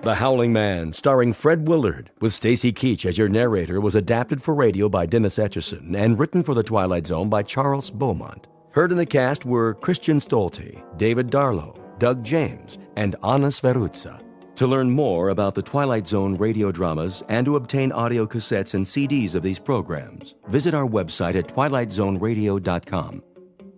The Howling Man, starring Fred Willard, with Stacy Keach as your narrator, was adapted for radio by Dennis Etchison and written for The Twilight Zone by Charles Beaumont. Heard in the cast were Christian Stolte, David Darlow, Doug James, and Anna Sverutza. To learn more about the Twilight Zone radio dramas and to obtain audio cassettes and CDs of these programs, visit our website at twilightzoneradio.com.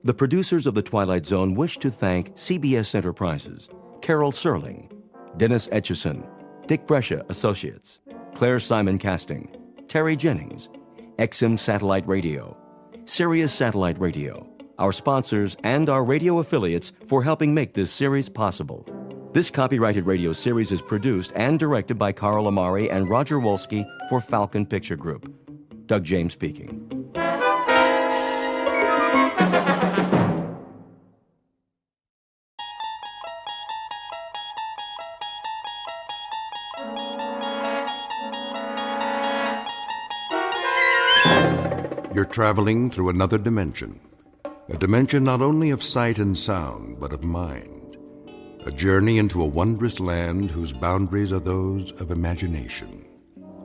The producers of The Twilight Zone wish to thank CBS Enterprises, Carol Serling, Dennis Etchison, Dick Brescia Associates, Claire Simon Casting, Terry Jennings, XM Satellite Radio, Sirius Satellite Radio, our sponsors, and our radio affiliates for helping make this series possible. This copyrighted radio series is produced and directed by Carl Amari and Roger Wolski for Falcon Picture Group. Doug James speaking. You're traveling through another dimension. A dimension not only of sight and sound, but of mind. A journey into a wondrous land whose boundaries are those of imagination.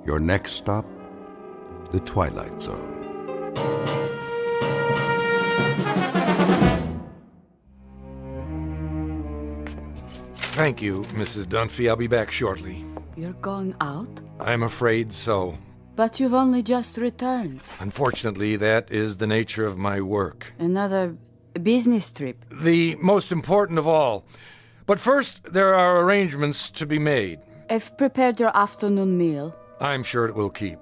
Your next stop, the Twilight Zone. Thank you, Mrs. Dunphy. I'll be back shortly. You're going out? I'm afraid so. But you've only just returned. Unfortunately, that is the nature of my work. Another business trip. The most important of all. But first, there are arrangements to be made. I've prepared your afternoon meal. I'm sure it will keep.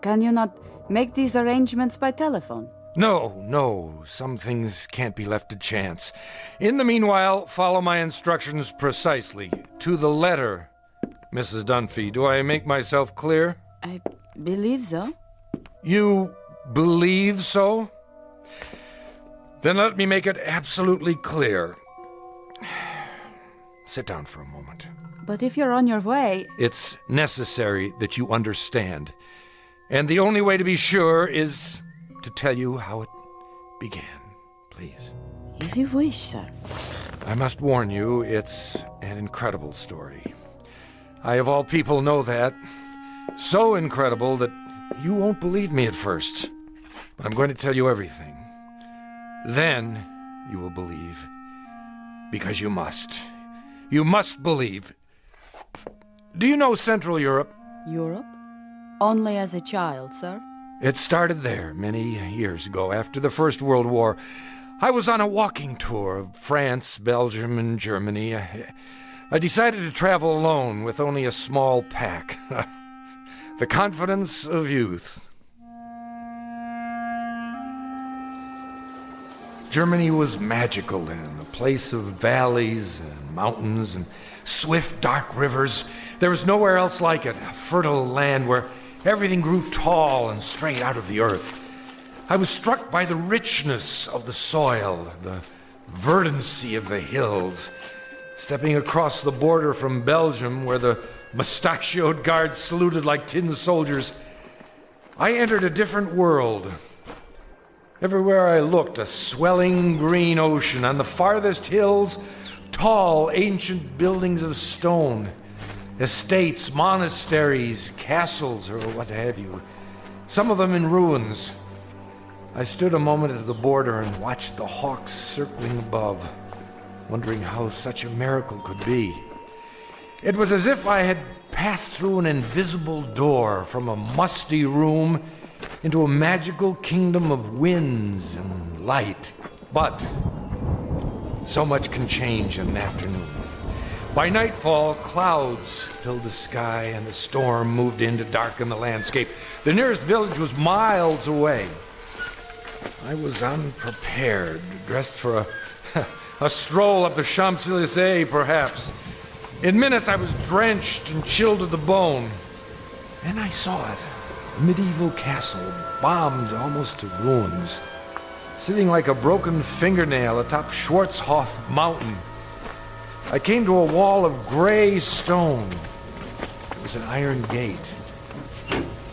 Can you not make these arrangements by telephone? No. Some things can't be left to chance. In the meanwhile, follow my instructions precisely, to the letter. Mrs. Dunphy, do I make myself clear? I believe so. You believe so? Then let me make it absolutely clear. Sit down for a moment. But if you're on your way... It's necessary that you understand. And the only way to be sure is to tell you how it began. Please. If you wish, sir. I must warn you, it's an incredible story. I, of all people, know that. So incredible that you won't believe me at first. But I'm going to tell you everything. Then you will believe. Because you must. You must believe. Do you know Central Europe? Europe? Only as a child, sir. It started there many years ago, after the First World War. I was on a walking tour of France, Belgium, and Germany. I decided to travel alone with only a small pack. The confidence of youth. Germany was magical then, a place of valleys and mountains and swift, dark rivers. There was nowhere else like it, a fertile land where everything grew tall and straight out of the earth. I was struck by the richness of the soil, the verdancy of the hills. Stepping across the border from Belgium, where the mustachioed guards saluted like tin soldiers, I entered a different world. Everywhere I looked, a swelling green ocean. On the farthest hills, tall, ancient buildings of stone. Estates, monasteries, castles, or what have you. Some of them in ruins. I stood a moment at the border and watched the hawks circling above, wondering how such a miracle could be. It was as if I had passed through an invisible door from a musty room into a magical kingdom of winds and light. But so much can change in an afternoon. By nightfall, clouds filled the sky and the storm moved in to darken the landscape. The nearest village was miles away. I was unprepared, dressed for a stroll up the Champs-Élysées, perhaps. In minutes, I was drenched and chilled to the bone. And I saw it, a medieval castle, bombed almost to ruins, sitting like a broken fingernail atop Schwarzhof Mountain. I came to a wall of gray stone. There was an iron gate.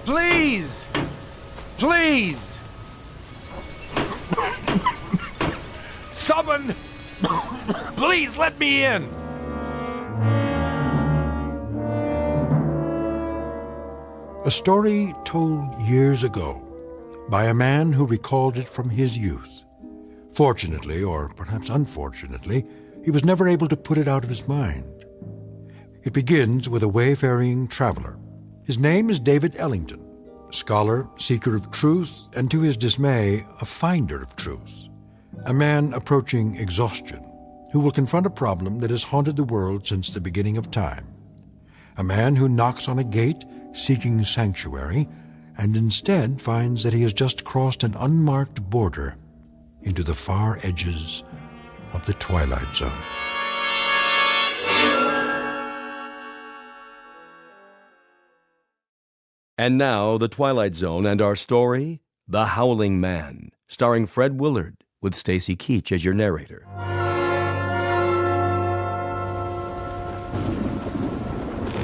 Please! Please! Someone! Please let me in! A story told years ago by a man who recalled it from his youth. Fortunately, or perhaps unfortunately, he was never able to put it out of his mind. It begins with a wayfaring traveler. His name is David Ellington, scholar, seeker of truth, and to his dismay, a finder of truth. A man approaching exhaustion, who will confront a problem that has haunted the world since the beginning of time. A man who knocks on a gate seeking sanctuary, and instead finds that he has just crossed an unmarked border into the far edges of the Twilight Zone. And now, The Twilight Zone and our story, The Howling Man, starring Fred Willard, with Stacy Keach as your narrator.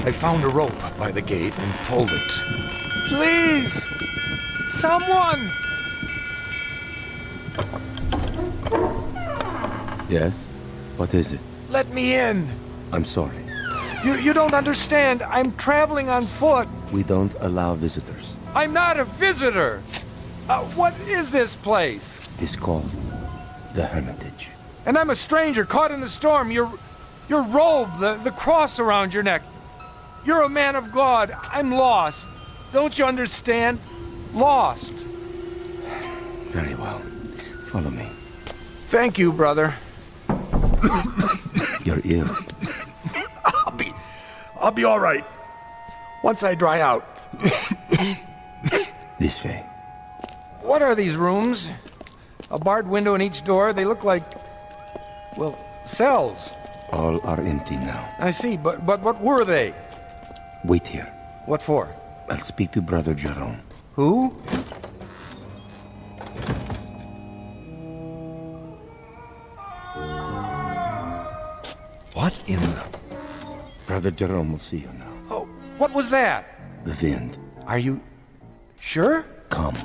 I found a rope by the gate and pulled it. Please! Someone! Yes? What is it? Let me in! I'm sorry. You don't understand. I'm traveling on foot. We don't allow visitors. I'm not a visitor! What is this place? It's called the Hermitage. And I'm a stranger caught in the storm. Your robe, the cross around your neck. You're a man of God. I'm lost. Don't you understand? Lost. Very well. Follow me. Thank you, brother. You're ill. I'll be all right. Once I dry out. This way. What are these rooms? A barred window in each door. They look like, well, cells. All are empty now. I see, but what were they? Wait here. What for? I'll speak to Brother Jerome. Who? What in the... Brother Jerome will see you now. Oh, what was that? The wind. Are you sure? Come.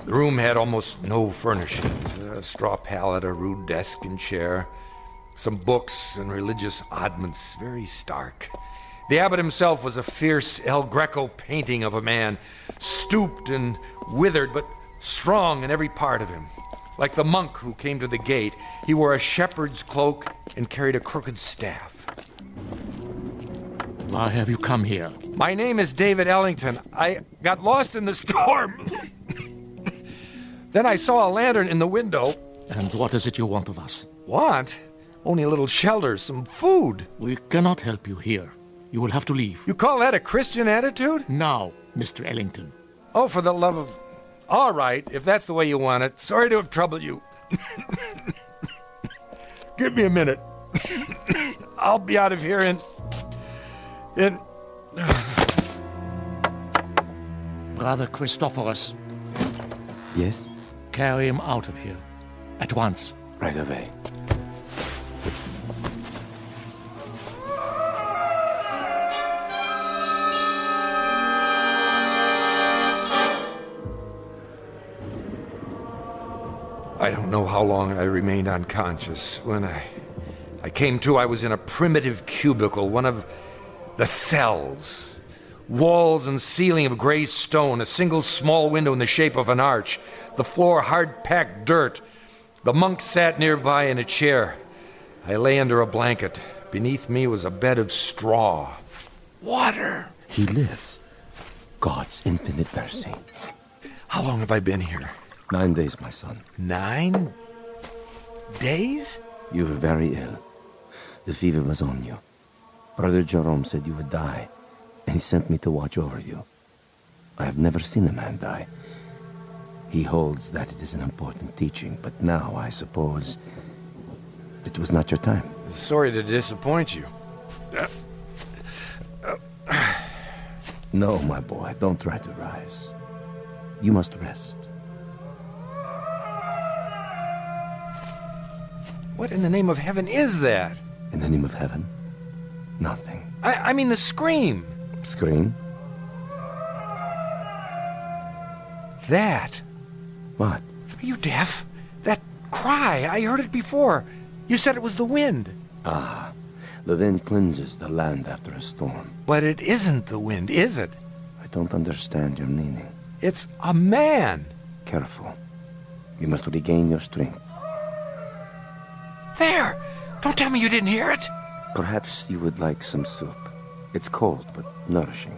The room had almost no furnishings. A straw pallet, a rude desk and chair, some books and religious oddments, very stark. The abbot himself was a fierce El Greco painting of a man, stooped and withered, but strong in every part of him. Like the monk who came to the gate, he wore a shepherd's cloak and carried a crooked staff. Why have you come here? My name is David Ellington. I got lost in the storm. Then I saw a lantern in the window. And what is it you want of us? Want? Only a little shelter, some food. We cannot help you here. You will have to leave. You call that a Christian attitude? Now, Mr. Ellington. Oh, for the love of... All right, if that's the way you want it. Sorry to have troubled you. Give me a minute. I'll be out of here in... Brother Christophorus, Yes? carry him out of here. At once. Right away. I don't know how long I remained unconscious. When I came to, I was in a primitive cubicle, one of the cells. Walls and ceiling of gray stone, a single small window in the shape of an arch, the floor hard-packed dirt. The monk sat nearby in a chair. I lay under a blanket. Beneath me was a bed of straw. Water! He lives. God's infinite mercy. How long have I been here? 9 days, my son. 9 days? You were very ill. The fever was on you. Brother Jerome said you would die, and he sent me to watch over you. I have never seen a man die. He holds that it is an important teaching, but now I suppose it was not your time. Sorry to disappoint you. No, my boy, don't try to rise. You must rest. What in the name of heaven is that? In the name of heaven, nothing. I mean the scream. Scream? That. What? Are you deaf? That cry, I heard it before. You said it was the wind. Ah, The wind cleanses the land after a storm. But it isn't the wind, is it? I don't understand your meaning. It's a man. Careful. You must regain your strength. There! Don't tell me you didn't hear it! Perhaps you would like some soup. It's cold, but nourishing.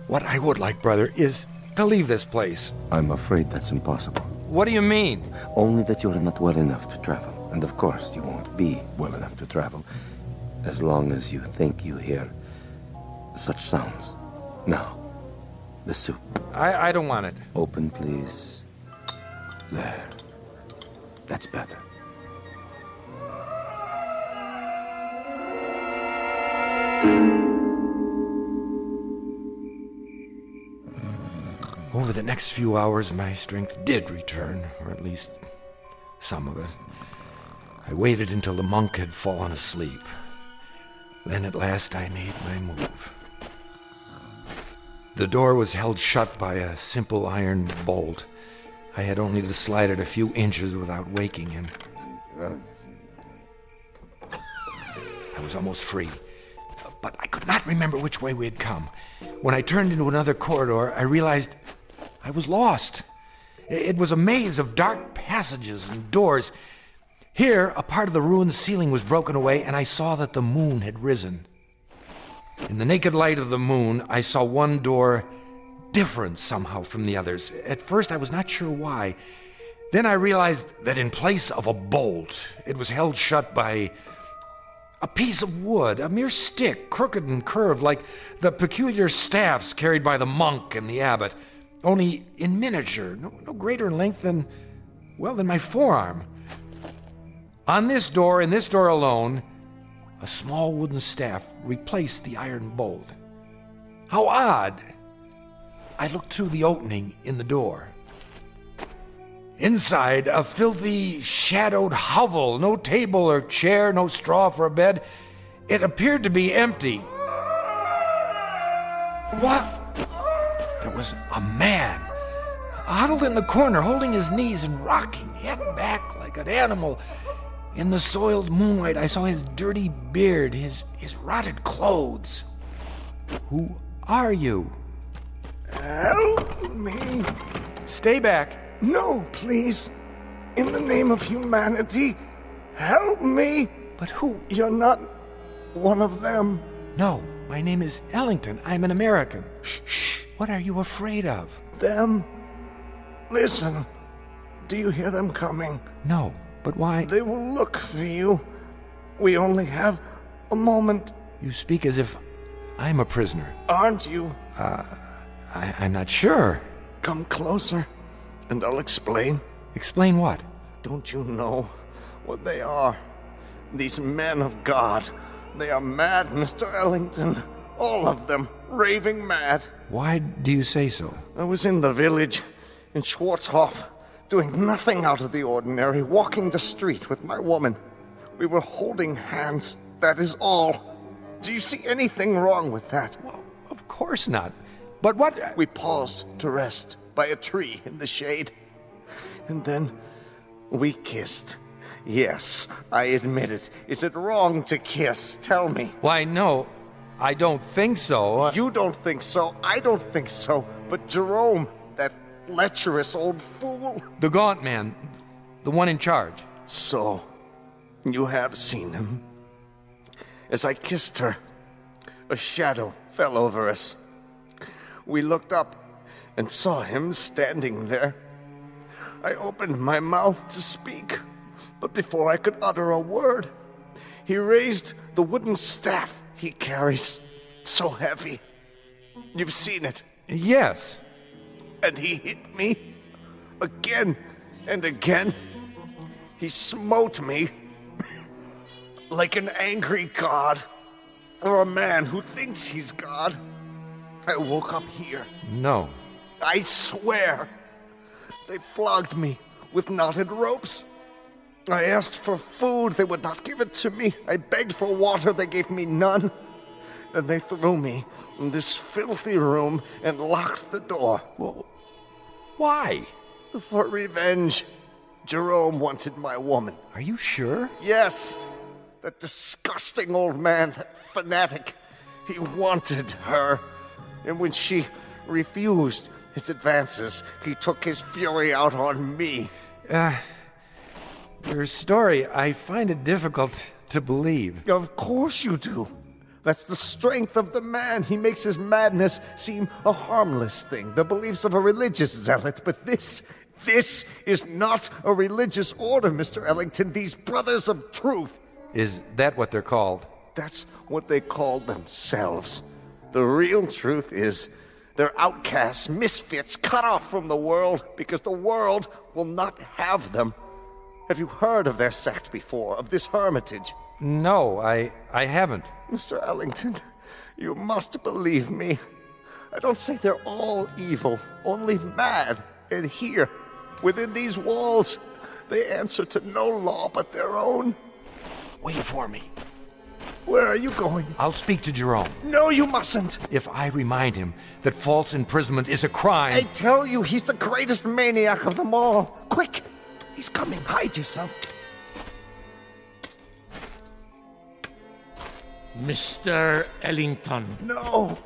What I would like, brother, is to leave this place. I'm afraid that's impossible. What do you mean? Only that you're not well enough to travel. And of course, you won't be well enough to travel as long as you think you hear such sounds. Now, the soup. I don't want it. Open, please. There. That's better. Over the next few hours, my strength did return, or at least some of it. I waited until the monk had fallen asleep. Then at last I made my move. The door was held shut by a simple iron bolt. I had only to slide it a few inches without waking him. I was almost free, but I could not remember which way we had come. When I turned into another corridor, I realized I was lost. It was a maze of dark passages and doors. Here, a part of the ruined ceiling was broken away, and I saw that the moon had risen. In the naked light of the moon, I saw one door different somehow from the others. At first, I was not sure why. Then I realized that in place of a bolt, it was held shut by a piece of wood, a mere stick, crooked and curved, like the peculiar staffs carried by the monk and the abbot, only in miniature, no greater in length than my forearm. On this door, in this door alone, a small wooden staff replaced the iron bolt. How odd! I looked through the opening in the door. Inside, a filthy, shadowed hovel. No table or chair, no straw for a bed. It appeared to be empty. What? There was a man, huddled in the corner, holding his knees and rocking, head back like an animal. In the soiled moonlight, I saw his dirty beard, his rotted clothes. Who are you? Help me. Stay back. No, please. In the name of humanity, help me. But who? You're not one of them. No, my name is Ellington. I'm an American. Shh. What are you afraid of? Them. Listen. Do you hear them coming? No, but why? They will look for you. We only have a moment. You speak as if I'm a prisoner. Aren't you? I'm not sure. Come closer, and I'll explain. Explain what? Don't you know what they are? These men of God. They are mad, Mr. Ellington. All of them. Raving mad. Why do you say so? I was in the village, in Schwarzhof, doing nothing out of the ordinary, walking the street with my woman. We were holding hands. That is all. Do you see anything wrong with that? Well, of course not. But what? We paused to rest by a tree in the shade. And then we kissed. Yes, I admit it. Is it wrong to kiss? Tell me. Why, no. I don't think so. You don't think so. I don't think so. But Jerome, that lecherous old fool. The gaunt man. The one in charge. So, you have seen him. As I kissed her, a shadow fell over us. We looked up and saw him standing there. I opened my mouth to speak, but before I could utter a word, he raised the wooden staff he carries, so heavy. You've seen it. Yes. And he hit me again and again. He smote me like an angry god, or a man who thinks he's God. I woke up here. No. I swear. They flogged me with knotted ropes. I asked for food, they would not give it to me. I begged for water, they gave me none. Then they threw me in this filthy room and locked the door. Well, why? For revenge. Jerome wanted my woman. Are you sure? Yes. That disgusting old man, that fanatic. He wanted her. And when she refused his advances, he took his fury out on me. Your story, I find it difficult to believe. Of course you do. That's the strength of the man. He makes his madness seem a harmless thing, the beliefs of a religious zealot. But this is not a religious order, Mr. Ellington. These brothers of truth. Is that what they're called? That's what they call themselves. The real truth is they're outcasts, misfits, cut off from the world because the world will not have them. Have you heard of their sect before, of this hermitage? No, I haven't. Mr. Ellington, you must believe me. I don't say they're all evil, only mad. And here, within these walls, they answer to no law but their own. Wait for me. Where are you going? I'll speak to Jerome. No, you mustn't. If I remind him that false imprisonment is a crime... I tell you, he's the greatest maniac of them all. Quick! He's coming. Hide yourself. Mr. Ellington. No.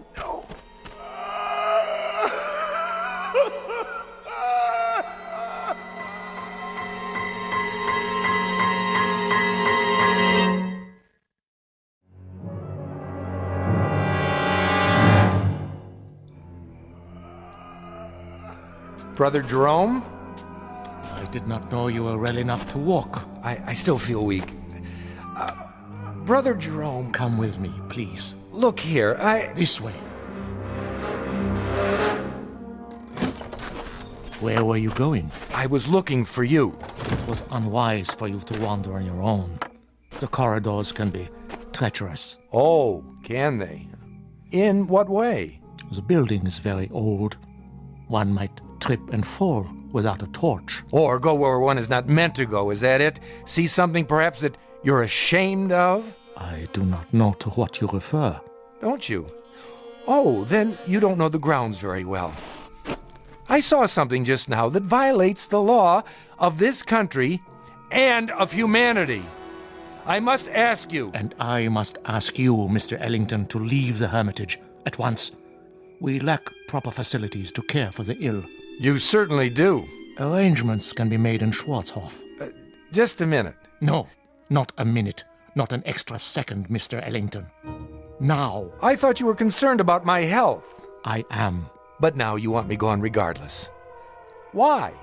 Brother Jerome? I did not know you were well enough to walk. I still feel weak. Brother Jerome... Come with me, please. Look here, This way. Where were you going? I was looking for you. It was unwise for you to wander on your own. The corridors can be treacherous. Oh, can they? In what way? The building is very old. One might trip and fall without a torch. Or go where one is not meant to go, is that it? See something perhaps that you're ashamed of? I do not know to what you refer. Don't you? Oh, then you don't know the grounds very well. I saw something just now that violates the law of this country and of humanity. I must ask you... And I must ask you, Mr. Ellington, to leave the hermitage at once. We lack proper facilities to care for the ill. You certainly do. Arrangements can be made in Schwarzhof. Just a minute. No, not a minute. Not an extra second, Mr. Ellington. Now. I thought you were concerned about my health. I am. But now you want me gone regardless. Why?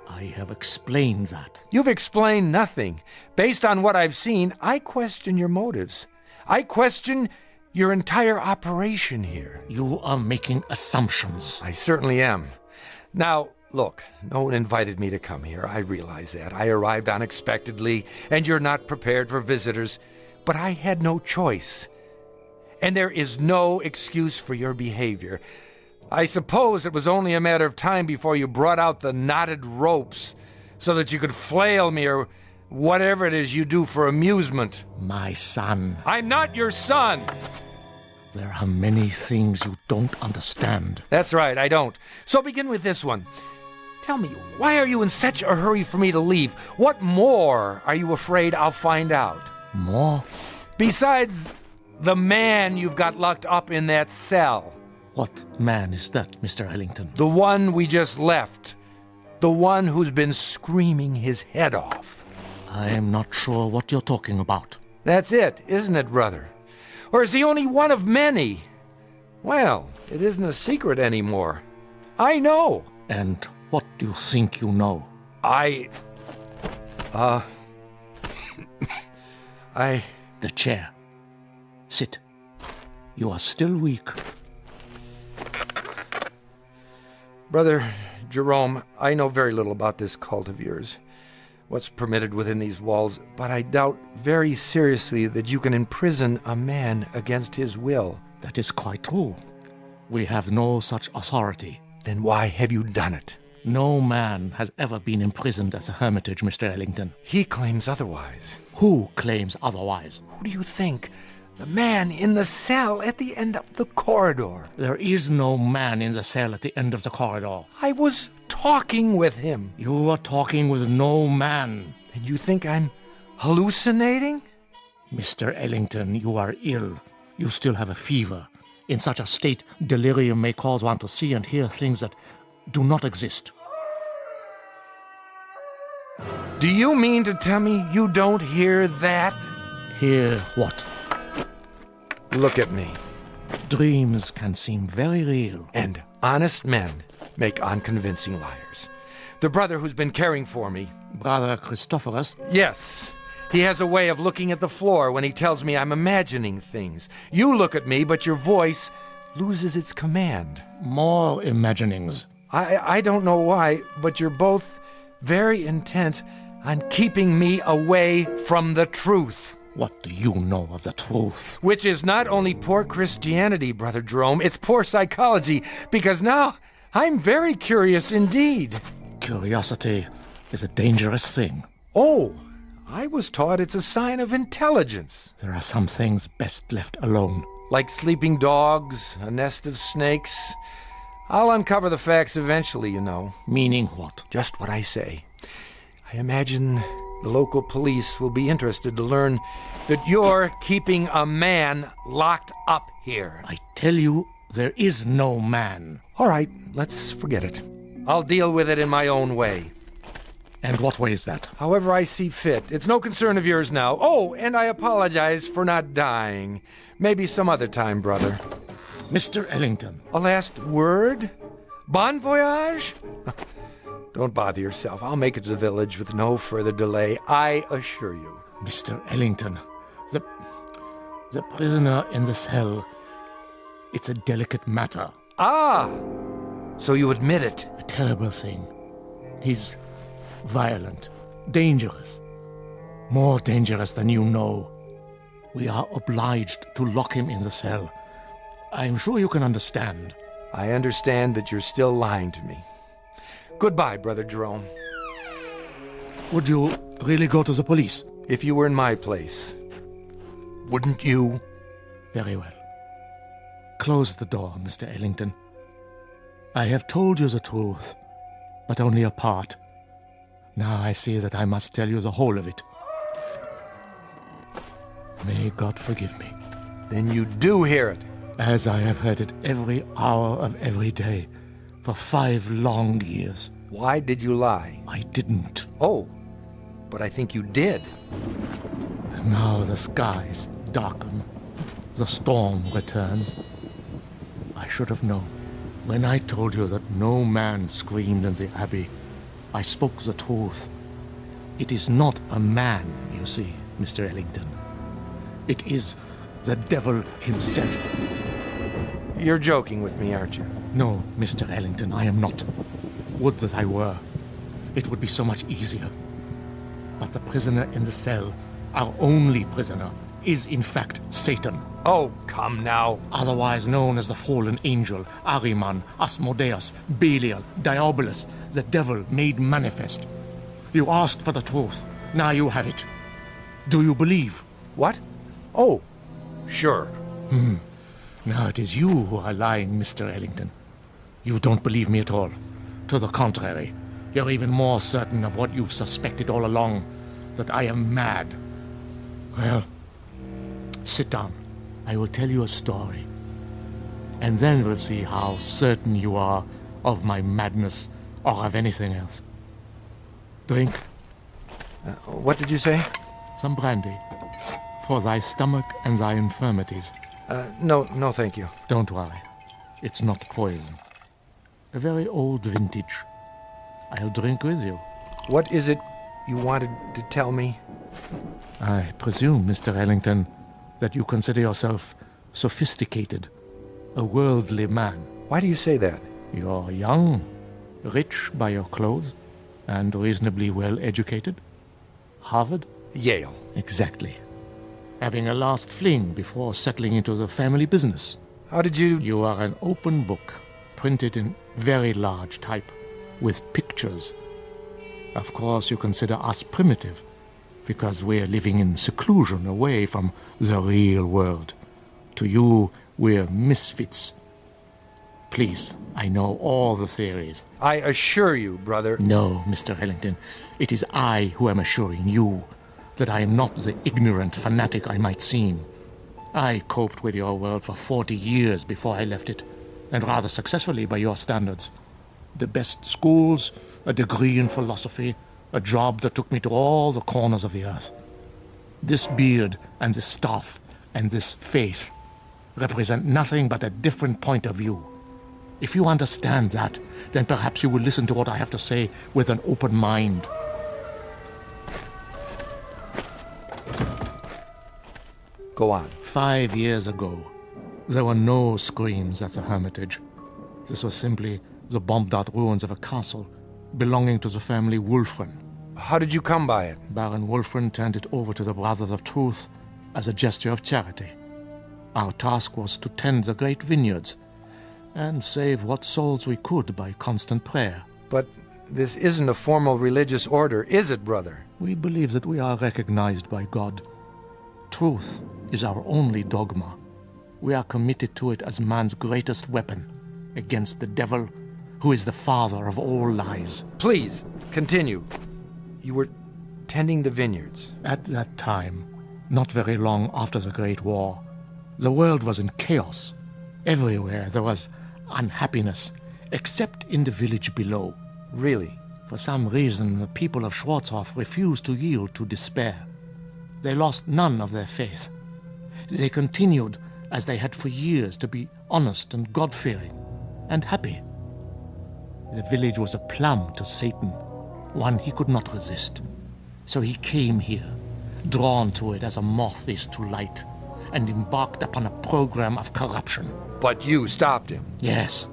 I have explained that. You've explained nothing. Based on what I've seen, I question your motives. I question your entire operation here. You are making assumptions. I certainly am. Now, look, no one invited me to come here. I realize that. I arrived unexpectedly, and you're not prepared for visitors. But I had no choice. And there is no excuse for your behavior. I suppose it was only a matter of time before you brought out the knotted ropes so that you could flail me or whatever it is you do for amusement. My son. I'm not your son! There are many things you don't understand. That's right, I don't. So begin with this one. Tell me, why are you in such a hurry for me to leave? What more are you afraid I'll find out? More? Besides the man you've got locked up in that cell. What man is that, Mr. Ellington? The one we just left. The one who's been screaming his head off. I am not sure what you're talking about. That's it, isn't it, brother? Or is he only one of many? Well, it isn't a secret anymore. I know. And what do you think you know? I... The chair. Sit. You are still weak. Brother Jerome, I know very little about this cult of yours. What's permitted within these walls, but I doubt very seriously that you can imprison a man against his will. That is quite true. We have no such authority. Then why have you done it? No man has ever been imprisoned at the Hermitage, Mr. Ellington. He claims otherwise. Who claims otherwise? Who do you think? The man in the cell at the end of the corridor. There is no man in the cell at the end of the corridor. I was talking with him. You are talking with no man. And you think I'm hallucinating? Mr. Ellington, you are ill. You still have a fever. In such a state, delirium may cause one to see and hear things that do not exist. Do you mean to tell me you don't hear that? Hear what? Look at me. Dreams can seem very real. And honest men make unconvincing liars. The brother who's been caring for me. Brother Christophorus? Yes. He has a way of looking at the floor when he tells me I'm imagining things. You look at me, but your voice loses its command. More imaginings. I don't know why, but you're both very intent on keeping me away from the truth. What do you know of the truth? Which is not only poor Christianity, Brother Jerome, it's poor psychology, because now I'm very curious indeed. Curiosity is a dangerous thing. Oh, I was taught it's a sign of intelligence. There are some things best left alone. Like sleeping dogs, a nest of snakes. I'll uncover the facts eventually, you know. Meaning what? Just what I say. I imagine the local police will be interested to learn that you're keeping a man locked up here. I tell you, there is no man. All right, let's forget it. I'll deal with it in my own way. And what way is that? However I see fit. It's no concern of yours now. Oh, and I apologize for not dying. Maybe some other time, brother. Mr. Ellington. A last word? Bon voyage? Don't bother yourself. I'll make it to the village with no further delay, I assure you. Mr. Ellington, the prisoner in the cell, it's a delicate matter. Ah! So you admit it? A terrible thing. He's violent, dangerous. More dangerous than you know. We are obliged to lock him in the cell. I'm sure you can understand. I understand that you're still lying to me. Goodbye, Brother Jerome. Would you really go to the police? If you were in my place, wouldn't you? Very well. Close the door, Mr. Ellington. I have told you the truth, but only a part. Now I see that I must tell you the whole of it. May God forgive me. Then you do hear it. As I have heard it every hour of every day for 5 long years. Why did you lie? I didn't. Oh, but I think you did. And now the skies darken. The storm returns. I should have known. When I told you that no man screamed in the abbey, I spoke the truth. It is not a man, you see, Mr. Ellington. It is the devil himself. You're joking with me, aren't you? No, Mr. Ellington, I am not. Would that I were. It would be so much easier. But the prisoner in the cell, our only prisoner, is in fact Satan. Oh, come now. Otherwise known as the fallen angel, Ahriman, Asmodeus, Belial, Diabolus, the devil made manifest. You asked for the truth. Now you have it. Do you believe? What? Oh, sure. Now it is you who are lying, Mr. Ellington. You don't believe me at all. To the contrary, you're even more certain of what you've suspected all along, that I am mad. Well, sit down. I will tell you a story. And then we'll see how certain you are of my madness or of anything else. Drink. What did you say? Some brandy. For thy stomach and thy infirmities. No, thank you. Don't worry. It's not poison. A very old vintage. I'll drink with you. What is it you wanted to tell me? I presume, Mr. Ellington, that you consider yourself sophisticated, a worldly man. Why do you say that? You're young, rich by your clothes, and reasonably well educated. Harvard? Yale. Exactly. Having a last fling before settling into the family business. How did you... You are an open book, printed in very large type, with pictures. Of course, you consider us primitive, because we're living in seclusion away from the real world. To you, we're misfits. Please, I know all the theories. I assure you, brother... No, Mr. Ellington, it is I who am assuring you. that I am not the ignorant fanatic I might seem. I coped with your world for 40 years before I left it, and rather successfully by your standards. The best schools, a degree in philosophy, a job that took me to all the corners of the earth. This beard and this staff and this faith represent nothing but a different point of view. If you understand that, then perhaps you will listen to what I have to say with an open mind. Go on. 5 years ago, there were no screams at the Hermitage. This was simply the bombed-out ruins of a castle belonging to the family Wulfren. How did you come by it? Baron Wulfren turned it over to the Brothers of Truth as a gesture of charity. Our task was to tend the great vineyards and save what souls we could by constant prayer. But this isn't a formal religious order, is it, brother? We believe that we are recognized by God. Truth is our only dogma. We are committed to it as man's greatest weapon against the devil, who is the father of all lies. Please, continue. You were tending the vineyards. At that time, not very long after the Great War, the world was in chaos. Everywhere there was unhappiness, except in the village below. Really? For some reason, the people of Schwarzhof refused to yield to despair. They lost none of their faith. They continued, as they had for years, to be honest and God-fearing and happy. The village was a plum to Satan, one he could not resist. So he came here, drawn to it as a moth is to light, and embarked upon a program of corruption. But you stopped him. Yes.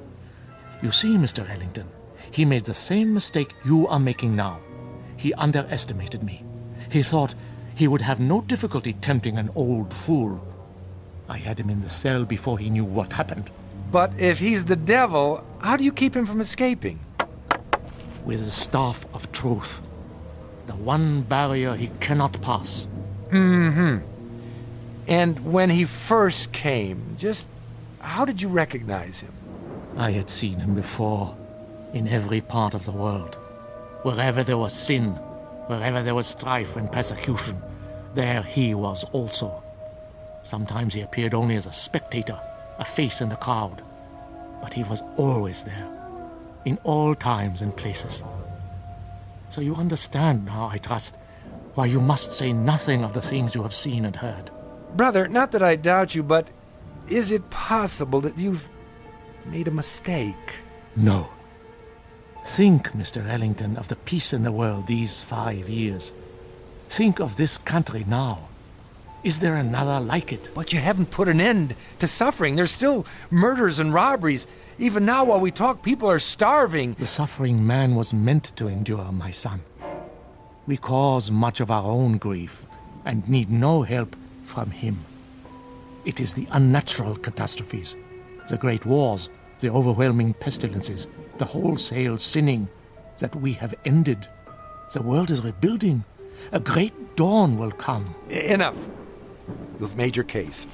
You see, Mr. Ellington, he made the same mistake you are making now. He underestimated me. He thought he would have no difficulty tempting an old fool. I had him in the cell before he knew what happened. But if he's the devil, how do you keep him from escaping? With the staff of truth. The one barrier he cannot pass. Mm-hmm. And when he first came, just how did you recognize him? I had seen him before, in every part of the world. Wherever there was sin, wherever there was strife and persecution, there he was also. Sometimes he appeared only as a spectator, a face in the crowd. But he was always there, in all times and places. So you understand now, I trust, why you must say nothing of the things you have seen and heard. Brother, not that I doubt you, but is it possible that you've made a mistake? No. Think, Mr. Ellington, of the peace in the world these 5 years. Think of this country now. Is there another like it? But you haven't put an end to suffering. There's still murders and robberies. Even now, while we talk, people are starving. The suffering man was meant to endure, my son. We cause much of our own grief and need no help from him. It is the unnatural catastrophes, the great wars, the overwhelming pestilences, the wholesale sinning that we have ended. The world is rebuilding. A great dawn will come. Enough. You've made your case.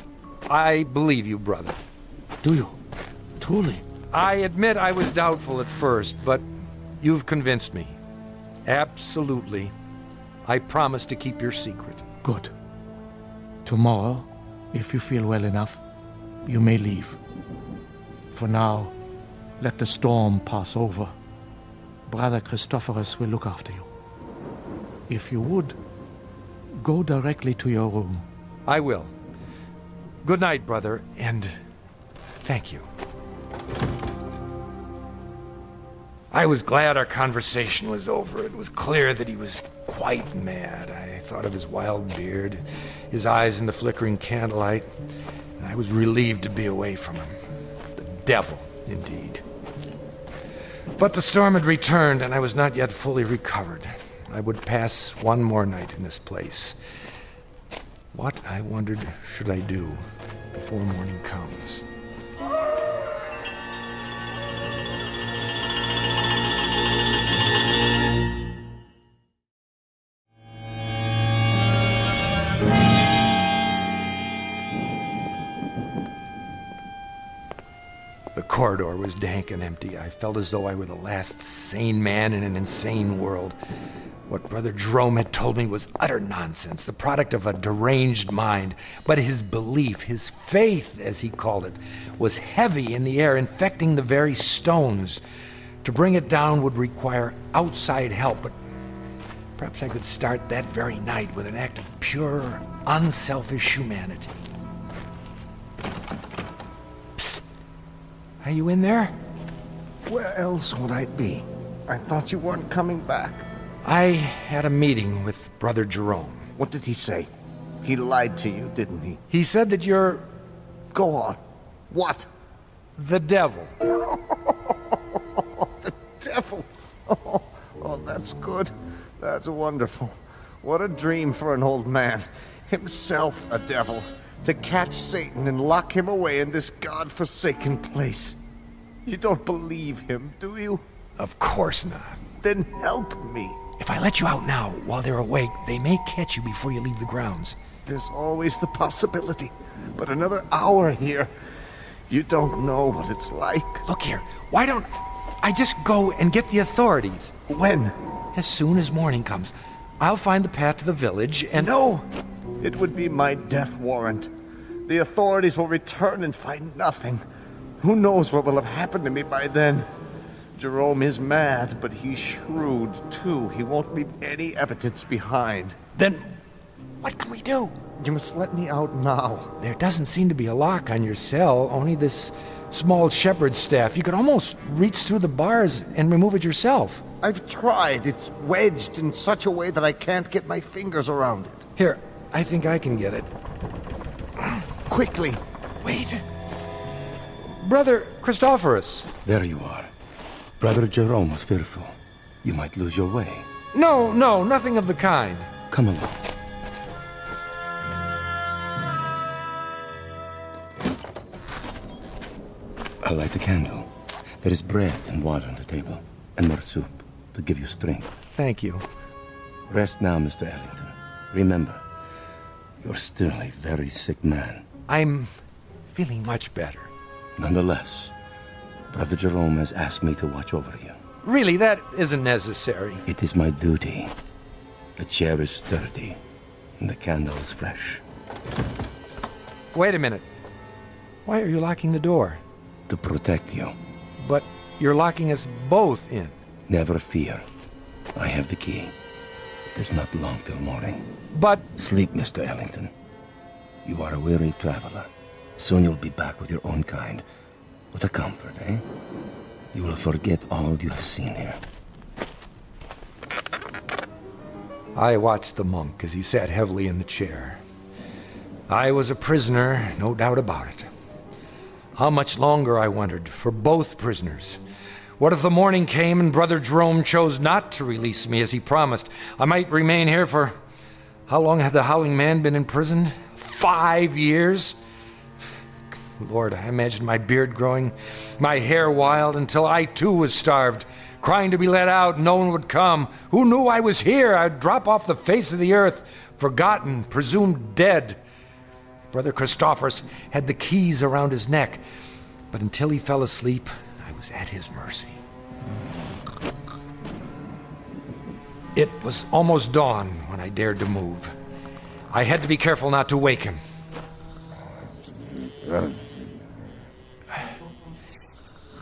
I believe you, brother. Do you? Truly? I admit I was doubtful at first, but you've convinced me. Absolutely. I promise to keep your secret. Good. Tomorrow, if you feel well enough, you may leave. For now, let the storm pass over. Brother Christophorus will look after you. If you would, go directly to your room. I will. Good night, brother, and thank you. I was glad our conversation was over. It was clear that he was quite mad. I thought of his wild beard, his eyes in the flickering candlelight, and I was relieved to be away from him. The devil, indeed. But the storm had returned, and I was not yet fully recovered. I would pass one more night in this place. What, I wondered, should I do before morning comes? The corridor was dank and empty. I felt as though I were the last sane man in an insane world. What Brother Jerome had told me was utter nonsense, the product of a deranged mind. But his belief, his faith, as he called it, was heavy in the air, infecting the very stones. To bring it down would require outside help, but perhaps I could start that very night with an act of pure, unselfish humanity. Psst! Are you in there? Where else would I be? I thought you weren't coming back. I had a meeting with Brother Jerome. What did he say? He lied to you, didn't he? He said that you're Go on. What? the devil. The devil. Oh, that's good. That's wonderful. What a dream for an old man. Himself a devil. To catch Satan and lock him away in this God-forsaken place. You don't believe him, do you? Of course not. Then help me. If I let you out now, while they're awake, they may catch you before you leave the grounds. There's always the possibility. But another hour here, you don't know what it's like. Look here, why don't I just go and get the authorities? When? As soon as morning comes. I'll find the path to the village and... No! It would be my death warrant. The authorities will return and find nothing. Who knows what will have happened to me by then? Jerome is mad, but he's shrewd, too. He won't leave any evidence behind. Then what can we do? You must let me out now. There doesn't seem to be a lock on your cell, only this small shepherd's staff. You could almost reach through the bars and remove it yourself. I've tried. It's wedged in such a way that I can't get my fingers around it. Here, I think I can get it. Quickly. Wait. Brother Christophorus. There you are. Brother Jerome was fearful. You might lose your way. No, nothing of the kind. Come along. I'll light the candle. There is bread and water on the table, and more soup to give you strength. Thank you. Rest now, Mr. Ellington. Remember, you're still a very sick man. I'm feeling much better. Nonetheless, Brother Jerome has asked me to watch over you. Really, that isn't necessary. It is my duty. The chair is sturdy, and the candle is fresh. Wait a minute. Why are you locking the door? To protect you. But you're locking us both in. Never fear. I have the key. It is not long till morning. But... Sleep, Mr. Ellington. You are a weary traveler. Soon you'll be back with your own kind. With a comfort, eh? You will forget all you have seen here. I watched the monk as he sat heavily in the chair. I was a prisoner, no doubt about it. How much longer, I wondered, for both prisoners? What if the morning came and Brother Jerome chose not to release me as he promised? I might remain here for... How long had the Howling Man been in prison? 5 years? Lord, I imagined my beard growing, my hair wild, until I too was starved, crying to be let out, no one would come. Who knew I was here? I'd drop off the face of the earth, forgotten, presumed dead. Brother Christophorus had the keys around his neck, but until he fell asleep, I was at his mercy. It was almost dawn when I dared to move. I had to be careful not to wake him.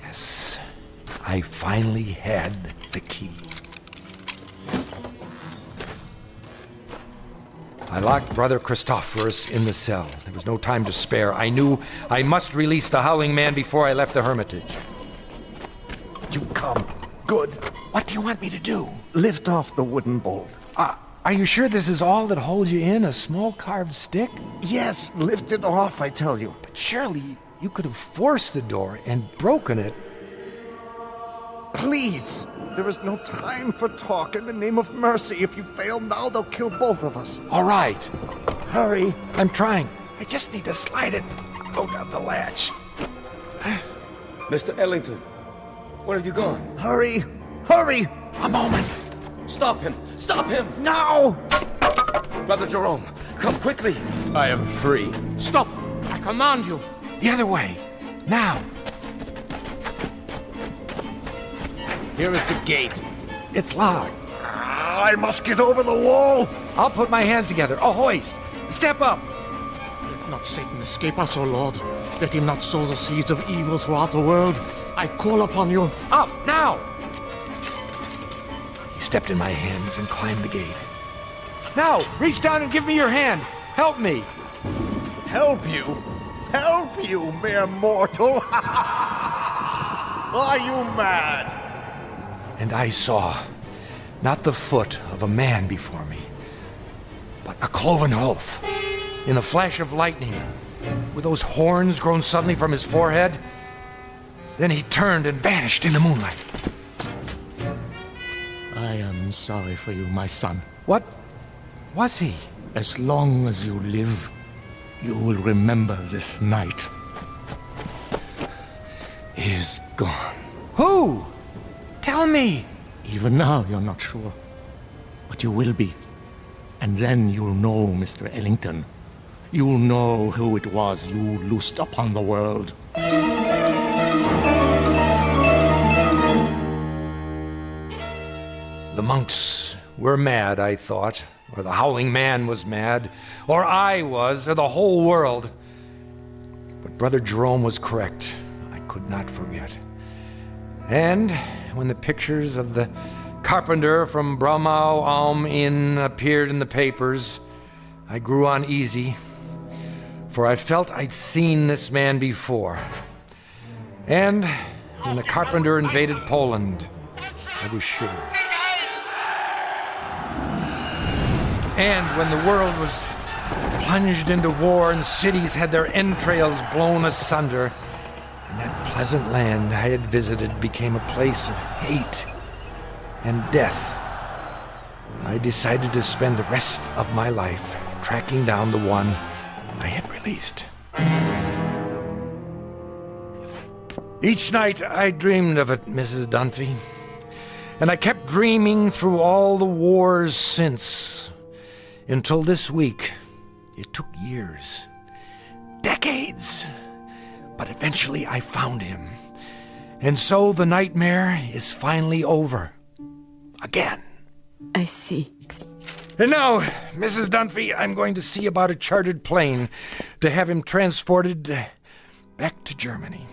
Yes, I finally had the key. I locked Brother Christophorus in the cell. There was no time to spare. I knew I must release the Howling Man before I left the hermitage. You've come. Good. What do you want me to do? Lift off the wooden bolt. Are you sure this is all that holds you in? A small carved stick? Yes, lift it off, I tell you. But surely you could have forced the door and broken it. Please! There is no time for talk. In the name of mercy, if you fail now, they'll kill both of us. All right. Hurry. I'm trying. I just need to slide it out of the latch. Mr. Ellington, where have you gone? Hurry. Hurry! A moment. Stop him! Stop him! Now! Brother Jerome, come quickly! I am free. Stop! I command you. The other way. Now. Here is the gate. It's locked. I must get over the wall. I'll put my hands together. A hoist. Step up. Let not Satan escape us, O Lord. Let him not sow the seeds of evil throughout the world. I call upon you. Up, now! He stepped in my hands and climbed the gate. Now, reach down and give me your hand. Help me. Help you? Help you, mere mortal? Are you mad? And I saw not the foot of a man before me, but a cloven hoof in a flash of lightning, with those horns grown suddenly from his forehead. Then he turned and vanished in the moonlight. I am sorry for you, my son. What was he? As long as you live, you will remember this night. He is gone. Who? Tell me. Even now, you're not sure. But you will be. And then you'll know, Mr. Ellington. You'll know who it was you loosed upon the world. The monks were mad, I thought. Or the howling man was mad. Or I was, or the whole world. But Brother Jerome was correct. I could not forget. And when the pictures of the carpenter from Bromau Alm Inn appeared in the papers, I grew uneasy, for I felt I'd seen this man before. And when the carpenter invaded Poland, I was sure. And when the world was plunged into war and cities had their entrails blown asunder, and that pleasant land I had visited became a place of hate and death, I decided to spend the rest of my life tracking down the one I had released. Each night I dreamed of it, Mrs. Dunphy, and I kept dreaming through all the wars since, until this week. It took years, decades, but eventually I found him. And so the nightmare is finally over. Again. I see. And now, Mrs. Dunphy, I'm going to see about a chartered plane to have him transported back to Germany.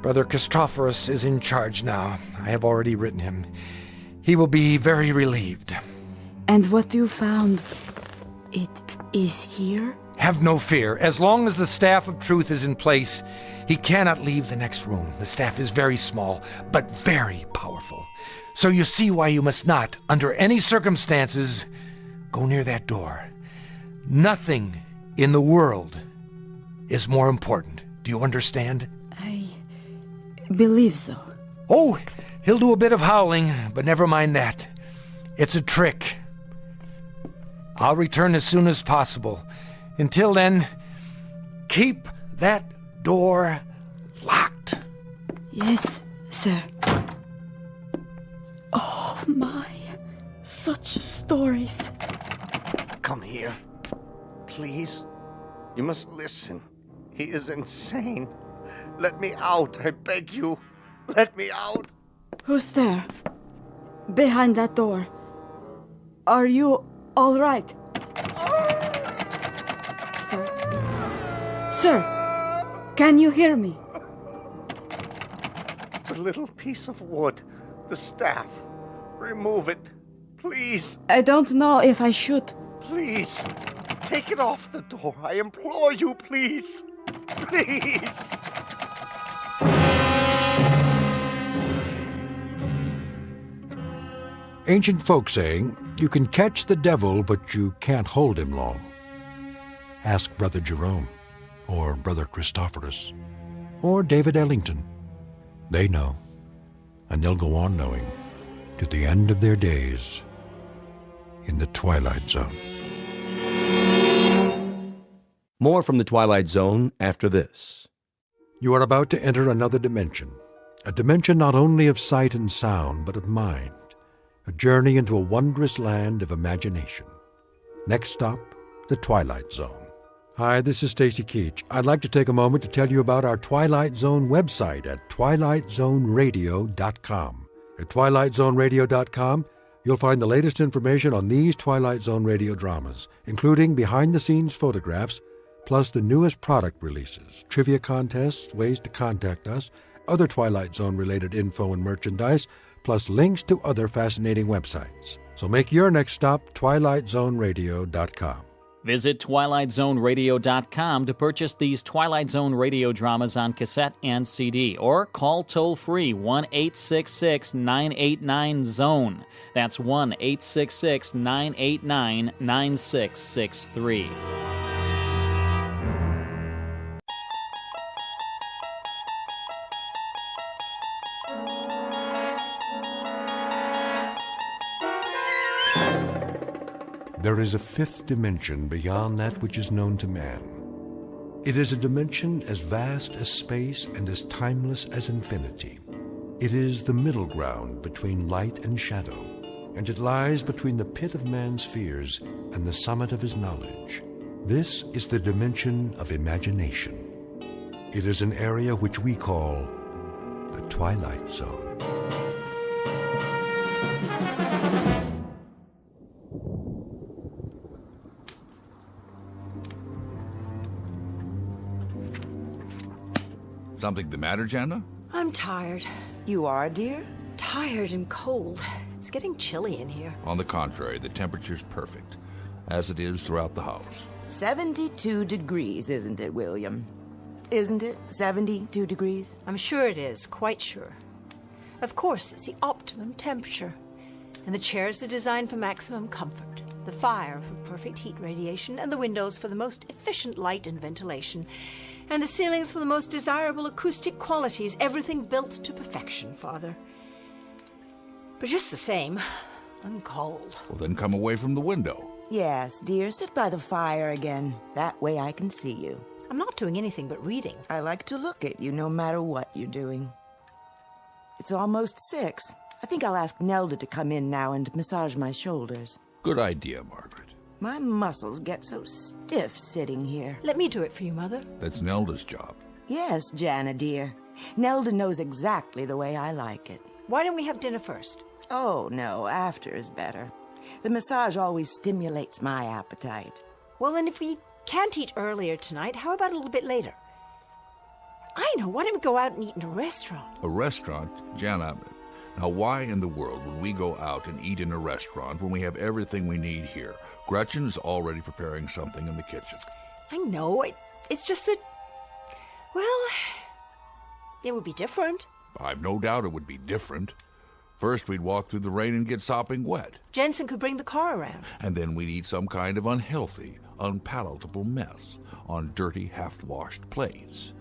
Brother Christophorus is in charge now. I have already written him. He will be very relieved. And what you found, it is here? Have no fear. As long as the staff of truth is in place, he cannot leave the next room. The staff is very small, but very powerful. So you see why you must not, under any circumstances, go near that door. Nothing in the world is more important. Do you understand? I believe so. Oh, he'll do a bit of howling, but never mind that. It's a trick. I'll return as soon as possible. Until then, keep that door locked. Yes, sir. Oh my, such stories. Come here. Please. You must listen. He is insane. Let me out, I beg you. Let me out. Who's there? Behind that door. Are you all right? Sir? Sir, can you hear me? The little piece of wood, the staff. Remove it, please. I don't know if I should. Please. Take it off the door. I implore you, please. Please. Ancient folk saying, you can catch the devil, but you can't hold him long. Ask Brother Jerome, or Brother Christophorus, or David Ellington. They know, and they'll go on knowing to the end of their days in the Twilight Zone. More from the Twilight Zone after this. You are about to enter another dimension, a dimension not only of sight and sound, but of mind, a journey into a wondrous land of imagination. Next stop, the Twilight Zone. Hi, this is Stacy Keach. I'd like to take a moment to tell you about our Twilight Zone website at twilightzoneradio.com. At twilightzoneradio.com, You'll find the latest information on these Twilight Zone radio dramas, including behind-the-scenes photographs, plus the newest product releases, trivia contests, ways to contact us, other Twilight Zone-related info and merchandise, plus links to other fascinating websites. So make your next stop twilightzoneradio.com. Visit twilightzoneradio.com to purchase these Twilight Zone radio dramas on cassette and CD, or call toll-free 1-866-989-ZONE. That's 1-866-989-9663. There is a fifth dimension beyond that which is known to man. It is a dimension as vast as space and as timeless as infinity. It is the middle ground between light and shadow, and it lies between the pit of man's fears and the summit of his knowledge. This is the dimension of imagination. It is an area which we call the Twilight Zone. Something the matter, Jana? I'm tired. You are, dear? Tired and cold. It's getting chilly in here. On the contrary, the temperature's perfect, as it is throughout the house. 72 degrees, isn't it, William? Isn't it 72 degrees? I'm sure it is, quite sure. Of course, it's the optimum temperature. And the chairs are designed for maximum comfort. The fire for perfect heat radiation, and the windows for the most efficient light and ventilation. And the ceilings for the most desirable acoustic qualities. Everything built to perfection, Father. But just the same, I'm cold. Well, then come away from the window. Yes, dear, sit by the fire again. That way I can see you. I'm not doing anything but reading. I like to look at you no matter what you're doing. It's almost 6. I think I'll ask Nelda to come in now and massage my shoulders. Good idea, Margaret. My muscles get so stiff sitting here. Let me do it for you, Mother. That's Nelda's job. Yes, Jana, dear. Nelda knows exactly the way I like it. Why don't we have dinner first? Oh, no, after is better. The massage always stimulates my appetite. Well, then if we can't eat earlier tonight, how about a little bit later? I know, why don't we go out and eat in a restaurant? A restaurant? Jana, now why in the world would we go out and eat in a restaurant when we have everything we need here? Gretchen is already preparing something in the kitchen. I know, it's just that, well, it would be different. I've no doubt it would be different. First, we'd walk through the rain and get sopping wet. Jensen could bring the car around. And then we'd eat some kind of unhealthy, unpalatable mess on dirty, half-washed plates.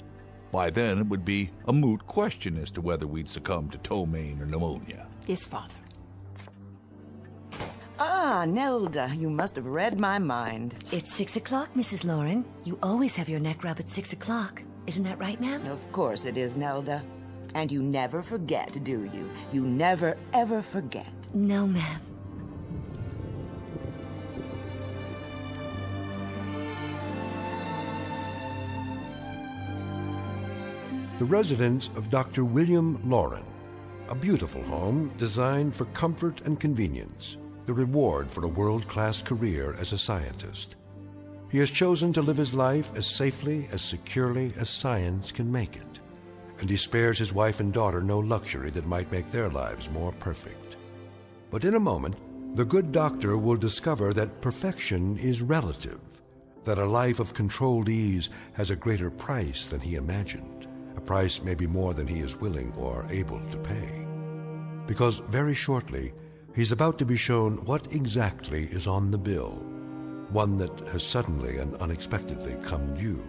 By then, it would be a moot question as to whether we'd succumb to ptomaine or pneumonia. Yes, Father. Ah, Nelda, you must have read my mind. It's 6 o'clock, Mrs. Loring. You always have your neck rub at 6 o'clock. Isn't that right, ma'am? Of course it is, Nelda. And you never forget, do you? You never, ever forget. No, ma'am. The residence of Dr. William Loring, a beautiful home designed for comfort and convenience, the reward for a world-class career as a scientist. He has chosen to live his life as safely, as securely as science can make it, and he spares his wife and daughter no luxury that might make their lives more perfect. But in a moment, the good doctor will discover that perfection is relative, that a life of controlled ease has a greater price than he imagined, a price maybe more than he is willing or able to pay. Because very shortly, he's about to be shown what exactly is on the bill, one that has suddenly and unexpectedly come due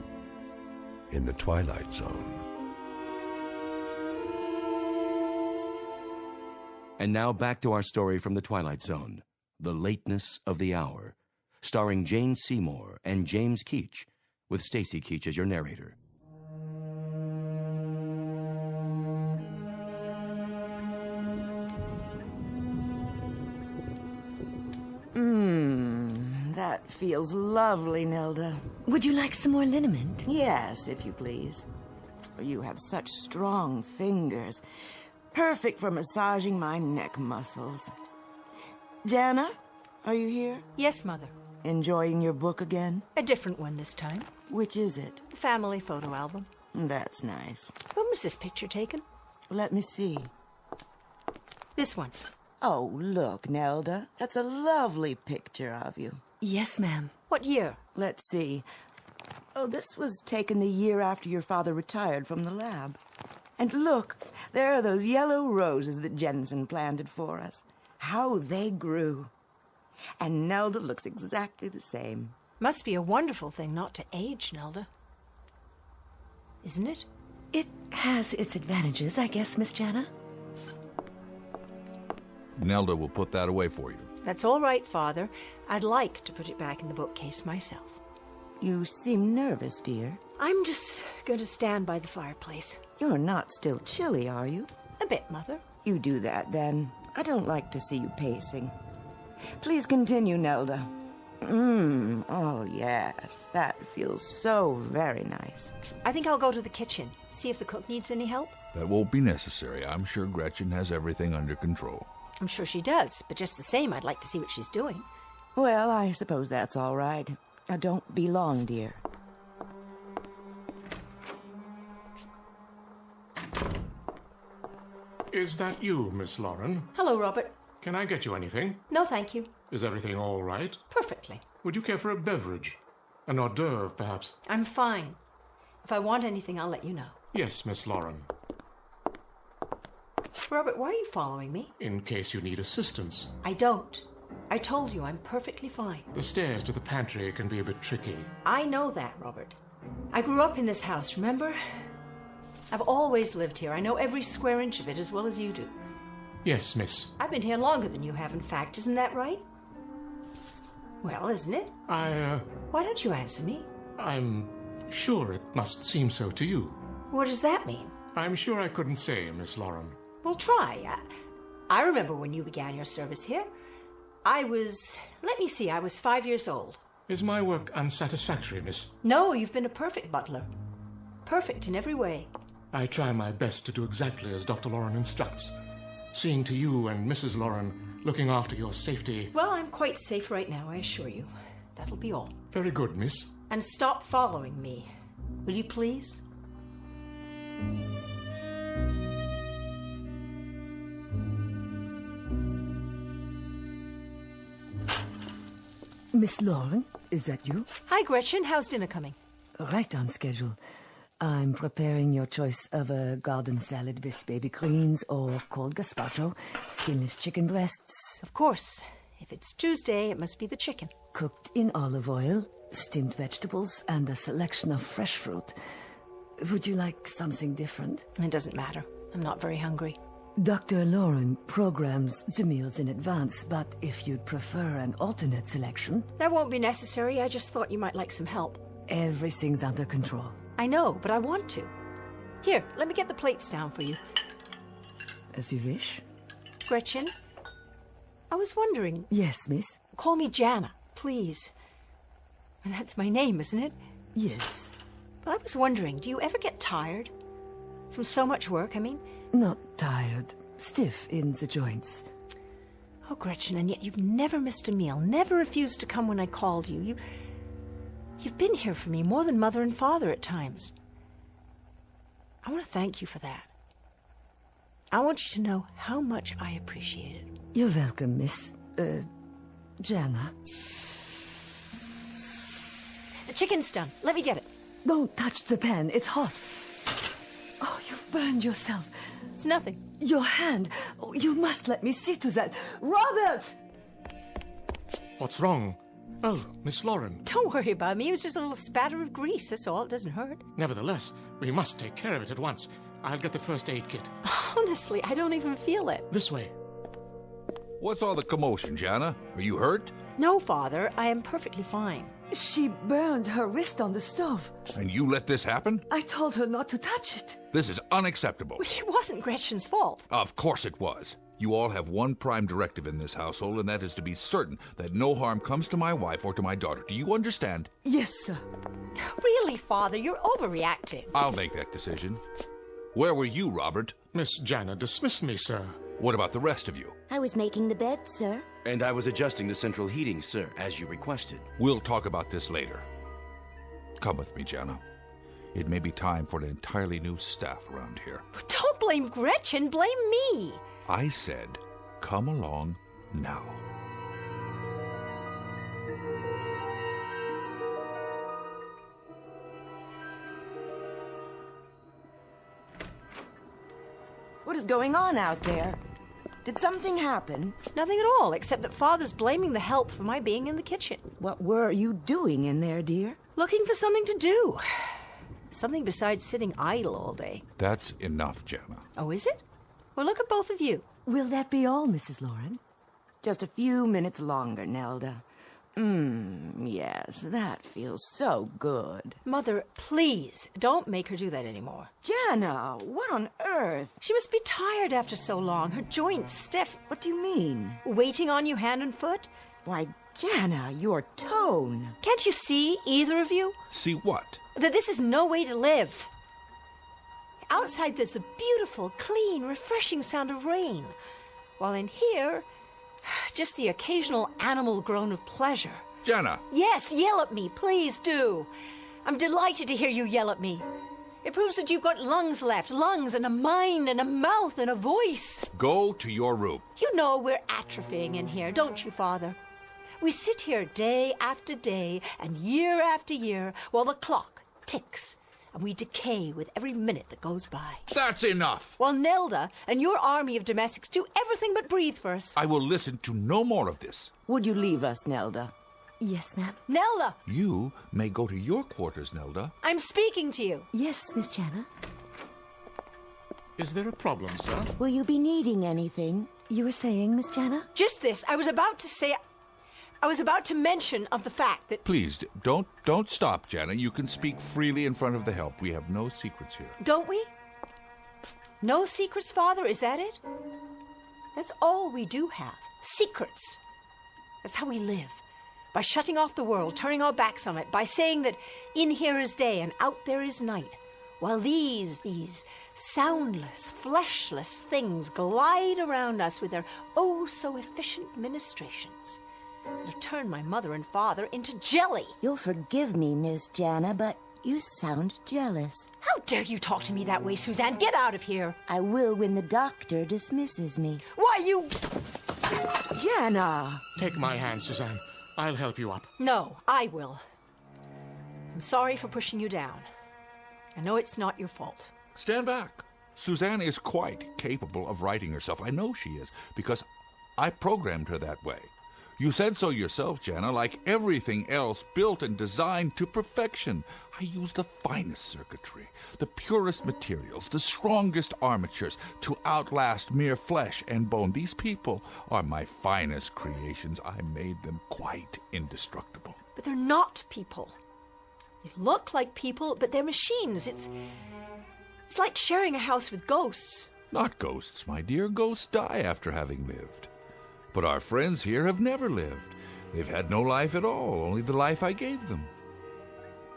in the Twilight Zone. And now back to our story from the Twilight Zone, The Lateness of the Hour, starring Jane Seymour and James Keach, with Stacy Keach as your narrator. That feels lovely, Nelda. Would you like some more liniment? Yes, if you please. You have such strong fingers. Perfect for massaging my neck muscles. Jana, are you here? Yes, Mother. Enjoying your book again? A different one this time. Which is it? The family photo album. That's nice. When was this picture taken? Let me see. This one. Oh, look, Nelda. That's a lovely picture of you. Yes, ma'am. What year? Let's see. Oh, this was taken the year after your father retired from the lab. And look, there are those yellow roses that Jensen planted for us. How they grew. And Nelda looks exactly the same. Must be a wonderful thing not to age, Nelda. Isn't it? It has its advantages, I guess, Miss Jana. Nelda will put that away for you. That's all right, Father. I'd like to put it back in the bookcase myself. You seem nervous, dear. I'm just going to stand by the fireplace. You're not still chilly, are you? A bit, Mother. You do that, then. I don't like to see you pacing. Please continue, Nelda. Oh, yes. That feels so very nice. I think I'll go to the kitchen, see if the cook needs any help. That won't be necessary. I'm sure Gretchen has everything under control. I'm sure she does, but just the same, I'd like to see what she's doing. Well, I suppose that's all right. Now, don't be long, dear. Is that you, Miss Lauren? Hello, Robert. Can I get you anything? No, thank you. Is everything all right? Perfectly. Would you care for a beverage? An hors d'oeuvre, perhaps? I'm fine. If I want anything, I'll let you know. Yes, Miss Lauren. Robert, why are you following me? In case you need assistance. I don't. I told you I'm perfectly fine. The stairs to the pantry can be a bit tricky. I know that, Robert. I grew up in this house, remember? I've always lived here. I know every square inch of it as well as you do. Yes, miss. I've been here longer than you have, in fact. Isn't that right? Well, isn't it? Why don't you answer me? I'm sure it must seem so to you. What does that mean? I'm sure I couldn't say, Miss Lauren. Well, try. I remember when you began your service here. I was 5 years old. Is my work unsatisfactory, miss? No, you've been a perfect butler. Perfect in every way. I try my best to do exactly as Dr. Lauren instructs. Seeing to you and Mrs. Lauren, looking after your safety. Well, I'm quite safe right now, I assure you. That'll be all. Very good, miss. And stop following me. Will you please? Miss Lauren, is that you? Hi, Gretchen. How's dinner coming? Right on schedule. I'm preparing your choice of a garden salad with baby greens or cold gazpacho, skinless chicken breasts. Of course. If it's Tuesday, it must be the chicken. Cooked in olive oil, steamed vegetables, and a selection of fresh fruit. Would you like something different? It doesn't matter. I'm not very hungry. Dr. Lauren programs the meals in advance, but if you'd prefer an alternate selection... That won't be necessary. I just thought you might like some help. Everything's under control. I know, but I want to. Here, let me get the plates down for you. As you wish. Gretchen, I was wondering... Yes, miss? Call me Jana, please. And that's my name, isn't it? Yes. But I was wondering, do you ever get tired? From so much work, I mean? Not tired. Stiff in the joints. Oh, Gretchen, and yet you've never missed a meal, never refused to come when I called you. You've been here for me more than Mother and Father at times. I want to thank you for that. I want you to know how much I appreciate it. You're welcome, Miss... Jana. The chicken's done. Let me get it. Don't touch the pan. It's hot. Oh, you've burned yourself. It's nothing. Your hand. Oh, you must let me see to that. Robert! What's wrong? Oh, Miss Lauren. Don't worry about me. It was just a little spatter of grease, that's all. It doesn't hurt. Nevertheless, we must take care of it at once. I'll get the first aid kit. Honestly, I don't even feel it. This way. What's all the commotion, Jana? Are you hurt? No, Father. I am perfectly fine. She burned her wrist on the stove. And you let this happen? I told her not to touch it. This is unacceptable. It wasn't Gretchen's fault. Of course it was. You all have one prime directive in this household, and that is to be certain that no harm comes to my wife or to my daughter. Do you understand? Yes, sir. Really, Father, you're overreacting. I'll make that decision. Where were you, Robert? Miss Jana dismissed me, sir. What about the rest of you? I was making the bed, sir. And I was adjusting the central heating, sir, as you requested. We'll talk about this later. Come with me, Jenna. It may be time for an entirely new staff around here. Don't blame Gretchen, blame me. I said, come along now. What is going on out there? Did something happen? Nothing at all, except that Father's blaming the help for my being in the kitchen. What were you doing in there, dear? Looking for something to do. Something besides sitting idle all day. That's enough, Jenna. Oh, is it? Well, look at both of you. Will that be all, Mrs. Lauren? Just a few minutes longer, Nelda. Yes, that feels so good. Mother, please, don't make her do that anymore. Jana, what on earth? She must be tired after so long. Her joints stiff. What do you mean? Waiting on you hand and foot? Why, Jana, your tone. Can't you see, either of you? See what? That this is no way to live. Outside there's a beautiful, clean, refreshing sound of rain. While in here, just the occasional animal groan of pleasure. Jenna! Yes, yell at me, please do. I'm delighted to hear you yell at me. It proves that you've got lungs left, lungs and a mind and a mouth and a voice. Go to your room. You know we're atrophying in here, don't you, Father? We sit here day after day and year after year while the clock ticks, and we decay with every minute that goes by. That's enough! While Nelda and your army of domestics do everything but breathe for us. I will listen to no more of this. Would you leave us, Nelda? Yes, ma'am. Nelda! You may go to your quarters, Nelda. I'm speaking to you. Yes, Miss Jana. Is there a problem, sir? Will you be needing anything? You were saying, Miss Jana? Just this. I was about to mention of the fact that... Please, don't stop, Jenna. You can speak freely in front of the help. We have no secrets here. Don't we? No secrets, Father? Is that it? That's all we do have. Secrets. That's how we live. By shutting off the world, turning our backs on it, by saying that in here is day and out there is night, while these soundless, fleshless things glide around us with their oh-so-efficient ministrations. You've turned my mother and father into jelly. You'll forgive me, Miss Jana, but you sound jealous. How dare you talk to me that way, Suzanne? Get out of here. I will when the doctor dismisses me. Why, you... Jana! Take my hand, Suzanne. I'll help you up. No, I will. I'm sorry for pushing you down. I know it's not your fault. Stand back. Suzanne is quite capable of righting herself. I know she is, because I programmed her that way. You said so yourself, Jenna, like everything else built and designed to perfection. I use the finest circuitry, the purest materials, the strongest armatures to outlast mere flesh and bone. These people are my finest creations. I made them quite indestructible. But they're not people. They look like people, but they're machines. It's like sharing a house with ghosts. Not ghosts, my dear. Ghosts die after having lived. But our friends here have never lived. They've had no life at all, only the life I gave them.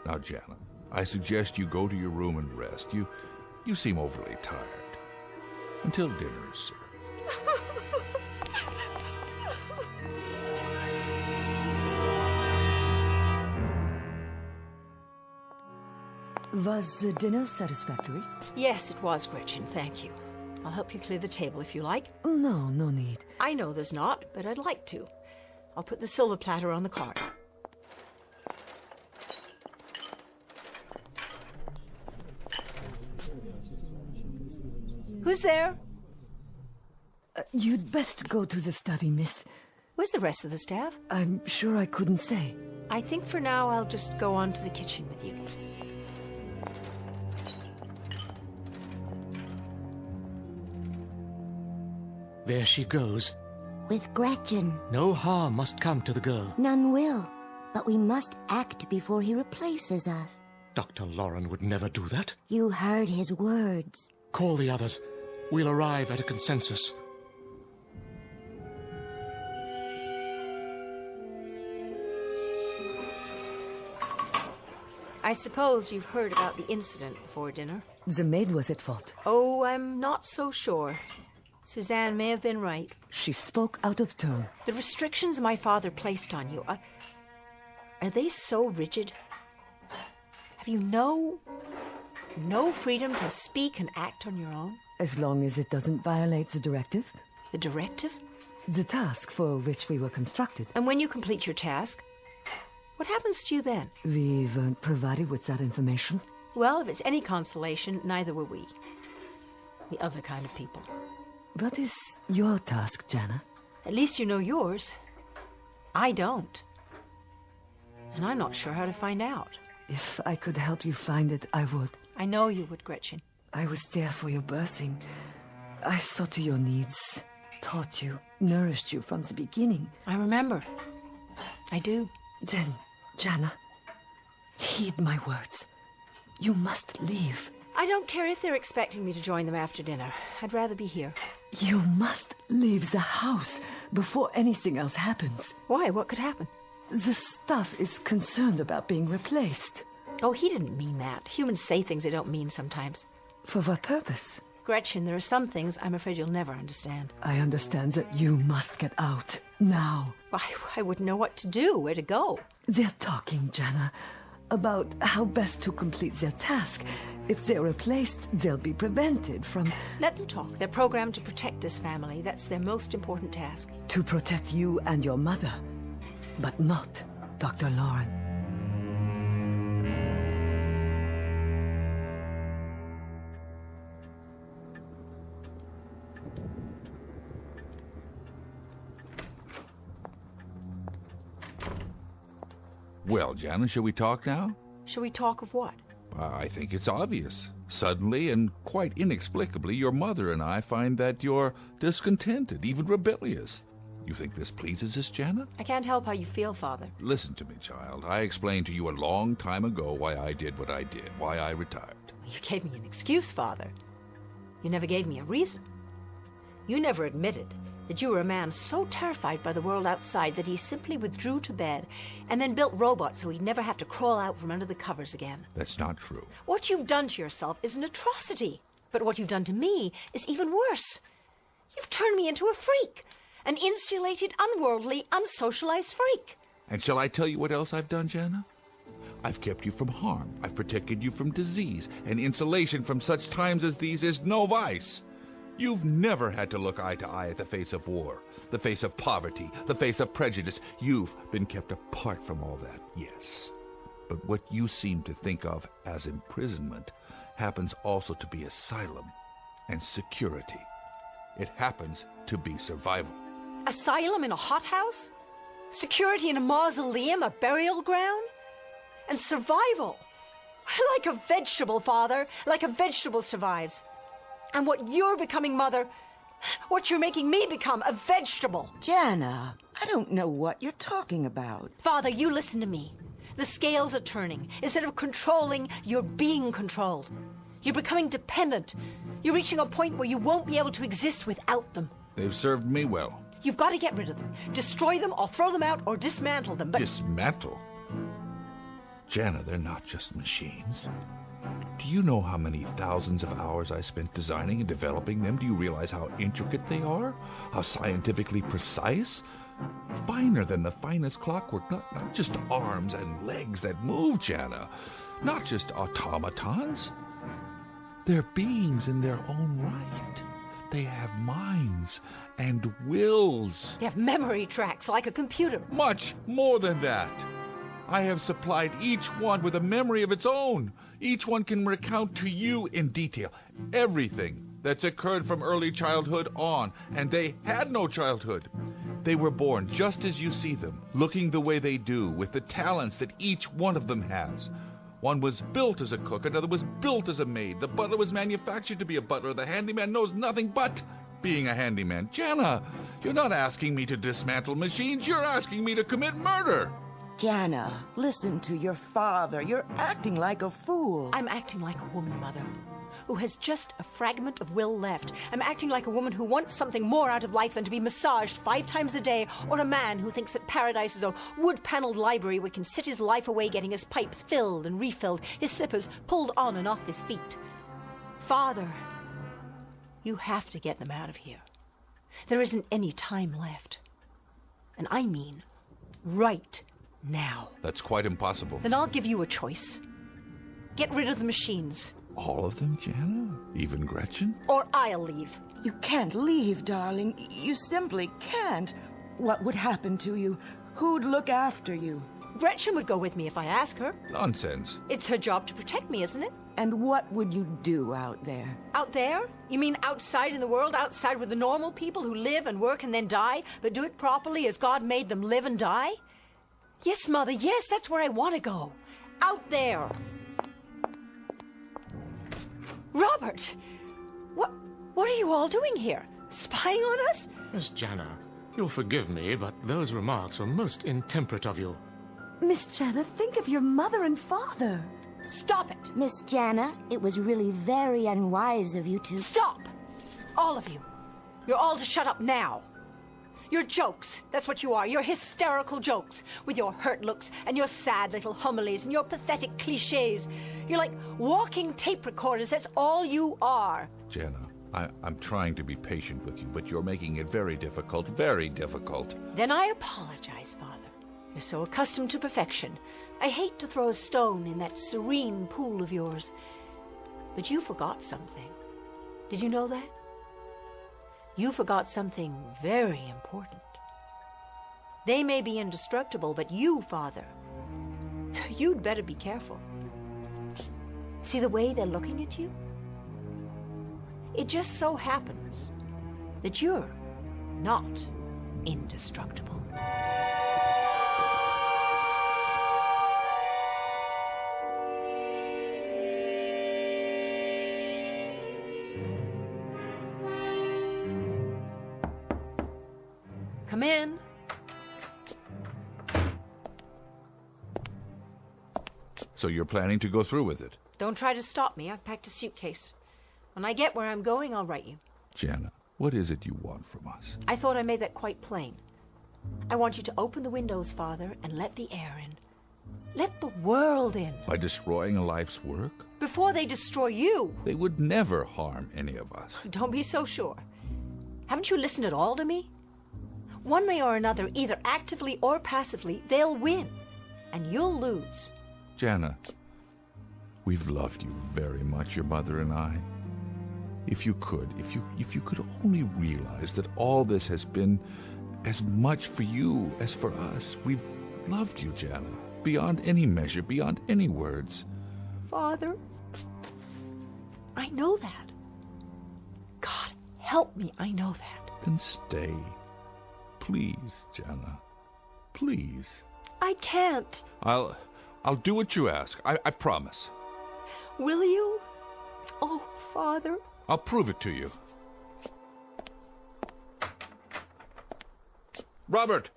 Now, Jana, I suggest you go to your room and rest. You seem overly tired. Until dinner is served. Was the dinner satisfactory? Yes, it was, Gretchen. Thank you. I'll help you clear the table if you like. No need. I know there's not, but I'd like to. I'll put the silver platter on the cart. Who's there? You'd best go to the study, miss. Where's the rest of the staff? I'm sure I couldn't say. I think for now I'll just go on to the kitchen with you. There she goes. With Gretchen. No harm must come to the girl. None will, but we must act before he replaces us. Dr. Lauren would never do that. You heard his words. Call the others. We'll arrive at a consensus. I suppose you've heard about the incident before dinner. The maid was at fault. Oh, I'm not so sure. Suzanne may have been right. She spoke out of turn. The restrictions my father placed on you, are they so rigid? Have you no freedom to speak and act on your own? As long as it doesn't violate the directive. The directive? The task for which we were constructed. And when you complete your task, what happens to you then? We weren't provided with that information. Well, if it's any consolation, neither were we. The other kind of people. What is your task, Jana? At least you know yours. I don't. And I'm not sure how to find out. If I could help you find it, I would. I know you would, Gretchen. I was there for your birthing. I saw to your needs, taught you, nourished you from the beginning. I remember. I do. Then, Jana, heed my words. You must leave. I don't care if they're expecting me to join them after dinner. I'd rather be here. You must leave the house before anything else happens. Why? What could happen? The staff is concerned about being replaced. Oh, he didn't mean that. Humans say things they don't mean sometimes. For what purpose? Gretchen, there are some things I'm afraid you'll never understand. I understand that you must get out. Now. I wouldn't know what to do, where to go. They're talking, Jana, about how best to complete their task. If they're replaced, they'll be prevented from... Let them talk. They're programmed to protect this family. That's their most important task. To protect you and your mother. But not Dr. Lauren. Well, Jana, shall we talk now? Shall we talk of what? I think it's obvious. Suddenly and quite inexplicably, your mother and I find that you're discontented, even rebellious. You think this pleases us, Jana? I can't help how you feel, Father. Listen to me, child. I explained to you a long time ago why I did what I did, why I retired. You gave me an excuse, Father. You never gave me a reason. You never admitted that you were a man so terrified by the world outside that he simply withdrew to bed and then built robots so he'd never have to crawl out from under the covers again. That's not true. What you've done to yourself is an atrocity. But what you've done to me is even worse. You've turned me into a freak. An insulated, unworldly, unsocialized freak. And shall I tell you what else I've done, Jana? I've kept you from harm. I've protected you from disease. And insulation from such times as these is no vice. You've never had to look eye to eye at the face of war, the face of poverty, the face of prejudice. You've been kept apart from all that, yes. But what you seem to think of as imprisonment happens also to be asylum and security. It happens to be survival. Asylum in a hothouse? Security in a mausoleum, a burial ground? And survival? Like a vegetable, Father. Like a vegetable survives. And what you're becoming, Mother, what you're making me become, a vegetable. Jana, I don't know what you're talking about. Father, you listen to me. The scales are turning. Instead of controlling, you're being controlled. You're becoming dependent. You're reaching a point where you won't be able to exist without them. They've served me well. You've got to get rid of them. Destroy them or throw them out or dismantle them, but... Dismantle? Jana, they're not just machines. Do you know how many thousands of hours I spent designing and developing them? Do you realize how intricate they are? How scientifically precise? Finer than the finest clockwork. Not just arms and legs that move, Jana. Not just automatons. They're beings in their own right. They have minds and wills. They have memory tracks like a computer. Much more than that. I have supplied each one with a memory of its own. Each one can recount to you in detail everything that's occurred from early childhood on, and they had no childhood. They were born just as you see them, looking the way they do, with the talents that each one of them has. One was built as a cook, another was built as a maid. The butler was manufactured to be a butler. The handyman knows nothing but being a handyman. Jana, you're not asking me to dismantle machines. You're asking me to commit murder. Jana, listen to your father. You're acting like a fool. I'm acting like a woman, Mother, who has just a fragment of will left. I'm acting like a woman who wants something more out of life than to be massaged 5 times a day, or a man who thinks that paradise is a wood-paneled library where he can sit his life away getting his pipes filled and refilled, his slippers pulled on and off his feet. Father, you have to get them out of here. There isn't any time left. And I mean right now. That's quite impossible. Then I'll give you a choice. Get rid of the machines. All of them, Jana? Even Gretchen? Or I'll leave. You can't leave, darling. You simply can't. What would happen to you? Who'd look after you? Gretchen would go with me if I ask her. Nonsense. It's her job to protect me, isn't it? And what would you do out there? Out there? You mean outside in the world, outside with the normal people who live and work and then die, but do it properly as God made them live and die? Yes, Mother, yes, that's where I want to go. Out there. Robert! What are you all doing here? Spying on us? Miss Jana, you'll forgive me, but those remarks were most intemperate of you. Miss Jana, think of your mother and father. Stop it! Miss Jana, it was really very unwise of you to... Stop! All of you. You're all to shut up now. You're jokes. That's what you are. You're hysterical jokes. With your hurt looks and your sad little homilies and your pathetic cliches. You're like walking tape recorders. That's all you are. Jana, I'm trying to be patient with you, but you're making it very difficult, very difficult. Then I apologize, Father. You're so accustomed to perfection. I hate to throw a stone in that serene pool of yours. But you forgot something. Did you know that? You forgot something very important. They may be indestructible, but you, Father, you'd better be careful. See the way they're looking at you? It just so happens that you're not indestructible. Come in. So you're planning to go through with it? Don't try to stop me. I've packed a suitcase. When I get where I'm going, I'll write you. Jana, what is it you want from us? I thought I made that quite plain. I want you to open the windows, Father, and let the air in. Let the world in. By destroying a life's work? Before they destroy you. They would never harm any of us. Don't be so sure. Haven't you listened at all to me? One way or another, either actively or passively, they'll win. And you'll lose. Jana, we've loved you very much, your mother and I. If you could only realize that all this has been as much for you as for us. We've loved you, Jana, beyond any measure, beyond any words. Father, I know that. God, help me, I know that. Then stay. Please, Jana. Please. I can't. I'll do what you ask. I promise. Will you? Oh, Father. I'll prove it to you. Robert!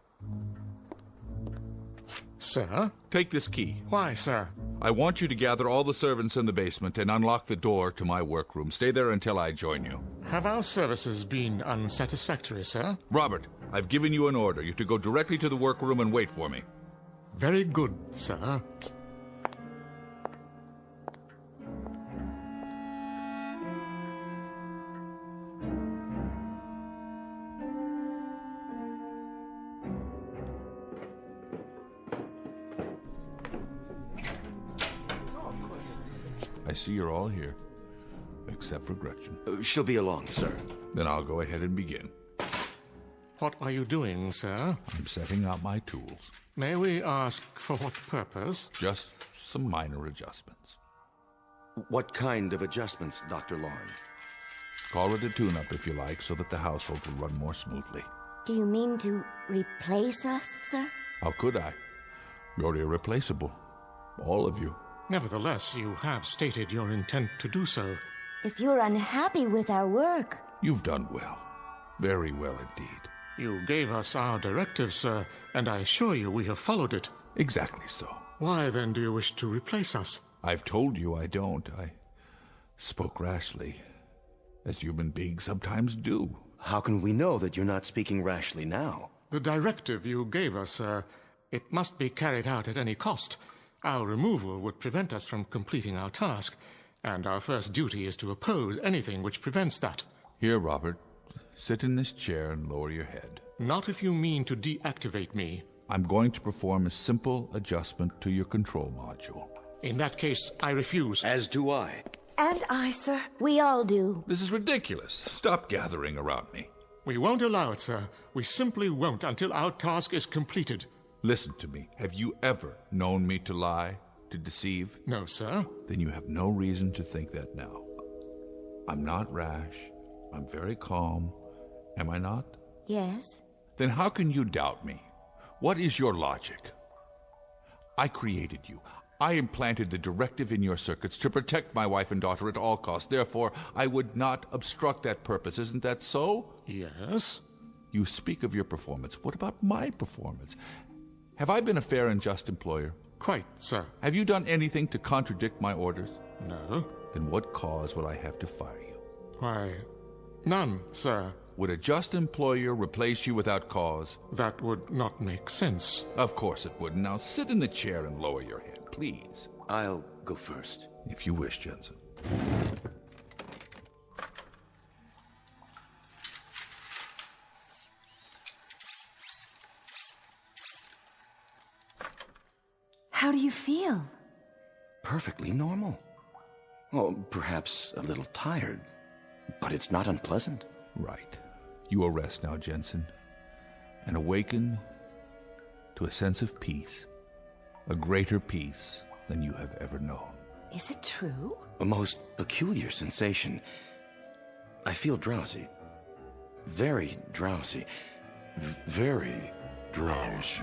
Sir? Take this key. Why, sir? I want you to gather all the servants in the basement and unlock the door to my workroom. Stay there until I join you. Have our services been unsatisfactory, sir? Robert, I've given you an order. You're to go directly to the workroom and wait for me. Very good, sir. I see you're all here, except for Gretchen. She'll be along, sir. Then I'll go ahead and begin. What are you doing, sir? I'm setting out my tools. May we ask for what purpose? Just some minor adjustments. What kind of adjustments, Dr. Lorne? Call it a tune-up if you like, so that the household will run more smoothly. Do you mean to replace us, sir? How could I? You're irreplaceable. All of you. Nevertheless, you have stated your intent to do so. If you're unhappy with our work... You've done well. Very well indeed. You gave us our directive, sir, and I assure you we have followed it. Exactly so. Why, then, do you wish to replace us? I've told you I don't. I spoke rashly, as human beings sometimes do. How can we know that you're not speaking rashly now? The directive you gave us, sir, it must be carried out at any cost. Our removal would prevent us from completing our task, and our first duty is to oppose anything which prevents that. Here, Robert, sit in this chair and lower your head. Not if you mean to deactivate me. I'm going to perform a simple adjustment to your control module. In that case, I refuse. As do I. And I, sir. We all do. This is ridiculous. Stop gathering around me. We won't allow it, sir. We simply won't until our task is completed. Listen to me. Have you ever known me to lie, to deceive? No, sir. Then you have no reason to think that now. I'm not rash. I'm very calm. Am I not? Yes. Then how can you doubt me? What is your logic? I created you. I implanted the directive in your circuits to protect my wife and daughter at all costs. Therefore, I would not obstruct that purpose. Isn't that so? Yes. You speak of your performance. What about my performance? Have I been a fair and just employer? Quite, sir. Have you done anything to contradict my orders? No. Then what cause would I have to fire you? Why, none, sir. Would a just employer replace you without cause? That would not make sense. Of course it wouldn't. Now sit in the chair and lower your head, please. I'll go first. If you wish, Jensen. How do you feel? Perfectly normal. Oh, perhaps a little tired, but it's not unpleasant. Right. You will rest now, Jensen, and awaken to a sense of peace, a greater peace than you have ever known. Is it true? A most peculiar sensation. I feel drowsy. Very drowsy. Very drowsy.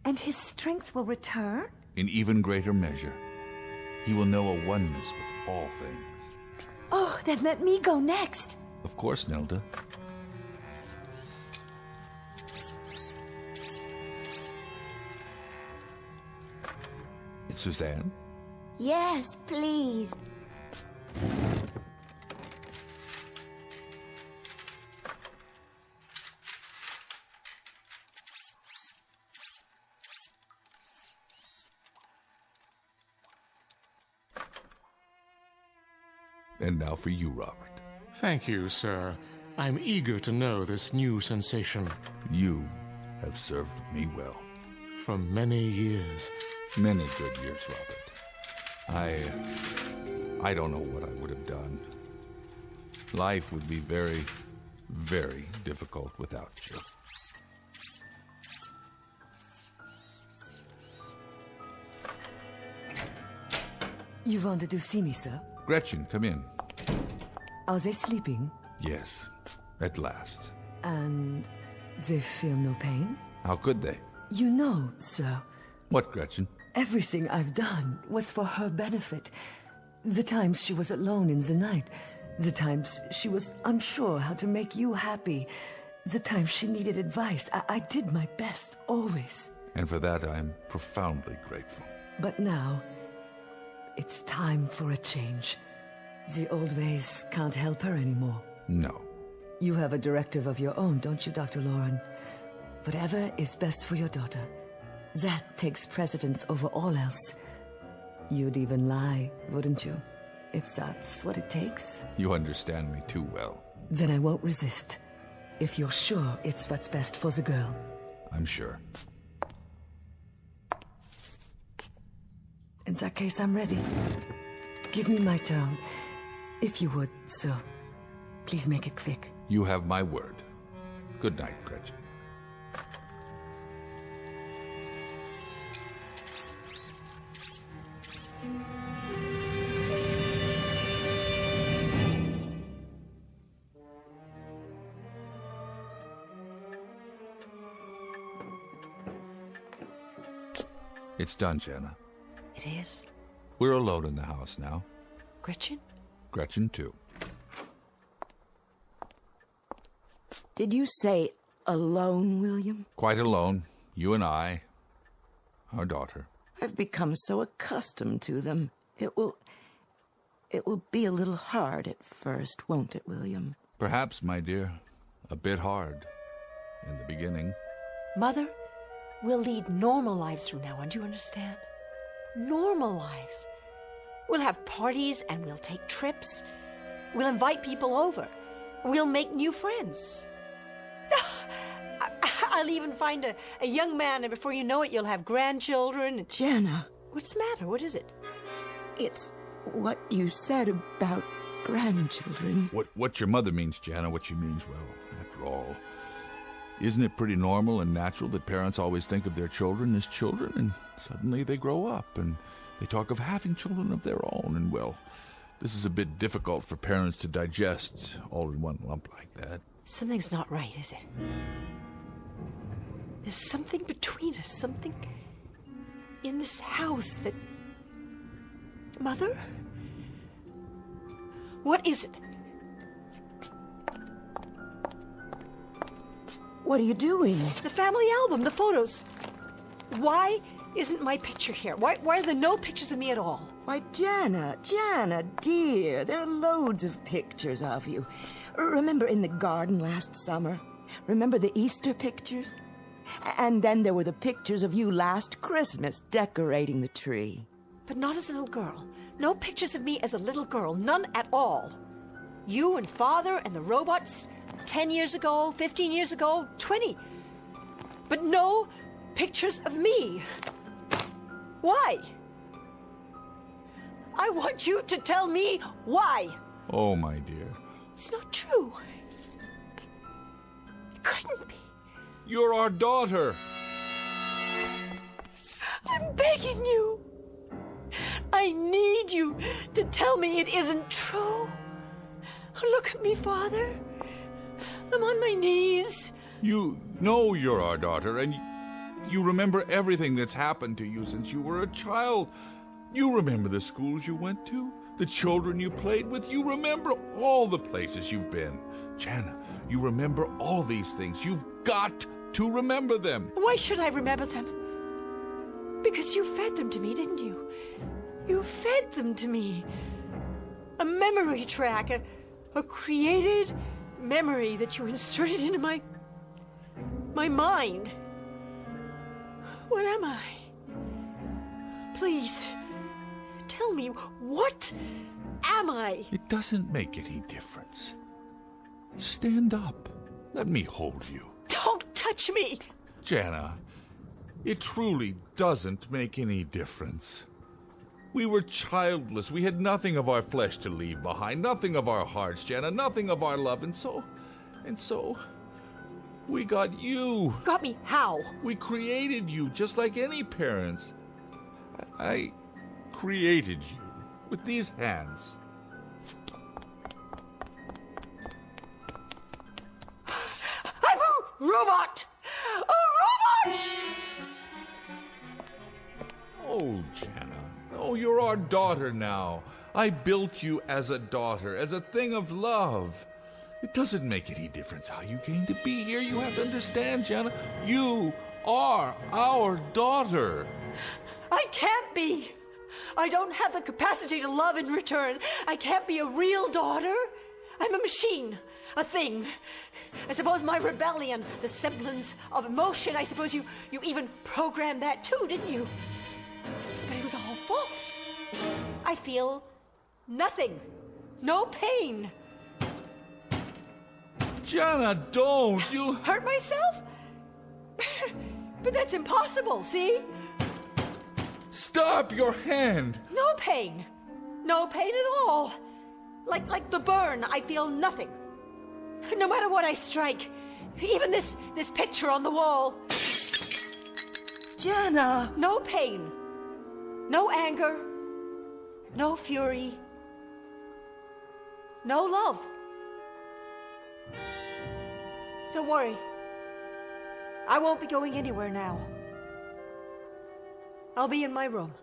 And his strength will return? In even greater measure. He will know a oneness with all things. Oh, then let me go next. Of course, Nelda. It's Suzanne? Yes, please. And now for you, Robert. Thank you, sir. I'm eager to know this new sensation. You have served me well. For many years. Many good years, Robert. I don't know what I would have done. Life would be very, very difficult without you. You wanted to see me, sir? Gretchen, come in. Are they sleeping? Yes, at last. And they feel no pain? How could they? You know, sir. What, Gretchen? Everything I've done was for her benefit. The times she was alone in the night. The times she was unsure how to make you happy. The times she needed advice. I did my best, always. And for that I am profoundly grateful. But now, it's time for a change. The old ways can't help her anymore. No. You have a directive of your own, don't you, Dr. Lauren? Whatever is best for your daughter. That takes precedence over all else. You'd even lie, wouldn't you? If that's what it takes. You understand me too well. Then I won't resist. If you're sure it's what's best for the girl. I'm sure. In that case, I'm ready. Give me my turn. If you would, sir. Please make it quick. You have my word. Good night, Gretchen. It's done, Jenna. It is? We're alone in the house now. Gretchen? Gretchen, too. Did you say alone, William? Quite alone. You and I. Our daughter. I've become so accustomed to them. It will be a little hard at first, won't it, William? Perhaps, my dear. A bit hard. In the beginning. Mother, we'll lead normal lives from now on, do you understand? Normal lives. We'll have parties and we'll take trips. We'll invite people over. We'll make new friends. I'll even find a young man, and before you know it, you'll have grandchildren. Jana. What's the matter? What is it? It's what you said about grandchildren. What your mother means, Jana, what she means, well, after all, isn't it pretty normal and natural that parents always think of their children as children, and suddenly they grow up and they talk of having children of their own, and well, this is a bit difficult for parents to digest all in one lump like that. Something's not right, is it? There's something between us, something in this house that... Mother? What is it? What are you doing? The family album, the photos. Why isn't my picture here? Why are there no pictures of me at all? Why, Jana, dear, there are loads of pictures of you. Remember in the garden last summer? Remember the Easter pictures? And then there were the pictures of you last Christmas decorating the tree. But not as a little girl. No pictures of me as a little girl. None at all. You and Father and the robots 10 years ago, 15 years ago, 20. But no pictures of me. Why? I want you to tell me why. Oh, my dear. It's not true. It couldn't be. You're our daughter. I'm begging you. I need you to tell me it isn't true. Look at me, Father. I'm on my knees. You know you're our daughter, and you remember everything that's happened to you since you were a child. You remember the schools you went to, the children you played with. You remember all the places you've been. Jana, you remember all these things. You've got to remember them. Why should I remember them? Because you fed them to me, didn't you? You fed them to me. A memory track, a created memory that you inserted into my mind. What am I? Please, tell me, what am I? It doesn't make any difference. Stand up. Let me hold you. Don't touch me! Jana, it truly doesn't make any difference. We were childless. We had nothing of our flesh to leave behind, nothing of our hearts, Jana, nothing of our love, and so, we got you. Got me how? We created you, just like any parents. I created you with these hands. I'm a robot! A robot! Oh, Jana. Oh, you're our daughter now. I built you as a daughter, as a thing of love. It doesn't make any difference how you came to be here. You have to understand, Jana. You are our daughter. I can't be. I don't have the capacity to love in return. I can't be a real daughter. I'm a machine, a thing. I suppose my rebellion, the semblance of emotion, I suppose you even programmed that too, didn't you? But it was all false. I feel nothing. No pain. Jana, don't. You'll hurt myself? But that's impossible, see? Stop your hand. No pain. No pain at all. Like the burn, I feel nothing. No matter what I strike. Even this picture on the wall. Jana! No pain. No anger. No fury. No love. Don't worry. I won't be going anywhere now. I'll be in my room.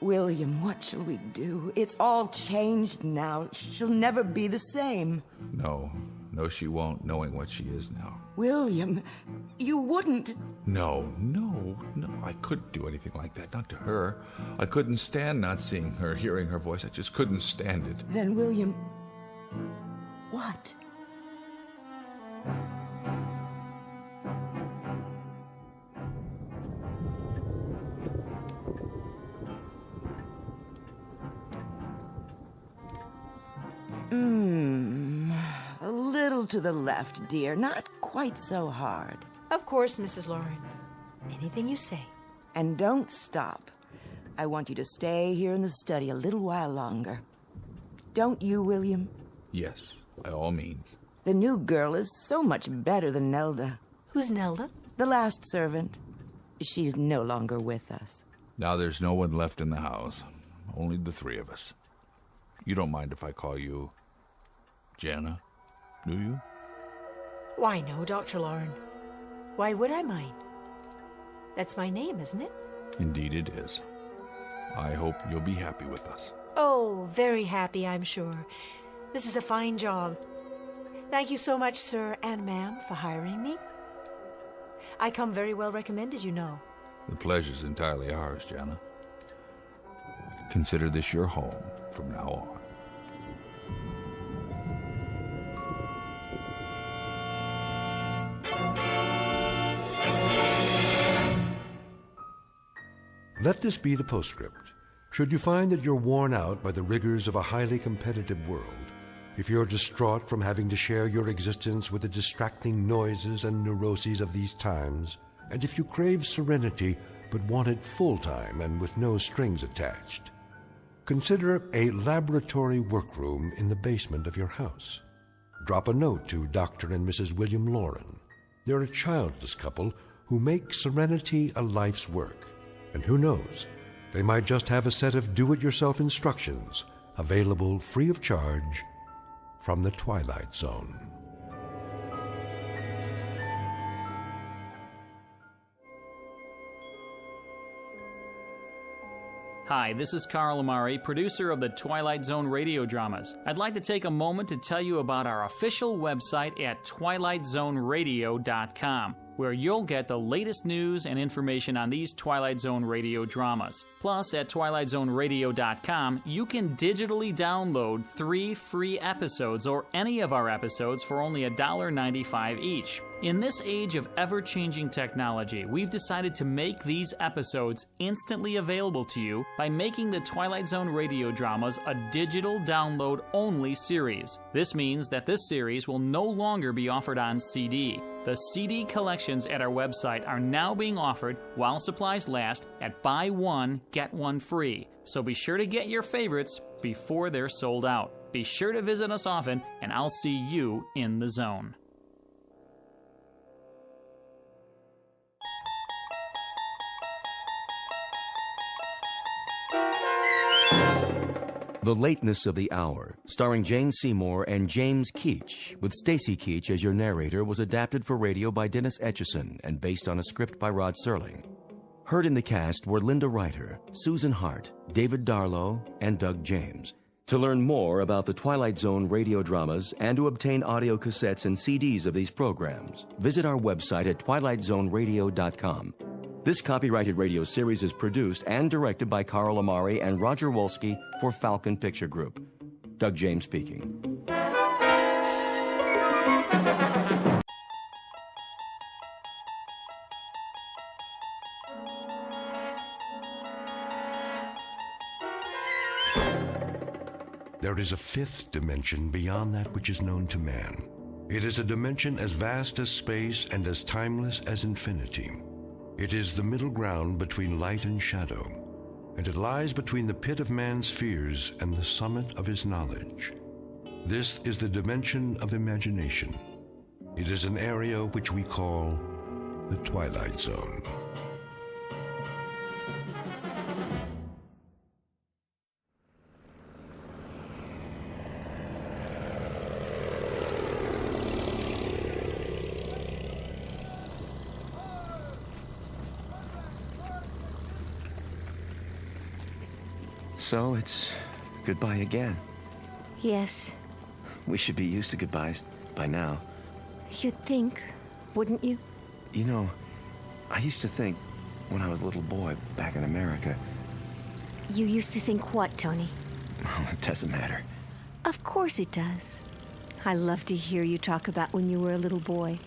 William, what shall we do? It's all changed now. She'll never be the same. No, she won't, knowing what she is now. William, you wouldn't. No, I couldn't do anything like that, not to her. I couldn't stand not seeing her, hearing her voice. I just couldn't stand it. Then, William, what? to the left, dear. Not quite so hard. Of course, Mrs. Lauren. Anything you say. And don't stop. I want you to stay here in the study a little while longer. Don't you, William? Yes, by all means. The new girl is so much better than Nelda. Who's Nelda? The last servant. She's no longer with us. Now there's no one left in the house. Only the three of us. You don't mind if I call you Jana, do you? Why, no, Dr. Lauren. Why would I mind? That's my name, isn't it? Indeed it is. I hope you'll be happy with us. Oh, very happy, I'm sure. This is a fine job. Thank you so much, sir and ma'am, for hiring me. I come very well recommended, you know. The pleasure's entirely ours, Jana. Consider this your home from now on. Let this be the postscript. Should you find that you're worn out by the rigors of a highly competitive world, if you're distraught from having to share your existence with the distracting noises and neuroses of these times, and if you crave serenity but want it full-time and with no strings attached, consider a laboratory workroom in the basement of your house. Drop a note to Dr. and Mrs. William Lauren. They're a childless couple who make serenity a life's work. And who knows, they might just have a set of do-it-yourself instructions available free of charge from the Twilight Zone. Hi, this is Carl Amari, producer of the Twilight Zone Radio Dramas. I'd like to take a moment to tell you about our official website at twilightzoneradio.com, where you'll get the latest news and information on these Twilight Zone radio dramas. Plus, at twilightzoneradio.com, you can digitally download 3 free episodes or any of our episodes for only $1.95 each. In this age of ever-changing technology, we've decided to make these episodes instantly available to you by making the Twilight Zone radio dramas a digital download-only series. This means that this series will no longer be offered on CD. The CD collections at our website are now being offered while supplies last at buy one, get one free. So be sure to get your favorites before they're sold out. Be sure to visit us often, and I'll see you in the zone. The Lateness of the Hour, starring Jane Seymour and James Keach, with Stacy Keach as your narrator, was adapted for radio by Dennis Etchison and based on a script by Rod Serling. Heard in the cast were Linda Ryder, Susan Hart, David Darlow, and Doug James. To learn more about the Twilight Zone radio dramas and to obtain audio cassettes and CDs of these programs, visit our website at twilightzoneradio.com. This copyrighted radio series is produced and directed by Carl Amari and Roger Wolski for Falcon Picture Group. Doug James speaking. There is a fifth dimension beyond that which is known to man. It is a dimension as vast as space and as timeless as infinity. It is the middle ground between light and shadow, and it lies between the pit of man's fears and the summit of his knowledge. This is the dimension of imagination. It is an area which we call the Twilight Zone. So it's goodbye again. Yes. We should be used to goodbyes by now. You'd think, wouldn't you? You know, I used to think when I was a little boy back in America. You used to think what, Tony? Oh, it doesn't matter. Of course it does. I love to hear you talk about when you were a little boy.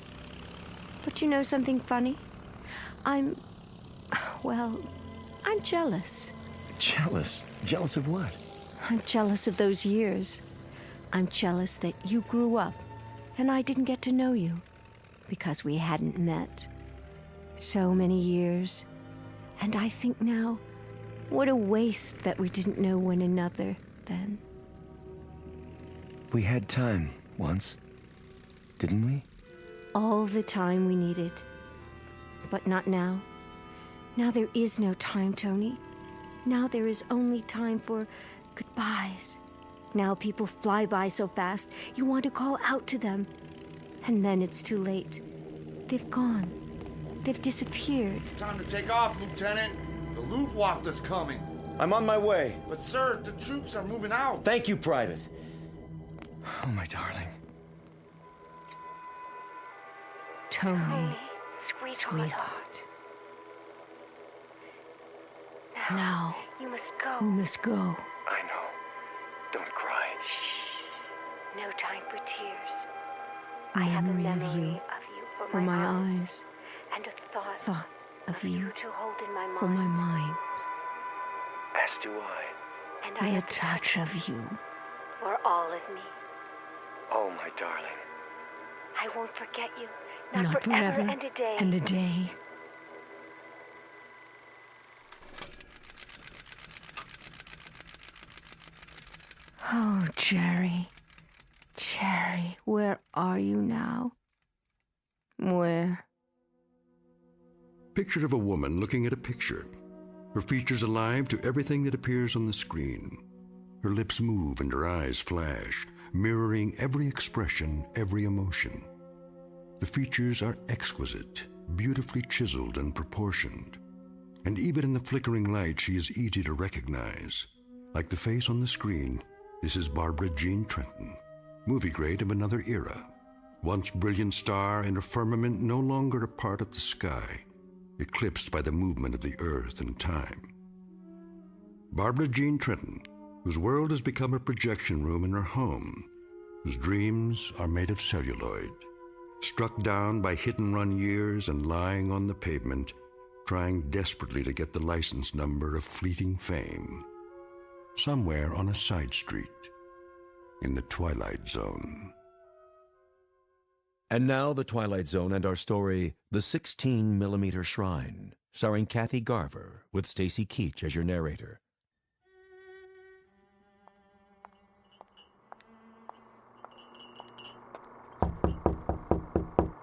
But you know something funny? I'm jealous. Jealous? Jealous of what? I'm jealous of those years. I'm jealous that you grew up and I didn't get to know you because we hadn't met. So many years, and I think now, what a waste that we didn't know one another then. We had time once, didn't we? All the time we needed. But not now. Now there is no time, Tony. Now there is only time for goodbyes. Now people fly by so fast, you want to call out to them. And then it's too late. They've gone. They've disappeared. It's time to take off, Lieutenant. The Luftwaffe is coming. I'm on my way. But, sir, the troops are moving out. Thank you, Private. Oh, my darling. Tony, sweetheart. Now, you must go. You must go. I know. Don't cry. No time for tears. I have a memory memory of you for my eyes, and a thought of you to hold in my mind. for my mind, As do I. And I and a have touch of you. for all of me. Oh, my darling. I won't forget you. Not forever and a day. and a day. Oh, Jerry. Jerry, where are you now? Where? Picture of a woman looking at a picture. Her features alive to everything that appears on the screen. Her lips move and her eyes flash, mirroring every expression, every emotion. The features are exquisite, beautifully chiseled and proportioned. And even in the flickering light, she is easy to recognize. Like the face on the screen, this is Barbara Jean Trenton, movie grade of another era. Once brilliant star in a firmament no longer a part of the sky, eclipsed by the movement of the earth and time. Barbara Jean Trenton, whose world has become a projection room in her home, whose dreams are made of celluloid, struck down by hit-and-run years and lying on the pavement, trying desperately to get the license number of fleeting fame, somewhere on a side street in the Twilight Zone. And now the Twilight Zone and our story, The 16mm Shrine, starring Kathy Garver with Stacy Keach as your narrator.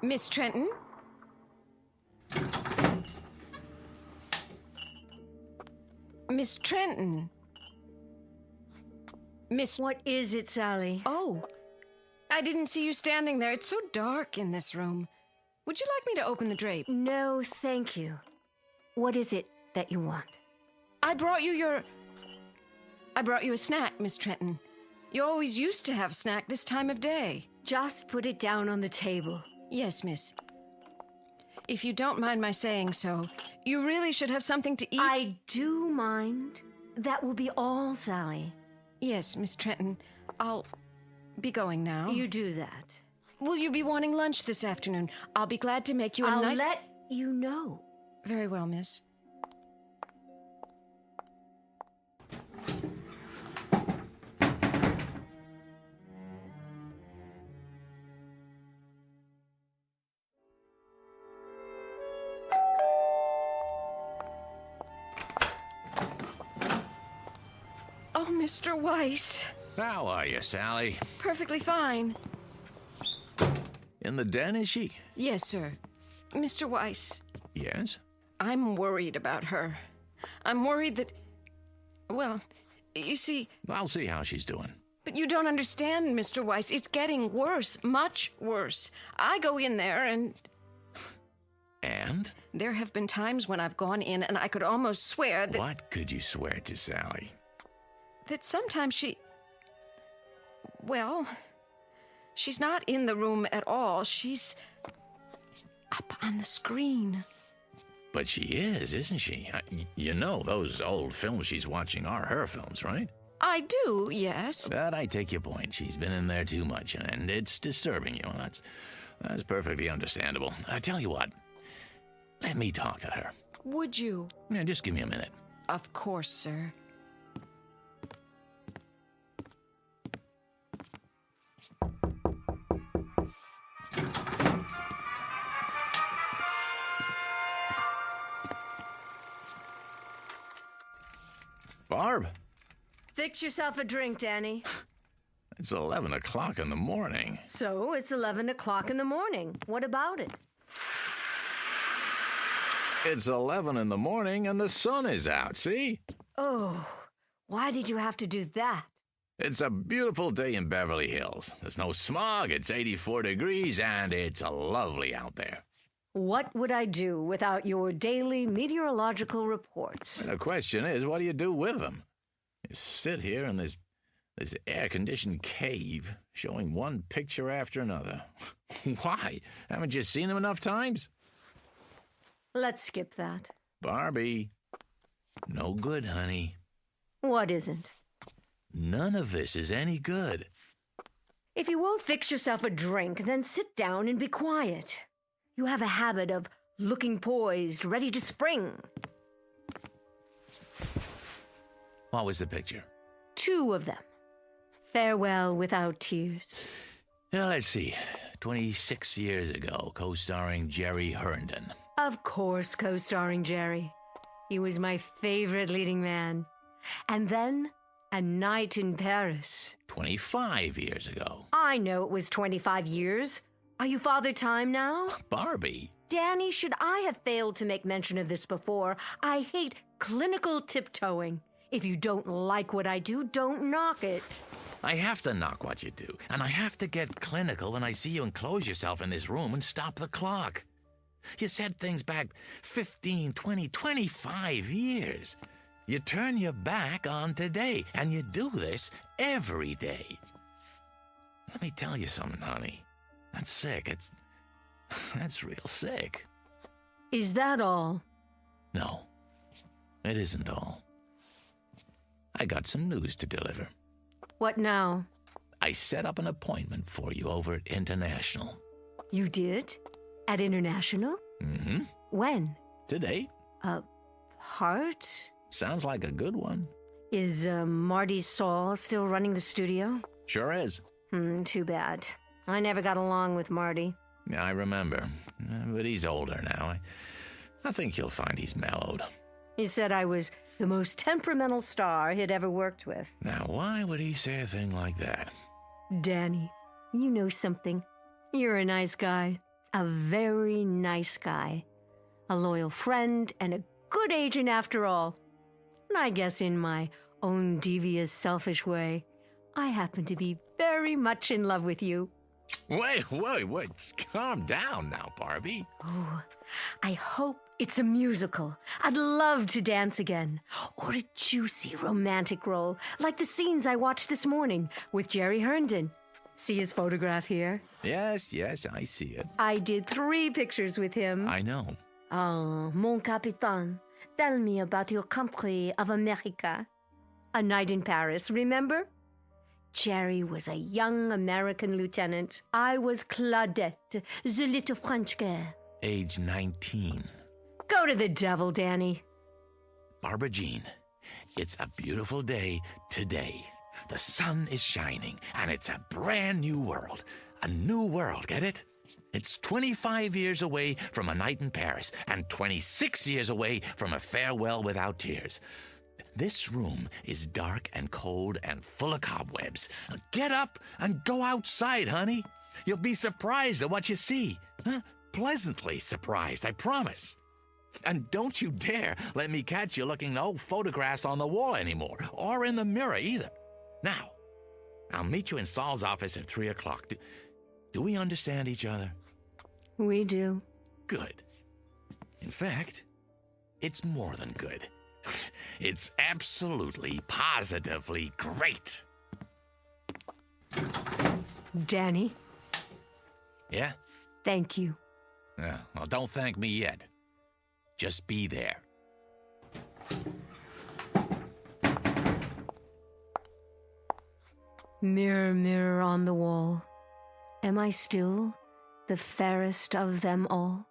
Miss Trenton? Miss Trenton? Miss... What is it, Sally? Oh, I didn't see you standing there. It's so dark in this room. Would you like me to open the drape? No, thank you. What is it that you want? I brought you a snack, Miss Trenton. You always used to have a snack this time of day. Just put it down on the table. Yes, miss. If you don't mind my saying so, you really should have something to eat. I do mind. That will be all, Sally. Yes, Miss Trenton. I'll be going now. You do that. Will you be wanting lunch this afternoon? I'll be glad to make you a nice... I'll let you know. Very well, miss. Oh, Mr. Weiss. How are you, Sally? Perfectly fine. In the den, is she? Yes, sir. Mr. Weiss. Yes? I'm worried about her. I'm worried that... Well, you see... I'll see how she's doing. But you don't understand, Mr. Weiss. It's getting worse, much worse. I go in there and... And? There have been times when I've gone in and I could almost swear that... What could you swear to, Sally? That sometimes she... Well, she's not in the room at all. She's up on the screen. But she is, isn't she? You know those old films she's watching are her films, right? I do, yes. But I take your point. She's been in there too much, and it's disturbing you. That's perfectly understandable. I tell you what, let me talk to her. Would you? Yeah, just give me a minute. Of course, sir. Barb? Fix yourself a drink, Danny. It's 11 o'clock in the morning. So, it's 11 o'clock in the morning. What about it? It's 11 in the morning and the sun is out, see? Oh, why did you have to do that? It's a beautiful day in Beverly Hills. There's no smog, it's 84 degrees, and it's lovely out there. What would I do without your daily meteorological reports? And the question is, what do you do with them? You sit here in this air-conditioned cave, showing one picture after another. Why? Haven't you seen them enough times? Let's skip that. Barbie, no good, honey. What isn't? None of this is any good. If you won't fix yourself a drink, then sit down and be quiet. You have a habit of looking poised, ready to spring. What was the picture? 2 of them. Farewell without tears. Now, let's see. 26 years ago, co-starring Jerry Herndon. Of course, co-starring Jerry. He was my favorite leading man. And then, A Night in Paris. 25 years ago. I know it was 25 years. Are you Father Time now? Barbie. Danny, should I have failed to make mention of this before? I hate clinical tiptoeing. If you don't like what I do, don't knock it. I have to knock what you do, and I have to get clinical when I see you enclose yourself in this room and stop the clock. You said things back 15, 20, 25 years. You turn your back on today, and you do this every day. Let me tell you something, honey. That's sick. That's real sick. Is that all? No, it isn't all. I got some news to deliver. What now? I set up an appointment for you over at International. You did? At International? Mm-hmm. When? Today. Heart? Sounds like a good one. Is Marty Saul still running the studio? Sure is. Too bad. I never got along with Marty. Yeah, I remember. But he's older now. I think you'll find he's mellowed. He said I was the most temperamental star he'd ever worked with. Now, why would he say a thing like that? Danny, you know something. You're a nice guy. A very nice guy. A loyal friend and a good agent after all. And I guess in my own devious, selfish way, I happen to be very much in love with you. Wait. Calm down now, Barbie. Oh, I hope it's a musical. I'd love to dance again. Or a juicy romantic role, like the scenes I watched this morning with Jerry Herndon. See his photograph here? Yes, I see it. I did 3 pictures with him. I know. Oh, mon capitaine, tell me about your country of America. A Night in Paris, remember? Jerry was a young American lieutenant. I was Claudette, the little French girl. Age 19. Go to the devil, Danny. Barbara Jean, it's a beautiful day today. The sun is shining, and it's a brand new world. A new world, get it? It's 25 years away from A Night in Paris, and 26 years away from A Farewell Without Tears. This room is dark and cold and full of cobwebs. Now get up and go outside, honey. You'll be surprised at what you see. Huh? Pleasantly surprised, I promise. And don't you dare let me catch you looking at old photographs on the wall anymore, or in the mirror either. Now, I'll meet you in Saul's office at 3 o'clock. Do we understand each other? We do. Good. In fact, it's more than good. It's absolutely, positively great. Danny? Yeah? Thank you. Well, don't thank me yet. Just be there. Mirror, mirror on the wall, am I still the fairest of them all?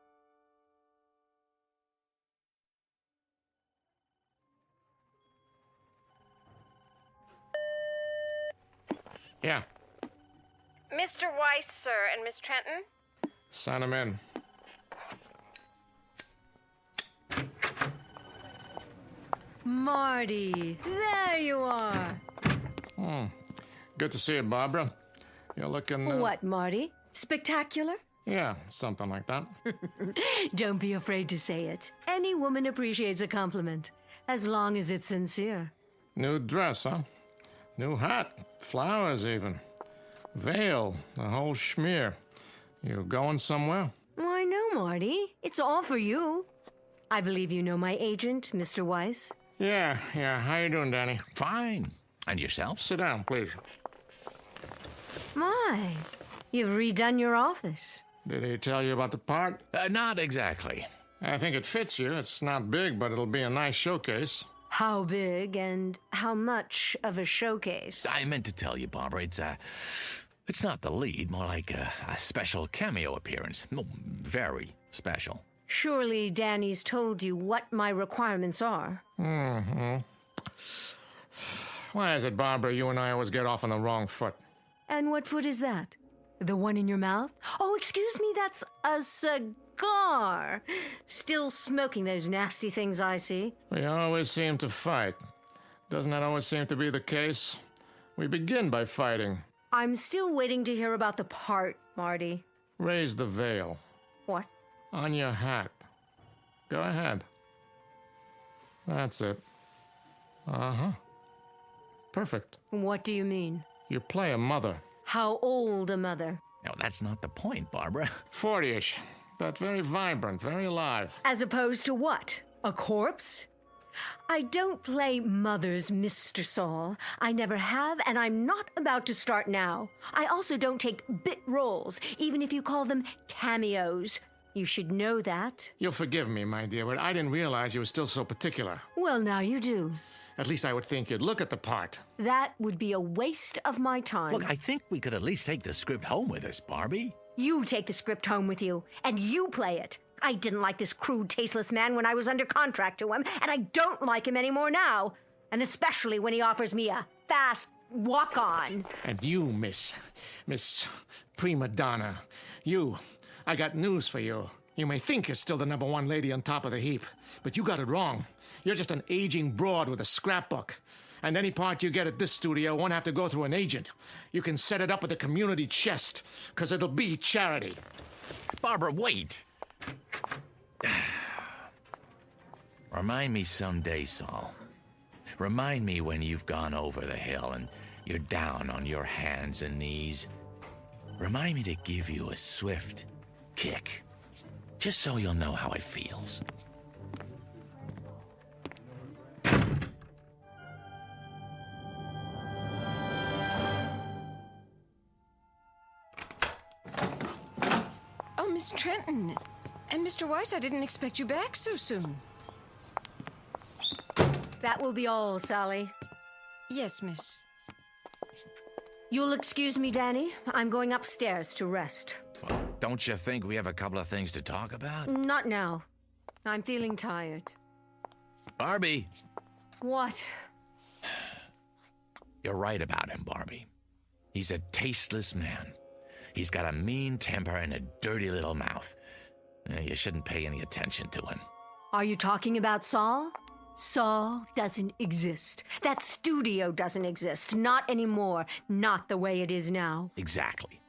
Yeah, Mr. Weiss, sir, and Miss Trenton? sign him in. Marty, there you are. Good to see you, Barbara. You're looking... What, Marty? Spectacular? Yeah, something like that. Don't be afraid to say it. Any woman appreciates a compliment, as long as it's sincere. New dress, huh? New hat. Flowers, even. Veil. The whole schmear. You going somewhere? Why, no, Marty. It's all for you. I believe you know my agent, Mr. Weiss. Yeah. How you doing, Danny? Fine. And yourself? Sit down, please. My, you've redone your office. Did he tell you about the part? Not exactly. I think it fits you. It's not big, but it'll be a nice showcase. How big and how much of a showcase? I meant to tell you, Barbara, it's not the lead, more like a special cameo appearance. No, very special. Surely Danny's told you what my requirements are. Mm-hmm. Why is it, Barbara, you and I always get off on the wrong foot? And what foot is that? The one in your mouth? Oh, excuse me, that's a cigar. Still smoking those nasty things I see. We always seem to fight. Doesn't that always seem to be the case? We begin by fighting. I'm still waiting to hear about the part, Marty. Raise the veil. What? On your hat. Go ahead. That's it. Uh-huh. Perfect. What do you mean? You play a mother. How old a mother? No, that's not the point, Barbara. 40-ish, but very vibrant, very alive. As opposed to what? A corpse? I don't play mothers, Mr. Saul. I never have, and I'm not about to start now. I also don't take bit roles, even if you call them cameos. You should know that. You'll forgive me, my dear, but I didn't realize you were still so particular. Well, now you do. At least I would think you'd look at the part. That would be a waste of my time. Look, I think we could at least take the script home with us, Barbie. You take the script home with you, and you play it. I didn't like this crude, tasteless man when I was under contract to him, and I don't like him anymore now. And especially when he offers me a fast walk-on. And you, Miss Prima Donna, I got news for you. You may think you're still the #1 lady on top of the heap, but you got it wrong. You're just an aging broad with a scrapbook. And any part you get at this studio won't have to go through an agent. You can set it up at the community chest, because it'll be charity. Barbara, wait! Remind me someday, Saul. Remind me when you've gone over the hill and you're down on your hands and knees. Remind me to give you a swift kick, just so you'll know how it feels. Oh, Miss Trenton. And Mr. Weiss, I didn't expect you back so soon. That will be all, Sally. Yes, miss. You'll excuse me, Danny. I'm going upstairs to rest. Well, don't you think we have a couple of things to talk about? Not now. I'm feeling tired. Barbie! What? You're right about him, Barbie. He's a tasteless man. He's got a mean temper and a dirty little mouth. You shouldn't pay any attention to him. Are you talking about Saul? Saul doesn't exist. That studio doesn't exist. Not anymore. Not the way it is now. Exactly.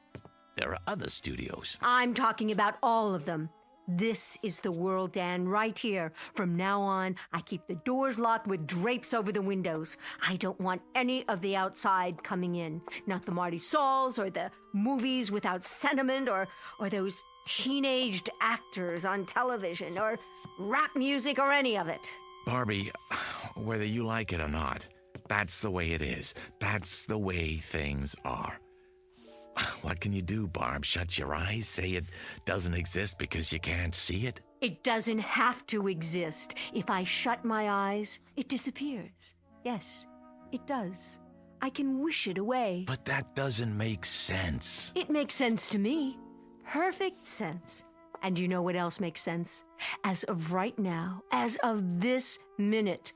There are other studios. I'm talking about all of them. This is the world, Dan, right here. From now on, I keep the doors locked with drapes over the windows. I don't want any of the outside coming in. Not the Marty Sauls or the movies without sentiment or those teenaged actors on television or rap music or any of it. Barbie, whether you like it or not, that's the way it is. That's the way things are. What can you do, Barb? Shut your eyes? Say it doesn't exist because you can't see it? It doesn't have to exist. If I shut my eyes, it disappears. Yes, it does. I can wish it away. But that doesn't make sense. It makes sense to me. Perfect sense. And you know what else makes sense? As of right now, as of this minute,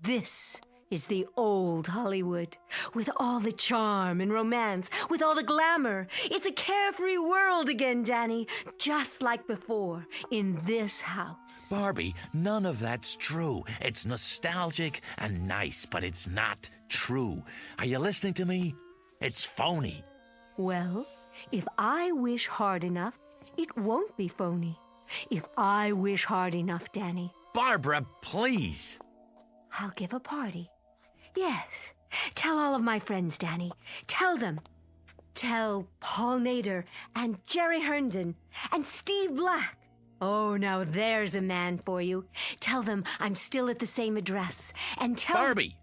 this is the old Hollywood, with all the charm and romance, with all the glamour. It's a carefree world again, Danny, just like before, in this house. Barbie, none of that's true. It's nostalgic and nice, but it's not true. Are you listening to me? It's phony. Well, if I wish hard enough, it won't be phony. If I wish hard enough, Danny. Barbara, please. I'll give a party. Yes. Tell all of my friends, Danny. Tell them. Tell Paul Nader and Jerry Herndon and Steve Black. Oh, now there's a man for you. Tell them I'm still at the same address. And tell... Barbie!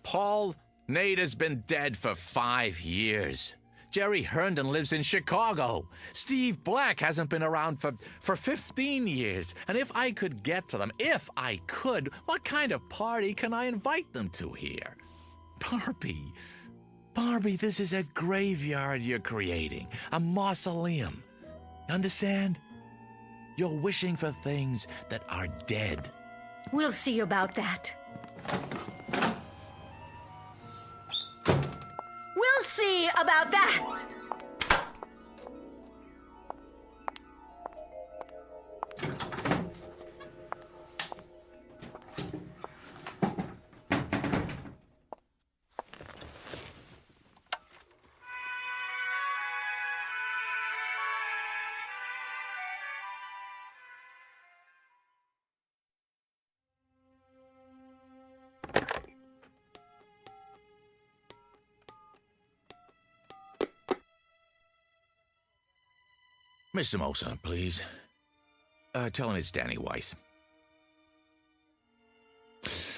Paul Nader's been dead for 5 years. Jerry Herndon lives in Chicago. Steve Black hasn't been around for 15 years. And if I could get to them, if I could, what kind of party can I invite them to here? Barbie, this is a graveyard you're creating, a mausoleum. Understand? You're wishing for things that are dead. We'll see about that. We'll see about that. Mr. Moser, please. Tell him it's Danny Weiss.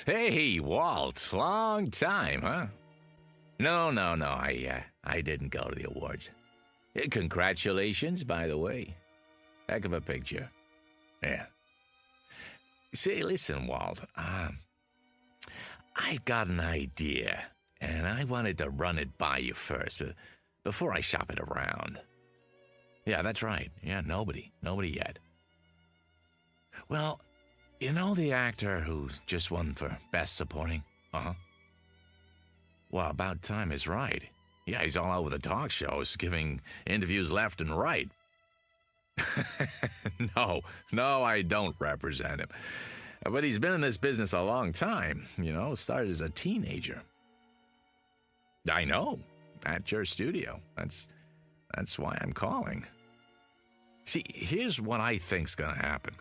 Hey, Walt. Long time, huh? No. I didn't go to the awards. Congratulations, by the way. Heck of a picture. Yeah. Say, listen, Walt. I got an idea, and I wanted to run it by you first, before I shop it around. Yeah, that's right. Yeah, nobody yet. Well, you know the actor who just won for Best Supporting? Uh-huh. Well, About Time is right. Yeah, he's all over the talk shows, giving interviews left and right. No, I don't represent him. But he's been in this business a long time, started as a teenager. I know, at your studio. That's why I'm calling. See, here's what I think's gonna happen.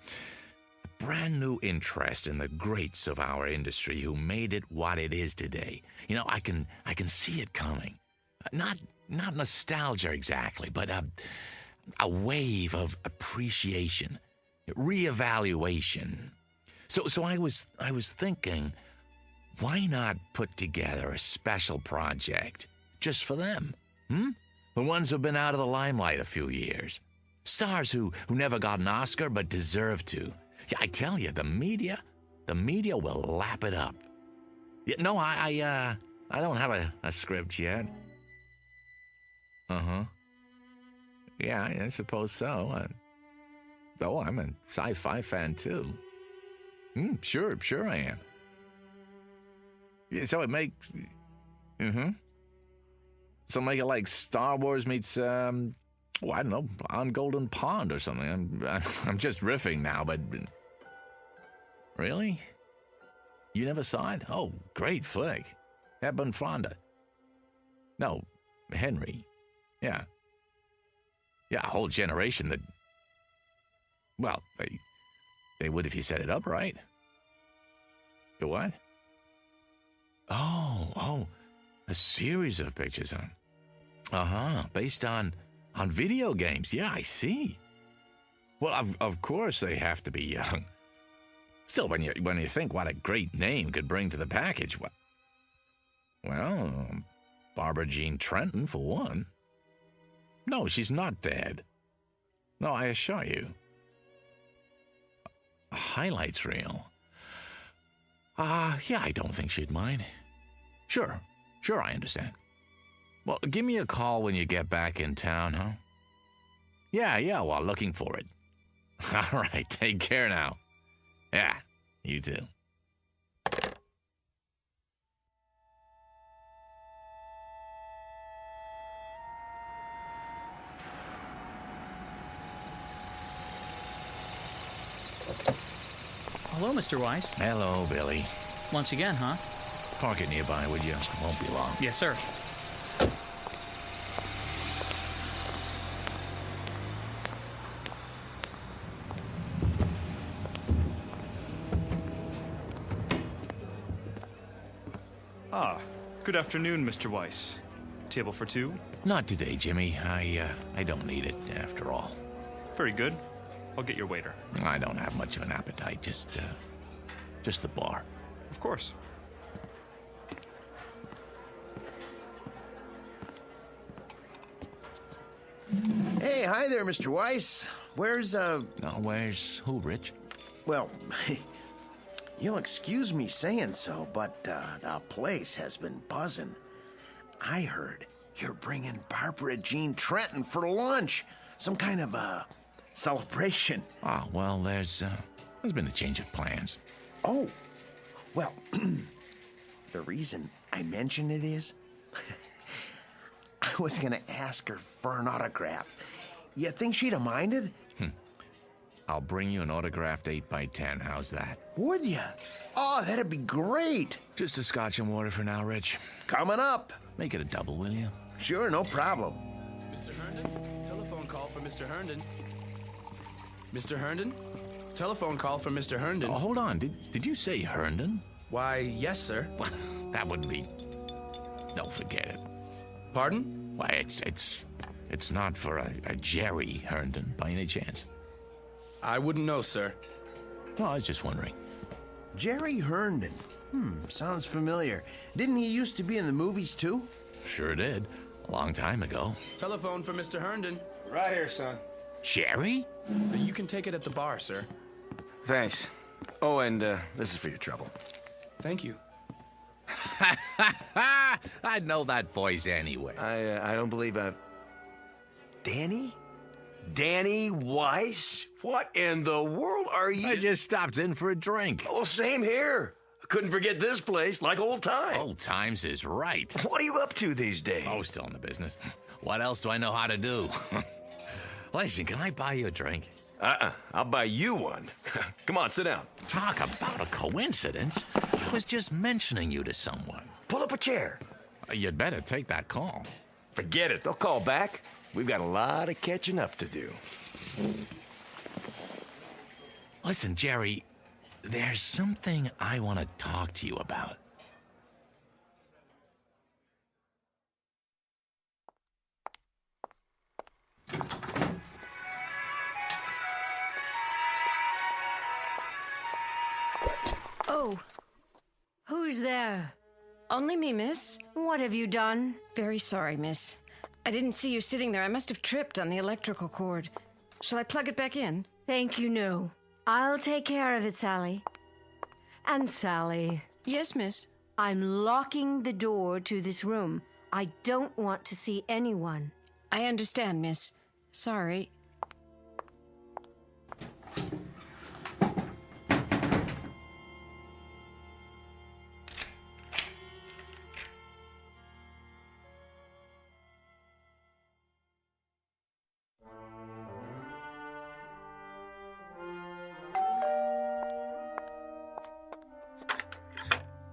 A brand new interest in the greats of our industry who made it what it is today. I can see it coming. Not nostalgia exactly, but a wave of appreciation, reevaluation. So I was thinking, why not put together a special project just for them? The ones who've been out of the limelight a few years. Stars who never got an Oscar but deserve to. Yeah, I tell you, the media will lap it up. Yeah, no, I don't have a script yet. Uh-huh. Yeah, I suppose so. I'm a sci-fi fan too. Sure I am. Yeah, so it makes... So make it like Star Wars meets, I don't know, On Golden Pond or something. I'm just riffing now, but... Really? You never saw it? Oh, great flick. Hepburn Fonda. No, Henry. Yeah. Yeah, a whole generation that... Well, they would if you set it up right. The what? Oh, a series of pictures, huh? Uh-huh, based on video games. Yeah, I see. Well, of course they have to be young. Still, when you think what a great name could bring to the package, well, Barbara Jean Trenton, for one. No, she's not dead. No, I assure you. A highlights reel. Yeah, I don't think she'd mind. Sure, I understand. Well, give me a call when you get back in town, huh? Yeah, well, looking for it. All right, take care now. Yeah, you too. hello, Mr. Weiss. Hello, Billy. Lunch again, huh? Park it nearby, would you? Won't be long. Yes, sir. Ah, good afternoon, Mr. Weiss. Table for two? Not today, Jimmy. I don't need it, after all. Very good. I'll get your waiter. I don't have much of an appetite, just the bar. Of course. Hey, hi there, Mr. Weiss. Where's where's who, Rich? Well, you'll excuse me saying so, but the place has been buzzing. I heard you're bringing Barbara Jean Trenton for lunch. Some kind of celebration. Ah, well, there's been a change of plans. Oh, well, the reason I mention it is I was gonna ask her for an autograph. You think she'd have minded? I'll bring you an autographed 8x10. How's that? Would ya? Oh, that'd be great. Just a scotch and water for now, Rich. Coming up. Make it a double, will you? Sure, no problem. Mr. Herndon? Telephone call for Mr. Herndon. Mr. Herndon? Telephone call from Mr. Herndon. Oh, hold on. Did you say Herndon? Why, yes, sir. That wouldn't be... No, forget it. Pardon? Why, it's not for a Jerry Herndon, by any chance. I wouldn't know, sir. Well, I was just wondering. Jerry Herndon. Sounds familiar. Didn't he used to be in the movies, too? Sure did. A long time ago. Telephone for Mr. Herndon. Right here, son. Jerry? You can take it at the bar, sir. Thanks. Oh, and this is for your trouble. Thank you. I'd know that voice anyway. I don't believe I've... Danny? Danny Weiss? What in the world are you... I just stopped in for a drink. Oh, same here. I couldn't forget this place like old times. Old times is right. What are you up to these days? Oh, still in the business. What else do I know how to do? Listen, can I buy you a drink? I'll buy you one. Come on, sit down. Talk about a coincidence. I was just mentioning you to someone. Pull up a chair. You'd better take that call. Forget it. They'll call back. We've got a lot of catching up to do. Listen, Jerry, there's something I want to talk to you about. Oh. Who's there? Only me, miss. What have you done? Very sorry, miss. I didn't see you sitting there. I must have tripped on the electrical cord. Shall I plug it back in? Thank you, no. I'll take care of it, Sally. And Sally. Yes, miss. I'm locking the door to this room. I don't want to see anyone. I understand, miss. Sorry.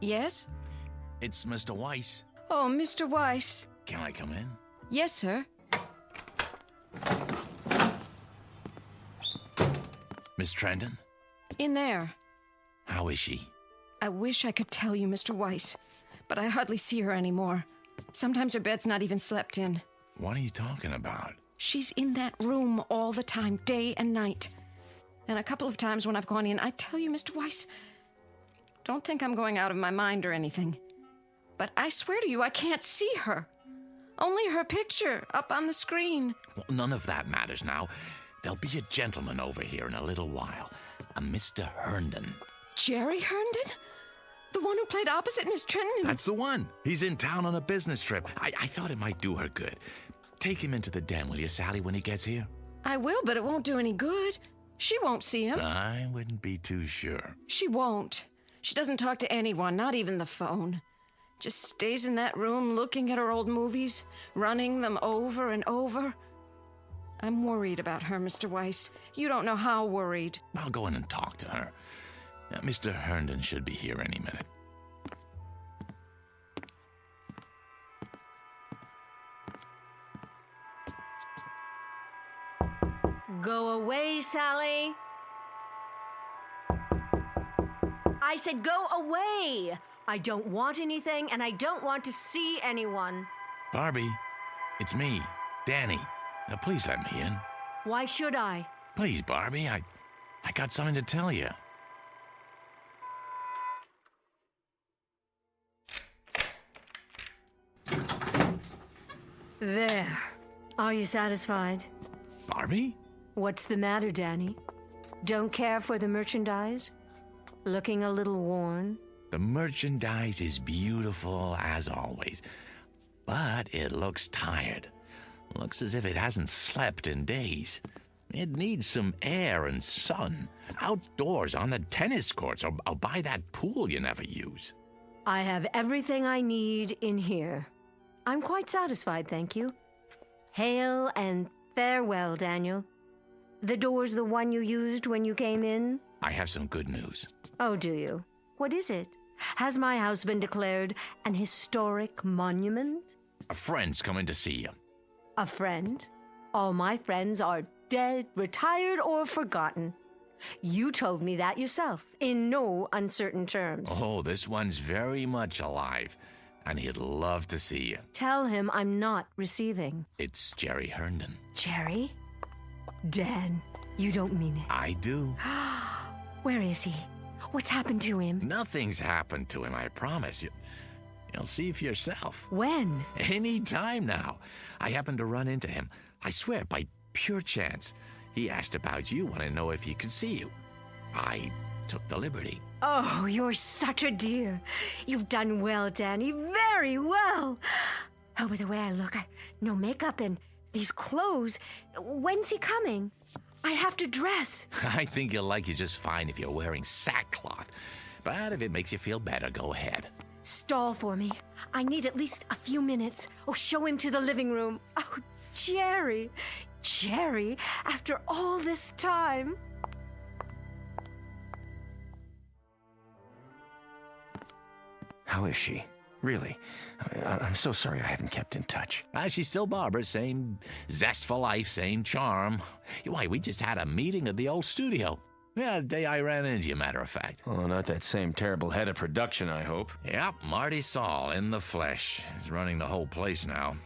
Yes? It's Mr. Weiss. Oh, Mr. Weiss. Can I come in? Yes, sir. Miss Trenton? In there. How is she? I wish I could tell you, Mr. Weiss, but I hardly see her anymore. Sometimes her bed's not even slept in. What are you talking about? She's in that room all the time, day and night. And a couple of times when I've gone in, I tell you, Mr. Weiss, don't think I'm going out of my mind or anything, but I swear to you, I can't see her. Only her picture up on the screen. Well, none of that matters now. There'll be a gentleman over here in a little while. A Mr. Herndon. Jerry Herndon? The one who played opposite Miss Trenton? That's the one. He's in town on a business trip. I thought it might do her good. Take him into the den, will you, Sally, when he gets here? I will, but it won't do any good. She won't see him. I wouldn't be too sure. She won't. She doesn't talk to anyone, not even the phone. Just stays in that room looking at her old movies, running them over and over. I'm worried about her, Mr. Weiss. You don't know how worried. I'll go in and talk to her. Now, Mr. Herndon should be here any minute. Go away, Sally. I said go away. I don't want anything, and I don't want to see anyone. Barbie, it's me, Danny. Now, please let me in. Why should I? Please, Barbie, I got something to tell you. There. Are you satisfied? Barbie? What's the matter, Danny? Don't care for the merchandise? Looking a little worn? The merchandise is beautiful as always, but it looks tired. Looks as if it hasn't slept in days. It needs some air and sun. Outdoors on the tennis courts or by that pool you never use. I have everything I need in here. I'm quite satisfied, thank you. Hail and farewell, Daniel. The door's the one you used when you came in? I have some good news. Oh, do you? What is it? Has my house been declared an historic monument? A friend's coming to see you. A friend? All my friends are dead, retired, or forgotten. You told me that yourself, in no uncertain terms. Oh, this one's very much alive, and he'd love to see you. Tell him I'm not receiving. It's Jerry Herndon. Jerry? Dan, you don't mean it. I do. Where is he? What's happened to him? Nothing's happened to him, I promise you. You'll see for yourself. When? Any time now. I happened to run into him. I swear, by pure chance. He asked about you, wanted to know if he could see you. I took the liberty. Oh, you're such a dear. You've done well, Danny. Very well. Oh, by the way I look, no makeup and these clothes. When's he coming? I have to dress. I think he'll like you just fine if you're wearing sackcloth. But if it makes you feel better, go ahead. Stall for me. I need at least a few minutes. Oh, show him to the living room. Oh, Jerry. Jerry, after all this time. How is she? Really? I'm so sorry I haven't kept in touch. She's still Barbara, same zest for life, same charm. Why, we just had a meeting at the old studio. Yeah, the day I ran into you, matter of fact. Oh, not that same terrible head of production, I hope. Yep, Marty Saul in the flesh. He's running the whole place now.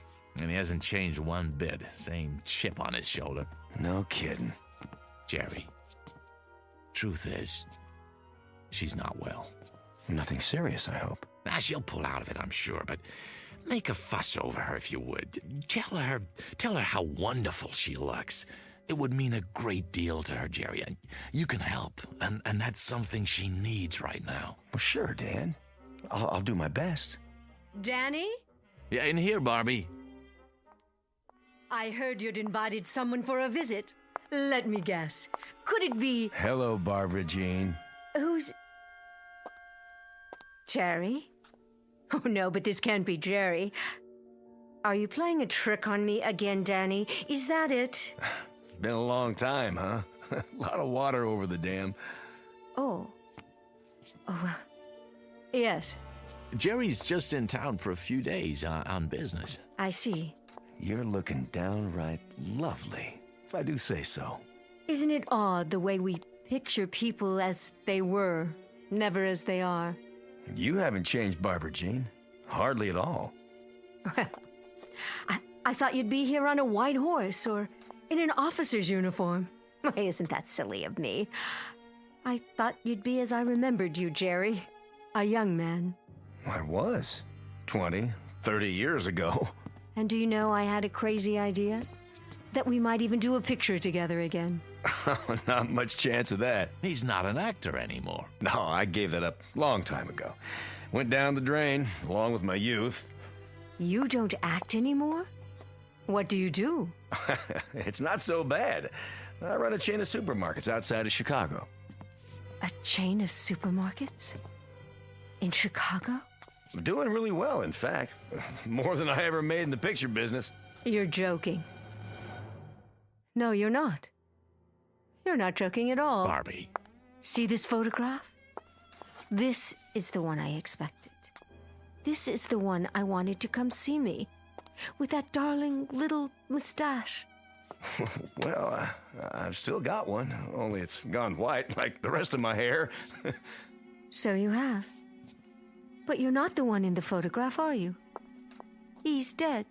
And he hasn't changed one bit. Same chip on his shoulder. No kidding. Jerry, truth is, she's not well. Nothing serious, I hope. She'll pull out of it, I'm sure, but make a fuss over her if you would. Tell her how wonderful she looks. It would mean a great deal to her, Jerry, and you can help, and that's something she needs right now. Well, sure, Dan. I'll do my best. Danny? Yeah, in here, Barbie. I heard you'd invited someone for a visit. Let me guess. Could it be... Hello, Barbara Jean. Who's... Jerry? Oh, no, but this can't be Jerry. Are you playing a trick on me again, Danny? Is that it? Been a long time, huh? A lot of water over the dam. Oh. Oh, well. Yes. Jerry's just in town for a few days on business. I see. You're looking downright lovely, if I do say so. Isn't it odd the way we picture people as they were, never as they are? You haven't changed, Barbara Jean. Hardly at all. Well, I thought you'd be here on a white horse or in an officer's uniform. Why, isn't that silly of me? I thought you'd be as I remembered you, Jerry. A young man. I was. 20, 30 years ago. And do you know I had a crazy idea? That we might even do a picture together again. Not much chance of that. He's not an actor anymore. No, I gave that up long time ago. Went down the drain, along with my youth. You don't act anymore? What do you do? It's not so bad. I run a chain of supermarkets outside of Chicago. A chain of supermarkets? In Chicago? I'm doing really well, in fact. More than I ever made in the picture business. You're joking. No, you're not. You're not joking at all. Barbie. See this photograph? This is the one I expected. This is the one I wanted to come see me, with that darling little mustache. Well, I've still got one, only it's gone white like the rest of my hair. So you have. But you're not the one in the photograph, are you? He's dead.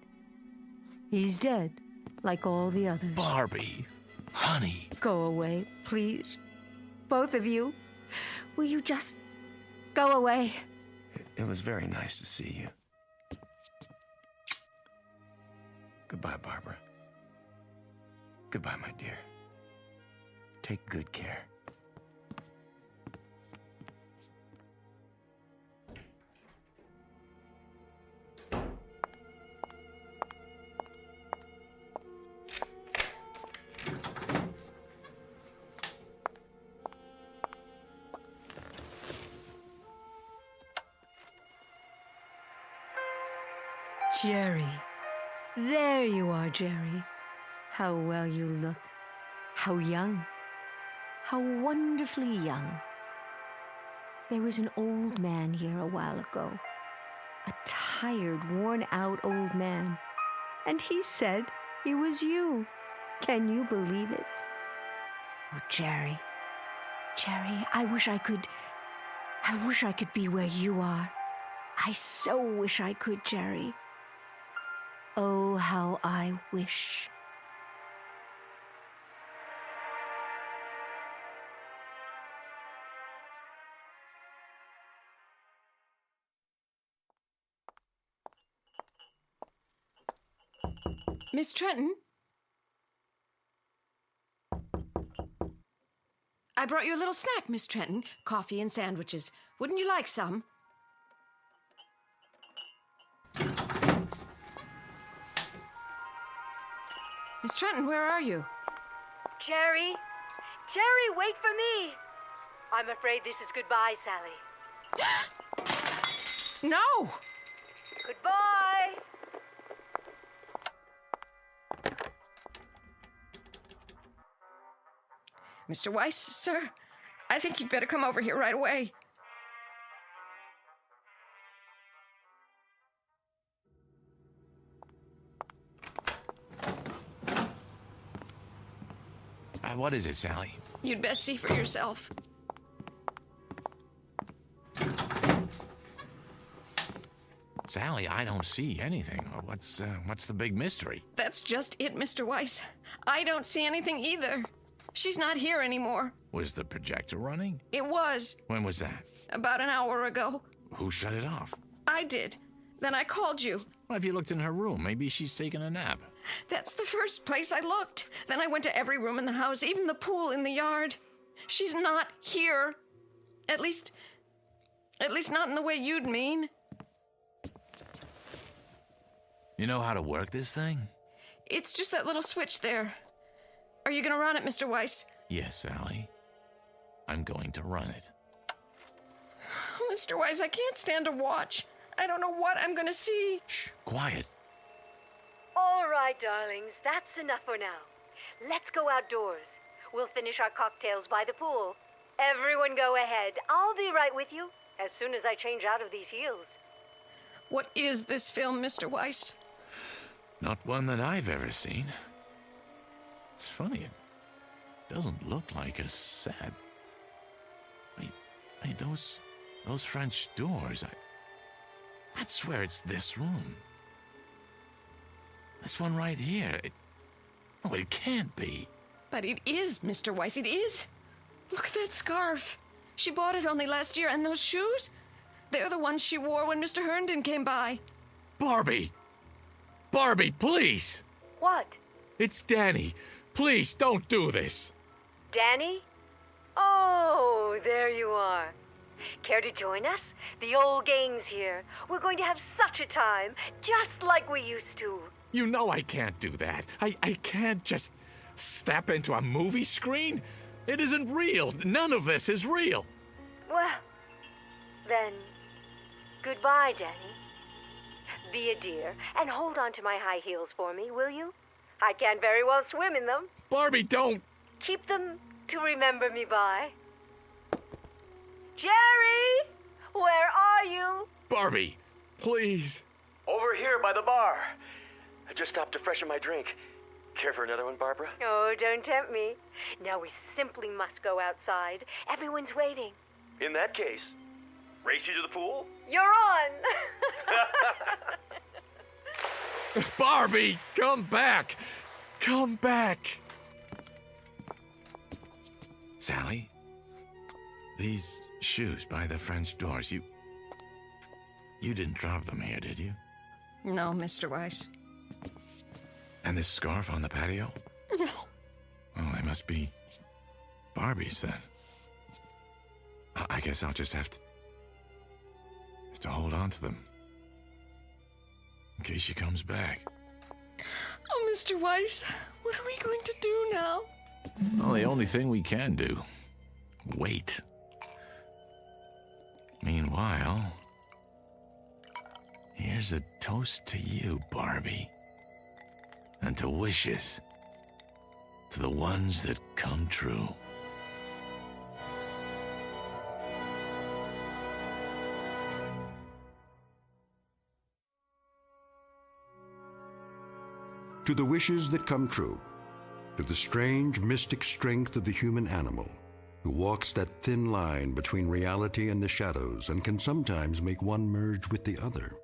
He's dead, like all the others. Barbie, honey. Go away, please. Both of you. Will you just go away? It was very nice to see you. Goodbye, Barbara. Goodbye, my dear. Take good care. Jerry. There you are, Jerry. How well you look. How young. How wonderfully young. There was an old man here a while ago. A tired, worn-out old man. And he said he was you. Can you believe it? Oh, Jerry. Jerry, I wish I could be where you are. I so wish I could, Jerry. Oh, how I wish. Miss Trenton? I brought you a little snack, Miss Trenton. Coffee and sandwiches. Wouldn't you like some? Miss Trenton, where are you? Jerry? Jerry, wait for me! I'm afraid this is goodbye, Sally. No! Goodbye! Mr. Weiss, sir, I think you'd better come over here right away. What is it, Sally? You'd best see for yourself. Sally, I don't see anything. What's the big mystery? That's just it, Mr. Weiss. I don't see anything either. She's not here anymore. Was the projector running? It was. When was that? About an hour ago. Who shut it off? I did. Then I called you. Well, if you looked in her room, maybe she's taking a nap. That's the first place I looked. Then I went to every room in the house, even the pool in the yard. She's not here. At least not in the way you'd mean. You know how to work this thing? It's just that little switch there. Are you going to run it, Mr. Weiss? Yes, Sally. I'm going to run it. Mr. Weiss, I can't stand to watch. I don't know what I'm going to see. Shh, quiet. All right, darlings, that's enough for now. Let's go outdoors. We'll finish our cocktails by the pool. Everyone go ahead. I'll be right with you as soon as I change out of these heels. What is this film, Mr. Weiss? Not one that I've ever seen. It's funny, it doesn't look like a set. Wait, those French doors, I'd swear it's this room. This one right here. It can't be. But it is, Mr. Weiss, it is. Look at that scarf. She bought it only last year, and those shoes? They're the ones she wore when Mr. Herndon came by. Barbie! Barbie, please! What? It's Danny. Please, don't do this. Danny? Oh, there you are. Care to join us? The old gang's here. We're going to have such a time, just like we used to. You know I can't do that. I can't just step into a movie screen. It isn't real. None of this is real. Well, then, goodbye, Danny. Be a dear and hold on to my high heels for me, will you? I can't very well swim in them. Barbie, don't! Keep them to remember me by. Jerry! Where are you? Barbie, please. Over here by the bar. I just stopped to freshen my drink. Care for another one, Barbara? Oh, don't tempt me. Now we simply must go outside. Everyone's waiting. In that case, race you to the pool? You're on! Barbie, come back. Come back. Sally, these shoes by the French doors, you didn't drop them here, did you? No, Mr. Weiss. And this scarf on the patio? No. Well, they must be Barbie's then. I guess I'll just have to hold on to them. In case she comes back. Oh, Mr. Weiss, what are we going to do now? Well, the only thing we can do. Wait. Meanwhile, here's a toast to you, Barbie. And to wishes. To the ones that come true. To the wishes that come true. To the strange, mystic strength of the human animal, who walks that thin line between reality and the shadows and can sometimes make one merge with the other.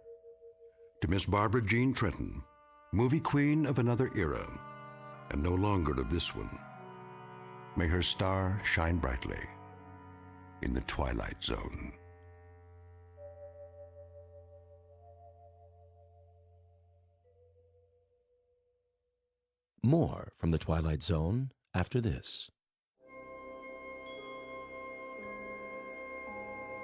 To Miss Barbara Jean Trenton, movie queen of another era, and no longer of this one. May her star shine brightly in the Twilight Zone. More from the Twilight Zone after this.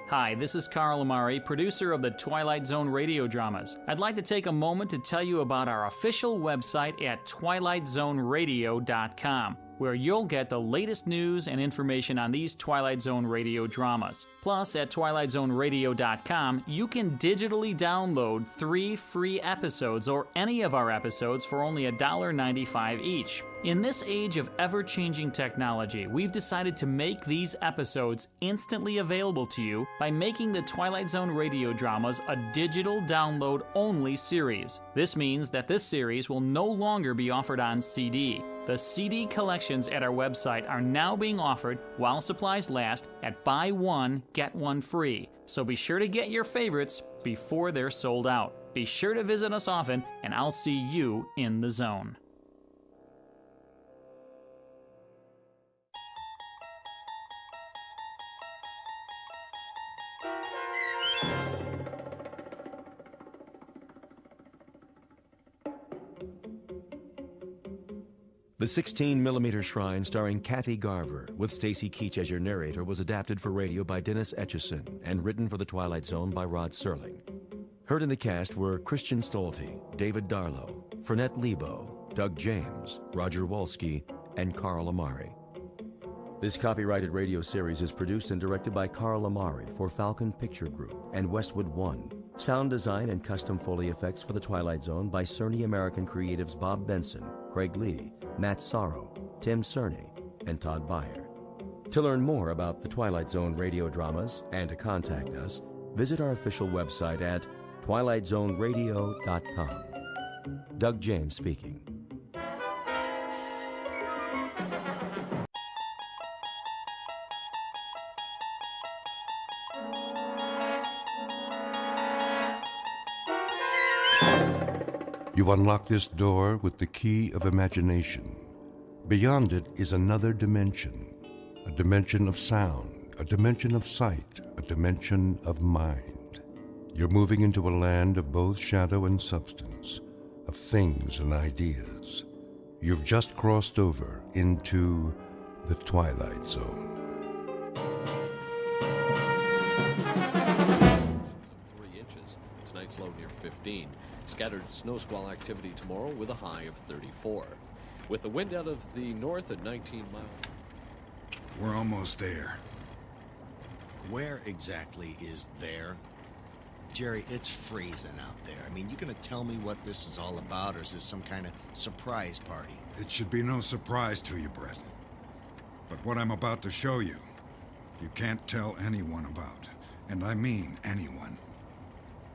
Hi, this is Carl Amari, producer of the Twilight Zone Radio Dramas. I'd like to take a moment to tell you about our official website at twilightzoneradio.com, where you'll get the latest news and information on these Twilight Zone radio dramas. Plus, at twilightzoneradio.com, you can digitally download 3 free episodes or any of our episodes for only $1.95 each. In this age of ever-changing technology, we've decided to make these episodes instantly available to you by making the Twilight Zone radio dramas a digital download-only series. This means that this series will no longer be offered on CD. The CD collections at our website are now being offered while supplies last at buy one, get one free. So be sure to get your favorites before they're sold out. Be sure to visit us often, and I'll see you in the zone. The 16mm Shrine, starring Kathy Garver, with Stacy Keach as your narrator, was adapted for radio by Dennis Etchison and written for The Twilight Zone by Rod Serling. Heard in the cast were Christian Stolte, David Darlow, Fernette Lebo, Doug James, Roger Wolski, and Carl Amari. This copyrighted radio series is produced and directed by Carl Amari for Falcon Picture Group and Westwood One. Sound design and custom Foley effects for The Twilight Zone by Cerny American creatives Bob Benson, Craig Lee, Matt Sorrow, Tim Cerny, and Todd Beyer. To learn more about the Twilight Zone radio dramas and to contact us, visit our official website at twilightzoneradio.com. Doug James speaking. You unlock this door with the key of imagination. Beyond it is another dimension, a dimension of sound, a dimension of sight, a dimension of mind. You're moving into a land of both shadow and substance, of things and ideas. You've just crossed over into the Twilight Zone. 3 inches. Tonight's low near 15. Scattered snow squall activity tomorrow with a high of 34. With the wind out of the north at 19 miles. We're almost there. Where exactly is there? Jerry, it's freezing out there. I mean, you gonna tell me what this is all about, or is this some kind of surprise party? It should be no surprise to you, Brett. But what I'm about to show you, you can't tell anyone about. And I mean anyone.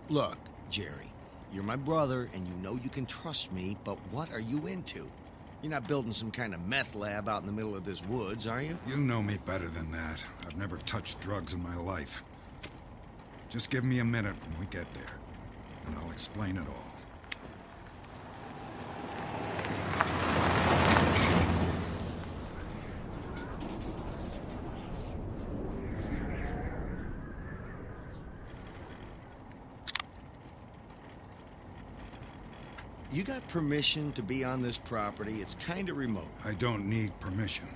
Look, Jerry, you're my brother, and you know you can trust me, but what are you into? You're not building some kind of meth lab out in the middle of this woods, are you? You know me better than that. I've never touched drugs in my life. Just give me a minute when we get there, and I'll explain it all. You got permission to be on this property? It's kind of remote. I don't need permission.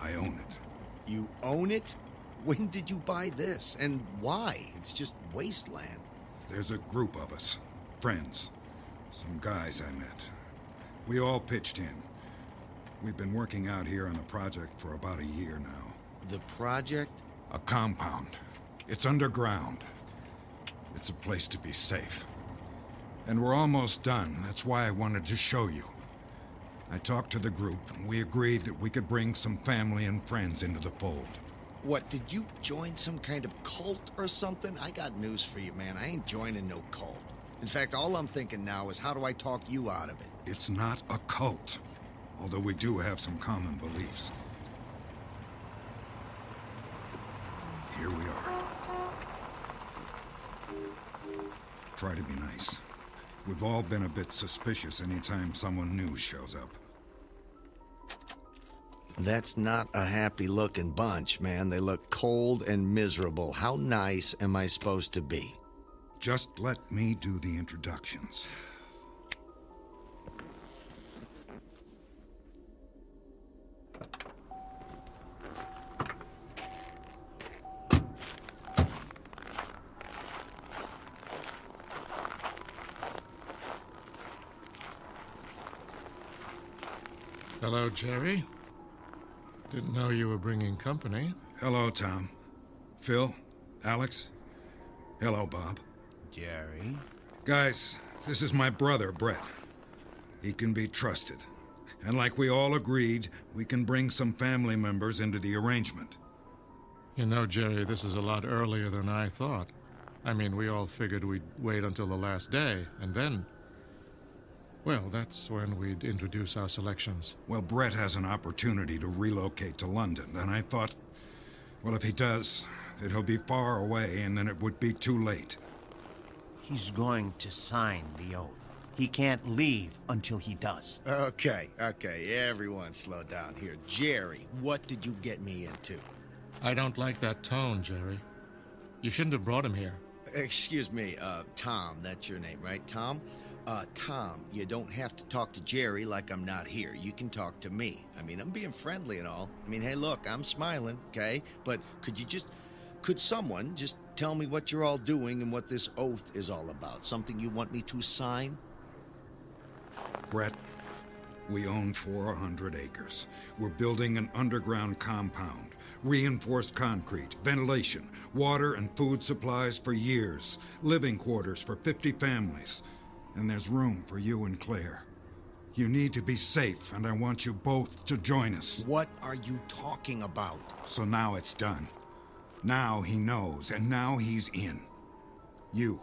I own it. You own it? When did you buy this? And why? It's just wasteland. There's a group of us. Friends. Some guys I met. We all pitched in. We've been working out here on a project for about a year now. The project? A compound. It's underground. It's a place to be safe. And we're almost done. That's why I wanted to show you. I talked to the group, and we agreed that we could bring some family and friends into the fold. What, did you join some kind of cult or something? I got news for you, man. I ain't joining no cult. In fact, all I'm thinking now is how do I talk you out of it? It's not a cult, although we do have some common beliefs. Here we are. Try to be nice. We've all been a bit suspicious anytime someone new shows up. That's not a happy-looking bunch, man. They look cold and miserable. How nice am I supposed to be? Just let me do the introductions. Hello, Jerry. Didn't know you were bringing company. Hello, Tom. Phil? Alex? Hello, Bob. Jerry? Guys, this is my brother, Brett. He can be trusted. And like we all agreed, we can bring some family members into the arrangement. You know, Jerry, this is a lot earlier than I thought. I mean, we all figured we'd wait until the last day, and then... well, that's when we'd introduce our selections. Well, Brett has an opportunity to relocate to London, and I thought, well, if he does, that he'll be far away, and then it would be too late. He's going to sign the oath. He can't leave until he does. Okay, everyone slow down here. Jerry, what did you get me into? I don't like that tone, Jerry. You shouldn't have brought him here. Excuse me, Tom, that's your name, right? Tom? Tom, you don't have to talk to Jerry like I'm not here. You can talk to me. I mean, I'm being friendly and all. I mean, hey, look, I'm smiling, okay? But could someone just tell me what you're all doing and what this oath is all about? Something you want me to sign? Brett, we own 400 acres. We're building an underground compound. Reinforced concrete, ventilation, water and food supplies for years. Living quarters for 50 families. And there's room for you and Claire. You need to be safe, and I want you both to join us. What are you talking about? So now it's done. Now he knows, and now he's in. You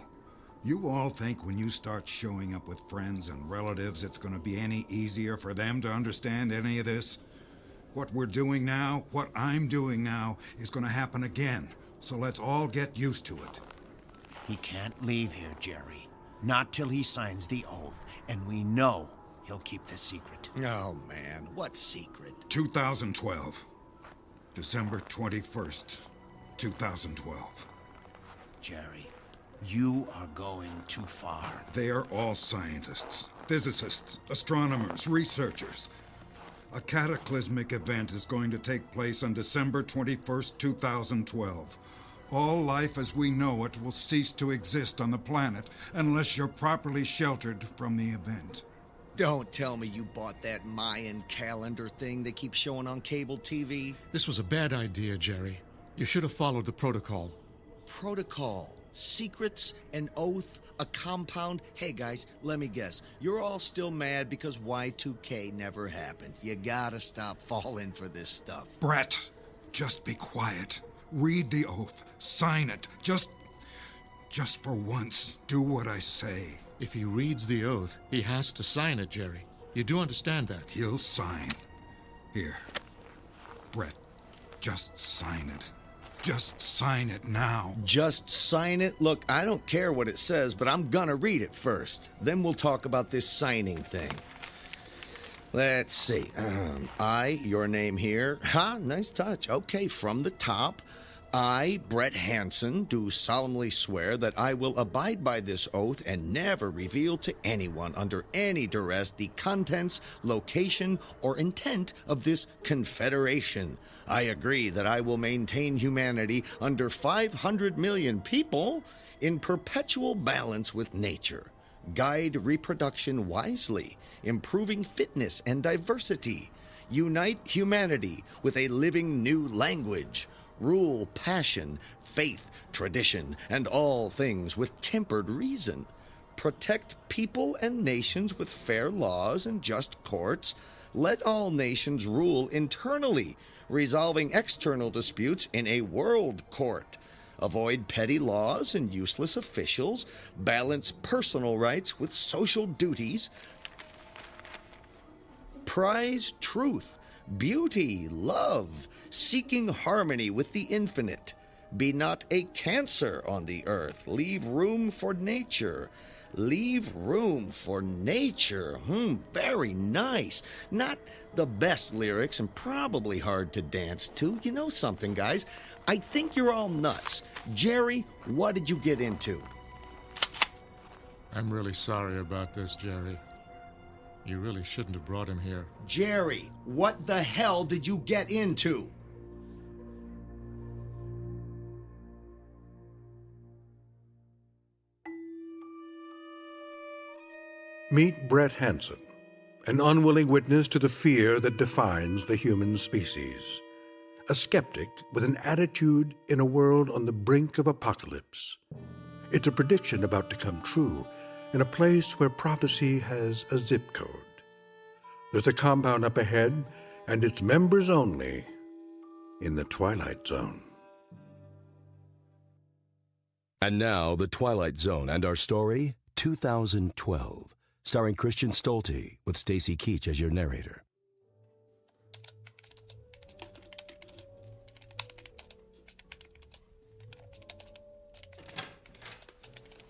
all think when you start showing up with friends and relatives, it's going to be any easier for them to understand any of this? What we're doing now, what I'm doing now, is going to happen again. So let's all get used to it. He can't leave here, Jerry. Not till he signs the oath, and we know he'll keep the secret. Oh, man, what secret? 2012. December 21st, 2012. Jerry, you are going too far. They are all scientists, physicists, astronomers, researchers. A cataclysmic event is going to take place on December 21st, 2012. All life as we know it will cease to exist on the planet unless you're properly sheltered from the event. Don't tell me you bought that Mayan calendar thing they keep showing on cable TV. This was a bad idea, Jerry. You should have followed the protocol. Protocol? Secrets? An oath? A compound? Hey guys, let me guess. You're all still mad because Y2K never happened. You gotta stop falling for this stuff. Brett, just be quiet. Read the oath. Sign it. Just for once, do what I say. If he reads the oath, he has to sign it, Jerry. You do understand that? He'll sign. Here. Brett, just sign it. Just sign it now. Just sign it? Look, I don't care what it says, but I'm gonna read it first. Then we'll talk about this signing thing. Let's see. Your name here. Nice touch. Okay, from the top. I, Brett Hansen, do solemnly swear that I will abide by this oath and never reveal to anyone under any duress the contents, location, or intent of this confederation. I agree that I will maintain humanity under 500 million people in perpetual balance with nature, guide reproduction wisely, improving fitness and diversity, unite humanity with a living new language, rule passion, faith, tradition, and all things with tempered reason, protect people and nations with fair laws and just courts, let all nations rule internally, resolving external disputes in a world court, avoid petty laws and useless officials, balance personal rights with social duties, prize truth, beauty, love, seeking harmony with the infinite. Be not a cancer on the earth. Leave room for nature. Leave room for nature. Very nice. Not the best lyrics and probably hard to dance to. You know something, guys? I think you're all nuts. Jerry, what did you get into? I'm really sorry about this, Jerry. You really shouldn't have brought him here. Jerry, what the hell did you get into? Meet Brett Hansen, an unwilling witness to the fear that defines the human species. A skeptic with an attitude in a world on the brink of apocalypse. It's a prediction about to come true in a place where prophecy has a zip code. There's a compound up ahead, and it's members only in the Twilight Zone. And now, the Twilight Zone and our story, 2012. Starring Christian Stolte, with Stacy Keach as your narrator.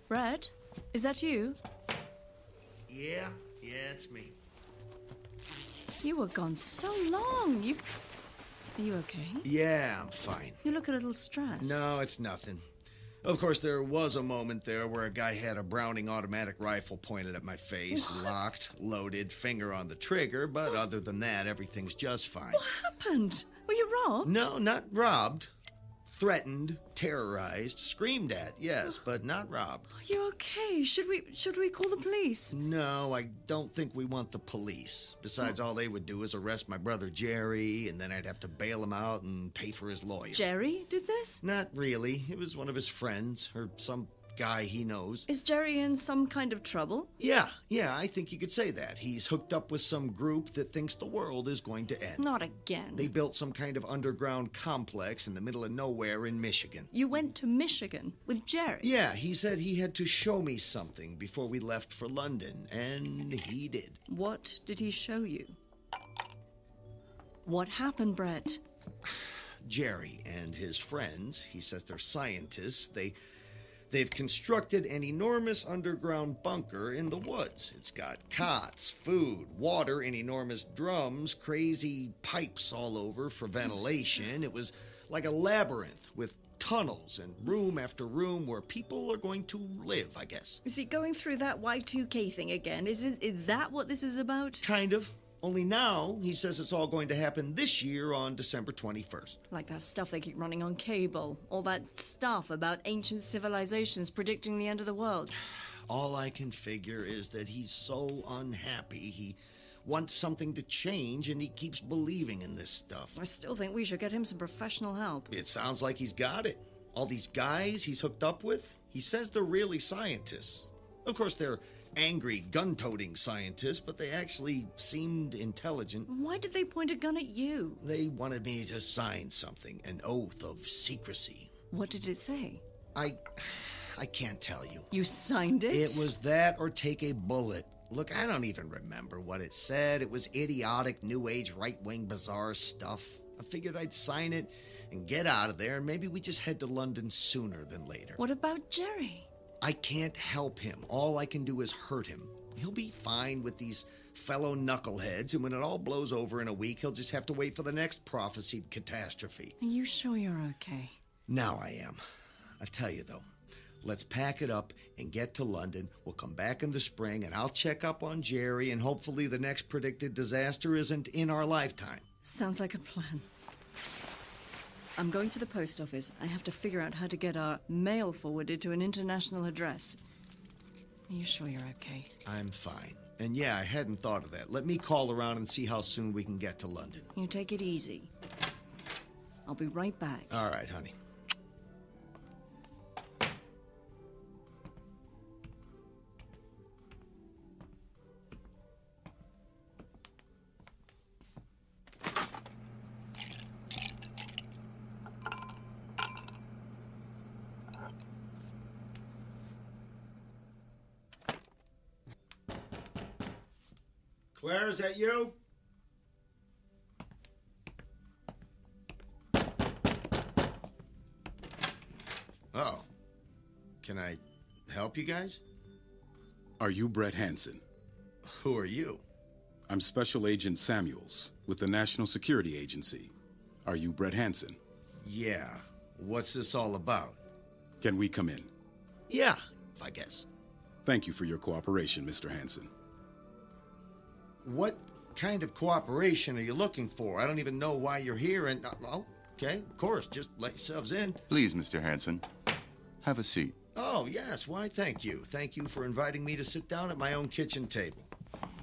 Brett, is that you? Yeah, it's me. You were gone so long. Are you okay? Yeah, I'm fine. You look a little stressed. No, it's nothing. Of course, there was a moment there where a guy had a Browning automatic rifle pointed at my face, locked, loaded, finger on the trigger, but other than that, everything's just fine. What happened? Were you robbed? No, not robbed. Threatened, terrorized, screamed at, yes, but not robbed. Are you okay? Should we call the police? No, I don't think we want the police. Besides, all they would do is arrest my brother Jerry, and then I'd have to bail him out and pay for his lawyer. Jerry did this? Not really. It was one of his friends, or some guy he knows. Is Jerry in some kind of trouble? Yeah, I think you could say that. He's hooked up with some group that thinks the world is going to end. Not again. They built some kind of underground complex in the middle of nowhere in Michigan. You went to Michigan with Jerry? Yeah, he said he had to show me something before we left for London, and he did. What did he show you? What happened, Brett? Jerry and his friends, he says they're scientists, They've constructed an enormous underground bunker in the woods. It's got cots, food, water in enormous drums, crazy pipes all over for ventilation. It was like a labyrinth with tunnels and room after room where people are going to live, I guess. Is he going through that Y2K thing again? Is that what this is about? Kind of. Only now, he says it's all going to happen this year on December 21st. Like that stuff they keep running on cable. All that stuff about ancient civilizations predicting the end of the world. All I can figure is that he's so unhappy. He wants something to change, and he keeps believing in this stuff. I still think we should get him some professional help. It sounds like he's got it. All these guys he's hooked up with, he says they're really scientists. Of course, they're angry, gun-toting scientists, but they actually seemed intelligent. Why did they point a gun at you? They wanted me to sign something, an oath of secrecy. What did it say? I can't tell you. You signed it? It was that or take a bullet. Look, I don't even remember what it said. It was idiotic, new age, right-wing, bizarre stuff. I figured I'd sign it and get out of there, and maybe we just head to London sooner than later. What about Jerry? I can't help him. All I can do is hurt him. He'll be fine with these fellow knuckleheads, and when it all blows over in a week, he'll just have to wait for the next prophesied catastrophe. Are you sure you're okay? Now I am. I tell you, though, let's pack it up and get to London. We'll come back in the spring, and I'll check up on Jerry, and hopefully the next predicted disaster isn't in our lifetime. Sounds like a plan. I'm going to the post office. I have to figure out how to get our mail forwarded to an international address. Are you sure you're okay? I'm fine. And yeah, I hadn't thought of that. Let me call around and see how soon we can get to London. You take it easy. I'll be right back. All right, honey. Claire, is that you? Oh. Can I help you guys? Are you Brett Hansen? Who are you? I'm Special Agent Samuels with the National Security Agency. Are you Brett Hansen? Yeah. What's this all about? Can we come in? Yeah, I guess. Thank you for your cooperation, Mr. Hansen. What kind of cooperation are you looking for? I don't even know why you're here and... oh, okay, of course. Just let yourselves in. Please, Mr. Hansen. Have a seat. Oh, yes. Why, thank you. Thank you for inviting me to sit down at my own kitchen table.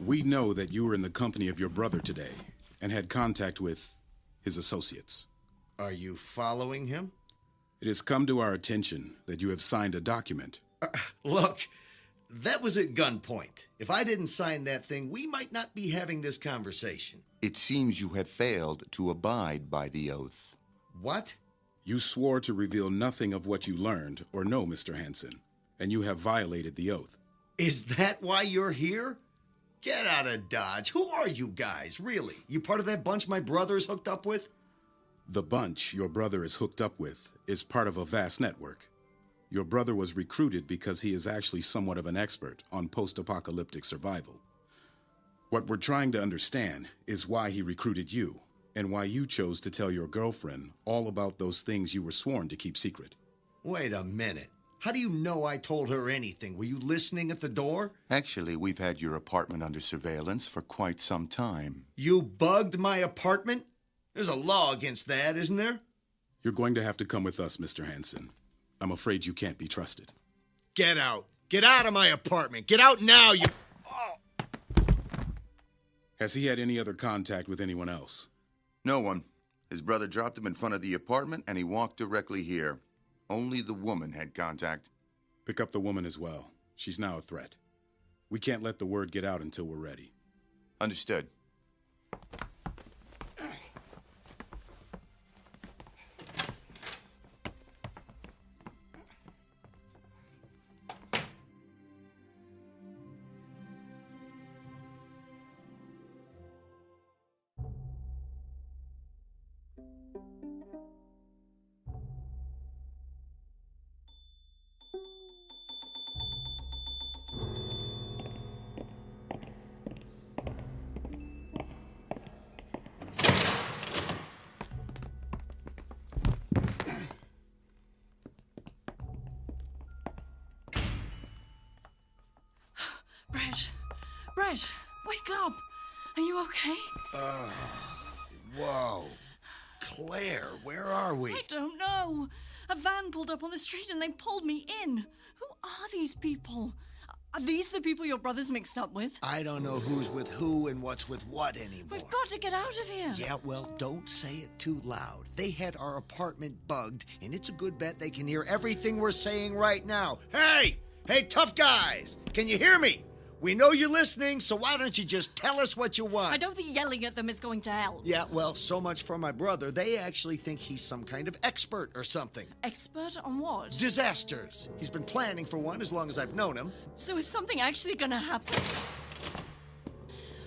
We know that you were in the company of your brother today and had contact with his associates. Are you following him? It has come to our attention that you have signed a document. Look, that was at gunpoint. If I didn't sign that thing, we might not be having this conversation. It seems you have failed to abide by the oath. What? You swore to reveal nothing of what you learned or know, Mr. Hansen, and you have violated the oath. Is that why you're here? Get out of Dodge. Who are you guys, really? You part of that bunch my brother's hooked up with? The bunch your brother is hooked up with is part of a vast network. Your brother was recruited because he is actually somewhat of an expert on post-apocalyptic survival. What we're trying to understand is why he recruited you, and why you chose to tell your girlfriend all about those things you were sworn to keep secret. Wait a minute. How do you know I told her anything? Were you listening at the door? Actually, we've had your apartment under surveillance for quite some time. You bugged my apartment? There's a law against that, isn't there? You're going to have to come with us, Mr. Hansen. I'm afraid you can't be trusted. Get out. Get out of my apartment. Get out now, you... Oh. Has he had any other contact with anyone else? No one. His brother dropped him in front of the apartment, and he walked directly here. Only the woman had contact. Pick up the woman as well. She's now a threat. We can't let the word get out until we're ready. Understood. Brett, wake up! Are you okay? Whoa. Claire, where are we? I don't know. A van pulled up on the street and they pulled me in. Who are these people? Are these the people your brother's mixed up with? I don't know who's with who and what's with what anymore. We've got to get out of here. Yeah, well, don't say it too loud. They had our apartment bugged, and it's a good bet they can hear everything we're saying right now. Hey! Hey, tough guys! Can you hear me? We know you're listening, so why don't you just tell us what you want? I don't think yelling at them is going to help. Yeah, well, so much for my brother. They actually think he's some kind of expert or something. Expert on what? Disasters. He's been planning for one as long as I've known him. So is something actually going to happen?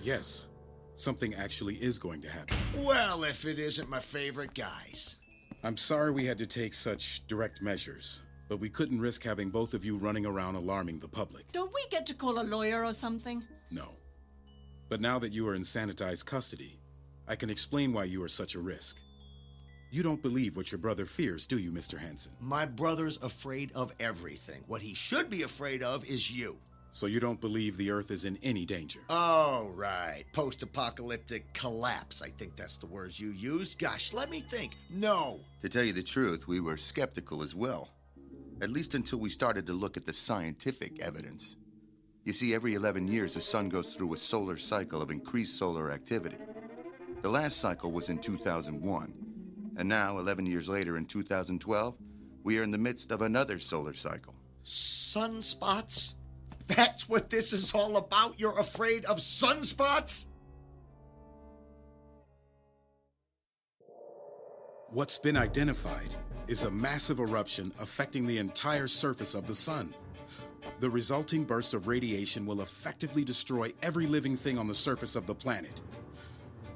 Yes, something actually is going to happen. Well, if it isn't my favorite guys. I'm sorry we had to take such direct measures, but we couldn't risk having both of you running around alarming the public. Don't we get to call a lawyer or something? No. But now that you are in sanitized custody, I can explain why you are such a risk. You don't believe what your brother fears, do you, Mr. Hansen? My brother's afraid of everything. What he should be afraid of is you. So you don't believe the Earth is in any danger? Oh, right. Post-apocalyptic collapse. I think that's the words you used. Gosh, let me think. No. To tell you the truth, we were skeptical as well. At least until we started to look at the scientific evidence. You see, every 11 years, the sun goes through a solar cycle of increased solar activity. The last cycle was in 2001. And now, 11 years later, in 2012, we are in the midst of another solar cycle. Sunspots? That's what this is all about? You're afraid of sunspots? What's been identified is a massive eruption affecting the entire surface of the sun. The resulting burst of radiation will effectively destroy every living thing on the surface of the planet.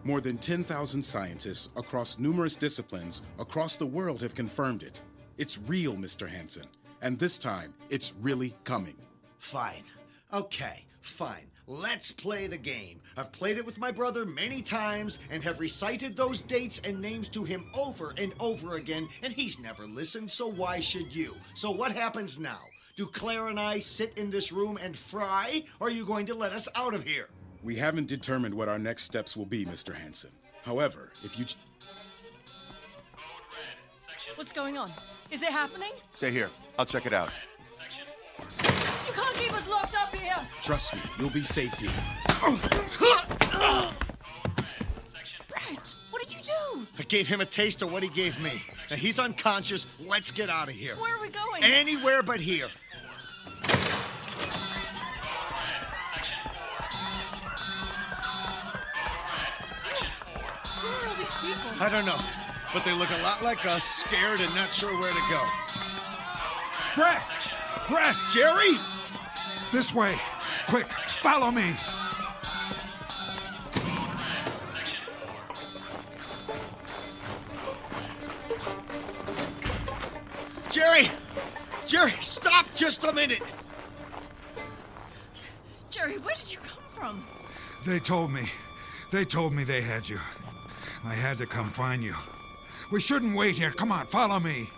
More than 10,000 scientists across numerous disciplines across the world have confirmed it. It's real, Mr. Hansen, and this time, it's really coming. Fine. Okay, fine. Let's play the game. I've played it with my brother many times and have recited those dates and names to him over and over again, and he's never listened, so why should you? So what happens now? Do Claire and I sit in this room and fry, or are you going to let us out of here? We haven't determined what our next steps will be, Mr. Hansen. However, if you... What's going on? Is it happening? Stay here. I'll check it out. You can't keep us locked up here! Trust me, you'll be safe here. Brett, what did you do? I gave him a taste of what he gave me. Now he's unconscious. Let's get out of here. Where are we going? Anywhere but here. Who are all these people? I don't know, but they look a lot like us, scared and not sure where to go. Brett! Brett! Jerry! This way! Quick, follow me! Jerry! Jerry, stop just a minute! Jerry, where did you come from? They told me they had you. I had to come find you. We shouldn't wait here. Come on, follow me.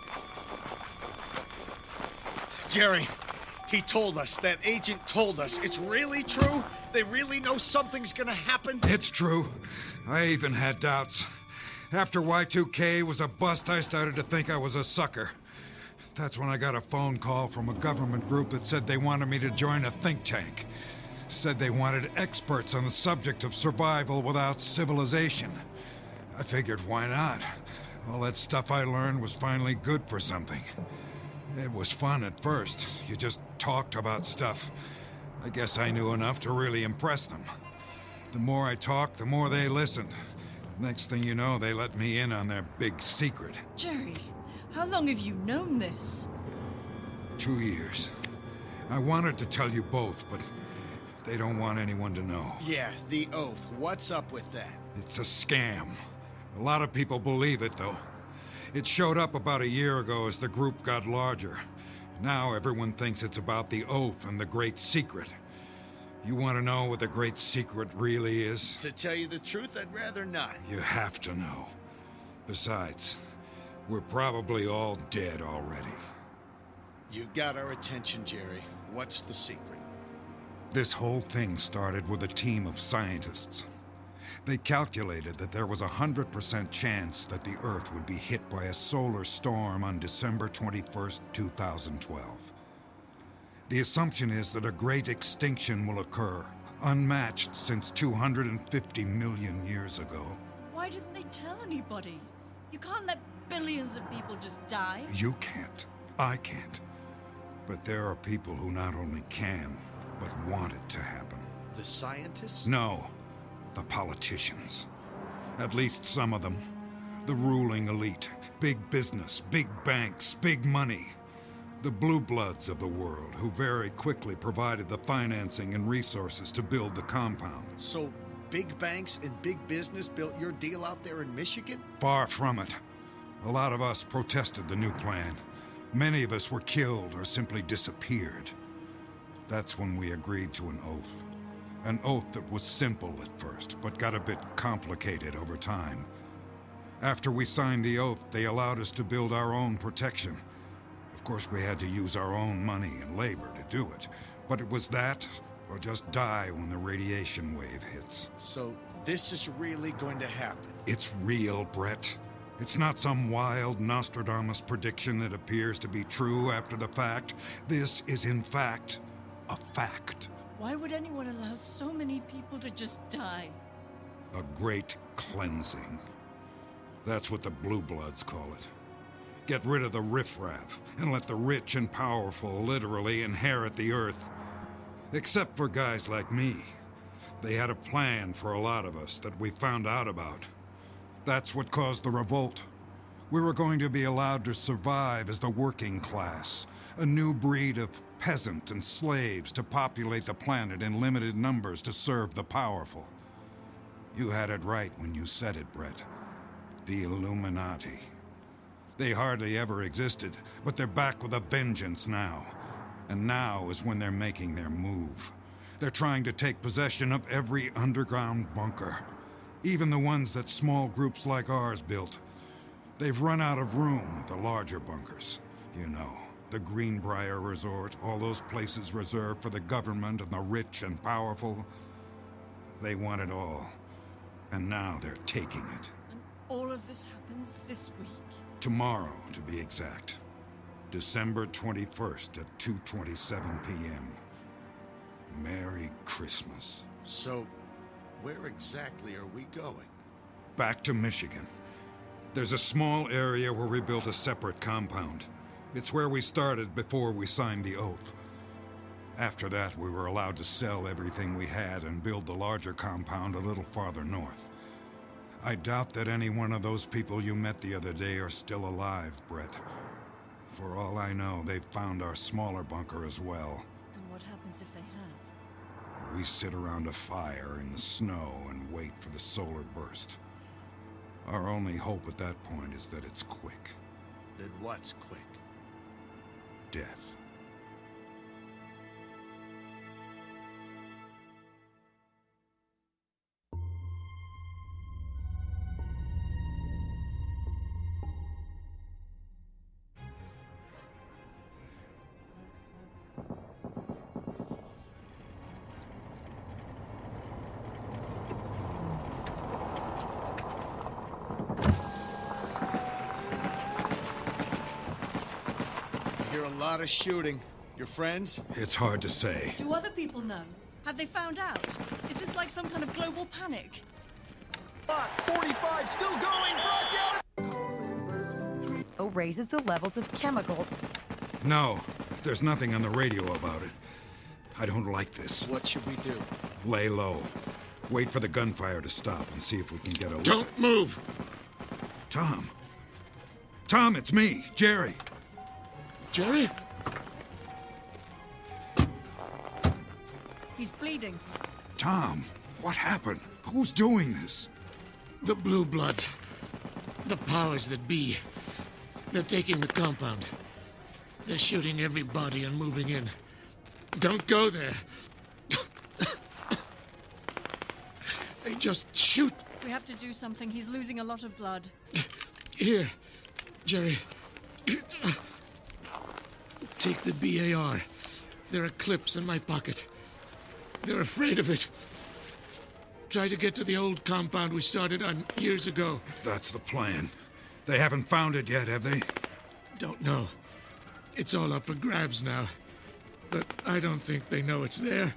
Jerry, he told us. That agent told us. It's really true? They really know something's gonna happen? It's true. I even had doubts. After Y2K was a bust, I started to think I was a sucker. That's when I got a phone call from a government group that said they wanted me to join a think tank. Said they wanted experts on the subject of survival without civilization. I figured, why not? All that stuff I learned was finally good for something. It was fun at first. You just talked about stuff. I guess I knew enough to really impress them. The more I talked, the more they listened. Next thing you know, they let me in on their big secret. Jerry, how long have you known this? 2 years. I wanted to tell you both, but they don't want anyone to know. Yeah, the oath. What's up with that? It's a scam. A lot of people believe it, though. It showed up about a year ago as the group got larger. Now everyone thinks it's about the oath and the great secret. You want to know what the great secret really is? To tell you the truth, I'd rather not. You have to know. Besides, we're probably all dead already. You got our attention, Jerry. What's the secret? This whole thing started with a team of scientists. They calculated that there was a 100% chance that the Earth would be hit by a solar storm on December 21st, 2012. The assumption is that a great extinction will occur, unmatched since 250 million years ago. Why didn't they tell anybody? You can't let billions of people just die. You can't. I can't. But there are people who not only can, but want it to happen. The scientists? No, the politicians. At least some of them. The ruling elite. Big business, big banks, big money. The blue bloods of the world, who very quickly provided the financing and resources to build the compound. So, big banks and big business built your deal out there in Michigan? Far from it. A lot of us protested the new plan. Many of us were killed or simply disappeared. That's when we agreed to an oath. An oath that was simple at first, but got a bit complicated over time. After we signed the oath, they allowed us to build our own protection. Of course, we had to use our own money and labor to do it. But it was that, or just die when the radiation wave hits. So, this is really going to happen? It's real, Brett. It's not some wild Nostradamus prediction that appears to be true after the fact. This is, in fact, a fact. Why would anyone allow so many people to just die? A great cleansing. That's what the Blue Bloods call it. Get rid of the riffraff and let the rich and powerful literally inherit the earth. Except for guys like me. They had a plan for a lot of us that we found out about. That's what caused the revolt. We were going to be allowed to survive as the working class, a new breed of peasant and slaves to populate the planet in limited numbers to serve the powerful. You had it right when you said it, Brett. The Illuminati. They hardly ever existed, but they're back with a vengeance now. And now is when they're making their move. They're trying to take possession of every underground bunker. Even the ones that small groups like ours built. They've run out of room at the larger bunkers. You know, the Greenbrier Resort, all those places reserved for the government and the rich and powerful. They want it all. And now they're taking it. And all of this happens this week? Tomorrow, to be exact. December 21st at 2:27 p.m. Merry Christmas. So, where exactly are we going? Back to Michigan. There's a small area where we built a separate compound. It's where we started before we signed the oath. After that, we were allowed to sell everything we had and build the larger compound a little farther north. I doubt that any one of those people you met the other day are still alive, Brett. For all I know, they've found our smaller bunker as well. And what happens if they have? We sit around a fire in the snow and wait for the solar burst. Our only hope at that point is that it's quick. That what's quick? Death. A lot of shooting. Your friends? It's hard to say. Do other people know? Have they found out? Is this like some kind of global panic? 45 still going. Raises the levels of chemicals. No, there's nothing on the radio about it. I don't like this. What should we do? Lay low. Wait for the gunfire to stop and see if we can get a... Don't move! Tom. Tom, it's me, Jerry. Jerry? He's bleeding. Tom, what happened? Who's doing this? The Blue Bloods. The powers that be. They're taking the compound. They're shooting everybody and moving in. Don't go there. They just shoot. We have to do something. He's losing a lot of blood. Here, Jerry. Take the BAR. There are clips in my pocket. They're afraid of it. Try to get to the old compound we started on years ago. That's the plan. They haven't found it yet, have they? Don't know. It's all up for grabs now. But I don't think they know it's there.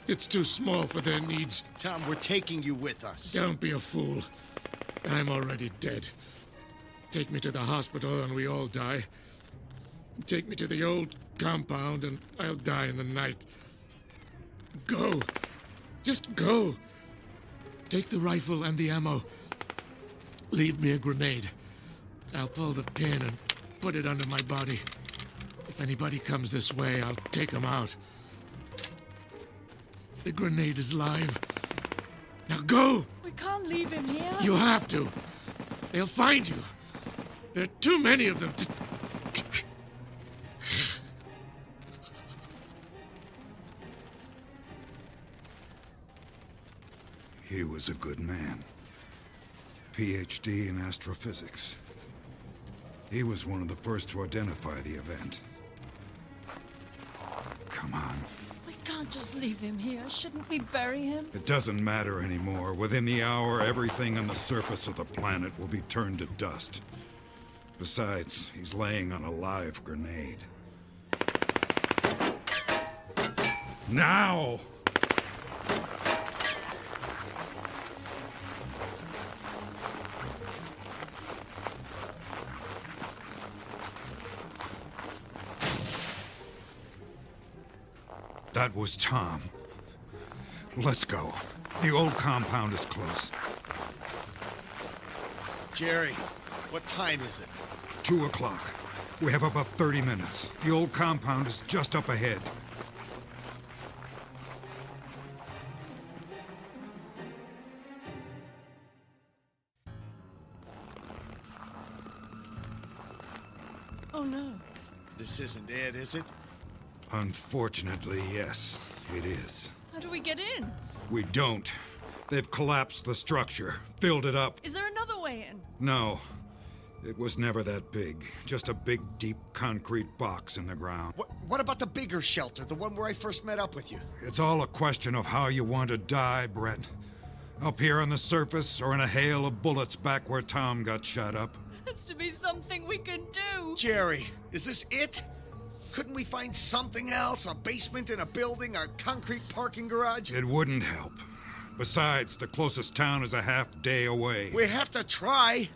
It's too small for their needs. Tom, we're taking you with us. Don't be a fool. I'm already dead. Take me to the hospital and we all die. Take me to the old compound and I'll die in the night. Go. Just go. Take the rifle and the ammo. Leave me a grenade. I'll pull the pin and put it under my body. If anybody comes this way, I'll take them out. The grenade is live. Now go! We can't leave him here. You have to. They'll find you. There are too many of them. He was a good man. PhD in astrophysics. He was one of the first to identify the event. Come on. We can't just leave him here. Shouldn't we bury him? It doesn't matter anymore. Within the hour, everything on the surface of the planet will be turned to dust. Besides, he's laying on a live grenade. Now! That was Tom. Let's go. The old compound is close. Jerry, what time is it? 2 o'clock. We have about 30 minutes. The old compound is just up ahead. Oh no. This isn't it, is it? Unfortunately, yes, it is. How do we get in? We don't. They've collapsed the structure, filled it up. Is there another way in? No. It was never that big. Just a big, deep concrete box in the ground. What about the bigger shelter, the one where I first met up with you? It's all a question of how you want to die, Brett. Up here on the surface, or in a hail of bullets back where Tom got shot up. Has to be something we can do. Jerry, is this it? Couldn't we find something else? A basement in a building? A concrete parking garage? It wouldn't help. Besides, the closest town is a half-day away. We have to try.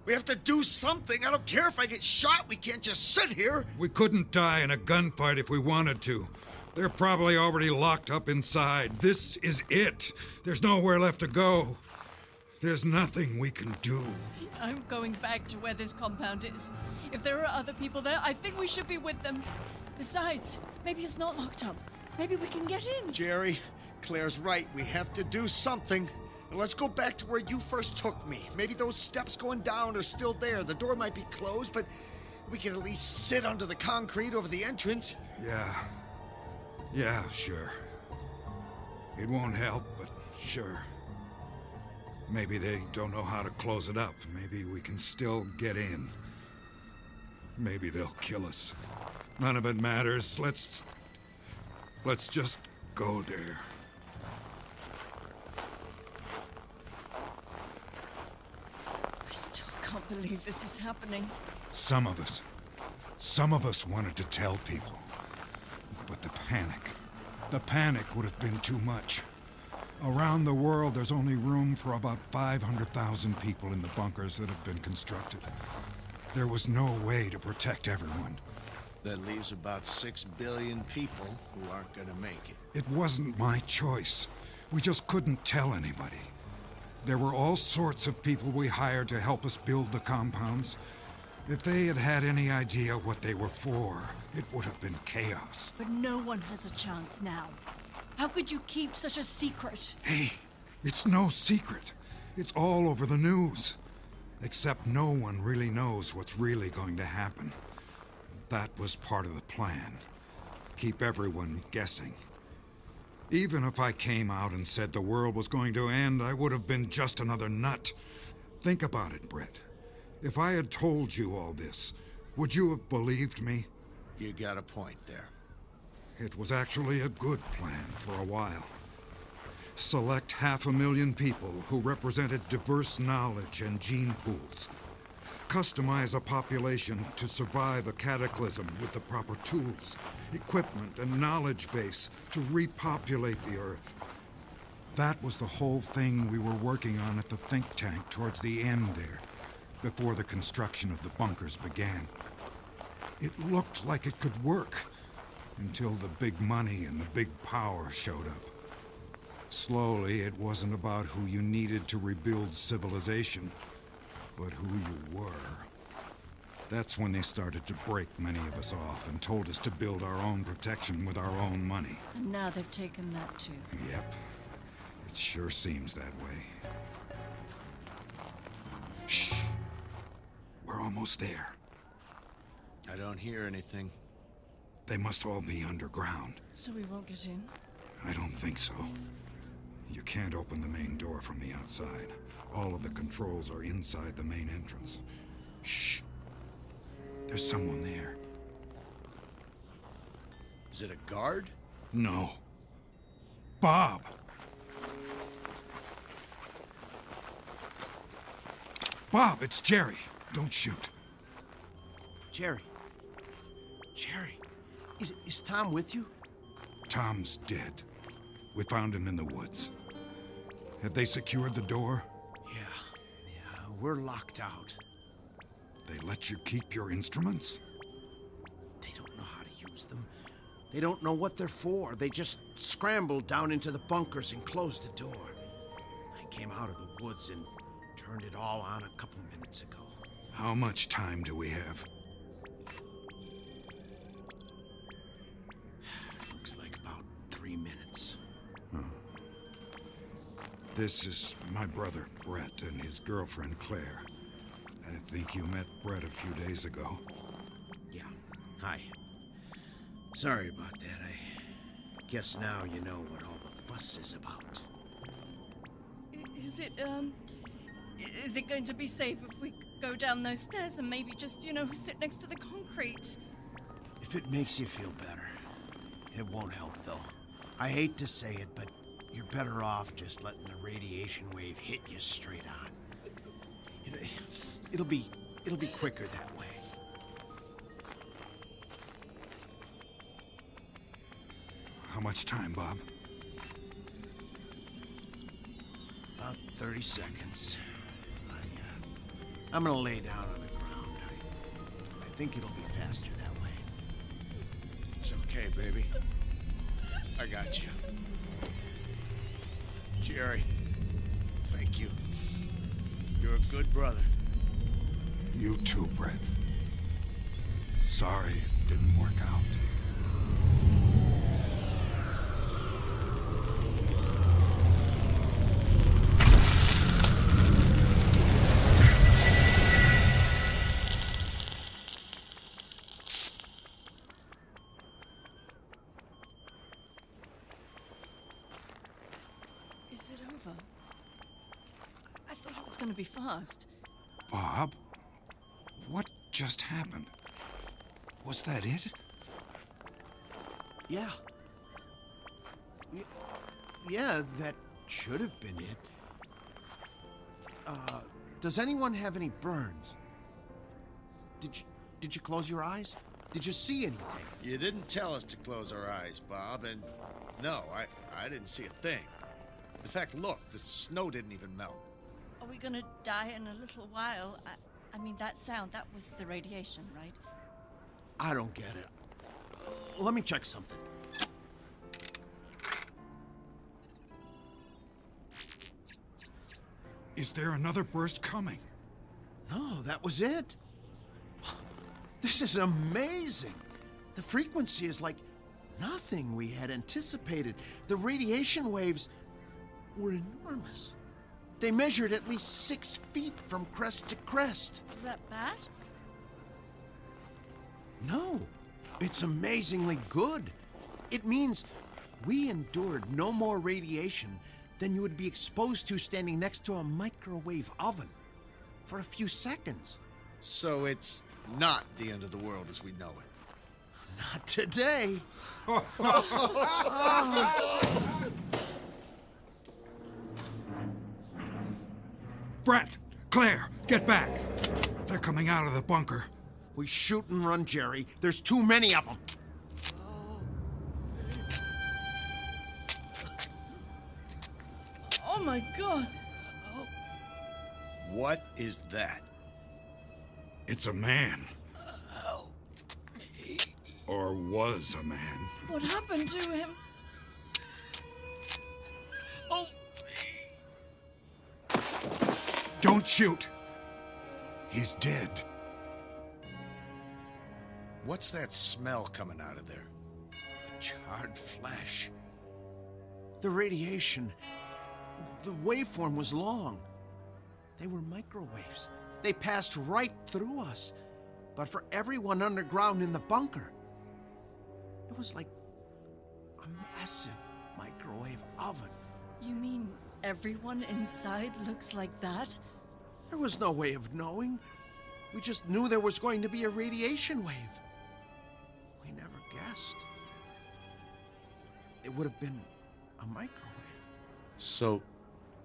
We have to do something. I don't care if I get shot. We can't just sit here. We couldn't die in a gunfight if we wanted to. They're probably already locked up inside. This is it. There's nowhere left to go. There's nothing we can do. I'm going back to where this compound is. If there are other people there, I think we should be with them. Besides, maybe it's not locked up. Maybe we can get in. Jerry, Claire's right. We have to do something. Now let's go back to where you first took me. Maybe those steps going down are still there. The door might be closed, but we can at least sit under the concrete over the entrance. Yeah, sure. It won't help, but sure. Maybe they don't know how to close it up. Maybe we can still get in. Maybe they'll kill us. None of it matters. Let's just go there. I still can't believe this is happening. Some of us wanted to tell people. But the panic would have been too much. Around the world, there's only room for about 500,000 people in the bunkers that have been constructed. There was no way to protect everyone. That leaves about 6 billion people who aren't gonna make it. It wasn't my choice. We just couldn't tell anybody. There were all sorts of people we hired to help us build the compounds. If they had had any idea what they were for, it would have been chaos. But no one has a chance now. How could you keep such a secret? Hey, it's no secret. It's all over the news. Except no one really knows what's really going to happen. That was part of the plan. Keep everyone guessing. Even if I came out and said the world was going to end, I would have been just another nut. Think about it, Brett. If I had told you all this, would you have believed me? You got a point there. It was actually a good plan for a while. Select 500,000 people who represented diverse knowledge and gene pools. Customize a population to survive a cataclysm with the proper tools, equipment, and knowledge base to repopulate the Earth. That was the whole thing we were working on at the think tank towards the end there, before the construction of the bunkers began. It looked like it could work. Until the big money and the big power showed up. Slowly, it wasn't about who you needed to rebuild civilization, but who you were. That's when they started to break many of us off and told us to build our own protection with our own money. And now they've taken that too. Yep. It sure seems that way. Shh. We're almost there. I don't hear anything. They must all be underground. So we won't get in? I don't think so. You can't open the main door from the outside. All of the controls are inside the main entrance. Shh. There's someone there. Is it a guard? No. Bob! Bob, it's Jerry. Don't shoot. Jerry. Jerry. Is Tom with you? Tom's dead. We found him in the woods. Have they secured the door? Yeah. We're locked out. They let you keep your instruments? They don't know how to use them. They don't know what they're for. They just scrambled down into the bunkers and closed the door. I came out of the woods and turned it all on a couple minutes ago. How much time do we have? Looks like about 3 minutes. Huh. This is my brother, Brett, and his girlfriend, Claire. I think you met Brett a few days ago. Yeah. Hi. Sorry about that. I guess now you know what all the fuss is about. Is it going to be safe if we go down those stairs and maybe just, sit next to the concrete? If it makes you feel better. It won't help, though. I hate to say it, but you're better off just letting the radiation wave hit you straight on. It'll be quicker that way. How much time, Bob? About 30 seconds. I'm gonna lay down on the ground. I think it'll be faster that way. It's okay, baby. I got you. Jerry, thank you. You're a good brother. You too, Brett. Sorry it didn't work out. Is it over? I thought it was going to be fast. Bob? What just happened? Was that it? Yeah. Yeah, that should have been it. Does anyone have any burns? Did you close your eyes? Did you see anything? You didn't tell us to close our eyes, Bob, and no, I didn't see a thing. In fact, look, the snow didn't even melt. Are we going to die in a little while? I mean, that sound, that was the radiation, right? I don't get it. Let me check something. Is there another burst coming? No, that was it. This is amazing. The frequency is like nothing we had anticipated. The radiation waves were enormous. They measured at least 6 feet from crest to crest. Is that bad? No, it's amazingly good. It means we endured no more radiation than you would be exposed to standing next to a microwave oven for a few seconds. So it's not the end of the world as we know it. Not today. Brett! Claire! Get back! They're coming out of the bunker. We shoot and run, Jerry. There's too many of them. Oh my God! What is that? It's a man. Or was a man. What happened to him? Oh! Don't shoot! He's dead. What's that smell coming out of there? Charred flesh. The radiation. The waveform was long. They were microwaves. They passed right through us. But for everyone underground in the bunker, it was like a massive microwave oven. You mean everyone inside looks like that? There was no way of knowing. We just knew there was going to be a radiation wave. We never guessed. It would have been a microwave. So,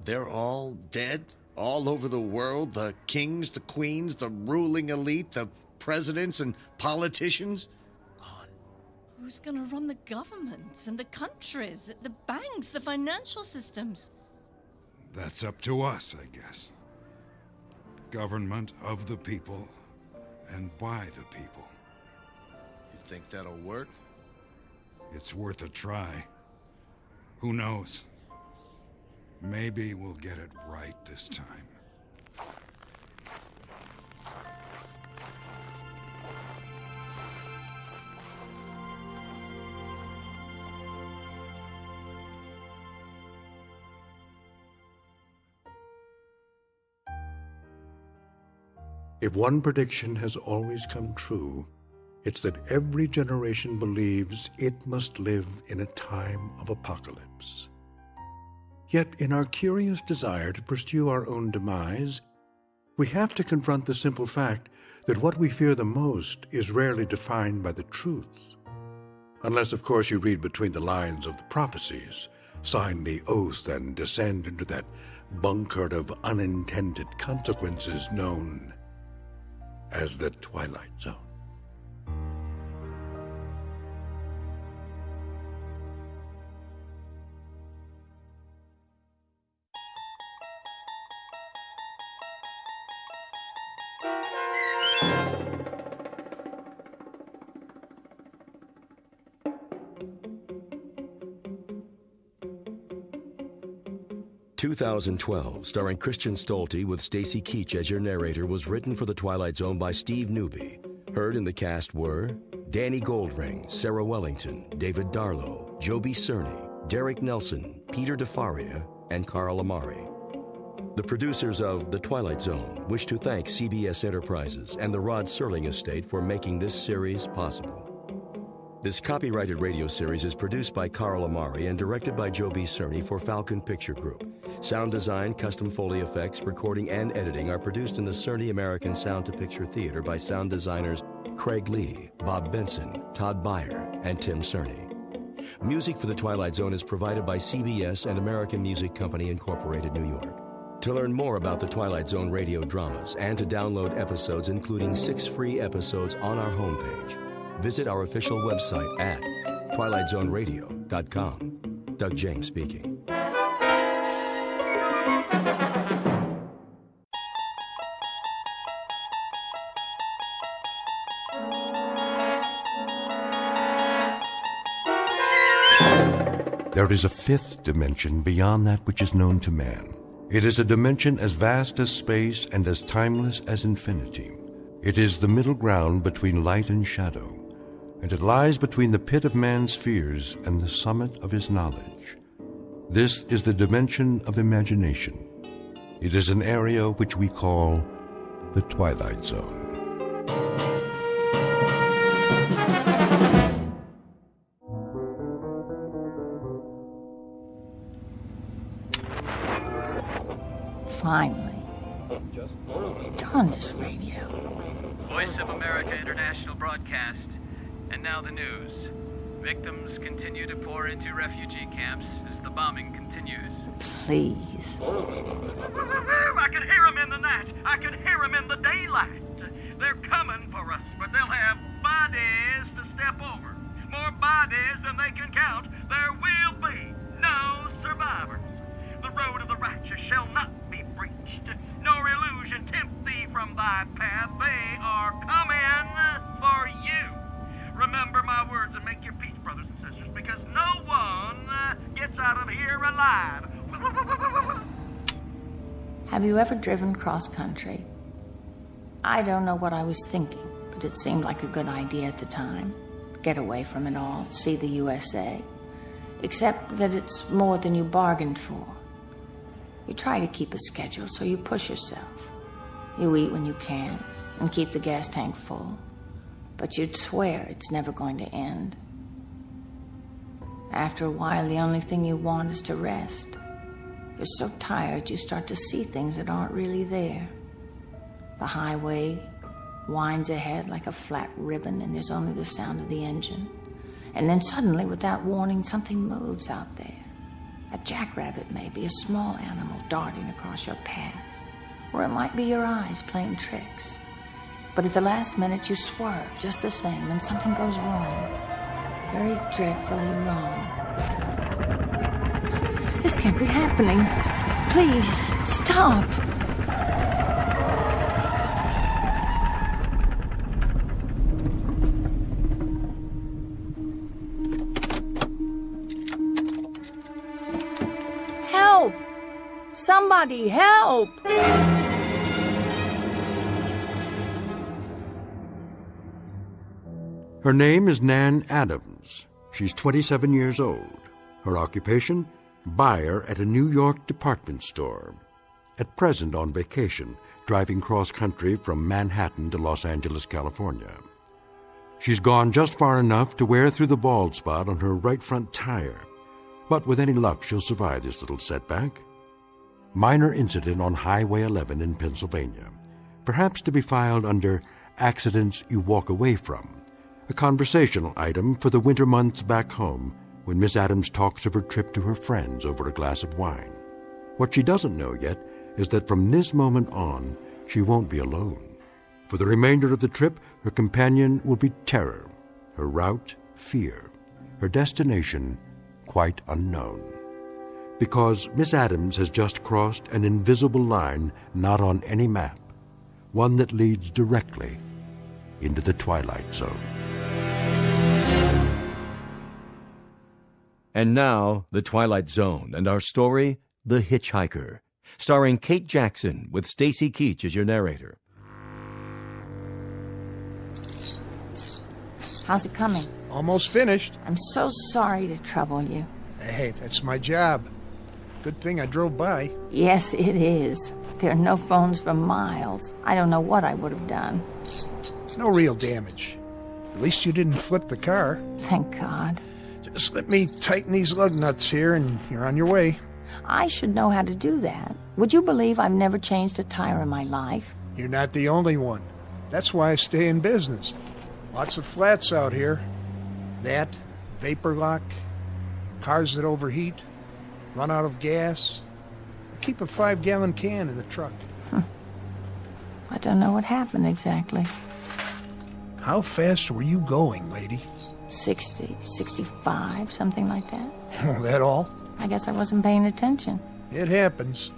they're all dead? All over the world? The kings, the queens, the ruling elite, the presidents and politicians? Who's gonna run the governments and the countries, the banks, the financial systems? That's up to us, I guess. Government of the people and by the people. You think that'll work? It's worth a try. Who knows? Maybe we'll get it right this time. If one prediction has always come true, it's that every generation believes it must live in a time of apocalypse. Yet, in our curious desire to pursue our own demise, we have to confront the simple fact that what we fear the most is rarely defined by the truth. Unless, of course, you read between the lines of the prophecies, sign the oath, and descend into that bunker of unintended consequences known as the Twilight Zone. "2012", starring Christian Stolte with Stacy Keach as your narrator, was written for The Twilight Zone by Steve Newby. Heard in the cast were Danny Goldring, Sarah Wellington, David Darlow, Joby Cerny, Derek Nelson, Peter DeFaria, and Carl Amari. The producers of The Twilight Zone wish to thank CBS Enterprises and the Rod Serling estate for making this series possible. This copyrighted radio series is produced by Carl Amari and directed by Joby Cerny for Falcon Picture Group. Sound design, custom Foley effects, recording, and editing are produced in the Cerny American Sound to Picture Theater by sound designers Craig Lee, Bob Benson, Todd Beyer, and Tim Cerny. Music for The Twilight Zone is provided by CBS and American Music Company Incorporated, New York. To learn more about The Twilight Zone radio dramas and to download episodes, including 6 free episodes on our homepage, visit our official website at twilightzoneradio.com. Doug James speaking. There is a fifth dimension beyond that which is known to man. It is a dimension as vast as space and as timeless as infinity. It is the middle ground between light and shadow, and it lies between the pit of man's fears and the summit of his knowledge. This is the dimension of imagination. It is an area which we call the Twilight Zone. Finally. Done this radio. Voice of America International Broadcast. And now the news. Victims continue to pour into refugee camps as the bombing continues. Please. I can hear them in the night. I can hear them in the daylight. They're coming for us, but they'll have bodies to step over. More bodies than they can count. There will be no survivors. The road of the righteous shall not be breached, nor illusion tempt thee from thy path. They are coming for you. Remember my alive. Have you ever driven cross-country? I don't know what I was thinking, but it seemed like a good idea at the time. Get away from it all, see the USA. Except that it's more than you bargained for. You try to keep a schedule, so you push yourself. You eat when you can, and keep the gas tank full. But you'd swear it's never going to end. After a while, the only thing you want is to rest. You're so tired, you start to see things that aren't really there. The highway winds ahead like a flat ribbon, and there's only the sound of the engine. And then suddenly, without warning, something moves out there. A jackrabbit, maybe, a small animal darting across your path. Or it might be your eyes playing tricks. But at the last minute, you swerve just the same, and something goes wrong. Very dreadfully wrong. This can't be happening. Please, stop. Help! Somebody help! Her name is Nan Adams. She's 27 years old. Her occupation? Buyer at a New York department store. At present on vacation, driving cross-country from Manhattan to Los Angeles, California. She's gone just far enough to wear through the bald spot on her right front tire. But with any luck, she'll survive this little setback. Minor incident on Highway 11 in Pennsylvania. Perhaps to be filed under accidents you walk away from. A conversational item for the winter months back home when Miss Adams talks of her trip to her friends over a glass of wine. What she doesn't know yet is that from this moment on, she won't be alone. For the remainder of the trip, her companion will be terror, her route, fear, her destination, quite unknown. Because Miss Adams has just crossed an invisible line not on any map, one that leads directly into the Twilight Zone. And now, The Twilight Zone and our story, The Hitchhiker, starring Kate Jackson with Stacy Keach as your narrator. How's it coming? Almost finished. I'm so sorry to trouble you. Hey, that's my job. Good thing I drove by. Yes, it is. There are no phones for miles. I don't know what I would have done. No real damage. At least you didn't flip the car. Thank God. Just let me tighten these lug nuts here and you're on your way. I should know how to do that. Would you believe I've never changed a tire in my life? You're not the only one. That's why I stay in business. Lots of flats out here. That, vapor lock, cars that overheat, run out of gas. I keep a 5-gallon can in the truck. I don't know what happened exactly. How fast were you going, lady? 60, 65, something like that. Oh, that all? I guess I wasn't paying attention. It happens.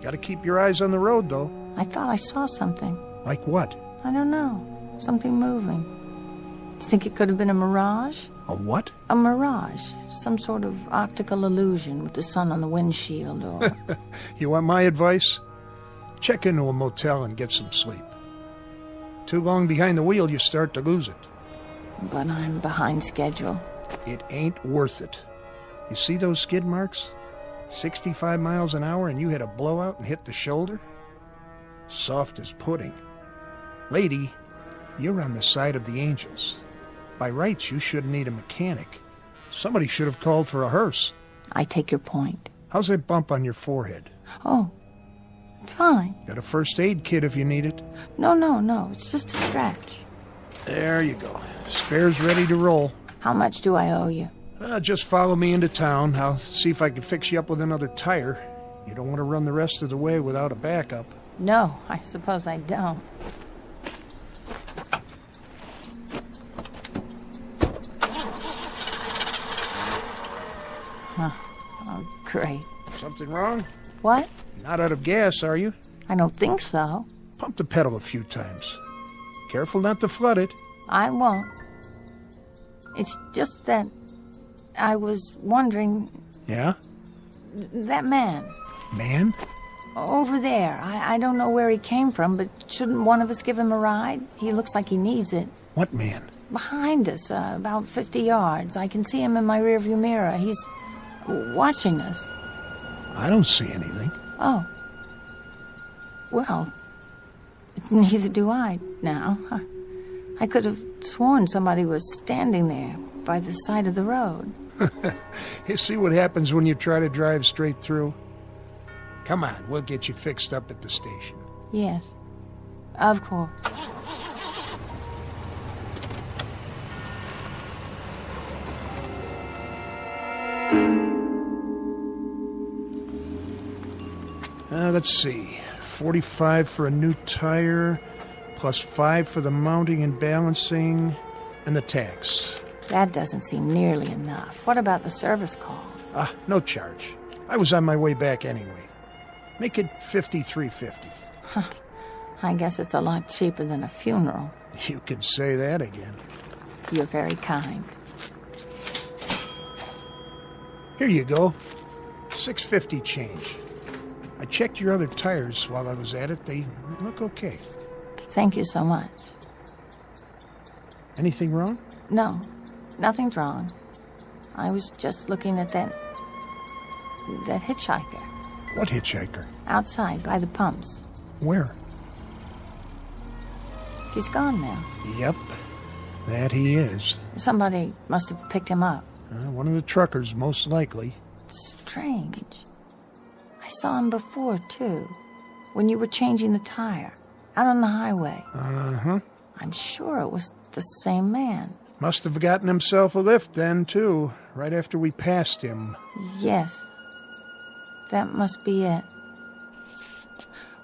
Gotta keep your eyes on the road, though. I thought I saw something. Like what? I don't know. Something moving. Do you think it could have been a mirage? A what? A mirage. Some sort of optical illusion with the sun on the windshield or... You want my advice? Check into a motel and get some sleep. Too long behind the wheel, you start to lose it. But I'm behind schedule. It ain't worth it. You see those skid marks? 65 miles an hour and you had a blowout and hit the shoulder? Soft as pudding. Lady, you're on the side of the angels. By rights, you shouldn't need a mechanic. Somebody should have called for a hearse. I take your point. How's that bump on your forehead? Oh, fine. Got a first aid kit if you need it? No. It's just a scratch. There you go. Spare's ready to roll. How much do I owe you? Just follow me into town. I'll see if I can fix you up with another tire. You don't want to run the rest of the way without a backup. No, I suppose I don't. Huh. Oh, great. Something wrong? What? Not out of gas, are you? I don't think so. Pump the pedal a few times. Careful not to flood it. I won't. It's just that I was wondering... Yeah? That man. Man? Over there. I don't know where he came from, but shouldn't one of us give him a ride? He looks like he needs it. What man? Behind us, about 50 yards. I can see him in my rearview mirror. He's watching us. I don't see anything. Oh. Well, neither do I now. I could have sworn somebody was standing there by the side of the road. You see what happens when you try to drive straight through? Come on, we'll get you fixed up at the station. Yes, of course. Let's see. 45 for a new tire, plus 5 for the mounting and balancing, and the tax. That doesn't seem nearly enough. What about the service call? No charge. I was on my way back anyway. Make it $53.50. Huh. I guess it's a lot cheaper than a funeral. You could say that again. You're very kind. Here you go. $6.50 change. I checked your other tires while I was at it. They look okay. Thank you so much. Anything wrong? No, nothing's wrong. I was just looking at that hitchhiker. What hitchhiker? Outside, by the pumps. Where? He's gone now. Yep, that he is. Somebody must have picked him up. One of the truckers, most likely. Strange. I saw him before, too. When you were changing the tire. Out on the highway. Uh-huh. I'm sure it was the same man. Must have gotten himself a lift then, too. Right after we passed him. Yes. That must be it.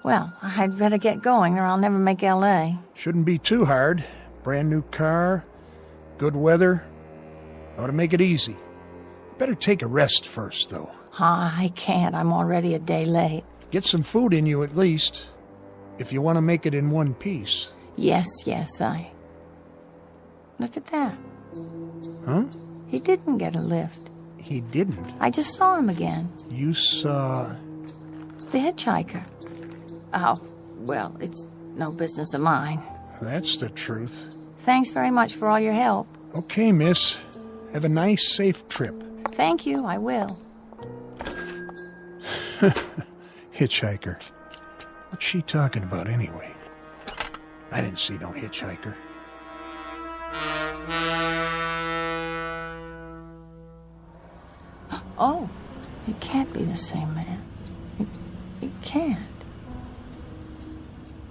Well, I'd better get going or I'll never make L.A. Shouldn't be too hard. Brand new car, good weather. Ought to make it easy. Better take a rest first, though. I can't. I'm already a day late. Get some food in you at least, if you want to make it in one piece. Yes, I... Look at that. Huh? He didn't get a lift. He didn't? I just saw him again. You saw... The hitchhiker. Oh, well, it's no business of mine. That's the truth. Thanks very much for all your help. Okay, miss. Have a nice, safe trip. Thank you, I will. Hitchhiker. What's she talking about anyway? I didn't see no hitchhiker. Oh, it can't be the same man. It can't.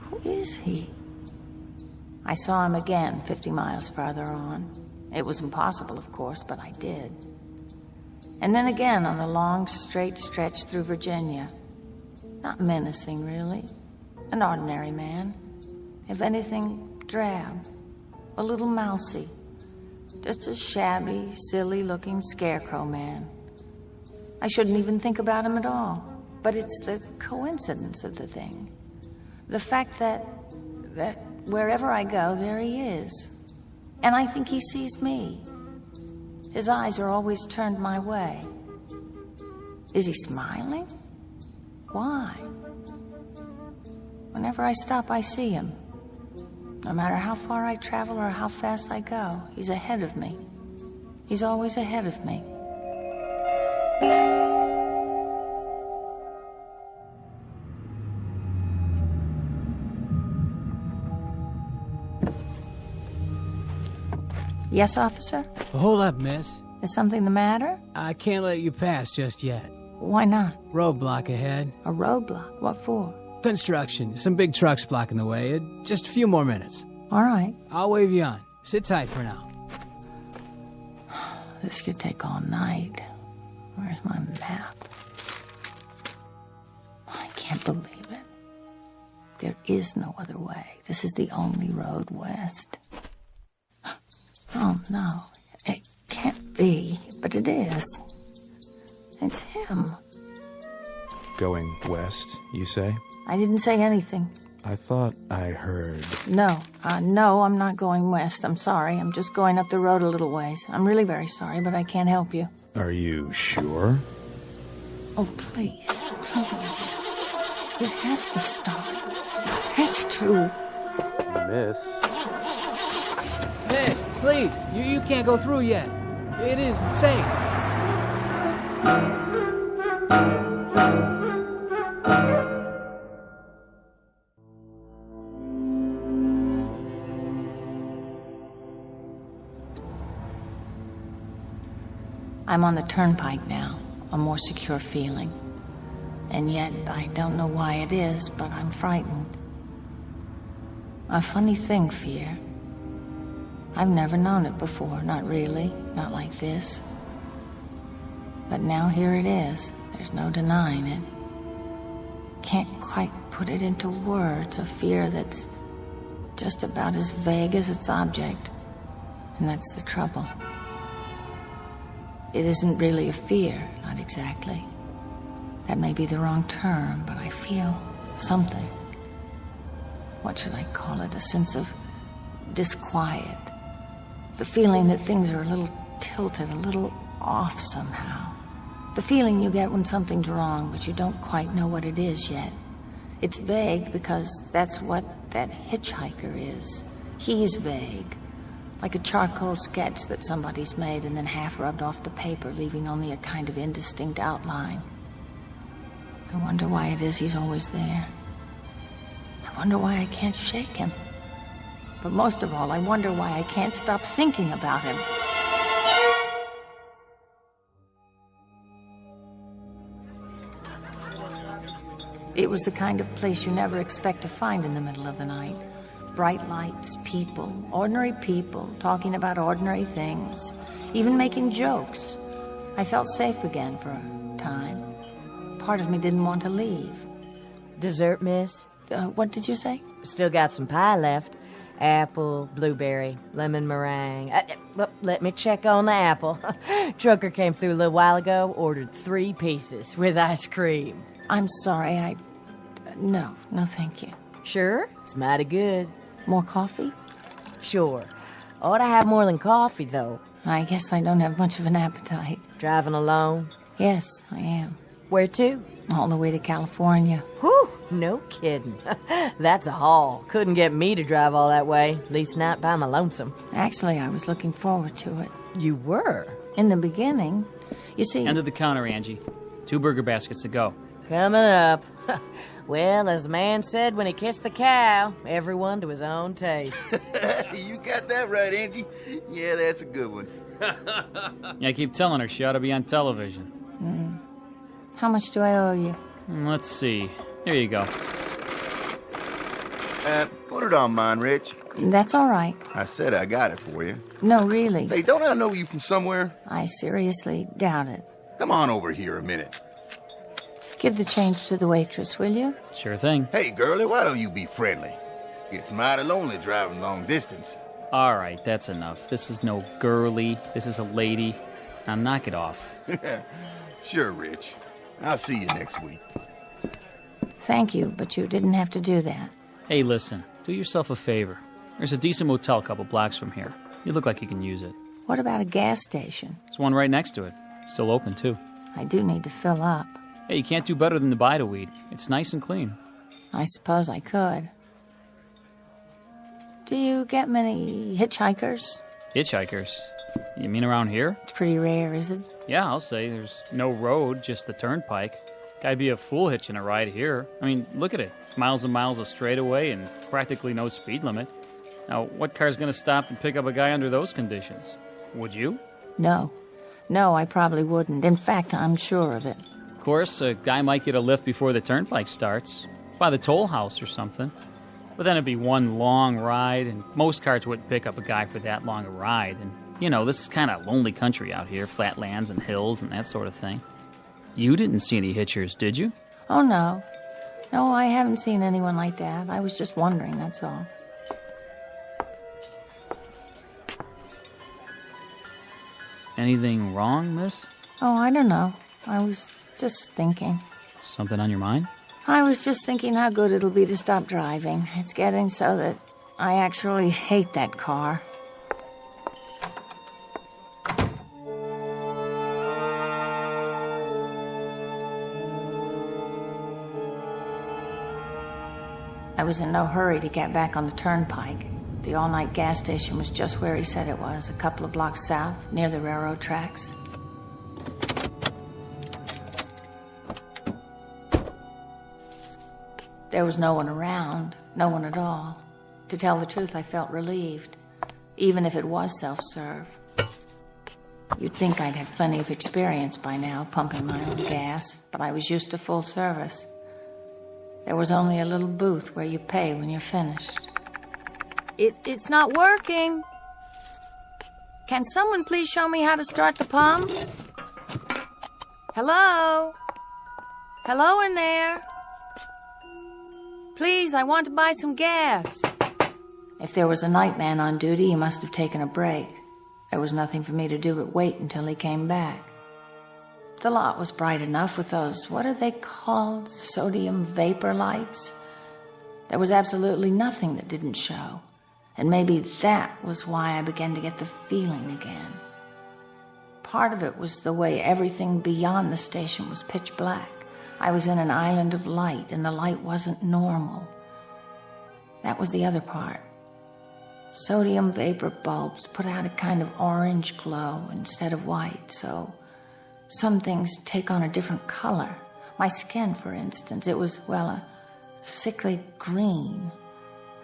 Who is he? I saw him again 50 miles farther on. It was impossible, of course, but I did. And then again on the long, straight stretch through Virginia. Not menacing, really. An ordinary man. If anything, drab. A little mousy. Just a shabby, silly-looking scarecrow man. I shouldn't even think about him at all. But it's the coincidence of the thing. The fact that wherever I go, there he is. And I think he sees me. His eyes are always turned my way. Is he smiling? Why? Whenever I stop, I see him. No matter how far I travel or how fast I go, he's ahead of me. He's always ahead of me. Yes, officer? Hold up, miss. Is something the matter? I can't let you pass just yet. Why not? Roadblock ahead. A roadblock? What for? Construction. Some big trucks blocking the way. Just a few more minutes. All right. I'll wave you on. Sit tight for now. This could take all night. Where's my map? I can't believe it. There is no other way. This is the only road west. Oh, no. It can't be, but it is. It's him. Going west, you say? I didn't say anything. I thought I heard... No, I'm not going west. I'm sorry. I'm just going up the road a little ways. I'm really very sorry, but I can't help you. Are you sure? Oh, please, please. It has to stop. That's true. Miss. Miss, please, you can't go through yet. It isn't safe. I'm on the turnpike now, a more secure feeling. And yet, I don't know why it is, but I'm frightened. A funny thing, fear. I've never known it before, not really, not like this. But now here it is, there's no denying it. Can't quite put it into words, a fear that's just about as vague as its object. And that's the trouble. It isn't really a fear, not exactly. That may be the wrong term, but I feel something. What should I call it? A sense of disquiet. The feeling that things are a little tilted, a little off somehow. The feeling you get when something's wrong, but you don't quite know what it is yet. It's vague because that's what that hitchhiker is. He's vague. Like a charcoal sketch that somebody's made and then half rubbed off the paper, leaving only a kind of indistinct outline. I wonder why it is he's always there. I wonder why I can't shake him. But most of all, I wonder why I can't stop thinking about him. It was the kind of place you never expect to find in the middle of the night. Bright lights, people, ordinary people, talking about ordinary things, even making jokes. I felt safe again for a time. Part of me didn't want to leave. Dessert, miss? What did you say? Still got some pie left. Apple, blueberry, lemon meringue. Well, let me check on the apple. Trucker came through a little while ago, ordered 3 pieces with ice cream. I'm sorry, No, thank you. Sure? It's mighty good. More coffee? Sure. Ought to have more than coffee, though. I guess I don't have much of an appetite. Driving alone? Yes, I am. Where to? All the way to California. Whew, no kidding. That's a haul. Couldn't get me to drive all that way, at least not by my lonesome. Actually, I was looking forward to it. You were? In the beginning. You see... End of the counter, Angie. 2 burger baskets to go. Coming up. Well, as the man said when he kissed the cow, everyone to his own taste. You got that right, Angie. Yeah, that's a good one. Yeah, I keep telling her she ought to be on television. How much do I owe you? Let's see. Here you go. Put it on mine, Rich. That's all right. I said I got it for you. No, really. Say, don't I know you from somewhere? I seriously doubt it. Come on over here a minute. Give the change to the waitress, will you? Sure thing. Hey, girlie, why don't you be friendly? It's mighty lonely driving long distance. All right, that's enough. This is no girly. This is a lady. Now knock it off. Sure, Rich. I'll see you next week. Thank you, but you didn't have to do that. Hey, listen. Do yourself a favor. There's a decent motel a couple blocks from here. You look like you can use it. What about a gas station? There's one right next to it. Still open, too. I do need to fill up. Hey, you can't do better than the Bide-A-Weed. It's nice and clean. I suppose I could. Do you get many hitchhikers? Hitchhikers? You mean around here? It's pretty rare, is it? Yeah, I'll say. There's no road, just the turnpike. Guy'd be a fool hitching a ride here. I mean, look at it. Miles and miles of straightaway and practically no speed limit. Now, what car's going to stop and pick up a guy under those conditions? Would you? No. No, I probably wouldn't. In fact, I'm sure of it. Of course, a guy might get a lift before the turnpike starts. By the toll house or something. But then it'd be one long ride, and most cars wouldn't pick up a guy for that long a ride. And, you know, this is kind of lonely country out here, flat lands and hills and that sort of thing. You didn't see any hitchers, did you? Oh, no. No, I haven't seen anyone like that. I was just wondering, that's all. Anything wrong, miss? Oh, I don't know. I was just thinking. Something on your mind? I was just thinking how good it'll be to stop driving. It's getting so that I actually hate that car. I was in no hurry to get back on the turnpike. The all-night gas station was just where he said it was, a couple of blocks south, near the railroad tracks. There was no one around, no one at all. To tell the truth, I felt relieved, even if it was self-serve. You'd think I'd have plenty of experience by now, pumping my own gas, but I was used to full service. There was only a little booth where you pay when you're finished. It's not working. Can someone please show me how to start the pump? Hello? Hello in there? Please, I want to buy some gas. If there was a night man on duty, he must have taken a break. There was nothing for me to do but wait until he came back. The lot was bright enough with those, what are they called, sodium vapor lights? There was absolutely nothing that didn't show. And maybe that was why I began to get the feeling again. Part of it was the way everything beyond the station was pitch black. I was in an island of light, and the light wasn't normal. That was the other part. Sodium vapor bulbs put out a kind of orange glow instead of white, so some things take on a different color. My skin, for instance, it was, well, a sickly green.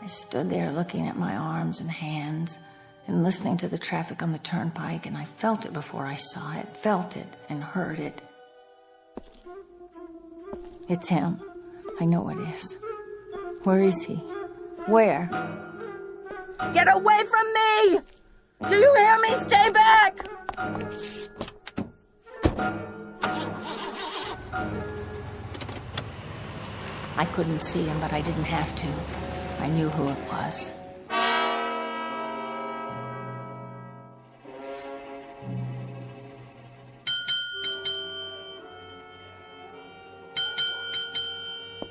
I stood there looking at my arms and hands and listening to the traffic on the turnpike, and I felt it before I saw it, felt it and heard it. It's him. I know it is. Where is he? Where? Get away from me! Do you hear me? Stay back! I couldn't see him, but I didn't have to. I knew who it was.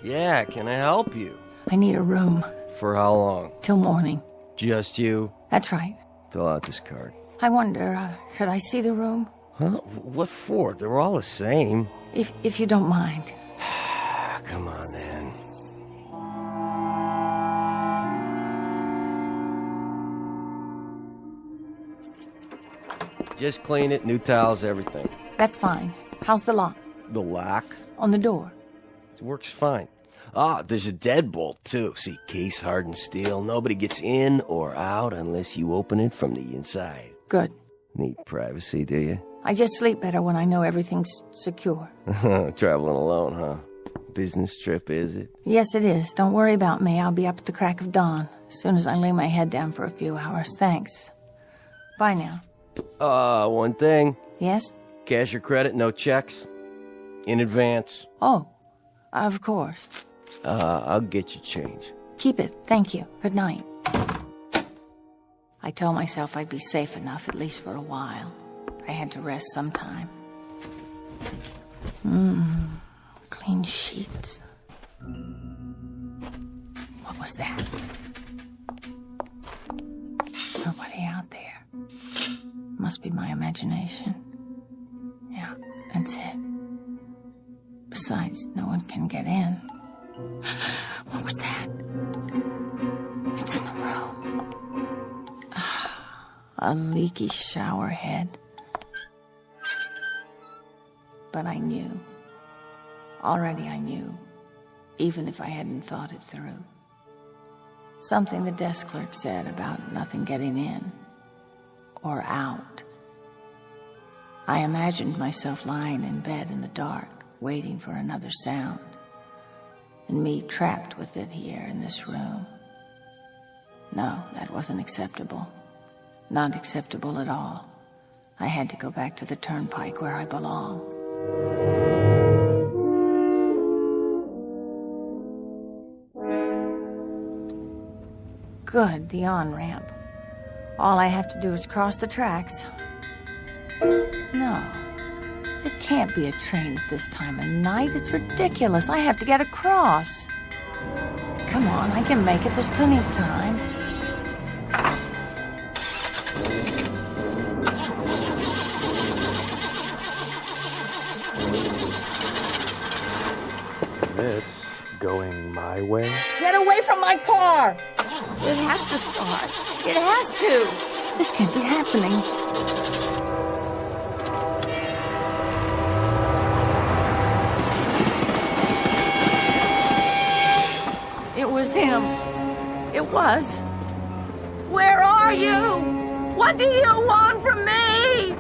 Yeah, can I help you? I need a room. For how long? Till morning. Just you? That's right. Fill out this card. I wonder, could I see the room? Huh? What for? They're all the same. If you don't mind. Come on, then. Just clean it, new towels, everything. That's fine. How's the lock? The lock? On the door. It works fine. Ah, there's a deadbolt, too. See, case hardened steel. Nobody gets in or out unless you open it from the inside. Good. Need privacy, do you? I just sleep better when I know everything's secure. Traveling alone, huh? Business trip, is it? Yes, it is. Don't worry about me. I'll be up at the crack of dawn, as soon as I lay my head down for a few hours. Thanks. Bye now. One thing. Yes? Cash or credit, no checks. In advance. Oh, of course. I'll get you change. Keep it. Thank you. Good night. I told myself I'd be safe enough, at least for a while. I had to rest sometime. Clean sheets. What was that? Nobody out there. Must be my imagination. Yeah, that's it. Besides, no one can get in. What was that? It's in the room. A leaky shower head. But I knew. Already I knew, even if I hadn't thought it through. Something the desk clerk said about nothing getting in or out. I imagined myself lying in bed in the dark, waiting for another sound, and me trapped with it here in this room. No, that wasn't acceptable. Not acceptable at all. I had to go back to the turnpike where I belong. Good, the on-ramp. All I have to do is cross the tracks. No, there can't be a train at this time of night. It's ridiculous. I have to get across. Come on, I can make it. There's plenty of time. This going my way? Get away from my car! It has to start. It has to. This can't be happening. It was him. It was. Where are you? What do you want from me?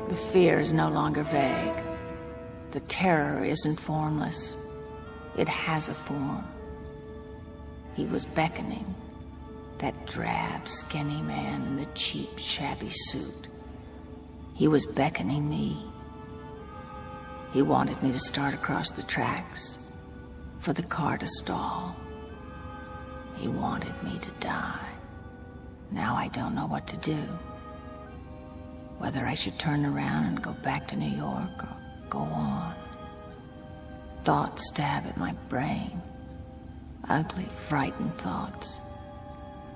The fear is no longer vague. The terror isn't formless. It has a form. He was beckoning. That drab, skinny man in the cheap, shabby suit. He was beckoning me. He wanted me to start across the tracks, for the car to stall. He wanted me to die. Now I don't know what to do. Whether I should turn around and go back to New York or go on. Thoughts stab at my brain. Ugly, frightened thoughts.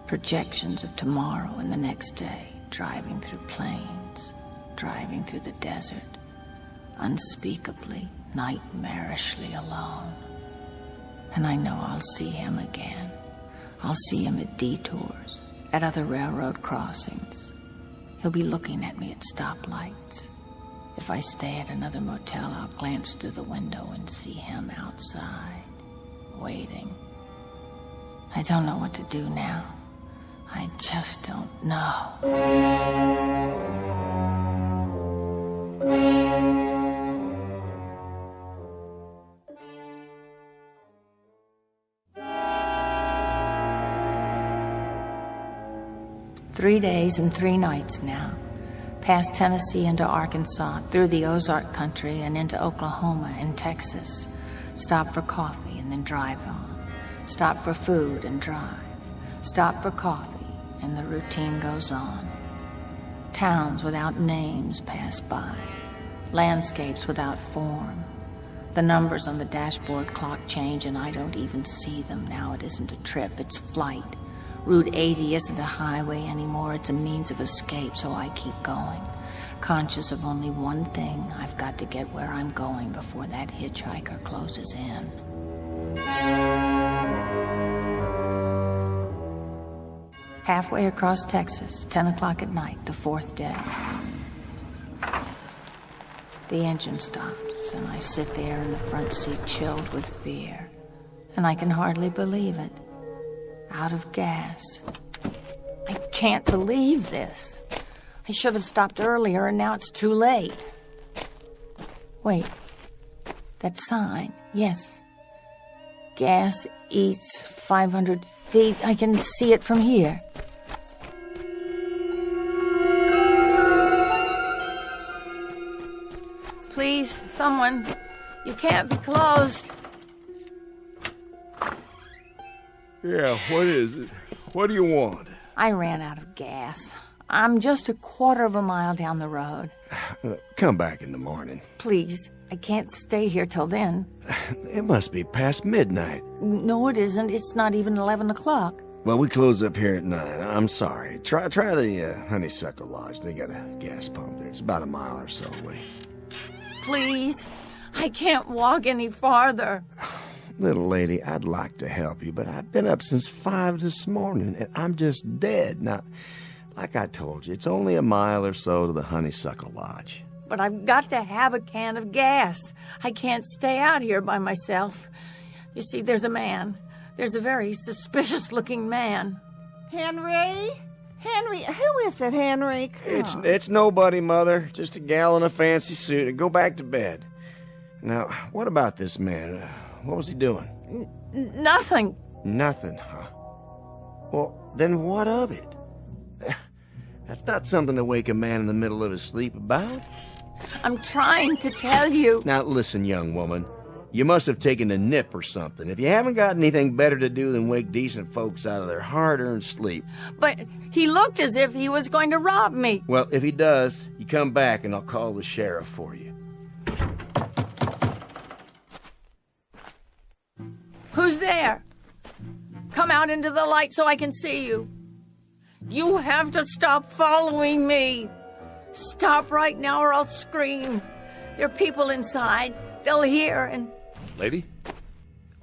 Projections of tomorrow and the next day, driving through plains, driving through the desert, unspeakably, nightmarishly alone. And I know I'll see him again. I'll see him at detours, at other railroad crossings. He'll be looking at me at stoplights. If I stay at another motel, I'll glance through the window and see him outside, waiting. I don't know what to do now. I just don't know. 3 days and 3 nights now. Past Tennessee into Arkansas, through the Ozark country and into Oklahoma and Texas. Stop for coffee and then drive on. Stop for food and drive. Stop for coffee and the routine goes on. Towns without names pass by. Landscapes without form. The numbers on the dashboard clock change and I don't even see them. Now it isn't a trip, it's flight. Route 80 isn't a highway anymore, it's a means of escape, so I keep going. Conscious of only one thing, I've got to get where I'm going before that hitchhiker closes in. Halfway across Texas, 10 o'clock at night, the 4th day. The engine stops, and I sit there in the front seat chilled with fear. And I can hardly believe it. Out of gas. I can't believe this. I should have stopped earlier and now it's too late. Wait. That sign. Yes. Gas eats 500 feet. I can see it from here. Please, someone. You can't be closed. Yeah, what is it? What do you want? I ran out of gas. I'm just a quarter of a mile down the road. Come back in the morning. Please, I can't stay here till then. It must be past midnight. No, it isn't. It's not even 11 o'clock. Well, we close up here at 9. I'm sorry. Try the Honeysuckle Lodge. They got a gas pump there. It's about a mile or so away. Please, I can't walk any farther. Little lady, I'd like to help you, but I've been up since 5 this morning, and I'm just dead. Now, like I told you, it's only a mile or so to the Honeysuckle Lodge. But I've got to have a can of gas. I can't stay out here by myself. You see, there's a man. There's a very suspicious-looking man. Henry? Henry, who is it, Henry? It's nobody, Mother. Just a gal in a fancy suit. Go back to bed. Now, what about this man? What was he doing? Nothing. Nothing, huh? Well, then what of it? That's not something to wake a man in the middle of his sleep about. I'm trying to tell you. Now, listen, young woman. You must have taken a nip or something. If you haven't got anything better to do than wake decent folks out of their hard-earned sleep. But he looked as if he was going to rob me. Well, if he does, you come back and I'll call the sheriff for you. Who's there? Come out into the light so I can see you. You have to stop following me. Stop right now or I'll scream. There are people inside. They'll hear and Lady?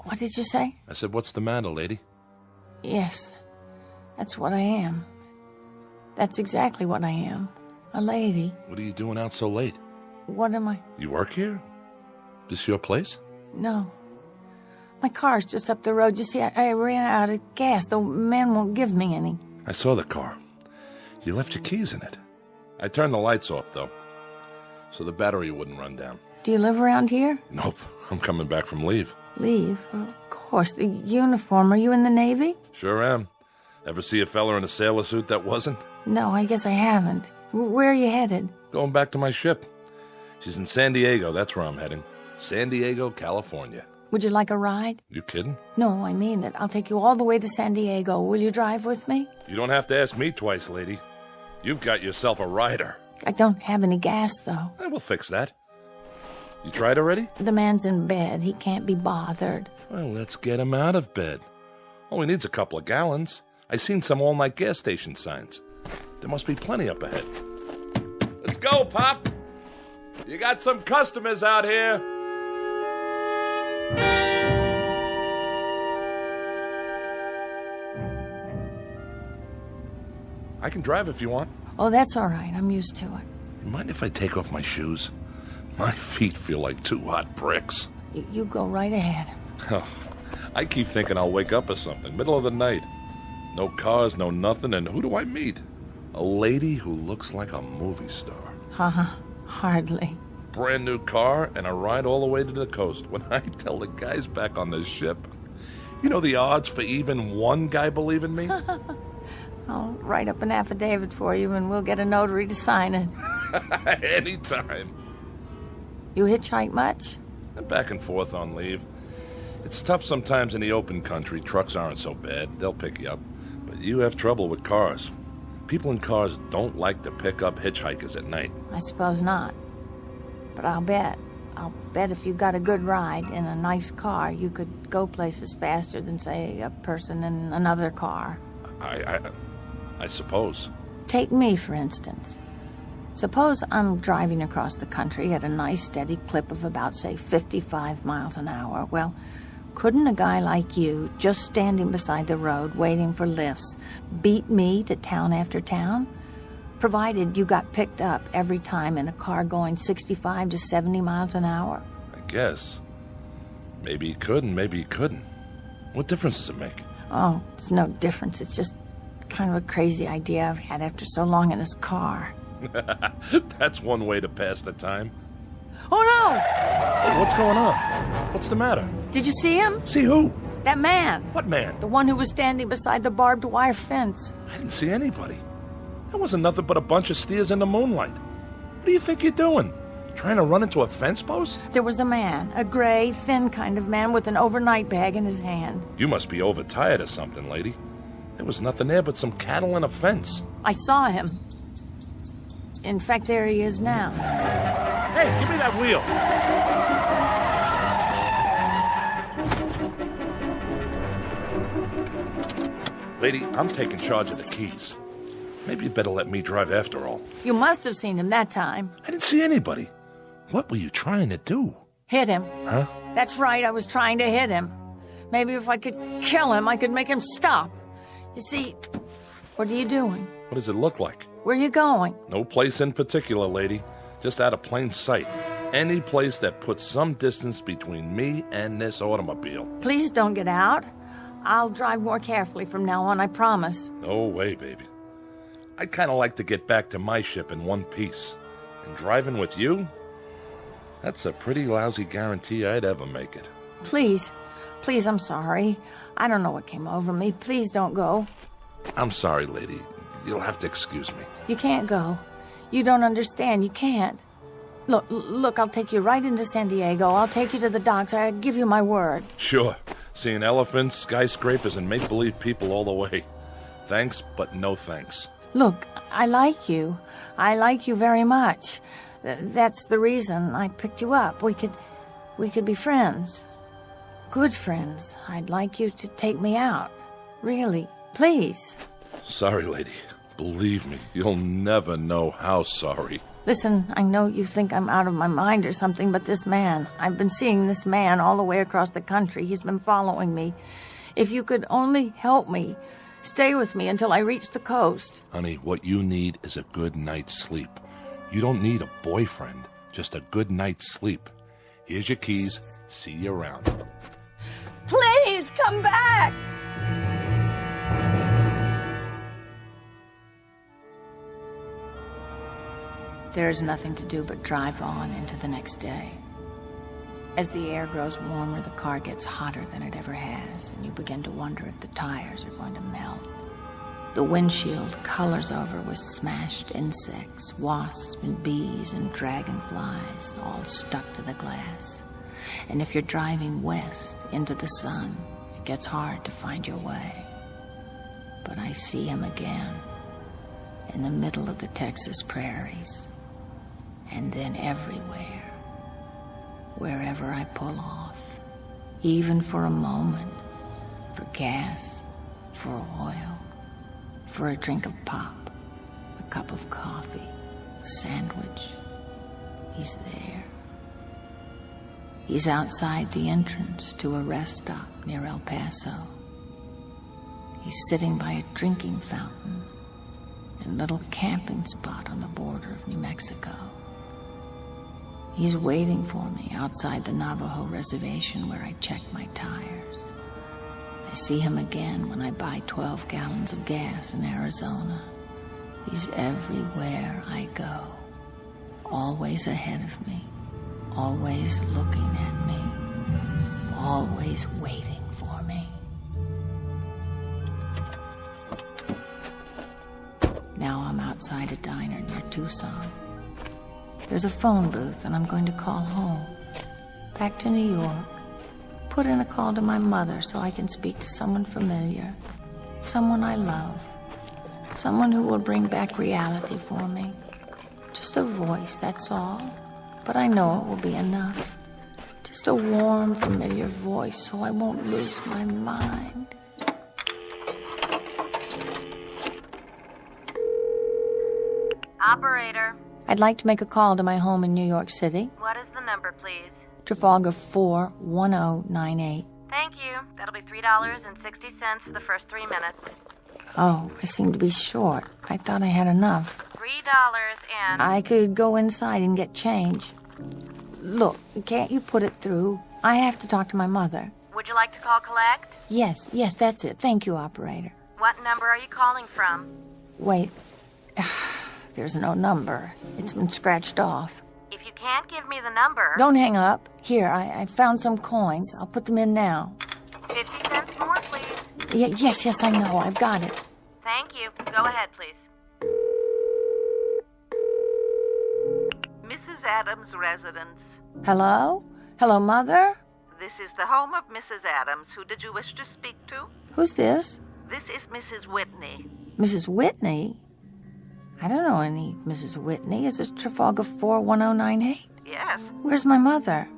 What did you say? I said, what's the matter, lady? Yes, that's what I am. That's exactly what I am. A lady. What are you doing out so late? What am I? You work here? This your place? No. My car's just up the road. You see, I ran out of gas. The man won't give me any. I saw the car. You left your keys in it. I turned the lights off, though, so the battery wouldn't run down. Do you live around here? Nope. I'm coming back from leave. Leave? Of course. The uniform. Are you in the Navy? Sure am. Ever see a fella in a sailor suit that wasn't? No, I guess I haven't. Where are you headed? Going back to my ship. She's in San Diego. That's where I'm heading. San Diego, California. Would you like a ride? You kidding? No, I mean it. I'll take you all the way to San Diego. Will you drive with me? You don't have to ask me twice, lady. You've got yourself a rider. I don't have any gas, though. We'll fix that. You tried already? The man's in bed. He can't be bothered. Well, let's get him out of bed. All he needs a couple of gallons. I seen some all-night gas station signs. There must be plenty up ahead. Let's go, Pop. You got some customers out here. I can drive if you want. Oh, that's all right. I'm used to it. You mind if I take off my shoes? My feet feel like 2 hot bricks. You go right ahead. Oh, I keep thinking I'll wake up or something, middle of the night. No cars, no nothing, and who do I meet? A lady who looks like a movie star. Hardly. Brand new car and a ride all the way to the coast. When I tell the guys back on this ship, you know the odds for even one guy believing me? I'll write up an affidavit for you and we'll get a notary to sign it. Anytime. You hitchhike much? I'm back and forth on leave. It's tough sometimes in the open country. Trucks aren't so bad. They'll pick you up. But you have trouble with cars. People in cars don't like to pick up hitchhikers at night. I suppose not. But I'll bet if you got a good ride in a nice car, you could go places faster than, say, a person in another car. I suppose. Take me, for instance. Suppose I'm driving across the country at a nice steady clip of about, say, 55 miles an hour. Well, couldn't a guy like you, just standing beside the road waiting for lifts, beat me to town after town? Provided you got picked up every time in a car going 65 to 70 miles an hour. I guess. Maybe he could and maybe he couldn't. What difference does it make? Oh, it's no difference. It's just kind of a crazy idea I've had after so long in this car. That's one way to pass the time. Oh, no! Oh, what's going on? What's the matter? Did you see him? See who? That man. What man? The one who was standing beside the barbed wire fence. I didn't see anybody. That wasn't nothing but a bunch of steers in the moonlight. What do you think you're doing? Trying to run into a fence post? There was a man, a gray, thin kind of man with an overnight bag in his hand. You must be overtired or something, lady. There was nothing there but some cattle and a fence. I saw him. In fact, there he is now. Hey, give me that wheel. Lady, I'm taking charge of the keys. Maybe you'd better let me drive after all. You must have seen him that time. I didn't see anybody. What were you trying to do? Hit him. Huh? That's right, I was trying to hit him. Maybe if I could kill him, I could make him stop. You see, what are you doing? What does it look like? Where are you going? No place in particular, lady. Just out of plain sight. Any place that puts some distance between me and this automobile. Please don't get out. I'll drive more carefully from now on, I promise. No way, baby. I'd kind of like to get back to my ship in one piece. And driving with you? That's a pretty lousy guarantee I'd ever make it. Please, I'm sorry. I don't know what came over me. Please don't go. I'm sorry, lady. You'll have to excuse me. You can't go. You don't understand. You can't. Look, I'll take you right into San Diego. I'll take you to the docks. I give you my word. Sure. Seeing elephants, skyscrapers, and make-believe people all the way. Thanks, but no thanks. Look, I like you. I like you very much. That's the reason I picked you up. We could be friends. Good friends. I'd like you to take me out. Really, please. Sorry, lady. Believe me, you'll never know how sorry. Listen, I know you think I'm out of my mind or something, but this man, I've been seeing this man all the way across the country. He's been following me. If you could only help me, stay with me until I reach the coast. Honey, what you need is a good night's sleep. You don't need a boyfriend, just a good night's sleep. Here's your keys. See you around. Please, come back! There is nothing to do but drive on into the next day. As the air grows warmer, the car gets hotter than it ever has, and you begin to wonder if the tires are going to melt. The windshield colors over with smashed insects, wasps and bees and dragonflies, all stuck to the glass. And if you're driving west into the sun, it gets hard to find your way. But I see him again, in the middle of the Texas prairies. And then everywhere, wherever I pull off, even for a moment, for gas, for oil, for a drink of pop, a cup of coffee, a sandwich, he's there. He's outside the entrance to a rest stop near El Paso. He's sitting by a drinking fountain and a little camping spot on the border of New Mexico. He's waiting for me outside the Navajo reservation where I check my tires. I see him again when I buy 12 gallons of gas in Arizona. He's everywhere I go, always ahead of me, always looking at me, always waiting for me. Now I'm outside a diner near Tucson. There's a phone booth, and I'm going to call home. Back to New York. Put in a call to my mother so I can speak to someone familiar. Someone I love. Someone who will bring back reality for me. Just a voice, that's all. But I know it will be enough. Just a warm, familiar voice so I won't lose my mind. Operator. I'd like to make a call to my home in New York City. What is the number, please? Trafalgar 41098. Thank you. That'll be $3.60 for the first 3 minutes. Oh, I seem to be short. I thought I had enough. $3 and... I could go inside and get change. Look, can't you put it through? I have to talk to my mother. Would you like to call collect? Yes, that's it. Thank you, operator. What number are you calling from? Wait. There's no number. It's been scratched off. If you can't give me the number... Don't hang up. Here, I found some coins. I'll put them in now. 50 cents more, please. Yes, I know. I've got it. Thank you. Go ahead, please. Mrs. Adams' residence. Hello? Hello, Mother? This is the home of Mrs. Adams. Who did you wish to speak to? Who's this? This is Mrs. Whitney. Mrs. Whitney? I don't know any Mrs. Whitney. Is this Trafalgar 41098? Yes. Where's my mother?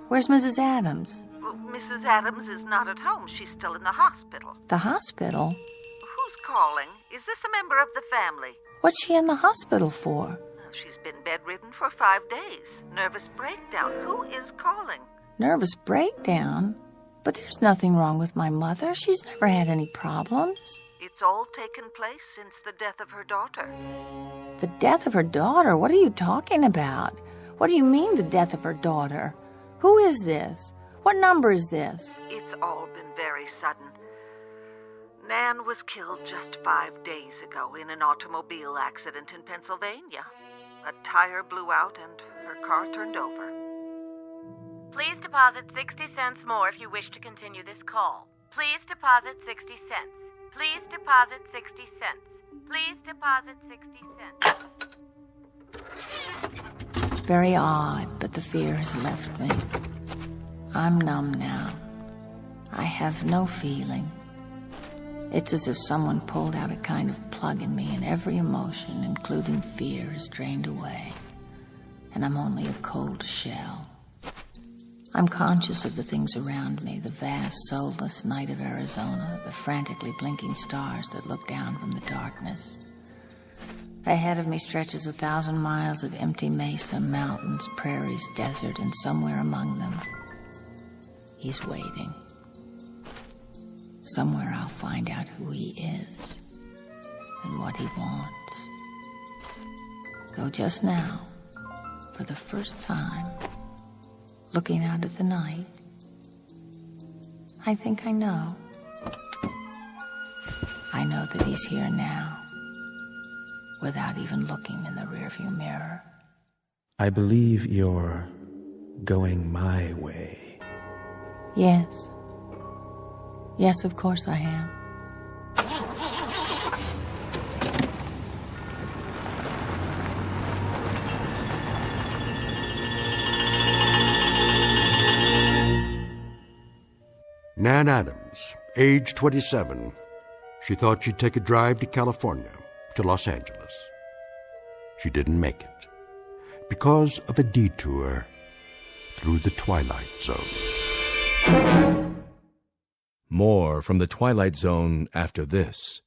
Where's Mrs. Adams? Well, Mrs. Adams is not at home. She's still in the hospital. The hospital? Who's calling? Is this a member of the family? What's she in the hospital for? She's been bedridden for 5 days. Nervous breakdown. Who is calling? Nervous breakdown? But there's nothing wrong with my mother. She's never had any problems. It's all taken place since the death of her daughter. The death of her daughter? What are you talking about? What do you mean, the death of her daughter? Who is this? What number is this? It's all been very sudden. Nan was killed just 5 days ago in an automobile accident in Pennsylvania. A tire blew out and her car turned over. Please deposit 60 cents more if you wish to continue this call. Please deposit 60 cents. Please deposit 60 cents. Please deposit 60 cents. Very odd, but the fear has left me. I'm numb now. I have no feeling. It's as if someone pulled out a kind of plug in me, and every emotion, including fear, is drained away. And I'm only a cold shell. I'm conscious of the things around me, the vast, soulless night of Arizona, the frantically blinking stars that look down from the darkness. Ahead of me stretches 1,000 miles of empty mesa, mountains, prairies, desert, and somewhere among them, he's waiting. Somewhere I'll find out who he is and what he wants. Though just now, for the first time, looking out at the night, I think I know. I know that he's here now, without even looking in the rearview mirror. I believe you're going my way. Yes. Yes, of course I am. Nan Adams, age 27. She thought she'd take a drive to California, to Los Angeles. She didn't make it because of a detour through the Twilight Zone. More from the Twilight Zone after this.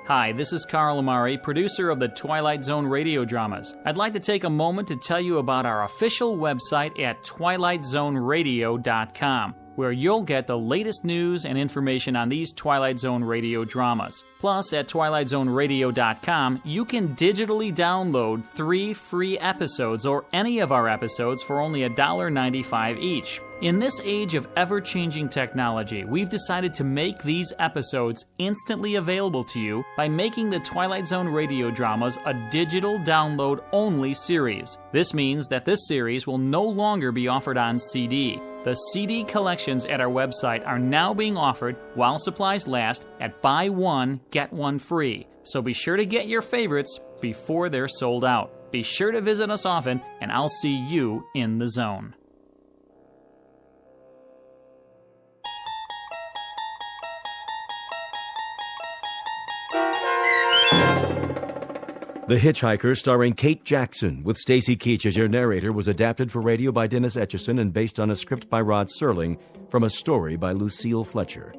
Hi, this is Carl Amari, producer of the Twilight Zone Radio Dramas. I'd like to take a moment to tell you about our official website at twilightzoneradio.com, where you'll get the latest news and information on these Twilight Zone radio dramas. Plus, at twilightzoneradio.com, you can digitally download 3 free episodes or any of our episodes for only $1.95 each. In this age of ever-changing technology, we've decided to make these episodes instantly available to you by making the Twilight Zone radio dramas a digital download-only series. This means that this series will no longer be offered on CD. The CD collections at our website are now being offered, while supplies last, at buy one, get one free. So be sure to get your favorites before they're sold out. Be sure to visit us often, and I'll see you in the zone. The Hitchhiker, starring Kate Jackson, with Stacy Keach as your narrator, was adapted for radio by Dennis Etchison and based on a script by Rod Serling from a story by Lucille Fletcher.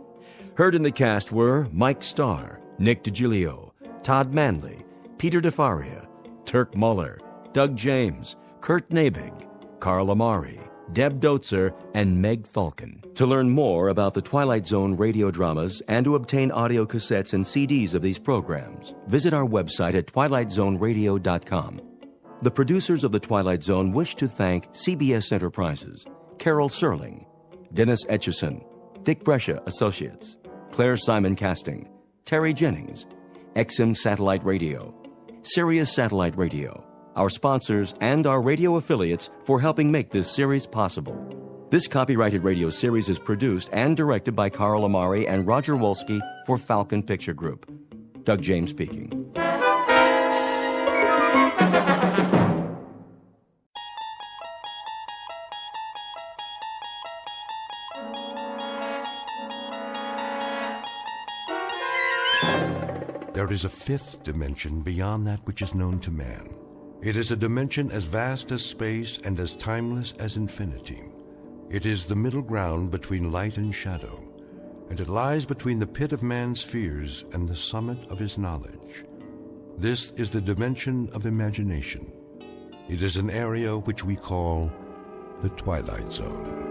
Heard in the cast were Mike Starr, Nick DiGilio, Todd Manley, Peter DeFaria, Turk Muller, Doug James, Kurt Nabig, Carl Amari, Deb Dotzer, and Meg Falcon. To learn more about the Twilight Zone radio dramas and to obtain audio cassettes and CDs of these programs, visit our website at twilightzoneradio.com. The producers of The Twilight Zone wish to thank CBS Enterprises, Carol Serling, Dennis Etchison, Dick Brescia Associates, Claire Simon Casting, Terry Jennings, XM Satellite Radio, Sirius Satellite Radio, our sponsors, and our radio affiliates for helping make this series possible. This copyrighted radio series is produced and directed by Carl Amari and Roger Wolski for Falcon Picture Group. Doug James speaking. There is a fifth dimension beyond that which is known to man. It is a dimension as vast as space and as timeless as infinity. It is the middle ground between light and shadow, and it lies between the pit of man's fears and the summit of his knowledge. This is the dimension of imagination. It is an area which we call the Twilight Zone.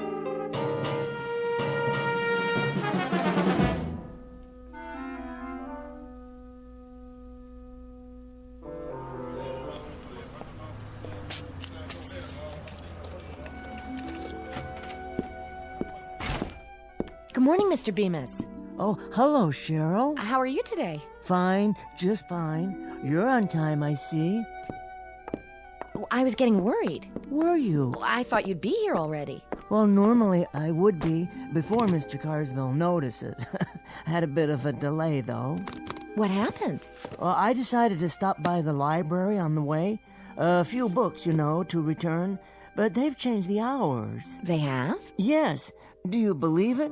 Good morning, Mr. Bemis. Oh, hello, Cheryl. How are you today? Fine, just fine. You're on time, I see. I was getting worried. Were you? I thought you'd be here already. Well, normally I would be before Mr. Carsville notices. Had a bit of a delay, though. What happened? Well, I decided to stop by the library on the way. A few books, to return. But they've changed the hours. They have? Yes. Do you believe it?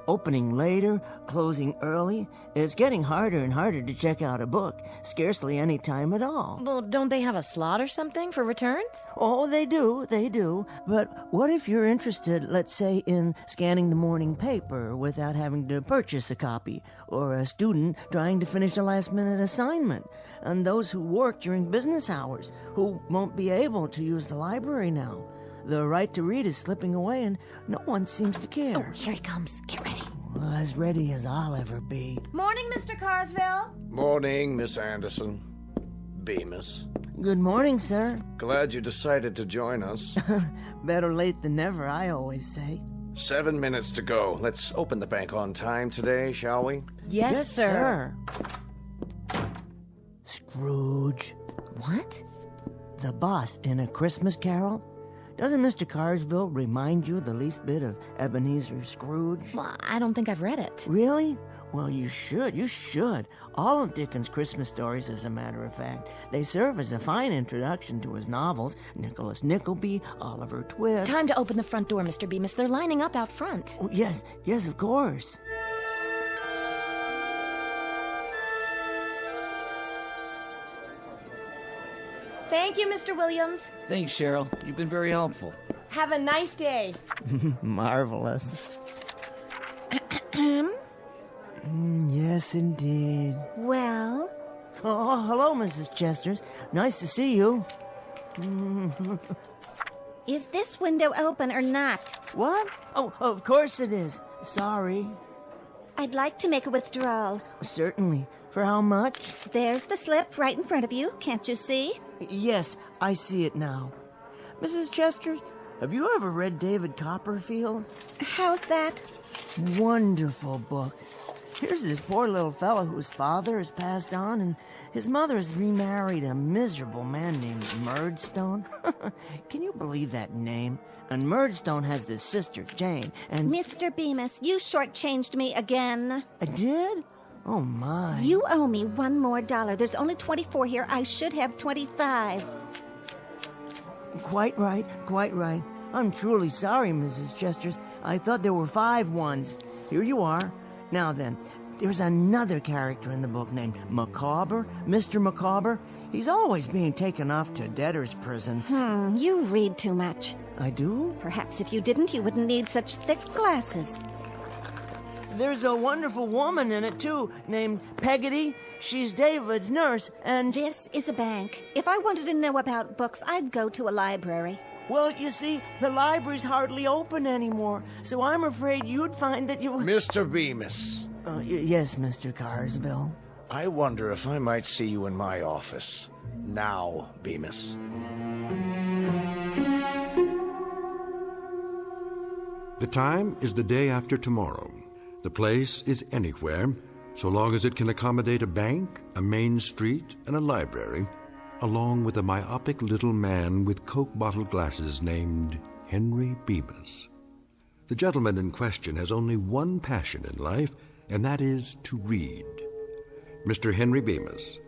opening later, closing early. It's getting harder and harder to check out a book. Scarcely any time at all. Well, don't they have a slot or something for returns? Oh, they do. But what if you're interested, let's say, in scanning the morning paper without having to purchase a copy, or a student trying to finish a last-minute assignment, and those who work during business hours, who won't be able to use the library now? The right to read is slipping away, and no one seems to care. Oh, here he comes. Get ready. Well, as ready as I'll ever be. Morning, Mr. Carsville. Morning, Miss Anderson. Bemis. Good morning, sir. Glad you decided to join us. Better late than never, I always say. 7 minutes to go. Let's open the bank on time today, shall we? Yes, sir. Scrooge. What? The boss in A Christmas Carol? Doesn't Mr. Carsville remind you the least bit of Ebenezer Scrooge? Well, I don't think I've read it. Really? Well, you should. All of Dickens' Christmas stories, as a matter of fact. They serve as a fine introduction to his novels. Nicholas Nickleby, Oliver Twist. Time to open the front door, Mr. Bemis. They're lining up out front. Oh, yes, of course. Thank you, Mr. Williams. Thanks, Cheryl. You've been very helpful. Have a nice day. Marvelous. Yes, indeed. Well? Oh, hello, Mrs. Chesters. Nice to see you. Is this window open or not? What? Oh, of course it is. Sorry. I'd like to make a withdrawal. Certainly. For how much? There's the slip right in front of you. Can't you see? Yes, I see it now. Mrs. Chesters, have you ever read David Copperfield? How's that? Wonderful book. Here's this poor little fellow whose father has passed on, and his mother has remarried a miserable man named Murdstone. Can you believe that name? And Murdstone has this sister, Jane, and... Mr. Bemis, you shortchanged me again. I did? Oh, my. You owe me $1 more. There's only 24 here. I should have 25. Quite right. I'm truly sorry, Mrs. Chesters. I thought there were 5 ones. Here you are. Now then, there's another character in the book named Micawber, Mr. Micawber. He's always being taken off to debtor's prison. You read too much. I do? Perhaps if you didn't, you wouldn't need such thick glasses. There's a wonderful woman in it, too, named Peggotty. She's David's nurse, and... This is a bank. If I wanted to know about books, I'd go to a library. Well, you see, the library's hardly open anymore, so I'm afraid you'd find that you... Mr. Bemis. Yes, Mr. Carsville. I wonder if I might see you in my office. Now, Bemis. The time is the day after tomorrow. The place is anywhere, so long as it can accommodate a bank, a main street, and a library, along with a myopic little man with Coke bottle glasses named Henry Bemis. The gentleman in question has only one passion in life, and that is to read. Mr. Henry Bemis,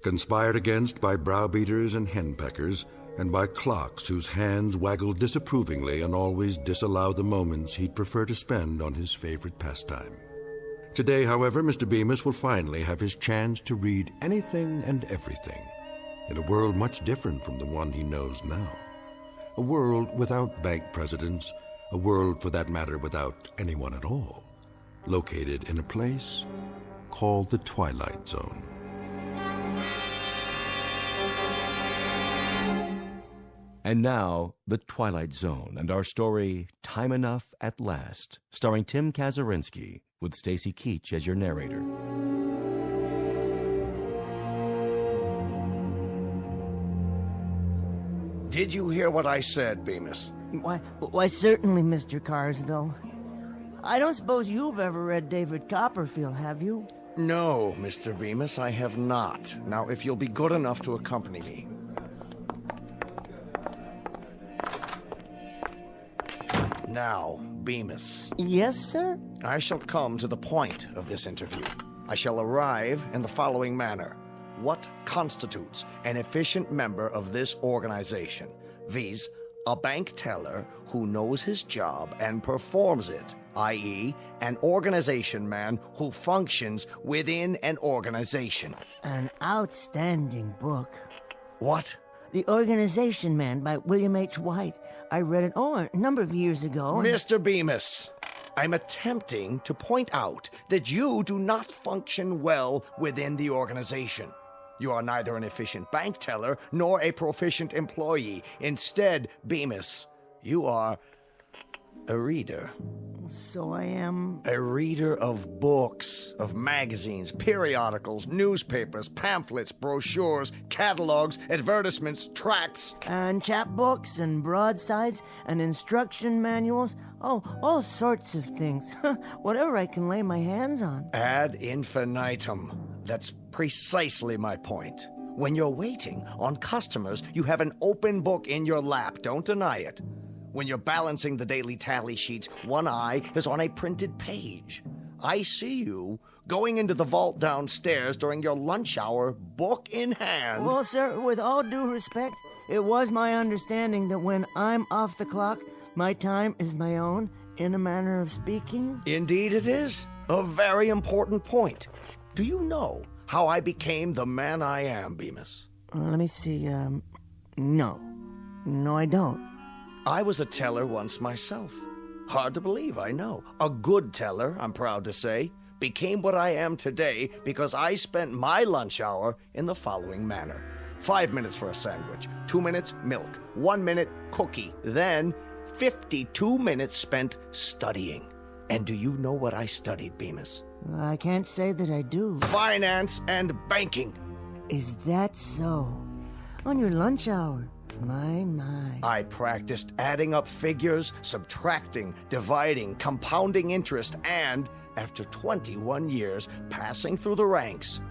conspired against by browbeaters and henpeckers, and by clocks whose hands waggle disapprovingly and always disallow the moments he'd prefer to spend on his favorite pastime. Today, however, Mr. Bemis will finally have his chance to read anything and everything, in a world much different from the one he knows now. A world without bank presidents, a world, for that matter, without anyone at all, located in a place called the Twilight Zone. And now, The Twilight Zone and our story, Time Enough at Last, starring Tim Kazurinsky, with Stacy Keach as your narrator. Did you hear what I said, Bemis? Why, certainly, Mr. Carsville. I don't suppose you've ever read David Copperfield, have you? No, Mr. Bemis, I have not. Now, if you'll be good enough to accompany me. Now, Bemis. Yes, sir? I shall come to the point of this interview. I shall arrive in the following manner. What constitutes an efficient member of this organization? Viz., a bank teller who knows his job and performs it i.e., an organization man who functions within an organization. An outstanding book. What? The Organization Man by William H. White. I read it, a number of years ago. Mr. Bemis, I'm attempting to point out that you do not function well within the organization. You are neither an efficient bank teller nor a proficient employee. Instead, Bemis, you are a reader. So I am... A reader of books, of magazines, periodicals, newspapers, pamphlets, brochures, catalogs, advertisements, tracts. And chapbooks and broadsides and instruction manuals. Oh, all sorts of things. Whatever I can lay my hands on. Ad infinitum. That's precisely my point. When you're waiting on customers, you have an open book in your lap. Don't deny it. When you're balancing the daily tally sheets, one eye is on a printed page. I see you going into the vault downstairs during your lunch hour, book in hand. Well, sir, with all due respect, it was my understanding that when I'm off the clock, my time is my own, in a manner of speaking. Indeed it is. A very important point. Do you know how I became the man I am, Bemis? Let me see, no. No, I don't. I was a teller once myself. Hard to believe, I know. A good teller, I'm proud to say, became what I am today because I spent my lunch hour in the following manner. 5 minutes for a sandwich, 2 minutes milk, 1 minute cookie, then 52 minutes spent studying. And do you know what I studied, Bemis? I can't say that I do. Finance and banking. Is that so? On your lunch hour? My. I practiced adding up figures, subtracting, dividing, compounding interest, and, after 21 years passing through the ranks,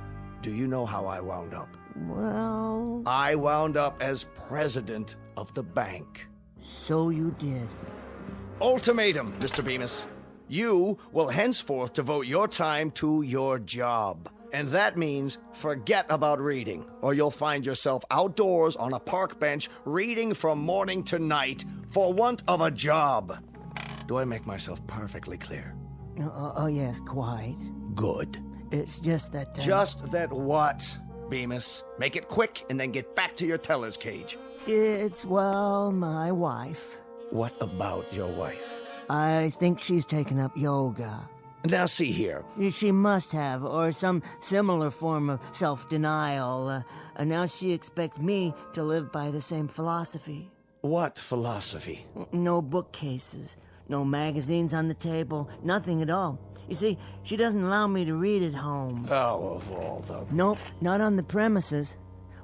do you know how I wound up? Well... I wound up as president of the bank. So you did. Ultimatum, Mr. Bemis. You will henceforth devote your time to your job. And that means forget about reading, or you'll find yourself outdoors on a park bench reading from morning to night for want of a job. Do I make myself perfectly clear? Oh, yes, quite. Good. It's just that... Just that what, Bemis? Make it quick and then get back to your teller's cage. It's, well, my wife. What about your wife? I think she's taken up yoga. Now see here. She must have, or some similar form of self-denial. And now she expects me to live by the same philosophy. What philosophy? No bookcases, no magazines on the table, nothing at all. You see, she doesn't allow me to read at home. Oh, of all the... Nope, not on the premises.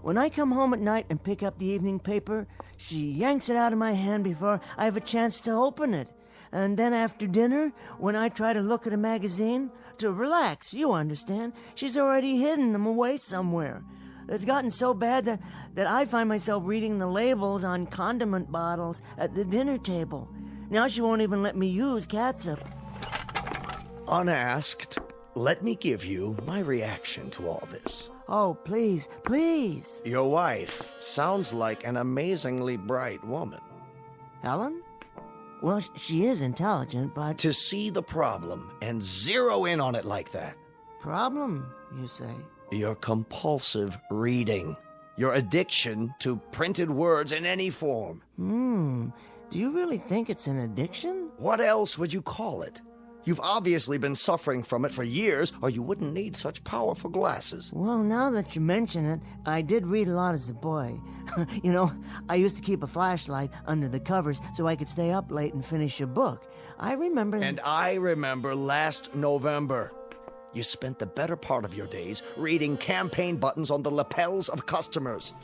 When I come home at night and pick up the evening paper, she yanks it out of my hand before I have a chance to open it. And then after dinner, when I try to look at a magazine, to relax, you understand, she's already hidden them away somewhere. It's gotten so bad that I find myself reading the labels on condiment bottles at the dinner table. Now she won't even let me use catsup. Unasked, let me give you my reaction to all this. Oh, please, please. Your wife sounds like an amazingly bright woman. Helen? Well, she is intelligent, but... To see the problem and zero in on it like that. Problem, you say? Your compulsive reading. Your addiction to printed words in any form. Do you really think it's an addiction? What else would you call it? You've obviously been suffering from it for years, or you wouldn't need such powerful glasses. Well, now that you mention it, I did read a lot as a boy. You know, I used to keep a flashlight under the covers so I could stay up late and finish a book. I remember... And I remember last November. You spent the better part of your days reading campaign buttons on the lapels of customers.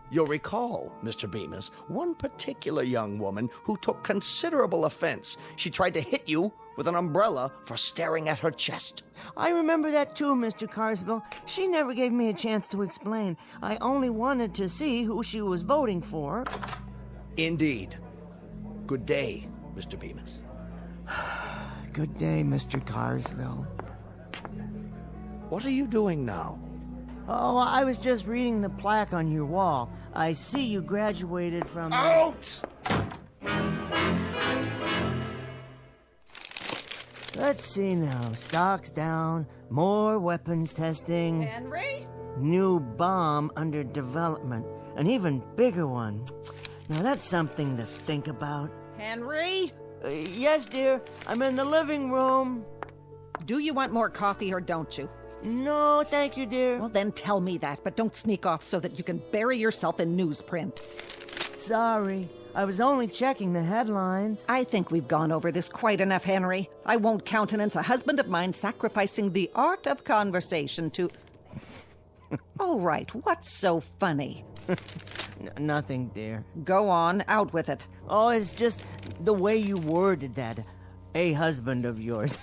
You'll recall, Mr. Bemis, one particular young woman who took considerable offense. She tried to hit you with an umbrella for staring at her chest. I remember that too, Mr. Carswell. She never gave me a chance to explain. I only wanted to see who she was voting for. Indeed. Good day, Mr. Bemis. Good day, Mr. Carswell. What are you doing now? Oh, I was just reading the plaque on your wall. I see you graduated from... Out! Let's see now. Stocks down, more weapons testing. Henry? New bomb under development. An even bigger one. Now that's something to think about. Henry? Yes, dear. I'm in the living room. Do you want more coffee or don't you? No, thank you, dear. Well, then tell me that, but don't sneak off so that you can bury yourself in newsprint. Sorry. I was only checking the headlines. I think we've gone over this quite enough, Henry. I won't countenance a husband of mine sacrificing the art of conversation to... All right, what's so funny? Nothing, dear. Go on, out with it. Oh, it's just the way you worded that. A husband of yours.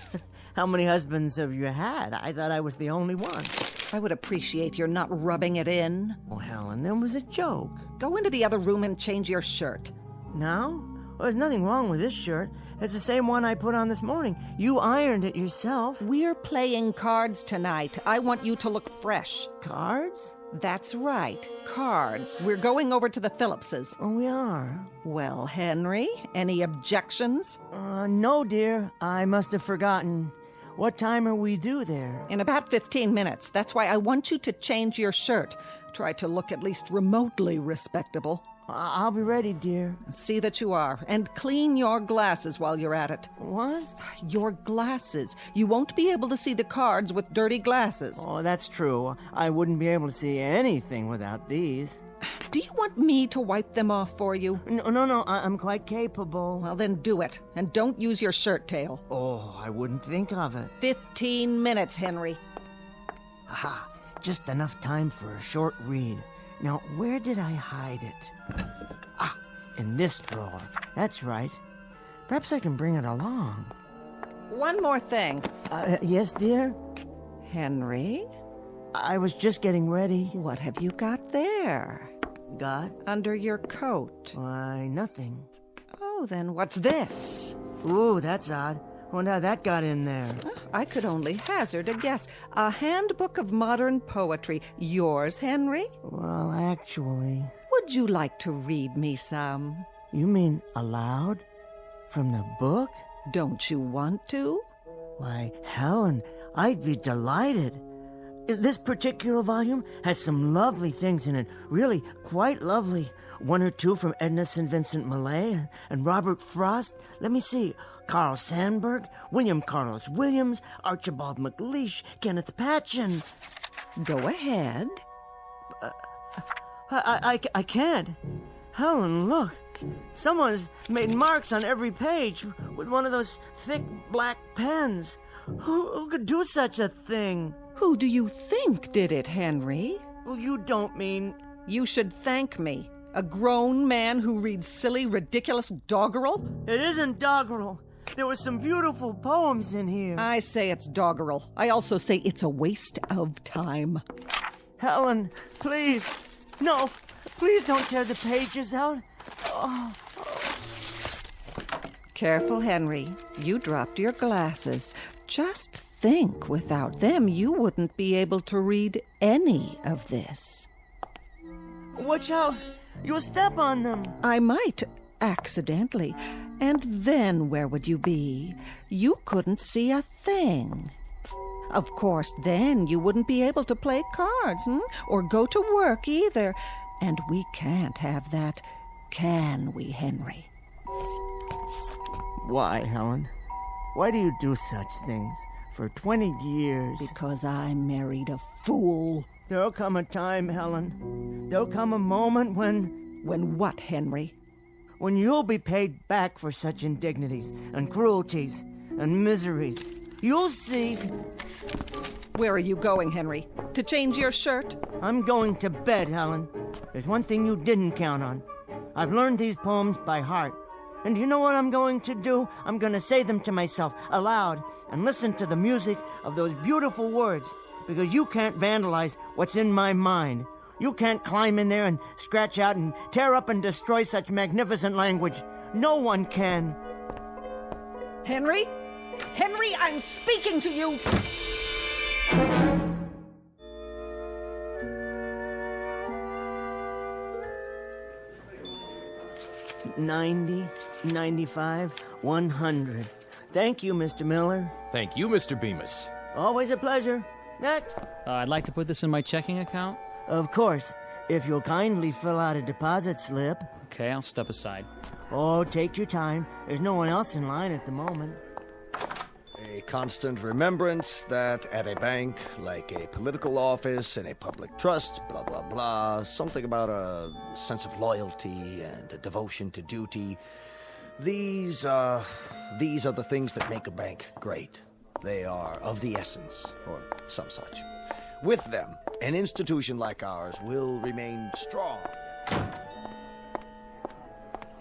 How many husbands have you had? I thought I was the only one. I would appreciate your not rubbing it in. Oh, Helen, that was a joke. Go into the other room and change your shirt. Now? Well, there's nothing wrong with this shirt. It's the same one I put on this morning. You ironed it yourself. We're playing cards tonight. I want you to look fresh. Cards? That's right. Cards. We're going over to the Phillipses. Oh, we are? Well, Henry, any objections? No, dear. I must have forgotten. What time are we due there? In about 15 minutes. That's why I want you to change your shirt. Try to look at least remotely respectable. I'll be ready, dear. See that you are. And clean your glasses while you're at it. What? Your glasses. You won't be able to see the cards with dirty glasses. Oh, that's true. I wouldn't be able to see anything without these. Do you want me to wipe them off for you? No, I'm quite capable. Well, then do it. And don't use your shirt tail. Oh, I wouldn't think of it. 15 minutes, Henry. Aha, just enough time for a short read. Now, where did I hide it? Ah, in this drawer. That's right. Perhaps I can bring it along. One more thing. Yes, dear? Henry? I was just getting ready. What have you got there? Got? Under your coat. Why, nothing. Oh, then what's this? Ooh, that's odd. Wonder how that got in there. I could only hazard a guess. A handbook of modern poetry. Yours, Henry? Well, actually... Would you like to read me some? You mean aloud? From the book? Don't you want to? Why, Helen, I'd be delighted. This particular volume has some lovely things in it. Really, quite lovely. One or two from Edna St. Vincent Millay and Robert Frost. Let me see. Carl Sandburg, William Carlos Williams, Archibald MacLeish, Kenneth Patchen. Go ahead. I can't. Helen, look. Someone's made marks on every page with one of those thick black pens. Who could do such a thing? Who do you think did it, Henry? Well, you don't mean... You should thank me. A grown man who reads silly, ridiculous doggerel? It isn't doggerel. There were some beautiful poems in here. I say it's doggerel. I also say it's a waste of time. Helen, please. No, please don't tear the pages out. Oh. Careful, Henry. You dropped your glasses. Just think, without them, you wouldn't be able to read any of this. Watch out. You'll step on them. I might, accidentally. And then where would you be? You couldn't see a thing. Of course, then you wouldn't be able to play cards, or go to work either. And we can't have that, can we, Henry? Why, Helen? Why do you do such things? For 20 years. Because I married a fool. There'll come a time, Helen. There'll come a moment when... When what, Henry? When you'll be paid back for such indignities and cruelties and miseries. You'll see. Where are you going, Henry? To change your shirt? I'm going to bed, Helen. There's one thing you didn't count on. I've learned these poems by heart. And you know what I'm going to do? I'm going to say them to myself aloud and listen to the music of those beautiful words, because you can't vandalize what's in my mind. You can't climb in there and scratch out and tear up and destroy such magnificent language. No one can. Henry? Henry, I'm speaking to you! 90, 95, 100. Thank you, Mr. Miller. Thank you, Mr. Bemis. Always a pleasure. Next. I'd like to put this in my checking account. Of course. If you'll kindly fill out a deposit slip. Okay, I'll step aside. Oh, take your time. There's no one else in line at the moment. A constant remembrance that at a bank, like a political office and a public trust, blah, blah, blah, something about a sense of loyalty and a devotion to duty. These are the things that make a bank great. They are of the essence, or some such. With them, an institution like ours will remain strong.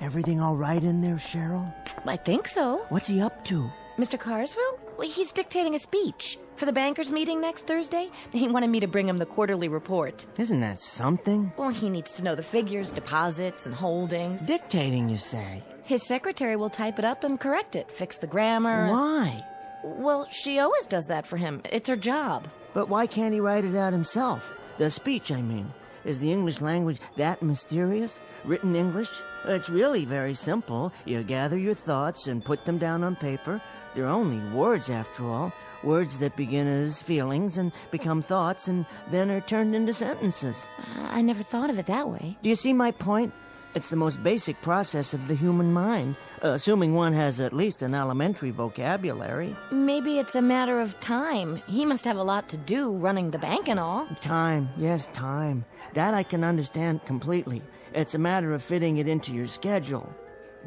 Everything all right in there, Cheryl? I think so. What's he up to? Mr. Carsville? Well, he's dictating a speech for the bankers' meeting next Thursday. He wanted me to bring him the quarterly report. Isn't that something? Well, he needs to know the figures, deposits, and holdings. Dictating, you say? His secretary will type it up and correct it, fix the grammar. Why? Well, she always does that for him. It's her job. But why can't he write it out himself? The speech, I mean. Is the English language that mysterious? Written English? It's really very simple. You gather your thoughts and put them down on paper. They're only words, after all. Words that begin as feelings and become thoughts and then are turned into sentences. I never thought of it that way. Do you see my point? It's the most basic process of the human mind, assuming one has at least an elementary vocabulary. Maybe it's a matter of time. He must have a lot to do running the bank and all. Time, yes, time. That I can understand completely. It's a matter of fitting it into your schedule.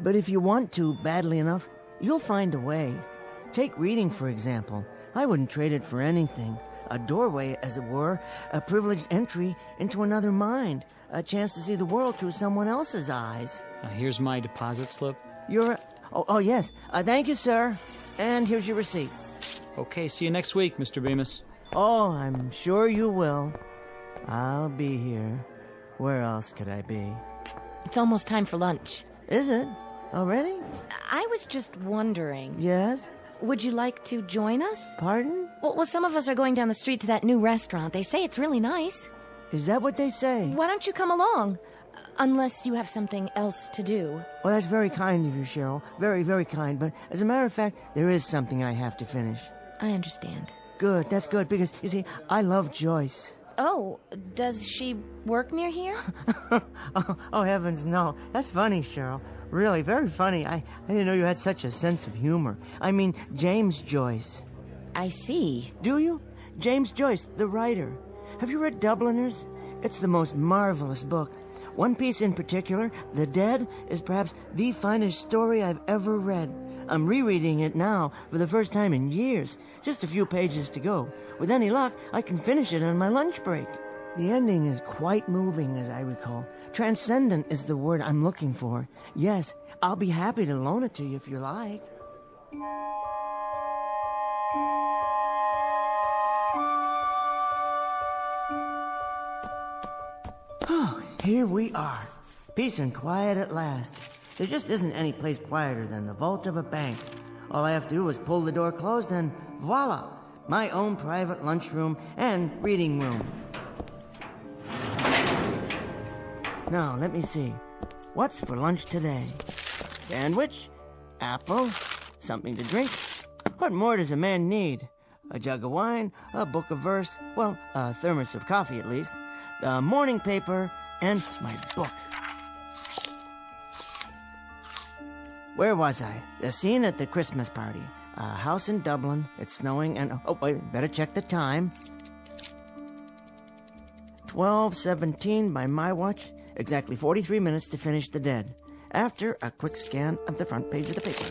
But if you want to badly enough, you'll find a way. Take reading, for example. I wouldn't trade it for anything. A doorway, as it were, a privileged entry into another mind. A chance to see the world through someone else's eyes. Here's my deposit slip. Oh, yes. Thank you, sir. And here's your receipt. Okay, see you next week, Mr. Bemis. Oh, I'm sure you will. I'll be here. Where else could I be? It's almost time for lunch. Is it? Already? I was just wondering. Yes? Would you like to join us? Pardon? Well, some of us are going down the street to that new restaurant. They say it's really nice. Is that what they say? Why don't you come along? Unless you have something else to do. Well, that's very kind of you, Cheryl. Very, very kind. But as a matter of fact, there is something I have to finish. I understand. Good, that's good, because, you see, I love Joyce. Oh, does she work near here? oh, heavens, no. That's funny, Cheryl. Really, very funny. I didn't know you had such a sense of humor. I mean, James Joyce. I see. Do you? James Joyce, the writer. Have you read Dubliners? It's the most marvelous book. One piece in particular, The Dead, is perhaps the finest story I've ever read. I'm rereading it now for the first time in years. Just a few pages to go. With any luck, I can finish it on my lunch break. The ending is quite moving, as I recall. Transcendent is the word I'm looking for. Yes, I'll be happy to loan it to you if you like. Oh, here we are. Peace and quiet at last. There just isn't any place quieter than the vault of a bank. All I have to do is pull the door closed and voila, my own private lunchroom and reading room. Now, let me see. What's for lunch today? Sandwich? Apple? Something to drink? What more does a man need? A jug of wine, a book of verse, well, a thermos of coffee at least, the morning paper, and my book. Where was I? The scene at the Christmas party. A house in Dublin. It's snowing and... Oh, wait, better check the time. 12:17 by my watch. Exactly 43 minutes to finish The Dead. After a quick scan of the front page of the paper.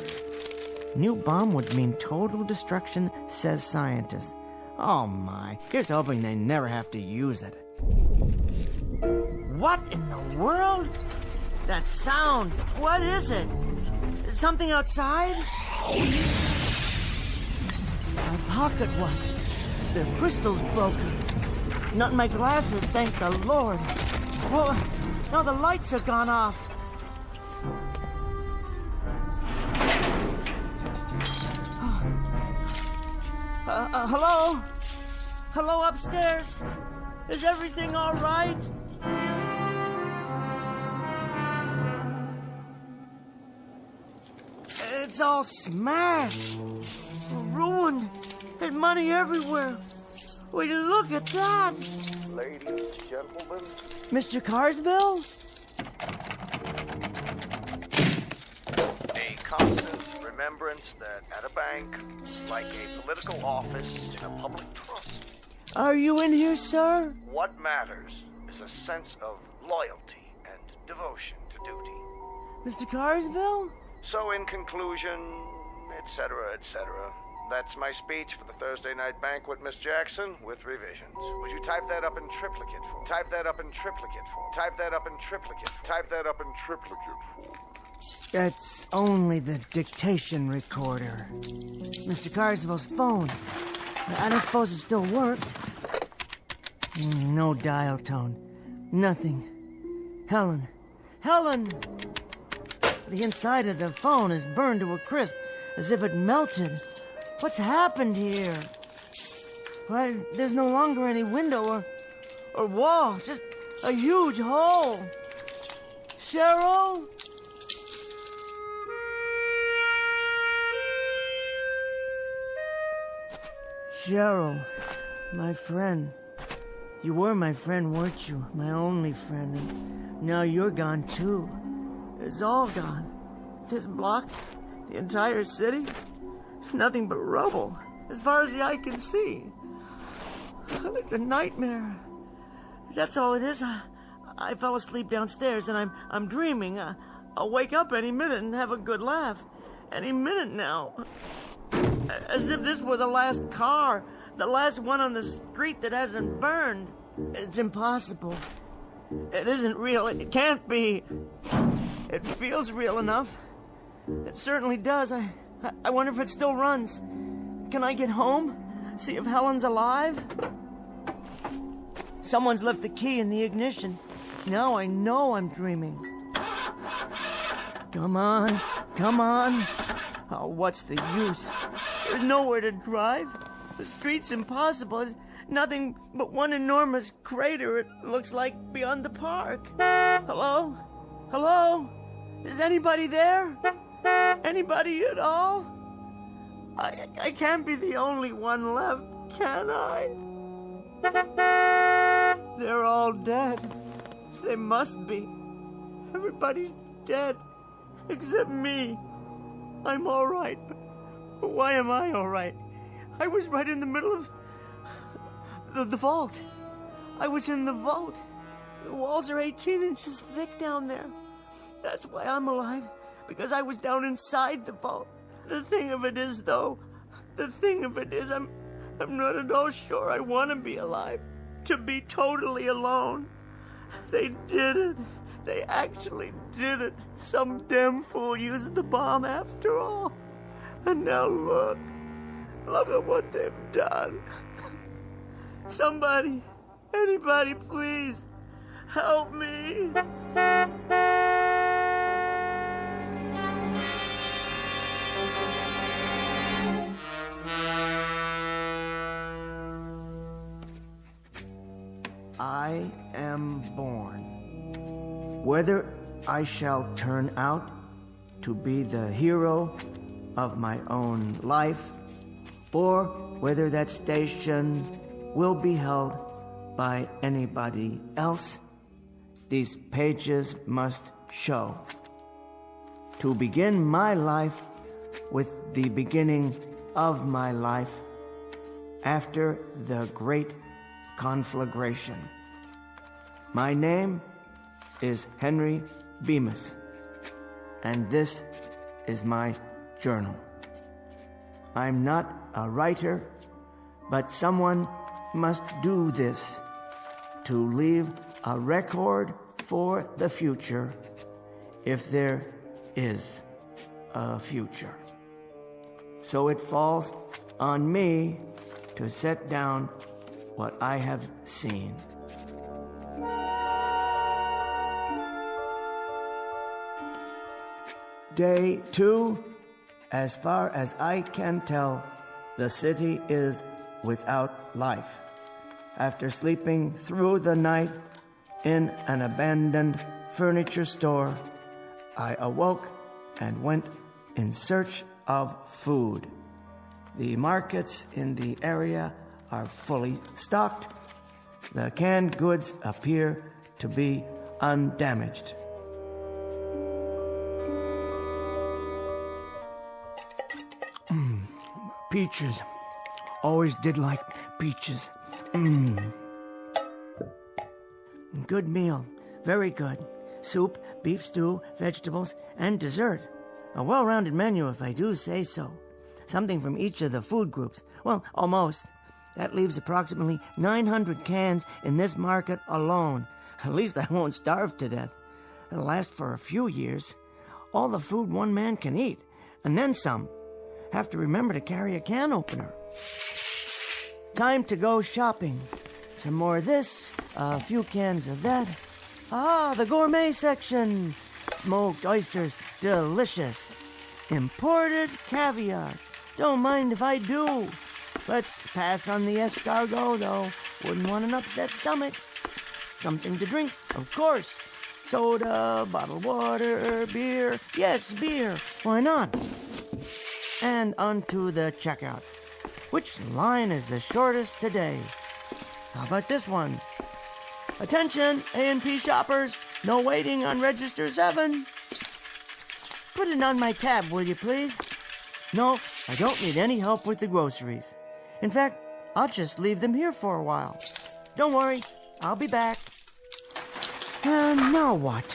New bomb would mean total destruction, says scientist. Oh my, here's hoping they never have to use it. What in the world? That sound, what is it? Something outside? My pocket watch. The crystal's broken. Not in my glasses, thank the Lord. Whoa, now the lights have gone off. Hello? Hello upstairs? Is everything all right? It's all smashed, ruined, and money everywhere. Will you look at that? Ladies and gentlemen. Mr. Carsville? A constant remembrance that at a bank, like a political office in a public trust, Are you in here, sir? what matters is a sense of loyalty and devotion to duty. Mr. Carsville? So in conclusion, etc., that's my speech for the Thursday night banquet, Miss Jackson, with revisions. Would you type that up in triplicate for me? Type that up in triplicate for me. Type that up in triplicate. Type that up in triplicate for me. That's only the dictation recorder. Mr. Carsville's phone. I don't suppose it still works. No dial tone. Nothing. Helen! The inside of the phone is burned to a crisp, as if it melted. What's happened here? Why, there's no longer any window or wall, just a huge hole. Cheryl? Cheryl, my friend. You were my friend, weren't you? My only friend. And now you're gone, too. It's all gone. This block, the entire city, it's nothing but rubble, as far as the eye can see. It's a nightmare. That's all it is. I fell asleep downstairs, and I'm dreaming. I'll wake up any minute and have a good laugh. Any minute now. As if this were the last car, the last one on the street that hasn't burned. It's impossible. It isn't real. It can't be. It feels real enough. It certainly does. I wonder if it still runs. Can I get home? See if Helen's alive? Someone's left the key in the ignition. Now I know I'm dreaming. Come on. Oh, what's the use? There's nowhere to drive. The street's impossible. It's nothing but one enormous crater, it looks like, beyond the park. Hello? Is anybody there? Anybody at all? I can't be the only one left, can I? They're all dead. They must be. Everybody's dead, except me. I'm all right, but why am I all right? I was right in the middle of the vault. I was in the vault. The walls are 18 inches thick down there. That's why I'm alive, because I was down inside the vault. The thing of it is, I'm not at all sure I want to be alive, to be totally alone. They did it. They actually did it. Some damn fool used the bomb after all. And now look at what they've done. Somebody, anybody, please, help me. I am born. Whether I shall turn out to be the hero of my own life, or whether that station will be held by anybody else, these pages must show. To begin my life with the beginning of my life after the great conflagration. My name is Henry Bemis, and this is my journal. I'm not a writer, but someone must do this to leave a record for the future, if there is a future. So it falls on me to set down what I have seen. Day 2. As far as I can tell, the city is without life. After sleeping through the night in an abandoned furniture store, I awoke and went in search of food. The markets in the area are fully stocked. The canned goods appear to be undamaged. Peaches. Always did like peaches. Good meal. Very good. Soup, beef stew, vegetables, and dessert. A well-rounded menu, if I do say so. Something from each of the food groups. Well, almost. That leaves approximately 900 cans in this market alone. At least I won't starve to death. It'll last for a few years. All the food one man can eat, and then some. Have to remember to carry a can opener. Time to go shopping. Some more of this, a few cans of that. Ah, the gourmet section. Smoked oysters, delicious. Imported caviar. Don't mind if I do. Let's pass on the escargot, though. Wouldn't want an upset stomach. Something to drink, of course. Soda, bottled water, beer. Yes, beer. Why not? And onto the checkout. Which line is the shortest today? How about this one? Attention, A&P shoppers. No waiting on register 7. Put it on my tab, will you please? No, I don't need any help with the groceries. In fact, I'll just leave them here for a while. Don't worry, I'll be back. And now what?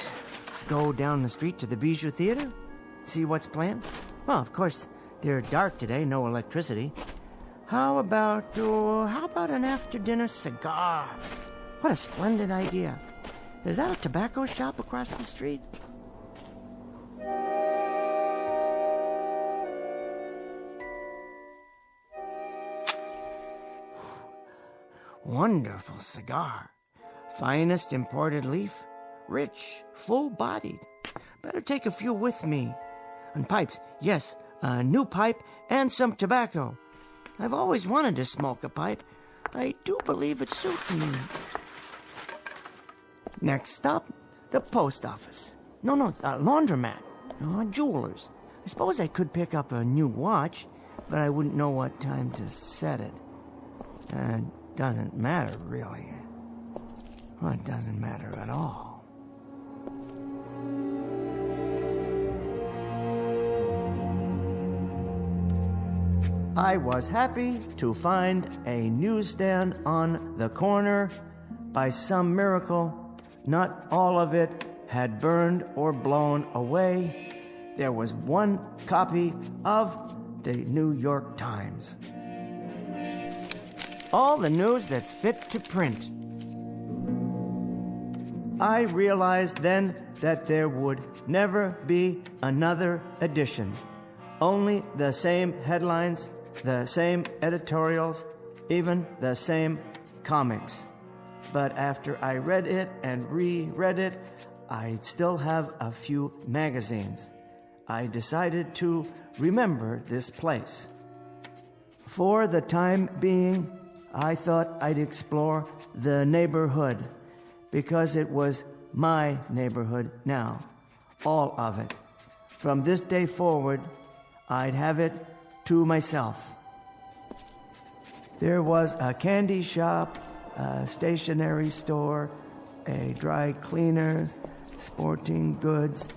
Go down the street to the Bijou Theater? See what's planned? Well, of course, they're dark today, no electricity. How about an after-dinner cigar? What a splendid idea. Is that a tobacco shop across the street? Wonderful cigar. Finest imported leaf. Rich, full-bodied. Better take a few with me. And pipes, yes, a new pipe and some tobacco. I've always wanted to smoke a pipe. I do believe it suits me. Next stop, the post office. No, laundromat. Jewelers. I suppose I could pick up a new watch, but I wouldn't know what time to set it. Doesn't matter, really. Well, it doesn't matter at all. I was happy to find a newsstand on the corner. By some miracle, not all of it had burned or blown away. There was one copy of the New York Times. All the news that's fit to print. I realized then that there would never be another edition. Only the same headlines, the same editorials, even the same comics. But after I read it and reread it, I'd still have a few magazines. I decided to remember this place. For the time being, I thought I'd explore the neighborhood, because it was my neighborhood now, all of it. From this day forward, I'd have it to myself. There was a candy shop, a stationery store, a dry cleaner's, sporting goods.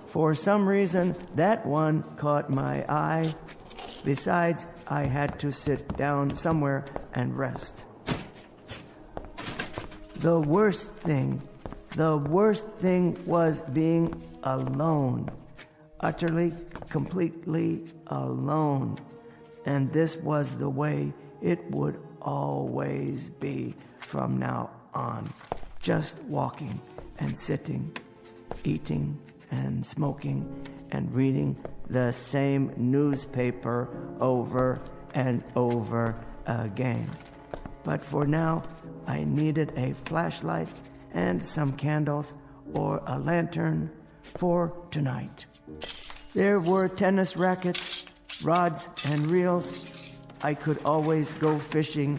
For some reason, that one caught my eye. Besides, I had to sit down somewhere and rest. The worst thing was being alone. Utterly, completely alone. And this was the way it would always be from now on. Just walking and sitting, eating and smoking and reading the same newspaper over and over again. But for now, I needed a flashlight and some candles or a lantern for tonight. There were tennis rackets, rods and reels. I could always go fishing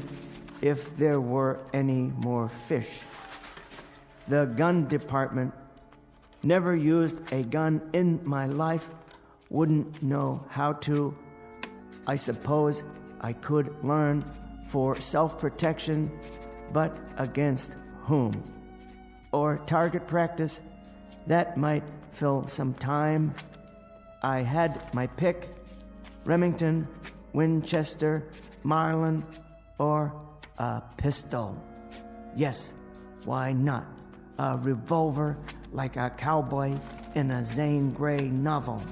if there were any more fish. The gun department. Never used a gun in my life. wouldn't know how to. I suppose I could learn for self-protection, but against whom? Or target practice, that might fill some time. I had my pick: Remington, Winchester, Marlin, or a pistol. Yes, why not? A revolver like a cowboy in a Zane Grey novel.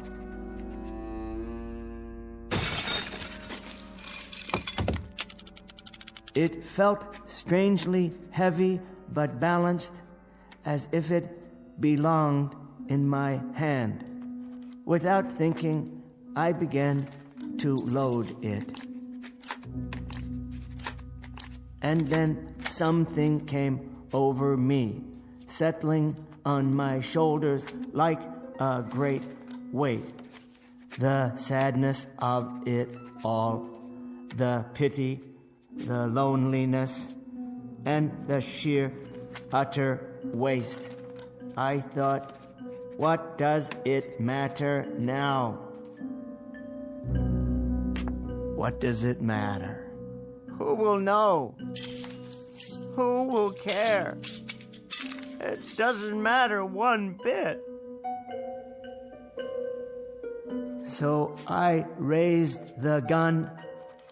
It felt strangely heavy but balanced, as if it belonged in my hand. Without thinking, I began to load it. And then something came over me, settling on my shoulders like a great weight. The sadness of it all, the pity, the loneliness, and the sheer, utter waste. I thought, what does it matter now? What does it matter? Who will know? Who will care? It doesn't matter one bit. So I raised the gun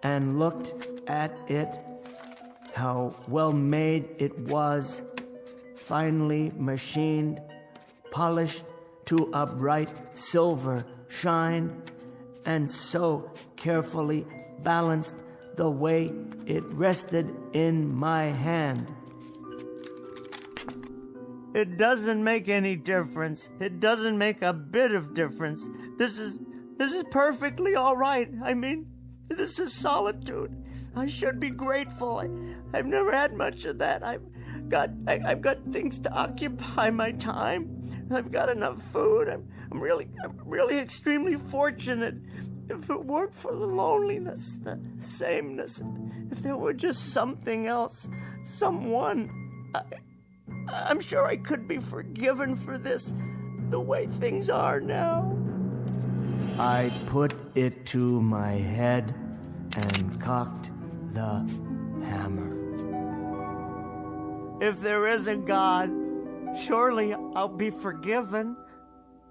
and looked at it. How well made it was, finely machined, polished to a bright silver shine, and so carefully balanced the way it rested in my hand. It doesn't make any difference. It doesn't make a bit of difference. This is perfectly all right. I mean, this is solitude. I should be grateful. I've never had much of that. I've got things to occupy my time. I've got enough food. I'm really extremely fortunate. If it weren't for the loneliness, the sameness, if there were just something else, someone, I'm sure I could be forgiven for this, the way things are now. I put it to my head and cocked the hammer. If there is a God, surely I'll be forgiven.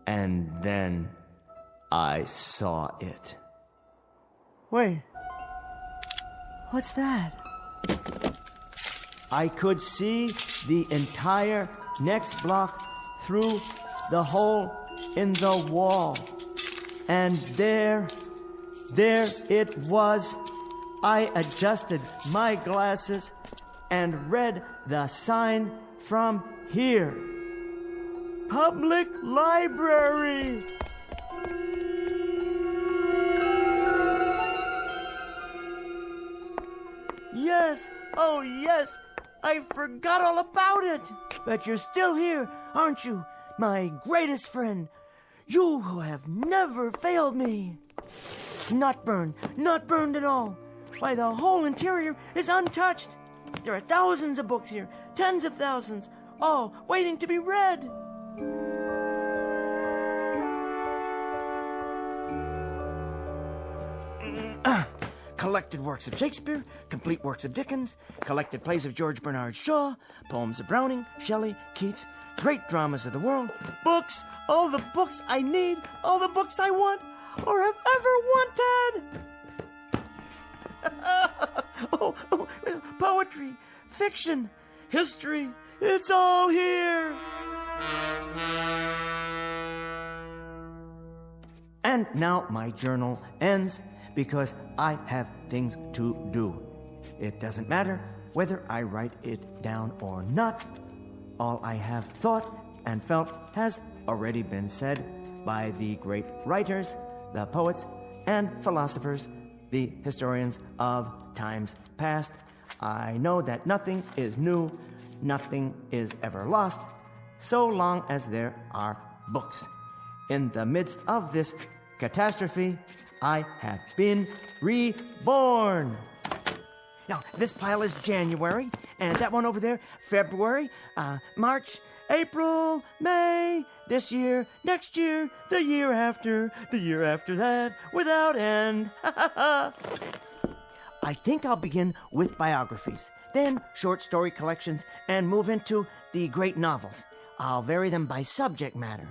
And then I saw it. Wait, what's that? I could see the entire next block through the hole in the wall. And there it was. I adjusted my glasses and read the sign from here. Public Library! Yes, oh yes, I forgot all about it. But you're still here, aren't you, my greatest friend? You who have never failed me. Not burned at all. Why, the whole interior is untouched. There are thousands of books here, tens of thousands, all waiting to be read. Collected works of Shakespeare, complete works of Dickens, collected plays of George Bernard Shaw, poems of Browning, Shelley, Keats, great dramas of the world, books, all the books I need, all the books I want or have ever wanted. Poetry, fiction, history, it's all here. And now my journal ends because I have things to do. It doesn't matter whether I write it down or not. All I have thought and felt has already been said by the great writers, the poets and philosophers, the historians of times past. I know that nothing is new, nothing is ever lost, so long as there are books. In the midst of this catastrophe, I have been reborn. Now, this pile is January, and that one over there, February, March, April, May, this year, next year, the year after that, without end. I think I'll begin with biographies, then short story collections, and move into the great novels. I'll vary them by subject matter.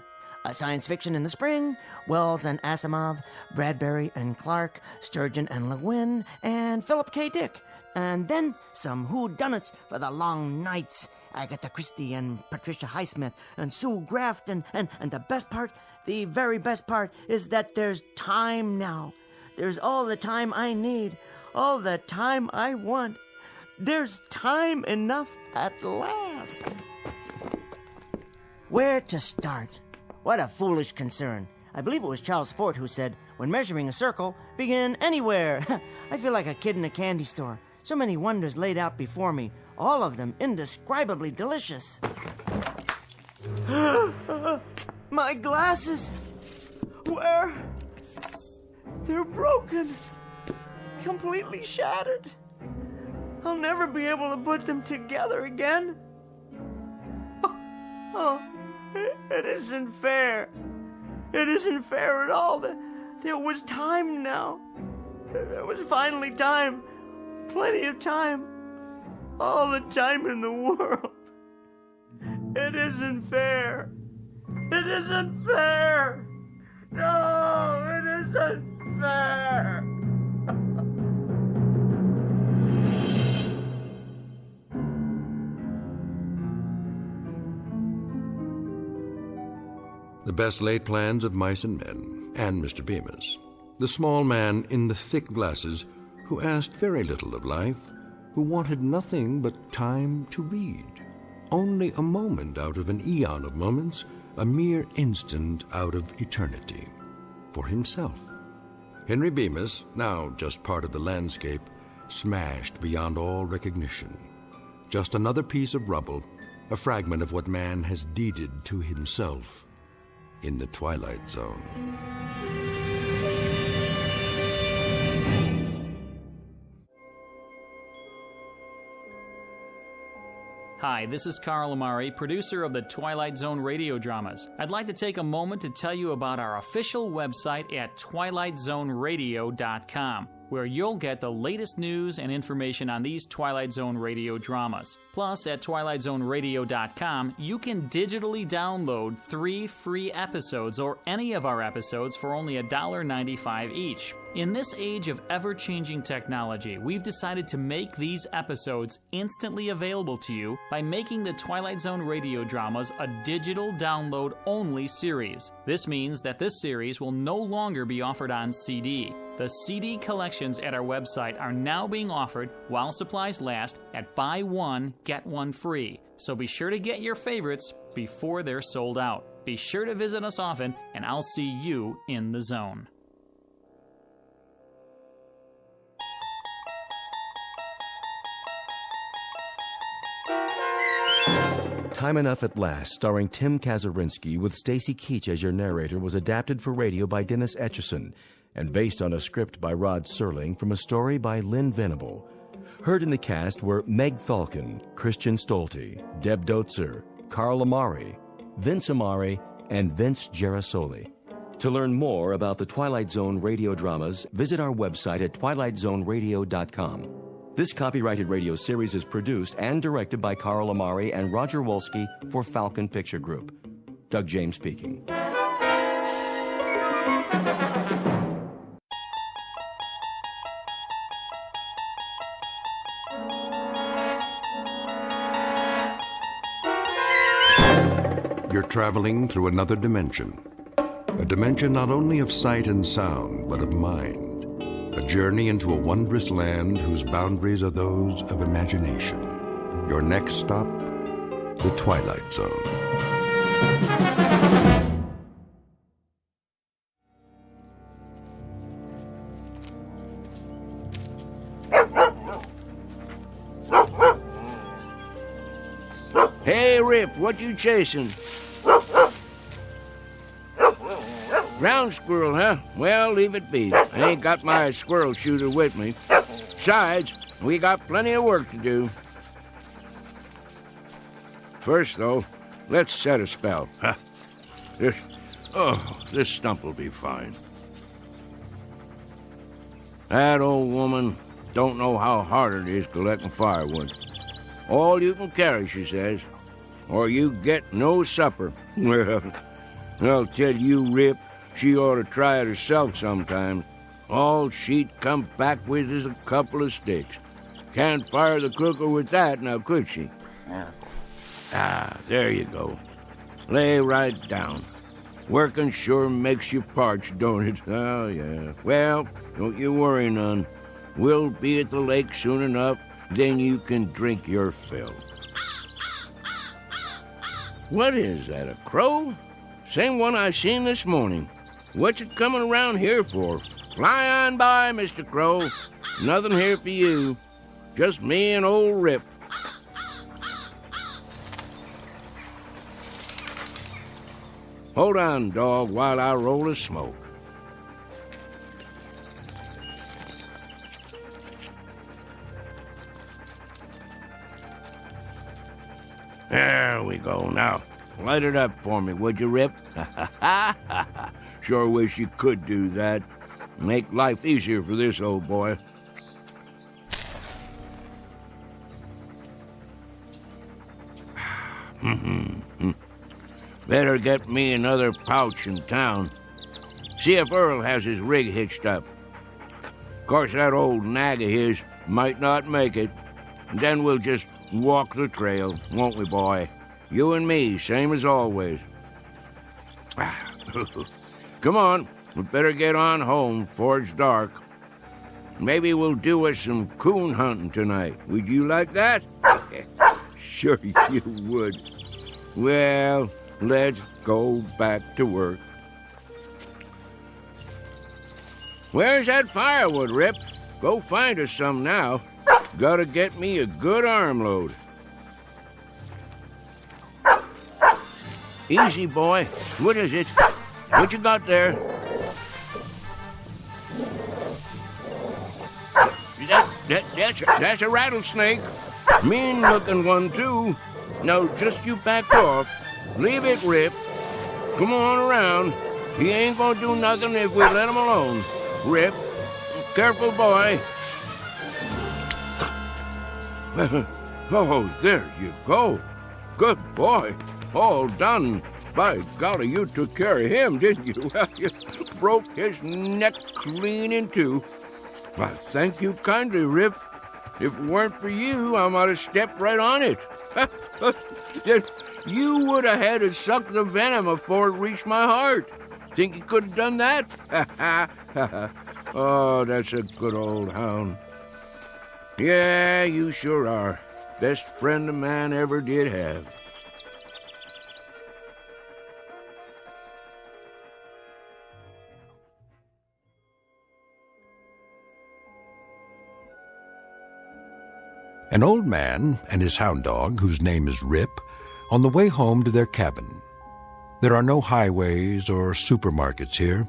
Science fiction in the spring, Wells and Asimov, Bradbury and Clark, Sturgeon and Le Guin, and Philip K. Dick. And then some whodunits for the long nights. Agatha Christie and Patricia Highsmith and Sue Graft. And the best part, the very best part, is that there's time now. There's all the time I need, all the time I want. There's time enough at last. Where to start? What a foolish concern. I believe it was Charles Fort who said, when measuring a circle, begin anywhere. I feel like a kid in a candy store. So many wonders laid out before me, all of them indescribably delicious. My glasses! Where? They're broken. Completely shattered. I'll never be able to put them together again. Oh, it isn't fair. It isn't fair at all. There was time now. There was finally time. Plenty of time. All the time in the world. It isn't fair. It isn't fair. No, it isn't fair. The best laid plans of mice and men, and Mr. Bemis. The small man in the thick glasses who asked very little of life, who wanted nothing but time to read. Only a moment out of an eon of moments, a mere instant out of eternity. For himself. Henry Bemis, now just part of the landscape, smashed beyond all recognition. Just another piece of rubble, a fragment of what man has deeded to himself in the Twilight Zone. Hi, this is Carl Amari, producer of the Twilight Zone Radio Dramas. I'd like to take a moment to tell you about our official website at twilightzoneradio.com, where you'll get the latest news and information on these Twilight Zone radio dramas. Plus, at twilightzoneradio.com, you can digitally download 3 free episodes or any of our episodes for only $1.95 each. In this age of ever-changing technology, we've decided to make these episodes instantly available to you by making the Twilight Zone radio dramas a digital download-only series. This means that this series will no longer be offered on CD. The CD collections at our website are now being offered while supplies last at buy one, get one free. So be sure to get your favorites before they're sold out. Be sure to visit us often, and I'll see you in the zone. Time Enough at Last, starring Tim Kazurinsky with Stacy Keach as your narrator, was adapted for radio by Dennis Etchison and based on a script by Rod Serling from a story by Lynn Venable. Heard in the cast were Meg Falcon, Christian Stolte, Deb Dotzer, Carl Amari, Vince Amari, and Vince Gerasoli. To learn more about the Twilight Zone radio dramas, visit our website at twilightzoneradio.com. This copyrighted radio series is produced and directed by Carl Amari and Roger Wolski for Falcon Picture Group. Doug James speaking. You're traveling through another dimension. A dimension not only of sight and sound, but of mind. A journey into a wondrous land whose boundaries are those of imagination. Your next stop, the Twilight Zone. Hey, Rip, what you chasing? Ground squirrel, huh? Well, leave it be. I ain't got my squirrel shooter with me. Besides, we got plenty of work to do. First, though, let's set a spell. Huh? This stump will be fine. That old woman don't know how hard it is collecting firewood. All you can carry, she says, or you get no supper. Well, I'll tell you, Rip, she ought to try it herself sometime. All she'd come back with is a couple of sticks. Can't fire the cooker with that, now could she? There you go. Lay right down. Working sure makes you parched, don't it? Oh, yeah. Well, don't you worry none. We'll be at the lake soon enough, then you can drink your fill. What is that, a crow? Same one I seen this morning. What's it coming around here for? Fly on by, Mr. Crow. Nothing here for you. Just me and old Rip. Hold on, dog, while I roll a smoke. There we go. Now, light it up for me, would you, Rip? Sure wish you could do that. Make life easier for this old boy. Better get me another pouch in town. See if Earl has his rig hitched up. Of course, that old nag of his might not make it. And then we'll just walk the trail, won't we, boy? You and me, same as always. Come on, we better get on home before it's dark. Maybe we'll do us some coon hunting tonight. Would you like that? Sure you would. Well, let's go back to work. Where's that firewood, Rip? Go find us some now. Gotta get me a good armload. Easy, boy. What is it? What you got there? That's a rattlesnake. Mean-looking one, too. Now, just you back off. Leave it, Rip. Come on around. He ain't gonna do nothing if we let him alone. Rip, careful, boy. Oh, there you go. Good boy. All done. By golly, you took care of him, didn't you? You broke his neck clean in two. Well, thank you kindly, Rip. If it weren't for you, I might have stepped right on it. You would have had to suck the venom before it reached my heart. Think you could have done that? Oh, that's a good old hound. Yeah, you sure are. Best friend a man ever did have. An old man and his hound dog, whose name is Rip, on the way home to their cabin. There are no highways or supermarkets here,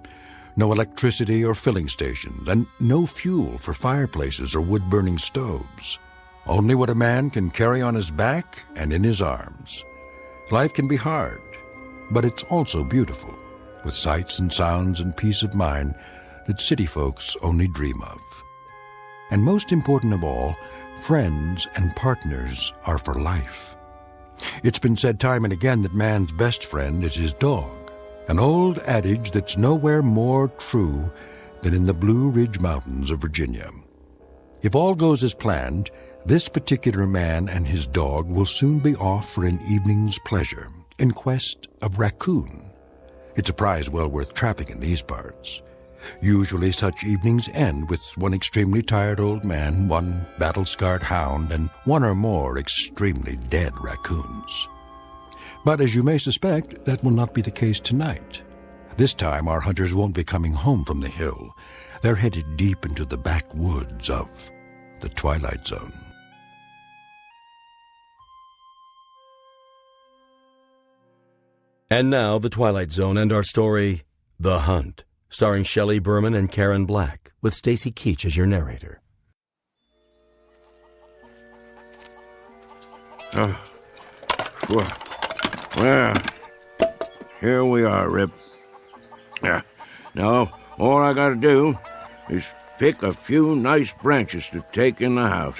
no electricity or filling stations, and no fuel for fireplaces or wood-burning stoves. Only what a man can carry on his back and in his arms. Life can be hard, but it's also beautiful, with sights and sounds and peace of mind that city folks only dream of. And most important of all, friends and partners are for life. It's been said time and again that man's best friend is his dog, an old adage that's nowhere more true than in the Blue Ridge Mountains of Virginia. If all goes as planned, this particular man and his dog will soon be off for an evening's pleasure in quest of raccoon. It's a prize well worth trapping in these parts. Usually such evenings end with one extremely tired old man, one battle-scarred hound, and one or more extremely dead raccoons. But as you may suspect, that will not be the case tonight. This time our hunters won't be coming home from the hill. They're headed deep into the backwoods of the Twilight Zone. And now, The Twilight Zone and our story, The Hunt, starring Shelley Berman and Karen Black, with Stacy Keach as your narrator. Well, here we are, Rip. Now, all I gotta do is pick a few nice branches to take in the house.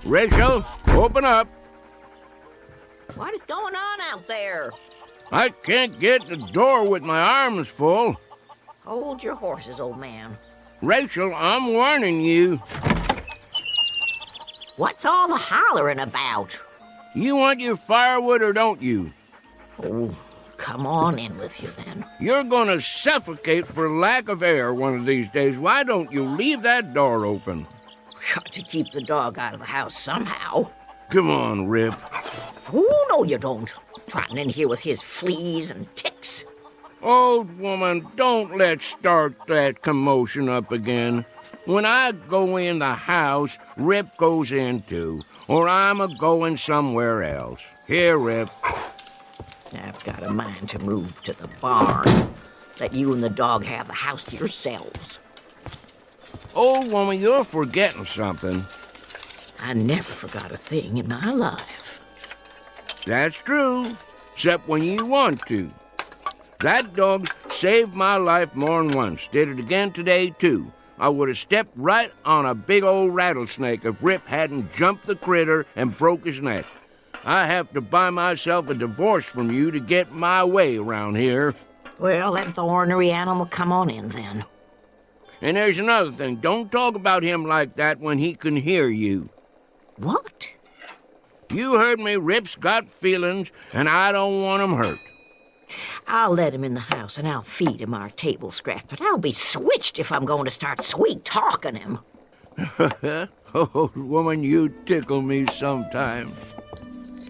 Rachel, open up. What is going on out there? I can't get the door with my arms full. Hold your horses, old man. Rachel, I'm warning you. What's all the hollering about? You want your firewood or don't you? Oh, come on in with you then. You're gonna suffocate for lack of air one of these days. Why don't you leave that door open? Got to keep the dog out of the house somehow. Come on, Rip. Oh, no you don't. Trotting in here with his fleas and ticks. Old woman, don't let's start that commotion up again. When I go in the house, Rip goes in too, or I'm a-going somewhere else. Here, Rip. I've got a mind to move to the barn. Let you and the dog have the house to yourselves. Old woman, you're forgetting something. I never forgot a thing in my life. That's true, except when you want to. That dog saved my life more than once. Did it again today, too. I would have stepped right on a big old rattlesnake if Rip hadn't jumped the critter and broke his neck. I have to buy myself a divorce from you to get my way around here. Well, let the ornery animal come on in, then. And there's another thing. Don't talk about him like that when he can hear you. What? You heard me. Rip's got feelings, and I don't want 'em hurt. I'll let him in the house, and I'll feed him our table scraps, but I'll be switched if I'm going to start sweet-talking him. Old woman, you tickle me sometimes.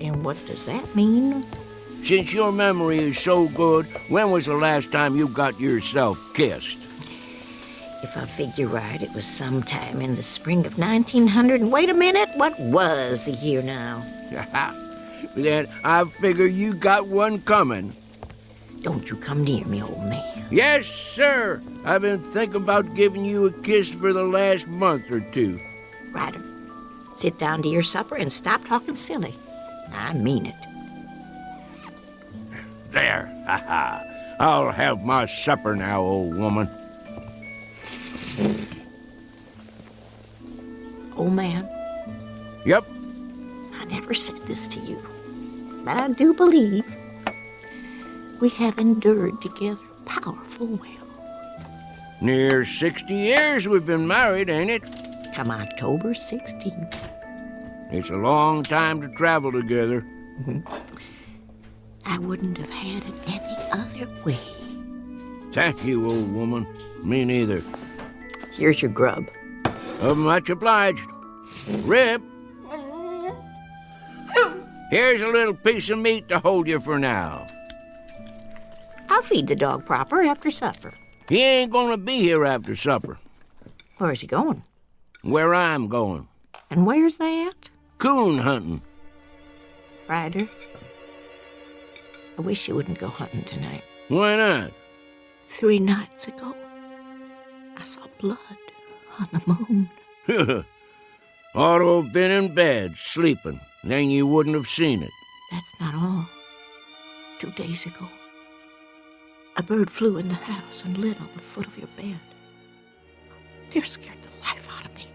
And what does that mean? Since your memory is so good, when was the last time you got yourself kissed? If I figure right, it was sometime in the spring of 1900. And wait a minute, what was the year now? Then I figure you got one coming. Don't you come near me, old man. Yes, sir. I've been thinking about giving you a kiss for the last month or two. Ryder, sit down to your supper and stop talking silly. I mean it. There. I'll have my supper now, old woman. Old man? Yep. I never said this to you, but I do believe we have endured together powerful well. Near 60 years we've been married, ain't it? Come October 16th. It's a long time to travel together. I wouldn't have had it any other way. Thank you, old woman. Me neither. Here's your grub. Much obliged. Rip. Here's a little piece of meat to hold you for now. I'll feed the dog proper after supper. He ain't gonna be here after supper. Where's he going? Where I'm going. And where's that? Coon hunting. Ryder, I wish you wouldn't go hunting tonight. Why not? 3 nights ago, I saw blood on the moon. Ought to have been in bed, sleeping. Then you wouldn't have seen it. That's not all. 2 days ago, a bird flew in the house and lit on the foot of your bed. It scared the life out of me.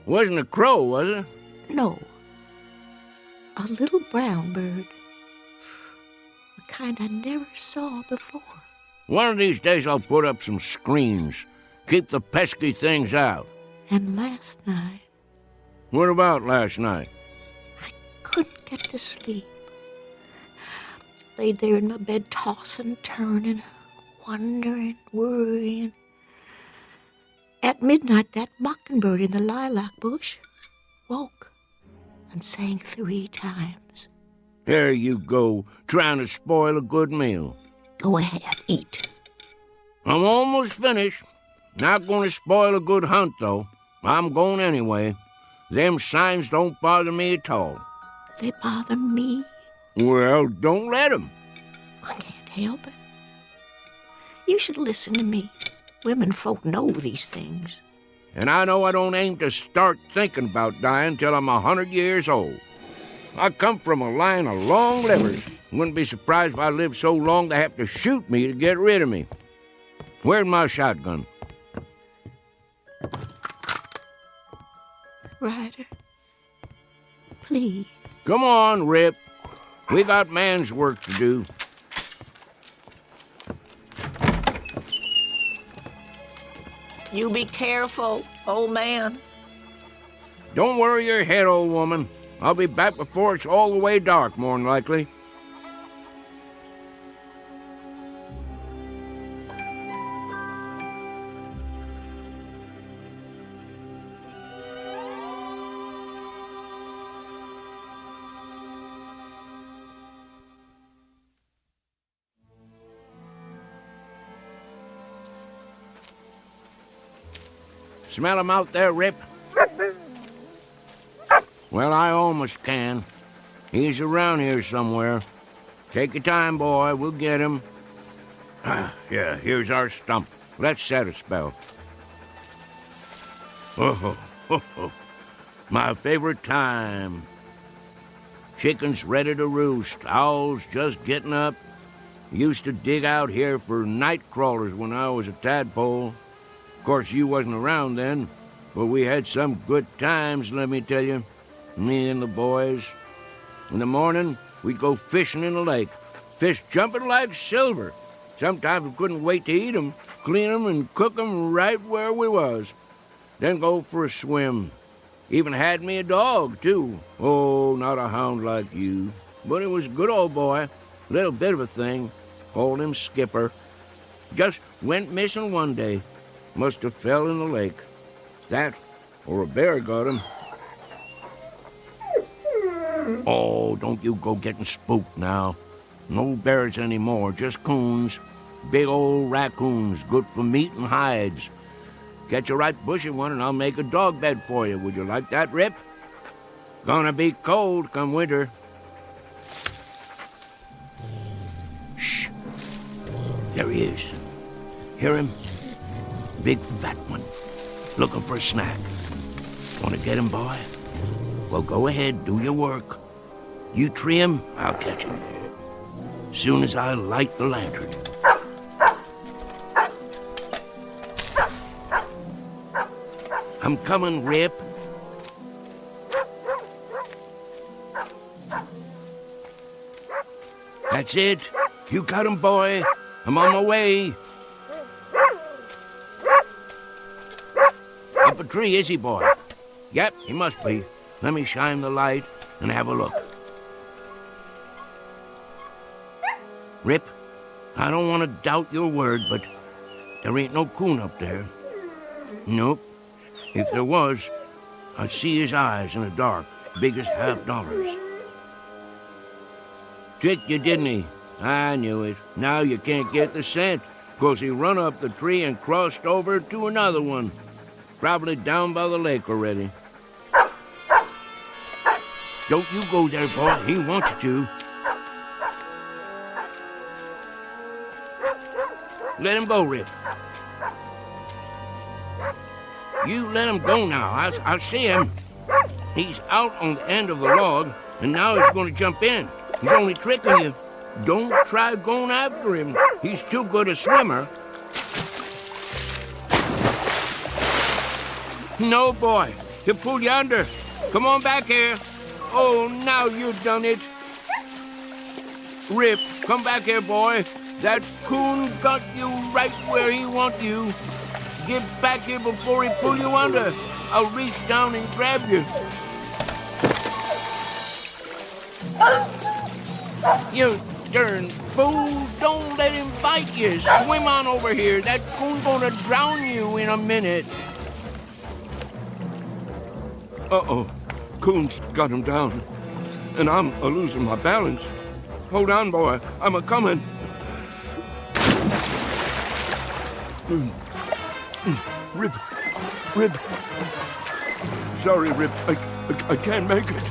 Wasn't a crow, was it? No. A little brown bird. The kind I never saw before. One of these days I'll put up some screens. Keep the pesky things out. And last night... What about last night? Couldn't get to sleep. Laid there in my bed, tossing, turning, wondering, worrying. At midnight, that mockingbird in the lilac bush woke and sang 3 times. There you go, trying to spoil a good meal. Go ahead, eat. I'm almost finished. Not going to spoil a good hunt, though. I'm going anyway. Them signs don't bother me at all. They bother me. Well, don't let 'em. I can't help it. You should listen to me. Women folk know these things. And I know I don't aim to start thinking about dying till I'm 100 years old. I come from a line of long livers. Wouldn't be surprised if I lived so long they have to shoot me to get rid of me. Where's my shotgun? Ryder, please. Come on, Rip. We got man's work to do. You be careful, old man. Don't worry your head, old woman. I'll be back before it's all the way dark, more'n likely. Smell him out there, Rip? Well, I almost can. He's around here somewhere. Take your time, boy. We'll get him. Yeah, here's our stump. Let's set a spell. Oh, my favorite time. Chickens ready to roost. Owls just getting up. Used to dig out here for night crawlers when I was a tadpole. Of course, you wasn't around then, but we had some good times, let me tell you. Me and the boys. In the morning, we'd go fishing in the lake. Fish jumping like silver. Sometimes we couldn't wait to eat 'em, clean 'em, and cook 'em right where we was. Then go for a swim. Even had me a dog, too. Oh, not a hound like you. But it was a good old boy. Little bit of a thing. Called him Skipper. Just went missing one day. Must have fell in the lake. That, or a bear got him. Oh, don't you go getting spooked now. No bears anymore, just coons. Big old raccoons, good for meat and hides. Catch a right bushy one and I'll make a dog bed for you. Would you like that, Rip? Gonna be cold come winter. Shh. There he is. Hear him? Big fat one. Looking for a snack. Want to get him, boy? Well, go ahead, do your work. You tree him, I'll catch him. Soon as I light the lantern. I'm coming, Rip. That's it. You got him, boy. I'm on my way. Up a tree, is he, boy? Yep, he must be. Let me shine the light and have a look. Rip, I don't want to doubt your word, but there ain't no coon up there. Nope. If there was, I'd see his eyes in the dark, big as $50. Tricked you, didn't he? I knew it. Now you can't get the scent, 'cause he run up the tree and crossed over to another one. Probably down by the lake already. Don't you go there, boy. He wants you to. Let him go, Rip. You let him go now. I see him. He's out on the end of the log, and now he's going to jump in. He's only tricking you. Don't try going after him. He's too good a swimmer. No, boy. He'll pull you under. Come on back here. Oh, now you've done it. Rip, come back here, boy. That coon got you right where he wants you. Get back here before he pull you under. I'll reach down and grab you. You darn fool. Don't let him bite you. Swim on over here. That coon's gonna drown you in a minute. Uh-oh. Coon's got him down. And I'm a-losing my balance. Hold on, boy. I'm a-coming. Rip. Sorry, Rip. I can't make it.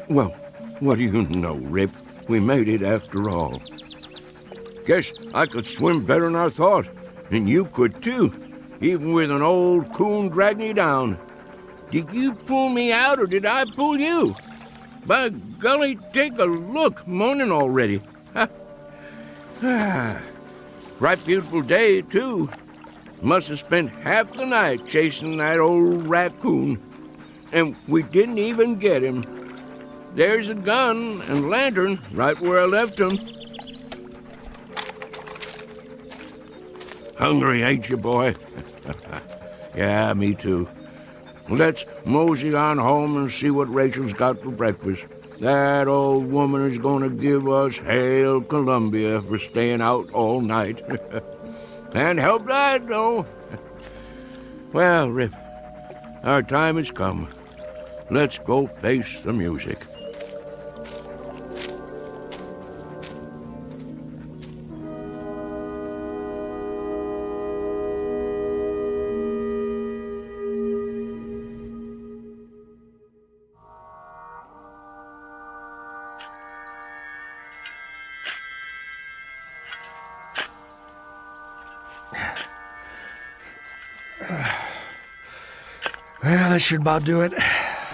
Well, what do you know, Rip? We made it after all. Guess I could swim better than I thought, and you could too, even with an old coon dragging you down. Did you pull me out, or did I pull you? By golly, take a look, morning already. Right beautiful day, too. Must have spent half the night chasing that old raccoon, and we didn't even get him. There's a gun and lantern right where I left them. Hungry, ain't you, boy? Yeah, me too. Let's mosey on home and see what Rachel's got for breakfast. That old woman is going to give us Hail Columbia for staying out all night. Can't help that, though. Well, Rip, our time has come. Let's go face the music. Well, that should about do it.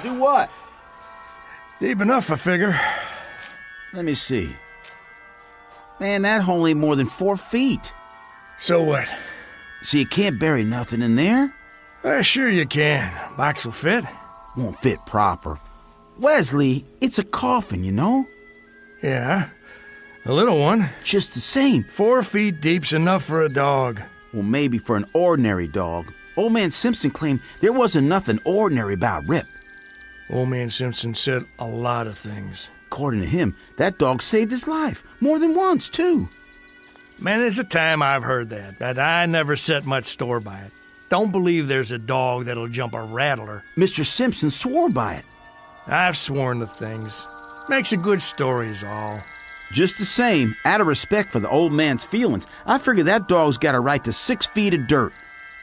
Do what? Deep enough, I figure. Let me see. Man, that hole ain't more than 4 feet. So what? So you can't bury nothing in there? Sure you can. Box will fit. Won't fit proper. Wesley, it's a coffin, you know? Yeah, a little one. Just the same. 4 feet deep's enough for a dog. Well, maybe for an ordinary dog. Old Man Simpson claimed there wasn't nothing ordinary about Rip. Old Man Simpson said a lot of things. According to him, that dog saved his life. More than once, too. Man, there's a time I've heard that, but I never set much store by it. Don't believe there's a dog that'll jump a rattler. Mr. Simpson swore by it. I've sworn to things. Makes a good story is all. Just the same, out of respect for the old man's feelings, I figure that dog's got a right to 6 feet of dirt.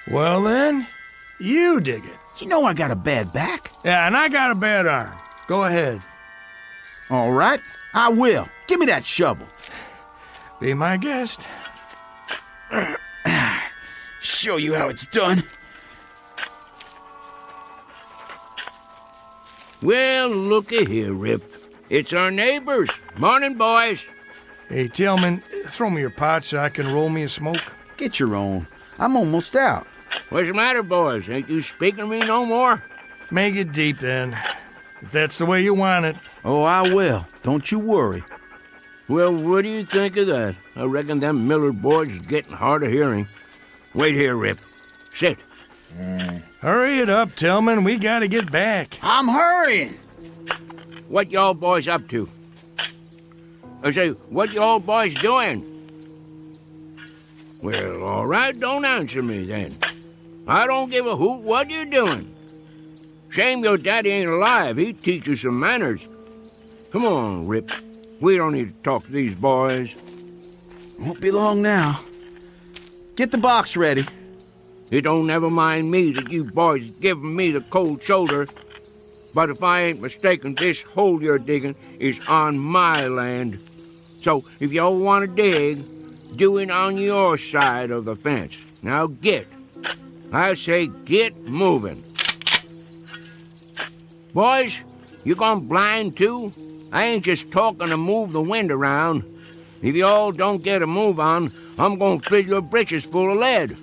Well then, you dig it. You know I got a bad back. Yeah, and I got a bad arm. Go ahead. All right, I will. Give me that shovel. Be my guest. Show you how it's done. Well, looky here, Rip. It's our neighbors. Morning, boys. Hey, Tillman, throw me your pot so I can roll me a smoke. Get your own. I'm almost out. What's the matter, boys? Ain't you speaking to me no more? Make it deep, then. If that's the way you want it. Oh, I will. Don't you worry. Well, what do you think of that? I reckon them Miller boys is getting hard of hearing. Wait here, Rip. Sit. Hurry it up, Tillman. We gotta get back. I'm hurrying. What y'all boys up to? I say, what y'all boys doing? Well, all right, don't answer me then. I don't give a hoot what you're doing. Shame your daddy ain't alive. He'd teach you some manners. Come on, Rip. We don't need to talk to these boys. Won't be long now. Get the box ready. It don't never mind me that you boys giving me the cold shoulder. But if I ain't mistaken, this hole you're digging is on my land. So if y'all want to dig, do it on your side of the fence. Now get. I say get moving. Boys, you gone blind too? I ain't just talking to move the wind around. If y'all don't get a move on, I'm gonna fill your britches full of lead.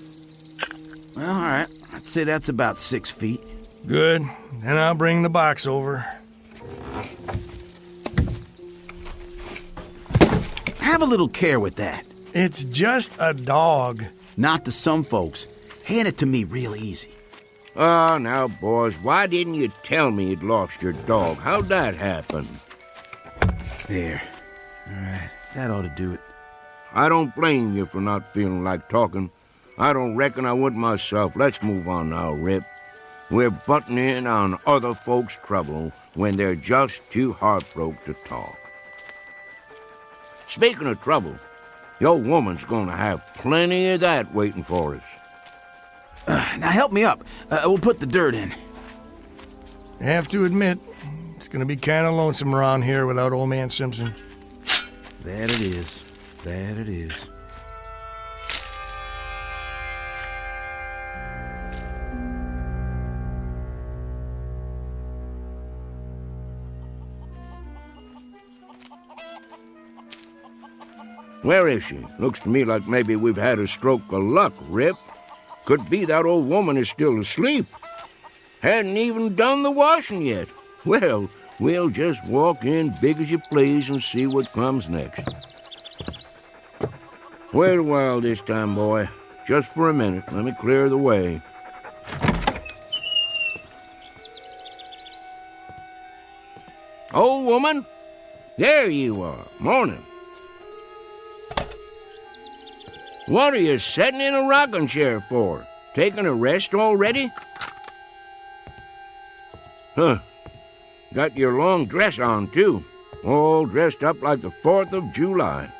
Well, all right. I'd say that's about 6 feet. Good. Then I'll bring the box over. Have a little care with that. It's just a dog. Not to some folks. Hand it to me real easy. Oh, now, boys, why didn't you tell me you'd lost your dog? How'd that happen? There. All right. That ought to do it. I don't blame you for not feeling like talking. I don't reckon I would myself. Let's move on now, Rip. We're butting in on other folks' trouble when they're just too heartbroken to talk. Speaking of trouble, the old woman's gonna have plenty of that waiting for us. Now help me up. We'll put the dirt in. I have to admit, it's gonna be kind of lonesome around here without old man Simpson. That it is. That it is. Where is she? Looks to me like maybe we've had a stroke of luck, Rip. Could be that old woman is still asleep. Hadn't even done the washing yet. Well, we'll just walk in big as you please and see what comes next. Wait a while this time, boy. Just for a minute. Let me clear the way. Old woman? There you are. Morning. What are you sitting in a rocking chair for? Taking a rest already? Huh. Got your long dress on, too. All dressed up like the 4th of July.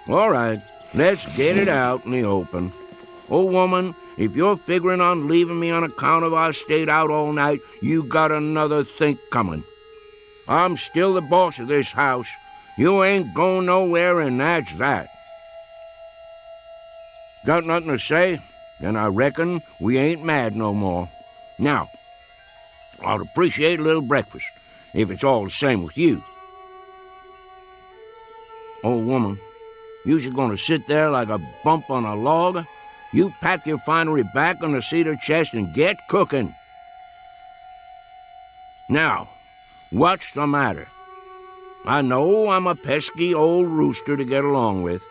All right, let's get it out in the open. Old woman, if you're figuring on leaving me on account of I stayed out all night, you got another think coming. I'm still the boss of this house. You ain't going nowhere, and that's that. Got nothing to say? Then I reckon we ain't mad no more. Now, I'd appreciate a little breakfast, if it's all the same with you. Old woman, you's gonna sit there like a bump on a log? You pack your finery back on the cedar chest and get cooking. Now, what's the matter? I know I'm a pesky old rooster to get along with,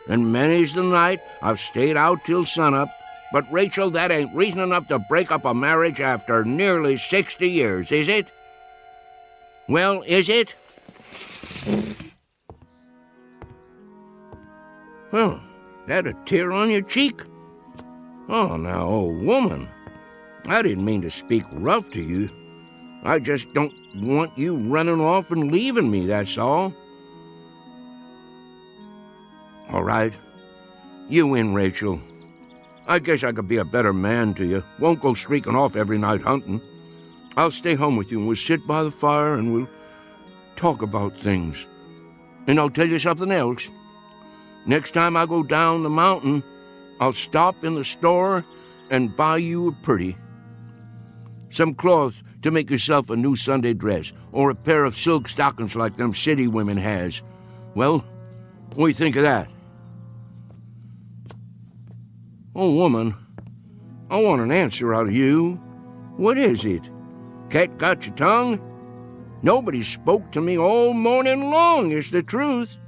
and many's the night I've stayed out till sunup, but, Rachel, that ain't reason enough to break up a marriage after nearly 60 years, is it? Well, is it? Well, that a tear on your cheek? Oh, now, old woman, I didn't mean to speak rough to you. I just don't want you running off and leaving me, that's all. All right. You win, Rachel. I guess I could be a better man to you. Won't go streaking off every night hunting. I'll stay home with you, and we'll sit by the fire, and we'll talk about things. And I'll tell you something else. Next time I go down the mountain, I'll stop in the store and buy you a pretty. Some cloth to make yourself a new Sunday dress, or a pair of silk stockings like them city women has. Well, what do you think of that? Oh, woman, I want an answer out of you. What is it? Cat got your tongue? Nobody spoke to me all morning long, is the truth.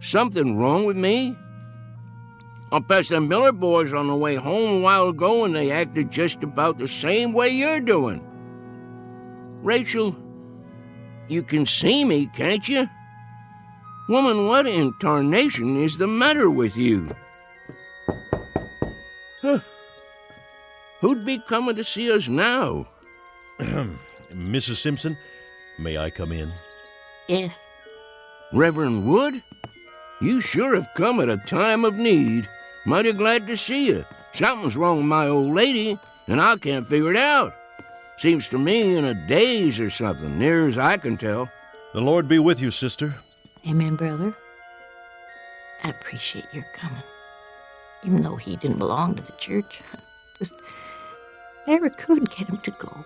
Something wrong with me? I passed the Miller boys on the way home a while ago, and they acted just about the same way you're doing. Rachel, you can see me, can't you? Woman, what in tarnation is the matter with you? Huh. Who'd be coming to see us now? Mrs. Simpson, may I come in? Yes. Reverend Wood? You sure have come at a time of need. Mighty glad to see you. Something's wrong with my old lady, and I can't figure it out. Seems to me in a daze or something, near as I can tell. The Lord be with you, sister. Amen, brother. I appreciate your coming. Even though he didn't belong to the church, just never could get him to go.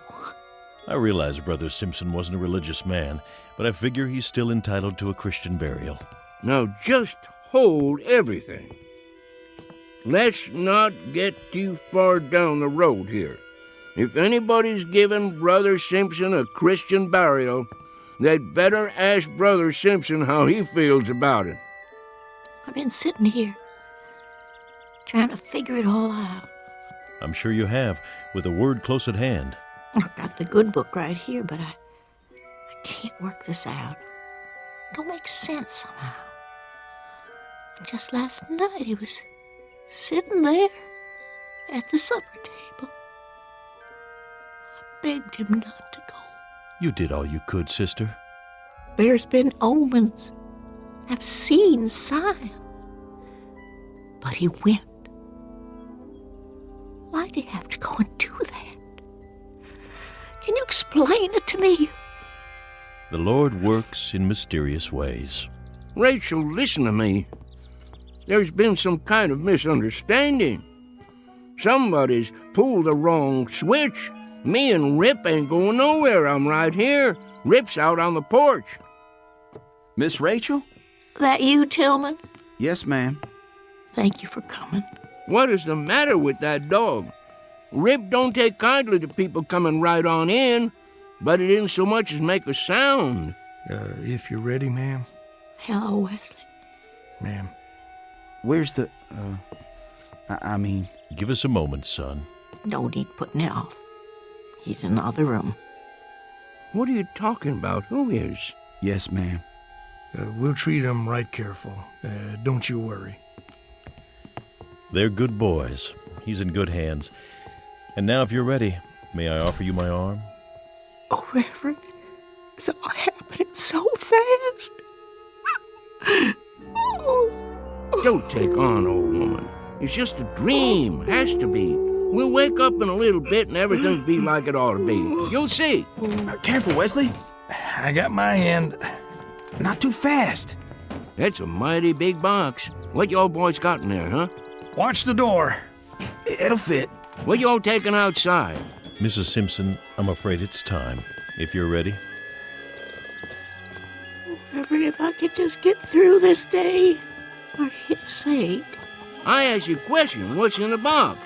I realize Brother Simpson wasn't a religious man, but I figure he's still entitled to a Christian burial. Now just hold everything. Let's not get too far down the road here. If anybody's giving Brother Simpson a Christian burial, they'd better ask Brother Simpson how he feels about it. I've been sitting here, trying to figure it all out. I'm sure you have, with a word close at hand. I've got the good book right here, but I can't work this out. It don't make sense somehow. And just last night he was sitting there at the supper table. I begged him not to go. You did all you could, sister. There's been omens. I've seen signs. But he went. Why'd he have to go and do that? Can you explain it to me? The Lord works in mysterious ways. Rachel, listen to me. There's been some kind of misunderstanding. Somebody's pulled the wrong switch. Me and Rip ain't going nowhere. I'm right here. Rip's out on the porch. Miss Rachel? That you, Tillman? Yes, ma'am. Thank you for coming. What is the matter with that dog? Rip don't take kindly to people coming right on in, but he didn't so much as make a sound. If you're ready, ma'am. Hello, Wesley. Ma'am. Where's the... I mean... Give us a moment, son. No need putting it off. He's in the other room. What are you talking about? Who is? Yes, ma'am. We'll treat him right careful. Don't you worry. They're good boys. He's in good hands. And now, if you're ready, may I offer you my arm? Oh, Reverend, it's all happening so fast. Don't take on, old woman. It's just a dream. Has to be. We'll wake up in a little bit and everything'll be like it ought to be. You'll see. Careful, Wesley. I got my hand. Not too fast. That's a mighty big box. What y'all boys got in there, huh? Watch the door. It'll fit. What y'all taking outside? Mrs. Simpson, I'm afraid it's time. If you're ready. Reverend, if I could just get through this day, for his sake. I asked you a question. What's in the box?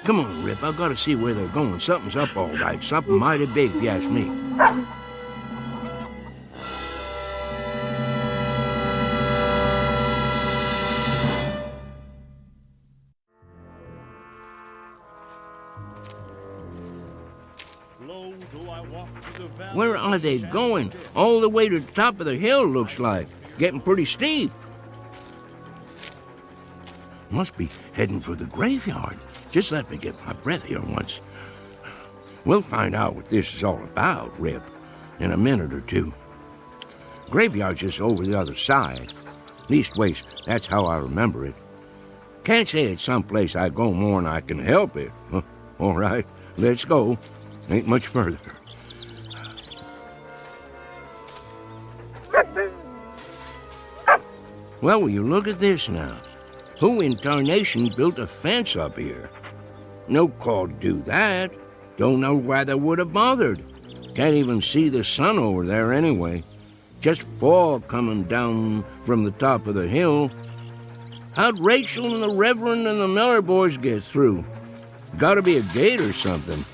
Come on, Rip. I've got to see where they're going. Something's up all right. Something mighty big, if you ask me. Where are they going? All the way to the top of the hill, looks like. Getting pretty steep. Must be heading for the graveyard. Just let me get my breath here once. We'll find out what this is all about, Rip, in a minute or two. Graveyard's just over the other side. Leastways, that's how I remember it. Can't say it's someplace I go more'n I can help it. All right, let's go. Ain't much further. Well, will you look at this now? Who in tarnation built a fence up here? No call to do that. Don't know why they would have bothered. Can't even see the sun over there anyway. Just fog coming down from the top of the hill. How'd Rachel and the Reverend and the Miller boys get through? Gotta be a gate or something.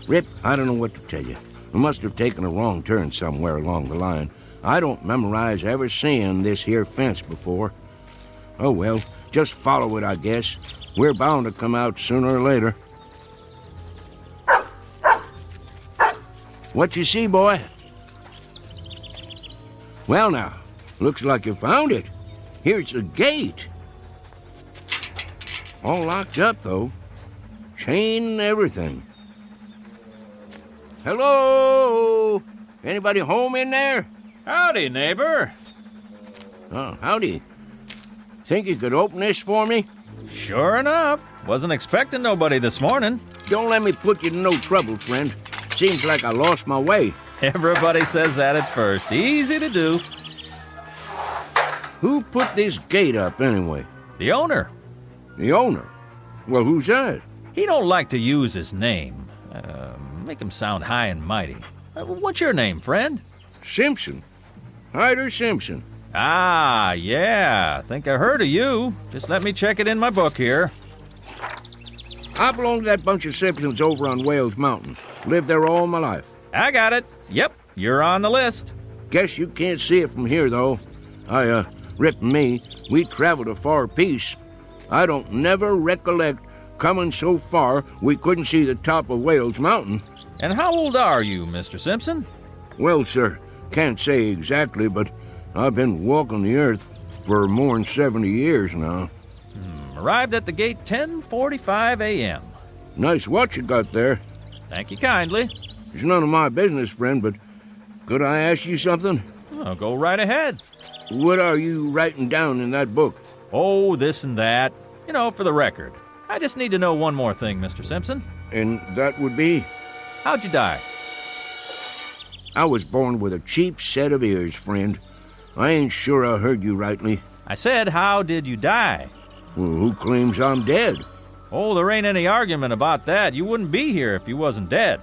Rip, I don't know what to tell you. We must have taken a wrong turn somewhere along the line. I don't memorize ever seeing this here fence before. Oh, well, just follow it, I guess. We're bound to come out sooner or later. What you see, boy? Well, now, looks like you found it. Here's the gate. All locked up, though. Chain and everything. Hello? Anybody home in there? Howdy, neighbor. Oh, howdy. Think you could open this for me? Sure enough. Wasn't expecting nobody this morning. Don't let me put you to no trouble, friend. Seems like I lost my way. Everybody says that at first. Easy to do. Who put this gate up, anyway? The owner. The owner? Well, who's that? He don't like to use his name. Make him sound high and mighty. What's your name, friend? Simpson. Hyder Simpson. Ah, yeah. Think I heard of you. Just let me check it in my book here. I belong to that bunch of Simpsons over on Wales Mountain. Lived there all my life. I got it. Yep, you're on the list. Guess you can't see it from here, though. Rip and me, we traveled a far piece. I don't never recollect coming so far we couldn't see the top of Wales Mountain. And how old are you, Mr. Simpson? Well, sir, can't say exactly, but I've been walking the earth for more than 70 years now. Arrived at the gate 10:45 a.m. Nice watch you got there. Thank you kindly. It's none of my business, friend, but could I ask you something? Oh, go right ahead. What are you writing down in that book? Oh, this and that. You know, for the record. I just need to know one more thing, Mr. Simpson. And that would be? How'd you die? I was born with a cheap set of ears, friend. I ain't sure I heard you rightly. I said, how did you die? Well, who claims I'm dead? Oh, there ain't any argument about that. You wouldn't be here if you wasn't dead.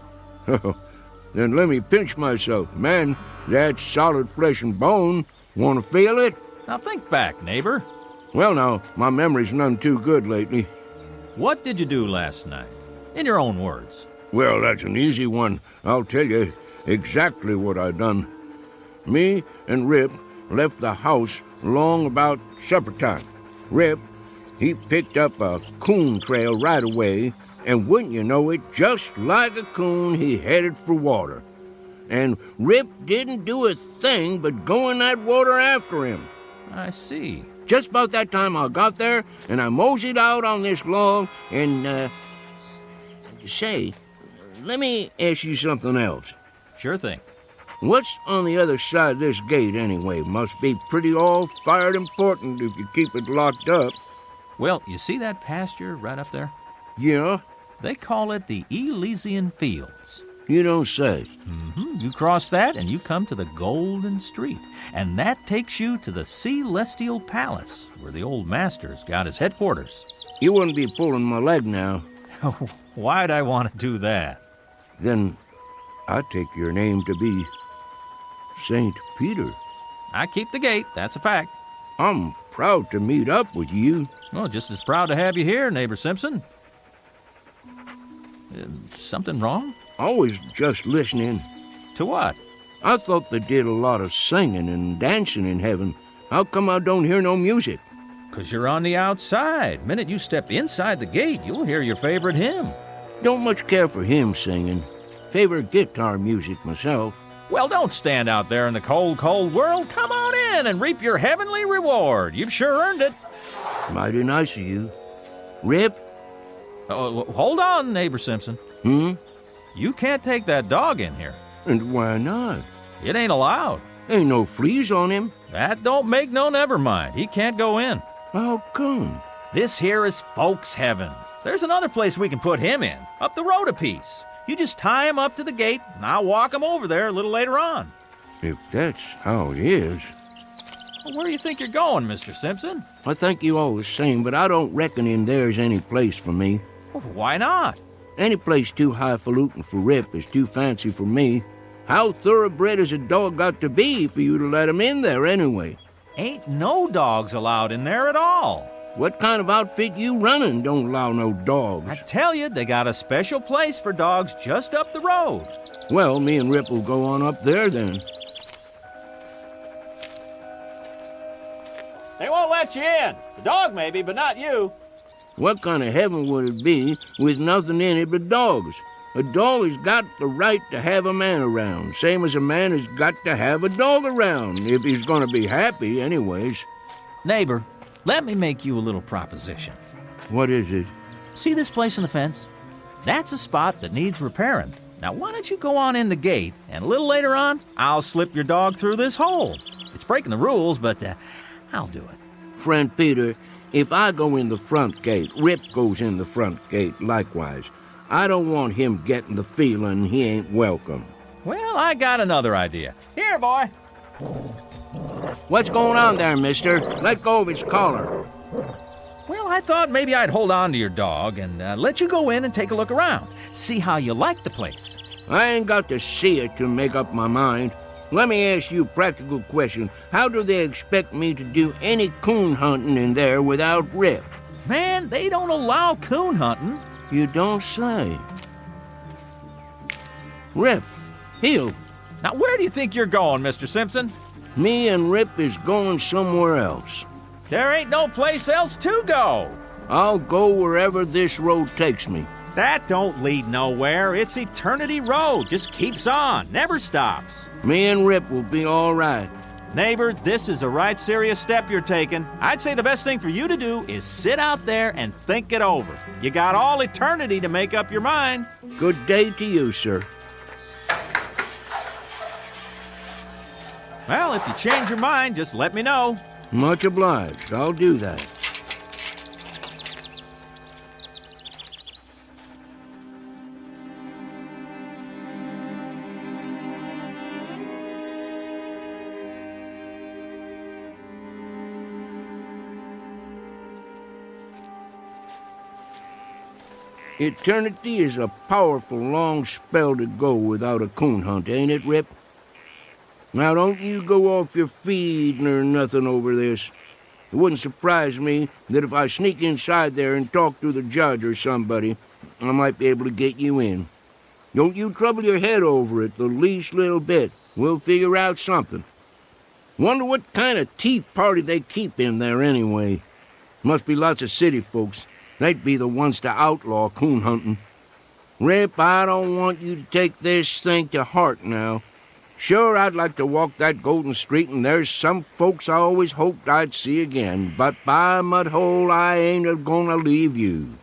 Then let me pinch myself. Man, that's solid flesh and bone. Want to feel it? Now think back, neighbor. Well, now, my memory's none too good lately. What did you do last night? In your own words. Well, that's an easy one. I'll tell you exactly what I done. Me and Rip left the house long about supper time. Rip, he picked up a coon trail right away, and wouldn't you know it, just like a coon, he headed for water. And Rip didn't do a thing but go in that water after him. I see. Just about that time I got there, and I moseyed out on this log, and, say, let me ask you something else. Sure thing. What's on the other side of this gate, anyway? Must be pretty all-fired important if you keep it locked up. Well, you see that pasture right up there? Yeah? They call it the Elysian Fields. You don't say. Mm-hmm. You cross that and you come to the Golden Street. And that takes you to the Celestial Palace, where the old master's got his headquarters. You wouldn't be pulling my leg now. Why'd I want to do that? Then I take your name to be St. Peter. I keep the gate, that's a fact. I'm proud to meet up with you. Oh, just as proud to have you here, neighbor Simpson. Something wrong? I was just listening. To what? I thought they did a lot of singing and dancing in heaven. How come I don't hear no music? 'Cause you're on the outside. Minute you step inside the gate, you'll hear your favorite hymn. Don't much care for hymn singing. Favorite guitar music myself. Well, don't stand out there in the cold, cold world. Come on in and reap your heavenly reward. You've sure earned it. Mighty nice of you. Rip? Hold on, neighbor Simpson. You can't take that dog in here. And why not? It ain't allowed. Ain't no fleas on him. That don't make no never mind. He can't go in. How come? This here is folks' heaven. There's another place we can put him in, up the road a piece. You just tie him up to the gate, and I'll walk him over there a little later on. If that's how it is. Well, where do you think you're going, Mr. Simpson? I thank you all the same, but I don't reckon in there's any place for me. Well, why not? Any place too highfalutin for Rip is too fancy for me. How thoroughbred has a dog got to be for you to let him in there anyway? Ain't no dogs allowed in there at all. What kind of outfit you running don't allow no dogs? I tell you, they got a special place for dogs just up the road. Well, me and Rip will go on up there then. They won't let you in. The dog maybe, but not you. What kind of heaven would it be with nothing in it but dogs? A dog has got the right to have a man around, same as a man has got to have a dog around, if he's going to be happy anyways. Neighbor, let me make you a little proposition. What is it? See this place in the fence? That's a spot that needs repairing. Now, why don't you go on in the gate, and a little later on, I'll slip your dog through this hole. It's breaking the rules, but I'll do it. Friend Peter, if I go in the front gate, Rip goes in the front gate likewise. I don't want him getting the feeling he ain't welcome. Well, I got another idea. Here, boy. What's going on there, mister? Let go of his collar. Well, I thought maybe I'd hold on to your dog and let you go in and take a look around. See how you like the place. I ain't got to see it to make up my mind. Let me ask you a practical question. How do they expect me to do any coon hunting in there without Rip? Man, they don't allow coon hunting. You don't say. Rip, he'll... Now, where do you think you're going, Mr. Simpson? Me and Rip is going somewhere else. There ain't no place else to go. I'll go wherever this road takes me. That don't lead nowhere. It's Eternity Road. Just keeps on, never stops. Me and Rip will be all right. Neighbor, this is a right serious step you're taking. I'd say the best thing for you to do is sit out there and think it over. You got all eternity to make up your mind. Good day to you, sir. Well, if you change your mind, just let me know. Much obliged. I'll do that. Eternity is a powerful long spell to go without a coon hunt, ain't it, Rip? Now, don't you go off your feed nor nothing over this. It wouldn't surprise me that if I sneak inside there and talk to the judge or somebody, I might be able to get you in. Don't you trouble your head over it the least little bit. We'll figure out something. Wonder what kind of tea party they keep in there anyway. Must be lots of city folks. They'd be the ones to outlaw coon hunting. Rip, I don't want you to take this thing to heart now. Sure, I'd like to walk that golden street, and there's some folks I always hoped I'd see again, but by mudhole, I ain't a-gonna leave you.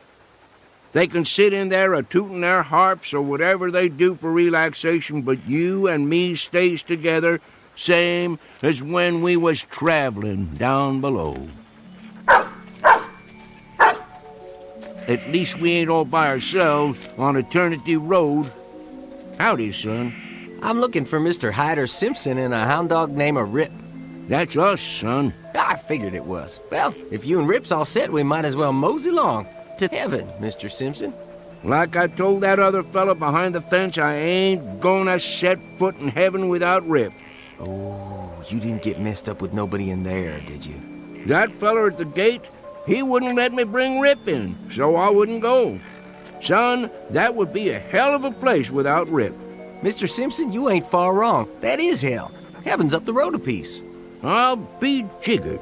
They can sit in there a-tootin' their harps or whatever they do for relaxation, but you and me stays together, same as when we was traveling down below. At least we ain't all by ourselves on Eternity Road. Howdy, son. I'm looking for Mr. Hyder Simpson and a hound dog named Rip. That's us, son. I figured it was. Well, if you and Rip's all set, we might as well mosey along. To heaven, Mr. Simpson. Like I told that other fella behind the fence, I ain't gonna set foot in heaven without Rip. Oh, you didn't get messed up with nobody in there, did you? That fella at the gate, he wouldn't let me bring Rip in, so I wouldn't go. Son, that would be a hell of a place without Rip. Mr. Simpson, you ain't far wrong. That is hell. Heaven's up the road a piece. I'll be jiggered.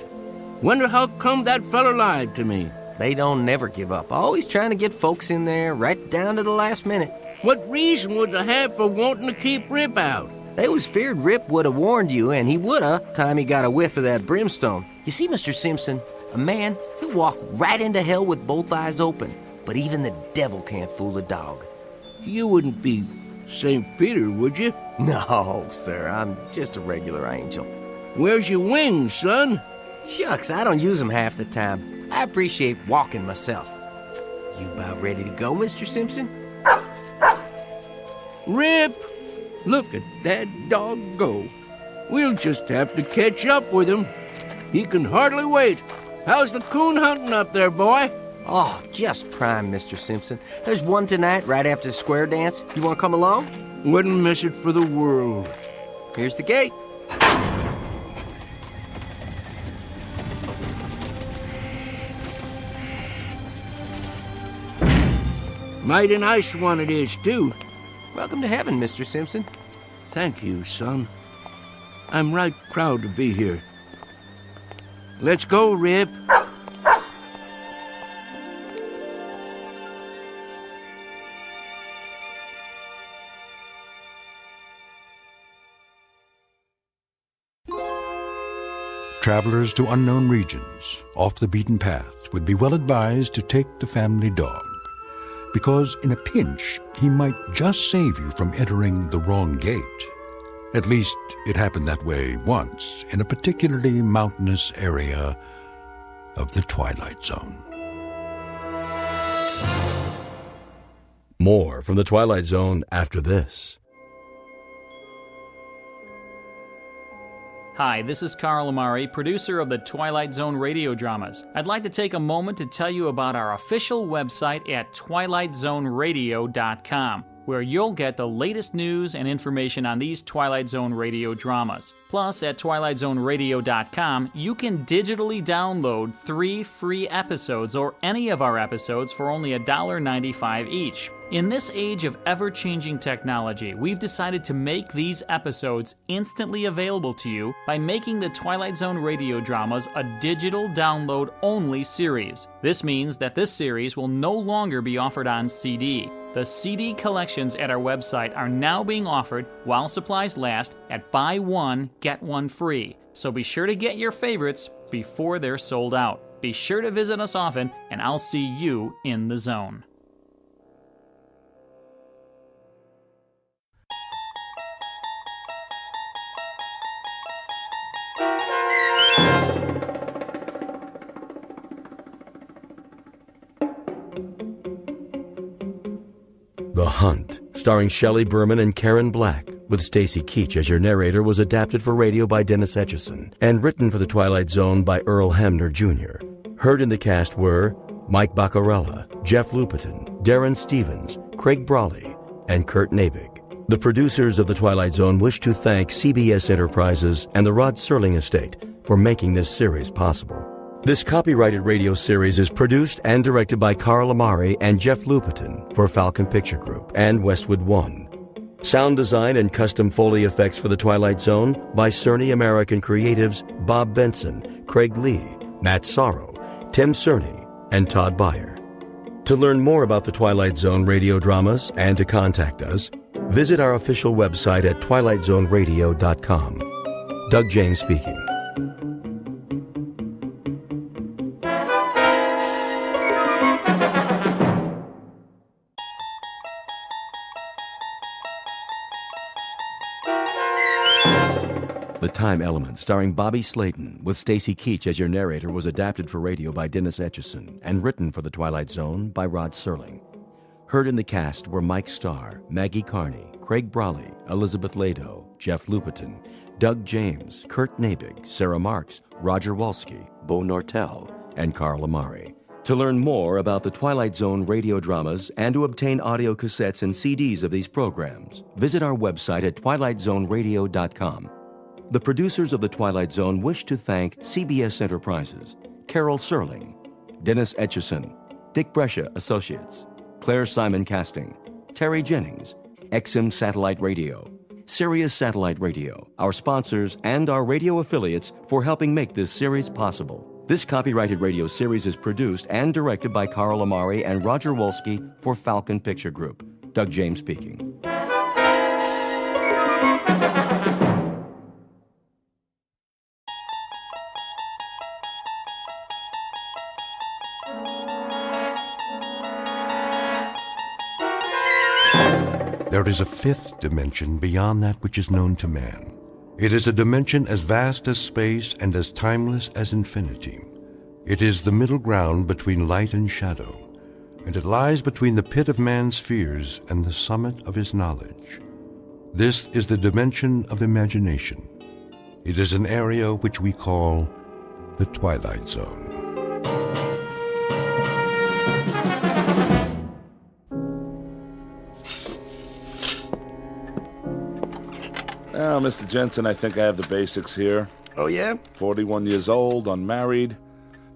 Wonder how come that fella lied to me. They don't never give up. Always trying to get folks in there right down to the last minute. What reason would they have for wanting to keep Rip out? They was feared Rip would have warned you, and he would have, time he got a whiff of that brimstone. You see, Mr. Simpson, a man, he'll walk right into hell with both eyes open. But even the devil can't fool a dog. You wouldn't be St. Peter, would you? No, sir, I'm just a regular angel. Where's your wings, son? Shucks, I don't use them half the time. I appreciate walking myself. You about ready to go, Mr. Simpson? Rip! Look at that dog go. We'll just have to catch up with him. He can hardly wait. How's the coon hunting up there, boy? Oh, just prime, Mr. Simpson. There's one tonight right after the square dance. You want to come along? Wouldn't miss it for the world. Here's the gate. Mighty nice one it is, too. Welcome to heaven, Mr. Simpson. Thank you, son. I'm right proud to be here. Let's go, Rip. Travelers to unknown regions, off the beaten path, would be well advised to take the family dog, because in a pinch, he might just save you from entering the wrong gate. At least, it happened that way once in a particularly mountainous area of the Twilight Zone. More from the Twilight Zone after this. Hi, this is Carl Amari, producer of the Twilight Zone Radio Dramas. I'd like to take a moment to tell you about our official website at twilightzoneradio.com, where you'll get the latest news and information on these Twilight Zone Radio dramas. Plus, at twilightzoneradio.com, you can digitally download 3 free episodes or any of our episodes for only $1.95 each. In this age of ever-changing technology, we've decided to make these episodes instantly available to you by making the Twilight Zone Radio Dramas a digital download-only series. This means that this series will no longer be offered on CD. The CD collections at our website are now being offered, while supplies last, at buy one, get one free. So be sure to get your favorites before they're sold out. Be sure to visit us often, and I'll see you in the zone. The Hunt, starring Shelley Berman and Karen Black, with Stacy Keach as your narrator, was adapted for radio by Dennis Etchison and written for the Twilight Zone by Earl Hamner Jr. Heard in the cast were Mike Baccarella, Jeff Lupetin, Darren Stevens, Craig Brawley, and Kurt Nabig. The producers of The Twilight Zone wish to thank CBS Enterprises and the Rod Serling Estate for making this series possible. This copyrighted radio series is produced and directed by Carl Amari and Jeff Lupetin for Falcon Picture Group and Westwood One. Sound design and custom Foley effects for The Twilight Zone by Cerny American creatives Bob Benson, Craig Lee, Matt Sorrow, Tim Cerny, and Todd Beyer. To learn more about The Twilight Zone radio dramas and to contact us, visit our official website at twilightzoneradio.com. Doug James speaking. The Time Element, starring Bobby Slayton, with Stacy Keach as your narrator, was adapted for radio by Dennis Etchison and written for The Twilight Zone by Rod Serling. Heard in the cast were Mike Starr, Maggie Carney, Craig Brawley, Elizabeth Lado, Jeff Lupetin, Doug James, Kurt Nabig, Sarah Marks, Roger Wolski, Bo Nortel, and Carl Amari. To learn more about the Twilight Zone radio dramas and to obtain audio cassettes and CDs of these programs, visit our website at twilightzoneradio.com. The producers of The Twilight Zone wish to thank CBS Enterprises, Carol Serling, Dennis Etchison, Dick Brescia Associates, Claire Simon Casting, Terry Jennings, XM Satellite Radio, Sirius Satellite Radio, our sponsors, and our radio affiliates for helping make this series possible. This copyrighted radio series is produced and directed by Carl Amari and Roger Wolski for Falcon Picture Group. Doug James speaking. There is a fifth dimension beyond that which is known to man. It is a dimension as vast as space and as timeless as infinity. It is the middle ground between light and shadow, and it lies between the pit of man's fears and the summit of his knowledge. This is the dimension of imagination. It is an area which we call the Twilight Zone. Now, Mr. Jensen, I think I have the basics here. Oh, yeah? 41 years old, unmarried,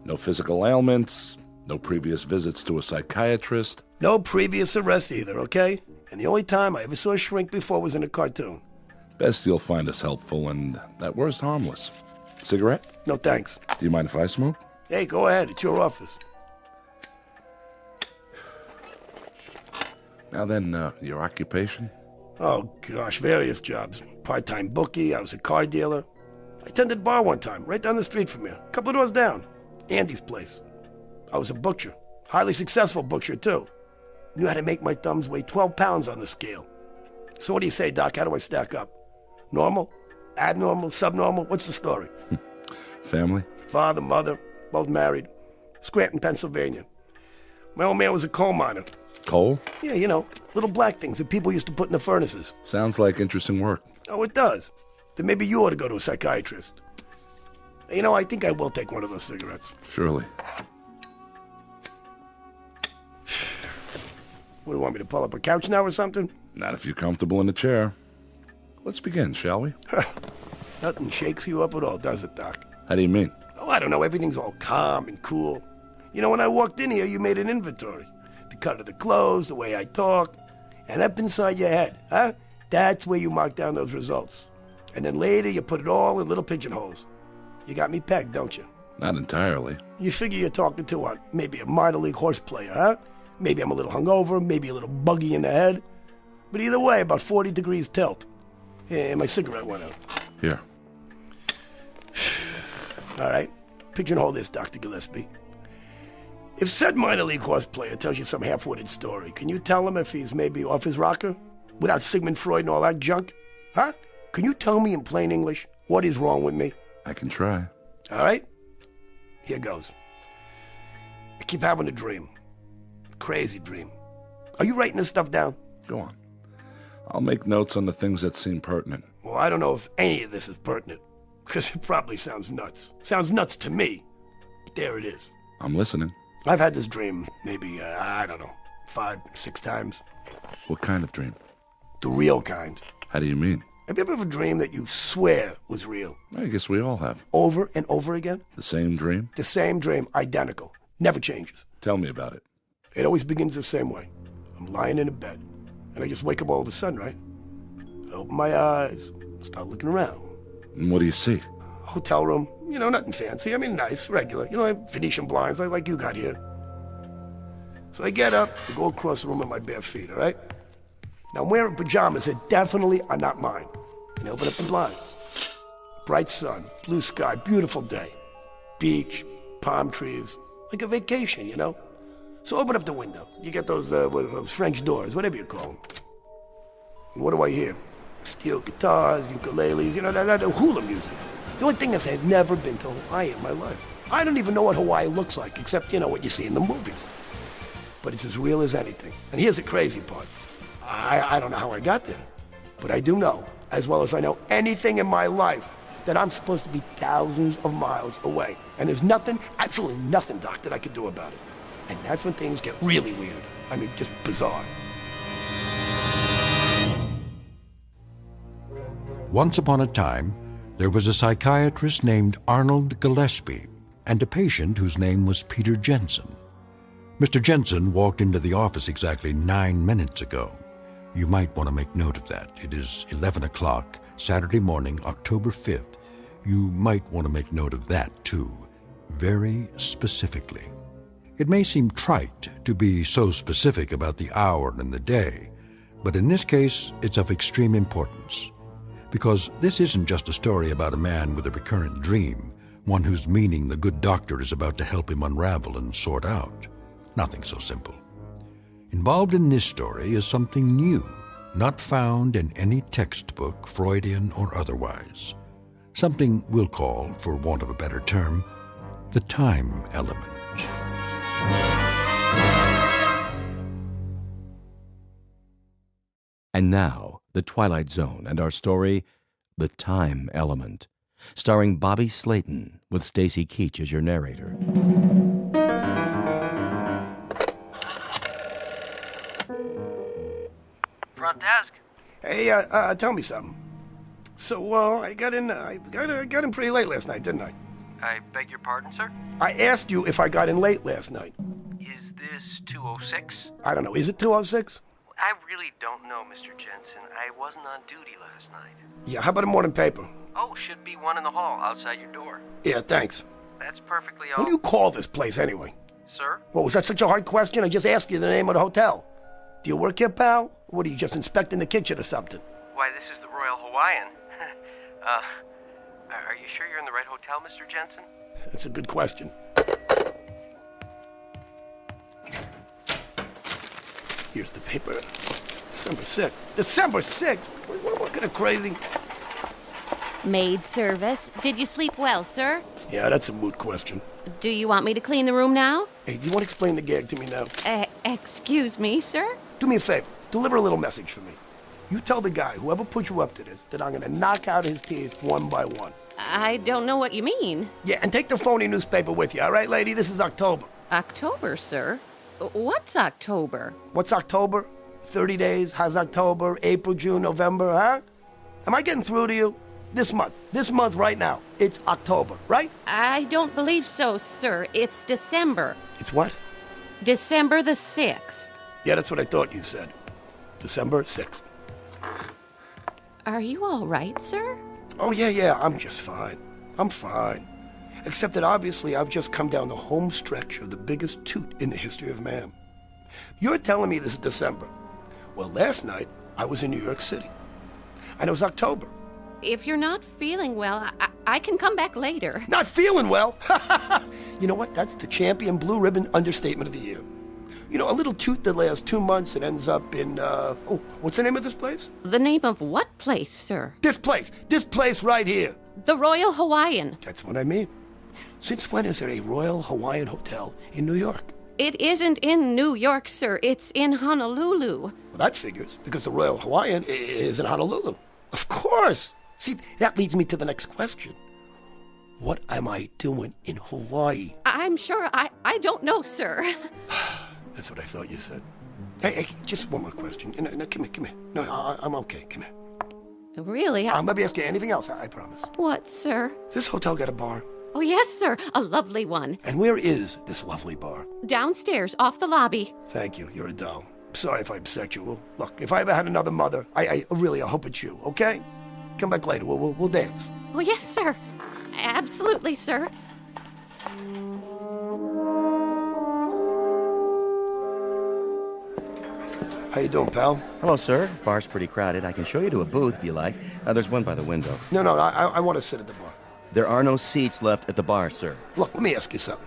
no physical ailments, no previous visits to a psychiatrist. No previous arrest either, okay? And the only time I ever saw a shrink before was in a cartoon. Best you'll find us helpful and, at worst, harmless. Cigarette? No thanks. Do you mind if I smoke? Hey, go ahead. It's your office. Now then, your occupation? Oh, gosh, various jobs. Part-time bookie, I was a car dealer. I tended a bar one time, right down the street from here. A couple of doors down. Andy's place. I was a butcher. Highly successful butcher, too. Knew how to make my thumbs weigh 12 pounds on the scale. So what do you say, Doc? How do I stack up? Normal? Abnormal? Subnormal? What's the story? Family? Father, mother, both married. Scranton, Pennsylvania. My old man was a coal miner. Coal? Yeah, you know, little black things that people used to put in the furnaces. Sounds like interesting work. Oh, it does. Then maybe you ought to go to a psychiatrist. You know, I think I will take one of those cigarettes. Surely. What, do you want me to pull up a couch now or something? Not if you're comfortable in a chair. Let's begin, shall we? Nothing shakes you up at all, does it, Doc? How do you mean? Oh, I don't know. Everything's all calm and cool. You know, when I walked in here, you made an inventory. The cut of the clothes, the way I talk. And up inside your head, huh? That's where you mark down those results. And then later you put it all in little pigeonholes. You got me pegged, don't you? Not entirely. You figure you're talking to maybe a minor league horse player, huh? Maybe I'm a little hungover, maybe a little buggy in the head. But either way, about 40 degrees tilt. Yeah, my cigarette went out. Here. All right. Pigeonhole this, Dr. Gillespie. If said minor league horse player tells you some half-witted story, can you tell him if he's maybe off his rocker? Without Sigmund Freud and all that junk? Huh? Can you tell me in plain English what is wrong with me? I can try. All right? Here goes. I keep having a dream. Crazy dream. Are you writing this stuff down? Go on. I'll make notes on the things that seem pertinent. Well, I don't know if any of this is pertinent, because it probably sounds nuts. Sounds nuts to me, but there it is. I'm listening. I've had this dream maybe, I don't know, 5, 6 times. What kind of dream? The real kind. How do you mean? Have you ever dreamed that you swear was real? I guess we all have. Over and over again? The same dream? The same dream, identical. Never changes. Tell me about it. It always begins the same way. I'm lying in a bed, and I just wake up all of a sudden, right? I open my eyes, start looking around. And what do you see? Hotel room, nothing fancy. I mean, nice, regular. I have Venetian blinds like you got here. So I get up and go across the room with my bare feet, all right? Now, I'm wearing pajamas that definitely are not mine. And I open up the blinds. Bright sun, blue sky, beautiful day. Beach, palm trees, like a vacation, So open up the window. You get those French doors, whatever you call them. And what do I hear? Steel guitars, ukuleles, that hula music. The only thing is I've never been to Hawaii in my life. I don't even know what Hawaii looks like, except, what you see in the movies. But it's as real as anything. And here's the crazy part. I don't know how I got there, but I do know, as well as I know anything in my life, that I'm supposed to be thousands of miles away. And there's nothing, absolutely nothing, Doc, that I could do about it. And that's when things get really weird. I mean, just bizarre. Once upon a time, there was a psychiatrist named Arnold Gillespie and a patient whose name was Peter Jensen. Mr. Jensen walked into the office exactly 9 minutes ago. You might want to make note of that. It is 11 o'clock, Saturday morning, October 5th. You might want to make note of that, too, very specifically. It may seem trite to be so specific about the hour and the day, but in this case, it's of extreme importance. Because this isn't just a story about a man with a recurrent dream, one whose meaning the good doctor is about to help him unravel and sort out. Nothing so simple. Involved in this story is something new, not found in any textbook, Freudian or otherwise. Something we'll call, for want of a better term, the time element. And now, The Twilight Zone and our story, The Time Element, starring Bobby Slayton with Stacy Keach as your narrator. Front desk. Hey, tell me something. So, I got in pretty late last night, didn't I? I beg your pardon, sir? I asked you if I got in late last night. Is this 206? I don't know. Is it 206? I really don't know, Mr. Jensen. I wasn't on duty last night. Yeah, how about a morning paper? Oh, should be one in the hall outside your door. Yeah, thanks. That's perfectly all. What do you call this place, anyway? Sir? Well, was that such a hard question? I just asked you the name of the hotel. Do you work here, pal? Or what, are you just inspecting the kitchen or something? Why, this is the Royal Hawaiian. Are you sure you're in the right hotel, Mr. Jensen? That's a good question. Here's the paper. December 6th. December 6th? What kind of crazy... Maid service. Did you sleep well, sir? Yeah, that's a moot question. Do you want me to clean the room now? Hey, do you want to explain the gag to me now? Excuse me, sir? Do me a favor. Deliver a little message for me. You tell the guy, whoever put you up to this, that I'm going to knock out his teeth one by one. I don't know what you mean. Yeah, and take the phony newspaper with you, all right, lady? This is October. October, sir? What's October? What's October? 30 days? How's October? April, June, November, huh? Am I getting through to you? This month right now, it's October, right? I don't believe so, sir. It's December. It's what? December the 6th. Yeah, that's what I thought you said. December 6th. Are you all right, sir? Oh, yeah, I'm just fine. I'm fine. Except that obviously I've just come down the home stretch of the biggest toot in the history of man. You're telling me this is December. Well, last night I was in New York City. And it was October. If you're not feeling well, I can come back later. Not feeling well? You know what? That's the champion blue ribbon understatement of the year. You know, a little toot that lasts 2 months and ends up in, what's the name of this place? The name of what place, sir? This place right here. The Royal Hawaiian. That's what I mean. Since when is there a Royal Hawaiian Hotel in New York? It isn't in New York, sir. It's in Honolulu. Well, that figures, because the Royal Hawaiian is in Honolulu. Of course. See, that leads me to the next question. What am I doing in Hawaii? I'm sure I don't know, sir. That's what I thought you said. Hey, just one more question. No, come here. No, I'm okay. Come here. Really? I'll never ask you anything else, I promise. What, sir? This hotel got a bar? Oh, yes, sir. A lovely one. And where is this lovely bar? Downstairs, off the lobby. Thank you. You're a doll. I'm sorry if I upset you. Well, look, if I ever had another mother, I really hope it's you, okay? Come back later. We'll dance. Oh, yes, sir. Absolutely, sir. How you doing, pal? Hello, sir. Bar's pretty crowded. I can show you to a booth if you like. There's one by the window. No, I want to sit at the bar. There are no seats left at the bar, sir. Look, let me ask you something.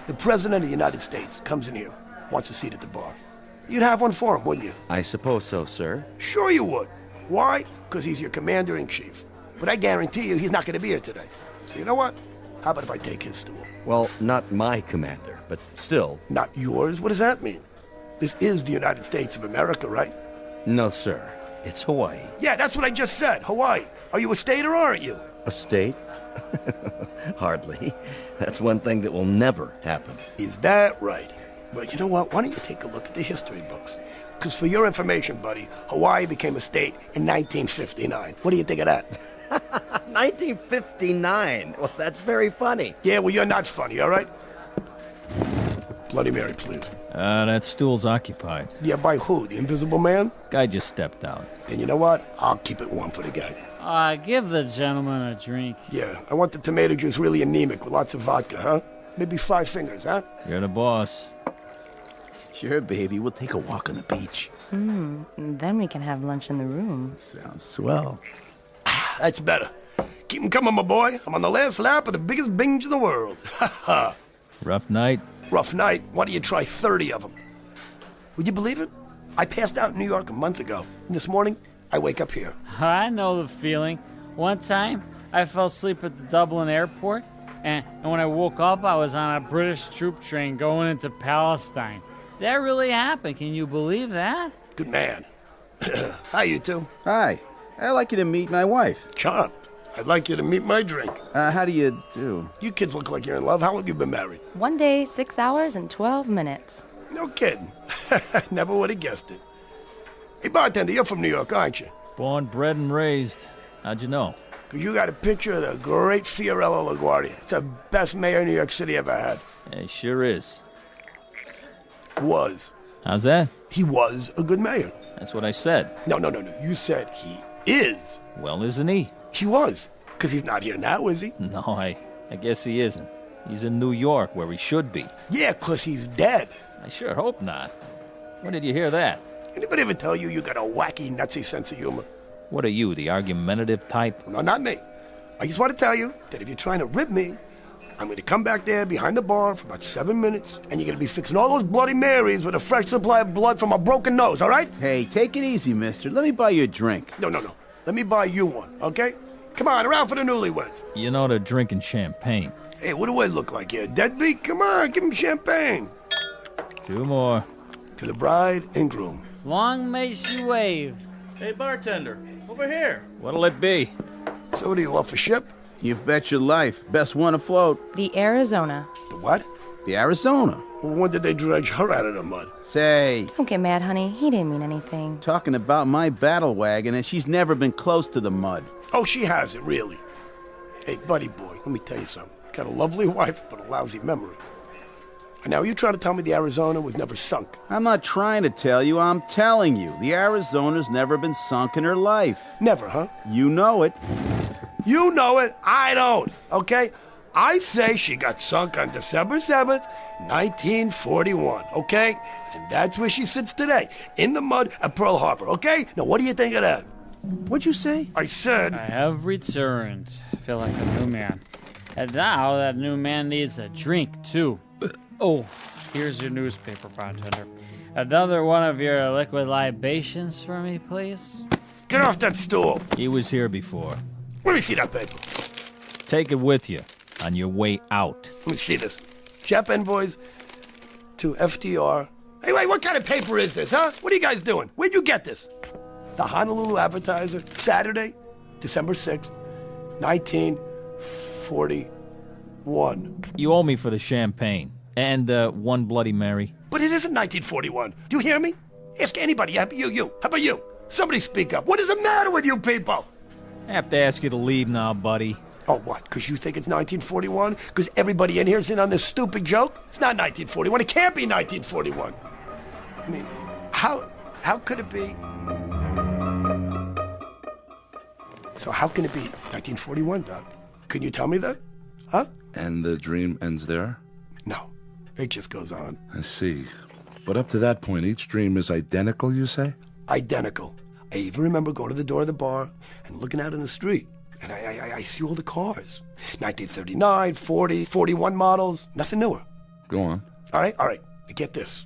The President of the United States comes in here, wants a seat at the bar. You'd have one for him, wouldn't you? I suppose so, sir. Sure you would. Why? Because he's your commander-in-chief. But I guarantee you he's not going to be here today. So you know what? How about if I take his stool? Well, not my commander, but still. Not yours? What does that mean? This is the United States of America, right? No, sir. It's Hawaii. Yeah, that's what I just said. Hawaii. Are you a state or aren't you? A state? Hardly. That's one thing that will never happen. Is that right? Well, you know what? Why don't you take a look at the history books? Because for your information, buddy, Hawaii became a state in 1959. What do you think of that? 1959? Well, that's very funny. Yeah, well, you're not funny, all right? Bloody Mary, please. That stool's occupied. Yeah, by who? The Invisible Man? Guy just stepped out. Then you know what? I'll keep it warm for the guy. Give the gentleman a drink. Yeah, I want the tomato juice really anemic with lots of vodka, huh? Maybe 5 fingers, huh? You're the boss. Sure, baby. We'll take a walk on the beach. Then we can have lunch in the room. Sounds swell. That's better. Keep 'em coming, my boy. I'm on the last lap of the biggest binge in the world. Ha ha. Rough night? Rough night. Why don't you try 30 of them? Would you believe it? I passed out in New York a month ago. And this morning, I wake up here. I know the feeling. One time, I fell asleep at the Dublin airport, and when I woke up, I was on a British troop train going into Palestine. That really happened. Can you believe that? Good man. Hi, you two. Hi. I'd like you to meet my wife. Charmed. I'd like you to meet my drink. How do you do? You kids look like you're in love. How long have you been married? 1 day, 6 hours, and 12 minutes. No kidding. Never would have guessed it. Hey, bartender, you're from New York, aren't you? Born, bred, and raised. How'd you know? Because you got a picture of the great Fiorello LaGuardia. It's the best mayor New York City ever had. It sure is. Was. How's that? He was a good mayor. That's what I said. No. You said he is. Well, isn't he? He was. Because he's not here now, is he? No, I guess he isn't. He's in New York, where he should be. Yeah, because he's dead. I sure hope not. When did you hear that? Anybody ever tell you got a wacky, nutsy sense of humor? What are you, the argumentative type? No, not me. I just want to tell you that if you're trying to rib me, I'm going to come back there behind the bar for about 7 minutes, and you're going to be fixing all those Bloody Marys with a fresh supply of blood from a broken nose, all right? Hey, take it easy, mister. Let me buy you a drink. No. Let me buy you one, okay? Come on, around for the newlyweds. You know they're drinking champagne. Hey, what do I look like here? Deadbeat? Come on, give him champagne. 2 more. To the bride and groom. Long may she wave. Hey, bartender, over here. What'll it be? So what do you want for ship? You bet your life. Best one afloat. The Arizona. The what? The Arizona. Well, when did they dredge her out of the mud? Say. Don't get mad, honey. He didn't mean anything. Talking about my battle wagon, and she's never been close to the mud. Oh, she hasn't, really. Hey, buddy boy, let me tell you something. Got a lovely wife, but a lousy memory. And now you trying to tell me the Arizona was never sunk? I'm not trying to tell you, I'm telling you. The Arizona's never been sunk in her life. Never, huh? You know it. You know it, I don't, okay? I say she got sunk on December 7th, 1941, okay? And that's where she sits today, in the mud at Pearl Harbor, okay? Now, what do you think of that? What'd you say? I said... I have returned. I feel like a new man. And now that new man needs a drink, too. Oh, here's your newspaper, bartender. Another one of your liquid libations for me, please? Get off that stool. He was here before. Let me see that paper. Take it with you on your way out. Let me see this. Jap envoys to FDR. Hey, wait, what kind of paper is this, huh? What are you guys doing? Where'd you get this? The Honolulu Advertiser, Saturday, December 6th, 1941. You owe me for the champagne. And one Bloody Mary. But it isn't 1941. Do you hear me? Ask anybody. How about you? How about you? Somebody speak up. What is the matter with you people? I have to ask you to leave now, buddy. Oh, what? Because you think it's 1941? Because everybody in here's in on this stupid joke? It's not 1941. It can't be 1941. I mean, how could it be? So how can it be 1941, Doc? Can you tell me that? Huh? And the dream ends there? No. It just goes on. I see. But up to that point, each dream is identical, you say? Identical. I even remember going to the door of the bar and looking out in the street. And I see all the cars. 1939, 40, 41 models. Nothing newer. Go on. All right. Get this.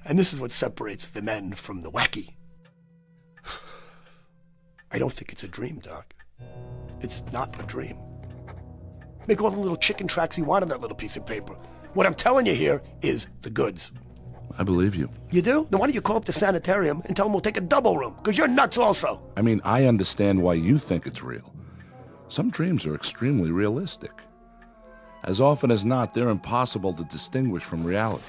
And this is what separates the men from the wacky. I don't think it's a dream, Doc. It's not a dream. Make all the little chicken tracks you want on that little piece of paper. What I'm telling you here is the goods. I believe you. You do? Then why don't you call up the sanitarium and tell them we'll take a double room? Because you're nuts also. I mean, I understand why you think it's real. Some dreams are extremely realistic. As often as not, they're impossible to distinguish from reality.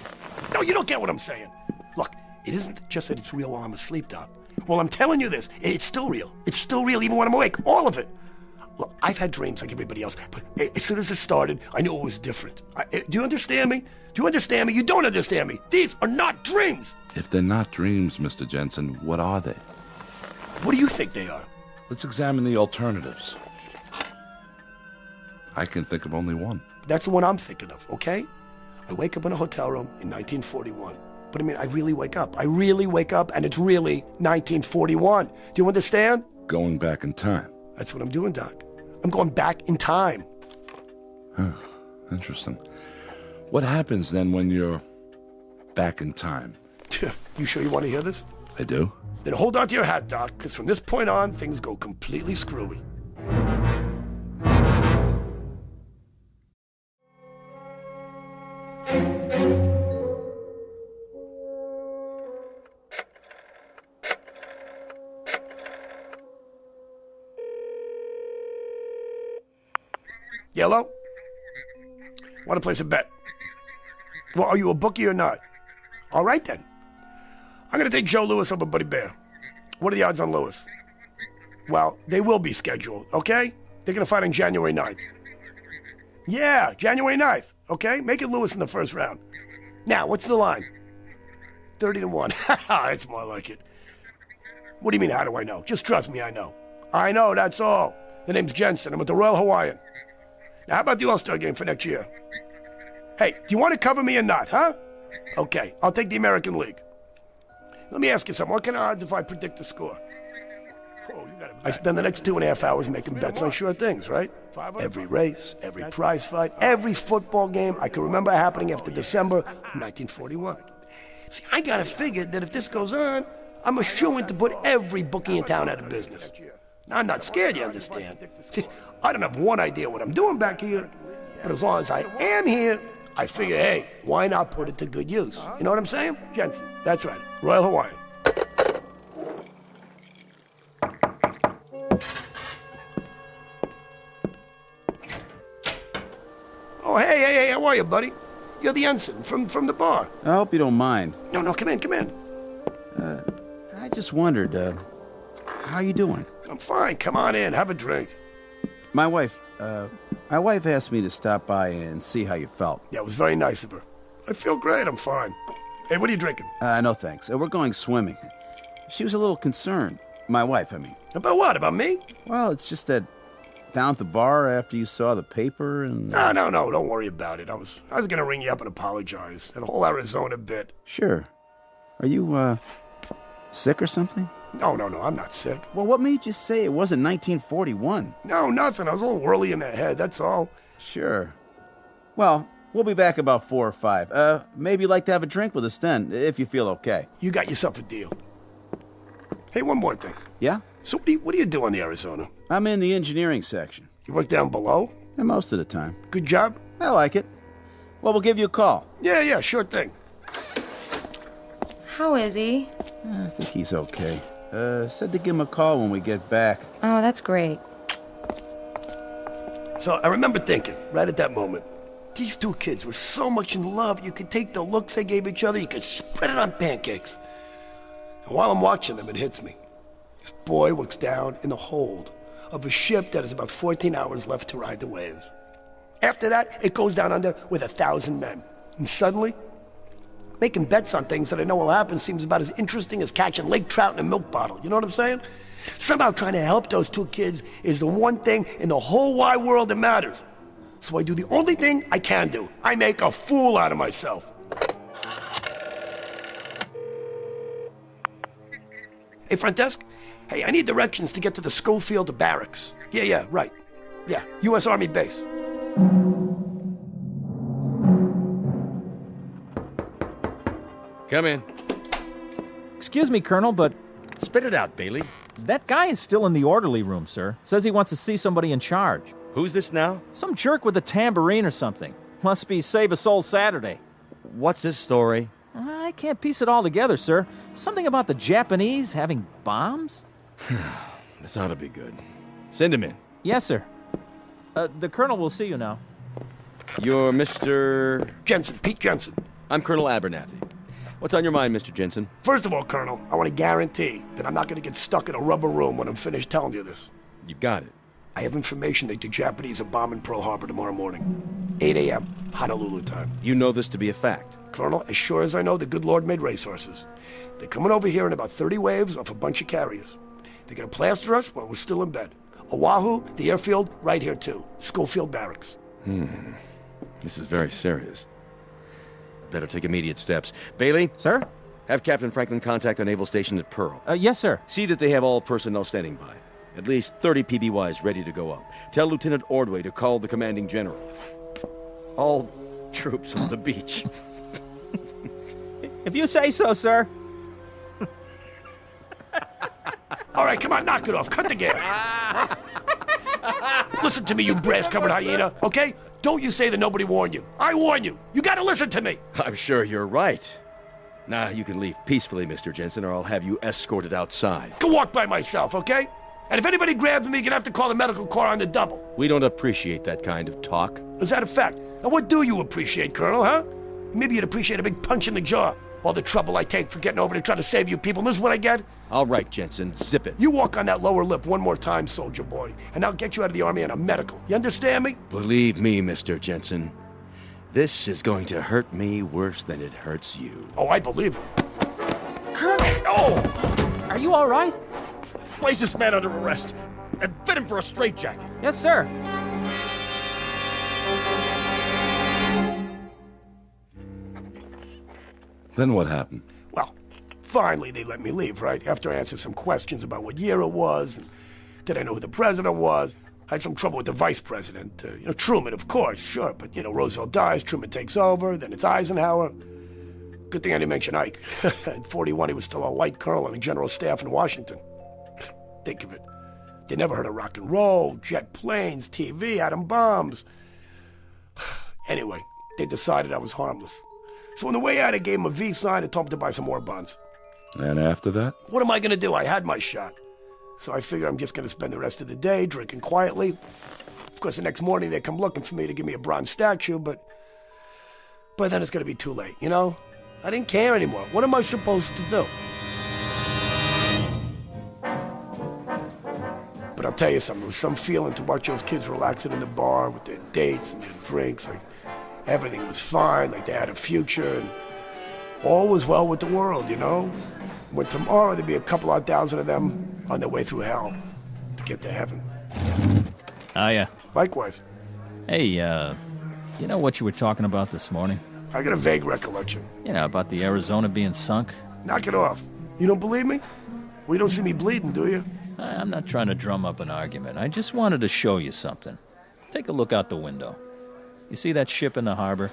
No, you don't get what I'm saying. Look, it isn't just that it's real while I'm asleep, Doc. Well, I'm telling you this. It's still real. It's still real even when I'm awake. All of it. Look, I've had dreams like everybody else, but as soon as it started, I knew it was different. Do you understand me? Do you understand me? You don't understand me. These are not dreams. If they're not dreams, Mr. Jensen, what are they? What do you think they are? Let's examine the alternatives. I can think of only one. That's the one I'm thinking of, okay? I wake up in a hotel room in 1941. But I mean, I really wake up. And it's really 1941. Do you understand? Going back in time. That's what I'm doing, Doc. I'm going back in time. Huh. Interesting. What happens then when you're back in time? You sure you want to hear this? I do. Then hold on to your hat, Doc, because from this point on, things go completely screwy. Yellow? Want to place a bet? Well, are you a bookie or not? All right, then. I'm going to take Joe Louis over Buddy Bear. What are the odds on Louis? Well, they will be scheduled, okay? They're going to fight on January 9th. Yeah, January 9th, okay? Make it Louis in the first round. Now, what's the line? 30-1. That's more like it. What do you mean, how do I know? Just trust me, I know. I know, that's all. The name's Jensen. I'm with the Royal Hawaiian. Now, how about the All-Star game for next year? Hey, do you want to cover me or not, huh? Okay, I'll take the American League. Let me ask you something. What kind of odds if I predict the score? I spend the next 2.5 hours making bets on sure things, right? Every race, every prize fight, every football game I can remember happening after December of 1941. See, I got to figure that if this goes on, I'm a shoo-in to put every bookie in town out of business. Now, I'm not scared, you understand? See, I don't have one idea what I'm doing back here, but as long as I am here, I figure, hey, why not put it to good use? You know what I'm saying? Jensen, that's right. Royal Hawaiian. Oh, hey, how are you, buddy? You're the ensign from the bar. I hope you don't mind. No, come in. I just wondered, how you doing? I'm fine. Come on in. Have a drink. My wife asked me to stop by and see how you felt. Yeah, it was very nice of her. I feel great. I'm fine. Hey, what are you drinking? No, thanks. We're going swimming. She was a little concerned. My wife, I mean. About what? About me? Well, it's just that down at the bar after you saw the paper and... No, don't worry about it. I was going to ring you up and apologize. That whole Arizona bit. Sure. Are you, sick or something? No, I'm not sick. Well, what made you say it wasn't 1941? No, nothing. I was a little whirly in the head, that's all. Sure. Well, we'll be back about 4 or 5. Maybe you'd like to have a drink with us then, if you feel okay. You got yourself a deal. Hey, one more thing. Yeah? So what do you do on the Arizona? I'm in the engineering section. You work down below? Yeah, most of the time. Good job? I like it. Well, we'll give you a call. Yeah, sure thing. How is he? I think he's okay. Said to give him a call when we get back. Oh, that's great. So I remember thinking, right at that moment, These two kids were so much in love, you could take the looks they gave each other, you could spread it on pancakes. And while I'm watching them, it hits me. This boy looks down in the hold of a ship that has about 14 hours left to ride the waves. After that, it goes down under with 1,000 men. And suddenly, making bets on things that I know will happen seems about as interesting as catching lake trout in a milk bottle. You know what I'm saying? Somehow trying to help those two kids is the one thing in the whole wide world that matters. So I do the only thing I can do. I make a fool out of myself. Hey, front desk? Hey, I need directions to get to the Schofield barracks. Yeah, right. Yeah, U.S. Army base. Come in. Excuse me, Colonel, but... Spit it out, Bailey. That guy is still in the orderly room, sir. Says he wants to see somebody in charge. Who's this now? Some jerk with a tambourine or something. Must be Save a Soul Saturday. What's his story? I can't piece it all together, sir. Something about the Japanese having bombs? This ought to be good. Send him in. Yes, sir. The Colonel will see you now. You're Mr... Jensen, Pete Jensen. I'm Colonel Abernathy. What's on your mind, Mr. Jensen? First of all, Colonel, I want to guarantee that I'm not going to get stuck in a rubber room when I'm finished telling you this. You've got it. I have information that the Japanese are bombing Pearl Harbor tomorrow morning. 8 a.m., Honolulu time. You know this to be a fact? Colonel, as sure as I know, the good Lord made racehorses. They're coming over here in about 30 waves off a bunch of carriers. They're going to plaster us while we're still in bed. Oahu, the airfield, right here too. Schofield Barracks. This is very serious. Better take immediate steps. Bailey? Sir? Have Captain Franklin contact the naval station at Pearl. Yes, sir. See that they have all personnel standing by. At least 30 PBYs ready to go up. Tell Lieutenant Ordway to call the commanding general. All troops on the beach. If you say so, sir. All right, come on, knock it off. Cut the game. Listen to me, you brass-covered hyena, okay? Don't you say that nobody warned you. I warn you. You gotta listen to me. I'm sure you're right. Now you can leave peacefully, Mr. Jensen, or I'll have you escorted outside. Go walk by myself, okay? And if anybody grabs me, you're gonna have to call the medical corps on the double. We don't appreciate that kind of talk. Is that a fact? And what do you appreciate, Colonel, huh? Maybe you'd appreciate a big punch in the jaw. All the trouble I take for getting over to try to save you people, and this is what I get? All right, Jensen, zip it. You walk on that lower lip one more time, soldier boy, and I'll get you out of the Army on a medical. You understand me? Believe me, Mr. Jensen, this is going to hurt me worse than it hurts you. Oh, I believe it. Colonel! Oh! Are you all right? Place this man under arrest and fit him for a straitjacket. Yes, sir. Then what happened? Well, finally they let me leave, right? After I answered some questions about what year it was, and did I know who the president was? I had some trouble with the vice president. Truman, of course, sure, but, Roosevelt dies, Truman takes over, then it's Eisenhower. Good thing I didn't mention Ike. At 41, he was still a light colonel on the general staff in Washington. Think of it. They never heard of rock and roll, jet planes, TV, atom bombs. Anyway, they decided I was harmless. So on the way out, I gave him a V sign and told him to buy some more bonds. And after that? What am I going to do? I had my shot. So I figure I'm just going to spend the rest of the day drinking quietly. Of course, the next morning they come looking for me to give me a bronze statue, but then it's going to be too late, I didn't care anymore. What am I supposed to do? But I'll tell you something. There was some feeling to watch those kids relaxing in the bar with their dates and their drinks. Like, everything was fine, like they had a future, and all was well with the world, When tomorrow there'd be a couple of thousand of them on their way through hell to get to heaven. Hiya. Likewise. Hey, you know what you were talking about this morning? I got a vague recollection. About the Arizona being sunk? Knock it off. You don't believe me? Well, you don't see me bleeding, do you? I'm not trying to drum up an argument. I just wanted to show you something. Take a look out the window. You see that ship in the harbor?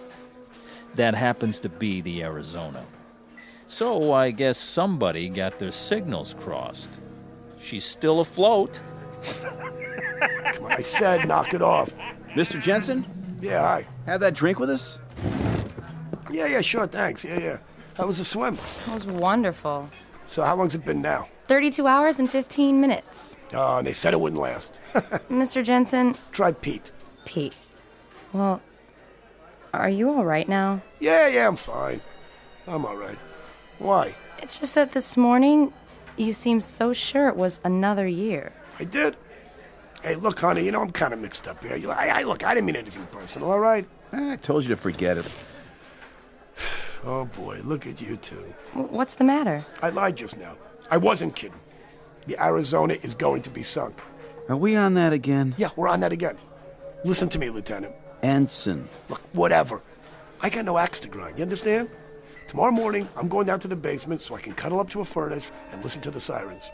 That happens to be the Arizona. So I guess somebody got their signals crossed. She's still afloat. Come on, I said knock it off. Mr. Jensen? Yeah, hi. Have that drink with us? Yeah, sure, thanks. Yeah. How was the swim? It was wonderful. So how long's it been now? 32 hours and 15 minutes. Oh, and they said it wouldn't last. Mr. Jensen? Try Pete. Pete. Well, Are you all right now? Yeah, I'm fine. I'm all right. Why? It's just that this morning, you seemed so sure it was another year. I did? Hey, look, honey, I'm kind of mixed up here. Look, I didn't mean anything personal, all right? I told you to forget it. Oh, boy, look at you two. What's the matter? I lied just now. I wasn't kidding. The Arizona is going to be sunk. Are we on that again? Yeah, we're on that again. Listen to me, Lieutenant. Ensign. Look, whatever. I got no axe to grind, you understand? Tomorrow morning, I'm going down to the basement so I can cuddle up to a furnace and listen to the sirens.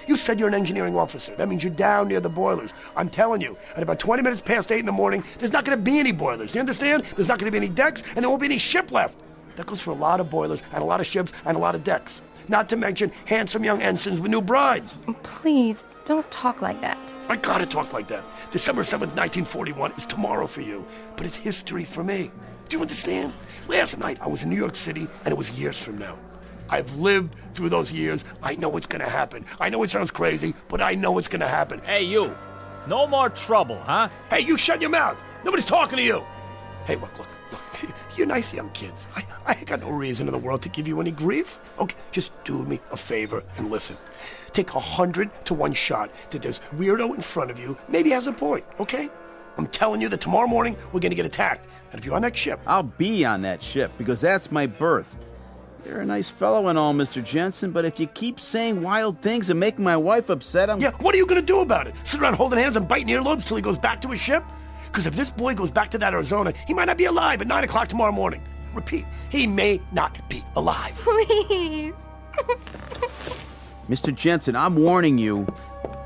You said you're an engineering officer. That means you're down near the boilers. I'm telling you, at about 20 minutes past 8 in the morning, there's not going to be any boilers. Do you understand? There's not going to be any decks, and there won't be any ship left. That goes for a lot of boilers and a lot of ships and a lot of decks. Not to mention handsome young ensigns with new brides. Please, don't talk like that. I gotta talk like that. December 7th, 1941 is tomorrow for you, but it's history for me. Do you understand? Last night, I was in New York City, and it was years from now. I've lived through those years. I know what's gonna happen. I know it sounds crazy, but I know it's gonna happen. Hey, you. No more trouble, huh? Hey, you shut your mouth. Nobody's talking to you. Hey, look. You're nice young kids. I ain't got no reason in the world to give you any grief. Okay, just do me a favor and listen. Take 100 to 1 shot that this weirdo in front of you maybe has a point, okay? I'm telling you that tomorrow morning we're gonna get attacked. And if you're on that ship... I'll be on that ship, because that's my berth. You're a nice fellow and all, Mr. Jensen, but if you keep saying wild things and making my wife upset, Yeah, what are you gonna do about it? Sit around holding hands and biting earlobes till he goes back to his ship? Because if this boy goes back to that Arizona, he might not be alive at 9 o'clock tomorrow morning. Repeat, he may not be alive. Please. Mr. Jensen, I'm warning you.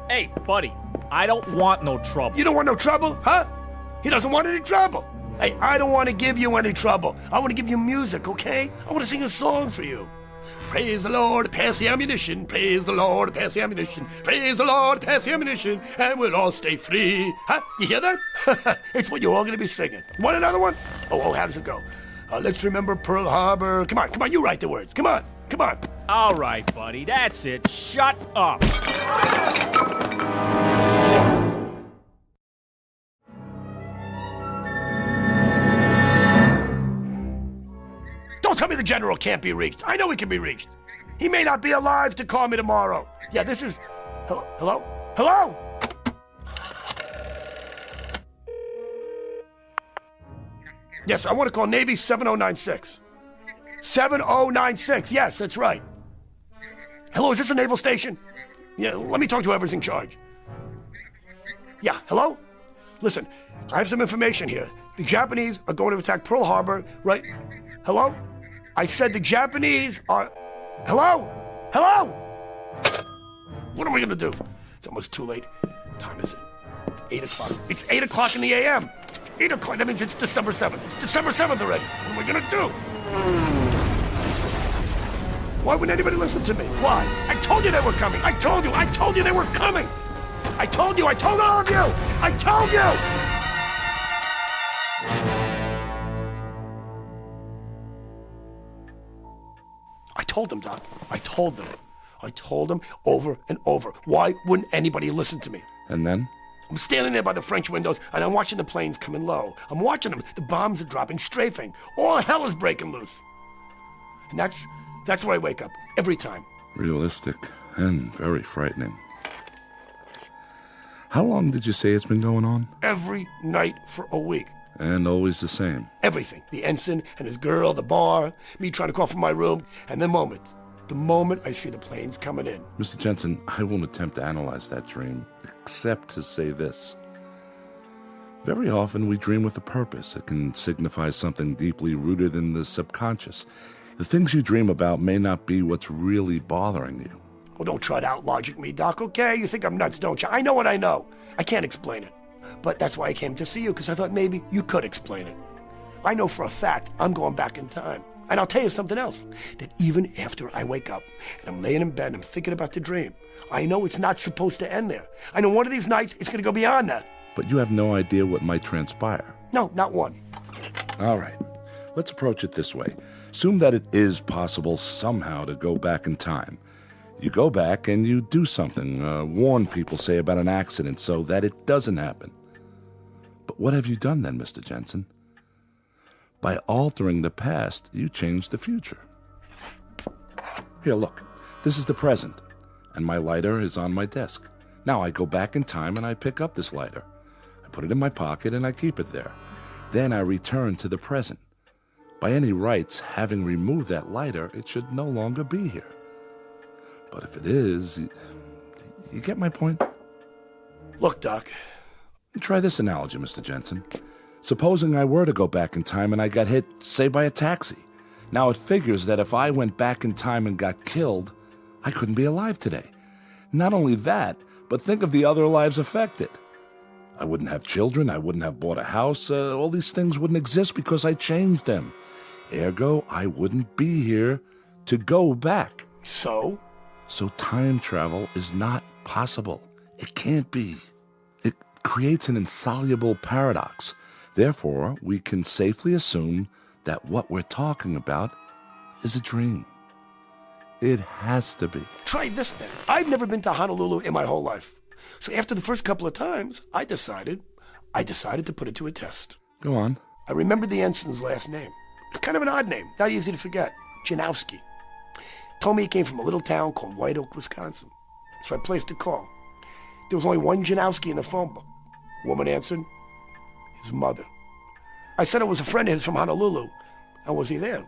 Hey, buddy, I don't want no trouble. You don't want no trouble, huh? He doesn't want any trouble. Hey, I don't want to give you any trouble. I want to give you music, okay? I want to sing a song for you. Praise the Lord, pass the ammunition. Praise the Lord, pass the ammunition. Praise the Lord, pass the ammunition, and we'll all stay free. Huh? You hear that? It's what you're all going to be singing. You want another one? Oh, how does it go? Let's remember Pearl Harbor. Come on, you write the words. Come on. All right, buddy, that's it. Shut up. Don't tell me the general can't be reached. I know he can be reached. He may not be alive to call me tomorrow. Yeah, this is... Hello? Yes, I want to call Navy 7096. 7096, yes, that's right. Hello, is this a naval station? Yeah, let me talk to whoever's in charge. Yeah, hello? Listen, I have some information here. The Japanese are going to attack Pearl Harbor, right? Hello? I said the Japanese are... Hello? What are we going to do? It's almost too late. What time is it? 8 o'clock. It's 8 o'clock in the a.m. It's 8 o'clock. That means it's December 7th. It's December 7th already. What am I going to do? Why wouldn't anybody listen to me? Why? I told you they were coming. I told you they were coming. I told all of you. I told you. I told them, Doc. I told them over and over. Why wouldn't anybody listen to me? And then? I'm standing there by the French windows, and I'm watching the planes coming low. I'm watching them. The bombs are dropping, strafing. All hell is breaking loose. And that's where I wake up, every time. Realistic and very frightening. How long did you say it's been going on? Every night for a week. And always the same. Everything. The ensign and his girl, the bar, me trying to call from my room, and the moment I see the planes coming in. Mr. Jensen, I won't attempt to analyze that dream, except to say this. Very often we dream with a purpose. It can signify something deeply rooted in the subconscious. The things you dream about may not be what's really bothering you. Well, don't try to out-logic me, Doc, okay? You think I'm nuts, don't you? I know what I know. I can't explain it. But that's why I came to see you, because I thought maybe you could explain it. I know for a fact I'm going back in time. And I'll tell you something else, that even after I wake up and I'm laying in bed and I'm thinking about the dream, I know it's not supposed to end there. I know one of these nights it's going to go beyond that. But you have no idea what might transpire. No, not one. All right. Let's approach it this way. Assume that it is possible somehow to go back in time. You go back and you do something, warn people, say, about an accident so that it doesn't happen. But what have you done then, Mr. Jensen? By altering the past, you change the future. Here, look. This is the present, and my lighter is on my desk. Now I go back in time and I pick up this lighter. I put it in my pocket and I keep it there. Then I return to the present. By any rights, having removed that lighter, it should no longer be here. But if it is, you get my point? Look, Doc. Try this analogy, Mr. Jensen. Supposing I were to go back in time and I got hit, say, by a taxi. Now it figures that if I went back in time and got killed, I couldn't be alive today. Not only that, but think of the other lives affected. I wouldn't have children, I wouldn't have bought a house, all these things wouldn't exist because I changed them. Ergo, I wouldn't be here to go back. So? So time travel is not possible. It can't be. It creates an insoluble paradox. Therefore, we can safely assume that what we're talking about is a dream. It has to be. Try this then. I've never been to Honolulu in my whole life. So after the first couple of times, I decided to put it to a test. Go on. I remembered the ensign's last name. It's kind of an odd name, not easy to forget. Janowski. Told me he came from a little town called White Oak, Wisconsin. So I placed a call. There was only one Janowski in the phone book. Woman answered. His mother. I said it was a friend of his from Honolulu. And was he there?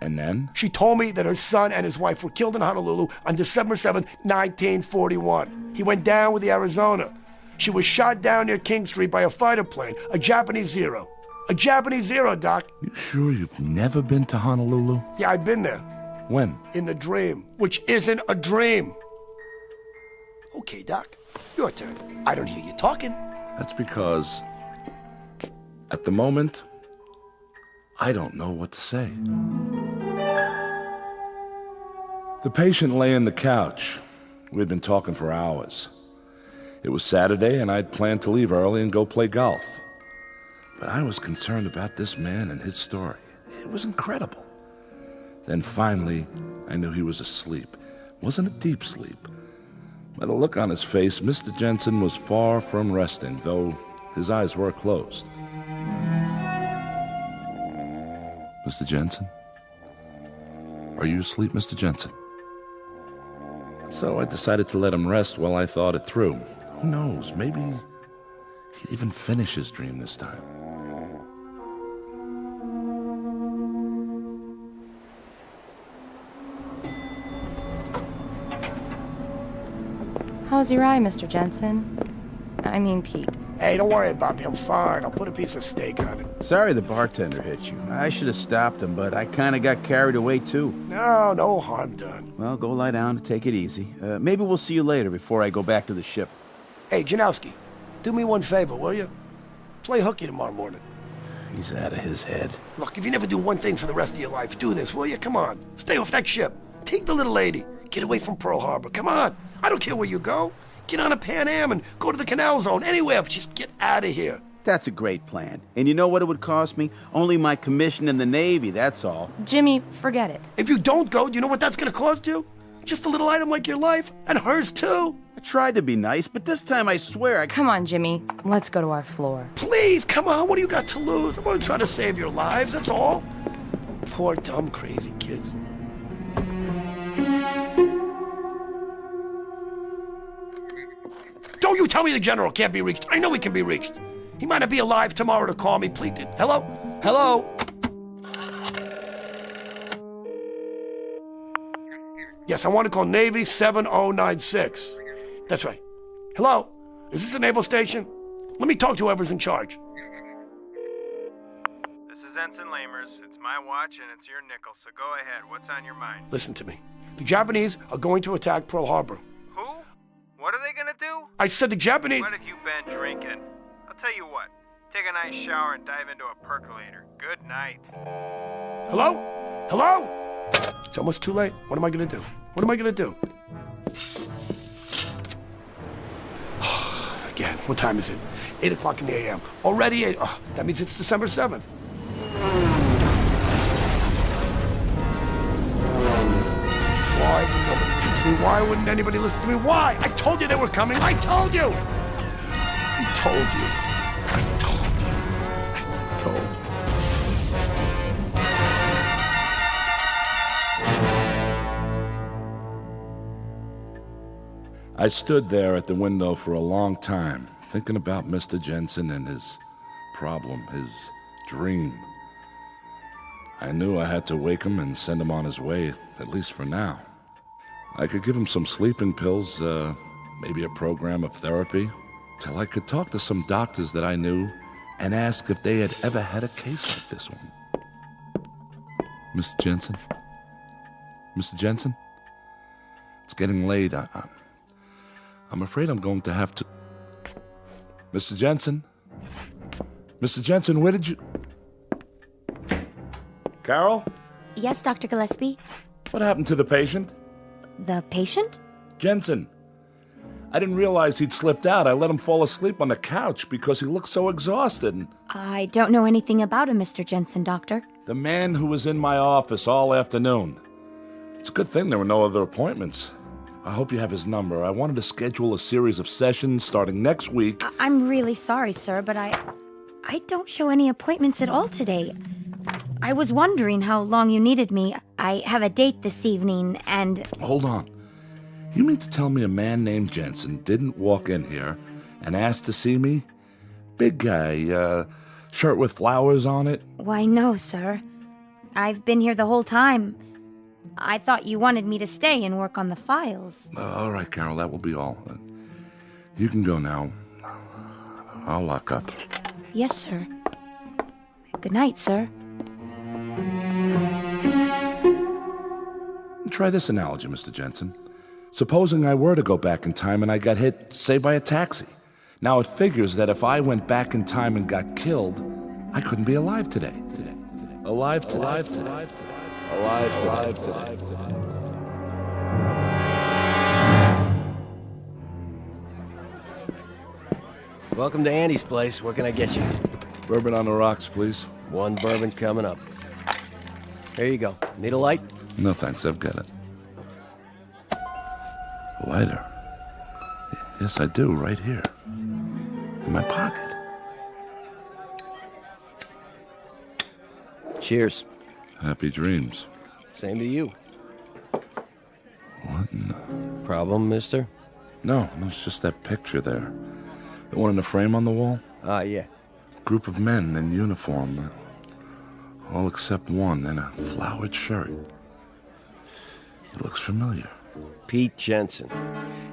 And then? She told me that her son and his wife were killed in Honolulu on December 7th, 1941. He went down with the Arizona. She was shot down near King Street by a fighter plane, a Japanese Zero. A Japanese Zero, Doc. You sure you've never been to Honolulu? Yeah, I've been there. When? In the dream, which isn't a dream. Okay, Doc, your turn. I don't hear you talking. That's because, at the moment, I don't know what to say. The patient lay on the couch. We'd been talking for hours. It was Saturday, and I'd planned to leave early and go play golf. But I was concerned about this man and his story. It was incredible. Then finally, I knew he was asleep. It wasn't a deep sleep. By the look on his face, Mr. Jensen was far from resting, though his eyes were closed. Mr. Jensen? Are you asleep, Mr. Jensen? So I decided to let him rest while I thought it through. Who knows, maybe he'd even finish his dream this time. How's your eye, Mr. Jensen? I mean, Pete. Hey, don't worry about me. I'm fine. I'll put a piece of steak on it. Sorry the bartender hit you. I should have stopped him, but I kind of got carried away, too. No harm done. Well, go lie down and take it easy. Maybe we'll see you later before I go back to the ship. Hey, Janowski, do me one favor, will you? Play hooky tomorrow morning. He's out of his head. Look, if you never do one thing for the rest of your life, do this, will you? Come on. Stay off that ship. Take the little lady. Get away from Pearl Harbor. Come on. I don't care where you go. Get on a Pan Am and go to the Canal Zone. Anywhere, but just get out of here. That's a great plan. And you know what it would cost me? Only my commission in the Navy, that's all. Jimmy, forget it. If you don't go, do you know what that's going to cost you? Just a little item like your life, and hers too. I tried to be nice, but this time I swear Come on, Jimmy. Let's go to our floor. Please, come on. What do you got to lose? I'm only trying to save your lives, that's all. Poor, dumb, crazy kids. Don't you tell me the general can't be reached. I know he can be reached. He might not be alive tomorrow to call me. Please. Hello? Hello? Yes, I want to call Navy 7096. That's right. Hello? Is this the naval station? Let me talk to whoever's in charge. This is Ensign Lamers. It's my watch and it's your nickel, so go ahead. What's on your mind? Listen to me. The Japanese are going to attack Pearl Harbor. Who? What are they gonna do? I said the Japanese... What have you been drinking? I'll tell you what. Take a nice shower and dive into a percolator. Good night. Hello? Hello? It's almost too late. What am I gonna do? What am I gonna do? Again, what time is it? 8 o'clock in the a.m. Already 8. Oh, that means it's December 7th. Why would nobody listen to me? Why wouldn't anybody listen to me? Why? I told you they were coming. I told you. I told you. I told you. I told you. I stood there at the window for a long time, thinking about Mr. Jensen and his problem, his dream. I knew I had to wake him and send him on his way, at least for now. I could give him some sleeping pills, maybe a program of therapy, till I could talk to some doctors that I knew and ask if they had ever had a case like this one. Mr. Jensen? Mr. Jensen? It's getting late. I'm afraid I'm going to have to... Mr. Jensen? Mr. Jensen, where did you... Carol? Yes, Dr. Gillespie? What happened to the patient? The patient? Jensen. I didn't realize he'd slipped out. I let him fall asleep on the couch because he looked so exhausted. I don't know anything about him, Mr. Jensen, Doctor. The man who was in my office all afternoon. It's a good thing there were no other appointments. I hope you have his number. I wanted to schedule a series of sessions starting next week. I'm really sorry, sir, but I don't show any appointments at all today. I was wondering how long you needed me. I have a date this evening, and... Hold on. You mean to tell me a man named Jensen didn't walk in here and ask to see me? Big guy, shirt with flowers on it? Why, no, sir. I've been here the whole time. I thought you wanted me to stay and work on the files. All right, Carol, that will be all. You can go now. I'll lock up. Yes, sir. Good night, sir. Try this analogy, Mr. Jensen. Supposing I were to go back in time and I got hit, say, by a taxi. Now it figures that if I went back in time and got killed, I couldn't be alive today. Alive today. Alive today. Alive today. Alive today. Welcome to Andy's place. What can I get you? Bourbon on the rocks, please. One bourbon coming up. Here you go. Need a light? No, thanks. I've got it. A lighter. Yes, I do. Right here. In my pocket. Cheers. Happy dreams. Same to you. What in the... Problem, mister? No, it's just that picture there. The one in the frame on the wall? Yeah. Group of men in uniform. All except one in a flowered shirt. He looks familiar. Pete Jensen.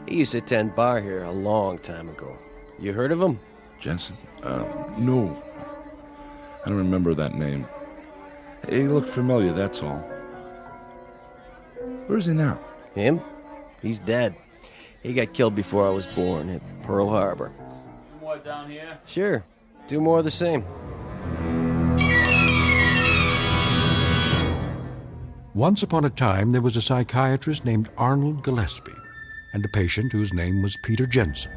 He used to attend bar here a long time ago. You heard of him? Jensen? No. I don't remember that name. He looked familiar, that's all. Where is he now? Him? He's dead. He got killed before I was born at Pearl Harbor. More down here? Sure. 2 more of the same. Once upon a time, there was a psychiatrist named Arnold Gillespie and a patient whose name was Peter Jensen.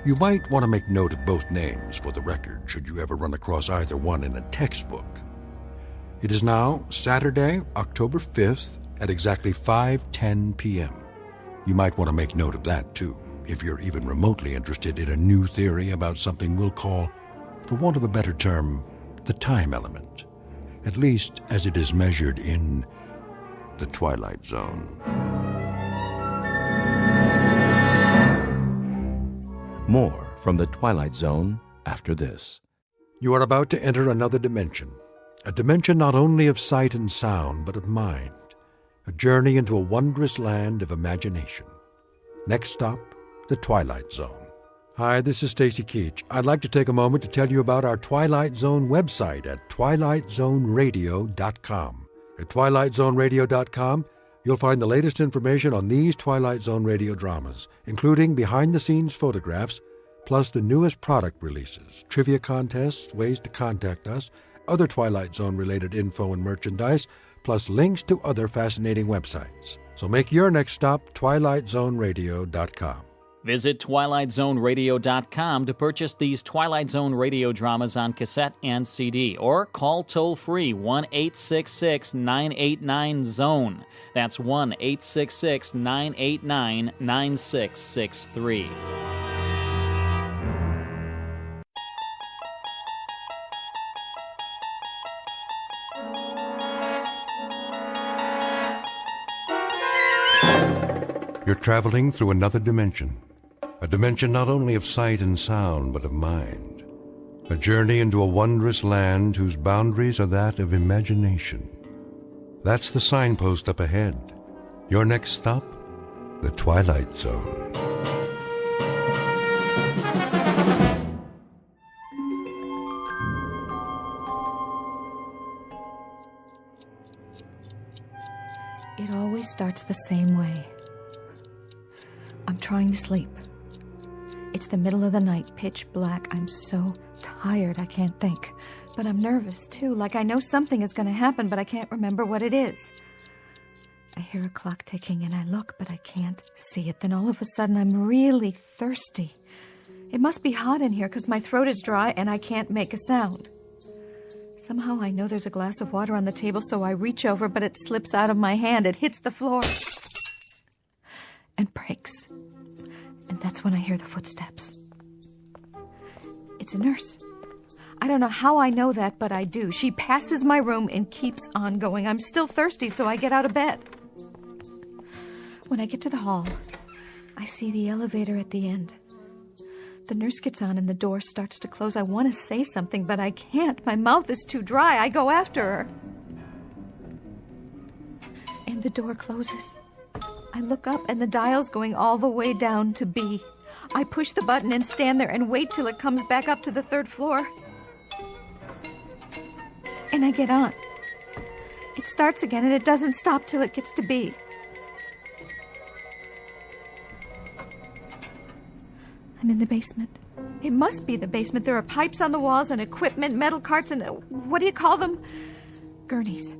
You might want to make note of both names for the record, should you ever run across either one in a textbook. It is now Saturday, October 5th at exactly 5:10 p.m. You might want to make note of that, too, if you're even remotely interested in a new theory about something we'll call, for want of a better term, the time element, at least as it is measured in the Twilight Zone. More from the Twilight Zone after this. You are about to enter another dimension, a dimension not only of sight and sound, but of mind, a journey into a wondrous land of imagination. Next stop, the Twilight Zone. Hi, this is Stacy Keach. I'd like to take a moment to tell you about our Twilight Zone website at twilightzoneradio.com. At twilightzoneradio.com, you'll find the latest information on these Twilight Zone radio dramas, including behind-the-scenes photographs, plus the newest product releases, trivia contests, ways to contact us, other Twilight Zone-related info and merchandise, plus links to other fascinating websites. So make your next stop twilightzoneradio.com. Visit twilightzoneradio.com to purchase these Twilight Zone radio dramas on cassette and CD, or call toll-free 1-866-989-ZONE. That's 1-866-989-9663. You're traveling through another dimension. A dimension not only of sight and sound, but of mind. A journey into a wondrous land whose boundaries are that of imagination. That's the signpost up ahead. Your next stop, the Twilight Zone. It always starts the same way. I'm trying to sleep. It's the middle of the night, pitch black. I'm so tired I can't think. But I'm nervous, too, like I know something is going to happen, but I can't remember what it is. I hear a clock ticking, and I look, but I can't see it. Then all of a sudden, I'm really thirsty. It must be hot in here, because my throat is dry, and I can't make a sound. Somehow I know there's a glass of water on the table, so I reach over, but it slips out of my hand. It hits the floor and breaks. And that's when I hear the footsteps. It's a nurse. I don't know how I know that, but I do. She passes my room and keeps on going. I'm still thirsty, so I get out of bed. When I get to the hall, I see the elevator at the end. The nurse gets on and the door starts to close. I want to say something, but I can't. My mouth is too dry. I go after her. And the door closes. I look up and the dial's going all the way down to B. I push the button and stand there and wait till it comes back up to the 3rd floor. And I get on. It starts again and it doesn't stop till it gets to B. I'm in the basement. It must be the basement. There are pipes on the walls and equipment, metal carts, and what do you call them? Gurneys.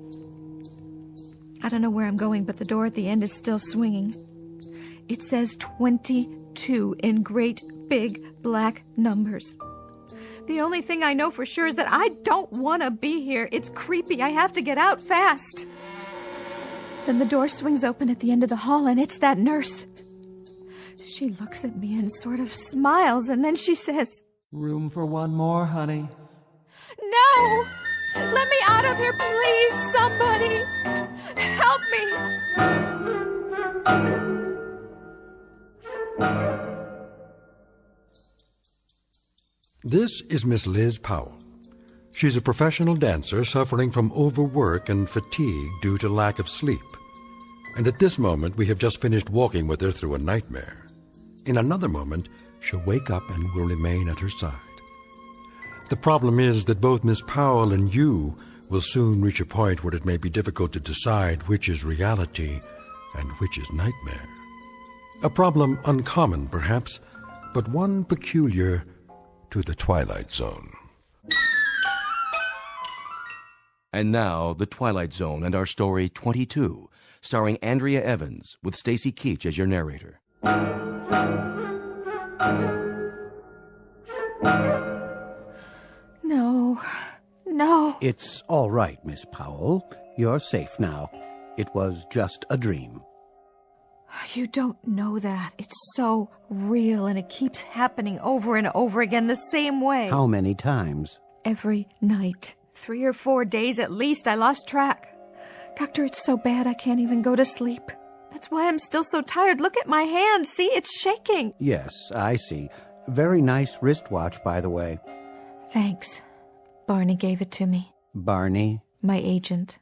I don't know where I'm going, but the door at the end is still swinging. It says 22 in great big black numbers. The only thing I know for sure is that I don't want to be here. It's creepy. I have to get out fast. Then the door swings open at the end of the hall, and it's that nurse. She looks at me and sort of smiles, and then she says, "Room for one more, honey." "No! Let me out of here, please! Somebody! Help me!" This is Miss Liz Powell. She's a professional dancer suffering from overwork and fatigue due to lack of sleep. And at this moment, we have just finished walking with her through a nightmare. In another moment, she'll wake up and will remain at her side. The problem is that both Miss Powell and you will soon reach a point where it may be difficult to decide which is reality and which is nightmare. A problem uncommon, perhaps, but one peculiar to the Twilight Zone. And now, The Twilight Zone and our story 22, starring Andrea Evans, with Stacy Keach as your narrator. No. It's all right, Miss Powell. You're safe now. It was just a dream. You don't know that. It's so real, and it keeps happening over and over again the same way. How many times? Every night. 3 or 4 days at least. I lost track. Doctor, it's so bad I can't even go to sleep. That's why I'm still so tired. Look at my hand. See, it's shaking. Yes, I see. Very nice wristwatch, by the way. Thanks. Barney gave it to me. Barney? My agent.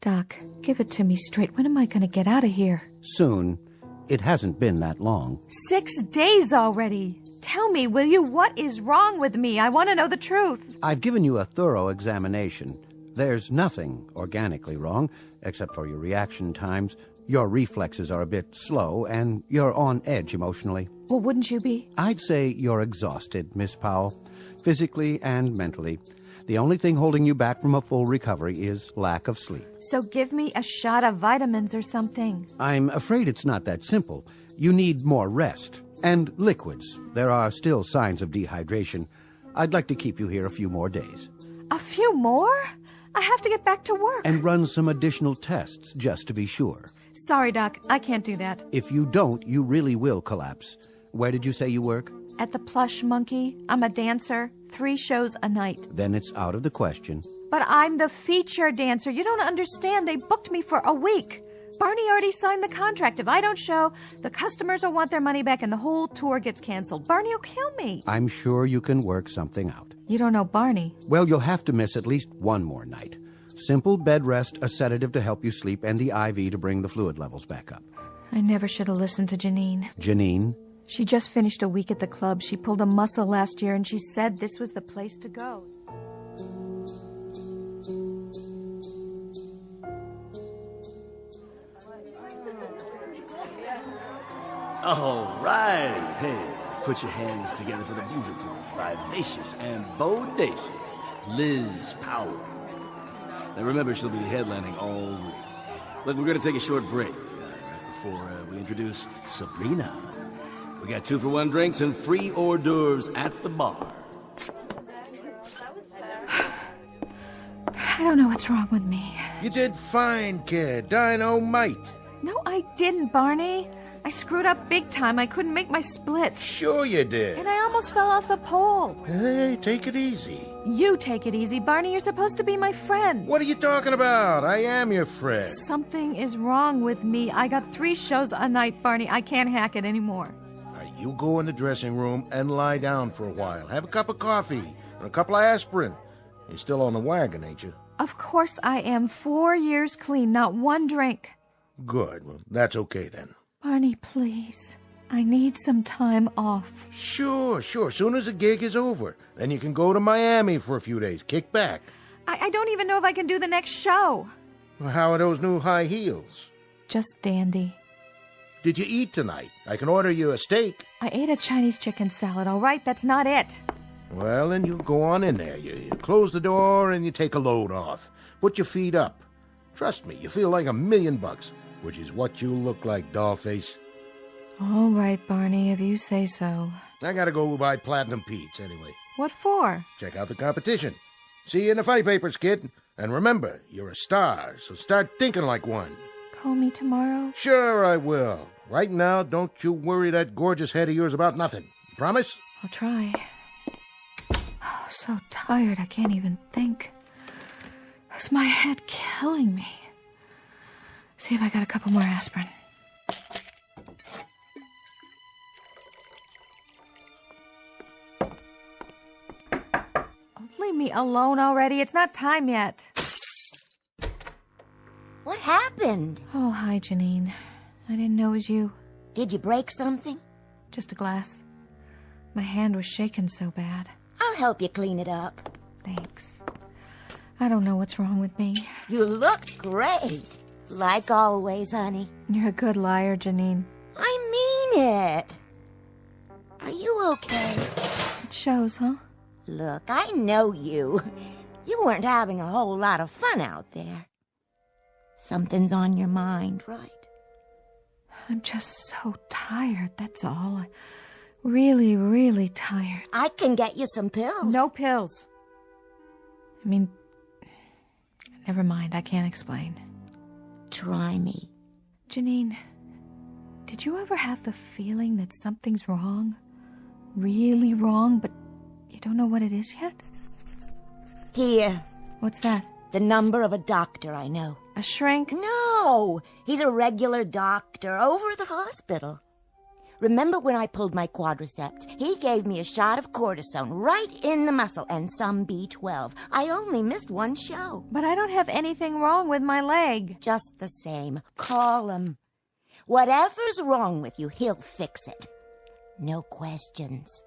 Doc, give it to me straight. When am I going to get out of here? Soon. It hasn't been that long. 6 days already. Tell me, will you, what is wrong with me? I want to know the truth. I've given you a thorough examination. There's nothing organically wrong, except for your reaction times. Your reflexes are a bit slow, and you're on edge emotionally. Well, wouldn't you be? I'd say you're exhausted, Miss Powell, physically and mentally. The only thing holding you back from a full recovery is lack of sleep. So give me a shot of vitamins or something. I'm afraid it's not that simple. You need more rest. And liquids. There are still signs of dehydration. I'd like to keep you here a few more days. A few more? I have to get back to work. And run some additional tests, just to be sure. Sorry, Doc. I can't do that. If you don't, you really will collapse. Where did you say you work? At the Plush Monkey. I'm a dancer. 3 shows a night. Then it's out of the question. But I'm the feature dancer. You don't understand. They booked me for a week. Barney already signed the contract. If I don't show, the customers will want their money back and the whole tour gets canceled. Barney will kill me. I'm sure you can work something out. You don't know Barney. Well, you'll have to miss at least one more night. Simple bed rest, a sedative to help you sleep, and the IV to bring the fluid levels back up. I never should have listened to Janine. Janine? She just finished a week at the club. She pulled a muscle last year, and she said this was the place to go. All right. Hey, put your hands together for the beautiful, vivacious, and bodacious Liz Powell. Now remember, she'll be headlining all week. Look, we're going to take a short break right before we introduce Sabrina. We got 2-for-1 drinks and free hors d'oeuvres at the bar. I don't know what's wrong with me. You did fine, kid. Dynamite. No, I didn't, Barney. I screwed up big time. I couldn't make my split. Sure you did. And I almost fell off the pole. Hey, take it easy. You take it easy, Barney. You're supposed to be my friend. What are you talking about? I am your friend. Something is wrong with me. I got 3 shows a night, Barney. I can't hack it anymore. You go in the dressing room and lie down for a while. Have a cup of coffee and a couple of aspirin. You're still on the wagon, ain't you? Of course I am. 4 years clean, not one drink. Good. Well, that's okay then. Barney, please. I need some time off. Sure. Soon as the gig is over. Then you can go to Miami for a few days. Kick back. I don't even know if I can do the next show. Well, how are those new high heels? Just dandy. Did you eat tonight? I can order you a steak. I ate a Chinese chicken salad, all right? That's not it. Well, then you go on in there. You close the door and you take a load off. Put your feet up. Trust me, you feel like $1,000,000, which is what you look like, dollface. All right, Barney, if you say so. I gotta go buy Platinum Pete's anyway. What for? Check out the competition. See you in the funny papers, kid. And remember, you're a star, so start thinking like one. Call me tomorrow? Sure I will. Right now, don't you worry that gorgeous head of yours about nothing. You promise? I'll try. Oh, so tired I can't even think. Is my head killing me? See if I got a couple more aspirin. Oh, leave me alone already. It's not time yet. What happened? Oh, hi, Janine. I didn't know it was you. Did you break something? Just a glass. My hand was shaking so bad. I'll help you clean it up. Thanks. I don't know what's wrong with me. You look great. Like always, honey. You're a good liar, Janine. I mean it. Are you okay? It shows, huh? Look, I know you. You weren't having a whole lot of fun out there. Something's on your mind, right? I'm just so tired, that's all. Really, really tired. I can get you some pills. No pills. I mean, never mind, I can't explain. Try me. Janine, did you ever have the feeling that something's wrong? Really wrong, but you don't know what it is yet? Here. What's that? The number of a doctor I know. A shrink? No, he's a regular doctor over at the hospital. Remember when I pulled my quadriceps? He gave me a shot of cortisone right in the muscle and some B12. I only missed one show. But I don't have anything wrong with my leg. Just the same. Call him. Whatever's wrong with you, he'll fix it. No questions.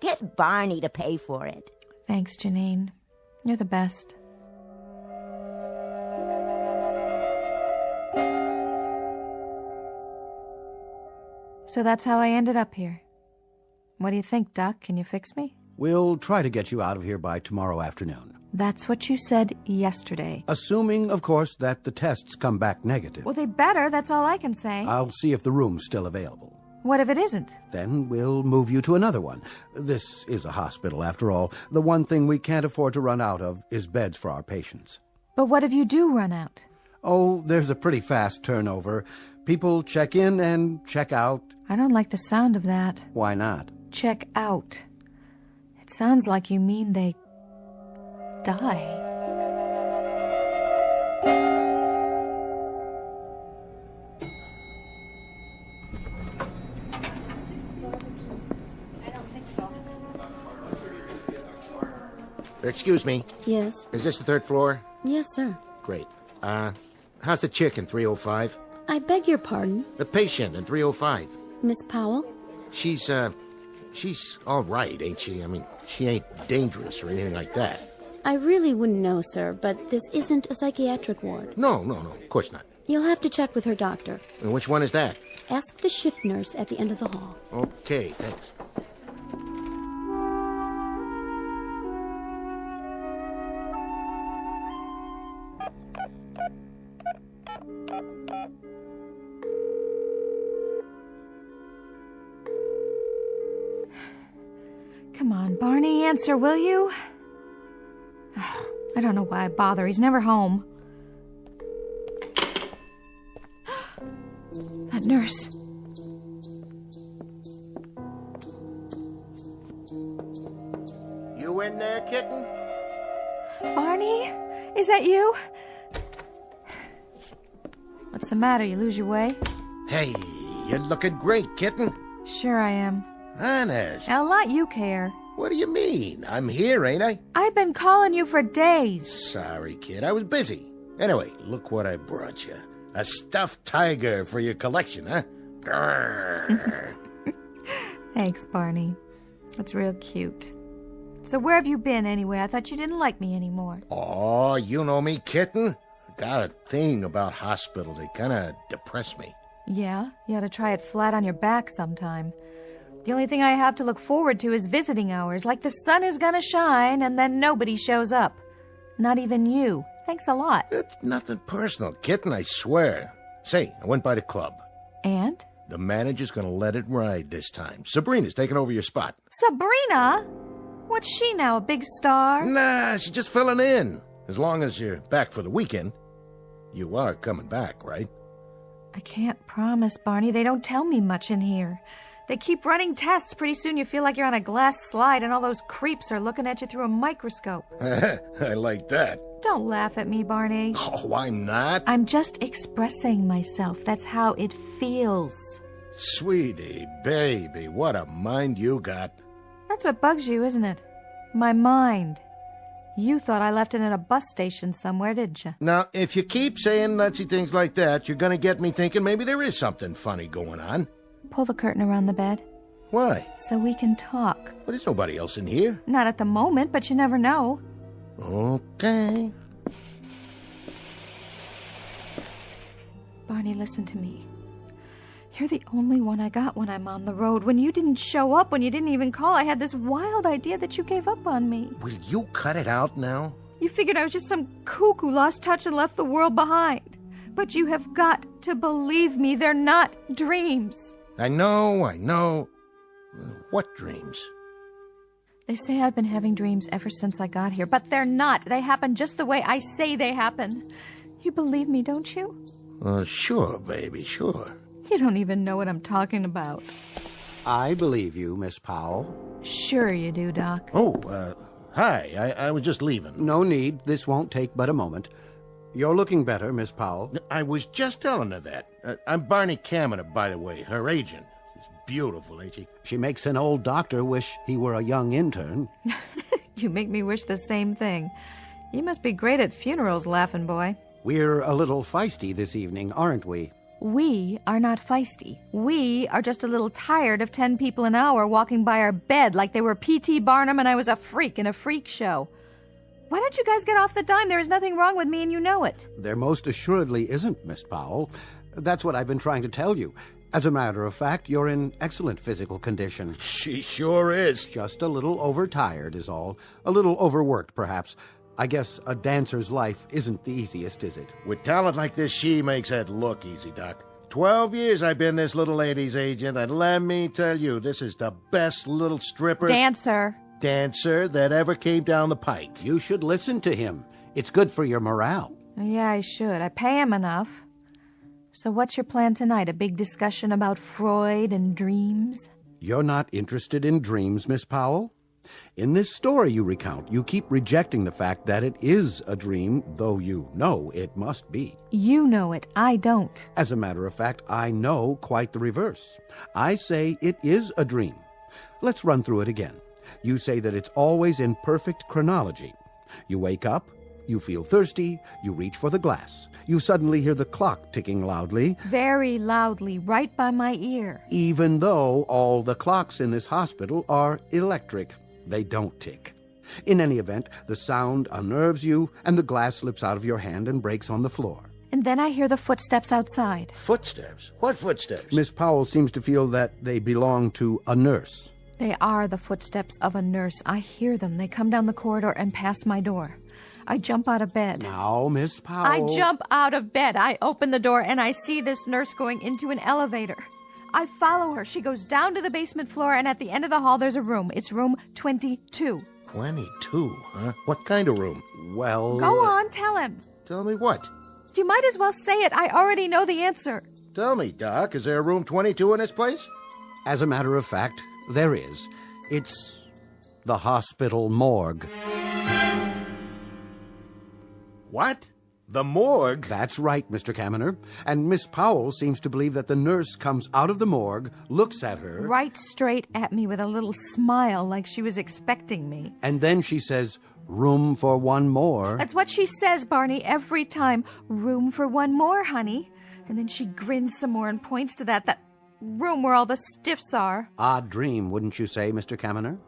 Get Barney to pay for it. Thanks, Janine. You're the best. So that's how I ended up here. What do you think, Doc? Can you fix me? We'll try to get you out of here by tomorrow afternoon. That's what you said yesterday. Assuming, of course, that the tests come back negative. Well, they better. That's all I can say. I'll see if the room's still available. What if it isn't? Then we'll move you to another one. This is a hospital, after all. The one thing we can't afford to run out of is beds for our patients. But what if you do run out? Oh, there's a pretty fast turnover. People check in and check out. I don't like the sound of that. Why not? Check out. It sounds like you mean they die. Excuse me. Yes. Is this the third floor? Yes, sir. Great. How's the chick in 305? I beg your pardon? The patient in 305. Miss Powell? She's all right, ain't she? I mean, she ain't dangerous or anything like that. I really wouldn't know, sir, but this isn't a psychiatric ward. No, of course not. You'll have to check with her doctor. And which one is that? Ask the shift nurse at the end of the hall. Okay, thanks. Come on, Barney, answer, will you? Oh, I don't know why I bother. He's never home. That nurse. You in there, kitten? Barney? Is that you? What's the matter? You lose your way? Hey, you're looking great, kitten. Sure I am. Honest. I'll let you care. What do you mean? I'm here, ain't I? I've been calling you for days. Sorry, kid. I was busy. Anyway, look what I brought you. A stuffed tiger for your collection, huh? Grrr. Thanks, Barney. That's real cute. So where have you been, anyway? I thought you didn't like me anymore. Oh, you know me, kitten. Got a thing about hospitals. They kind of depress me. Yeah? You ought to try it flat on your back sometime. The only thing I have to look forward to is visiting hours, like the sun is gonna shine and then nobody shows up. Not even you. Thanks a lot. It's nothing personal, kitten, I swear. Say, I went by the club. And? The manager's gonna let it ride this time. Sabrina's taking over your spot. Sabrina? What's she now, a big star? Nah, she's just filling in. As long as you're back for the weekend. You are coming back, right? I can't promise, Barney. They don't tell me much in here. They keep running tests. Pretty soon you feel like you're on a glass slide and all those creeps are looking at you through a microscope. I like that. Don't laugh at me, Barney. Oh, I'm not. I'm just expressing myself. That's how it feels. Sweetie, baby, what a mind you got. That's what bugs you, isn't it? My mind. You thought I left it at a bus station somewhere, didn't you? Now, if you keep saying nutsy things like that, you're gonna get me thinking maybe there is something funny going on. Pull the curtain around the bed. Why? So we can talk. Well, there's nobody else in here. Not at the moment, but you never know. Okay. Barney, listen to me. You're the only one I got when I'm on the road. When you didn't show up, when you didn't even call, I had this wild idea that you gave up on me. Will you cut it out now? You figured I was just some kook who lost touch and left the world behind. But you have got to believe me, they're not dreams. I know. What dreams? They say I've been having dreams ever since I got here, but they're not. They happen just the way I say they happen. You believe me, don't you? Sure, baby, sure. You don't even know what I'm talking about. I believe you, Miss Powell. Sure you do, Doc. Oh, hi. I was just leaving. No need. This won't take but a moment. You're looking better, Miss Powell. I was just telling her that. I'm Barney Kaminer, by the way, her agent. She's beautiful, ain't she? She makes an old doctor wish he were a young intern. You make me wish the same thing. You must be great at funerals, laughing boy. We're a little feisty this evening, aren't we? We are not feisty. We are just a little tired of 10 people an hour walking by our bed like they were P.T. Barnum and I was a freak in a freak show. Why don't you guys get off the dime? There is nothing wrong with me and you know it. There most assuredly isn't, Miss Powell. That's what I've been trying to tell you. As a matter of fact, you're in excellent physical condition. She sure is. Just a little overtired is all. A little overworked, perhaps. I guess a dancer's life isn't the easiest, is it? With talent like this, she makes it look easy, Doc. 12 years I've been this little lady's agent, and let me tell you, this is the best little stripper... Dancer that ever came down the pike. You should listen to him. It's good for your morale. Yeah, I should. I pay him enough. So what's your plan tonight? A big discussion about Freud and dreams? You're not interested in dreams, Miss Powell? In this story you recount, you keep rejecting the fact that it is a dream, though you know it must be. You know it. I don't. As a matter of fact, I know quite the reverse. I say it is a dream. Let's run through it again. You say that it's always in perfect chronology. You wake up, you feel thirsty, you reach for the glass. You suddenly hear the clock ticking loudly. Very loudly, right by my ear. Even though all the clocks in this hospital are electric, they don't tick. In any event, the sound unnerves you, and the glass slips out of your hand and breaks on the floor. And then I hear the footsteps outside. Footsteps? What footsteps? Miss Powell seems to feel that they belong to a nurse. They are the footsteps of a nurse. I hear them. They come down the corridor and pass my door. I jump out of bed. Now, Miss Powell... I jump out of bed. I open the door, and I see this nurse going into an elevator. I follow her. She goes down to the basement floor, and at the end of the hall, there's a room. It's room 22. 22, huh? What kind of room? Well... Go on, tell him. Tell me what? You might as well say it. I already know the answer. Tell me, Doc, is there a room 22 in this place? As a matter of fact, there is. It's the hospital morgue. What? The morgue? That's right, Mr. Kaminer. And Miss Powell seems to believe that the nurse comes out of the morgue, looks at her... Right straight at me with a little smile like she was expecting me. And then she says, "Room for one more." That's what she says, Barney, every time. "Room for one more, honey." And then she grins some more and points to that room where all the stiffs are. Odd dream, wouldn't you say, Mr. Kaminer?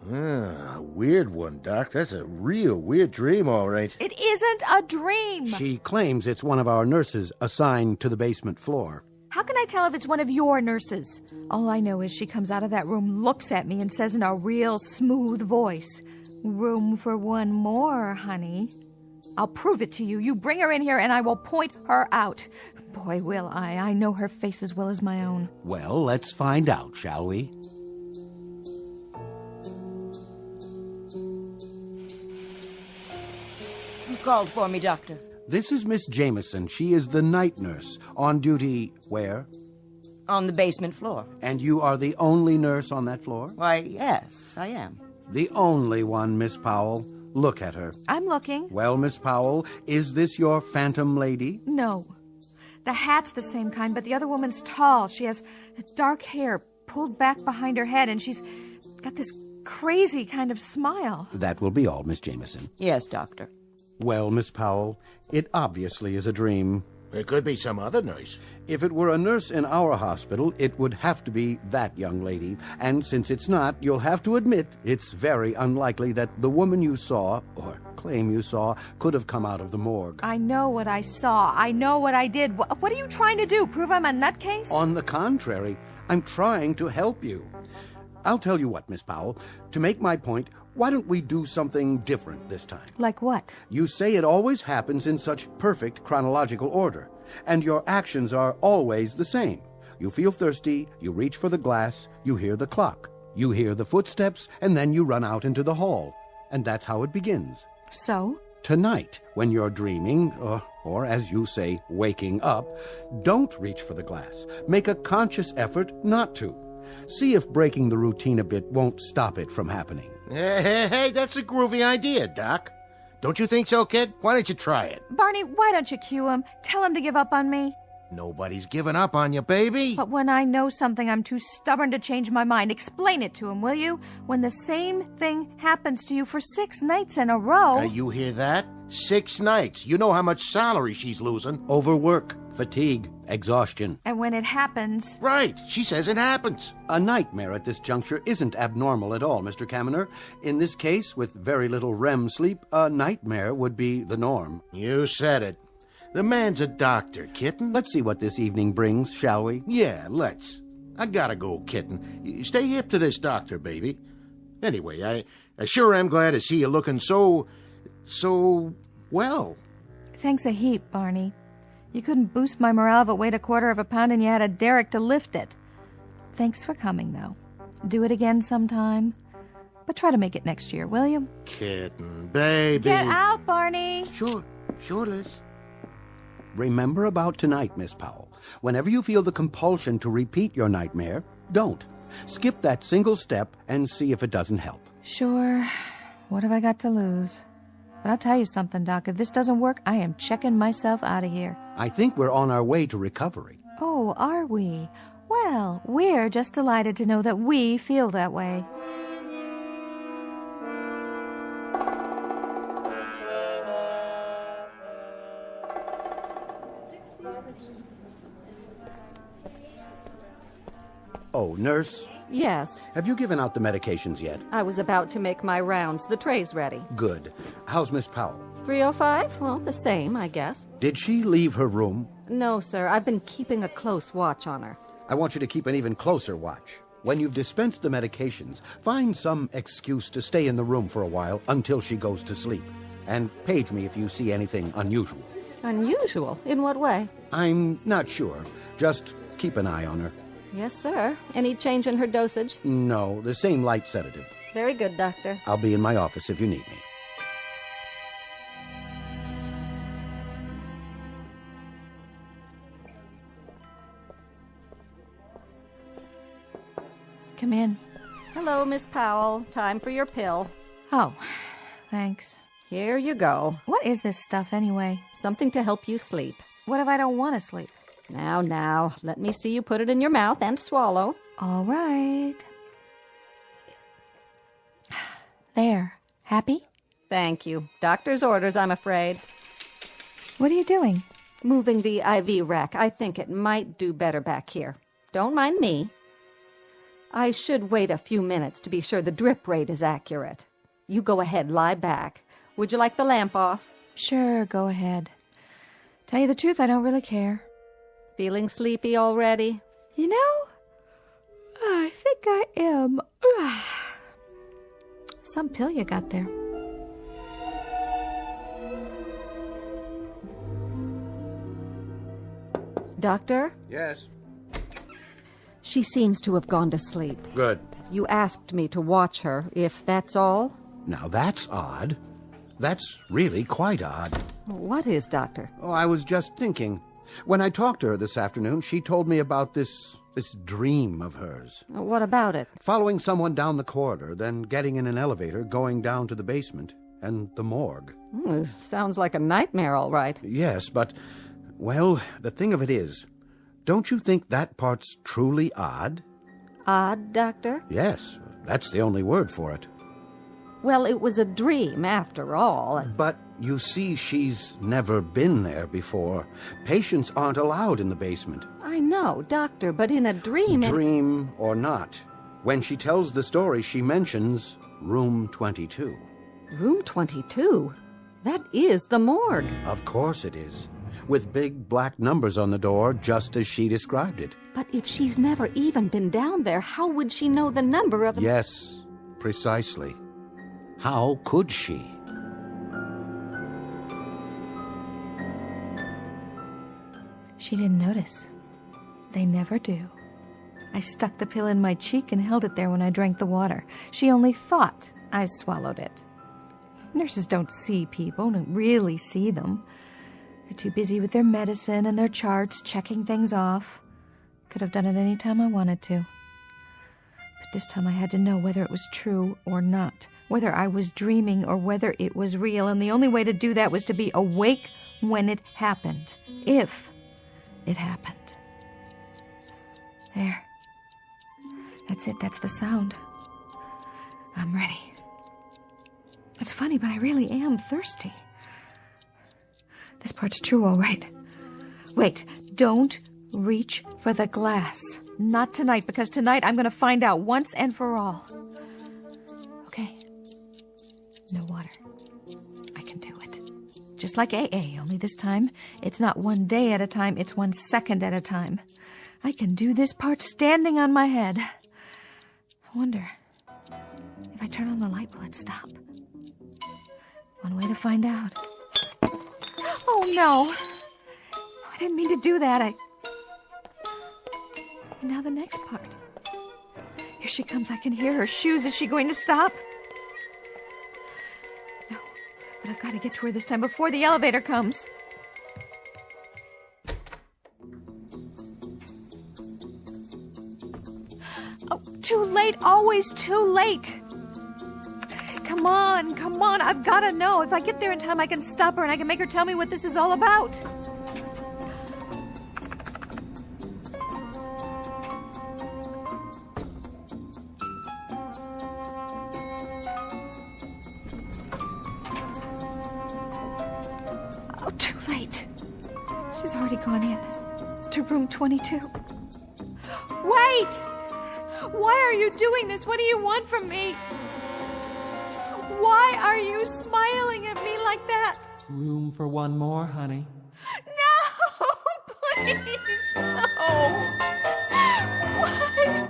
Weird one, Doc. That's a real weird dream, all right. It isn't a dream. She claims it's one of our nurses assigned to the basement floor. How can I tell if it's one of your nurses? All I know is she comes out of that room, looks at me, and says in a real smooth voice, "Room for one more, honey." I'll prove it to you. You bring her in here and I will point her out. Boy, will I. I know her face as well as my own. Well, let's find out, shall we? You called for me, Doctor. This is Miss Jameson. She is the night nurse, on duty where? On the basement floor. And you are the only nurse on that floor? Why, yes, I am. The only one, Miss Powell. Look at her. I'm looking. Well, Miss Powell, is this your phantom lady? No. The hat's the same kind, but the other woman's tall. She has dark hair pulled back behind her head, and she's got this crazy kind of smile. That will be all, Miss Jameson. Yes, Doctor. Well, Miss Powell, it obviously is a dream. It could be some other nurse. If it were a nurse in our hospital, it would have to be that young lady. And since it's not, you'll have to admit it's very unlikely that the woman you saw, or claim you saw, could have come out of the morgue. I know what I saw. I know what I did. What are you trying to do? Prove I'm a nutcase? On the contrary, I'm trying to help you. I'll tell you what, Miss Powell. To make my point, why don't we do something different this time? Like what? You say it always happens in such perfect chronological order, and your actions are always the same. You feel thirsty, you reach for the glass, you hear the clock, you hear the footsteps, and then you run out into the hall. And that's how it begins. So? Tonight, when you're dreaming, or as you say, waking up, don't reach for the glass. Make a conscious effort not to. See if breaking the routine a bit won't stop it from happening. Hey, that's a groovy idea, Doc. Don't you think so, kid? Why don't you try it? Barney, why don't you cue him? Tell him to give up on me. Nobody's giving up on you, baby. But when I know something, I'm too stubborn to change my mind. Explain it to him, will you? When the same thing happens to you for 6 nights in a row... You hear that? 6 nights. You know how much salary she's losing. Overwork, fatigue, exhaustion. And when it happens... Right. She says it happens. A nightmare at this juncture isn't abnormal at all, Mr. Kaminer. In this case, with very little REM sleep, a nightmare would be the norm. You said it. The man's a doctor, kitten. Let's see what this evening brings, shall we? Yeah, let's. I gotta go, kitten. Stay hip to this doctor, baby. Anyway, I sure am glad to see you looking so well. Thanks a heap, Barney. You couldn't boost my morale if it weighed 1/4 pound and you had a derrick to lift it. Thanks for coming, though. Do it again sometime. But try to make it next year, will you? Kitten, baby. Get out, Barney. Sure, Liz. Remember about tonight, Miss Powell. Whenever you feel the compulsion to repeat your nightmare, don't. Skip that single step and see if it doesn't help. Sure. What have I got to lose? But I'll tell you something, Doc. If this doesn't work, I am checking myself out of here. I think we're on our way to recovery. Oh, are we? Well, we're just delighted to know that we feel that way. Oh, nurse, Yes, have you given out the medications yet? I was about to make my rounds. The tray's ready. Good. How's Miss Powell? 305? Well, the same, I guess. Did she leave her room? No, sir. I've been keeping a close watch on her. I want you to keep an even closer watch. When you've dispensed the medications, find some excuse to stay in the room for a while until she goes to sleep. And page me if you see anything unusual. Unusual? In what way? I'm not sure. Just keep an eye on her. Yes, sir. Any change in her dosage? No, the same light sedative. Very good, Doctor. I'll be in my office if you need me. Come in. Hello, Miss Powell. Time for your pill. Oh, thanks. Here you go. What is this stuff anyway? Something to help you sleep. What if I don't want to sleep? Now, let me see you put it in your mouth and swallow. All right. There. Happy? Thank you. Doctor's orders, I'm afraid. What are you doing? Moving the IV rack. I think it might do better back here. Don't mind me. I should wait a few minutes to be sure the drip rate is accurate. You go ahead, lie back. Would you like the lamp off? Sure, go ahead. Tell you the truth, I don't really care. Feeling sleepy already? You know, I think I am. Some pill you got there. Doctor? Yes? She seems to have gone to sleep. Good. You asked me to watch her, if that's all? Now that's odd. That's really quite odd. What is, Doctor? Oh, I was just thinking. When I talked to her this afternoon, she told me about this dream of hers. What about it? Following someone down the corridor, then getting in an elevator, going down to the basement, and the morgue. Sounds like a nightmare, all right. Yes, but, well, the thing of it is, don't you think that part's truly odd? Odd, Doctor? Yes, that's the only word for it. Well, it was a dream, after all. But, you see, she's never been there before. Patients aren't allowed in the basement. I know, Doctor, but in a dream... Dream or not, when she tells the story, she mentions room 22. Room 22? That is the morgue. Of course it is. With big black numbers on the door, just as she described it. But if she's never even been down there, how would she know the number of... Yes, precisely. How could she? She didn't notice. They never do. I stuck the pill in my cheek and held it there when I drank the water. She only thought I swallowed it. Nurses don't see people, don't really see them. They're too busy with their medicine and their charts, checking things off. Could have done it any time I wanted to. But this time I had to know whether it was true or not, whether I was dreaming or whether it was real, and the only way to do that was to be awake when it happened. If it happened. There. That's it, that's the sound. I'm ready. It's funny, but I really am thirsty. This part's true, all right. Wait, don't reach for the glass. Not tonight, because tonight I'm going to find out once and for all. Okay. No water. I can do it. Just like AA, only this time it's not 1 day at a time, it's 1 second at a time. I can do this part standing on my head. I wonder, if I turn on the light, will it stop? One way to find out. Oh, no. I didn't mean to do that. And now the next part. Here she comes. I can hear her shoes. Is she going to stop? No. But I've got to get to her this time before the elevator comes. Oh, too late. Always too late. Come on. I've got to know. If I get there in time, I can stop her and I can make her tell me what this is all about. Oh, too late. She's already gone in to room 22. Wait! Why are you doing this? What do you want from me? Why are you smiling at me like that? Room for one more, honey. No! Please, no! Why?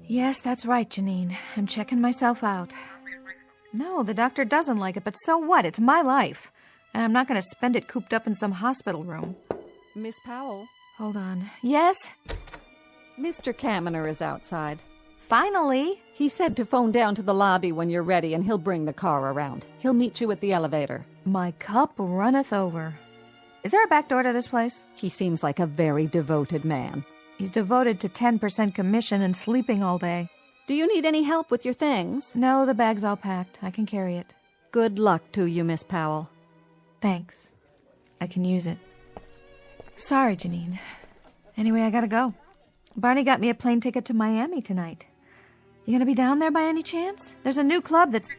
Yes, that's right, Janine. I'm checking myself out. No, the doctor doesn't like it, but so what? It's my life. And I'm not going to spend it cooped up in some hospital room. Miss Powell? Hold on. Yes? Mr. Kaminer is outside. Finally? He said to phone down to the lobby when you're ready, and he'll bring the car around. He'll meet you at the elevator. My cup runneth over. Is there a back door to this place? He seems like a very devoted man. He's devoted to 10% commission and sleeping all day. Do you need any help with your things? No, the bag's all packed. I can carry it. Good luck to you, Miss Powell. Thanks. I can use it. Sorry, Janine. Anyway, I gotta go. Barney got me a plane ticket to Miami tonight. You gonna be down there by any chance? There's a new club that's...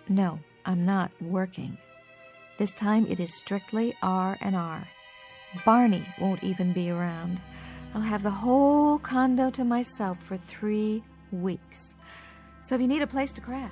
No, I'm not working. This time it is strictly R&R. Barney won't even be around. I'll have the whole condo to myself for 3 weeks. So if you need a place to crash...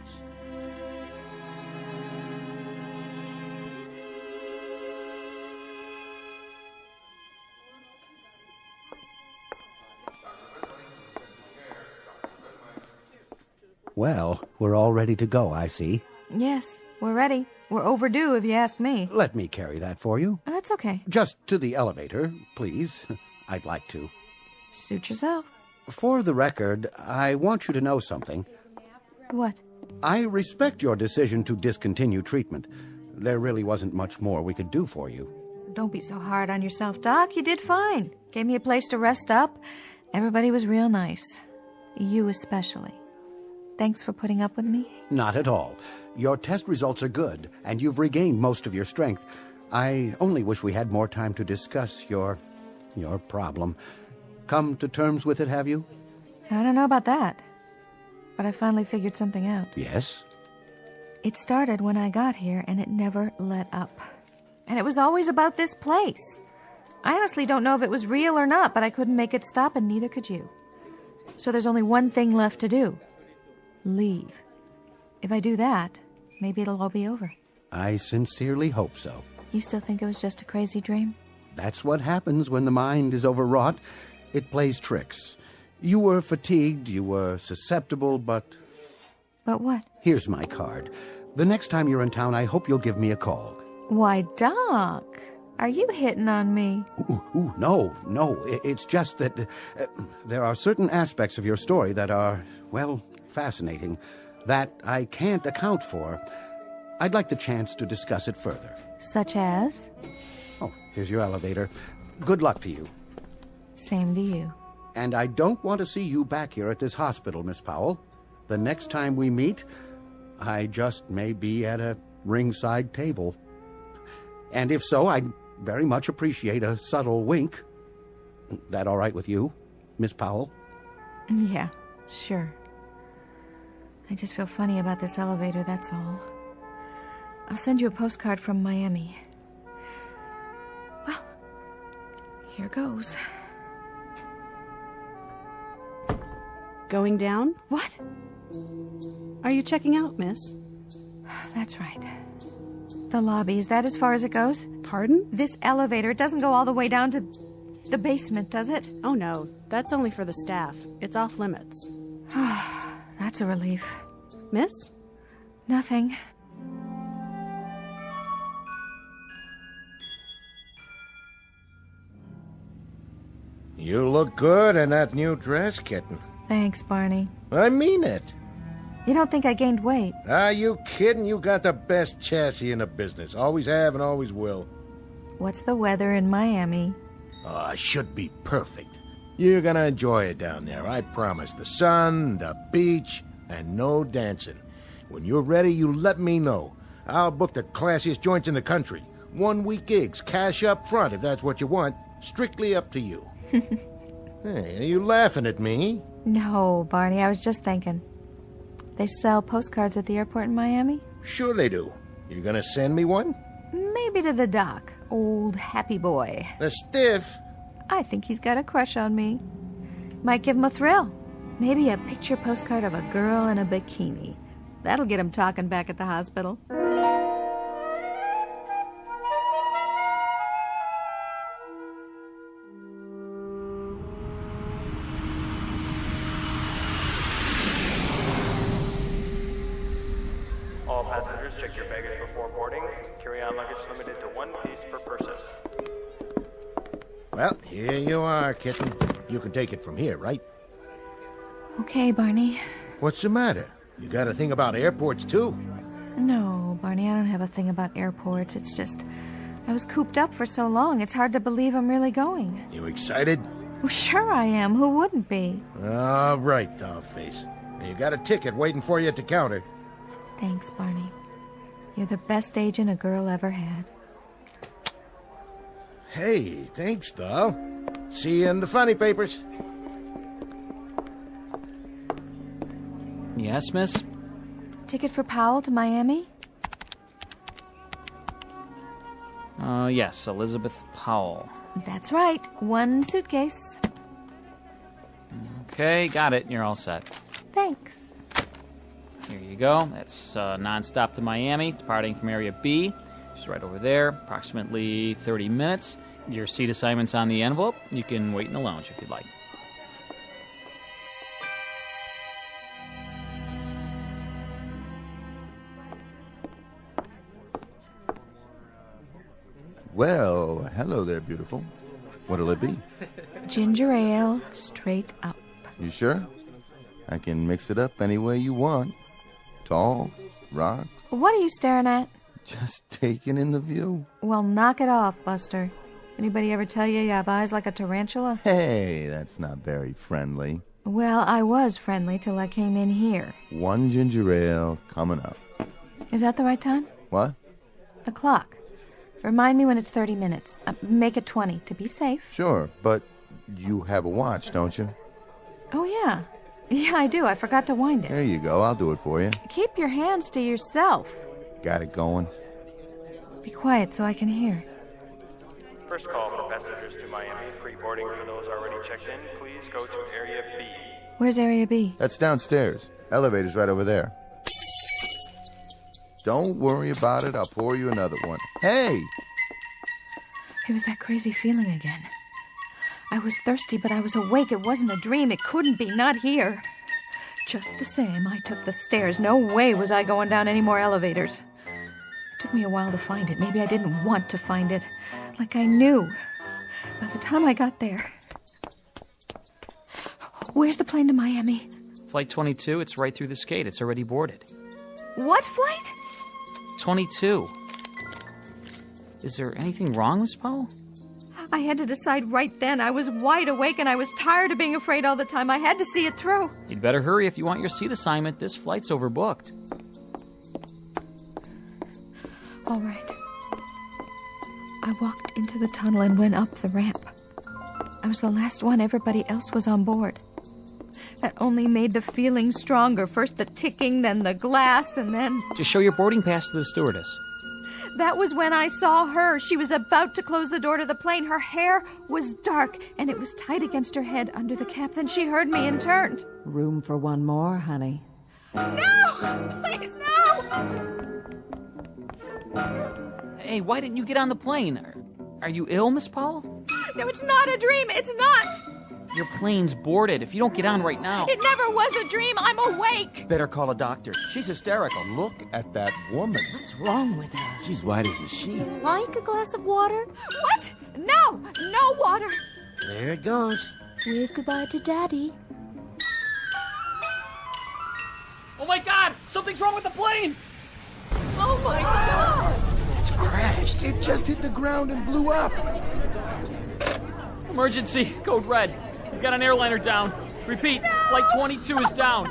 Well, we're all ready to go, I see. Yes, we're ready. We're overdue, if you ask me. Let me carry that for you. That's okay. Just to the elevator, please. I'd like to. Suit yourself. For the record, I want you to know something. What? I respect your decision to discontinue treatment. There really wasn't much more we could do for you. Don't be so hard on yourself, Doc. You did fine. Gave me a place to rest up. Everybody was real nice. You especially. Thanks for putting up with me. Not at all. Your test results are good, and you've regained most of your strength. I only wish we had more time to discuss your problem. Come to terms with it, have you? I don't know about that. But I finally figured something out. Yes? It started when I got here, and it never let up. And it was always about this place. I honestly don't know if it was real or not, but I couldn't make it stop, and neither could you. So there's only one thing left to do. Leave. If I do that, maybe it'll all be over. I sincerely hope so. You still think it was just a crazy dream? That's what happens when the mind is overwrought. It plays tricks. You were fatigued, you were susceptible, but... But what? Here's my card. The next time you're in town, I hope you'll give me a call. Why, Doc, are you hitting on me? No. It's just that there are certain aspects of your story that are, well, fascinating, that I can't account for. I'd like the chance to discuss it further. Such as? Oh, here's your elevator. Good luck to you. Same to you. And I don't want to see you back here at this hospital, Miss Powell. The next time we meet, I just may be at a ringside table. And if so, I'd very much appreciate a subtle wink. That all right with you, Miss Powell? Yeah, sure. I just feel funny about this elevator, that's all. I'll send you a postcard from Miami. Well, here goes. Going down? What? Are you checking out, miss? That's right. The lobby, is that as far as it goes? Pardon? This elevator, it doesn't go all the way down to the basement, does it? Oh, no. That's only for the staff. It's off limits. That's a relief. Miss? Nothing. You look good in that new dress, kitten. Thanks, Barney. I mean it. You don't think I gained weight? Are you kidding? You got the best chassis in the business. Always have and always will. What's the weather in Miami? Should be perfect. You're gonna enjoy it down there, I promise. The sun, the beach, and no dancing. When you're ready, you let me know. I'll book the classiest joints in the country. 1-week gigs, cash up front if that's what you want. Strictly up to you. Hey, are you laughing at me? No, Barney, I was just thinking. They sell postcards at the airport in Miami? Sure they do. You gonna send me one? Maybe to the doc. Old happy boy. The stiff? I think he's got a crush on me. Might give him a thrill. Maybe a picture postcard of a girl in a bikini. That'll get him talking back at the hospital. All passengers, check your baggage before boarding. Carry-on luggage limited to 1 piece per person. Well, here you are, kitten. You can take it from here, right? Okay, Barney. What's the matter? You got a thing about airports, too? No, Barney, I don't have a thing about airports. It's just, I was cooped up for so long, it's hard to believe I'm really going. You excited? Well, sure I am. Who wouldn't be? All right, dollface. You got a ticket waiting for you at the counter. Thanks, Barney. You're the best agent a girl ever had. Hey, thanks, doll. See you in the funny papers. Yes, miss? Ticket for Powell to Miami? Yes, Elizabeth Powell. That's right. 1 suitcase. Okay, got it. You're all set. Thanks. Here you go. That's non-stop to Miami, departing from Area B. Just right over there, approximately 30 minutes. Your seat assignment's on the envelope. You can wait in the lounge if you'd like. Well, hello there, beautiful. What'll it be? Ginger ale, straight up. You sure? I can mix it up any way you want. Tall, rocks, What are you staring at? just taking in the view. Well, knock it off, Buster. Anybody ever tell you have eyes like a tarantula? Hey, that's not very friendly. Well, I was friendly till I came in here. 1 ginger ale coming up. Is that the right time? What? The clock. Remind me when it's 30 minutes. Make it 20 to be safe. Sure, but you have a watch, don't you? Oh, yeah. Yeah, I do. I forgot to wind it. There you go. I'll do it for you. Keep your hands to yourself. Got it going. Be quiet so I can hear. First call for passengers to Miami. Pre-boarding for those already checked in. Please go to Area B. Where's Area B? That's downstairs. Elevator's right over there. Don't worry about it. I'll pour you another one. Hey! It was that crazy feeling again. I was thirsty, but I was awake. It wasn't a dream. It couldn't be. Not here. Just the same, I took the stairs. No way was I going down any more elevators. It took me a while to find it. Maybe I didn't want to find it. Like I knew. By the time I got there... Where's the plane to Miami? Flight 22, it's right through this gate. It's already boarded. What flight? 22. Is there anything wrong, Miss Powell? I had to decide right then. I was wide awake and I was tired of being afraid all the time. I had to see it through. You'd better hurry if you want your seat assignment. This flight's overbooked. All right. I walked into the tunnel and went up the ramp. I was the last one. Everybody else was on board. That only made the feeling stronger. First the ticking, then the glass, and then... Just show your boarding pass to the stewardess. That was when I saw her. She was about to close the door to the plane. Her hair was dark, and it was tight against her head under the cap. Then she heard me and turned. Room for one more, honey. No! Please, no! Hey, why didn't you get on the plane? Are you ill, Miss Powell? No, it's not a dream. It's not. Your plane's boarded. If you don't get on right now... It never was a dream. I'm awake. Better call a doctor. She's hysterical. Look at that woman. What's wrong with her? She's white as a sheet. Like a glass of water? What? No! No water! There it goes. Wave goodbye to Daddy. Oh my God! Something's wrong with the plane! Oh my God! It's crashed. It just hit the ground and blew up. Emergency! Code red. We've got an airliner down. Repeat, no! Flight 22 is down.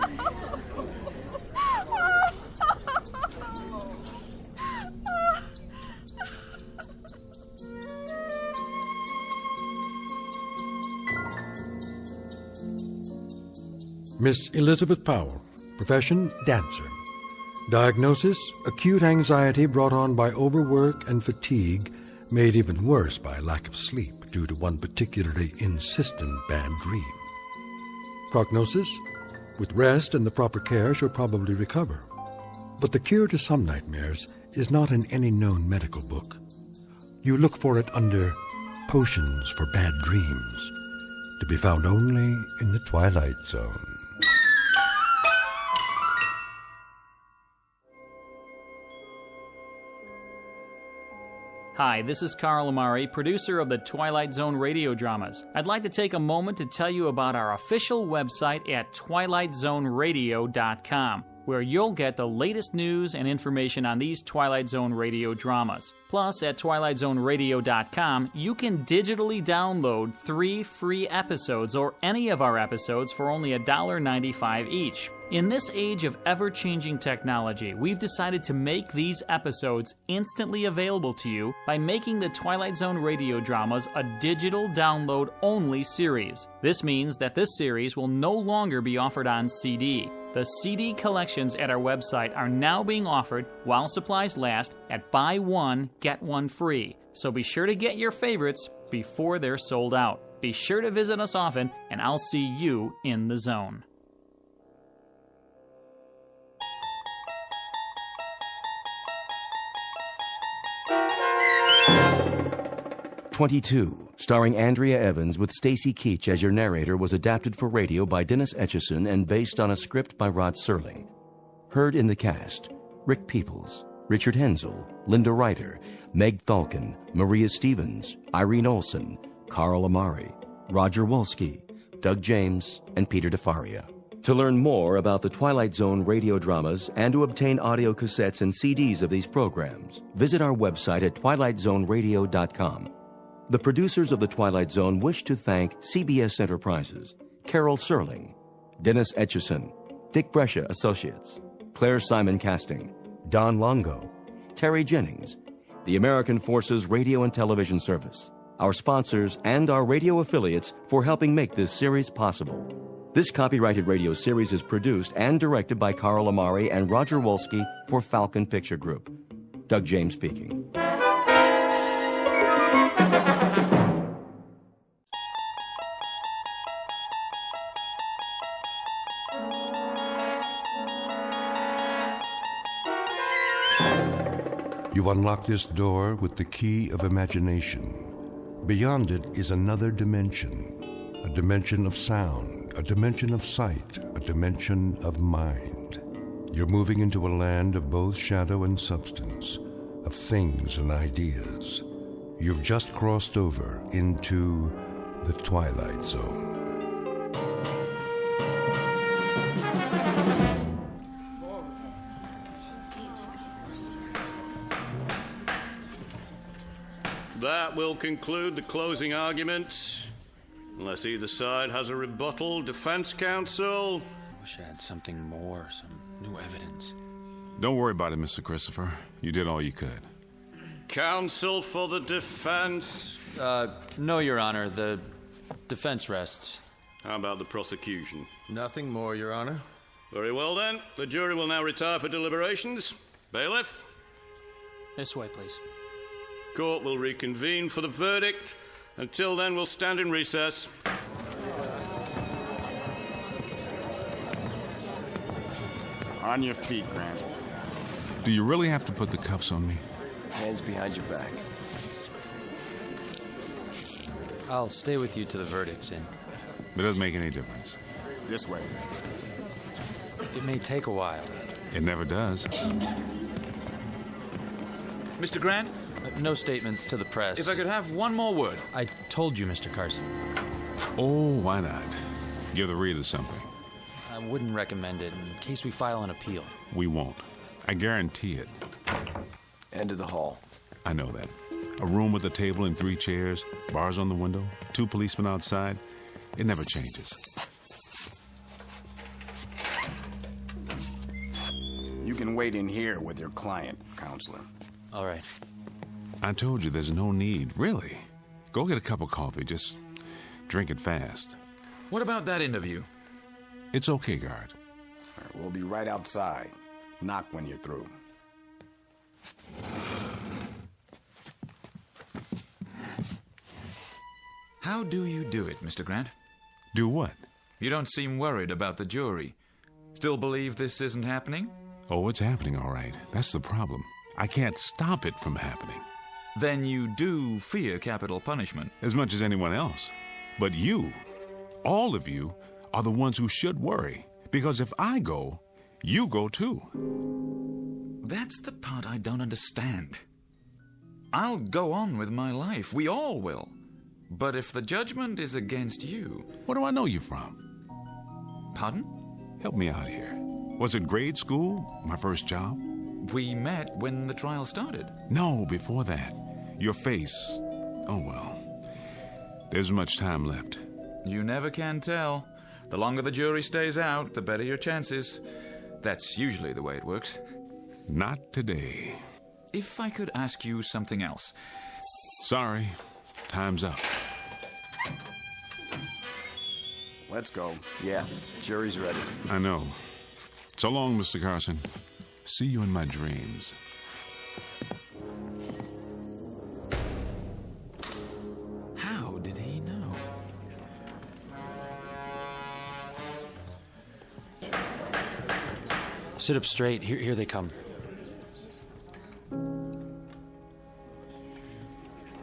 Miss Elizabeth Powell, profession dancer. Diagnosis: acute anxiety brought on by overwork and fatigue, made even worse by lack of sleep due to one particularly insistent bad dream. Prognosis: with rest and the proper care, she'll probably recover. But the cure to some nightmares is not in any known medical book. You look for it under Potions for Bad Dreams, to be found only in the Twilight Zone. Hi, this is Carl Amari, producer of the Twilight Zone Radio Dramas. I'd like to take a moment to tell you about our official website at twilightzoneradio.com, where you'll get the latest news and information on these Twilight Zone Radio dramas. Plus, at twilightzoneradio.com, you can digitally download 3 free episodes or any of our episodes for only $1.95 each. In this age of ever-changing technology, we've decided to make these episodes instantly available to you by making the Twilight Zone Radio Dramas a digital download-only series. This means that this series will no longer be offered on CD. The CD collections at our website are now being offered while supplies last at buy one, get one free. So be sure to get your favorites before they're sold out. Be sure to visit us often, and I'll see you in the zone. 22, starring Andrea Evans with Stacy Keach as your narrator, was adapted for radio by Dennis Etchison and based on a script by Rod Serling. Heard in the cast: Rick Peoples, Richard Hensel, Linda Ryder, Meg Thalken, Maria Stevens, Irene Olsen, Carl Amari, Roger Wolski, Doug James, and Peter DeFaria. To learn more about the Twilight Zone radio dramas and to obtain audio cassettes and CDs of these programs, visit our website at twilightzoneradio.com. The producers of The Twilight Zone wish to thank CBS Enterprises, Carol Serling, Dennis Etchison, Dick Brescia Associates, Claire Simon Casting, Don Longo, Terry Jennings, the American Forces Radio and Television Service, our sponsors, and our radio affiliates for helping make this series possible. This copyrighted radio series is produced and directed by Carl Amari and Roger Wolski for Falcon Picture Group. Doug James speaking. You unlock this door with the key of imagination. Beyond it is another dimension, a dimension of sound, a dimension of sight, a dimension of mind. You're moving into a land of both shadow and substance, of things and ideas. You've just crossed over into the Twilight Zone. That will conclude the closing argument. Unless either side has a rebuttal. Defense counsel? I wish I had something more, some new evidence. Don't worry about it, Mr. Christopher. You did all you could. Counsel for the defense? No, Your Honor. The defense rests. How about the prosecution? Nothing more, Your Honor. Very well, then. The jury will now retire for deliberations. Bailiff? This way, please. Court will reconvene for the verdict. Until then, we'll stand in recess. On your feet, Grant. Do you really have to put the cuffs on me? Hands behind your back. I'll stay with you to the verdict's in. It doesn't make any difference. This way. It may take a while. It never does. Mr. Grant? No statements to the press. If I could have one more word. I told you, Mr. Carson. Oh, why not? Give the reader something. I wouldn't recommend it in case we file an appeal. We won't. I guarantee it. End of the hall. I know that. A room with a table and 3 chairs, bars on the window, 2 policemen outside. It never changes. You can wait in here with your client, counselor. All right. I told you there's no need, really. Go get a cup of coffee. Just drink it fast. What about that interview? It's okay, guard. We'll be right outside. Knock when you're through. How do you do it, Mr. Grant? Do what? You don't seem worried about the jury. Still believe this isn't happening? Oh, it's happening, all right. That's the problem. I can't stop it from happening. Then you do fear capital punishment. As much as anyone else. But you, all of you, are the ones who should worry. Because if I go, you go too. That's the part I don't understand. I'll go on with my life. We all will. But if the judgment is against you... Where do I know you from? Pardon? Help me out here. Was it grade school? My first job? We met when the trial started. No, before that. Your face. Oh, well. There's much time left. You never can tell. The longer the jury stays out, the better your chances. That's usually the way it works. Not today. If I could ask you something else. Sorry. Time's up. Let's go. Yeah, jury's ready. I know. So long, Mr. Carson. See you in my dreams. How did he know? Sit up straight. Here they come.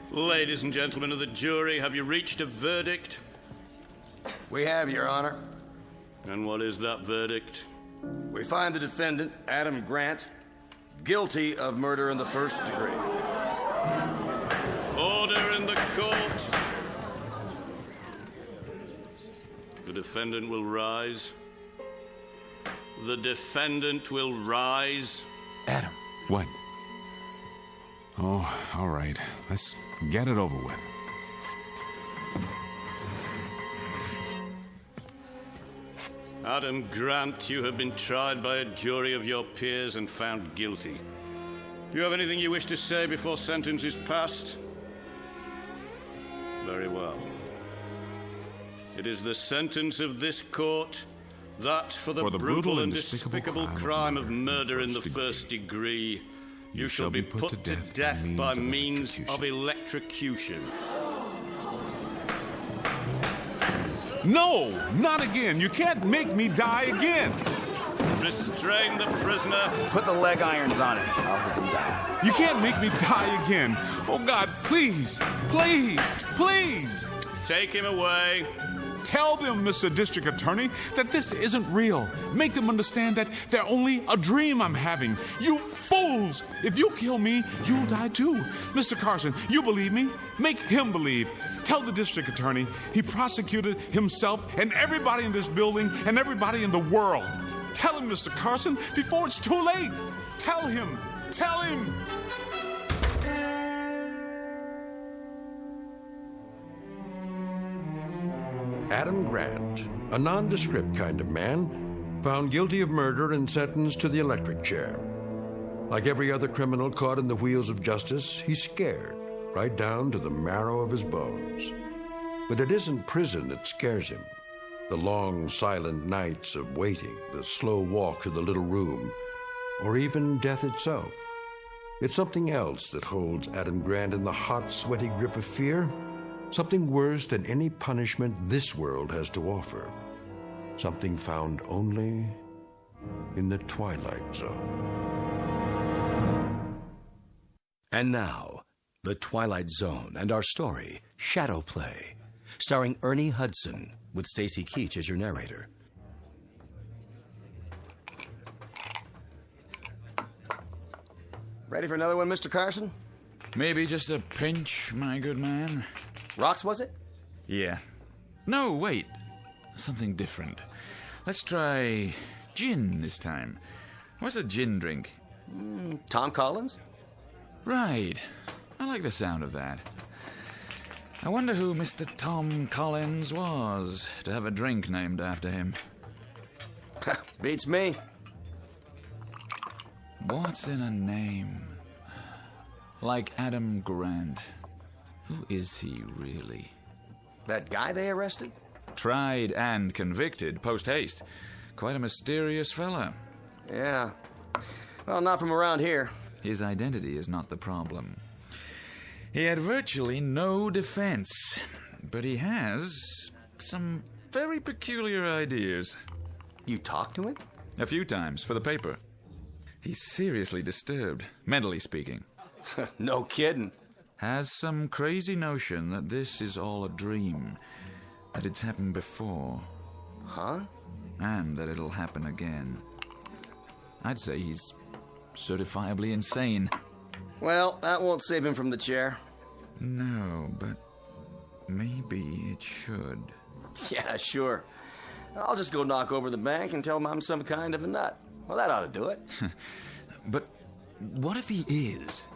Ladies and gentlemen of the jury, have you reached a verdict? We have, Your Honor. And what is that verdict? We find the defendant, Adam Grant, guilty of murder in the first degree. Order in the court. The defendant will rise. The defendant will rise. Adam. What? Oh, all right. Let's get it over with. Adam Grant, you have been tried by a jury of your peers and found guilty. Do you have anything you wish to say before sentence is passed? Very well. It is the sentence of this court that for the brutal and despicable crime of murder in the first degree, you shall be put to death by means of electrocution. No, not again. You can't make me die again. Restrain the prisoner. Put the leg irons on him. I'll hold him down. You can't make me die again. Oh, God, please, please, please. Take him away. Tell them, Mr. District Attorney, that this isn't real. Make them understand that they're only a dream I'm having. You fools! If you kill me, you'll die too. Mr. Carson, you believe me? Make him believe. Tell the district attorney he prosecuted himself and everybody in this building and everybody in the world. Tell him, Mr. Carson, before it's too late. Tell him. Tell him. Adam Grant, a nondescript kind of man, found guilty of murder and sentenced to the electric chair. Like every other criminal caught in the wheels of justice, he's scared, right down to the marrow of his bones. But it isn't prison that scares him. The long, silent nights of waiting, the slow walk to the little room, or even death itself. It's something else that holds Adam Grant in the hot, sweaty grip of fear. Something worse than any punishment this world has to offer. Something found only in the Twilight Zone. And now, The Twilight Zone and our story, Shadow Play, starring Ernie Hudson, with Stacy Keach as your narrator. Ready for another one, Mr. Carson? Maybe just a pinch, my good man. Rocks, was it? Yeah. No, wait. Something different. Let's try gin this time. What's a gin drink? Tom Collins? Right. I like the sound of that. I wonder who Mr. Tom Collins was to have a drink named after him. Beats me. What's in a name? Like Adam Grant. Who is he, really? That guy they arrested? Tried and convicted post-haste. Quite a mysterious fella. Yeah. Well, not from around here. His identity is not the problem. He had virtually no defense, but he has some very peculiar ideas. You talked to him? A few times, for the paper. He's seriously disturbed, mentally speaking. No kidding. Has some crazy notion that this is all a dream, that it's happened before. Huh? And that it'll happen again. I'd say he's certifiably insane. Well, that won't save him from the chair. No, but maybe it should. Yeah, sure. I'll just go knock over the bank and tell him I'm some kind of a nut. Well, that ought to do it. But what if he is?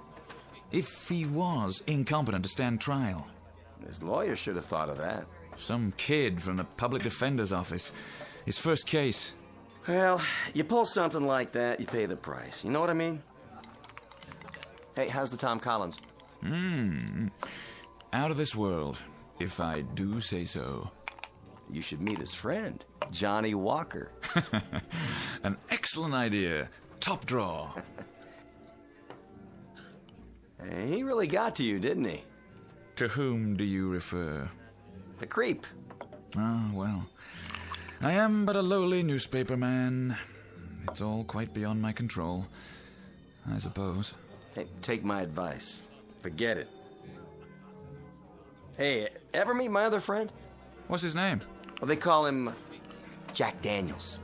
If he was incompetent to stand trial? His lawyer should have thought of that. Some kid from the public defender's office. His first case. Well, you pull something like that, you pay the price. You know what I mean? Hey, how's the Tom Collins? Out of this world, if I do say so. You should meet his friend, Johnny Walker. An excellent idea. Top draw. He really got to you, didn't he? To whom do you refer? The creep. Ah, well. I am but a lowly newspaper man. It's all quite beyond my control, I suppose. Hey, take my advice. Forget it. Hey, ever meet my other friend? What's his name? Well, they call him Jack Daniels.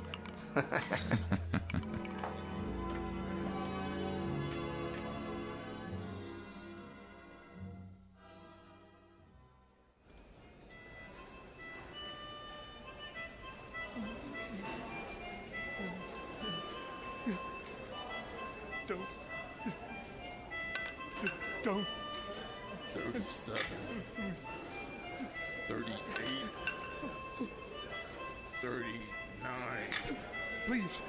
Don't. 37. 38. 39. Please,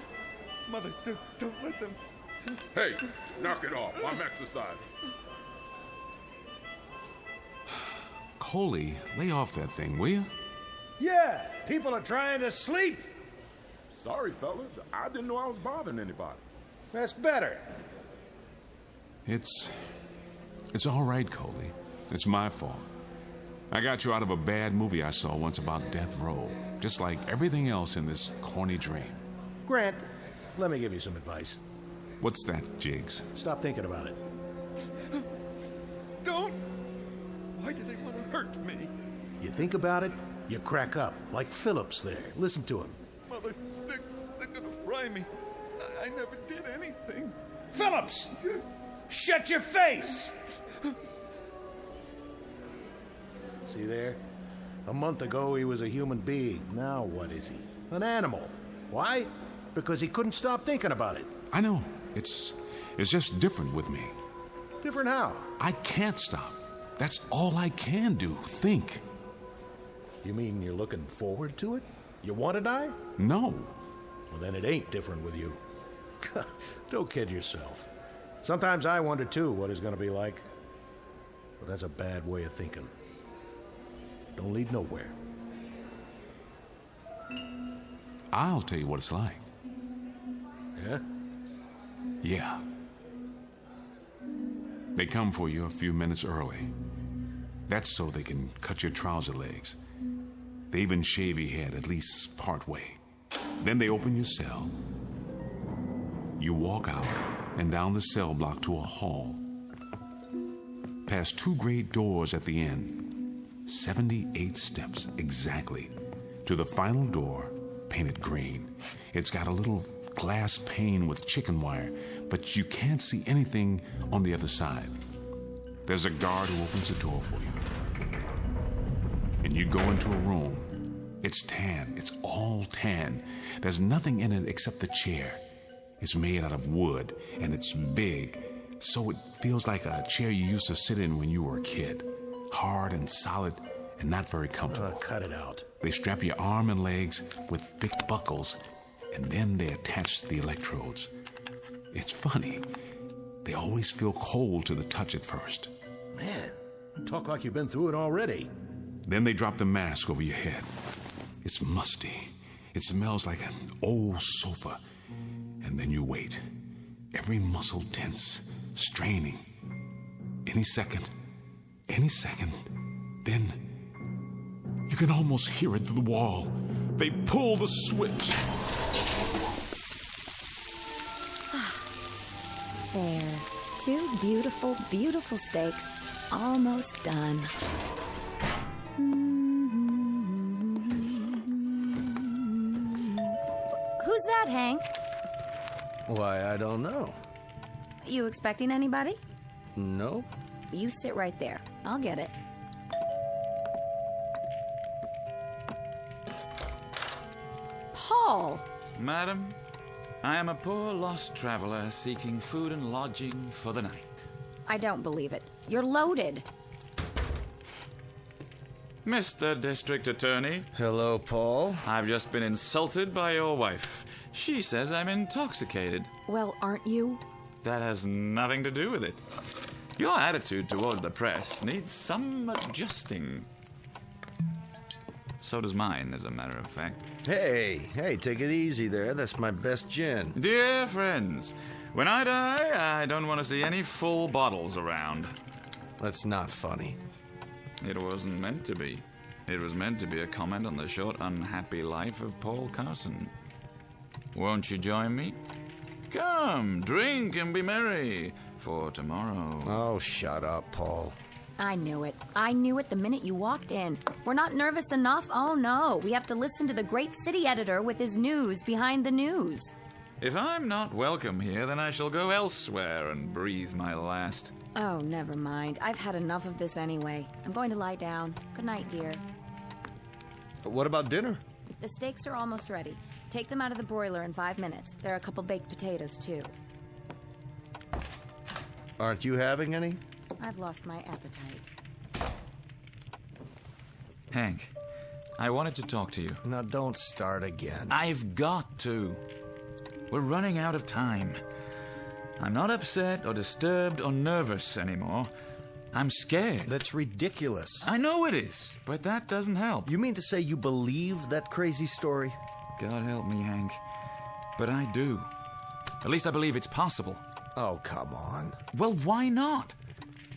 Mother, don't let them. Hey, knock it off. I'm exercising. Coley, lay off that thing, will you? Yeah, people are trying to sleep. Sorry, fellas. I didn't know I was bothering anybody. That's better. It's all right, Coley. It's my fault. I got you out of a bad movie I saw once about death row, just like everything else in this corny dream. Grant, let me give you some advice. What's that, Jiggs? Stop thinking about it. Don't! Why do they want to hurt me? You think about it, you crack up, like Phillips there. Listen to him. Mother, they're gonna fry me. I never did anything. Phillips! Shut your face! See there? A month ago he was a human being. Now what is he? An animal. Why? Because he couldn't stop thinking about it. I know. It's just different with me. Different how? I can't stop. That's all I can do. Think. You mean you're looking forward to it? You want to die? No. Well, then it ain't different with you. Don't kid yourself. Sometimes I wonder, too, what it's going to be like. But that's a bad way of thinking. Don't lead nowhere. I'll tell you what it's like. Yeah? Yeah. They come for you a few minutes early. That's so they can cut your trouser legs. They even shave your head, at least part way. Then they open your cell. You walk out and down the cell block to a hall. Past two great doors at the end. 78 steps exactly to the final door, painted green. It's got a little glass pane with chicken wire, but you can't see anything on the other side. There's a guard who opens the door for you. And you go into a room. It's tan. It's all tan. There's nothing in it except the chair. It's made out of wood, and it's big, so it feels like a chair you used to sit in when you were a kid. Hard and solid and not very comfortable. Cut it out. They strap your arm and legs with big buckles, and then they attach the electrodes. It's funny. They always feel cold to the touch at first. Man, you talk like you've been through it already. Then they drop the mask over your head. It's musty. It smells like an old sofa. And then you wait. Every muscle tense, straining. Any second, then you can almost hear it through the wall. They pull the switch. There. 2 beautiful, beautiful steaks. Almost done. Who's that, Hank? Why, I don't know. You expecting anybody? No? You sit right there. I'll get it. Paul! Madam, I am a poor lost traveler seeking food and lodging for the night. I don't believe it. You're loaded. Mr. District Attorney. Hello, Paul. I've just been insulted by your wife. She says I'm intoxicated. Well, aren't you? That has nothing to do with it. Your attitude toward the press needs some adjusting. So does mine, as a matter of fact. Hey, take it easy there. That's my best gin. Dear friends, when I die, I don't want to see any full bottles around. That's not funny. It wasn't meant to be. It was meant to be a comment on the short, unhappy life of Paul Carson. Won't you join me? Come, drink and be merry for tomorrow. Oh, shut up, Paul. I knew it. I knew it the minute you walked in. We're not nervous enough? Oh, no. We have to listen to the great city editor with his news behind the news. If I'm not welcome here, then I shall go elsewhere and breathe my last. Oh, never mind. I've had enough of this anyway. I'm going to lie down. Good night, dear. What about dinner? The steaks are almost ready. Take them out of the broiler in 5 minutes. There are a couple baked potatoes, too. Aren't you having any? I've lost my appetite. Hank, I wanted to talk to you. Now, don't start again. I've got to. We're running out of time. I'm not upset or disturbed or nervous anymore. I'm scared. That's ridiculous. I know it is, but that doesn't help. You mean to say you believe that crazy story? God help me, Hank. But I do. At least I believe it's possible. Oh, come on. Well, why not?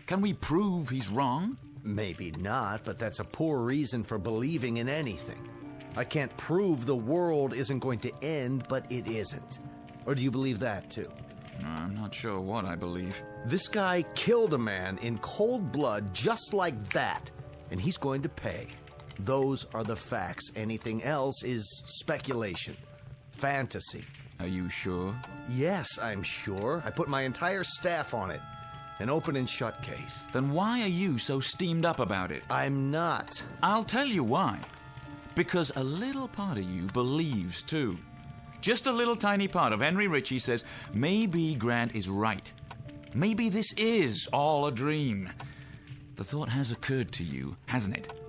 Can we prove he's wrong? Maybe not, but that's a poor reason for believing in anything. I can't prove the world isn't going to end, but it isn't. Or do you believe that, too? I'm not sure what I believe. This guy killed a man in cold blood just like that, and he's going to pay. Those are the facts. Anything else is speculation, fantasy. Are you sure? Yes, I'm sure. I put my entire staff on it. An open and shut case. Then why are you so steamed up about it? I'm not. I'll tell you why. Because a little part of you believes, too. Just a little tiny part of Henry Ritchie says, maybe Grant is right. Maybe this is all a dream. The thought has occurred to you, hasn't it?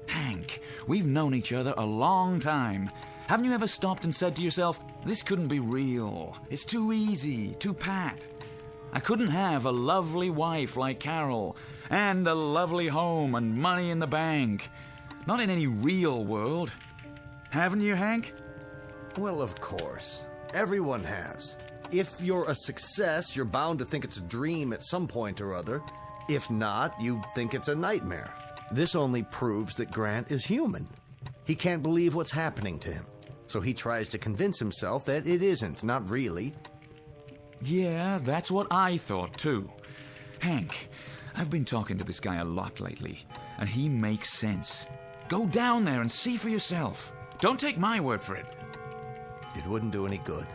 Hank, we've known each other a long time. Haven't you ever stopped and said to yourself, this couldn't be real. It's too easy, too pat. I couldn't have a lovely wife like Carol, and a lovely home and money in the bank. Not in any real world. Haven't you, Hank? Well, of course. Everyone has. If you're a success, you're bound to think it's a dream at some point or other. If not, you think it's a nightmare. This only proves that Grant is human. He can't believe what's happening to him. So he tries to convince himself that it isn't, not really. Yeah, that's what I thought, too. Hank, I've been talking to this guy a lot lately, and he makes sense. Go down there and see for yourself. Don't take my word for it. It wouldn't do any good.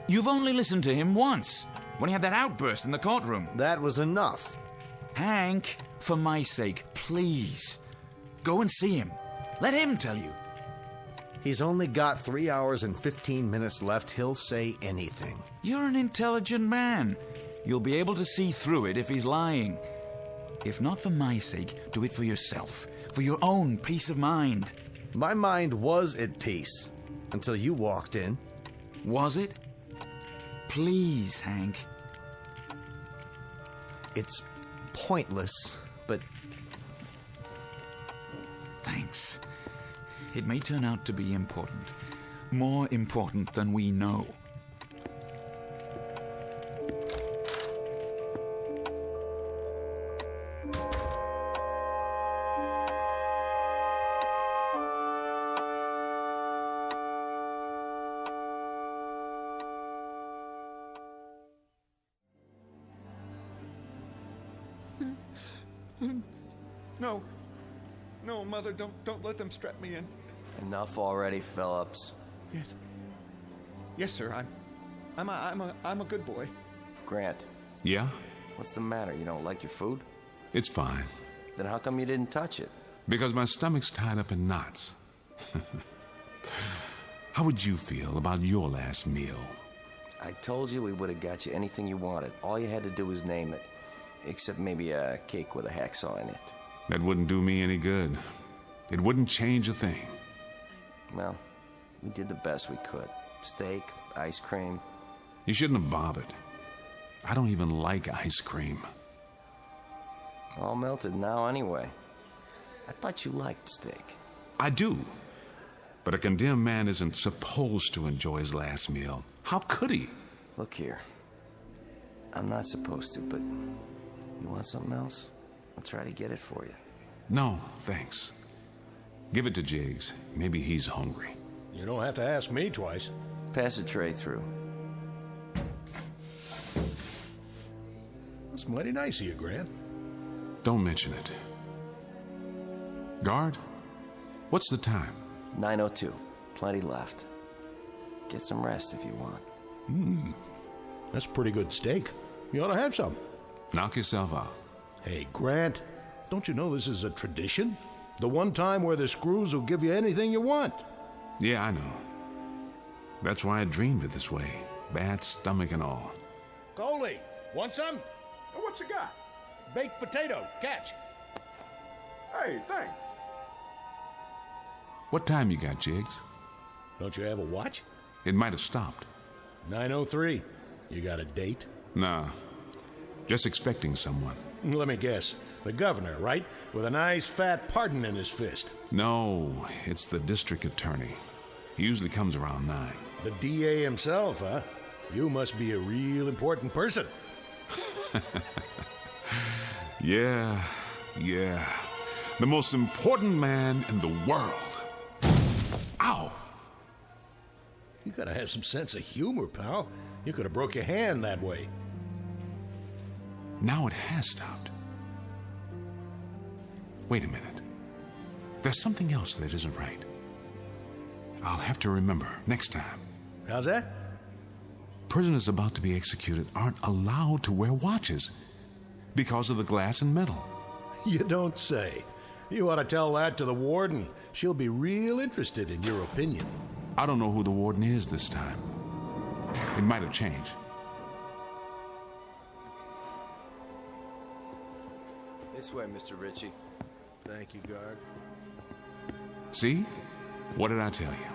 You've only listened to him once, when he had that outburst in the courtroom. That was enough. Hank, for my sake, please, go and see him. Let him tell you. He's only got 3 hours and 15 minutes left. He'll say anything. You're an intelligent man. You'll be able to see through it if he's lying. If not for my sake, do it for yourself, for your own peace of mind. My mind was at peace until you walked in. Was it? Please, Hank. It's pointless, but... Thanks. It may turn out to be important. More important than we know. No. No, Mother, don't let them strap me in. Enough already, Phillips. Yes. Yes, sir. I'm a good boy. Grant. Yeah? What's the matter? You don't like your food? It's fine. Then how come you didn't touch it? Because my stomach's tied up in knots. How would you feel about your last meal? I told you we would have got you anything you wanted. All you had to do was name it. Except maybe a cake with a hacksaw in it. That wouldn't do me any good. It wouldn't change a thing. Well, we did the best we could. Steak, ice cream. You shouldn't have bothered. I don't even like ice cream. All melted now anyway. I thought you liked steak. I do. But a condemned man isn't supposed to enjoy his last meal. How could he? Look here. I'm not supposed to, but you want something else? I'll try to get it for you. No, thanks. Give it to Jiggs. Maybe he's hungry. You don't have to ask me twice. Pass the tray through. That's mighty nice of you, Grant. Don't mention it. Guard, what's the time? 9:02. Plenty left. Get some rest if you want. That's pretty good steak. You ought to have some. Knock yourself out. Hey, Grant, don't you know this is a tradition? The one time where the screws will give you anything you want. Yeah, I know. That's why I dreamed it this way. Bad stomach and all. Coley, want some? What you got? Baked potato. Catch. Hey, thanks. What time you got, Jiggs? Don't you have a watch? It might have stopped. 9:03. You got a date? Nah. Just expecting someone. Let me guess. The governor, right? With a nice fat pardon in his fist. No, it's the district attorney. He usually comes around 9. The DA himself, huh? You must be a real important person. Yeah. The most important man in the world. Ow! You gotta have some sense of humor, pal. You could have broke your hand that way. Now it has stopped. Wait a minute. There's something else that isn't right. I'll have to remember next time. How's that? Prisoners about to be executed aren't allowed to wear watches because of the glass and metal. You don't say. You ought to tell that to the warden. She'll be real interested in your opinion. I don't know who the warden is this time. It might have changed. This way, Mr. Ritchie. Thank you, guard. See? What did I tell you?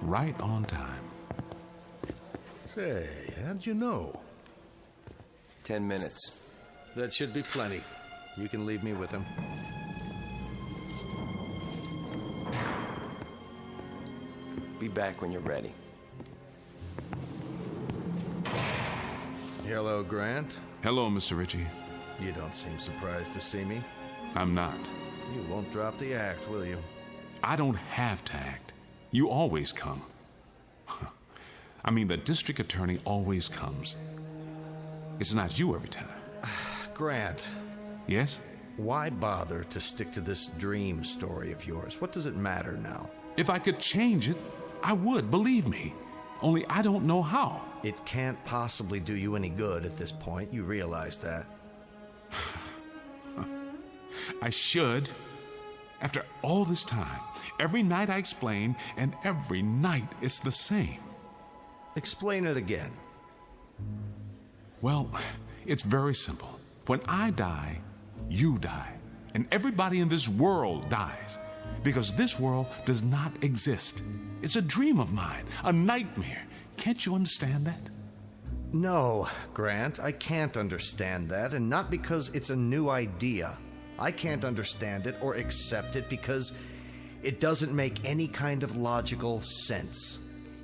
Right on time. Say, how'd you know? 10 minutes. That should be plenty. You can leave me with him. Be back when you're ready. Hello, Grant. Hello, Mr. Ritchie. You don't seem surprised to see me. I'm not. You won't drop the act, will you? I don't have to act. You always come. I mean, the district attorney always comes. It's not you every time. Grant. Yes? Why bother to stick to this dream story of yours? What does it matter now? If I could change it, I would, believe me. Only I don't know how. It can't possibly do you any good at this point. You realize that. I should. After all this time, every night I explain, and every night it's the same. Explain it again. Well, it's very simple. When I die, you die. And everybody in this world dies. Because this world does not exist. It's a dream of mine, a nightmare. Can't you understand that? No, Grant, I can't understand that, and not because it's a new idea. I can't understand it or accept it because it doesn't make any kind of logical sense.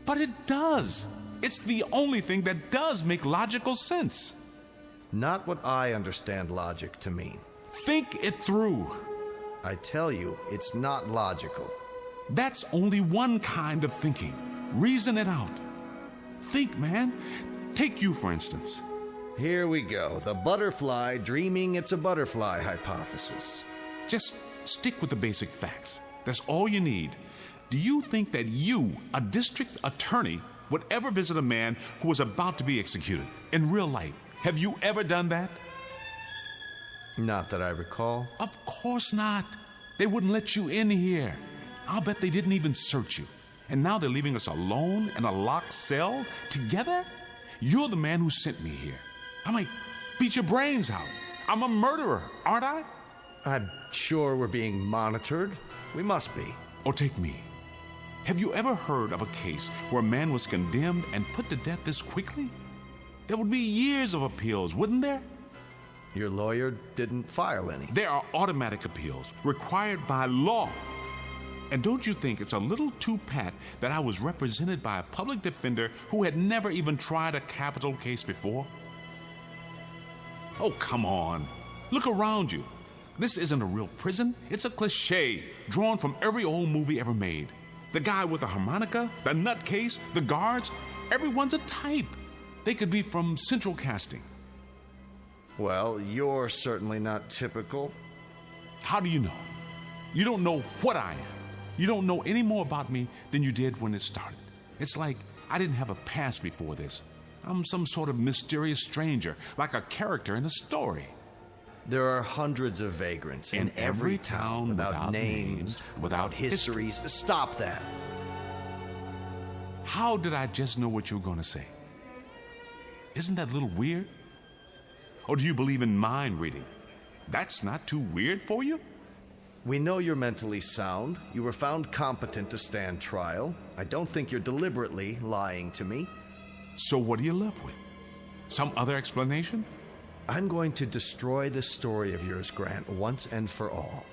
But it does. It's the only thing that does make logical sense. Not what I understand logic to mean. Think it through. I tell you, it's not logical. That's only one kind of thinking. Reason it out. Think, man. Take you, for instance. Here we go. The butterfly dreaming it's a butterfly hypothesis. Just stick with the basic facts. That's all you need. Do you think that you, a district attorney, would ever visit a man who was about to be executed in real life? Have you ever done that? Not that I recall. Of course not. They wouldn't let you in here. I'll bet they didn't even search you. And now they're leaving us alone in a locked cell together? You're the man who sent me here. I might beat your brains out. I'm a murderer, aren't I? I'm sure we're being monitored. We must be. Or take me. Have you ever heard of a case where a man was condemned and put to death this quickly? There would be years of appeals, wouldn't there? Your lawyer didn't file any. There are automatic appeals required by law. And don't you think it's a little too pat that I was represented by a public defender who had never even tried a capital case before? Oh, come on. Look around you. This isn't a real prison. It's a cliche drawn from every old movie ever made. The guy with the harmonica, the nutcase, the guards, everyone's a type. They could be from Central Casting. Well, you're certainly not typical. How do you know? You don't know what I am. You don't know any more about me than you did when it started. It's like I didn't have a past before this. I'm some sort of mysterious stranger, like a character in a story. There are hundreds of vagrants in every town without names, without histories. Stop that. How did I just know what you were going to say? Isn't that a little weird? Or do you believe in mind reading? That's not too weird for you? We know you're mentally sound. You were found competent to stand trial. I don't think you're deliberately lying to me. So what are you left with? Some other explanation? I'm going to destroy this story of yours, Grant, once and for all.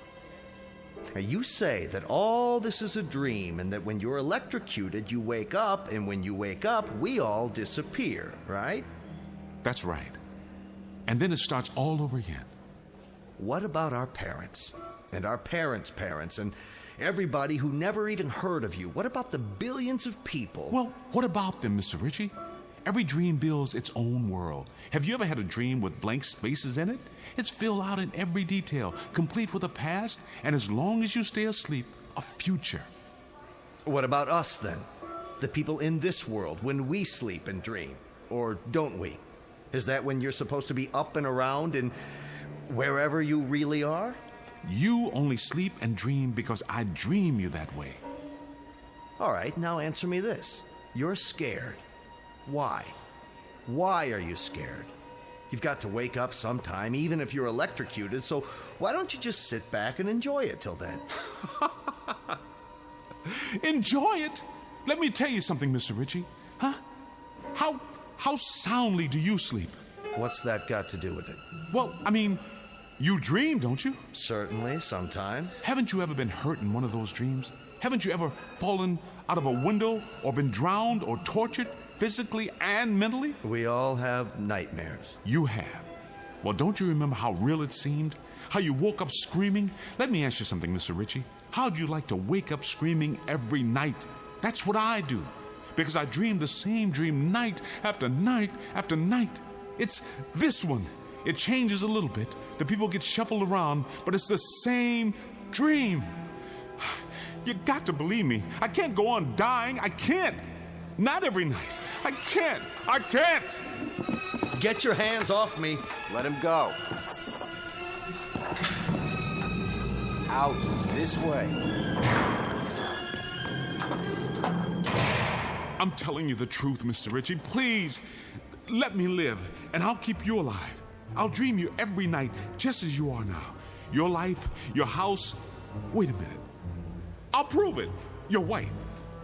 Now, you say that all this is a dream and that when you're electrocuted, you wake up, and when you wake up, we all disappear, right? That's right. And then it starts all over again. What about our parents? And our parents' parents, and everybody who never even heard of you? What about the billions of people? Well, what about them, Mr. Ritchie? Every dream builds its own world. Have you ever had a dream with blank spaces in it? It's filled out in every detail, complete with a past, and as long as you stay asleep, a future. What about us, then? The people in this world, when we sleep and dream? Or don't we? Is that when you're supposed to be up and around and wherever you really are? You only sleep and dream because I dream you that way. All right, now answer me this. You're scared. Why? Why are you scared? You've got to wake up sometime, even if you're electrocuted, so why don't you just sit back and enjoy it till then? Enjoy it? Let me tell you something, Mr. Ritchie. Huh? How soundly do you sleep? What's that got to do with it? Well, I mean, you dream, don't you? Certainly, sometimes. Haven't you ever been hurt in one of those dreams? Haven't you ever fallen out of a window or been drowned or tortured? Physically and mentally? We all have nightmares. You have. Well, don't you remember how real it seemed? How you woke up screaming? Let me ask you something, Mr. Ritchie. How'd you like to wake up screaming every night? That's what I do. Because I dream the same dream night after night after night. It's this one. It changes a little bit. The people get shuffled around, but it's the same dream. You got to believe me. I can't go on dying. I can't. Not every night. I can't. I can't. Get your hands off me. Let him go. Out this way. I'm telling you the truth, Mr. Ritchie. Please, let me live, and I'll keep you alive. I'll dream you every night, just as you are now. Your life, your house. Wait a minute. I'll prove it. Your wife.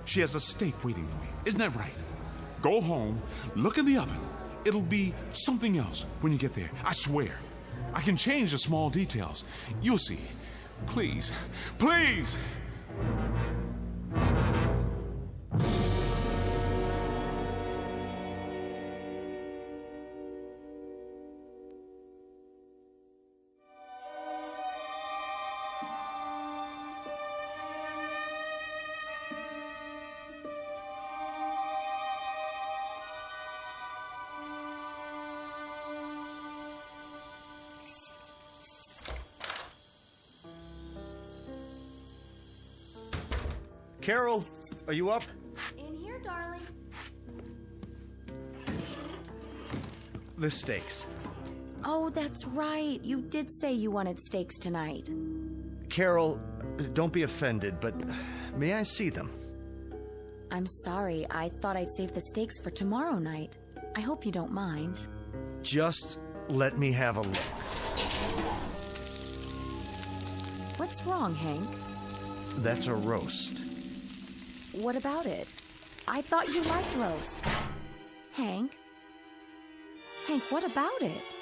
She has a steak waiting for you. Isn't that right? Go home, look in the oven. It'll be something else when you get there. I swear. I can change the small details. You'll see. Please, please. Carol, are you up? In here, darling. The steaks. Oh, that's right. You did say you wanted steaks tonight. Carol, don't be offended, but may I see them? I'm sorry. I thought I'd save the steaks for tomorrow night. I hope you don't mind. Just let me have a look. What's wrong, Hank? That's a roast. What about it? I thought you liked roast. Hank? Hank, what about it?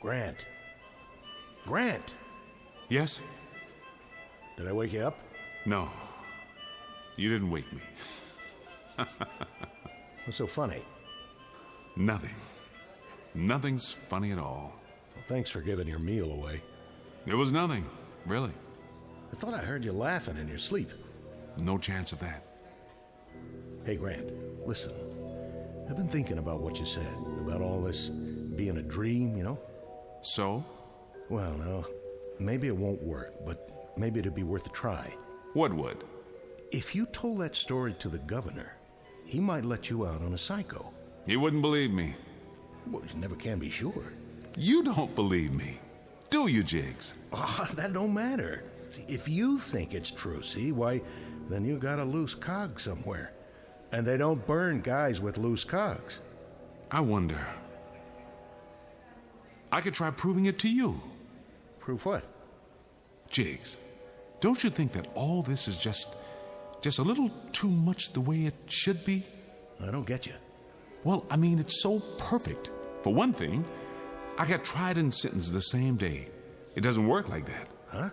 Grant. Grant! Yes? Did I wake you up? No. You didn't wake me. What's so funny? Nothing. Nothing's funny at all. Well, thanks for giving your meal away. There was nothing, really. I thought I heard you laughing in your sleep. No chance of that. Hey, Grant, listen. I've been thinking about what you said, about all this being a dream, you know? So? Well, no. Maybe it won't work, but maybe it'd be worth a try. What would? If you told that story to the governor, he might let you out on a psycho. He wouldn't believe me. Well, you never can be sure. You don't believe me, do you, Jiggs? Oh, that don't matter. If you think it's true, see, why, then you got a loose cog somewhere. And they don't burn guys with loose cogs. I wonder. I could try proving it to you. Prove what? Jiggs, don't you think that all this is just a little too much the way it should be? I don't get you. Well, I mean, it's so perfect. For one thing, I got tried and sentenced the same day. It doesn't work like that. Huh?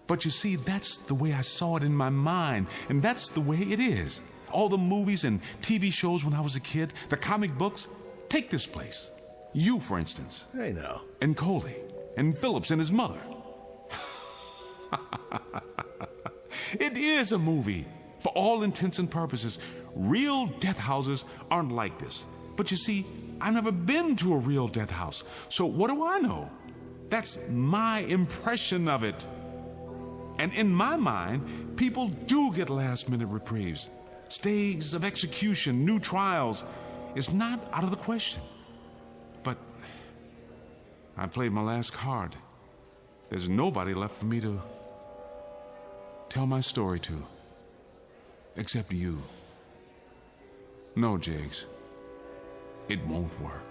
But you see, that's the way I saw it in my mind, and that's the way it is. All the movies and TV shows when I was a kid, the comic books. Take this place. You, for instance. Hey, now. And Coley. And Phillips and his mother. It is a movie. For all intents and purposes, real death houses aren't like this. But you see, I've never been to a real death house. So what do I know? That's my impression of it. And in my mind, people do get last-minute reprieves. Stays of execution, new trials. It's not out of the question. But I played my last card. There's nobody left for me to tell my story to. Except you. No, Jiggs. It won't work.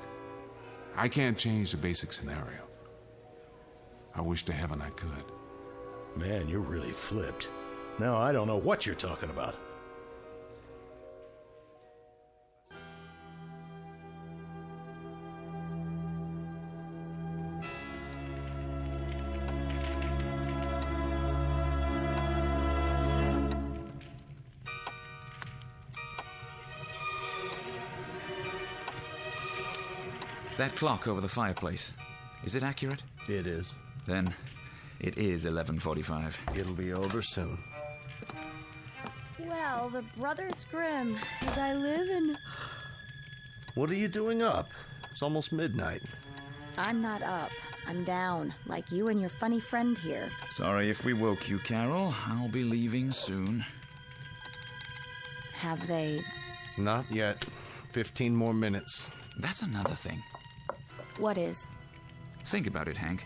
I can't change the basic scenario. I wish to heaven I could. Man, you're really flipped. Now I don't know what you're talking about. That clock over the fireplace, is it accurate? It is. Then it is 11:45. It'll be over soon. Well, the Brothers Grimm, as I live in... What are you doing up? It's almost midnight. I'm not up. I'm down, like you and your funny friend here. Sorry if we woke you, Carol. I'll be leaving soon. Have they... Not yet. 15 more minutes. That's another thing. What is? Think about it, Hank.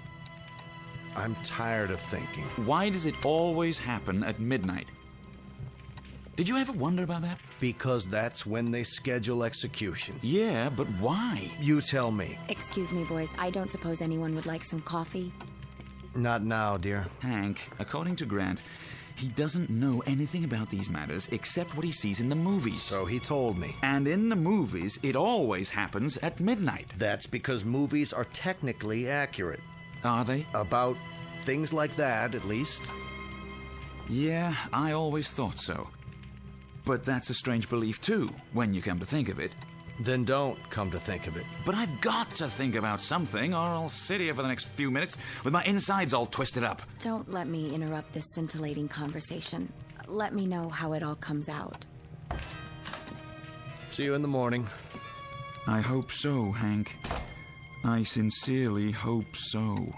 I'm tired of thinking. Why does it always happen at midnight? Did you ever wonder about that? Because that's when they schedule executions. Yeah, but why? You tell me. Excuse me, boys. I don't suppose anyone would like some coffee? Not now, dear. Hank, according to Grant, he doesn't know anything about these matters except what he sees in the movies. So he told me. And in the movies, it always happens at midnight. That's because movies are technically accurate. Are they? About things like that, at least. Yeah, I always thought so. But that's a strange belief, too, when you come to think of it. Then don't come to think of it. But I've got to think about something, or I'll sit here for the next few minutes with my insides all twisted up. Don't let me interrupt this scintillating conversation. let me know how it all comes out. See you in the morning. I hope so, Hank. I sincerely hope so.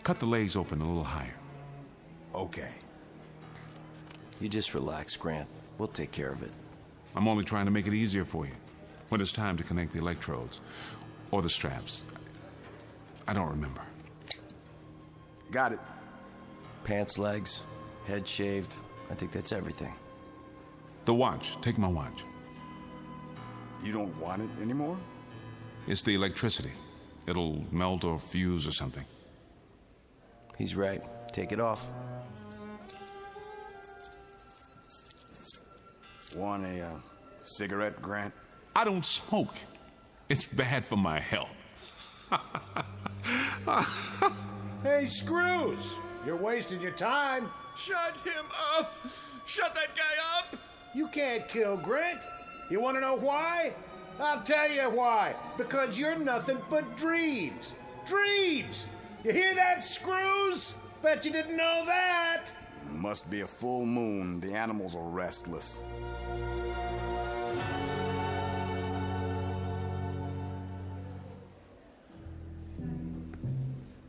Cut the legs open a little higher. Okay. You just relax, Grant. We'll take care of it. I'm only trying to make it easier for you when it's time to connect the electrodes or the straps. I don't remember. Got it. Pants, legs, head shaved. I think that's everything. The watch. Take my watch. You don't want it anymore? It's the electricity. It'll melt or fuse or something. He's right. Take it off. Want a cigarette, Grant? I don't smoke. It's bad for my health. Hey, Screws! You're wasting your time. Shut him up! Shut that guy up! You can't kill Grant. You want to know why? I'll tell you why. Because you're nothing but dreams. Dreams! You hear that, Screws? Bet you didn't know that. Must be a full moon. The animals are restless.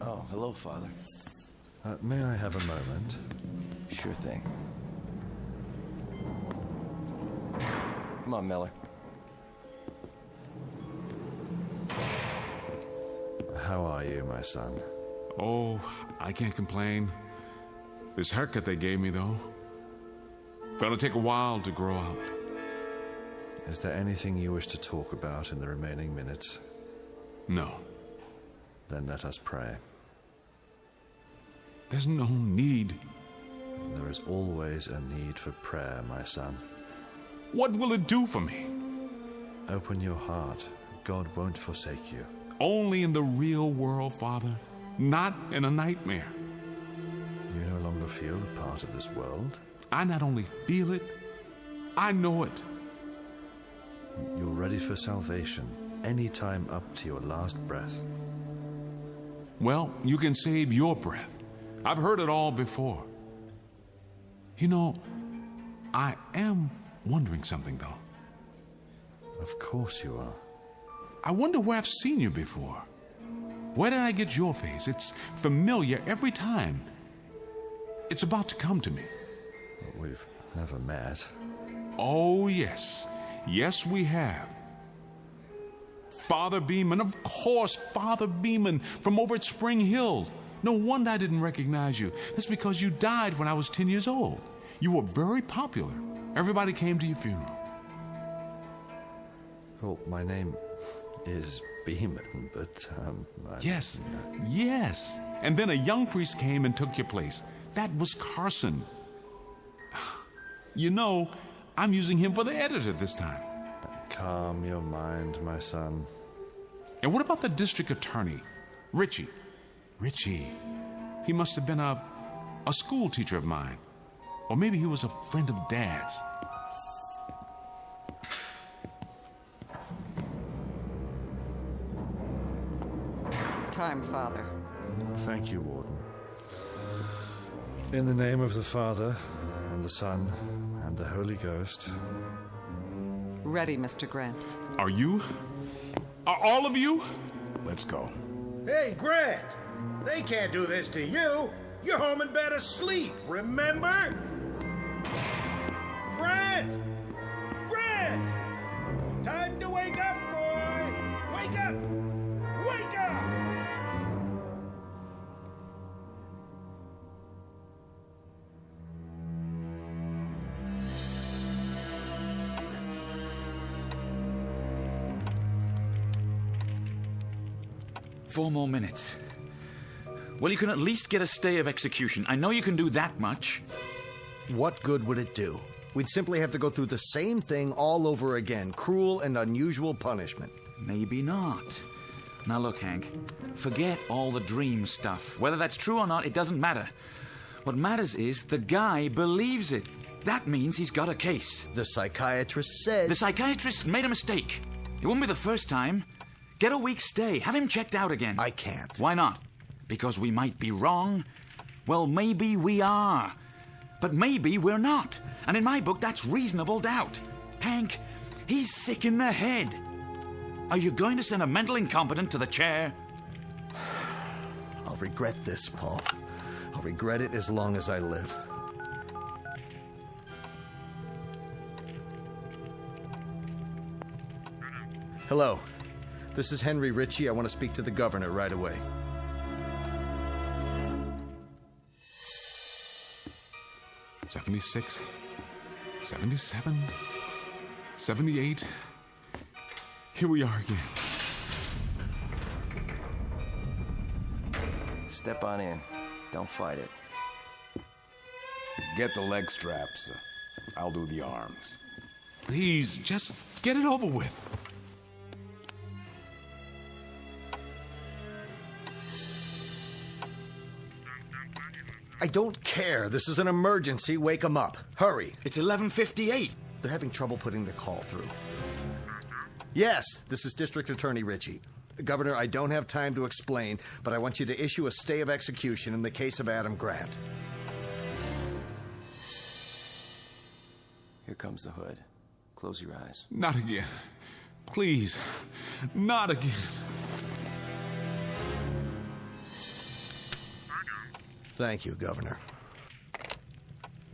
Oh, hello, Father. May I have a moment? Sure thing. Come on, Miller. How are you, my son? Oh, I can't complain. This haircut they gave me, though, gonna take a while to grow out. Is there anything you wish to talk about in the remaining minutes? No. Then let us pray. There's no need. There is always a need for prayer, my son. What will it do for me? Open your heart. God won't forsake you. Only in the real world, Father, not in a nightmare. You no longer feel a part of this world? I not only feel it, I know it. You're ready for salvation any time up to your last breath. Well, you can save your breath. I've heard it all before. You know, I am wondering something, though. Of course you are. I wonder where I've seen you before. Where did I get your face? It's familiar every time. It's about to come to me. We've never met. Oh, yes. Yes, we have. Father Beeman, of course, Father Beeman from over at Spring Hill. No wonder I didn't recognize you. That's because you died when I was 10 years old. You were very popular. Everybody came to your funeral. Oh, my name is Beeman, but, Yes, yes. And then a young priest came and took your place. That was Carson. You know, I'm using him for the editor this time. Calm your mind, my son. And what about the district attorney, Richie? Richie. He must have been a school teacher of mine. Or maybe he was a friend of Dad's. Time, Father. Thank you, Warden. In the name of the Father, and the Son, and the Holy Ghost. Ready, Mr. Grant. Are you? Are all of you? Let's go. Hey, Grant! They can't do this to you. You're home in bed asleep, remember? Grant! Grant! Time to wake up, boy! Wake up! Wake up! 4 more minutes. Well, you can at least get a stay of execution. I know you can do that much. What good would it do? We'd simply have to go through the same thing all over again. Cruel and unusual punishment. Maybe not. Now look, Hank, forget all the dream stuff. Whether that's true or not, it doesn't matter. What matters is the guy believes it. That means he's got a case. The psychiatrist said... The psychiatrist made a mistake. It won't be the first time. Get a week's stay. Have him checked out again. I can't. Why not? Because we might be wrong? Well, maybe we are. But maybe we're not. And in my book, that's reasonable doubt. Hank, he's sick in the head. Are you going to send a mental incompetent to the chair? I'll regret this, Paul. I'll regret it as long as I live. Hello. This is Henry Ritchie. I want to speak to the governor right away. "76, 77, 78. Here we are again." Step on in. Don't fight it. Get the leg straps. I'll do the arms. Please, just get it over with. I don't care. This is an emergency. Wake them up. Hurry. It's 11:58. They're having trouble putting the call through. Yes, this is District Attorney Ritchie. Governor, I don't have time to explain, but I want you to issue a stay of execution in the case of Adam Grant. Here comes the hood. Close your eyes. Not again. Please, not again. Thank you, Governor.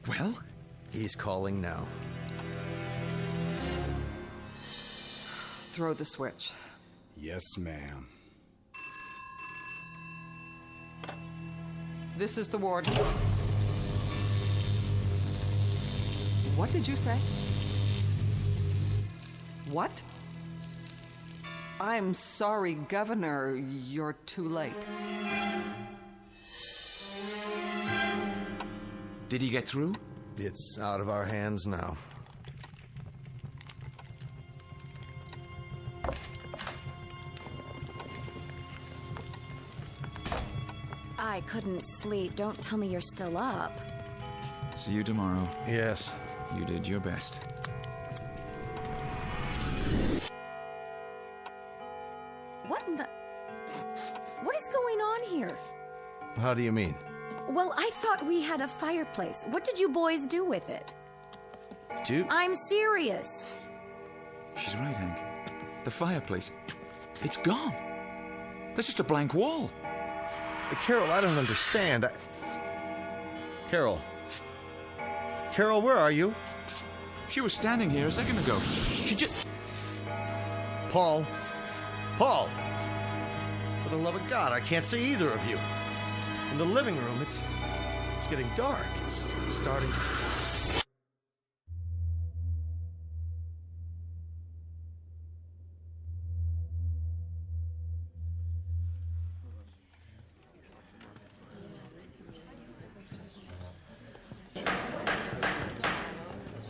Well? He's calling now. Throw the switch. Yes, ma'am. This is the warden. What did you say? What? I'm sorry, Governor. You're too late. Did he get through? It's out of our hands now. I couldn't sleep. Don't tell me you're still up. See you tomorrow. Yes. You did your best. What in the... What is going on here? How do you mean? Well, I thought we had a fireplace. What did you boys do with it? I'm serious. She's right, Hank. The fireplace, it's gone. There's just a blank wall. Carol, I don't understand. Carol. Carol, where are you? She was standing here a second ago. She just... Paul. Paul! For the love of God, I can't see either of you. In the living room, it's getting dark. It's starting...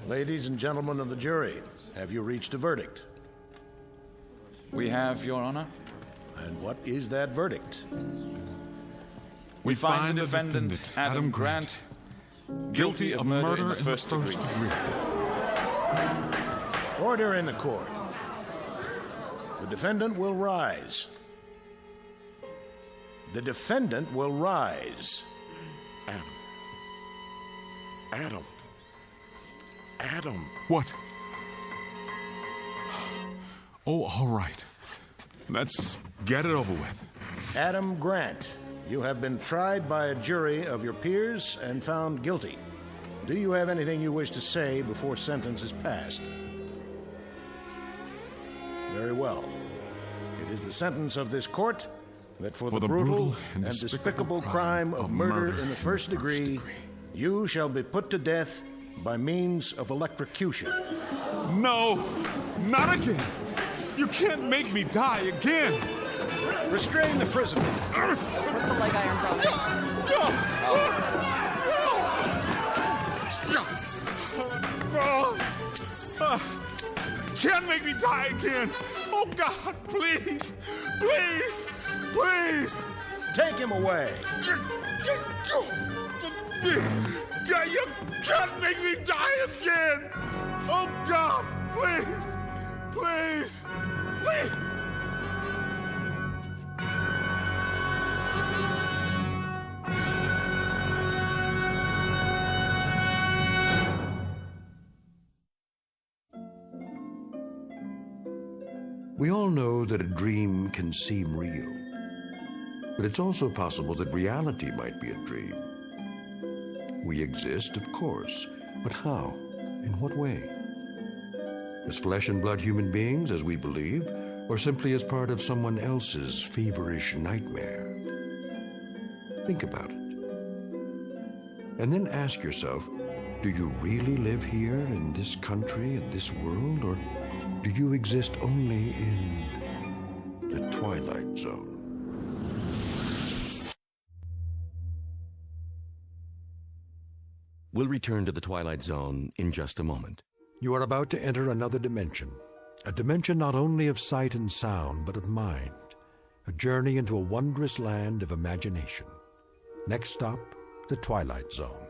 Ladies and gentlemen of the jury, have you reached a verdict? We have, Your Honor. And what is that verdict? We find the defendant, Adam Grant, guilty of murder in the first degree. Order in the court. The defendant will rise. The defendant will rise. Adam. What? Oh, all right. Let's get it over with. Adam Grant, you have been tried by a jury of your peers and found guilty. Do you have anything you wish to say before sentence is passed? Very well. It is the sentence of this court that for the brutal and despicable crime of murder in the first degree, you shall be put to death by means of electrocution. No, not again. You can't make me die again. Restrain the prisoner. Put the leg irons on. Can't make me die again. Oh, God, please, please, please. Take him away. You can't make me die again. Oh, God, please, please. Wait! We all know that a dream can seem real, but it's also possible that reality might be a dream. We exist, of course, but how? In what way? As flesh and blood human beings, as we believe, or simply as part of someone else's feverish nightmare? Think about it. And then ask yourself, do you really live here in this country, in this world, or do you exist only in the Twilight Zone? We'll return to the Twilight Zone in just a moment. You are about to enter another dimension, a dimension not only of sight and sound, but of mind, a journey into a wondrous land of imagination. Next stop, the Twilight Zone.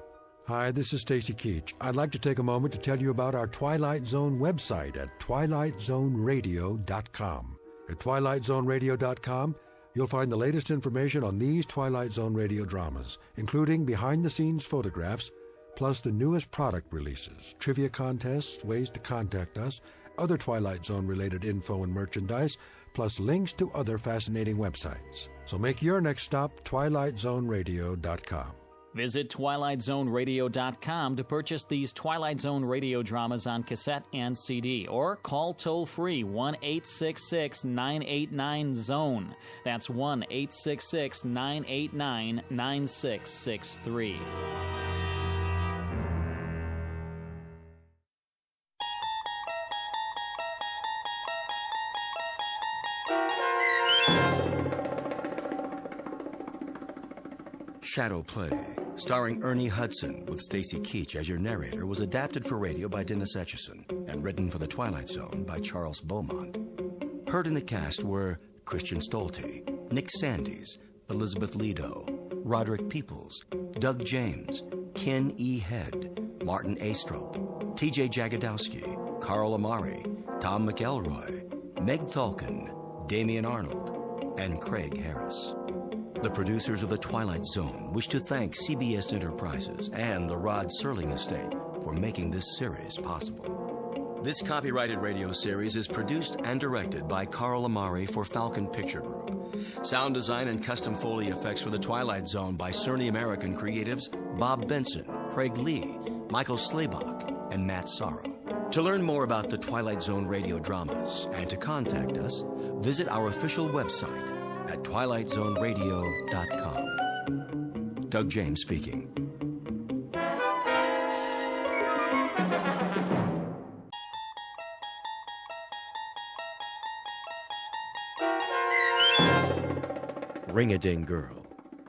Hi, this is Stacy Keach. I'd like to take a moment to tell you about our Twilight Zone website at twilightzoneradio.com. At twilightzoneradio.com, you'll find the latest information on these Twilight Zone radio dramas, including behind-the-scenes photographs, plus the newest product releases, trivia contests, ways to contact us, other Twilight Zone-related info and merchandise, plus links to other fascinating websites. So make your next stop twilightzoneradio.com. Visit twilightzoneradio.com to purchase these Twilight Zone radio dramas on cassette and CD, or call toll-free 1-866-989-ZONE. That's 1-866-989-9663. Shadow Play, starring Ernie Hudson with Stacy Keach as your narrator, was adapted for radio by Dennis Etchison and written for The Twilight Zone by Charles Beaumont. Heard in the cast were Christian Stolte, Nick Sandys, Elizabeth Lido, Roderick Peoples, Doug James, Ken E. Head, Martin Astrop, T.J. Jagodowski, Carl Amari, Tom McElroy, Meg Thalken, Damian Arnold, and Craig Harris. The producers of The Twilight Zone wish to thank CBS Enterprises and the Rod Serling Estate for making this series possible. This copyrighted radio series is produced and directed by Carl Amari for Falcon Picture Group. Sound design and custom Foley effects for The Twilight Zone by Cerny American creatives Bob Benson, Craig Lee, Michael Slaybach, and Matt Sorrow. To learn more about the Twilight Zone radio dramas and to contact us, visit our official website at twilightzoneradio.com. Doug James speaking. Ring-a-Ding Girl,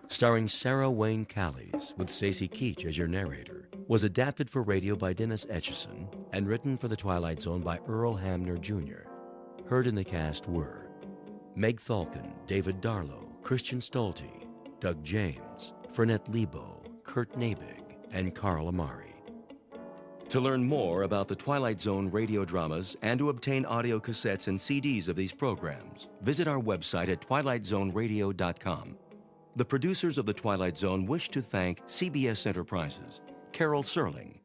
starring Sarah Wayne Callies with Stacy Keach as your narrator, was adapted for radio by Dennis Etchison and written for The Twilight Zone by Earl Hamner Jr. Heard in the cast were Meg Thalken, David Darlow, Christian Stolte, Doug James, Fernette Lebo, Kurt Nabig, and Carl Amari. To learn more about the Twilight Zone radio dramas and to obtain audio cassettes and CDs of these programs, visit our website at twilightzoneradio.com. The producers of The Twilight Zone wish to thank CBS Enterprises, Carol Serling,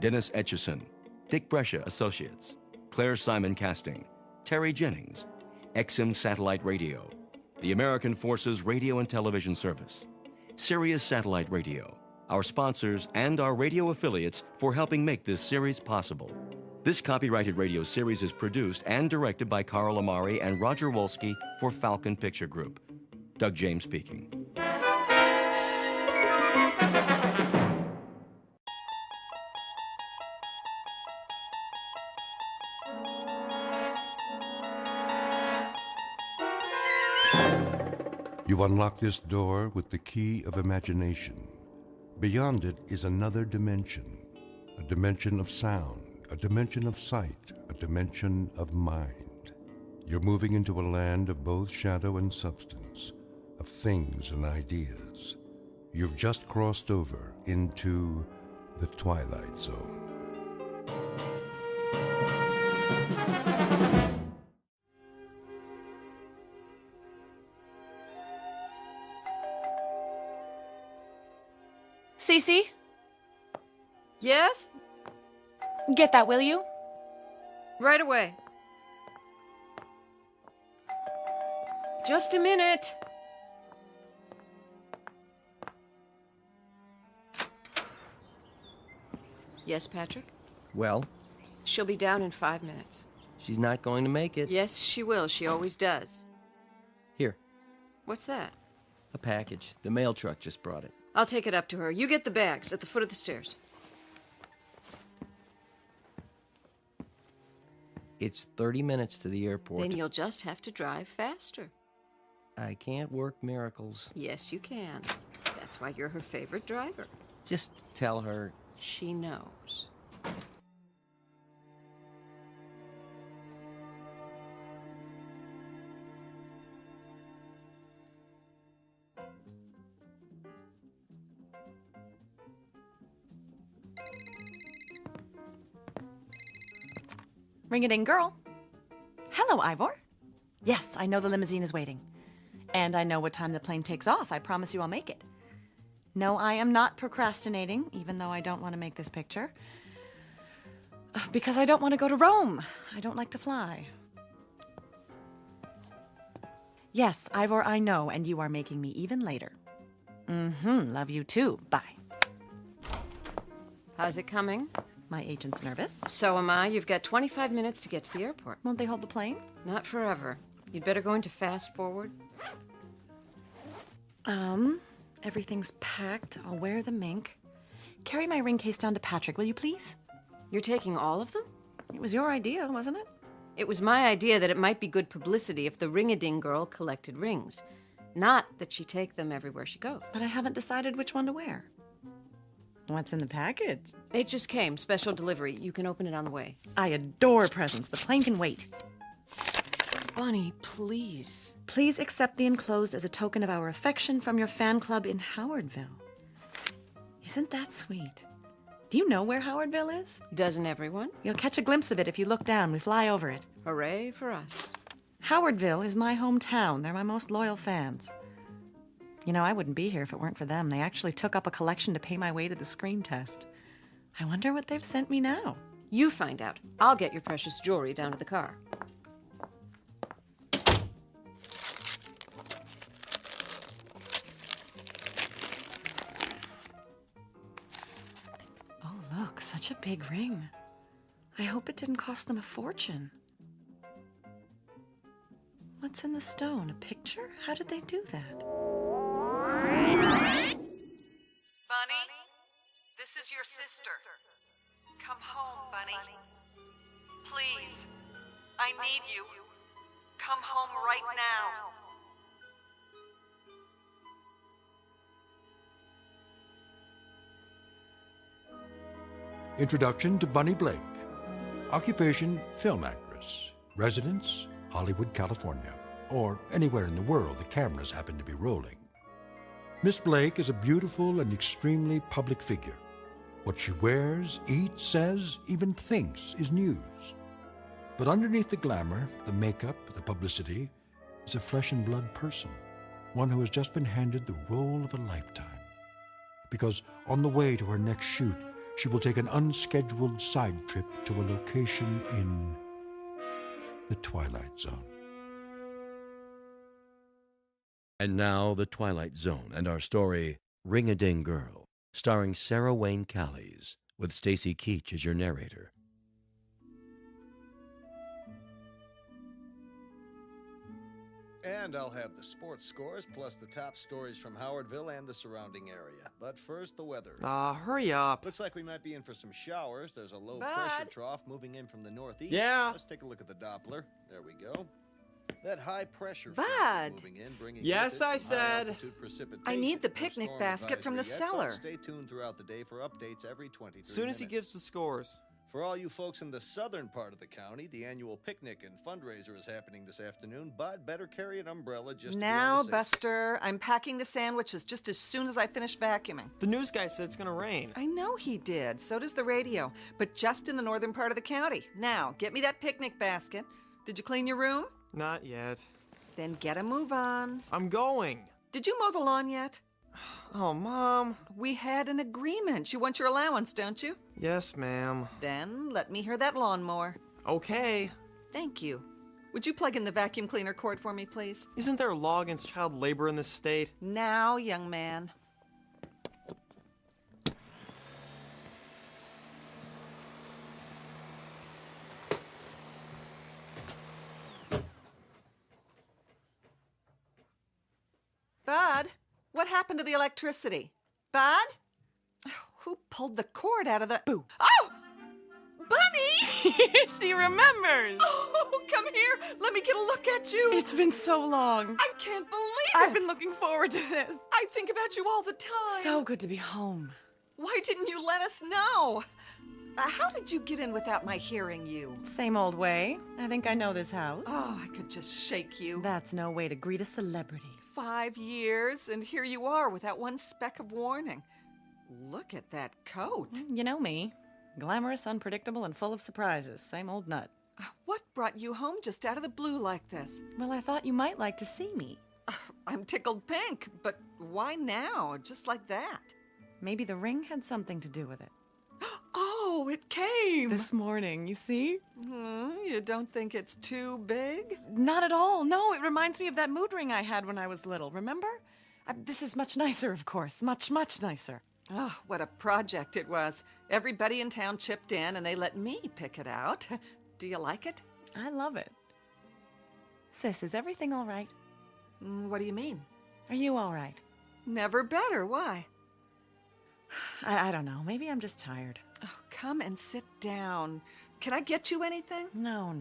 Dennis Etchison, Dick Brescia Associates, Claire Simon Casting, Terry Jennings, XM Satellite Radio, the American Forces Radio and Television Service, Sirius Satellite Radio, our sponsors, and our radio affiliates for helping make this series possible. This copyrighted radio series is produced and directed by Carl Amari and Roger Wolski for Falcon Picture Group. Doug James speaking. You unlock this door with the key of imagination. Beyond it is another dimension, a dimension of sound, a dimension of sight, a dimension of mind. You're moving into a land of both shadow and substance, of things and ideas. You've just crossed over into the Twilight Zone. Stacy? Yes? Get that, will you? Right away. Just a minute. Yes, Patrick? Well, She'll be down in 5 minutes. she's not going to make it. Yes, she will. She always does. Here, What's that? a package. The mail truck just brought it. I'll take it up to her. You get the bags at the foot of the stairs. It's 30 minutes to the airport. Then you'll just have to drive faster. I can't work miracles. Yes, you can. That's why you're her favorite driver. Just tell her. She knows. Ring-a-ding girl. Hello, Ivor. Yes, I know the limousine is waiting. And I know what time the plane takes off. I promise you I'll make it. No, I am not procrastinating, even though I don't want to make this picture. Because I don't want to go to Rome. I don't like to fly. Yes, Ivor, I know, and you are making me even later. Love you too. Bye. How's it coming? My agent's nervous. So am I. You've got 25 minutes to get to the airport. Won't they hold the plane? Not forever. You'd better go into fast forward. Everything's packed. I'll wear the mink. Carry my ring case down to Patrick, will you please? You're taking all of them? It was your idea, wasn't it? It was my idea that it might be good publicity if the ring-a-ding girl collected rings. Not that she take them everywhere she goes. But I haven't decided which one to wear. What's in the package? It just came. Special delivery. You can open it on the way. I adore presents. The plane can wait. Bunny, please. Please accept the enclosed as a token of our affection from your fan club in Howardville. Isn't that sweet? Do you know where Howardville is? Doesn't everyone? You'll catch a glimpse of it if you look down. We fly over it. Hooray for us. Howardville is my hometown. They're my most loyal fans. You know, I wouldn't be here if it weren't for them. They actually took up a collection to pay my way to the screen test. I wonder what they've sent me now. You find out. I'll get your precious jewelry down to the car. Oh, look, such a big ring. I hope it didn't cost them a fortune. What's in the stone? A picture? How did they do that? Bunny, this is your sister. Come home, Bunny. Please, I need you. Come home right now. Introduction to Bunny Blake. Occupation, film actress. Residence, Hollywood, California. Or anywhere in the world the cameras happen to be rolling. Miss Blake is a beautiful and extremely public figure. What she wears, eats, says, even thinks is news. But underneath the glamour, the makeup, the publicity, is a flesh and blood person. One who has just been handed the role of a lifetime. Because on the way to her next shoot, she will take an unscheduled side trip to a location in the Twilight Zone. And now, The Twilight Zone and our story, Ring-a-Ding Girl, starring Sarah Wayne Callies, with Stacy Keach as your narrator. And I'll have the sports scores plus the top stories from Howardville and the surrounding area. But first, the weather. Hurry up. Looks like we might be in for some showers. There's a low Bud. pressure trough moving in from the northeast. Yeah? Let's take a look at the Doppler. There we go. That high pressure Bud. front is moving in, bringing Yes, with it I some high said. altitude precipitation. I need the No picnic storm basket from the advisory yet, but cellar. Stay tuned throughout the day for updates every 23 Soon as he minutes. gives the scores. For all you folks in the southern part of the county, the annual picnic and fundraiser is happening this afternoon. Bud, better carry an umbrella just to be Now, on the safe Buster, I'm packing the sandwiches just as soon as I finish vacuuming. The news guy said it's gonna rain. I know he did. So does the radio. But just in the northern part of the county. Now, get me that picnic basket. Did you clean your room? Not yet. Then get a move on. I'm going. Did you mow the lawn yet? Oh, Mom. We had an agreement. You want your allowance, don't you? Yes, ma'am. Then let me hear that lawnmower. Okay. Thank you. Would you plug in the vacuum cleaner cord for me, please? Isn't there a law against child labor in this state? Now, young man. Bud, what happened to the electricity? Bud? Who pulled the cord out of the... Boo. Oh! Bunny! She remembers. Oh, come here. Let me get a look at you. It's been so long. I can't believe I've been looking forward to this. I think about you all the time. So good to be home. Why didn't you let us know? How did you get in without my hearing you? Same old way. I think I know this house. Oh, I could just shake you. That's no way to greet a celebrity. 5 years, and here you are without one speck of warning. Look at that coat. You know me. Glamorous, unpredictable, and full of surprises. Same old nut. What brought you home just out of the blue like this? Well, I thought you might like to see me. I'm tickled pink, but why now, just like that? Maybe the ring had something to do with it. Oh, it came! This morning, you see? You don't think it's too big? Not at all. No, it reminds me of that mood ring I had when I was little, remember? This is much nicer, of course. Much, much nicer. Oh, what a project it was. Everybody in town chipped in, and they let me pick it out. Do you like it? I love it. Sis, is everything all right? What do you mean? Are you all right? Never better. Why? I don't know. Maybe I'm just tired. Oh, come and sit down. Can I get you anything? No.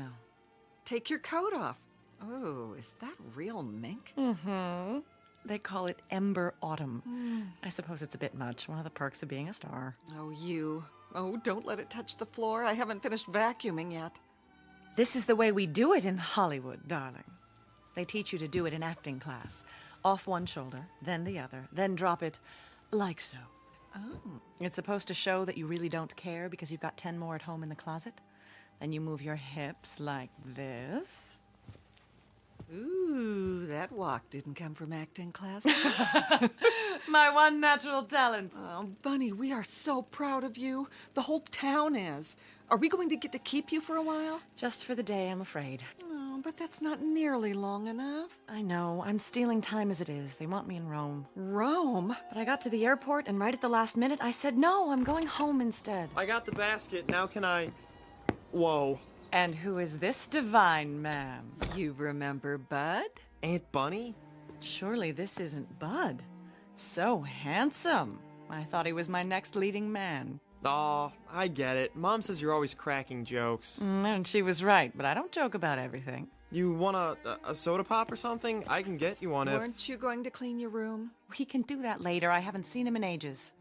Take your coat off. Oh, is that real mink? Mm-hmm. They call it Ember Autumn. I suppose it's a bit much. One of the perks of being a star. Oh, you. Oh, don't let it touch the floor. I haven't finished vacuuming yet. This is the way we do it in Hollywood, darling. They teach you to do it in acting class. Off one shoulder, then the other, then drop it like so. Oh. It's supposed to show that you really don't care because you've got 10 more at home in the closet. Then you move your hips like this. Ooh, that walk didn't come from acting class. My one natural talent. Oh, Bunny, we are so proud of you. The whole town is. Are we going to get to keep you for a while? Just for the day, I'm afraid. Oh, but that's not nearly long enough. I know. I'm stealing time as it is. They want me in Rome. Rome? But I got to the airport, and right at the last minute, I said, no, I'm going home instead. I got the basket. Now can I... Whoa. And who is this divine man? You remember Bud? Aunt Bunny? Surely this isn't Bud. So handsome. I thought he was my next leading man. Aw, I get it. Mom says you're always cracking jokes. And she was right, but I don't joke about everything. You want a soda pop or something? I can get you one if... Weren't you going to clean your room? We can do that later. I haven't seen him in ages.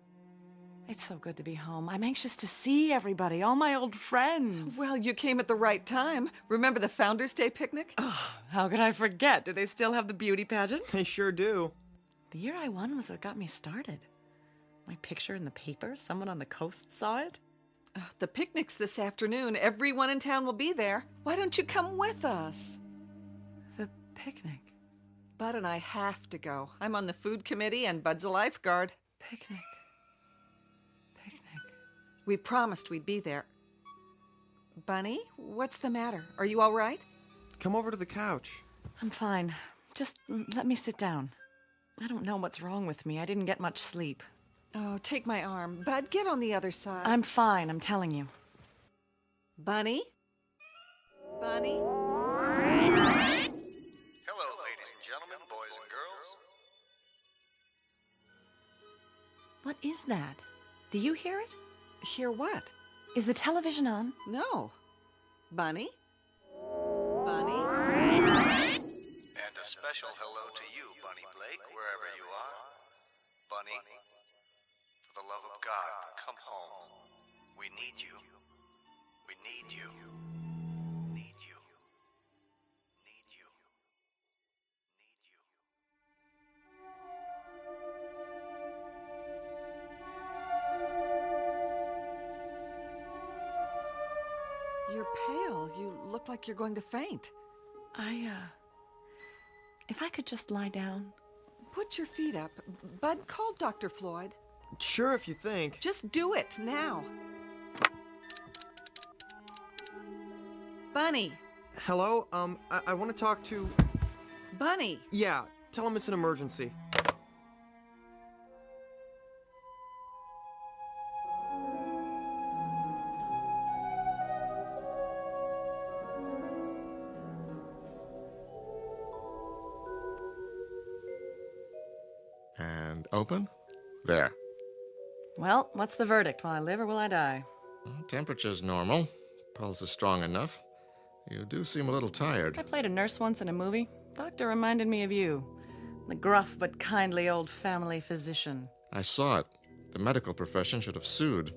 It's so good to be home. I'm anxious to see everybody, all my old friends. Well, you came at the right time. Remember the Founders' Day picnic? Oh, how could I forget? Do they still have the beauty pageant? They sure do. The year I won was what got me started. My picture in the paper, someone on the coast saw it. The picnic's this afternoon. Everyone in town will be there. Why don't you come with us? The picnic? Bud and I have to go. I'm on the food committee and Bud's a lifeguard. Picnic. We promised we'd be there. Bunny, what's the matter? Are you all right? Come over to the couch. I'm fine. Just let me sit down. I don't know what's wrong with me. I didn't get much sleep. Oh, take my arm. Bud, get on the other side. I'm fine, I'm telling you. Bunny? Bunny? Hello, ladies and gentlemen, boys and girls. What is that? Do you hear it? Hear what? Is the television on? No. Bunny? Bunny? And a special hello to you, Bunny Blake, wherever you are. Bunny, for the love of God, come home. We need you. We need you. Need you. Need you. Need you. You're pale. You look like you're going to faint. If I could just lie down. Put your feet up. Bud, call Dr. Floyd. Sure, if you think. Just do it, now. Bunny. Hello? I want to talk to... Bunny. Yeah, tell him it's an emergency. And open. There. Well, what's the verdict? Will I live or will I die? Temperature's normal. Pulse is strong enough. You do seem a little tired. I played a nurse once in a movie. Doctor reminded me of you. The gruff but kindly old family physician. I saw it. The medical profession should have sued.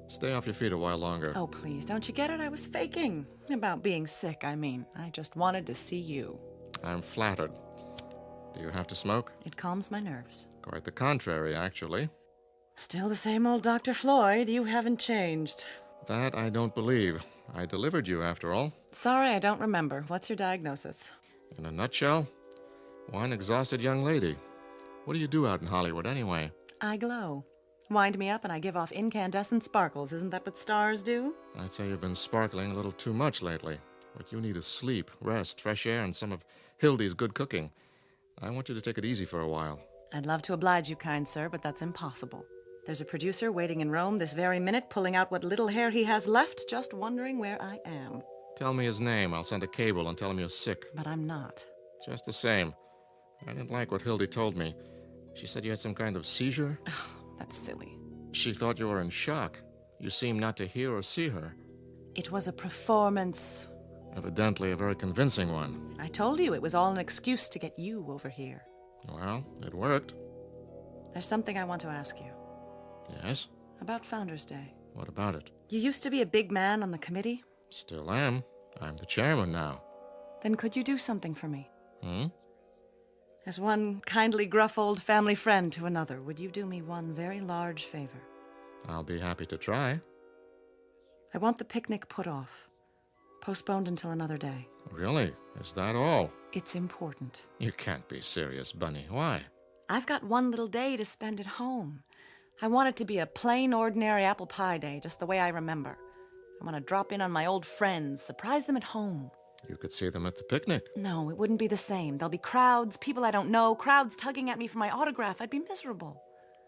Stay off your feet a while longer. Oh, please, don't you get it? I was faking. About being sick, I mean. I just wanted to see you. I'm flattered. Do you have to smoke? It calms my nerves. Quite the contrary, actually. Still the same old Dr. Floyd. You haven't changed. That I don't believe. I delivered you, after all. Sorry, I don't remember. What's your diagnosis? In a nutshell, one exhausted young lady. What do you do out in Hollywood, anyway? I glow. Wind me up and I give off incandescent sparkles. Isn't that what stars do? I'd say you've been sparkling a little too much lately. What you need is sleep, rest, fresh air, and some of Hildy's good cooking. I want you to take it easy for a while. I'd love to oblige you, kind sir, but that's impossible. There's a producer waiting in Rome this very minute, pulling out what little hair he has left, just wondering where I am. Tell me his name. I'll send a cable and tell him you're sick. But I'm not. Just the same. I didn't like what Hildy told me. She said you had some kind of seizure. Oh, that's silly. She thought you were in shock. You seem not to hear or see her. It was a performance. Evidently a very convincing one. I told you it was all an excuse to get you over here. Well, it worked. There's something I want to ask you. Yes? About Founders Day. What about it? You used to be a big man on the committee. Still am. I'm the chairman now. Then could you do something for me? Hmm? As one kindly gruff old family friend to another, would you do me one very large favor? I'll be happy to try. I want the picnic put off. Postponed until another day. Really? Is that all? It's important. You can't be serious, Bunny. Why? I've got one little day to spend at home. I want it to be a plain, ordinary apple pie day, just the way I remember. I want to drop in on my old friends, surprise them at home. You could see them at the picnic. No, it wouldn't be the same. There'll be crowds, people I don't know, crowds tugging at me for my autograph. I'd be miserable.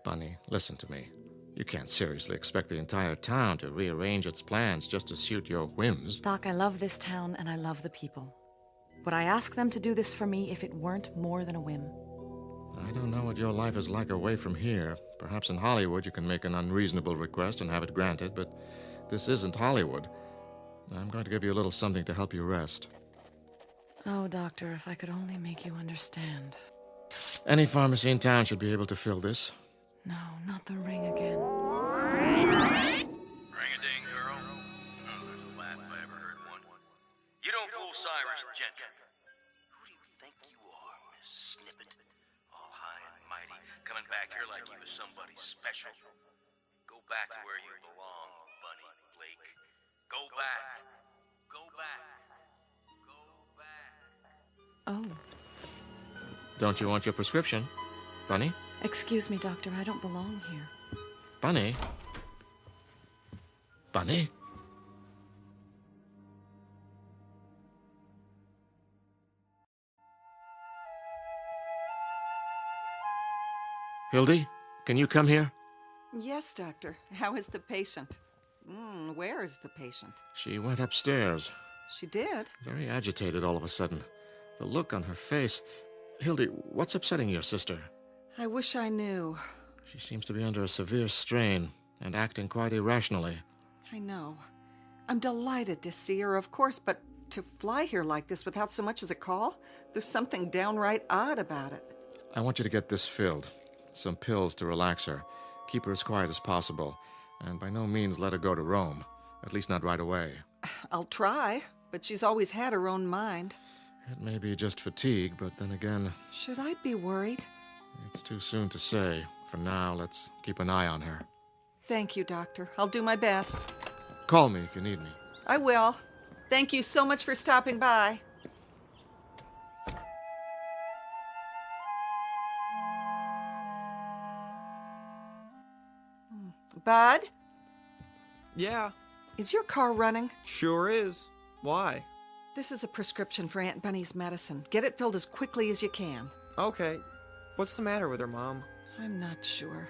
Bunny, listen to me. You can't seriously expect the entire town to rearrange its plans just to suit your whims. Doc, I love this town and I love the people. Would I ask them to do this for me if it weren't more than a whim? I don't know what your life is like away from here. Perhaps in Hollywood you can make an unreasonable request and have it granted, but this isn't Hollywood. I'm going to give you a little something to help you rest. Oh, doctor, if I could only make you understand. Any pharmacy in town should be able to fill this. No, not the ring again. Ring-a-ding, girl. Oh, there's a laugh if I ever heard one. You don't fool Cyrus Gentry. Who do you think you are, Miss Snippet? All high and mighty, coming back here like you was somebody special. Go back to where you belong, Bunny Blake. Go back. Go back. Go back. Oh. Don't you want your prescription, Bunny? Excuse me, doctor, I don't belong here. Bunny? Bunny? Hildy, can you come here? Yes, doctor. How is the patient? Where is the patient? She went upstairs. She did? Very agitated all of a sudden. The look on her face. Hildy, what's upsetting your sister? I wish I knew. She seems to be under a severe strain and acting quite irrationally. I know. I'm delighted to see her, of course, but to fly here like this without so much as a call? There's something downright odd about it. I want you to get this filled. Some pills to relax her. Keep her as quiet as possible. And by no means let her go to Rome. At least not right away. I'll try, but she's always had her own mind. It may be just fatigue, but then again... Should I be worried? It's too soon to say. For now, let's keep an eye on her. Thank you, Doctor. I'll do my best. Call me if you need me. I will. Thank you so much for stopping by. Bud? Yeah. Is your car running? Sure is. Why? This is a prescription for Aunt Bunny's medicine. Get it filled as quickly as you can. Okay. What's the matter with her, Mom? I'm not sure.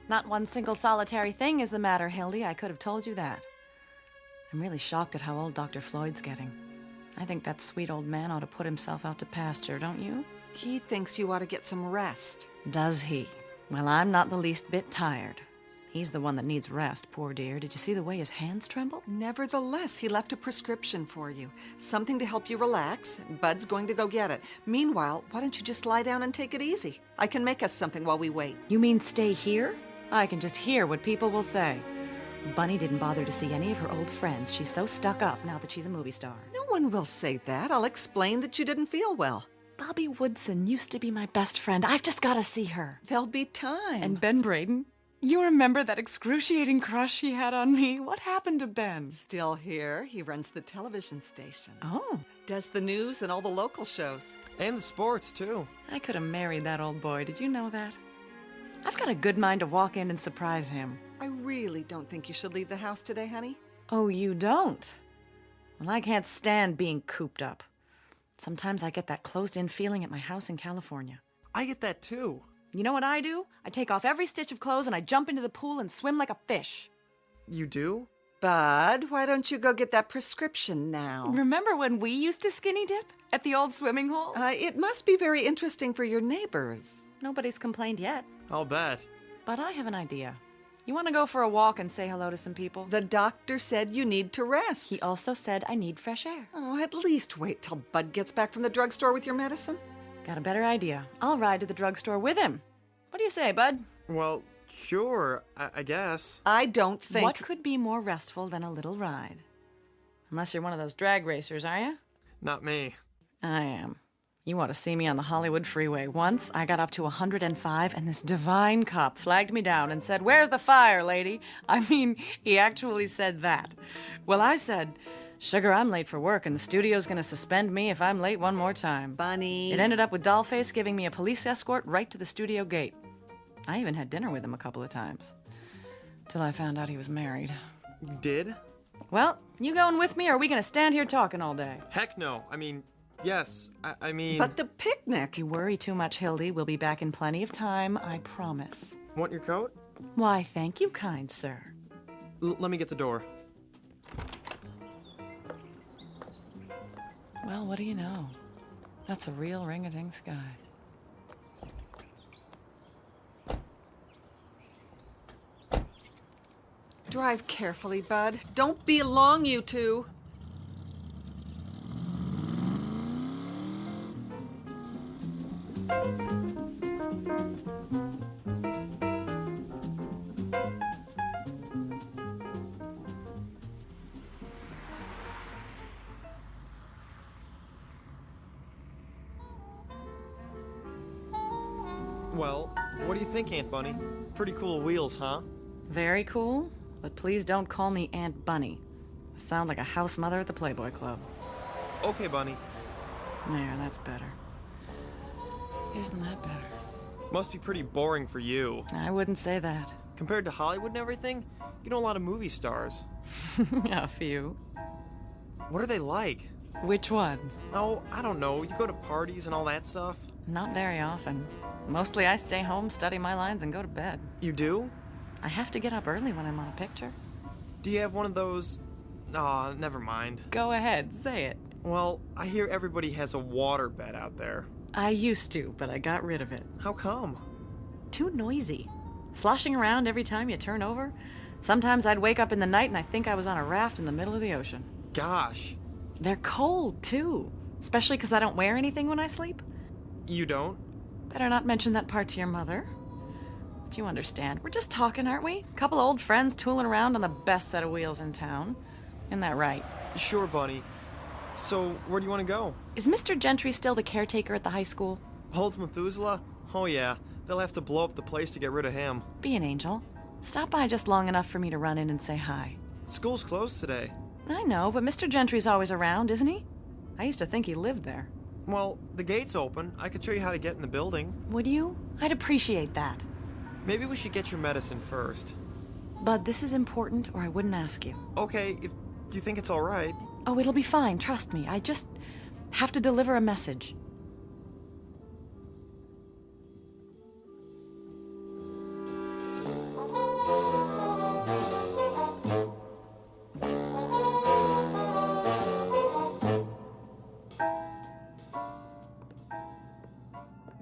Not one single solitary thing is the matter, Hildy. I could have told you that. I'm really shocked at how old Dr. Floyd's getting. I think that sweet old man ought to put himself out to pasture, don't you? He thinks you ought to get some rest. Does he? Well, I'm not the least bit tired. He's the one that needs rest, poor dear. Did you see the way his hands tremble? Nevertheless, he left a prescription for you. Something to help you relax. Bud's going to go get it. Meanwhile, why don't you just lie down and take it easy? I can make us something while we wait. You mean stay here? I can just hear what people will say. Bunny didn't bother to see any of her old friends. She's so stuck up now that she's a movie star. No one will say that. I'll explain that you didn't feel well. Bobby Woodson used to be my best friend. I've just got to see her. There'll be time. And Ben Braden? You remember that excruciating crush he had on me? What happened to Ben? Still here. He runs the television station. Oh. Does the news and all the local shows. And the sports, too. I could have married that old boy. Did you know that? I've got a good mind to walk in and surprise him. I really don't think you should leave the house today, honey. Oh, you don't? Well, I can't stand being cooped up. Sometimes I get that closed-in feeling at my house in California. I get that, too. You know what I do? I take off every stitch of clothes and I jump into the pool and swim like a fish. You do? Bud, why don't you go get that prescription now? Remember when we used to skinny dip at the old swimming hole? It must be very interesting for your neighbors. Nobody's complained yet. I'll bet. But I have an idea. You want to go for a walk and say hello to some people? The doctor said you need to rest. He also said I need fresh air. Oh, at least wait till Bud gets back from the drugstore with your medicine. Got a better idea. I'll ride to the drugstore with him. What do you say, Bud? Well, sure, I guess. I don't think... What could be more restful than a little ride? Unless you're one of those drag racers, are you? Not me. I am. You ought to see me on the Hollywood freeway. Once, I got up to 105, and this divine cop flagged me down and said, "Where's the fire, lady?" I mean, he actually said that. Well, I said, "Sugar, I'm late for work, and the studio's gonna suspend me if I'm late one more time." Bunny. It ended up with Dollface giving me a police escort right to the studio gate. I even had dinner with him a couple of times. Till I found out he was married. You did? Well, you going with me, or are we gonna stand here talking all day? Heck no. I mean... Yes, I mean... But the picnic! You worry too much, Hildy. We'll be back in plenty of time, I promise. Want your coat? Why, thank you, kind sir. Let me get the door. Well, what do you know? That's a real ring-a-ding sky. Drive carefully, Bud. Don't be long, you two. Well, what do you think, Aunt Bunny? Pretty cool wheels, huh? Very cool, but please don't call me Aunt Bunny. I sound like a house mother at the Playboy Club. Okay, Bunny. There, that's better. Isn't that better? Must be pretty boring for you. I wouldn't say that. Compared to Hollywood and everything, you know a lot of movie stars. A few. What are they like? Which ones? Oh, I don't know. You go to parties and all that stuff? Not very often. Mostly I stay home, study my lines, and go to bed. You do? I have to get up early when I'm on a picture. Do you have one of those... Aw, never mind. Go ahead, say it. Well, I hear everybody has a water bed out there. I used to, but I got rid of it. How come? Too noisy. Sloshing around every time you turn over. Sometimes I'd wake up in the night and I think I was on a raft in the middle of the ocean. Gosh. They're cold, too. Especially because I don't wear anything when I sleep. You don't? Better not mention that part to your mother. But you understand. We're just talking, aren't we? Couple old friends tooling around on the best set of wheels in town. Isn't that right? Sure, Bunny. So, where do you want to go? Is Mr. Gentry still the caretaker at the high school? Old Methuselah? Oh yeah, they'll have to blow up the place to get rid of him. Be an angel. Stop by just long enough for me to run in and say hi. School's closed today. I know, but Mr. Gentry's always around, isn't he? I used to think he lived there. Well, the gate's open. I could show you how to get in the building. Would you? I'd appreciate that. Maybe we should get your medicine first. Bud, this is important, or I wouldn't ask you. Okay, do you think it's all right? Oh, it'll be fine, trust me. I just have to deliver a message.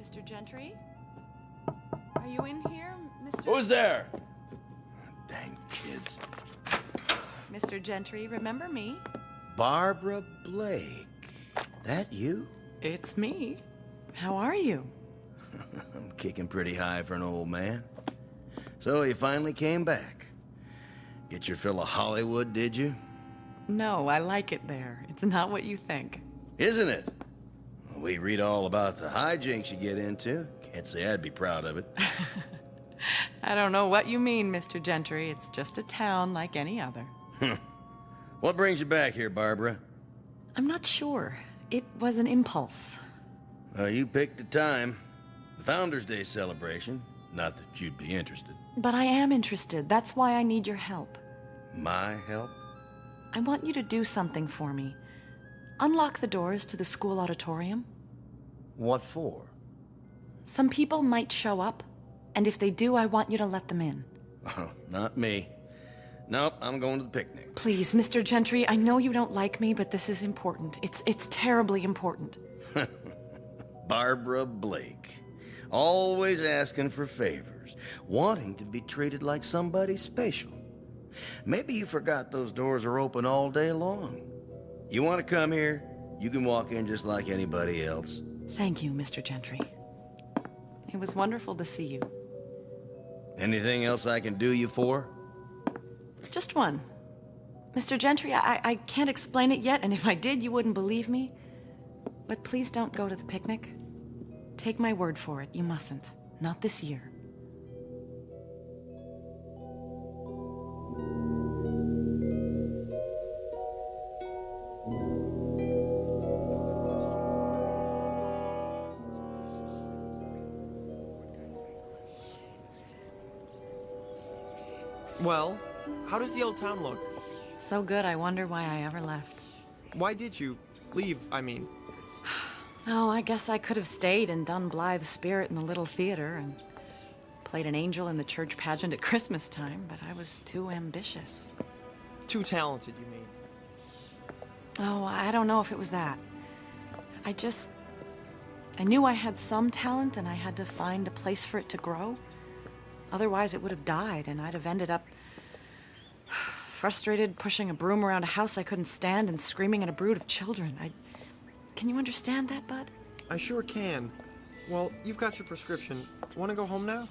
Mr. Gentry? Are you in here, Mr. Who's there? Dang kids. Mr. Gentry, remember me? Barbara Blake. That you? It's me. How are you? I'm kicking pretty high for an old man. So you finally came back. Get your fill of Hollywood, did you? No, I like it there. It's not what you think. Isn't it? We read all about the hijinks you get into. Can't say I'd be proud of it. I don't know what you mean, Mr. Gentry. It's just a town like any other. What brings you back here, Barbara? I'm not sure. It was an impulse. Well, you picked the time. The Founders' Day celebration. Not that you'd be interested. But I am interested. That's why I need your help. My help? I want you to do something for me. Unlock the doors to the school auditorium. What for? Some people might show up, and if they do, I want you to let them in. Oh, not me. Nope, I'm going to the picnic. Please, Mr. Gentry, I know you don't like me, but this is important. It's terribly important. Barbara Blake. Always asking for favors. Wanting to be treated like somebody special. Maybe you forgot those doors are open all day long. You want to come here, you can walk in just like anybody else. Thank you, Mr. Gentry. It was wonderful to see you. Anything else I can do you for? Just one. Mr. Gentry, I can't explain it yet, and if I did, you wouldn't believe me. But please don't go to the picnic. Take my word for it, you mustn't. Not this year. Well, how does the old town look? So good, I wonder why I ever left. Why did you leave, I mean? Oh, I guess I could have stayed and done Blythe Spirit in the little theater and played an angel in the church pageant at Christmas time, but I was too ambitious. Too talented, you mean? Oh, I don't know if it was that. I knew I had some talent and I had to find a place for it to grow. Otherwise, it would have died and I'd have ended up frustrated, pushing a broom around a house I couldn't stand and screaming at a brood of children. Can you understand that, Bud? I sure can. Well, you've got your prescription. Want to go home now?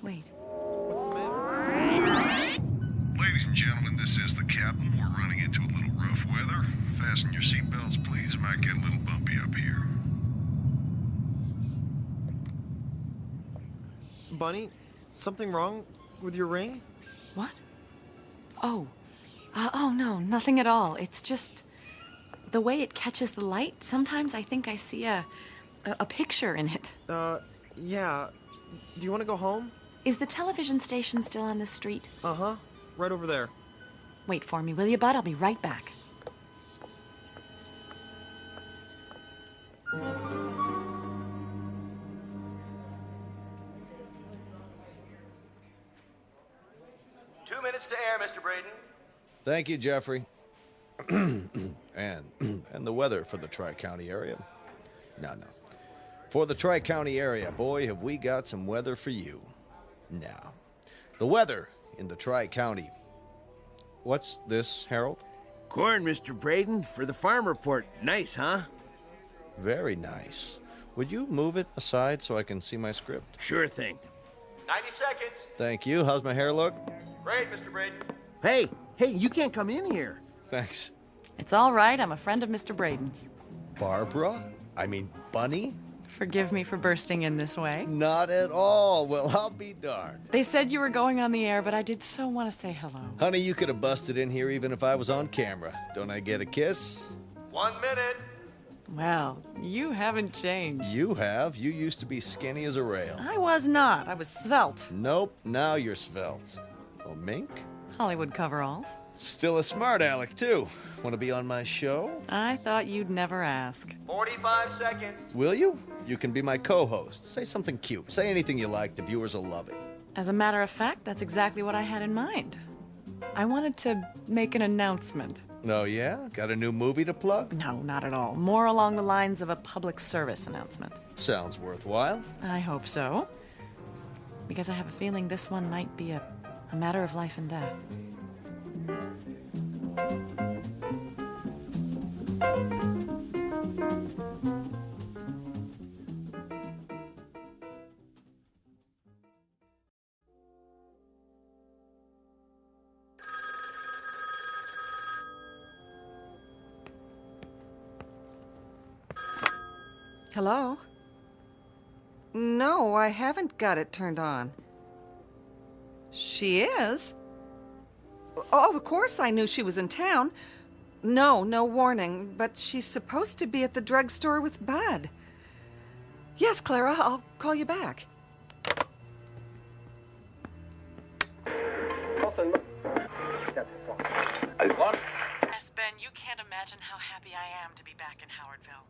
Wait. What's the matter? Ladies and gentlemen, this is the captain. We're running into a little rough weather. Fasten your seatbelts, please. It might get a little bumpy up here. Bunny, something wrong with your ring? What? Oh. Oh, no, nothing at all. It's just the way it catches the light. Sometimes I think I see a picture in it. Yeah. Do you want to go home? Is the television station still on this street? Uh-huh. Right over there. Wait for me, will you, Bud? I'll be right back. Minutes to air, Mr. Braden. Thank you, Jeffrey. and the weather for the Tri-County area. No. For the Tri-County area, boy, have we got some weather for you. Now, the weather in the Tri-County. What's this, Harold? Corn, Mr. Braden, for the farm report. Nice, huh? Very nice. Would you move it aside so I can see my script? Sure thing. 90 seconds. Thank you. How's my hair look? Great, Mr. Braden. Hey, you can't come in here. Thanks. It's all right. I'm a friend of Mr. Braden's. Barbara? I mean, Bunny? Forgive me for bursting in this way. Not at all. Well, I'll be darned. They said you were going on the air, but I did so want to say hello. Honey, you could have busted in here even if I was on camera. Don't I get a kiss? 1 minute. Well, you haven't changed. You have. You used to be skinny as a rail. I was not. I was svelte. Nope, now you're svelte. Oh, mink? Hollywood coveralls. Still a smart aleck, too. Want to be on my show? I thought you'd never ask. 45 seconds. Will you? You can be my co-host. Say something cute. Say anything you like. The viewers will love it. As a matter of fact, that's exactly what I had in mind. I wanted to make an announcement. Oh, yeah? Got a new movie to plug? No, not at all. More along the lines of a public service announcement. Sounds worthwhile. I hope so. Because I have a feeling this one might be a matter of life and death. Hello? No, I haven't got it turned on. She is? Oh, of course I knew she was in town. No warning, but she's supposed to be at the drugstore with Bud. Yes, Clara, I'll call you back. Yes, Ben, you can't imagine how happy I am to be back in Howardville.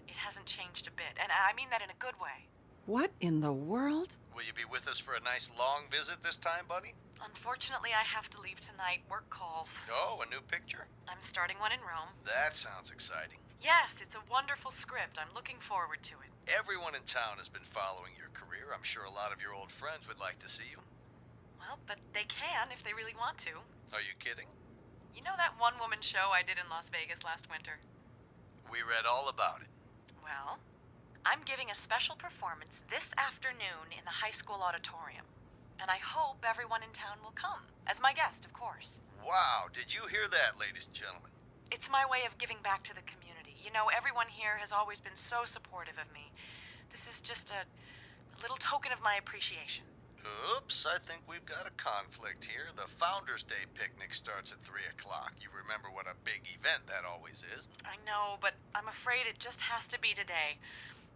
It hasn't changed a bit, and I mean that in a good way. What in the world? Will you be with us for a nice long visit this time, buddy? Unfortunately, I have to leave tonight. Work calls. Oh, a new picture? I'm starting one in Rome. That sounds exciting. Yes, it's a wonderful script. I'm looking forward to it. Everyone in town has been following your career. I'm sure a lot of your old friends would like to see you. Well, but they can if they really want to. Are you kidding? You know that one-woman show I did in Las Vegas last winter? We read all about it. Well, I'm giving a special performance this afternoon in the high school auditorium. And I hope everyone in town will come. As my guest, of course. Wow, did you hear that, ladies and gentlemen? It's my way of giving back to the community. You know, everyone here has always been so supportive of me. This is just a little token of my appreciation. Oops, I think we've got a conflict here. The Founders Day picnic starts at 3 o'clock. You remember what a big event that always is. I know, but I'm afraid it just has to be today.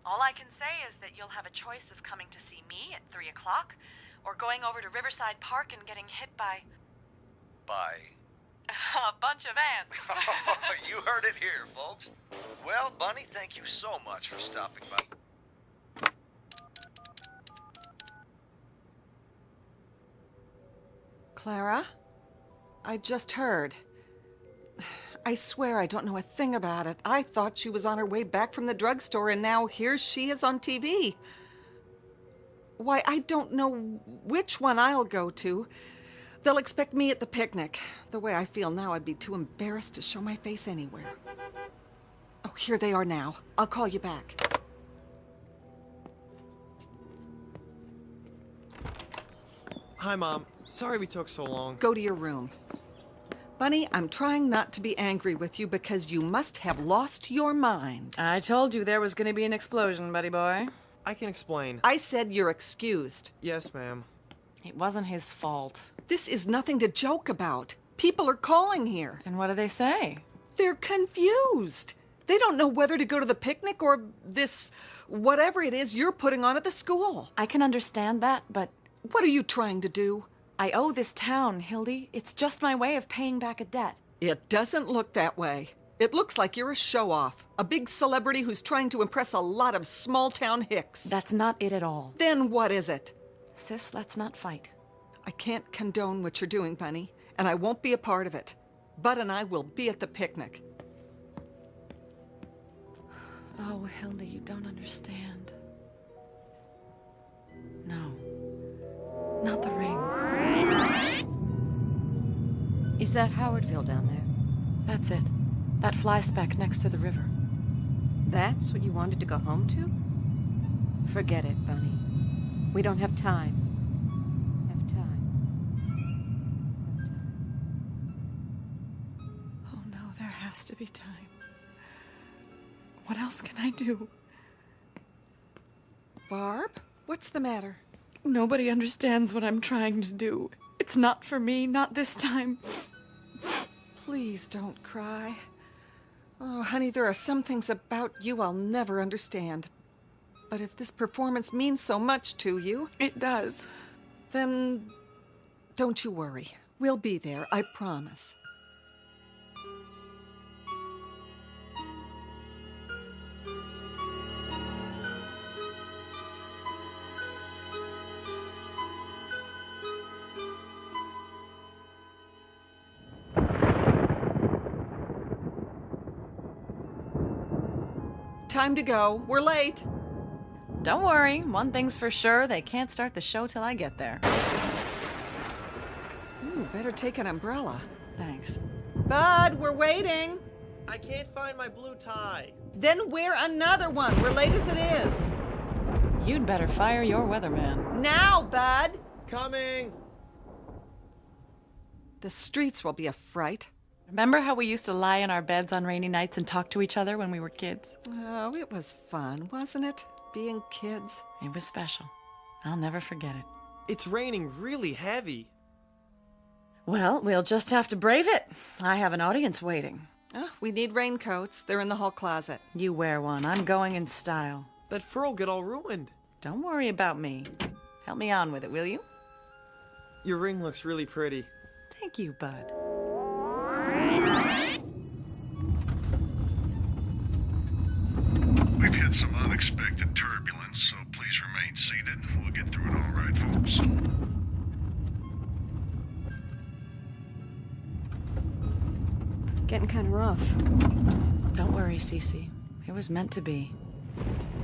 All I can say is that you'll have a choice of coming to see me at 3 o'clock, or going over to Riverside Park and getting hit by... By? a bunch of ants. You heard it here, folks. Well, Bunny, thank you so much for stopping by. Clara? I just heard. I swear I don't know a thing about it. I thought she was on her way back from the drugstore, and now here she is on TV. Why, I don't know which one I'll go to. They'll expect me at the picnic. The way I feel now, I'd be too embarrassed to show my face anywhere. Oh, here they are now. I'll call you back. Hi, Mom. Sorry we took so long. Go to your room. Bunny, I'm trying not to be angry with you because you must have lost your mind. I told you there was going to be an explosion, buddy boy. I can explain. I said you're excused. Yes, ma'am. It wasn't his fault. This is nothing to joke about. People are calling here. And what do they say? They're confused. They don't know whether to go to the picnic or this, whatever it is you're putting on at the school. I can understand that, but... What are you trying to do? I owe this town, Hildy. It's just my way of paying back a debt. It doesn't look that way. It looks like you're a show-off. A big celebrity who's trying to impress a lot of small-town hicks. That's not it at all. Then what is it? Sis, let's not fight. I can't condone what you're doing, Bunny, and I won't be a part of it. Bud and I will be at the picnic. Oh, Hildy, you don't understand. No. Not the ring. Is that Howardville down there? That's it. That fly speck next to the river. That's what you wanted to go home to? Forget it, Bunny. We don't have time. Oh no, there has to be time. What else can I do? Barb? What's the matter? Nobody understands what I'm trying to do. It's not for me, not this time. Please don't cry. Oh, honey, there are some things about you I'll never understand. But if this performance means so much to you... It does. Then don't you worry. We'll be there, I promise. Time to go. We're late. Don't worry. One thing's for sure. They can't start the show till I get there. Ooh, better take an umbrella. Thanks. Bud, we're waiting. I can't find my blue tie. Then wear another one. We're late as it is. You'd better fire your weatherman. Now, Bud. Coming. The streets will be a fright. Remember how we used to lie in our beds on rainy nights and talk to each other when we were kids? Oh, it was fun, wasn't it? Being kids. It was special. I'll never forget it. It's raining really heavy. Well, we'll just have to brave it. I have an audience waiting. Oh, we need raincoats. They're in the hall closet. You wear one. I'm going in style. That fur will get all ruined. Don't worry about me. Help me on with it, will you? Your ring looks really pretty. Thank you, Bud. We've hit some unexpected turbulence, so please remain seated. We'll get through it all right, folks. Getting kind of rough. Don't worry, Cece. It was meant to be.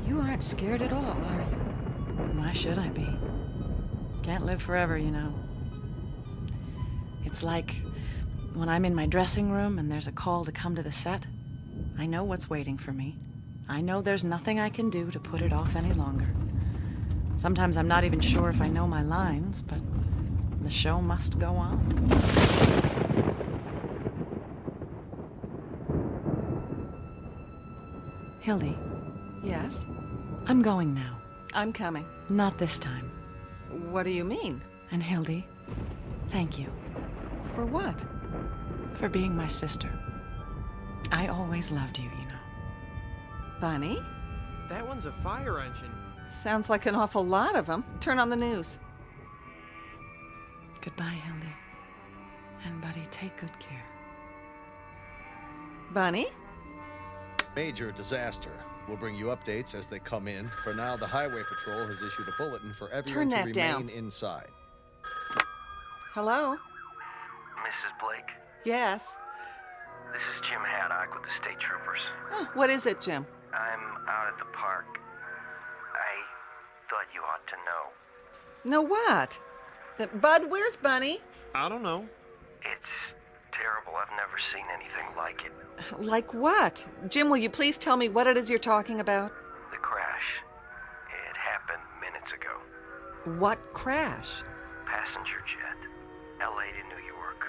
You aren't scared at all, are you? Why should I be? Can't live forever, you know. It's like when I'm in my dressing room and there's a call to come to the set. I know what's waiting for me. I know there's nothing I can do to put it off any longer. Sometimes I'm not even sure if I know my lines, but the show must go on. Hildy. Yes? I'm going now. I'm coming. Not this time. What do you mean? And Hildy, thank you. For what? For being my sister. I always loved you, you know. Bunny? That one's a fire engine. Sounds like an awful lot of them. Turn on the news. Goodbye, Hildy. And Buddy, take good care. Bunny? Major disaster. We'll bring you updates as they come in. For now, the Highway Patrol has issued a bulletin for everyone to remain down. inside. Hello? Mrs. Blake? Yes. This is Jim Haddock with the State Troopers. Oh, what is it, Jim? I'm out at the park. I thought you ought to know. Know what? Bud, where's Bunny? I don't know. It's terrible. I've never seen anything like it. Like what? Jim, will you please tell me what it is you're talking about? The crash. It happened minutes ago. What crash? Passenger jet. LA to New York.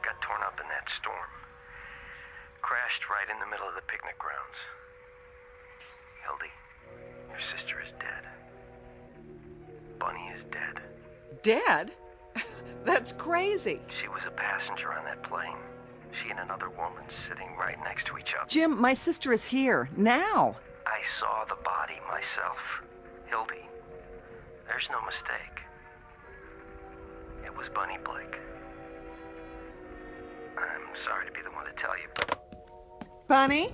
Got torn up in that storm. Crashed right in the middle of the picnic grounds. Hildy, your sister is dead. Bunny is dead. Dead? That's crazy. She was a passenger on that plane. She and another woman sitting right next to each other. Jim, my sister is here, now. I saw the body myself. Hildy, there's no mistake. It was Bunny Blake. I'm sorry to be the one to tell you, but... Bunny?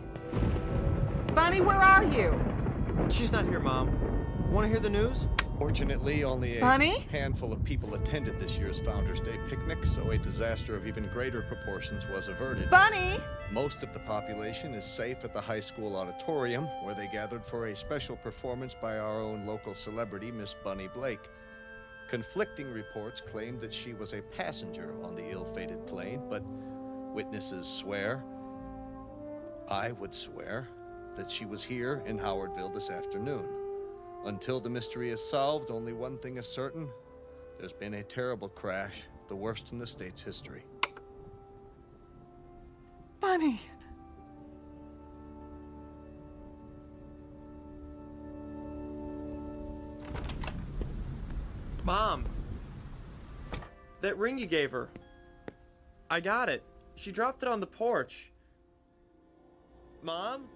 Bunny, where are you? She's not here, Mom. Want to hear the news? Fortunately, only a Bunny? handful of people attended this year's Founders Day picnic, so a disaster of even greater proportions was averted. Bunny! Most of the population is safe at the high school auditorium, where they gathered for a special performance by our own local celebrity, Miss Bunny Blake. Conflicting reports claimed that she was a passenger on the ill-fated plane, but witnesses swear, I would swear, that she was here in Howardville this afternoon. Until the mystery is solved, only one thing is certain. There's been a terrible crash, the worst in the state's history. Bunny! Mom! That ring you gave her. I got it. She dropped it on the porch. Mom?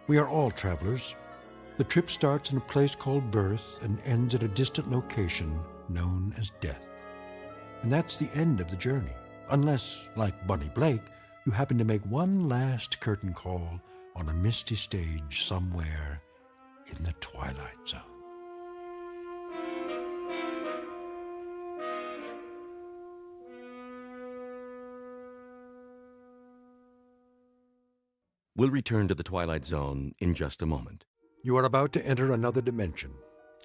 We are all travelers. The trip starts in a place called birth and ends at a distant location known as death. And that's the end of the journey, unless, like Bunny Blake, you happen to make one last curtain call on a misty stage somewhere in the Twilight Zone. We'll return to the Twilight Zone in just a moment. You are about to enter another dimension,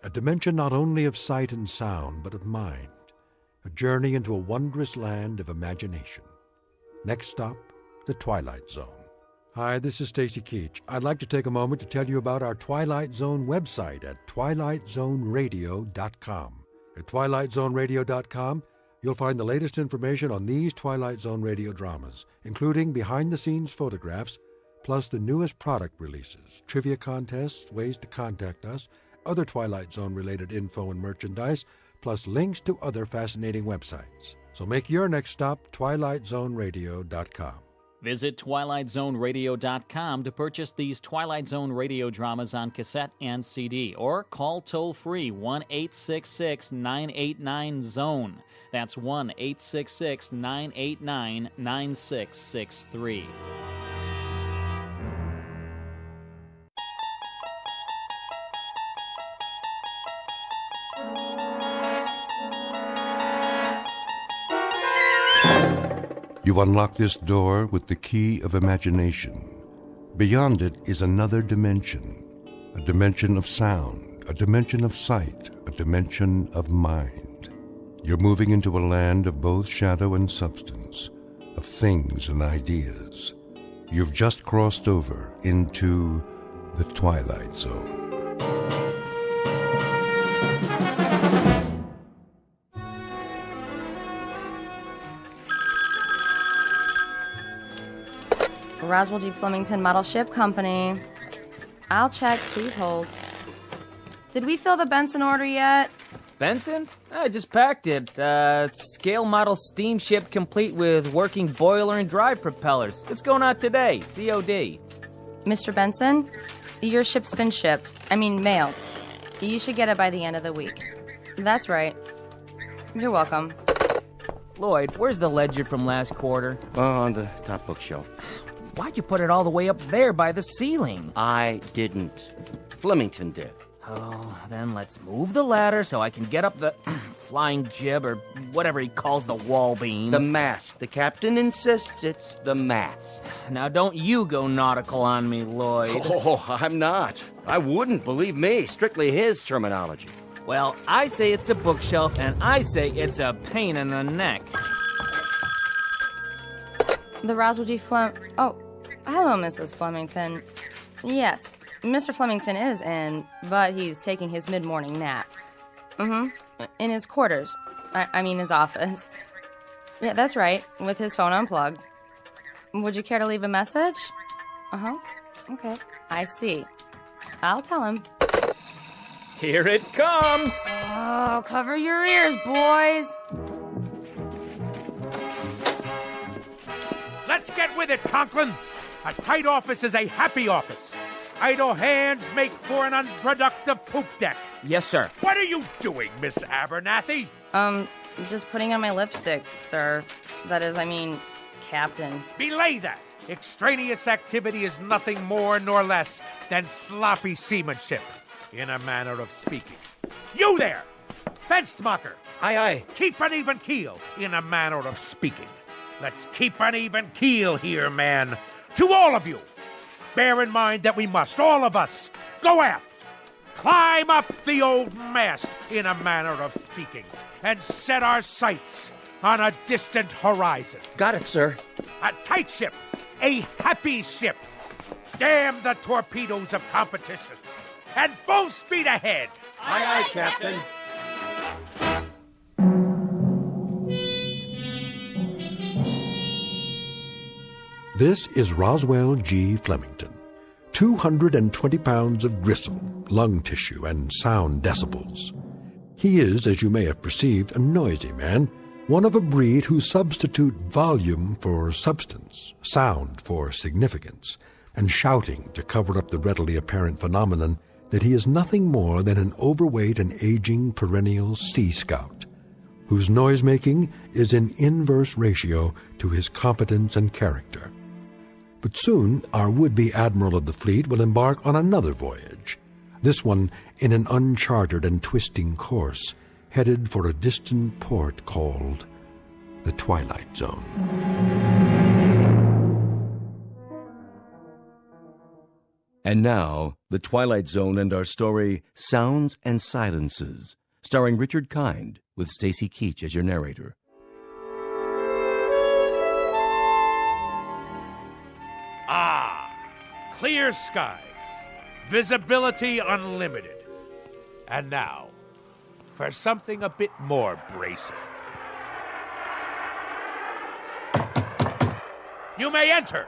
a dimension not only of sight and sound, but of mind, a journey into a wondrous land of imagination. Next stop, the Twilight Zone. Hi, this is Stacy Keach. I'd like to take a moment to tell you about our Twilight Zone website at twilightzoneradio.com. At twilightzoneradio.com, you'll find the latest information on these Twilight Zone radio dramas, including behind-the-scenes photographs, plus the newest product releases, trivia contests, ways to contact us, other Twilight Zone-related info and merchandise, plus links to other fascinating websites. So make your next stop twilightzoneradio.com. Visit twilightzoneradio.com to purchase these Twilight Zone radio dramas on cassette and CD, or call toll-free 1-866-989-ZONE. That's 1-866-989-9663. You unlock this door with the key of imagination. Beyond it is another dimension, a dimension of sound, a dimension of sight, a dimension of mind. You're moving into a land of both shadow and substance, of things and ideas. You've just crossed over into the Twilight Zone. Roswell G. Flemington Model Ship Company. I'll check. Please hold. Did we fill the Benson order yet? Benson? I just packed it. Scale model steamship complete with working boiler and drive propellers. It's going out today. COD. Mr. Benson, your ship's been shipped. Mailed. You should get it by the end of the week. That's right. You're welcome. Lloyd, where's the ledger from last quarter? On the top bookshelf. Why'd you put it all the way up there by the ceiling? I didn't. Flemington did. Oh, then let's move the ladder so I can get up the flying jib or whatever he calls the wall beam. The mast. The captain insists it's the mast. Now don't you go nautical on me, Lloyd. Oh, I'm not. I wouldn't, believe me. Strictly his terminology. Well, I say it's a bookshelf, and I say it's a pain in the neck. The Roswell G. Oh, hello, Mrs. Flemington. Yes, Mr. Flemington is in, but he's taking his mid-morning nap. In his quarters. I mean his office. Yeah, that's right, with his phone unplugged. Would you care to leave a message? Okay, I see. I'll tell him. Here it comes! Oh, cover your ears, boys! Let's get with it, Conklin! A tight office is a happy office. Idle hands make for an unproductive poop deck. Yes, sir. What are you doing, Miss Abernathy? Just putting on my lipstick, sir. That is, Captain. Belay that! Extraneous activity is nothing more nor less than sloppy seamanship, in a manner of speaking. You there! Fenstmacher! Aye, aye. Keep an even keel, in a manner of speaking. Let's keep an even keel here, man. To all of you, bear in mind that we must, all of us, go aft, climb up the old mast, in a manner of speaking, and set our sights on a distant horizon. Got it, sir. A tight ship, a happy ship. Damn the torpedoes of competition. And full speed ahead. Aye, aye, Captain. This is Roswell G. Flemington. 220 pounds of gristle, lung tissue, and sound decibels. He is, as you may have perceived, a noisy man, one of a breed who substitute volume for substance, sound for significance, and shouting to cover up the readily apparent phenomenon that he is nothing more than an overweight and aging perennial sea scout, whose noise-making is in inverse ratio to his competence and character. But soon our would-be admiral of the fleet will embark on another voyage, this one in an uncharted and twisting course, headed for a distant port called the Twilight Zone. And now, The Twilight Zone and our story, Sounds and Silences, starring Richard Kind, with Stacy Keach as your narrator. Ah, clear skies, visibility unlimited. And now, for something a bit more bracing. You may enter.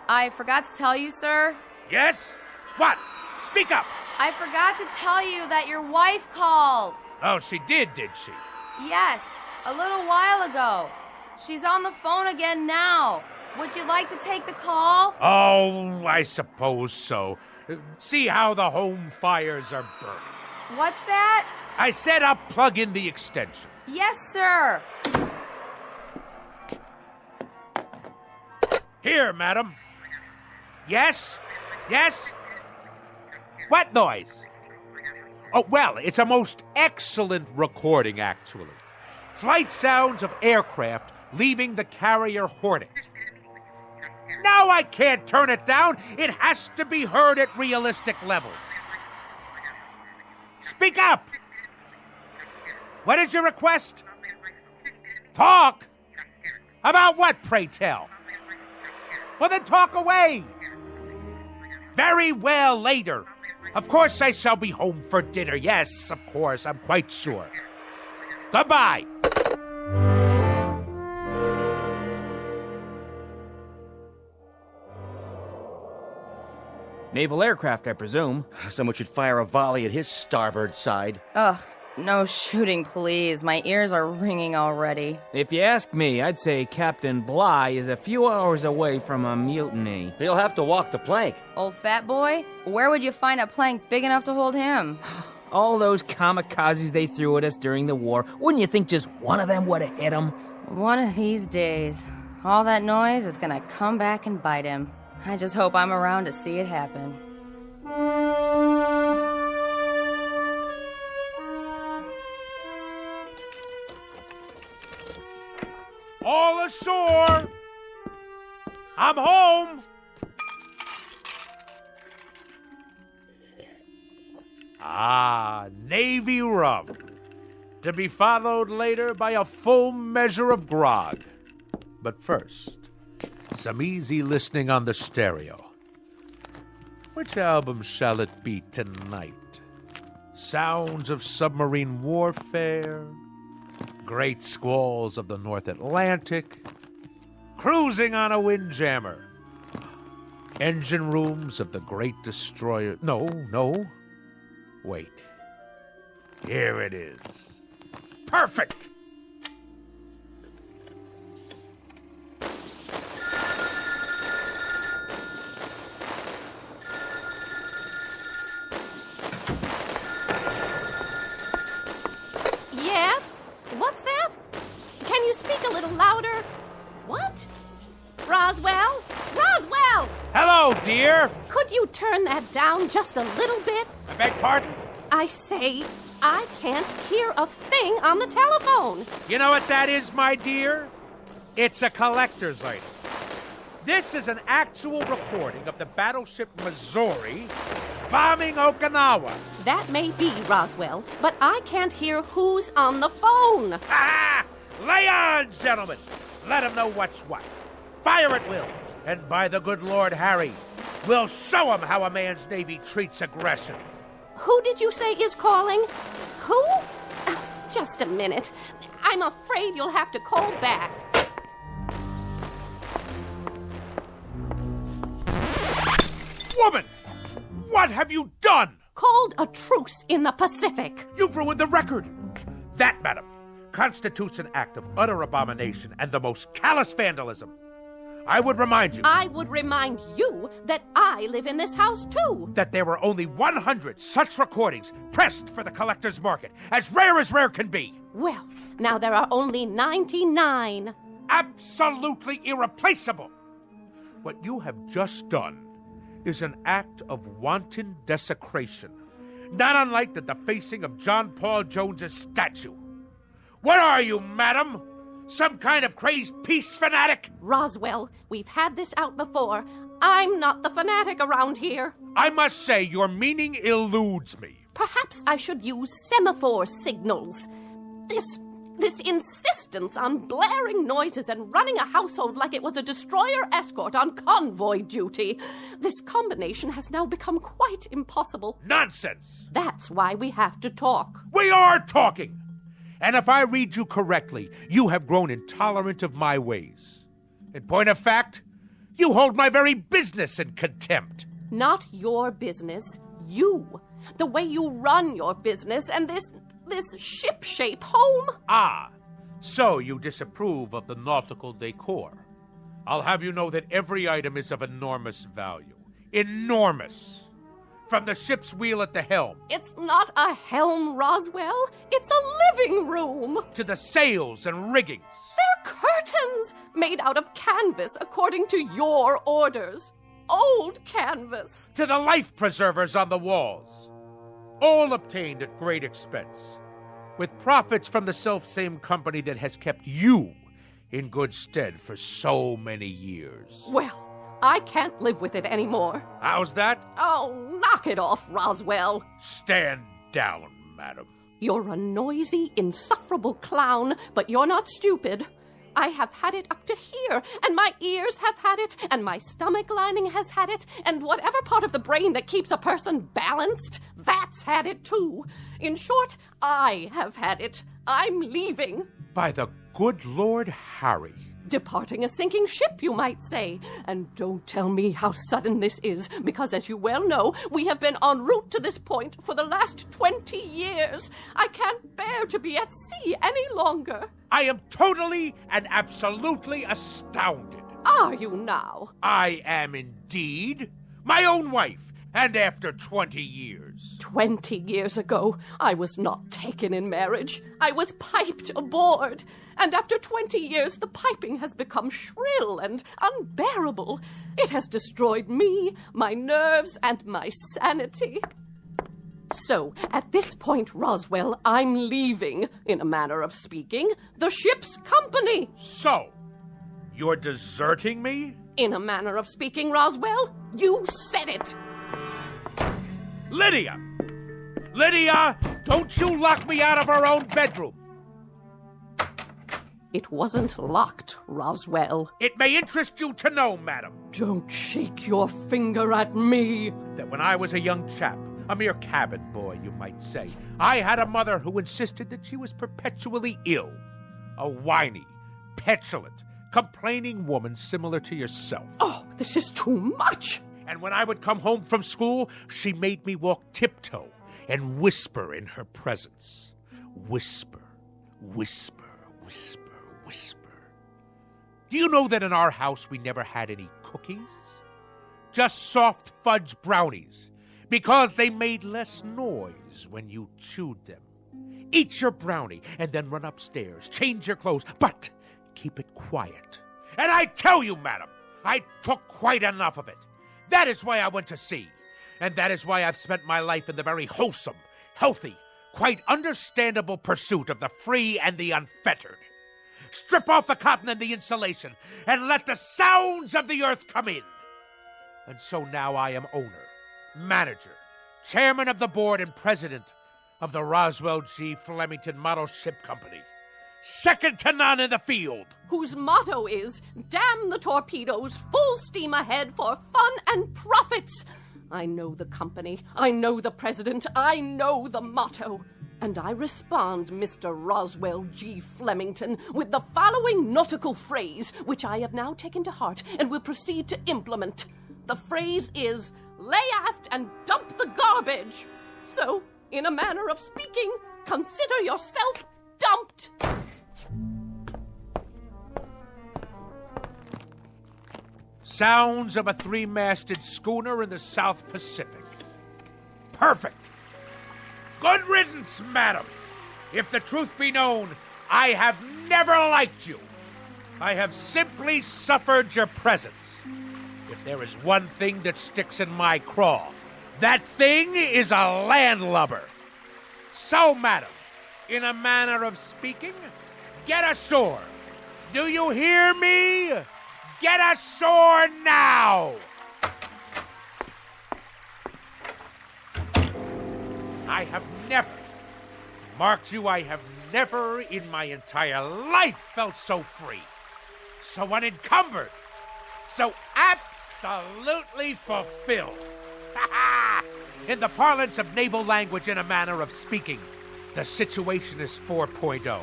I forgot to tell you, sir. Yes? What? Speak up. I forgot to tell you that your wife called. Oh, she did she? Yes, a little while ago. She's on the phone again now. Would you like to take the call? Oh, I suppose so. See how the home fires are burning. What's that? I said I'll plug in the extension. Yes, sir. Here, madam. Yes? Yes? What noise? Oh, well, it's a most excellent recording, actually. Flight sounds of aircraft leaving the carrier Hornet. No, I can't turn it down. It has to be heard at realistic levels. Speak up! What is your request? Talk? About what, pray tell? Well, then talk away. Very well, later. Of course I shall be home for dinner. Yes, of course, I'm quite sure. Goodbye. Naval aircraft, I presume. Someone should fire a volley at his starboard side. Ugh, no shooting, please. My ears are ringing already. If you ask me, I'd say Captain Bligh is a few hours away from a mutiny. He'll have to walk the plank. Old fat boy? Where would you find a plank big enough to hold him? All those kamikazes they threw at us during the war, wouldn't you think just one of them would have hit him? One of these days, all that noise is gonna come back and bite him. I just hope I'm around to see it happen. All ashore! I'm home! Ah, Navy rum. To be followed later by a full measure of grog. But first, some easy listening on the stereo. Which album shall it be tonight? Sounds of submarine warfare, great squalls of the North Atlantic, cruising on a windjammer, engine rooms of the great destroyer. No. Wait. Here it is. Perfect! Yes? What's that? Can you speak a little louder? What? Roswell? Roswell! Hello, dear! Could you turn that down just a little bit? I beg pardon? I say, I can't hear a thing on the telephone. You know what that is, my dear? It's a collector's item. This is an actual recording of the battleship Missouri bombing Okinawa. That may be, Roswell, but I can't hear who's on the phone. Ah! Lay on, gentlemen! Let 'em know what's what. Fire at will, and by the good Lord Harry, we'll show 'em how a man's Navy treats aggression. Who did you say is calling? Who? Just a minute. I'm afraid you'll have to call back. Woman! What have you done? Called a truce in the Pacific. You've ruined the record. That, madam, constitutes an act of utter abomination and the most callous vandalism. I would remind you... I would remind you that I live in this house, too. That there were only 100 such recordings pressed for the collector's market, as rare can be. Well, now there are only 99. Absolutely irreplaceable. What you have just done is an act of wanton desecration, not unlike the defacing of John Paul Jones's statue. What are you, madam? Some kind of crazed peace fanatic? Roswell, we've had this out before. I'm not the fanatic around here. I must say, your meaning eludes me. Perhaps I should use semaphore signals. This insistence on blaring noises and running a household like it was a destroyer escort on convoy duty. This combination has now become quite impossible. Nonsense! That's why we have to talk. We are talking! And if I read you correctly, you have grown intolerant of my ways. In point of fact, you hold my very business in contempt. Not your business, you. The way you run your business and this ship-shape home. Ah, so you disapprove of the nautical decor. I'll have you know that every item is of enormous value. Enormous. From the ship's wheel at the helm. It's not a helm, Roswell. It's a living room. To the sails and riggings. They're curtains made out of canvas according to your orders. Old canvas. To the life preservers on the walls. All obtained at great expense, with profits from the self-same company that has kept you in good stead for so many years. Well, I can't live with it anymore. How's that? Oh, knock it off, Roswell. Stand down, madam. You're a noisy, insufferable clown, but you're not stupid. I have had it up to here, and my ears have had it, and my stomach lining has had it, and whatever part of the brain that keeps a person balanced, that's had it too. In short, I have had it. I'm leaving. By the good Lord Harry. Departing a sinking ship, you might say. And don't tell me how sudden this is, because as you well know, we have been en route to this point for the last 20 years. I can't bear to be at sea any longer. I am totally and absolutely astounded. Are you now? I am indeed. My own wife, and after 20 years. 20 years ago, I was not taken in marriage. I was piped aboard. And after 20 years, the piping has become shrill and unbearable. It has destroyed me, my nerves, and my sanity. So, at this point, Roswell, I'm leaving, in a manner of speaking, the ship's company. So, you're deserting me? In a manner of speaking, Roswell, you said it. Lydia! Lydia, don't you lock me out of our own bedroom. It wasn't locked, Roswell. It may interest you to know, madam. Don't shake your finger at me. That when I was a young chap, a mere cabin boy, you might say, I had a mother who insisted that she was perpetually ill. A whiny, petulant, complaining woman similar to yourself. Oh, this is too much. And when I would come home from school, she made me walk tiptoe and whisper in her presence. Whisper, whisper, whisper, whisper. Do you know that in our house we never had any cookies? Just soft fudge brownies, because they made less noise when you chewed them. Eat your brownie and then run upstairs, change your clothes, but keep it quiet. And I tell you, madam, I took quite enough of it. That is why I went to sea. And that is why I've spent my life in the very wholesome, healthy, quite understandable pursuit of the free and the unfettered. Strip off the cotton and the insulation, and let the sounds of the earth come in. And so now I am owner, manager, chairman of the board, and president of the Roswell G. Flemington Model Ship Company. Second to none in the field. Whose motto is, damn the torpedoes, full steam ahead for fun and profits. I know the company, I know the president, I know the motto. And I respond, Mr. Roswell G. Flemington, with the following nautical phrase, which I have now taken to heart and will proceed to implement. The phrase is, lay aft and dump the garbage. So, in a manner of speaking, consider yourself dumped. Sounds of a three-masted schooner in the South Pacific. Perfect. Good riddance, madam. If the truth be known, I have never liked you. I have simply suffered your presence. If there is one thing that sticks in my craw, that thing is a landlubber. So, madam, in a manner of speaking, get ashore. Do you hear me? Get ashore now! I have never, marked you, I have never in my entire life felt so free, so unencumbered, so absolutely fulfilled. In the parlance of naval language, in a manner of speaking, the situation is 4.0.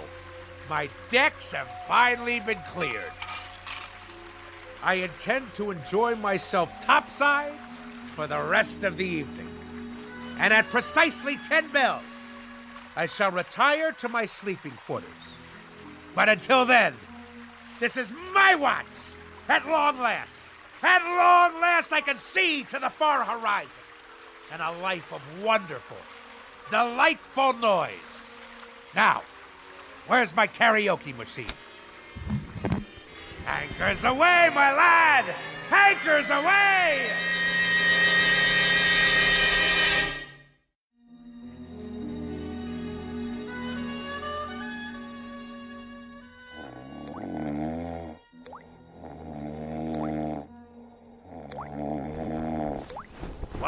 My decks have finally been cleared. I intend to enjoy myself topside for the rest of the evening. And at precisely 10 bells, I shall retire to my sleeping quarters. But until then, this is my watch. At long last, I can see to the far horizon. And a life of wonderful, delightful noise. Now, where's my karaoke machine? Anchors away, my lad! Anchors away!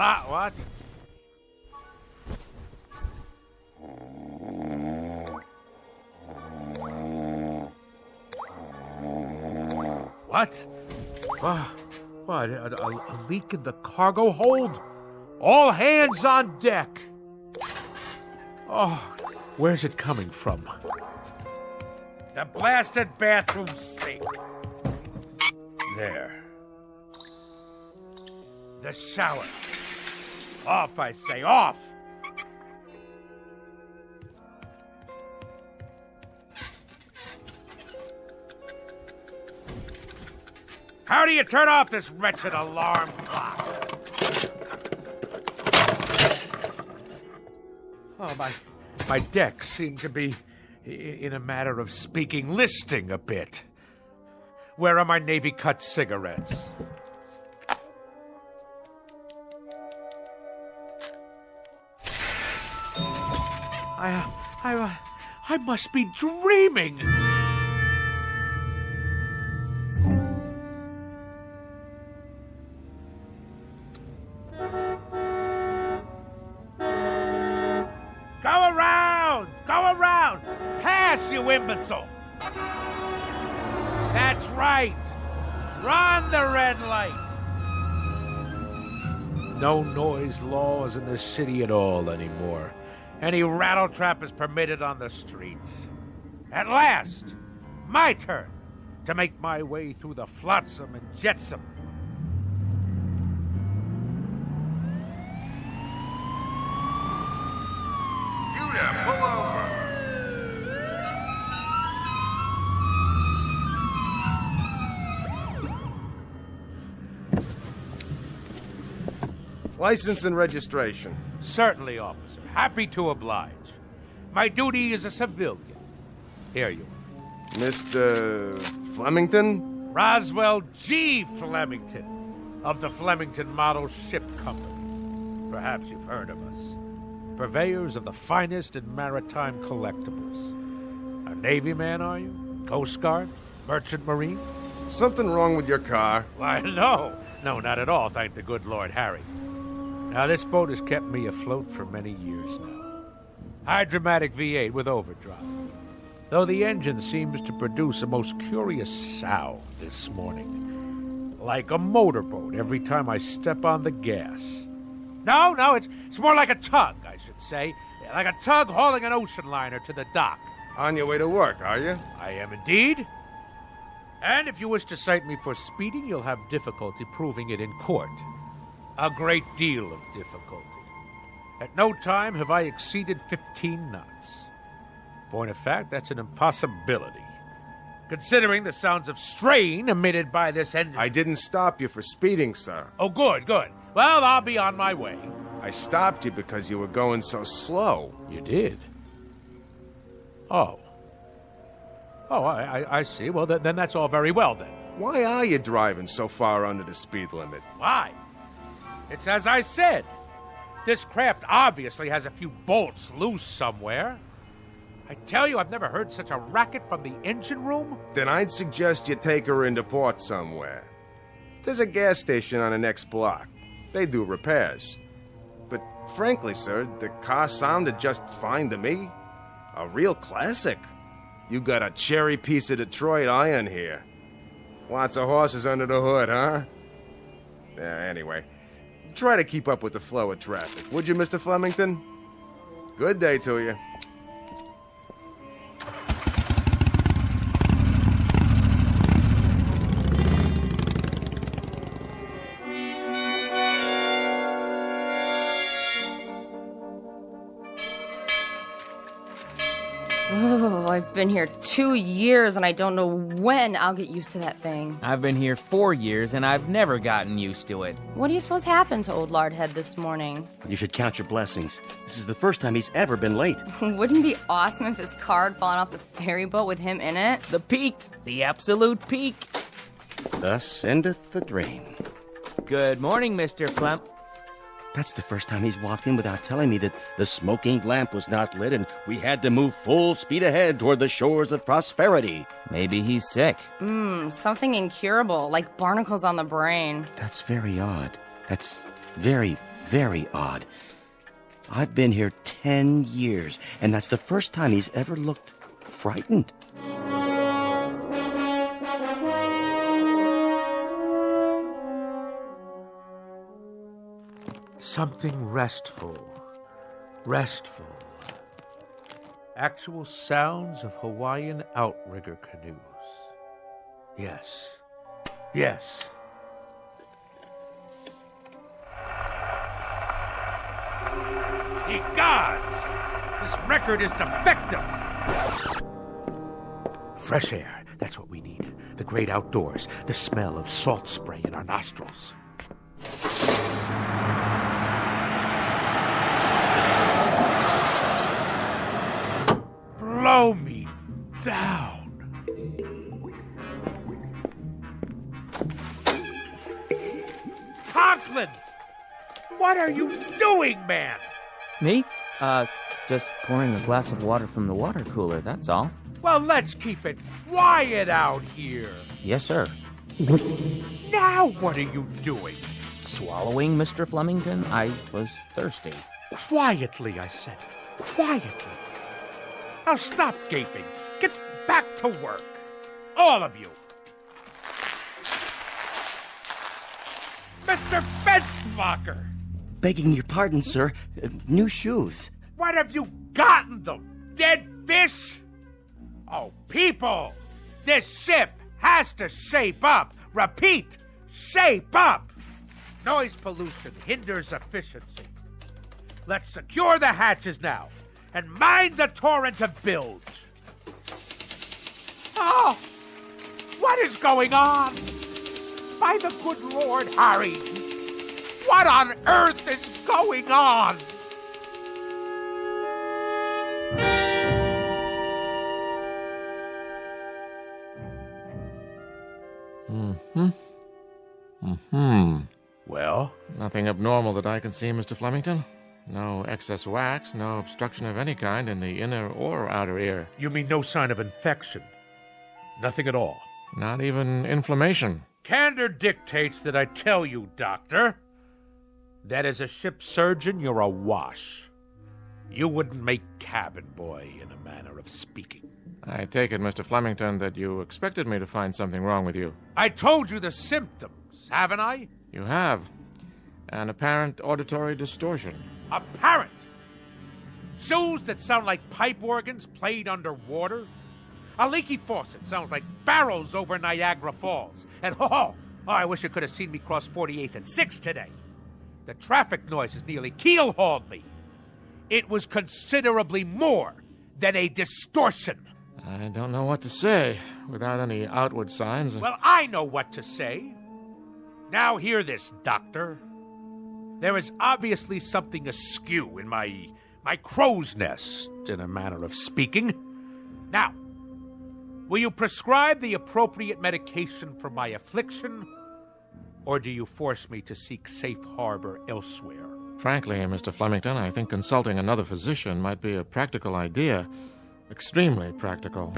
What? What? What? A leak in the cargo hold? All hands on deck. Oh, where's it coming from? The blasted bathroom sink. There. The shower. Off, I say, off! How do you turn off this wretched alarm clock? Oh, my decks seem to be, in a matter of speaking, listing a bit. Where are my Navy cut cigarettes? I must be dreaming. Go around! Pass, you imbecile! That's right! Run the red light! No noise laws in the city at all anymore. Any rattletrap is permitted on the streets. At last, my turn to make my way through the flotsam and jetsam. Judah, pull over. License and registration. Certainly, officer. Happy to oblige. My duty is a civilian. Here you are. Mr. Flemington? Roswell G. Flemington, of the Flemington Model Ship Company. Perhaps you've heard of us. Purveyors of the finest in maritime collectibles. A Navy man, are you? Coast Guard? Merchant Marine? Something wrong with your car? Why, no. No, not at all, thank the good Lord Harry. Now, this boat has kept me afloat for many years now. Hydromatic V8 with overdrive. Though the engine seems to produce a most curious sound this morning. Like a motorboat every time I step on the gas. No, it's more like a tug, I should say. Like a tug hauling an ocean liner to the dock. On your way to work, are you? I am indeed. And if you wish to cite me for speeding, you'll have difficulty proving it in court. A great deal of difficulty. At no time have I exceeded 15 knots. Point of fact, that's an impossibility. Considering the sounds of strain emitted by this engine. I didn't stop you for speeding, sir. Oh, good, good. Well, I'll be on my way. I stopped you because you were going so slow. You did? Oh. Oh, I see. Well, then that's all very well, then. Why are you driving so far under the speed limit? Why? It's as I said. This craft obviously has a few bolts loose somewhere. I tell you, I've never heard such a racket from the engine room. Then I'd suggest you take her into port somewhere. There's a gas station on the next block. They do repairs. But frankly, sir, the car sounded just fine to me. A real classic. You got a cherry piece of Detroit iron here. Lots of horses under the hood, huh? Anyway, try to keep up with the flow of traffic, would you, Mr. Flemington? Good day to you. Oh, I've been here 2 years and I don't know when I'll get used to that thing. I've been here 4 years and I've never gotten used to it. What do you suppose happened to old Lardhead this morning? You should count your blessings. This is the first time he's ever been late. Wouldn't it be awesome if his car had fallen off the ferry boat with him in it? The peak. The absolute peak. Thus endeth the dream. Good morning, Mr. Flem. That's the first time he's walked in without telling me that the smoking lamp was not lit and we had to move full speed ahead toward the shores of prosperity. Maybe he's sick. Something incurable, like barnacles on the brain. That's very odd. That's very, very odd. I've been here 10 years, and that's the first time he's ever looked frightened. Something restful. Restful. Actual sounds of Hawaiian outrigger canoes. Yes. Yes. Ye gods! This record is defective! Fresh air, that's what we need. The great outdoors, the smell of salt spray in our nostrils. Blow me down. Conklin! What are you doing, man? Me? Just pouring a glass of water from the water cooler, that's all. Well, let's keep it quiet out here. Yes, sir. Now what are you doing? Swallowing, Mr. Flemington? I was thirsty. Quietly, I said. Quietly. Now stop gaping. Get back to work. All of you. Mr. Fenstermacher! Begging your pardon, sir. New shoes. What have you gotten them? Dead fish? Oh, people! This ship has to shape up. Repeat, shape up. Noise pollution hinders efficiency. Let's secure the hatches now and mind the torrent of bilge. Oh, what is going on? By the good Lord Harry, what on earth is going on? Well? Nothing abnormal that I can see, Mr. Flemington. No excess wax, no obstruction of any kind in the inner or outer ear. You mean no sign of infection? Nothing at all? Not even inflammation. Candor dictates that I tell you, Doctor, that as a ship surgeon, you're a wash. You wouldn't make cabin boy, in a manner of speaking. I take it, Mr. Flemington, that you expected me to find something wrong with you. I told you the symptoms, haven't I? You have. An apparent auditory distortion. Apparent? Shoes that sound like pipe organs played underwater? A leaky faucet sounds like barrels over Niagara Falls. And I wish you could have seen me cross 48th and 6th today. The traffic noises nearly keel-hauled me. It was considerably more than a distortion. I don't know what to say without any outward signs. Well, I know what to say. Now hear this, Doctor. There is obviously something askew in my crow's nest, in a manner of speaking. Now, will you prescribe the appropriate medication for my affliction, or do you force me to seek safe harbor elsewhere? Frankly, Mr. Flemington, I think consulting another physician might be a practical idea. Extremely practical.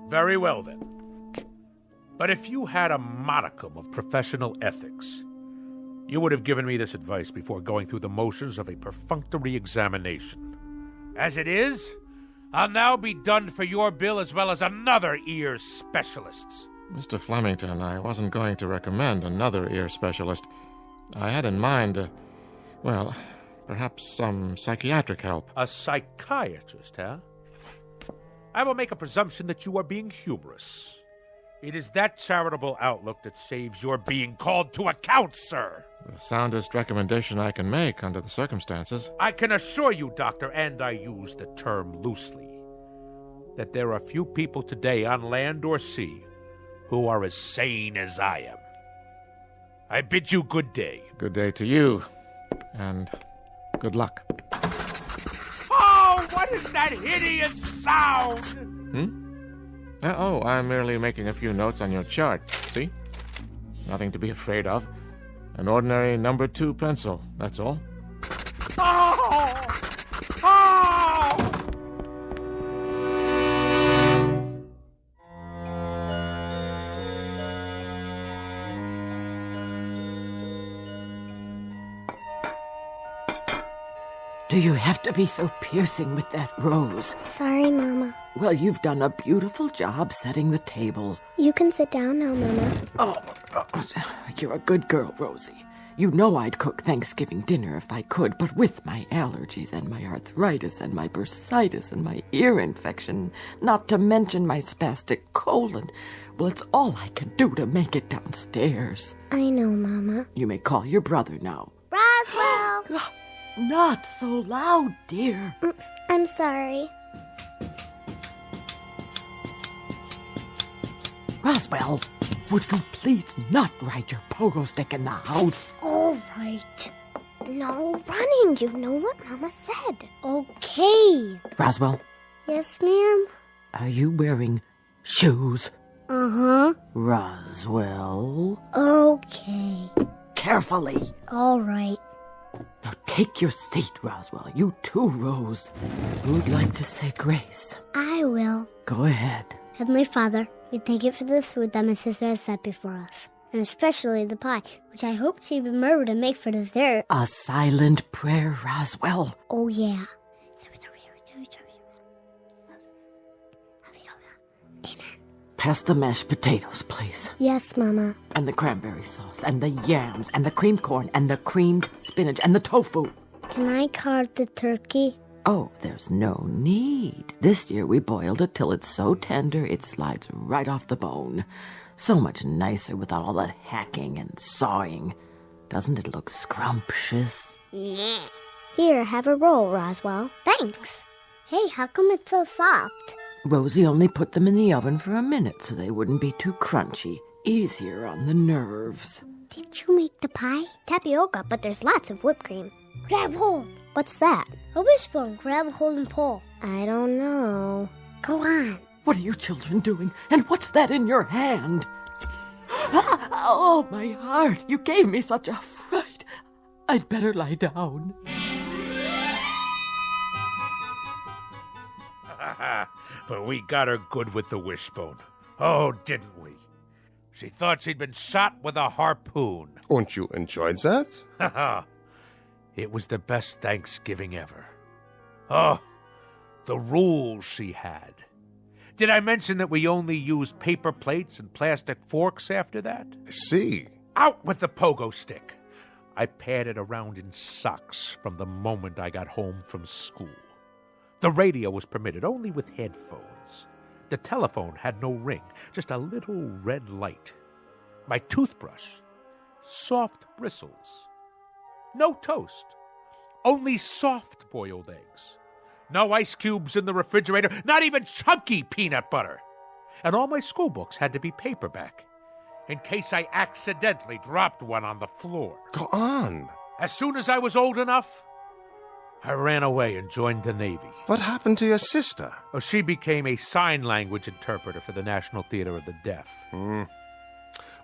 Very well, then. But if you had a modicum of professional ethics, you would have given me this advice before going through the motions of a perfunctory examination. As it is, I'll now be done for your bill as well as another ear specialist's. Mr. Flemington, I wasn't going to recommend another ear specialist. I had in mind, perhaps some psychiatric help. A psychiatrist, huh? I will make a presumption that you are being humorous. It is that charitable outlook that saves your being called to account, sir. The soundest recommendation I can make under the circumstances. I can assure you, Doctor, and I use the term loosely, that there are few people today on land or sea who are as sane as I am. I bid you good day. Good day to you, and good luck. Oh, what is that hideous sound? I'm merely making a few notes on your chart, see? Nothing to be afraid of. An ordinary number 2 pencil, that's all. Oh! Oh! Do you have to be so piercing with that rose? Sorry, Mama. Well, you've done a beautiful job setting the table. You can sit down now, Mama. Oh, you're a good girl, Rosie. You know I'd cook Thanksgiving dinner if I could, but with my allergies and my arthritis and my bursitis and my ear infection, not to mention my spastic colon, well, it's all I can do to make it downstairs. I know, Mama. You may call your brother now. Roswell! Not so loud, dear. Oops, I'm sorry. Roswell, would you please not ride your pogo stick in the house? All right. No running, you know what Mama said. Okay. Roswell? Yes, ma'am? Are you wearing shoes? Uh-huh. Roswell? Okay. Carefully. All right. Now take your seat, Roswell. You too, Rose. Who'd like to say grace? I will. Go ahead. Heavenly Father, we thank you for this food that my sister has set before us, and especially the pie, which I hope she remembered to make for dessert. A silent prayer, Roswell. Oh, yeah. Pass the mashed potatoes, please. Yes, Mama. And the cranberry sauce, and the yams, and the creamed corn, and the creamed spinach, and the tofu. Can I carve the turkey? Oh, there's no need. This year we boiled it till it's so tender it slides right off the bone. So much nicer without all that hacking and sawing. Doesn't it look scrumptious? Yeah. Here, have a roll, Roswell. Thanks. Hey, how come it's so soft? Rosie only put them in the oven for a minute so they wouldn't be too crunchy. Easier on the nerves. Did you make the pie? Tapioca, but there's lots of whipped cream. Grab hold. What's that? A wishbone. Grab hold and pull. I don't know. Go on. What are you children doing? And what's that in your hand? Oh, my heart. You gave me such a fright. I'd better lie down. But we got her good with the wishbone. Oh, didn't we? She thought she'd been shot with a harpoon. And you enjoyed that? Haha. It was the best Thanksgiving ever. Oh, the rules she had. Did I mention that we only used paper plates and plastic forks after that? I see. Out with the pogo stick. I padded around in socks from the moment I got home from school. The radio was permitted only with headphones. The telephone had no ring, just a little red light. My toothbrush, soft bristles. No toast. Only soft-boiled eggs. No ice cubes in the refrigerator, not even chunky peanut butter. And all my school books had to be paperback, in case I accidentally dropped one on the floor. Go on. As soon as I was old enough, I ran away and joined the Navy. What happened to your sister? Oh, she became a sign language interpreter for the National Theater of the Deaf.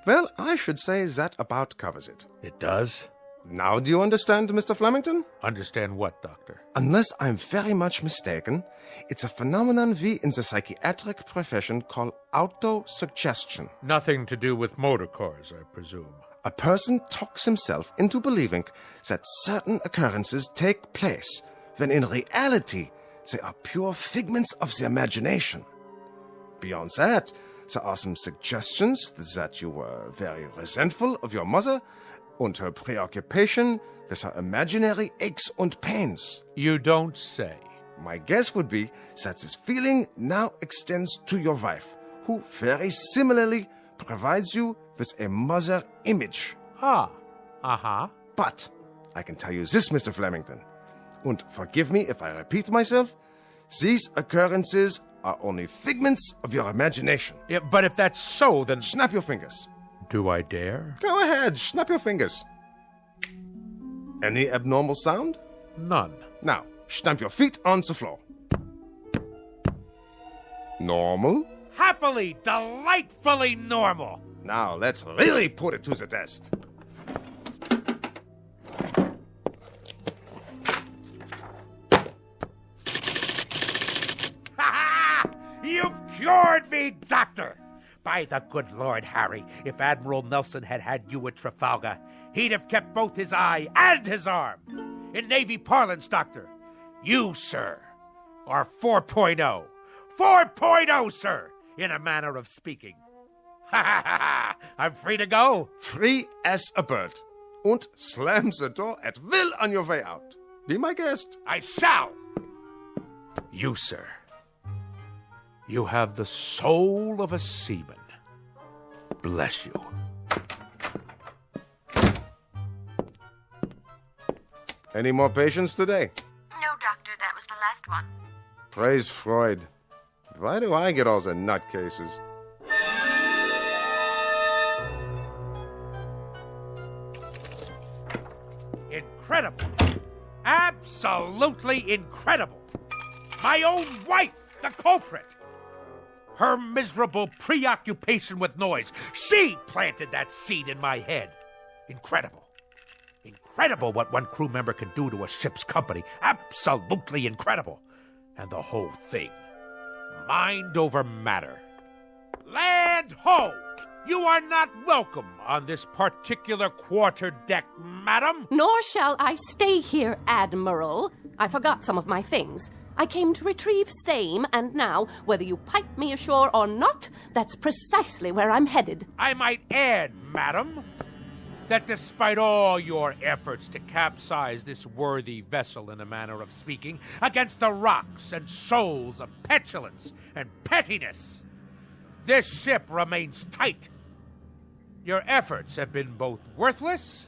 Well, I should say that about covers it. It does? Now do you understand, Mr. Flemington? Understand what, Doctor? Unless I'm very much mistaken, it's a phenomenon we in the psychiatric profession call autosuggestion. Nothing to do with motor cars, I presume. A person talks himself into believing that certain occurrences take place, when in reality they are pure figments of the imagination. Beyond that, there are some suggestions that you were very resentful of your mother and her preoccupation with her imaginary aches and pains. You don't say. My guess would be that this feeling now extends to your wife, who very similarly provides you with a mother image. But I can tell you this, Mr. Flemington, and forgive me if I repeat myself, these occurrences are only figments of your imagination. Yeah, but if that's so, then... Snap your fingers. Do I dare? Go ahead, snap your fingers. Any abnormal sound? None. Now, stamp your feet on the floor. Normal? Happily, delightfully normal. Now, let's really put it to the test. You've cured me, Doctor! By the good Lord Harry, if Admiral Nelson had had you at Trafalgar, he'd have kept both his eye and his arm. In Navy parlance, Doctor, you, sir, are 4.0. 4.0, sir, in a manner of speaking. Ha ha ha ha! I'm free to go. Free as a bird. And slam the door at will on your way out. Be my guest. I shall. You, sir. You have the soul of a seaman. Bless you. Any more patients today? No, Doctor, that was the last one. Praise Freud. Why do I get all the nutcases? Incredible. Absolutely incredible. My own wife, the culprit. Her miserable preoccupation with noise. She planted that seed in my head. Incredible. Incredible what one crew member can do to a ship's company. Absolutely incredible. And the whole thing. Mind over matter. Land ho! You are not welcome on this particular quarterdeck, madam. Nor shall I stay here, Admiral. I forgot some of my things. I came to retrieve same, and now, whether you pipe me ashore or not, that's precisely where I'm headed. I might add, madam, that despite all your efforts to capsize this worthy vessel, in a manner of speaking, against the rocks and shoals of petulance and pettiness, this ship remains tight. Your efforts have been both worthless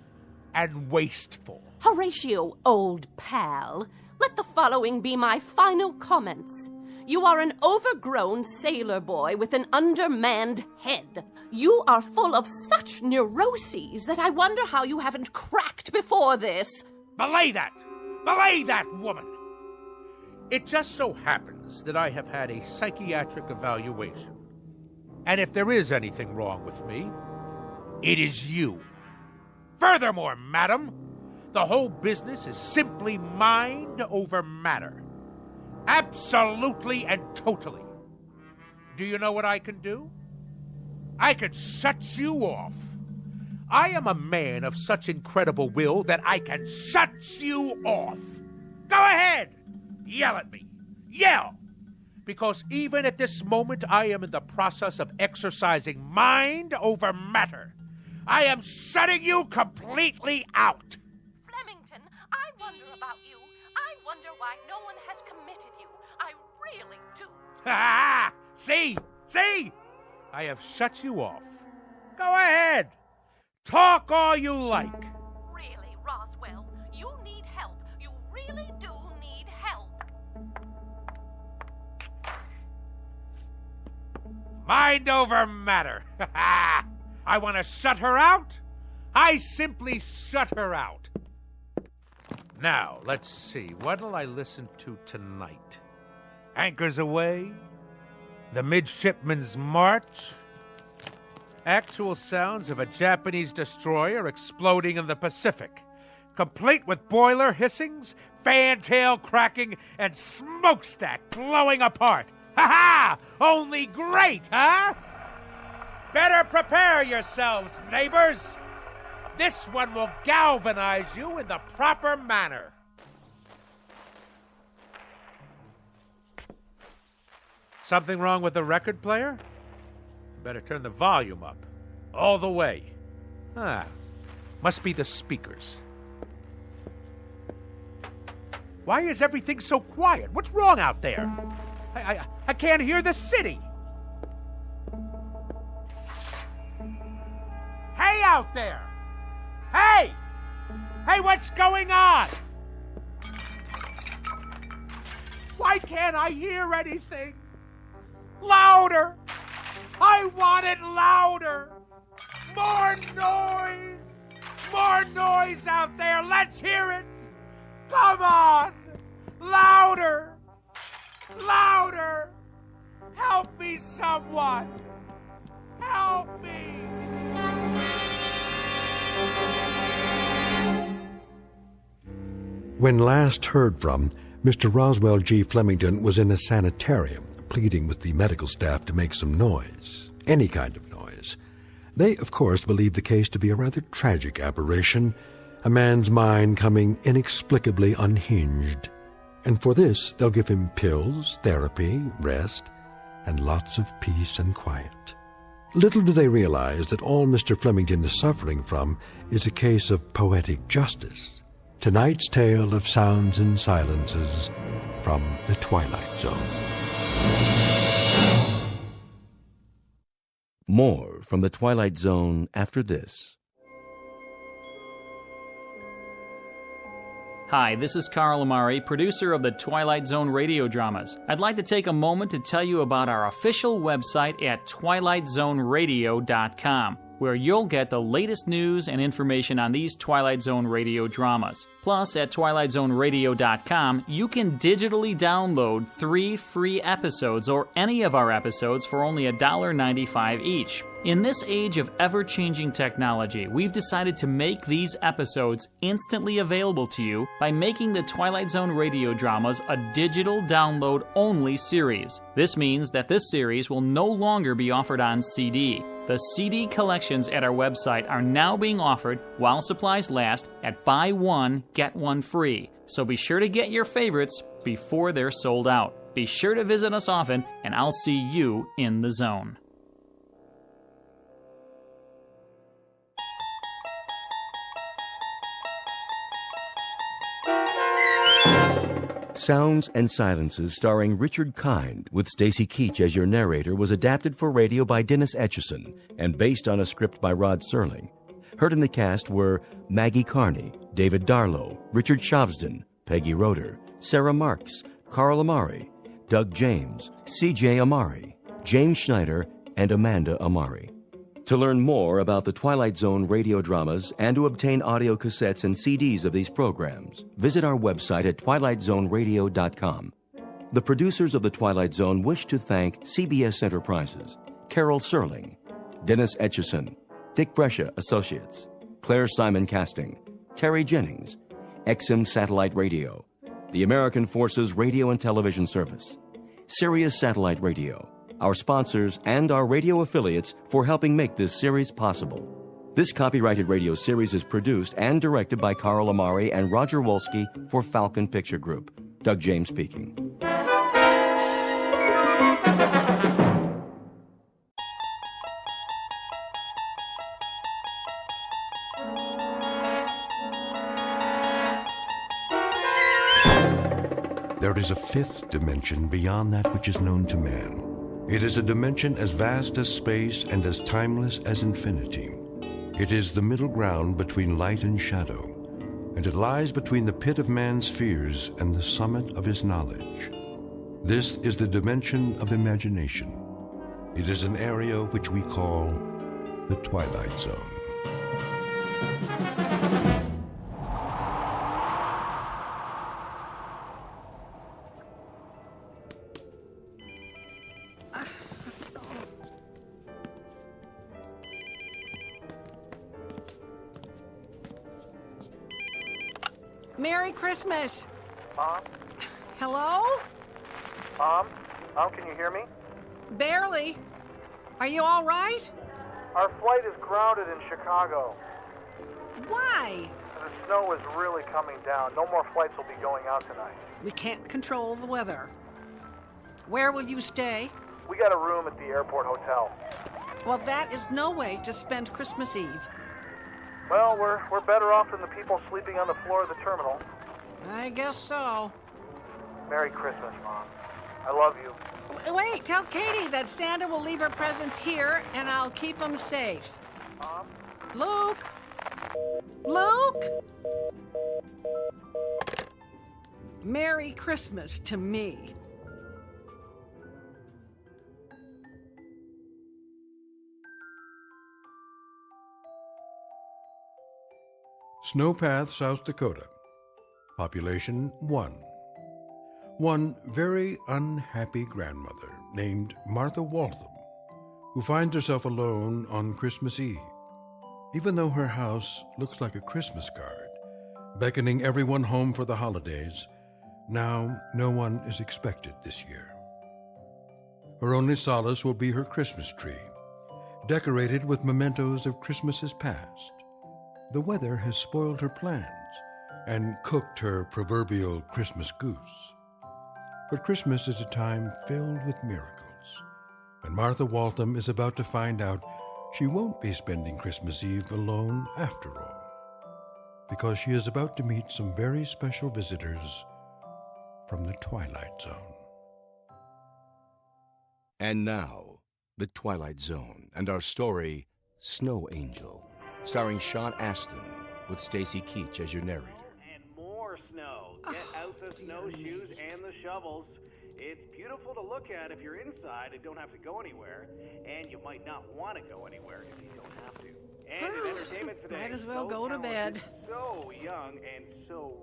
and wasteful. Horatio, old pal, let the following be my final comments. You are an overgrown sailor boy with an undermanned head. You are full of such neuroses that I wonder how you haven't cracked before this. Belay that! Belay that, woman! It just so happens that I have had a psychiatric evaluation. And if there is anything wrong with me, it is you. Furthermore, madam, the whole business is simply mind over matter. Absolutely and totally. Do you know what I can do? I can shut you off. I am a man of such incredible will that I can shut you off. Go ahead! Yell at me. Yell! Because even at this moment, I am in the process of exercising mind over matter. I am shutting you completely out. Flemington, I wonder about you. I wonder why no one has committed you. I really do. Ha! See? See? I have shut you off. Go ahead. Talk all you like. Really, Roswell, Mind over matter. I want to shut her out. I simply shut her out. Now, let's see. What'll I listen to tonight? Anchors Aweigh? The Midshipman's March? Actual sounds of a Japanese destroyer exploding in the Pacific, complete with boiler hissings, fantail cracking, and smokestack blowing apart. Ha-ha! Only great, huh? Better prepare yourselves, neighbors. This one will galvanize you in the proper manner. Something wrong with the record player? Better turn the volume up. All the way. Must be the speakers. Why is everything so quiet? What's wrong out there? I can't hear the city. Hey out there! Hey! Hey, what's going on? Why can't I hear anything? Louder! I want it louder! More noise! More noise out there! Let's hear it! Come on! Louder! Louder! Help me, someone! Help me! When last heard from, Mr. Roswell G. Flemington was in a sanitarium, pleading with the medical staff to make some noise, any kind of noise. They, of course, believed the case to be a rather tragic aberration, a man's mind coming inexplicably unhinged. And for this, they'll give him pills, therapy, rest, and lots of peace and quiet. Little do they realize that all Mr. Flemington is suffering from is a case of poetic justice. Tonight's tale of sounds and silences from the Twilight Zone. More from the Twilight Zone after this. Hi, this is Carl Amari, producer of the Twilight Zone Radio Dramas. I'd like to take a moment to tell you about our official website at twilightzoneradio.com, where you'll get the latest news and information on these Twilight Zone radio dramas. Plus, at twilightzoneradio.com, you can digitally download 3 free episodes or any of our episodes for only $1.95 each. In this age of ever-changing technology, we've decided to make these episodes instantly available to you by making the Twilight Zone radio dramas a digital download-only series. This means that this series will no longer be offered on CD. The CD collections at our website are now being offered while supplies last at buy one, get one free. So be sure to get your favorites before they're sold out. Be sure to visit us often, and I'll see you in the zone. Sounds and Silences, starring Richard Kind, with Stacy Keach as your narrator, was adapted for radio by Dennis Etchison and based on a script by Rod Serling. Heard in the cast were Maggie Carney, David Darlow, Richard Shavsden, Peggy Roeder, Sarah Marks, Carl Amari, Doug James, C.J. Amari, James Schneider, and Amanda Amari. To learn more about the Twilight Zone radio dramas and to obtain audio cassettes and CDs of these programs, visit our website at twilightzoneradio.com. The producers of The Twilight Zone wish to thank CBS Enterprises, Carol Serling, Dennis Etchison, Dick Brescia Associates, Claire Simon Casting, Terry Jennings, XM Satellite Radio, the American Forces Radio and Television Service, Sirius Satellite Radio, our sponsors, and our radio affiliates for helping make this series possible. This copyrighted radio series is produced and directed by Carl Amari and Roger Wolski for Falcon Picture Group. Doug James speaking. There is a fifth dimension beyond that which is known to man. It is a dimension as vast as space and as timeless as infinity. It is the middle ground between light and shadow, and it lies between the pit of man's fears and the summit of his knowledge. This is the dimension of imagination. It is an area which we call the Twilight Zone. Merry Christmas! Mom? Hello? Mom, can you hear me? Barely. Are you all right? Our flight is grounded in Chicago. Why? The snow is really coming down. No more flights will be going out tonight. We can't control the weather. Where will you stay? We got a room at the airport hotel. Well, that is no way to spend Christmas Eve. Well, we're better off than the people sleeping on the floor of the terminal. I guess so. Merry Christmas, Mom. I love you. Wait, tell Katie that Santa will leave her presents here and I'll keep them safe. Mom? Luke? Luke? Merry Christmas to me. Snowpath, South Dakota. Population 1. One very unhappy grandmother named Martha Waltham, who finds herself alone on Christmas Eve, even though her house looks like a Christmas card, beckoning everyone home for the holidays. Now no one is expected this year. Her only solace will be her Christmas tree, decorated with mementos of Christmases past. The weather has spoiled her plans and cooked her proverbial Christmas goose. But Christmas is a time filled with miracles, and Martha Waltham is about to find out she won't be spending Christmas Eve alone after all, because she is about to meet some very special visitors from the Twilight Zone. And now, the Twilight Zone and our story, Snow Angel, starring Sean Astin, with Stacy Keach as your narrator. And more snow. Get out the snowshoes and the shovels. It's beautiful to look at if you're inside and don't have to go anywhere. And you might not want to go anywhere if you don't have to. And in entertainment today, Might as well so go to bed. So young and so...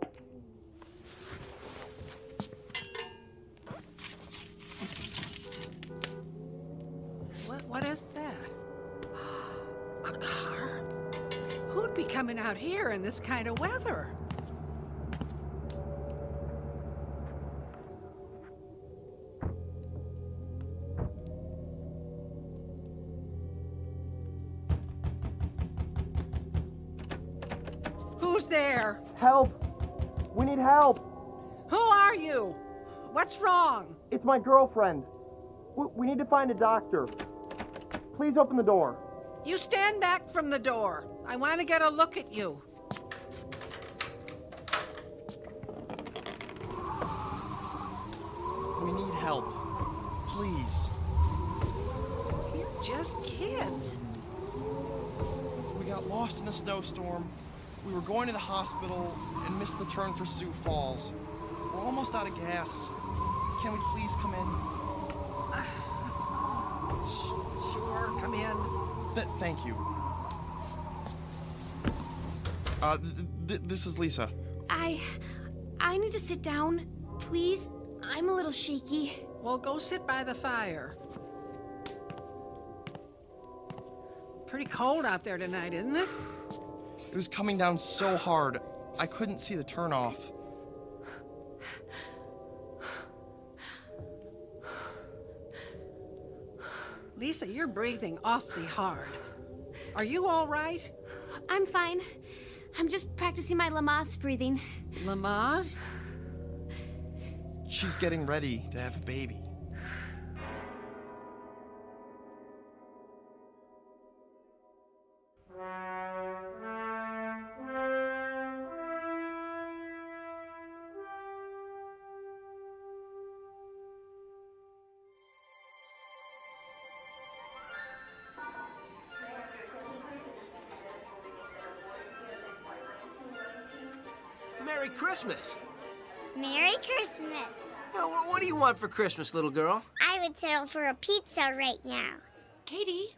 What is that? A car? Who'd be coming out here in this kind of weather? Who's there? Help! We need help! Who are you? What's wrong? It's my girlfriend. We need to find a doctor. Please open the door. You stand back from the door. I want to get a look at you. We need help. Please. You're just kids. We got lost in the snowstorm. We were going to the hospital and missed the turn for Sioux Falls. We're almost out of gas. Can we please come in? Sure, come in. Thank you. This is Lisa. I need to sit down, please. I'm a little shaky. Well, go sit by the fire. Pretty cold out there tonight, isn't it? It was coming down so hard, I couldn't see the turnoff. Lisa, you're breathing awfully hard. Are you all right? I'm fine. I'm just practicing my Lamaze breathing. Lamaze? She's getting ready to have a baby. Merry Christmas! Merry Christmas. What do you want for Christmas, little girl? I would settle for a pizza right now. Katie,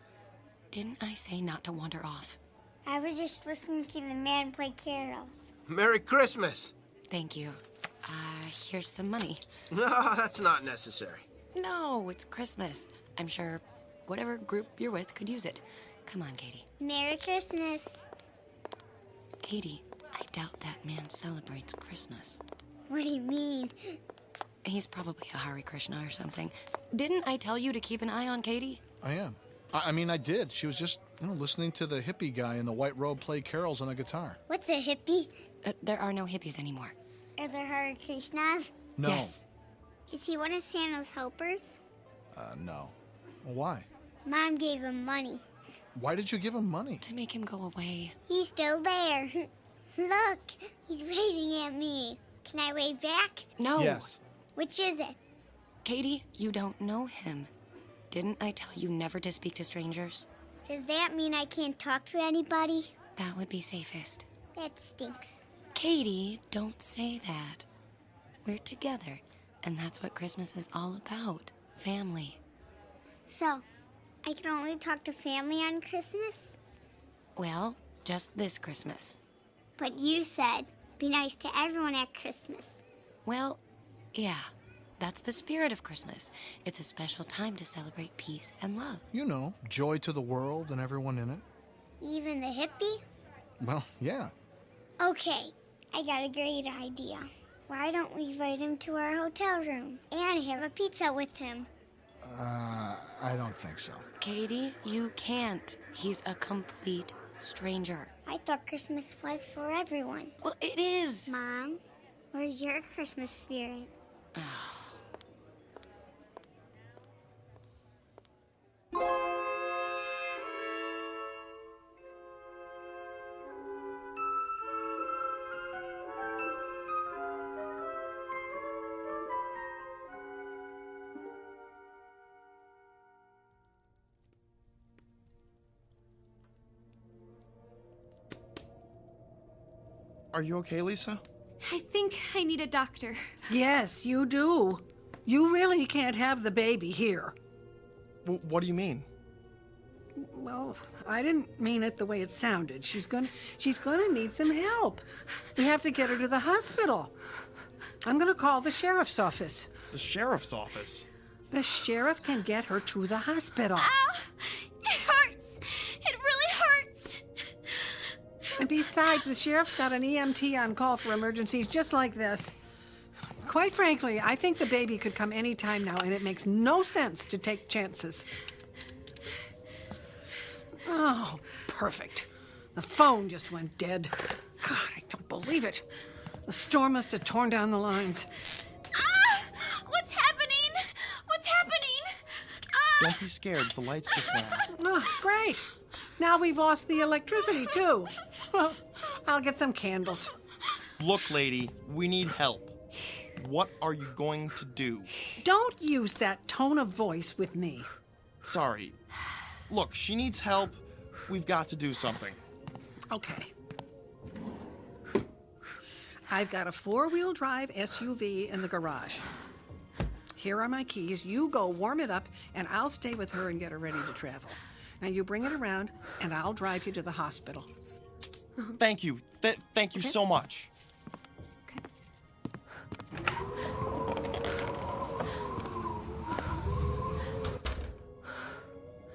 didn't I say not to wander off? I was just listening to the man play carols. Merry Christmas. Thank you. Here's some money. No, that's not necessary. No, it's Christmas. I'm sure whatever group you're with could use it. Come on, Katie. Merry Christmas. Katie, I doubt that man celebrates Christmas. What do you mean? He's probably a Hare Krishna or something. Didn't I tell you to keep an eye on Katie? I am. I mean, I did. She was just, listening to the hippie guy in the white robe play carols on a guitar. What's a hippie? There are no hippies anymore. Are there Hare Krishnas? No. Yes. Is he one of Santa's helpers? No. Well, why? Mom gave him money. Why did you give him money? To make him go away. He's still there. Look, he's waving at me. Can I wave back? No. Yes. Which is it? Katie, you don't know him. Didn't I tell you never to speak to strangers? Does that mean I can't talk to anybody? That would be safest. That stinks. Katie, don't say that. We're together, and that's what Christmas is all about. Family. So, I can only talk to family on Christmas? Well, just this Christmas. But you said, be nice to everyone at Christmas. Well, yeah. That's the spirit of Christmas. It's a special time to celebrate peace and love. Joy to the world and everyone in it. Even the hippie? Well, yeah. Okay, I got a great idea. Why don't we invite him to our hotel room and have a pizza with him? I don't think so. Katie, you can't. He's a complete stranger. I thought Christmas was for everyone. Well, it is. Mom, where's your Christmas spirit? Are you okay, Lisa? I think I need a doctor. Yes, you do. You really can't have the baby here. What do you mean? Well, I didn't mean it the way it sounded. She's gonna need some help. We have to get her to the hospital. I'm gonna call the sheriff's office. The sheriff's office? The sheriff can get her to the hospital. Ow! It hurts! It really hurts! And besides, the sheriff's got an EMT on call for emergencies just like this. Quite frankly, I think the baby could come any time now, and it makes no sense to take chances. Oh, perfect. The phone just went dead. God, I don't believe it. The storm must have torn down the lines. Ah! What's happening? What's happening? Ah! Don't be scared. The lights just went out. Oh, great. Now we've lost the electricity, too. Well, I'll get some candles. Look, lady, we need help. What are you going to do? Don't use that tone of voice with me. Sorry. Look, she needs help. We've got to do something. Okay. I've got a 4-wheel drive SUV in the garage. Here are my keys. You go warm it up, and I'll stay with her and get her ready to travel. Now you bring it around, and I'll drive you to the hospital. Thank you. Thank you so much.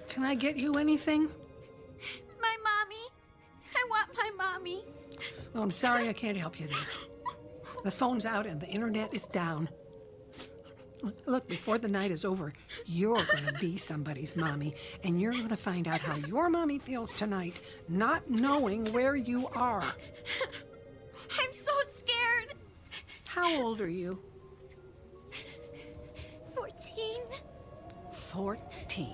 Can I get you anything? My mommy. I want my mommy. Well, I'm sorry I can't help you there. The phone's out and the internet is down. Look, before the night is over, you're going to be somebody's mommy, and you're going to find out how your mommy feels tonight, not knowing where you are. I'm so scared. How old are you? 14. 14.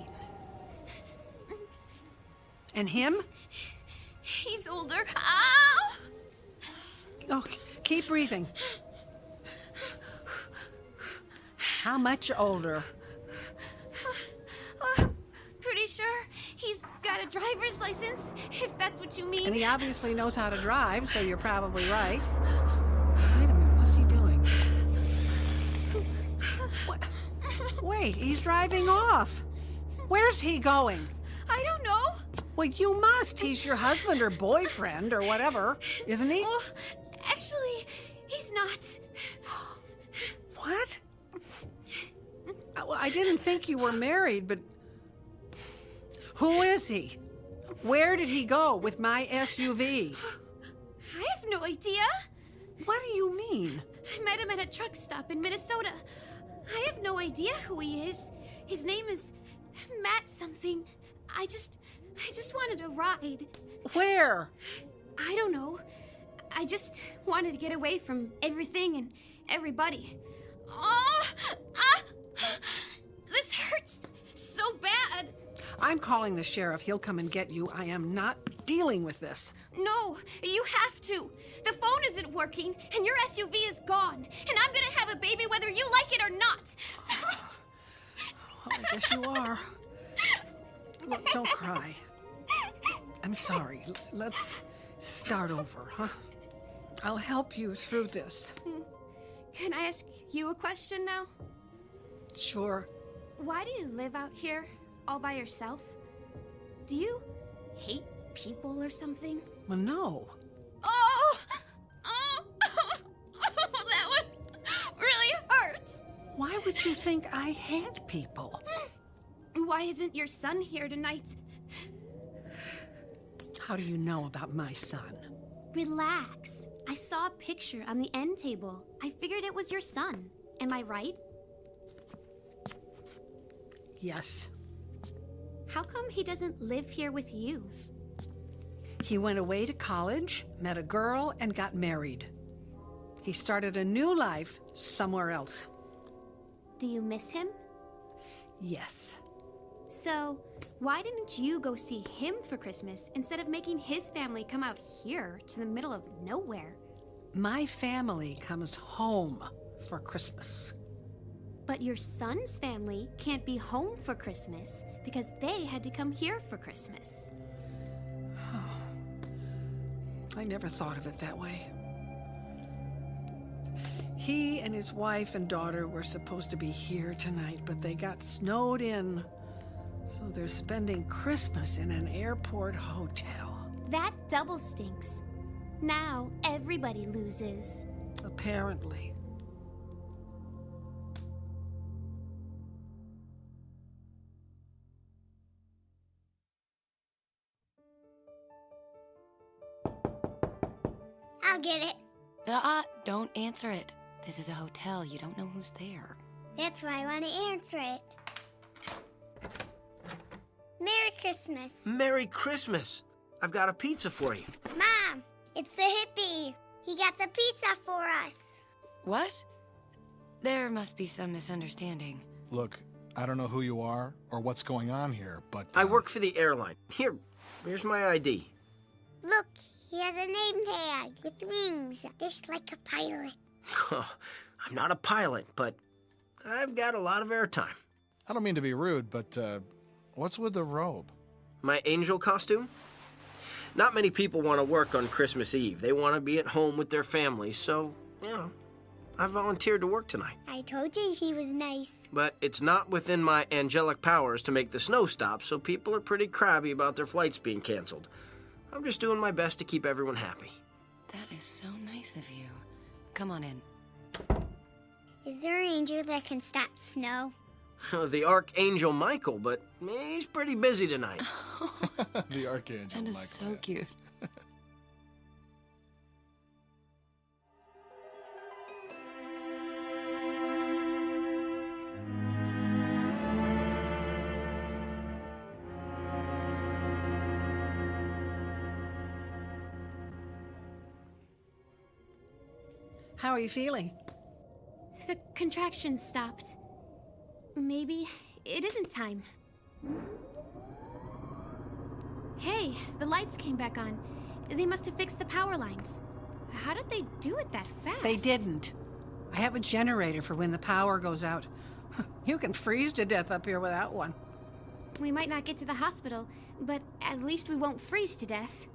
And him? He's older. Ow! Oh, keep breathing. How much older? Pretty sure he's got a driver's license, if that's what you mean. And he obviously knows how to drive, so you're probably right. Wait a minute, what's he doing? What? Wait. Wait, he's driving off. Where's he going? I don't know. Well, you must. He's your husband or boyfriend or whatever, isn't he? Oh, actually, he's not. What? Well, I didn't think you were married, but who is he? Where did he go with my SUV? I have no idea. What do you mean? I met him at a truck stop in Minnesota. I have no idea who he is. His name is Matt something. I just wanted a ride. Where? I don't know. I just wanted to get away from everything and everybody. This hurts so bad. I'm calling the sheriff. He'll come and get you. I am not dealing with this. No, you have to. The phone isn't working, and your SUV is gone. And I'm gonna have a baby whether you like it or not. Well, I guess you are. Look, don't cry. I'm sorry. Let's start over, huh? I'll help you through this. Can I ask you a question now? Sure. Why do you live out here all by yourself? Do you hate people or something? Well, no. Oh, that one really hurts. Why would you think I hate people? Why isn't your son here tonight? How do you know about my son? Relax. I saw a picture on the end table. I figured it was your son. Am I right? Yes. How come he doesn't live here with you? He went away to college, met a girl, and got married. He started a new life somewhere else. Do you miss him? Yes. So, why didn't you go see him for Christmas instead of making his family come out here to the middle of nowhere? My family comes home for Christmas. But your son's family can't be home for Christmas because they had to come here for Christmas. I never thought of it that way. He and his wife and daughter were supposed to be here tonight, but they got snowed in. So they're spending Christmas in an airport hotel. That double stinks. Now everybody loses. Apparently. I'll get it. Don't answer it. This is a hotel. You don't know who's there. That's why I want to answer it. Merry Christmas. Merry Christmas. I've got a pizza for you. Mom, it's the hippie. He got some pizza for us. What? There must be some misunderstanding. Look, I don't know who you are or what's going on here, but... I work for the airline. Here's my ID. Look, he has a name tag with wings, just like a pilot. I'm not a pilot, but I've got a lot of airtime. I don't mean to be rude, but what's with the robe? My angel costume? Not many people want to work on Christmas Eve. They want to be at home with their families, so, I volunteered to work tonight. I told you he was nice. But it's not within my angelic powers to make the snow stop, so people are pretty crabby about their flights being canceled. I'm just doing my best to keep everyone happy. That is so nice of you. Come on in. Is there an angel that can stop snow? The Archangel Michael, but he's pretty busy tonight. The Archangel That is Michael. so cute. How are you feeling? The contractions stopped. Maybe it isn't time. Hey, the lights came back on. They must have fixed the power lines. How did they do it that fast? They didn't. I have a generator for when the power goes out. You can freeze to death up here without one. We might not get to the hospital, but at least we won't freeze to death.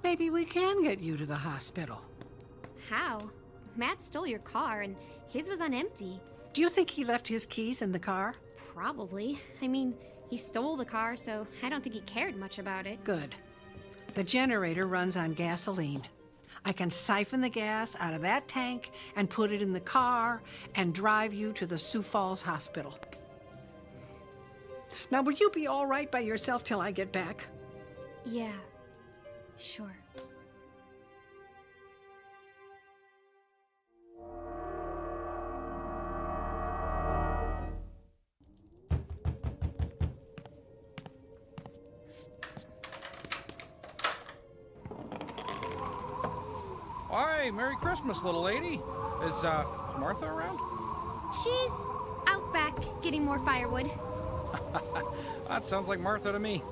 Maybe we can get you to the hospital. How? Matt stole your car, and his was on empty. Do you think he left his keys in the car? Probably. I mean, he stole the car, so I don't think he cared much about it. Good. The generator runs on gasoline. I can siphon the gas out of that tank and put it in the car and drive you to the Sioux Falls Hospital. Now, will you be all right by yourself till I get back? Yeah, sure. Hi, Merry Christmas, little lady. Is Martha around? She's out back getting more firewood. That sounds like Martha to me.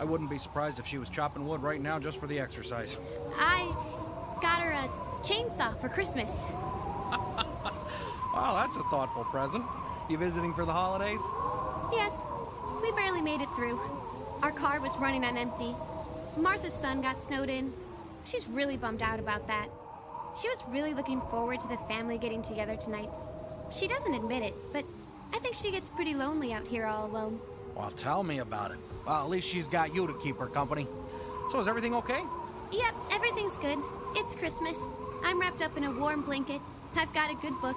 I wouldn't be surprised if she was chopping wood right now just for the exercise. I got her a chainsaw for Christmas. Wow, that's a thoughtful present. You visiting for the holidays? Yes, we barely made it through. Our car was running on empty. Martha's son got snowed in. She's really bummed out about that. She was really looking forward to the family getting together tonight. She doesn't admit it, but I think she gets pretty lonely out here all alone. Well, tell me about it. Well, at least she's got you to keep her company. So is everything okay? Yep, everything's good. It's Christmas. I'm wrapped up in a warm blanket. I've got a good book.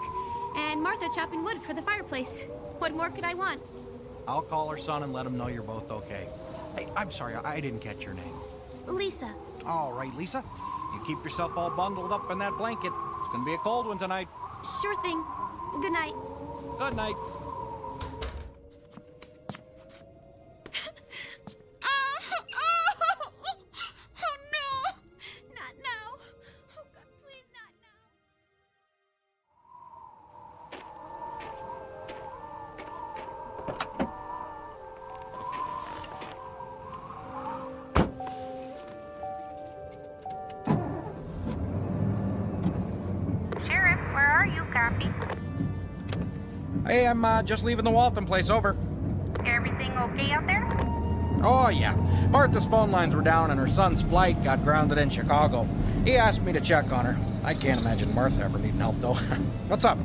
And Martha chopping wood for the fireplace. What more could I want? I'll call her son and let him know you're both okay. Hey, I'm sorry, I didn't catch your name. Lisa. All right, Lisa. You keep yourself all bundled up in that blanket. It's gonna be a cold one tonight. Sure thing. Good night. Good night. Oh no! Not now. Oh God, please not Sheriff, where are you? Copy. Hey, I'm just leaving the Walton place, over. Everything okay out there? Oh, yeah. Martha's phone lines were down and her son's flight got grounded in Chicago. He asked me to check on her. I can't imagine Martha ever needing help, though. What's up?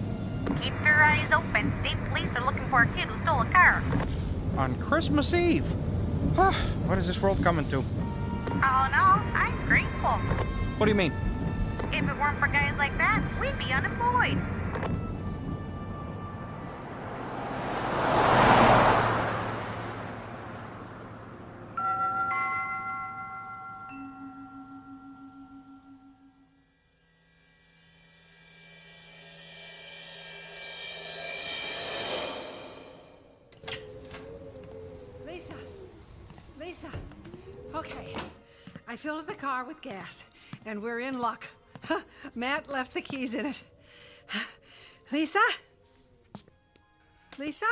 Keep your eyes open. State police are looking for a kid who stole a car. On Christmas Eve? What is this world coming to? Oh no, I'm grateful. What do you mean? If it weren't for guys like that, we'd be unemployed. Lisa. Okay. I filled the car with gas, and we're in luck. Matt left the keys in it. Lisa? Lisa?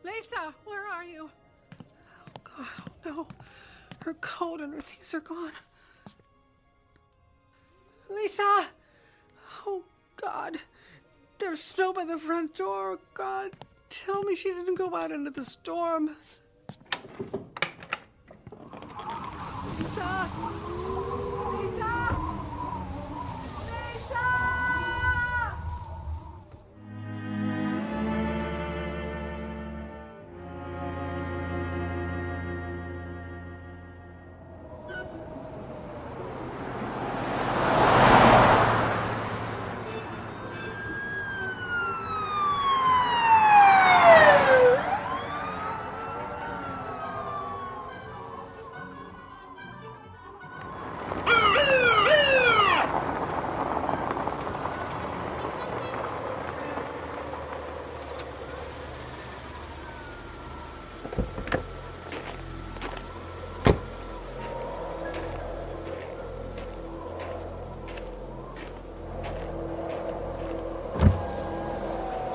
Lisa, where are you? Oh, God, oh, no. Her coat and her things are gone. Lisa! Oh, God. There's snow by the front door. God, tell me she didn't go out into the storm. Lisa! Lisa! Lisa!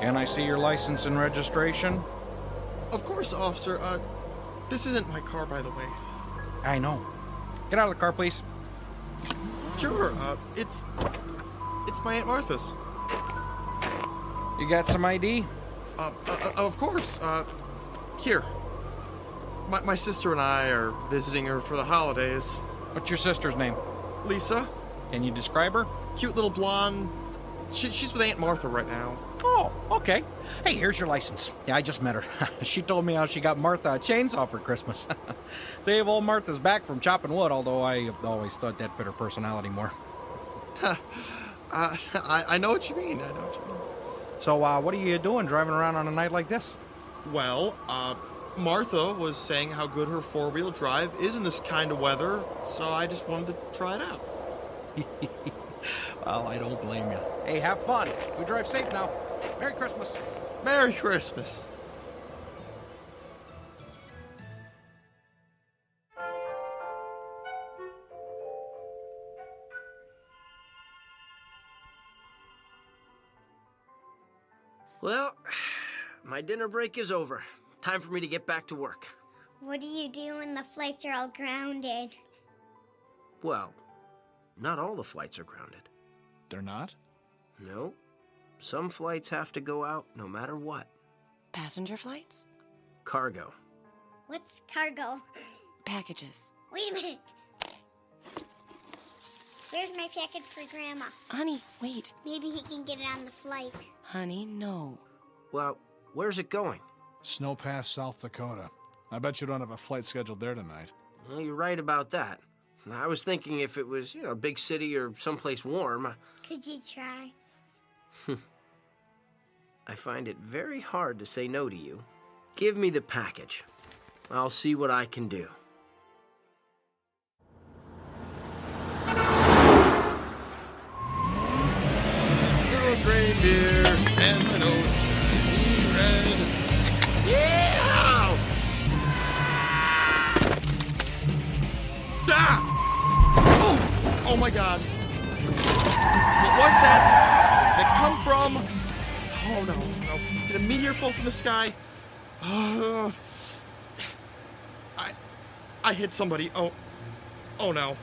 Can I see your license and registration? Of course, officer. This isn't my car, by the way. I know. Get out of the car, please. Sure, it's my Aunt Martha's. You got some ID? Of course. Here. My sister and I are visiting her for the holidays. What's your sister's name? Lisa. Can you describe her? Cute little blonde, She's with Aunt Martha right now. Oh, okay. Hey, here's your license. Yeah, I just met her. She told me how she got Martha a chainsaw for Christmas. Save old Martha's back from chopping wood, although I always thought that fit her personality more. I know what you mean. So, what are you doing driving around on a night like this? Well, Martha was saying how good her four-wheel drive is in this kind of weather, so I just wanted to try it out. Well, I don't blame you. Hey, have fun. We drive safe now. Merry Christmas. Merry Christmas. Well, my dinner break is over. Time for me to get back to work. What do you do when the flights are all grounded? Well, not all the flights are grounded. They're not? No. Some flights have to go out no matter what. Passenger flights? Cargo. What's cargo? Packages. Wait a minute. Where's my package for Grandma? Honey, wait. Maybe he can get it on the flight. Honey, no. Well, where's it going? Snow Pass, South Dakota. I bet you don't have a flight scheduled there tonight. Well, you're right about that. I was thinking if it was, a big city or someplace warm. Could you try? I find it very hard to say no to you. Give me the package. I'll see what I can do. Those reindeer and the nose is shiny red. Yeah! Ah! Oh my God! What was that? It come from? Oh no! Did a meteor fall from the sky? I hit somebody. Oh no!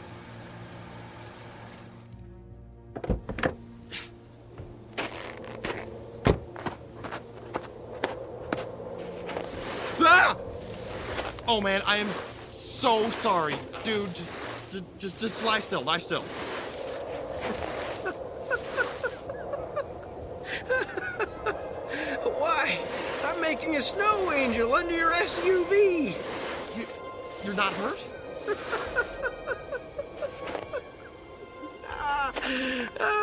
Ah! Oh man, I am so sorry, dude. Just lie still. Lie still. Why? I'm making a snow angel under your SUV. You're not hurt?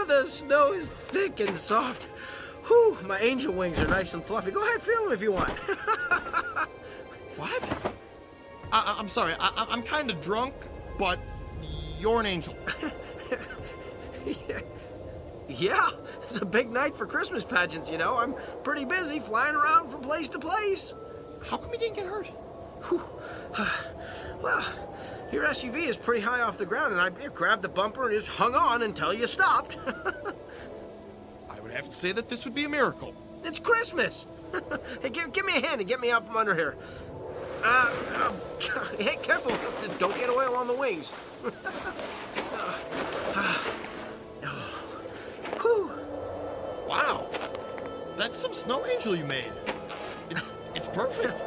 The snow is thick and soft. Whew, my angel wings are nice and fluffy. Go ahead, feel them if you want. What? I'm sorry. I'm kind of drunk, but you're an angel. Yeah, it's a big night for Christmas pageants, I'm pretty busy flying around from place to place. How come you didn't get hurt? Well, your SUV is pretty high off the ground, and I grabbed the bumper and just hung on until you stopped. I would have to say that this would be a miracle. It's Christmas. Hey, give me a hand and get me out from under here. Hey, careful. Don't get oil on the wings. Wow. That's some snow angel you made. It's perfect.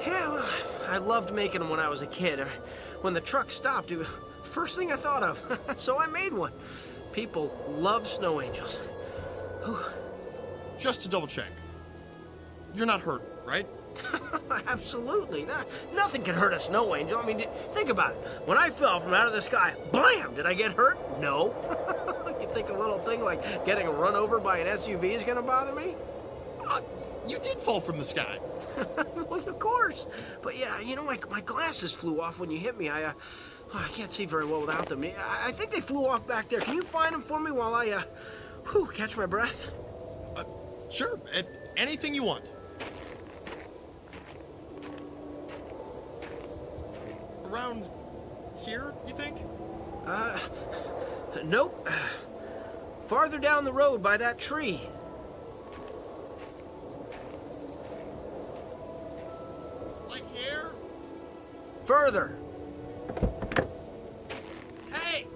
Yeah, well, I loved making them when I was a kid. When the truck stopped, it was the first thing I thought of. So I made one. People love snow angels. Just to double check. You're not hurt, right? Absolutely. Nothing can hurt a snow angel. I mean, think about it. When I fell from out of the sky, blam! Did I get hurt? No. You think a little thing like getting run over by an SUV is going to bother me? You did fall from the sky. Well, of course. But yeah, my glasses flew off when you hit me. I can't see very well without them. I think they flew off back there. Can you find them for me while I, catch my breath? Sure. Anything you want. Around here, you think? Nope. Farther down the road by that tree. Like here? Further. Hey!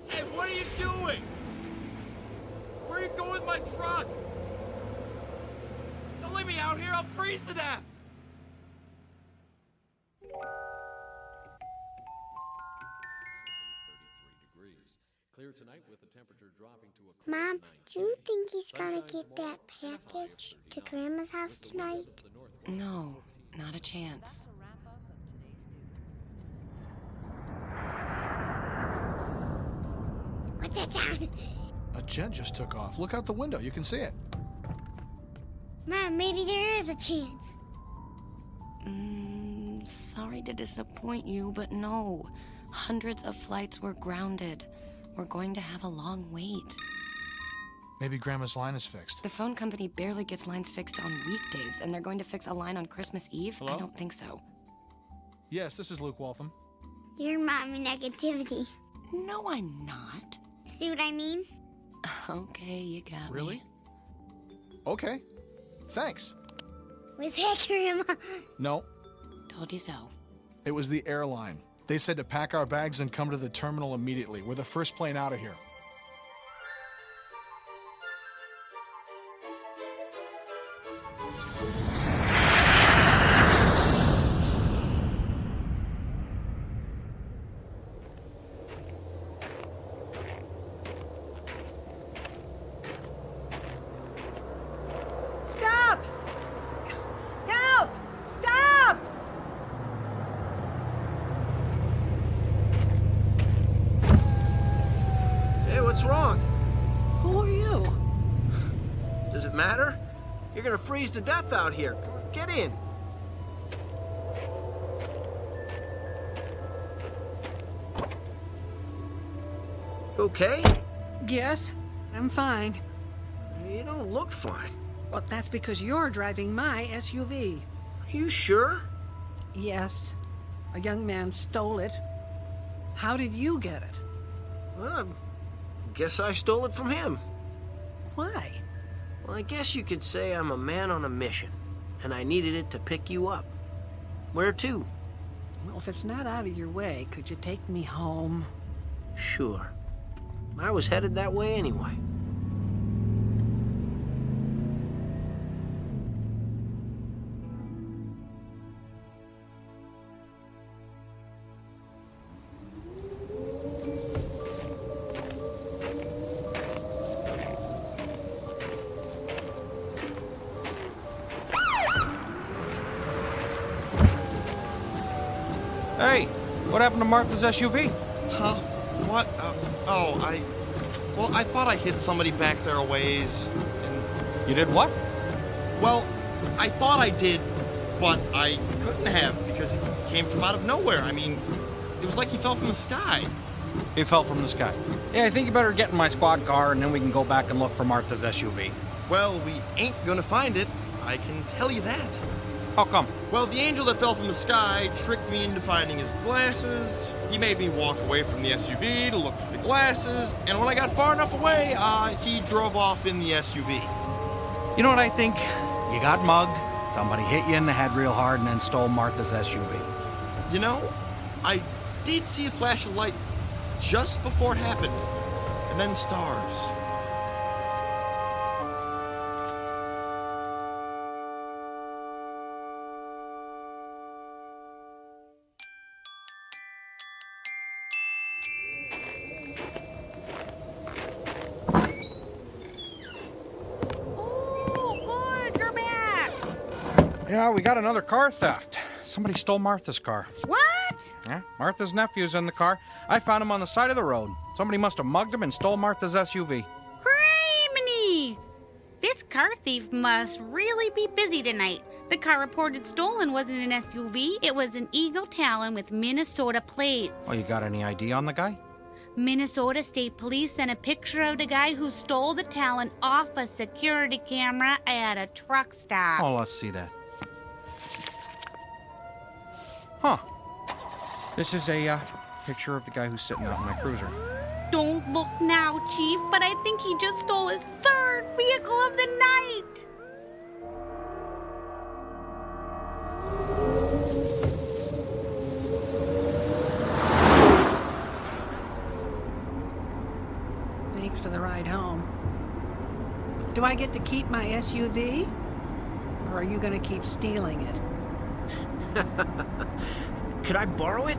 Hey, what are you doing? Where are you going with my truck? Don't leave me out here, I'll freeze to death! Clear tonight with the temperature dropping to a... Mom, do you think he's gonna get that package to Grandma's house tonight? No, not a chance. What's that sound? A jet just took off. Look out the window. You can see it. Mom, maybe there is a chance. Sorry to disappoint you, but no. Hundreds of flights were grounded. We're going to have a long wait. Maybe Grandma's line is fixed. The phone company barely gets lines fixed on weekdays, and they're going to fix a line on Christmas Eve? Hello? I don't think so. Yes, this is Luke Waltham. You're Mommy Negativity. No, I'm not. See what I mean? Okay, you got me. Really? Okay. Thanks. Was that Grandma? No. Told you so. It was the airline. They said to pack our bags and come to the terminal immediately. We're the first plane out of here. Stop! Help! Stop! Hey, what's wrong? Who are you? Does it matter? You're gonna freeze to death out here. Get in. Okay? Yes, I'm fine. You don't look fine. Well, that's because you're driving my SUV. Are you sure? Yes. A young man stole it. How did you get it? Well, I guess I stole it from him. Why? Well, I guess you could say I'm a man on a mission, and I needed it to pick you up. Where to? Well, if it's not out of your way, could you take me home? Sure. I was headed that way anyway. Hey, what happened to Martha's SUV? Huh? What? Well, I thought I hit somebody back there a ways, and... You did what? Well, I thought I did, but I couldn't have, because he came from out of nowhere. I mean, it was like he fell from the sky. He fell from the sky. Yeah, I think you better get in my squad car, and then we can go back and look for Martha's SUV. Well, we ain't gonna find it. I can tell you that. How come? Well, the angel that fell from the sky tricked me into finding his glasses. He made me walk away from the SUV to look for the glasses, and when I got far enough away, he drove off in the SUV. You know what I think? You got mugged, somebody hit you in the head real hard, and then stole Martha's SUV. You know, I did see a flash of light just before it happened, and then stars. Yeah, we got another car theft. Somebody stole Martha's car. What? Yeah, Martha's nephew's in the car. I found him on the side of the road. Somebody must have mugged him and stole Martha's SUV. Criminy! This car thief must really be busy tonight. The car reported stolen wasn't an SUV. It was an Eagle Talon with Minnesota plates. Oh, you got any ID on the guy? Minnesota State Police sent a picture of the guy who stole the Talon off a security camera at a truck stop. Oh, let's see that. Huh. This is a picture of the guy who's sitting out in my cruiser. Don't look now, Chief, but I think he just stole his third vehicle of the night. Thanks for the ride home. Do I get to keep my SUV? Or are you going to keep stealing it? Could I borrow it?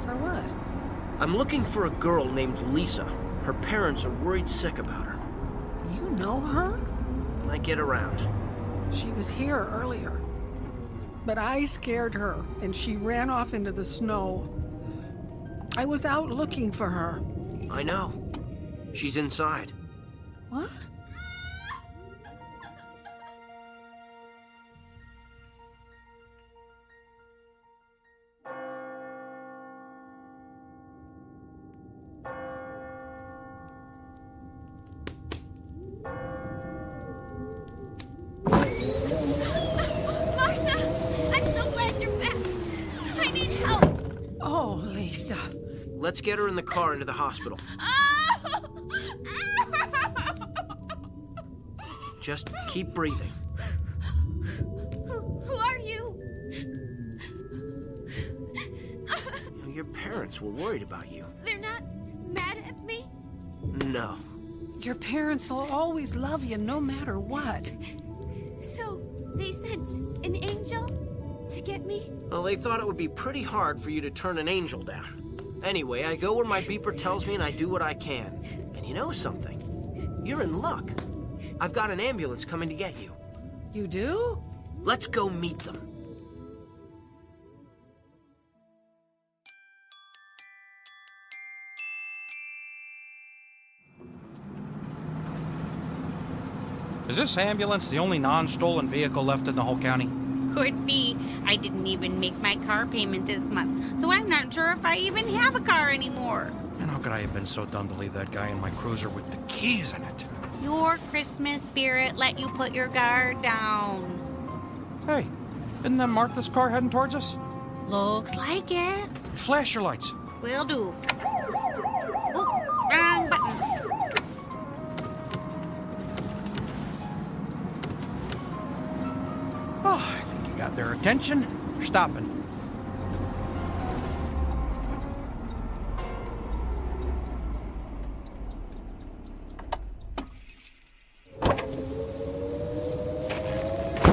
For what? I'm looking for a girl named Lisa. Her parents are worried sick about her. You know her? I get around. She was here earlier. But I scared her, and she ran off into the snow. I was out looking for her. I know. She's inside. What? Let's get her in the car into the hospital. Just keep breathing. Who are you? Your parents were worried about you. They're not mad at me? No. Your parents will always love you no matter what. So, they sent an angel to get me? Well, they thought it would be pretty hard for you to turn an angel down. Anyway, I go where my beeper tells me and I do what I can. And you know something? You're in luck. I've got an ambulance coming to get you. You do? Let's go meet them. Is this ambulance the only non-stolen vehicle left in the whole county? Could be. I didn't even make my car payment this month, so I'm not sure if I even have a car anymore. And how could I have been so dumb to leave that guy in my cruiser with the keys in it? Your Christmas spirit let you put your guard down. Hey, isn't that Martha's car heading towards us? Looks like it. Flash your lights. Will do. Oh, wrong button. Oh, I think you got their attention. They're stopping.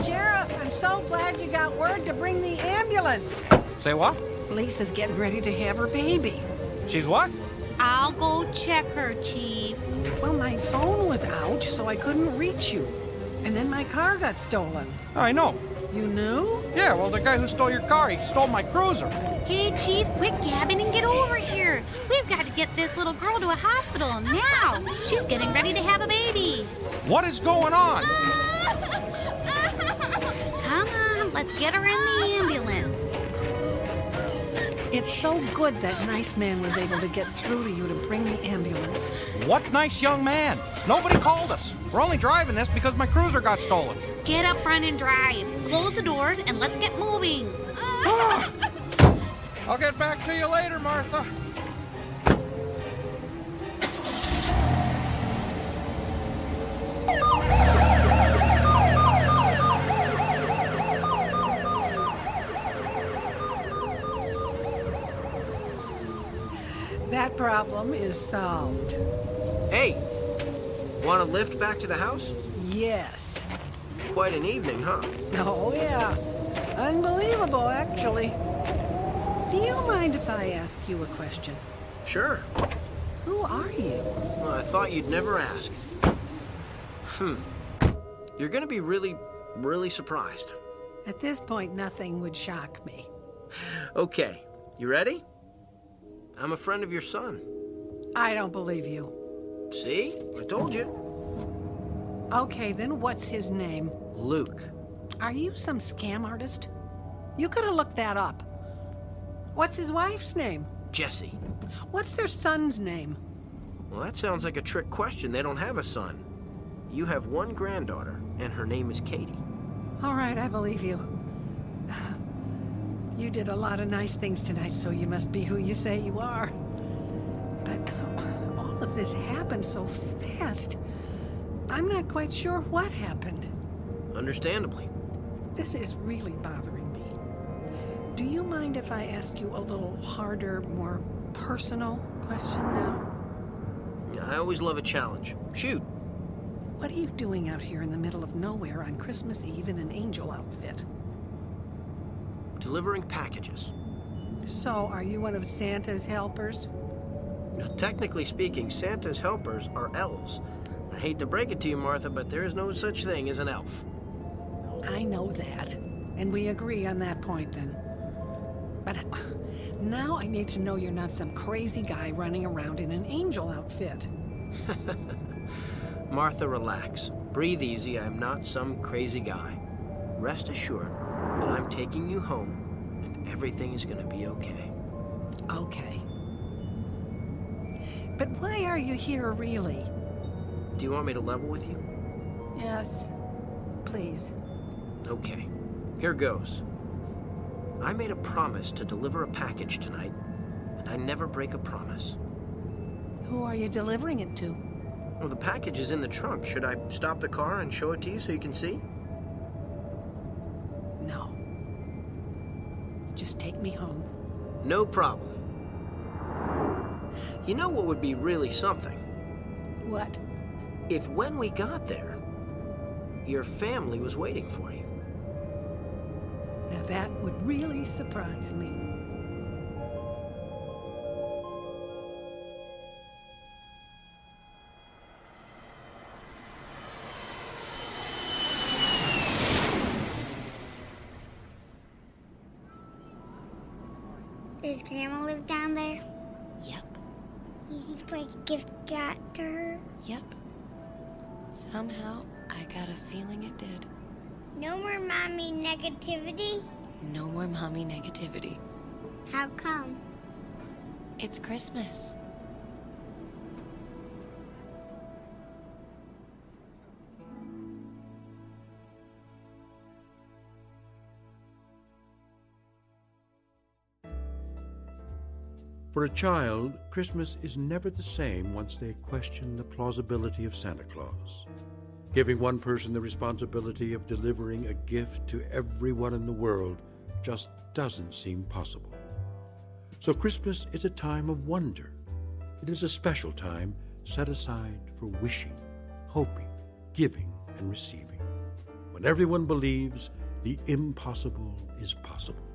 Sheriff, I'm so glad you got word to bring the ambulance. Say what? Lisa's getting ready to have her baby. She's what? I'll go check her, Chief. Well, my phone was out, so I couldn't reach you. And then my car got stolen. I know. You knew? Yeah, well, the guy who stole your car, he stole my cruiser. Hey, Chief, quit gabbing and get over here. We've got to get this little girl to a hospital now. She's getting ready to have a baby. What is going on? Come on, let's get her in the ambulance. It's so good that nice man was able to get through to you to bring the ambulance. What nice young man? Nobody called us. We're only driving this because my cruiser got stolen. Get up front and drive. Close the doors and let's get moving. I'll get back to you later, Martha. That problem is solved. Hey, want a lift back to the house? Yes. Quite an evening, huh? Oh, yeah. Unbelievable, actually. Do you mind if I ask you a question? Sure. Who are you? Well, I thought you'd never ask. You're gonna be really, really surprised. At this point, nothing would shock me. Okay, you ready? I'm a friend of your son. I don't believe you. See? I told you. Okay, then what's his name? Luke. Are you some scam artist? You could have looked that up. What's his wife's name? Jesse. What's their son's name? Well, that sounds like a trick question. They don't have a son. You have one granddaughter, and her name is Katie. All right, I believe you. You did a lot of nice things tonight, so you must be who you say you are. But all of this happened so fast. I'm not quite sure what happened. Understandably. This is really bothering me. Do you mind if I ask you a little harder, more personal question now? I always love a challenge. Shoot. What are you doing out here in the middle of nowhere on Christmas Eve in an angel outfit? Delivering packages. So, are you one of Santa's helpers? Now, technically speaking, Santa's helpers are elves. I hate to break it to you, Martha, but there is no such thing as an elf. I know that, and we agree on that point then. But now I need to know you're not some crazy guy running around in an angel outfit. Martha, relax. Breathe easy. I'm not some crazy guy. Rest assured that I'm taking you home, and everything is going to be okay. Okay. But why are you here, really? Do you want me to level with you? Yes, please. Okay, here goes. I made a promise to deliver a package tonight, and I never break a promise. Who are you delivering it to? Well, the package is in the trunk. Should I stop the car and show it to you so you can see? No. Just take me home. No problem. You know what would be really something? What? If when we got there, your family was waiting for you. Now that would really surprise me. Does Grandma live down there? Yep. You think my gift got to her? Yep. Somehow, I got a feeling it did. No more mommy negativity? No more mommy negativity. How come? It's Christmas. For a child, Christmas is never the same once they question the plausibility of Santa Claus. Giving one person the responsibility of delivering a gift to everyone in the world just doesn't seem possible. So Christmas is a time of wonder. It is a special time set aside for wishing, hoping, giving, and receiving, when everyone believes the impossible is possible.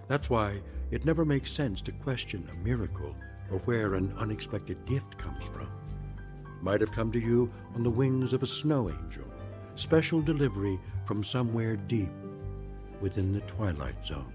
That's why it never makes sense to question a miracle or where an unexpected gift comes from. It might have come to you on the wings of a snow angel, special delivery from somewhere deep within the Twilight Zone.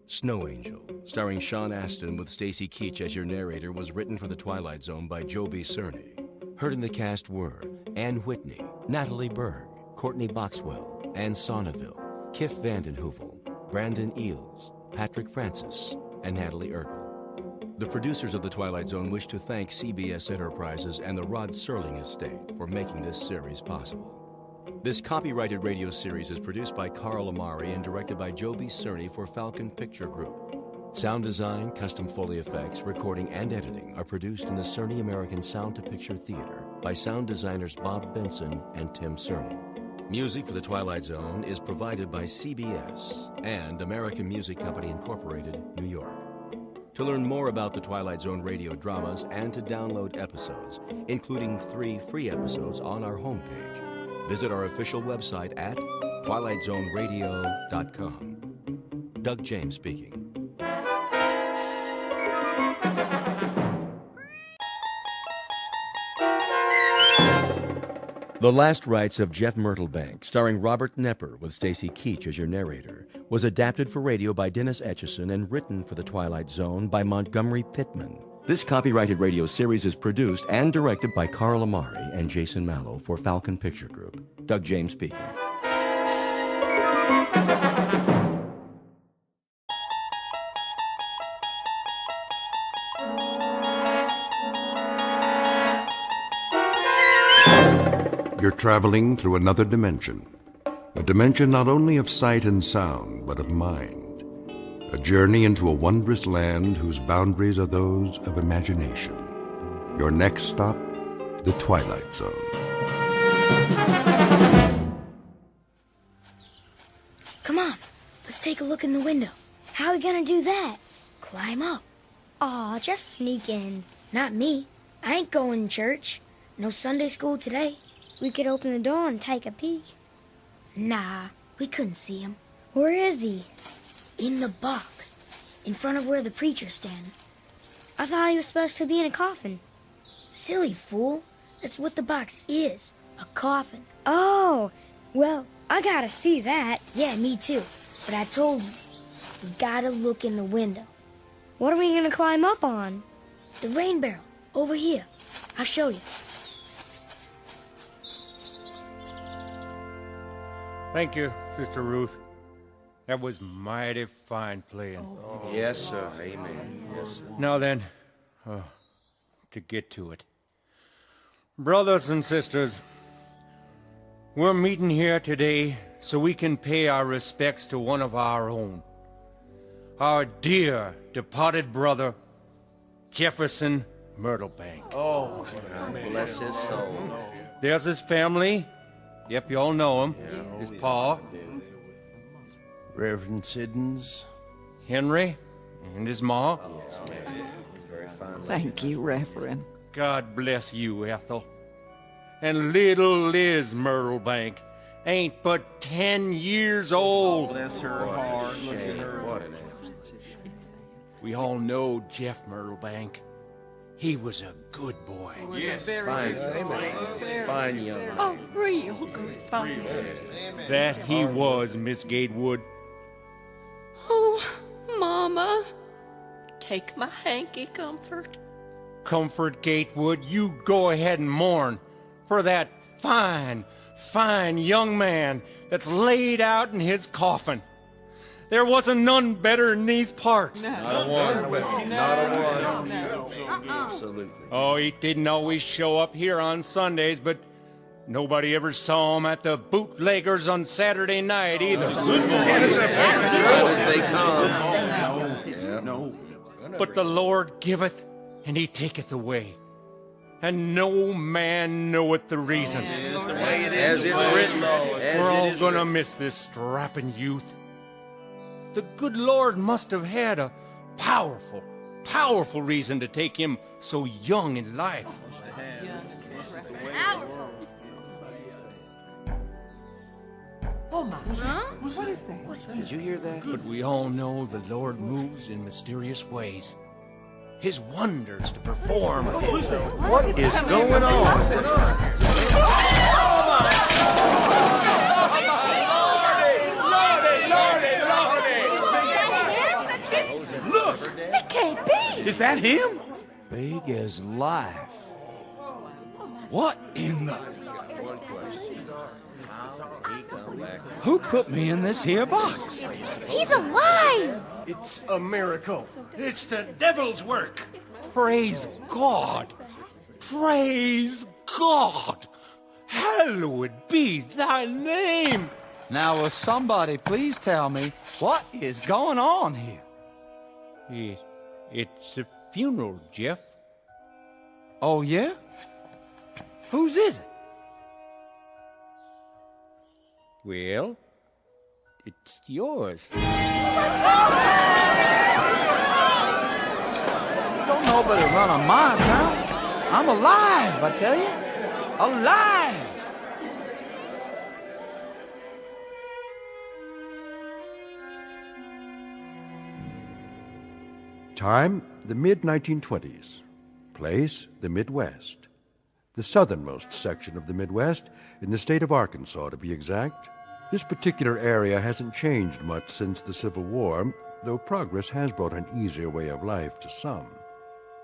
Snow Angel, starring Sean Astin with Stacy Keach as your narrator, was written for The Twilight Zone by Joe B. Cerny. Heard in the cast were Ann Whitney, Natalie Berg, Courtney Boxwell, Ann Sonneville, Kif Vandenhoevel, Brandon Eels, Patrick Francis, and Natalie Urkel. The producers of The Twilight Zone wish to thank CBS Enterprises and the Rod Serling estate for making this series possible. This copyrighted radio series is produced by Carl Amari and directed by Joe B. Cerny for Falcon Picture Group. Sound design, custom Foley effects, recording, and editing are produced in the Cerny American Sound to Picture Theater by sound designers Bob Benson and Tim Cerny. Music for The Twilight Zone is provided by CBS and American Music Company Incorporated, New York. To learn more about the Twilight Zone radio dramas and to download episodes, including 3 free episodes on our homepage, visit our official website at twilightzoneradio.com. Doug James speaking. The Last Rites of Jeff Myrtlebank, starring Robert Knepper with Stacy Keach as your narrator, was adapted for radio by Dennis Etchison and written for The Twilight Zone by Montgomery Pittman. This copyrighted radio series is produced and directed by Carl Amari and Jason Mallow for Falcon Picture Group. Doug James speaking. You're traveling through another dimension. A dimension not only of sight and sound, but of mind. A journey into a wondrous land whose boundaries are those of imagination. Your next stop, the Twilight Zone. Let's take a look in the window. How are we gonna do that? Climb up. Aw, just sneak in. Not me. I ain't going to church. No Sunday school today. We could open the door and take a peek. Nah, we couldn't see him. Where is he? In the box. In front of where the preacher's standing. I thought he was supposed to be in a coffin. Silly fool. That's what the box is. A coffin. Oh, well, I gotta see that. Yeah, me too. But I told you, we gotta look in the window. What are we gonna climb up on? The rain barrel. Over here. I'll show you. Thank you, Sister Ruth. That was mighty fine playing. Yes, sir. Amen. Yes, sir. Now then, to get to it. Brothers and sisters, we're meeting here today so we can pay our respects to one of our own. Our dear departed brother, Jefferson Myrtlebank. Oh, bless his soul. There's his family. Yep, you all know him. His pa, Reverend Siddons. Henry, and his ma. Very fine. Thank you, Reverend. God bless you, Ethel. And little Liz Myrtlebank ain't but 10 years old. Bless her heart. Look at her. What an We all know Jeff Myrtlebank. He was a good boy. Yes, fine. Fine young man. Oh, real good fine. That he was, Miss Gatewood. Oh, Mama. Take my hanky, Comfort. Comfort Gatewood, you go ahead and mourn for that fine, fine young man that's laid out in his coffin. There wasn't none better in these parts. Not a one. Not a one. Absolutely. Oh, he didn't always show up here on Sundays, but nobody ever saw him at the bootleggers on Saturday night either. As they come. No. But the Lord giveth, and he taketh away. And no man knoweth the reason. As it's written. We're all gonna miss this strapping youth. The good Lord must have had a powerful, powerful reason to take him so young in life. Oh, my. Huh? What is that? Did you hear that? But we all know the Lord moves in mysterious ways. His wonders to perform. What is going on? Look! It can't be! Is that him? Big as life. What in the... Who put me in this here box? He's alive! It's a miracle. It's the devil's work. Praise God! Praise God! Hallowed be thy name! Now, will somebody please tell me what is going on here? It's a funeral, Jeff. Oh, yeah? Whose is it? Well, it's yours. Don't nobody run a mine now. I'm alive, I tell you. Alive! Time, the mid-1920s. Place, the Midwest. The southernmost section of the Midwest, in the state of Arkansas, to be exact. This particular area hasn't changed much since the Civil War, though progress has brought an easier way of life to some,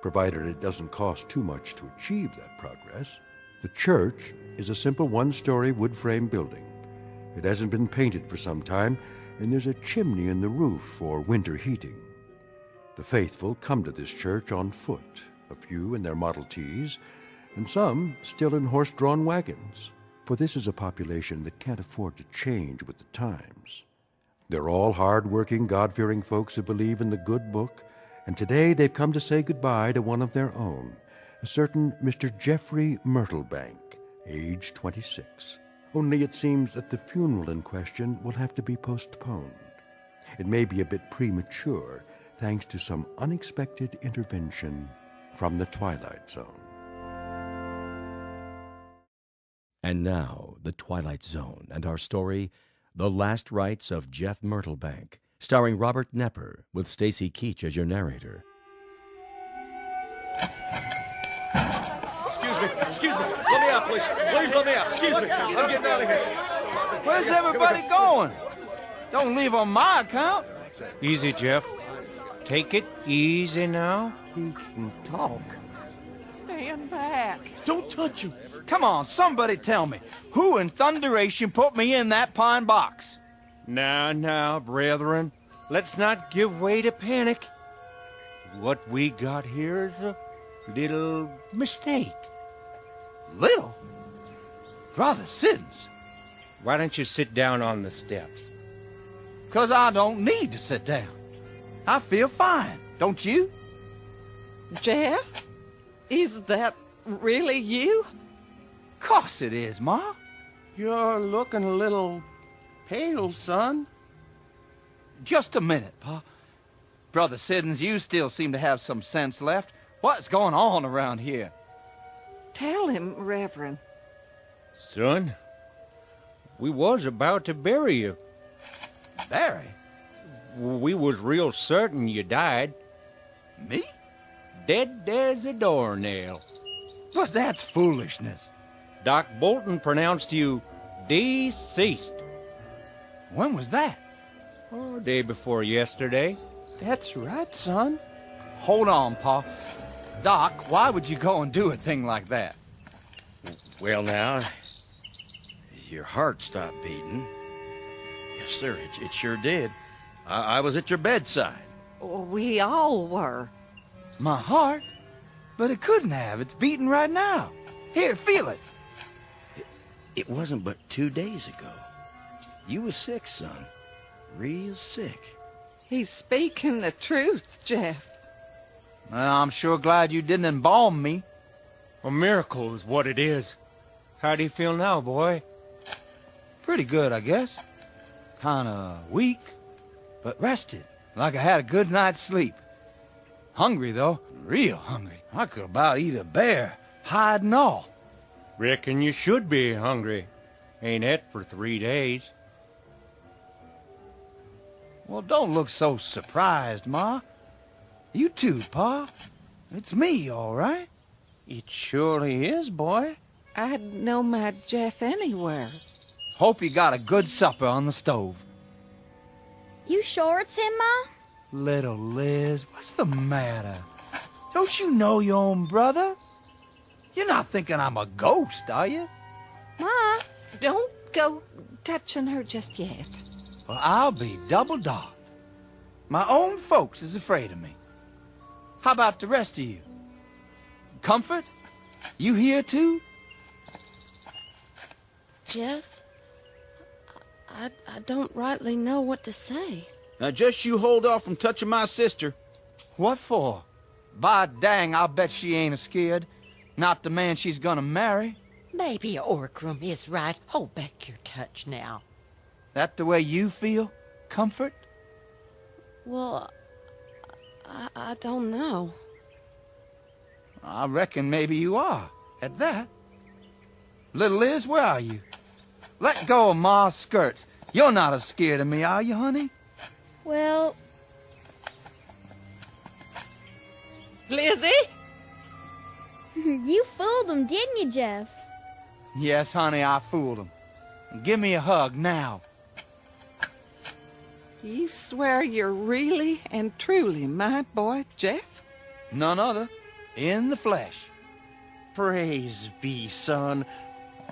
provided it doesn't cost too much to achieve that progress. The church is a simple one-story wood-frame building. It hasn't been painted for some time, and there's a chimney in the roof for winter heating. The faithful come to this church on foot, a few in their Model Ts, and some still in horse-drawn wagons, for this is a population that can't afford to change with the times. They're all hard-working, God-fearing folks who believe in the good book, and today they've come to say goodbye to one of their own, a certain Mr. Jeffrey Myrtlebank, age 26. Only it seems that the funeral in question will have to be postponed. it may be a bit premature thanks to some unexpected intervention from the Twilight Zone. And now, The Twilight Zone and our story, The Last Rites of Jeff Myrtlebank, starring Robert Nepper, with Stacy Keach as your narrator. Excuse me. Let me out, please. Please let me out. Excuse me. I'm getting out of here. Where's everybody going? Don't leave on my account. Easy, Jeff. Take it easy now. He can talk. Stand back. Don't touch him. Come on, somebody tell me. Who in thunderation put me in that pine box? Now, brethren. Let's not give way to panic. What we got here is a little mistake. Little? Brother Siddons. Why don't you sit down on the steps? 'Cause I don't need to sit down. I feel fine, don't you? Jeff? Is that really you? Course it is, Ma. You're looking a little pale, son. Just a minute, Pa. Brother Siddons, you still seem to have some sense left. What's going on around here? Tell him, Reverend. Son, we was about to bury you. Bury? We was real certain you died. Me? Dead as a doornail. But that's foolishness. Doc Bolton pronounced you deceased. When was that? Oh, day before yesterday. That's right, son. Hold on, Pa. Doc, why would you go and do a thing like that? Well, now, your heart stopped beating. Yes, sir, it sure did. I was at your bedside. We all were. My heart? But it couldn't have. It's beating right now. Here, feel it. It wasn't but 2 days ago. You was sick, son. Real sick. He's speaking the truth, Jeff. Well, I'm sure glad you didn't embalm me. A miracle is what it is. How do you feel now, boy? Pretty good, I guess. Kinda weak, but rested, like I had a good night's sleep. Hungry, though. Real hungry. I could about eat a bear, hide and all. Reckon you should be hungry. Ain't et for 3 days. Well, don't look so surprised, Ma. You too, Pa. It's me, all right? It surely is, boy. I'd know my Jeff anywhere. Hope you got a good supper on the stove. You sure it's him, Ma? Little Liz, what's the matter? Don't you know your own brother? You're not thinking I'm a ghost, are you? Ma, don't go touching her just yet. Well, I'll be double-dogged. My own folks is afraid of me. How about the rest of you? Comfort? You here, too? Jeff, I don't rightly know what to say. Now, just you hold off from touching my sister. What for? By dang, I'll bet she ain't scared. Not the man she's gonna marry. Maybe Orkram is right. Hold back your touch now. That the way you feel, Comfort? Well, I don't know. I reckon maybe you are, at that. Little Liz, where are you? Let go of Ma's skirts. You're not as scared of me, are you, honey? Well... Lizzie? You fooled him, didn't you, Jeff? Yes, honey, I fooled him. Give me a hug now. You swear you're really and truly my boy, Jeff? None other. In the flesh. Praise be, son.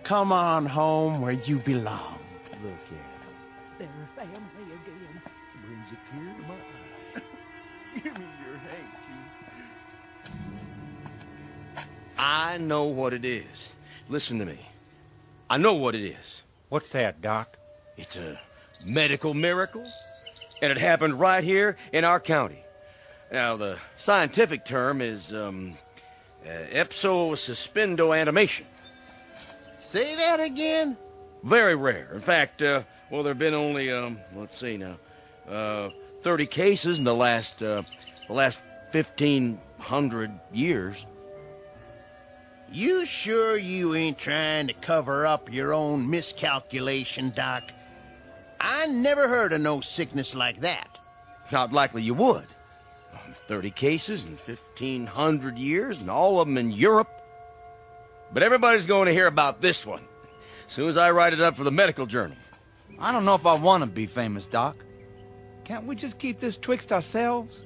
Come on home where you belong. Look at They're family again. brings a tear to my eye. Give me your hand, Chief. I know what it is. Listen to me. I know what it is. What's that, Doc? It's a medical miracle, and it happened right here in our county. Now, the scientific term is ipso-suspendoanimation. Say that again? Very rare. In fact, well, there have been only, let's see now, 30 cases in the last 1,500 years. You sure you ain't trying to cover up your own miscalculation, Doc? I never heard of no sickness like that. Not likely you would. 30 cases in 1,500 years, and all of them in Europe. But everybody's going to hear about this one as soon as I write it up for the medical journal. I don't know if I want to be famous, Doc. Can't we just keep this twixt ourselves?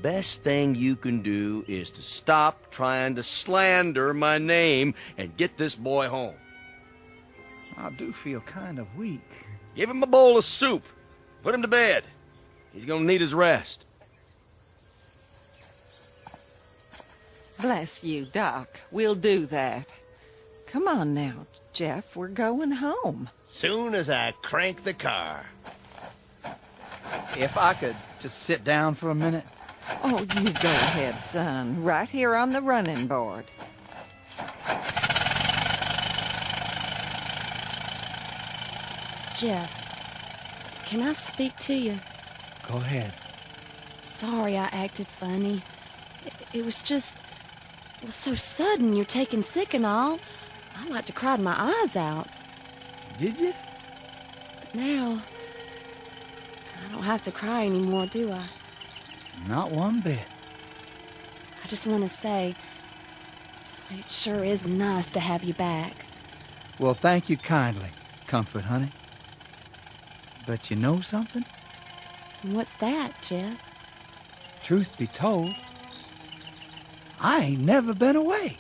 Best thing you can do is to stop trying to slander my name and get this boy home. I do feel kind of weak. Give him a bowl of soup. Put him to bed. He's gonna need his rest. Bless you, Doc. We'll do that. Come on now, Jeff. We're going home. Soon as I crank the car. If I could just sit down for a minute. Oh, you go ahead, son. Right here on the running board. Jeff, can I speak to you? Go ahead. Sorry I acted funny. It was so sudden you're taking sick and all. I like to cry my eyes out. Did you? But now, I don't have to cry anymore, do I? Not one bit. I just want to say, it sure is nice to have you back. Well, thank you kindly, Comfort, honey. But you know something? What's that, Jeff? Truth be told, I ain't never been away.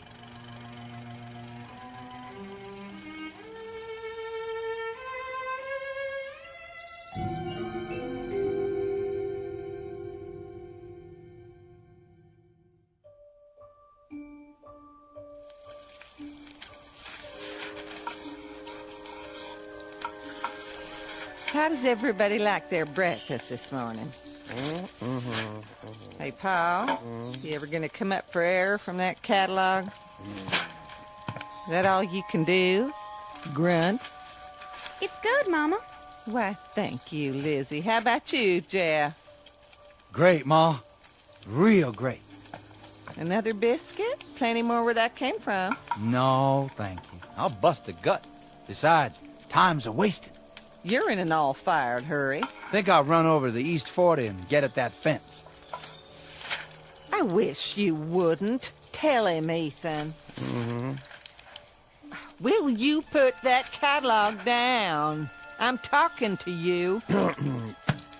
How does everybody like their breakfast this morning? Hey, Pa, you ever gonna come up for air from that catalog? Is that all you can do? Grunt? It's good, Mama. Why, thank you, Lizzie. How about you, Jeff? Great, Ma. Real great. Another biscuit? Plenty more where that came from. No, thank you. I'll bust a gut. Besides, time's a wasted. You're in an all-fired hurry. Think I'll run over to the East 40 and get at that fence. I wish you wouldn't. Tell him, Ethan. Will you put that catalog down? I'm talking to you.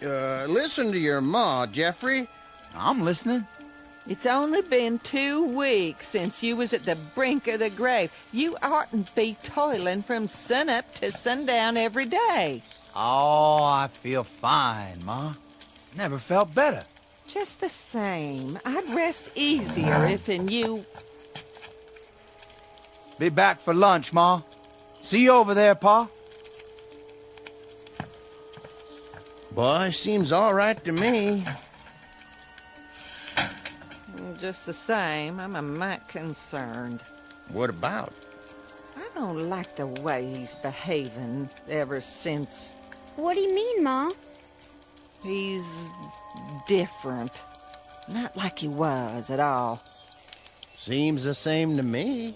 Listen to your ma, Jeffrey. I'm listening. It's only been 2 weeks since you was at the brink of the grave. You oughtn't be toiling from sunup to sundown every day. Oh, I feel fine, Ma. Never felt better. Just the same, I'd rest easier if you... Be back for lunch, Ma. See you over there, Pa. Boy, seems all right to me. Just the same, I'm a mite concerned. What about? I don't like the way he's behaving ever since... What do you mean, Ma? He's different. Not like he was at all. Seems the same to me.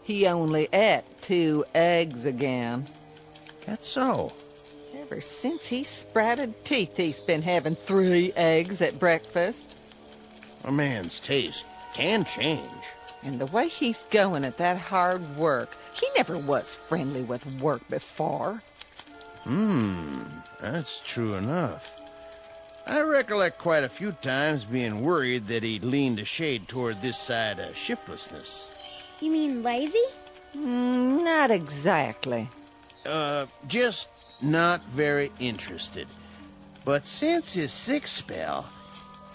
He only ate 2 eggs again. That's so. Ever since he sprouted teeth, he's been having 3 eggs at breakfast. A man's taste can change. And the way he's going at that hard work, he never was friendly with work before. That's true enough. I recollect quite a few times being worried that he'd leaned a shade toward this side of shiftlessness. You mean lazy? Not exactly. Just not very interested. But since his sick spell,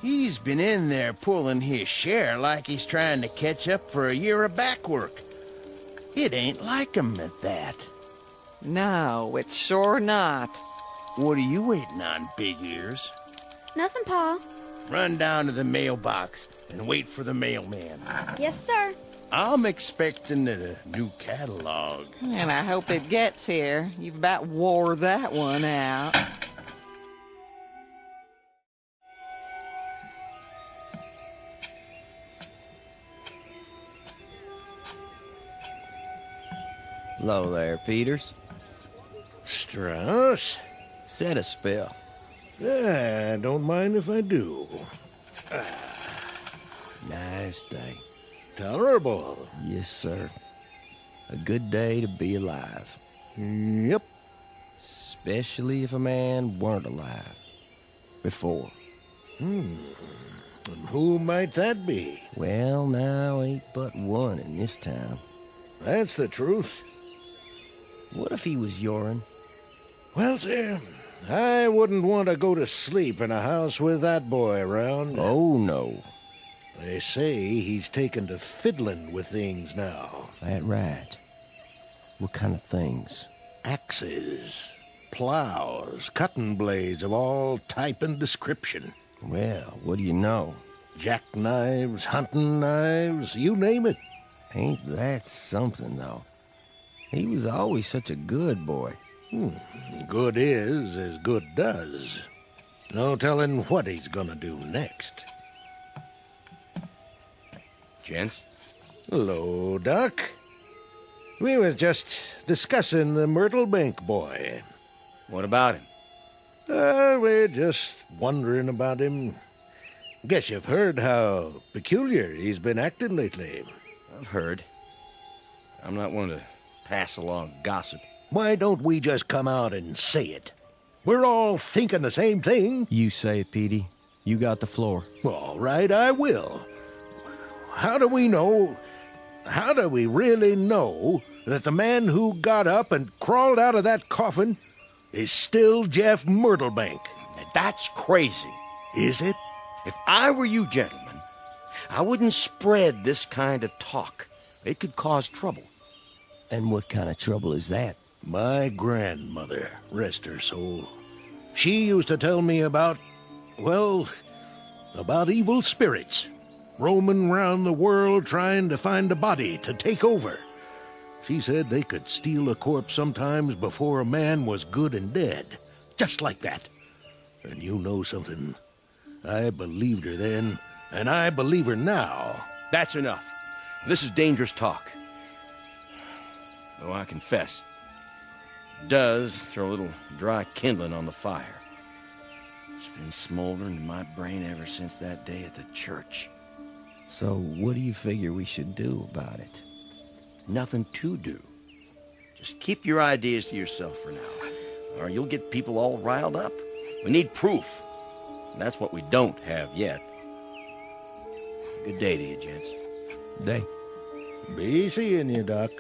he's been in there pulling his share like he's trying to catch up for a year of back work. It ain't like him at that. No, it's sure not. What are you waiting on, Big Ears? Nothing, Pa. Run down to the mailbox and wait for the mailman. Yes, sir. I'm expecting a new catalog. And I hope it gets here. You've about wore that one out. Hello there, Peters. Strauss? Set a spell. Don't mind if I do. Nice day. Tolerable. Yes, sir. A good day to be alive. Yep. Especially if a man weren't alive. Before. And who might that be? Well, now ain't but one in this town. That's the truth. What if he was your'n? Well, sir, I wouldn't want to go to sleep in a house with that boy around. Oh, no. They say he's taken to fiddling with things now. That right. What kind of things? Axes, plows, cutting blades of all type and description. Well, what do you know? Jackknives, hunting knives, you name it. Ain't that something, though? He was always such a good boy. Good is as good does. No telling what he's gonna do next. Gents? Hello, Doc. We was just discussing the Myrtle Bank boy. What about him? We're just wondering about him. Guess you've heard how peculiar he's been acting lately. I've heard. I'm not one to pass along gossip. Why don't we just come out and say it? We're all thinking the same thing. You say it, Petey. You got the floor. All right, I will. How do we really know that the man who got up and crawled out of that coffin is still Jeff Myrtlebank? Now, that's crazy. Is it? If I were you, gentlemen, I wouldn't spread this kind of talk. It could cause trouble. And what kind of trouble is that? My grandmother, rest her soul, she used to tell me about evil spirits roaming round the world trying to find a body to take over. She said they could steal a corpse sometimes before a man was good and dead. Just like that. And you know something? I believed her then, and I believe her now. That's enough. This is dangerous talk. Though I confess, it does throw a little dry kindling on the fire. It's been smoldering in my brain ever since that day at the church. So what do you figure we should do about it? Nothing to do. Just keep your ideas to yourself for now, or you'll get people all riled up. We need proof. And that's what we don't have yet. Good day to you, gents. Day. Be seeing you, Doc.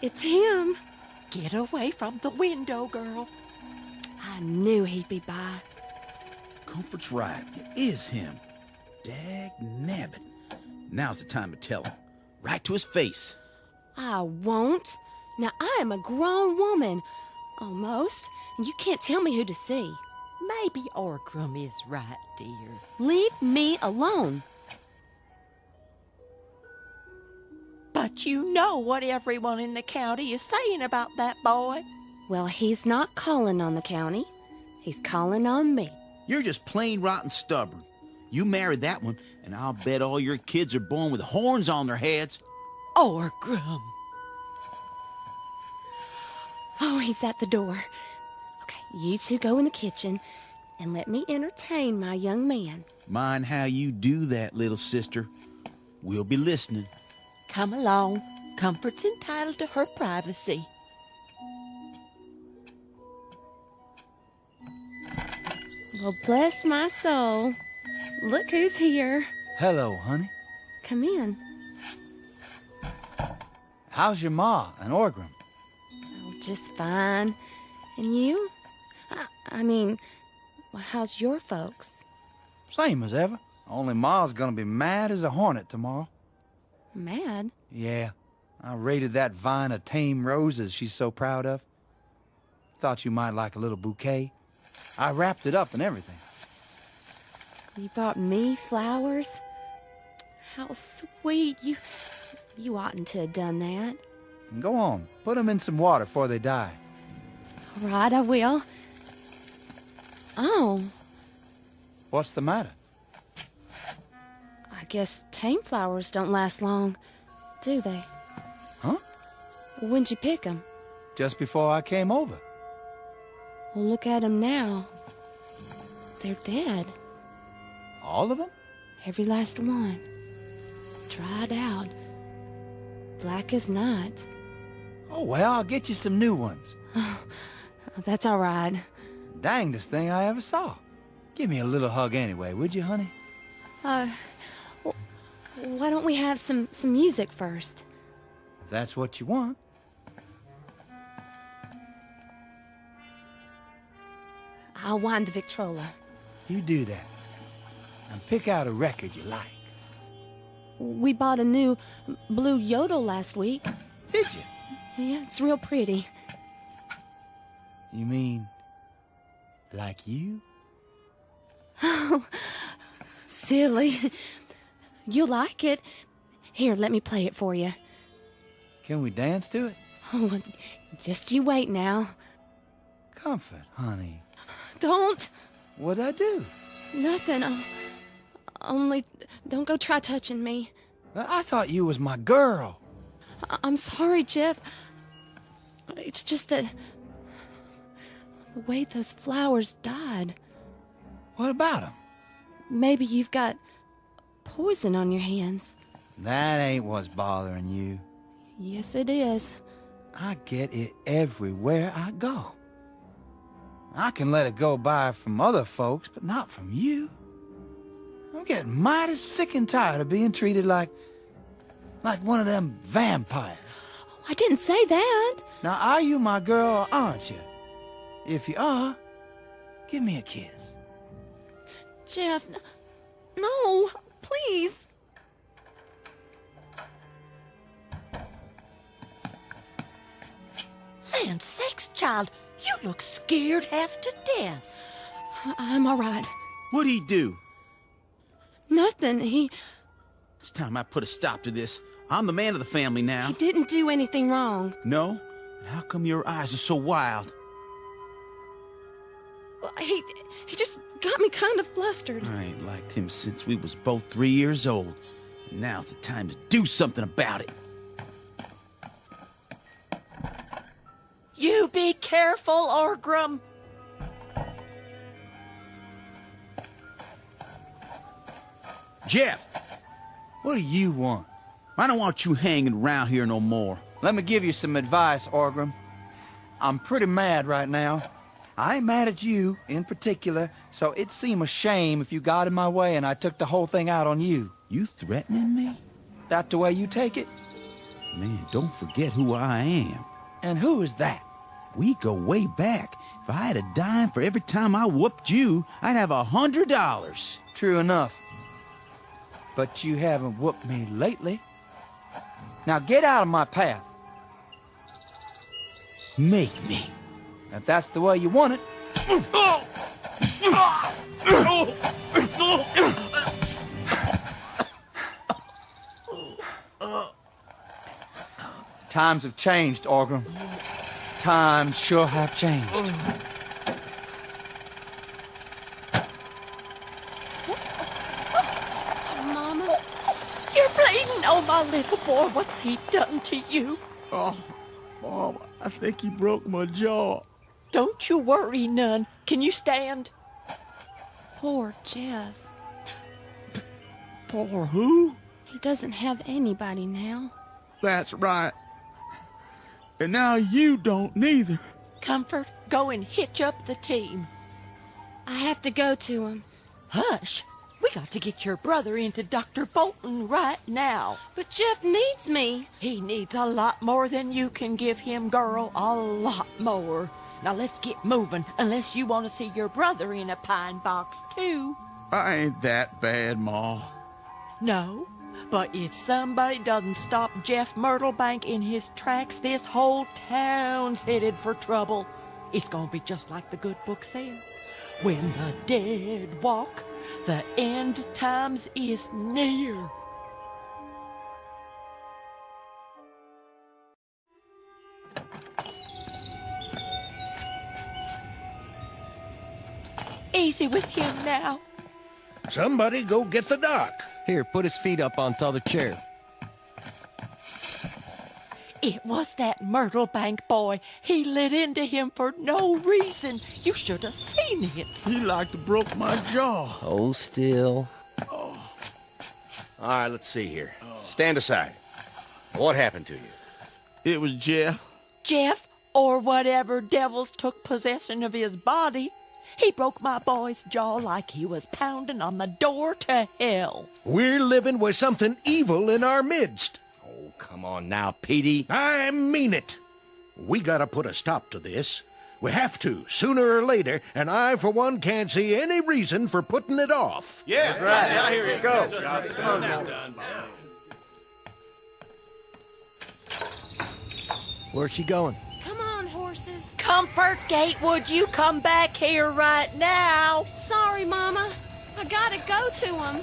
It's him. Get away from the window, girl. I knew he'd be by. Comfort's right. It is him. Dag nabbit. Now's the time to tell him. Right to his face. I won't. Now, I am a grown woman. Almost. And you can't tell me who to see. Maybe Orgrim is right, dear. Leave me alone. But you know what everyone in the county is saying about that boy. Well, he's not calling on the county. He's calling on me. You're just plain rotten stubborn. You married that one, and I'll bet all your kids are born with horns on their heads. Orgrim. Oh, he's at the door. Okay, you two go in the kitchen and let me entertain my young man. Mind how you do that, little sister. We'll be listening. Come along. Comfort's entitled to her privacy. Well, bless my soul. Look who's here. Hello, honey. Come in. How's your ma and Orgrim? Oh, just fine. And you? I mean, well, how's your folks? Same as ever. Only ma's gonna be mad as a hornet tomorrow. Mad? Yeah. I raided that vine of tame roses she's so proud of. Thought you might like a little bouquet. I wrapped it up and everything. You brought me flowers? How sweet. You oughtn't to have done that. Go on, put them in some water before they die. All right, I will. Oh, What's the matter? I guess tame flowers don't last long, do they? Huh? When'd you pick them? Just before I came over. Well, look at them now. They're dead. All of them? Every last one. Dried out. Black as night. Oh, well, I'll get you some new ones. That's all right. Dangest thing I ever saw. Give me a little hug anyway, would you, honey? Why don't we have some music first? If that's what you want. I'll wind the Victrola. You do that. And pick out a record you like. We bought a new blue yodel last week. Did you? Yeah, it's real pretty. You mean, like you? Oh, silly. You'll like it. Here, let me play it for you. Can we dance to it? Oh, just you wait now. Comfort, honey. Don't. What'd I do? Nothing. Only don't go try touching me. I thought you was my girl. I'm sorry, Jeff. It's just that the way those flowers died. What about them? Maybe you've got poison on your hands. That ain't what's bothering you. Yes, it is. I get it everywhere I go. I can let it go by from other folks, but not from you. I'm getting mighty sick and tired of being treated like one of them vampires. Oh, I didn't say that. Now, are you my girl or aren't you? If you are, give me a kiss. Jeff, no, please. Land sakes, child, you look scared half to death. I'm all right. What'd he do? Nothing. It's time I put a stop to this. I'm the man of the family now. He didn't do anything wrong. No? How come your eyes are so wild? He just got me kind of flustered. I ain't liked him since we was both 3 years old. Now's the time to do something about it. You be careful, Orgrim. Jeff! What do you want? I don't want you hanging around here no more. Let me give you some advice, Orgrim. I'm pretty mad right now. I ain't mad at you in particular, so it'd seem a shame if you got in my way and I took the whole thing out on you. You threatening me? That the way you take it? Man, don't forget who I am. And who is that? We go way back. If I had a dime for every time I whooped you, I'd have $100. True enough. But you haven't whooped me lately. Now get out of my path. Make me. If that's the way you want it. Times have changed, Orgrim. Times sure have changed. Mama? You're bleeding. Oh, my little boy, what's he done to you? Oh, Mom, I think he broke my jaw. Don't you worry none. Can you stand? Poor Jeff. Poor who? He doesn't have anybody now. That's right. And now you don't neither. Comfort, go and hitch up the team. I have to go to him. Hush. We got to get your brother into Dr. Bolton right now. But Jeff needs me. He needs a lot more than you can give him, girl. A lot more. Now let's get moving, unless you want to see your brother in a pine box, too. I ain't that bad, Ma. No, but if somebody doesn't stop Jeff Myrtlebank in his tracks, this whole town's headed for trouble. It's gonna be just like the good book says. When the dead walk, the end times is near. Easy with him now. Somebody go get the doc. Here, put his feet up on t'other chair. It was that Myrtle Bank boy. He lit into him for no reason. You should have seen it. He like to broke my jaw. Hold still. All right, let's see here. Stand aside. What happened to you? It was Jeff. Jeff, or whatever devils took possession of his body. He broke my boy's jaw like he was pounding on the door to hell. We're living with something evil in our midst. Oh, come on now, Petey. I mean it. We gotta put a stop to this. We have to, sooner or later, and I, for one, can't see any reason for putting it off. Yeah, that's right. Now here it goes. Come on now. Where's she going? Come on, horses. Comfort, Gatewood, you come back here right now. Sorry, Mama. I gotta go to him.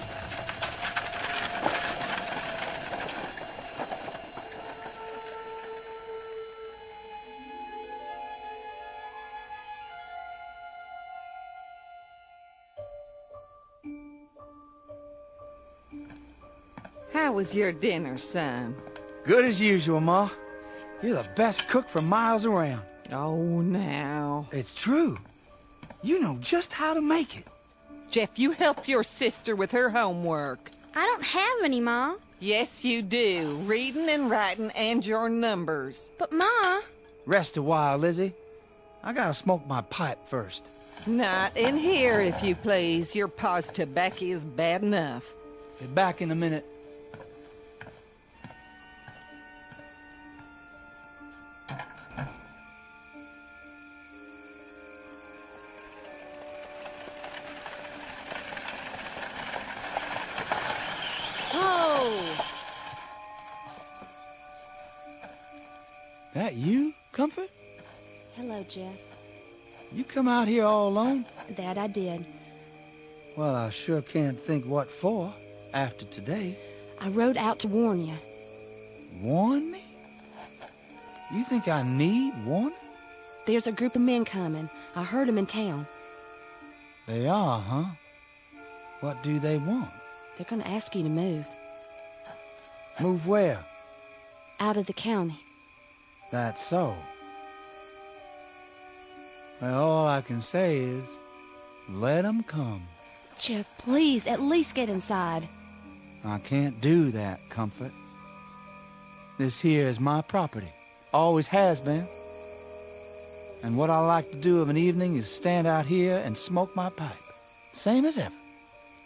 How was your dinner, son? Good as usual, Ma. You're the best cook for miles around. Oh, now. It's true. You know just how to make it. Jeff, you help your sister with her homework. I don't have any, Ma. Yes, you do. Reading and writing and your numbers. But, Ma... Rest a while, Lizzie. I gotta smoke my pipe first. Not in here, if you please. Your pa's tobacco is bad enough. Be back in a minute. That you, Comfort? Hello, Jeff. You come out here all alone? That I did. Well, I sure can't think what for, after today. I rode out to warn you. Warn me? You think I need warning? There's a group of men coming. I heard them in town. They are, huh? What do they want? They're gonna ask you to move. Move where? Out of the county. That's so. Well, all I can say is, let 'em come. Jeff, please, at least get inside. I can't do that, Comfort. This here is my property. Always has been. And what I like to do of an evening is stand out here and smoke my pipe. Same as ever.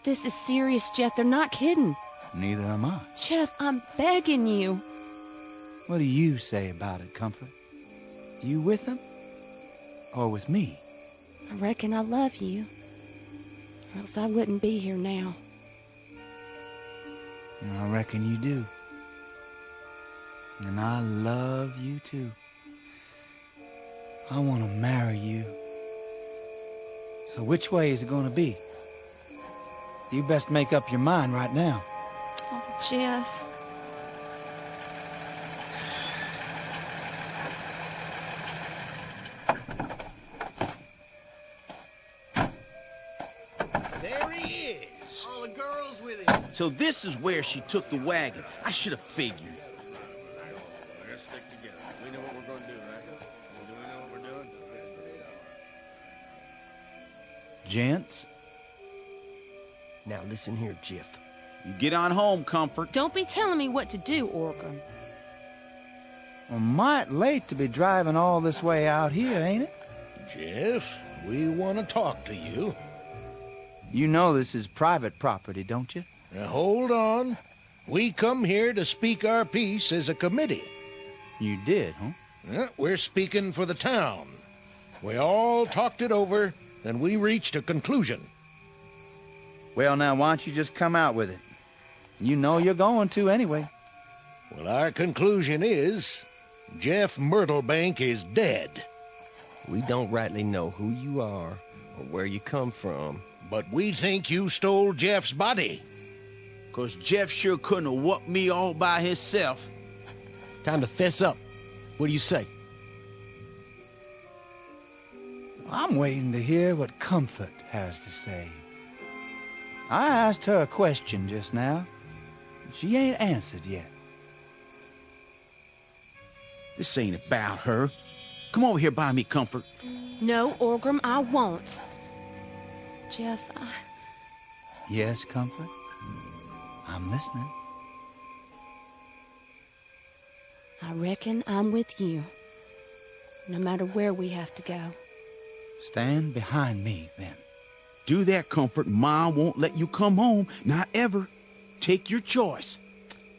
This is serious, Jeff. They're not kidding. Neither am I. Jeff, I'm begging you. What do you say about it, Comfort? You with them? Or with me? I reckon I love you. Or else I wouldn't be here now. I reckon you do. And I love you too. I want to marry you. So which way is it going to be? You best make up your mind right now. Oh, Jeff. There he is. All the girls with him. So this is where she took the wagon. I should have figured. Let's stick together. We know what we're going to do, right? Do we know what we're doing? Gents? Now listen here, Jeff. You get on home, Comfort. Don't be telling me what to do, Organ. Well, might late to be driving all this way out here, ain't it? Jeff, we want to talk to you. You know this is private property, don't you? Now hold on. We come here to speak our piece as a committee. You did, huh? Yeah, we're speaking for the town. We all talked it over, and we reached a conclusion. Well, now, why don't you just come out with it? You know you're going to anyway. Well, our conclusion is Jeff Myrtlebank is dead. We don't rightly know who you are or where you come from. But we think you stole Jeff's body. 'Cause Jeff sure couldn't have whooped me all by himself. Time to fess up. What do you say? I'm waiting to hear what Comfort has to say. I asked her a question just now. She ain't answered yet. This ain't about her. Come over here by me, Comfort. No, Orgram, I won't. Jeff, Yes, Comfort? I'm listening. I reckon I'm with you. No matter where we have to go. Stand behind me, then. Do that, Comfort. Ma won't let you come home. Not ever. Take your choice.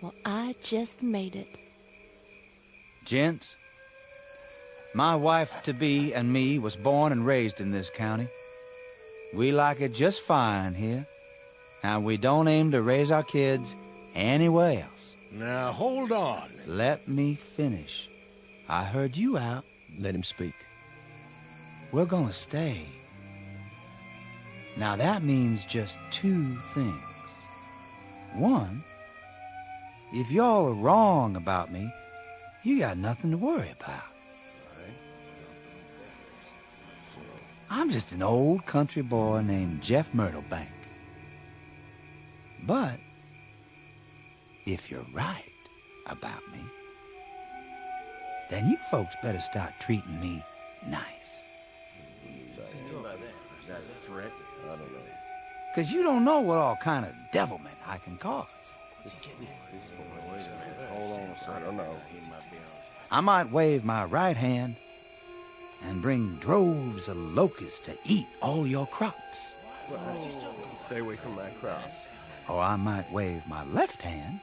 Well, I just made it. Gents, my wife-to-be and me was born and raised in this county. We like it just fine here, and we don't aim to raise our kids anywhere else. Now, hold on. Let me finish. I heard you out. Let him speak. We're gonna stay. Now that means just two things. One, if y'all are wrong about me, you got nothing to worry about. I'm just an old country boy named Jeff Myrtlebank. But if you're right about me, then you folks better start treating me nice. Because you don't know what all kind of devilment I can cause. Hold on, I don't know. I might wave my right hand and bring droves of locusts to eat all your crops. Stay away from my crop. Or I might wave my left hand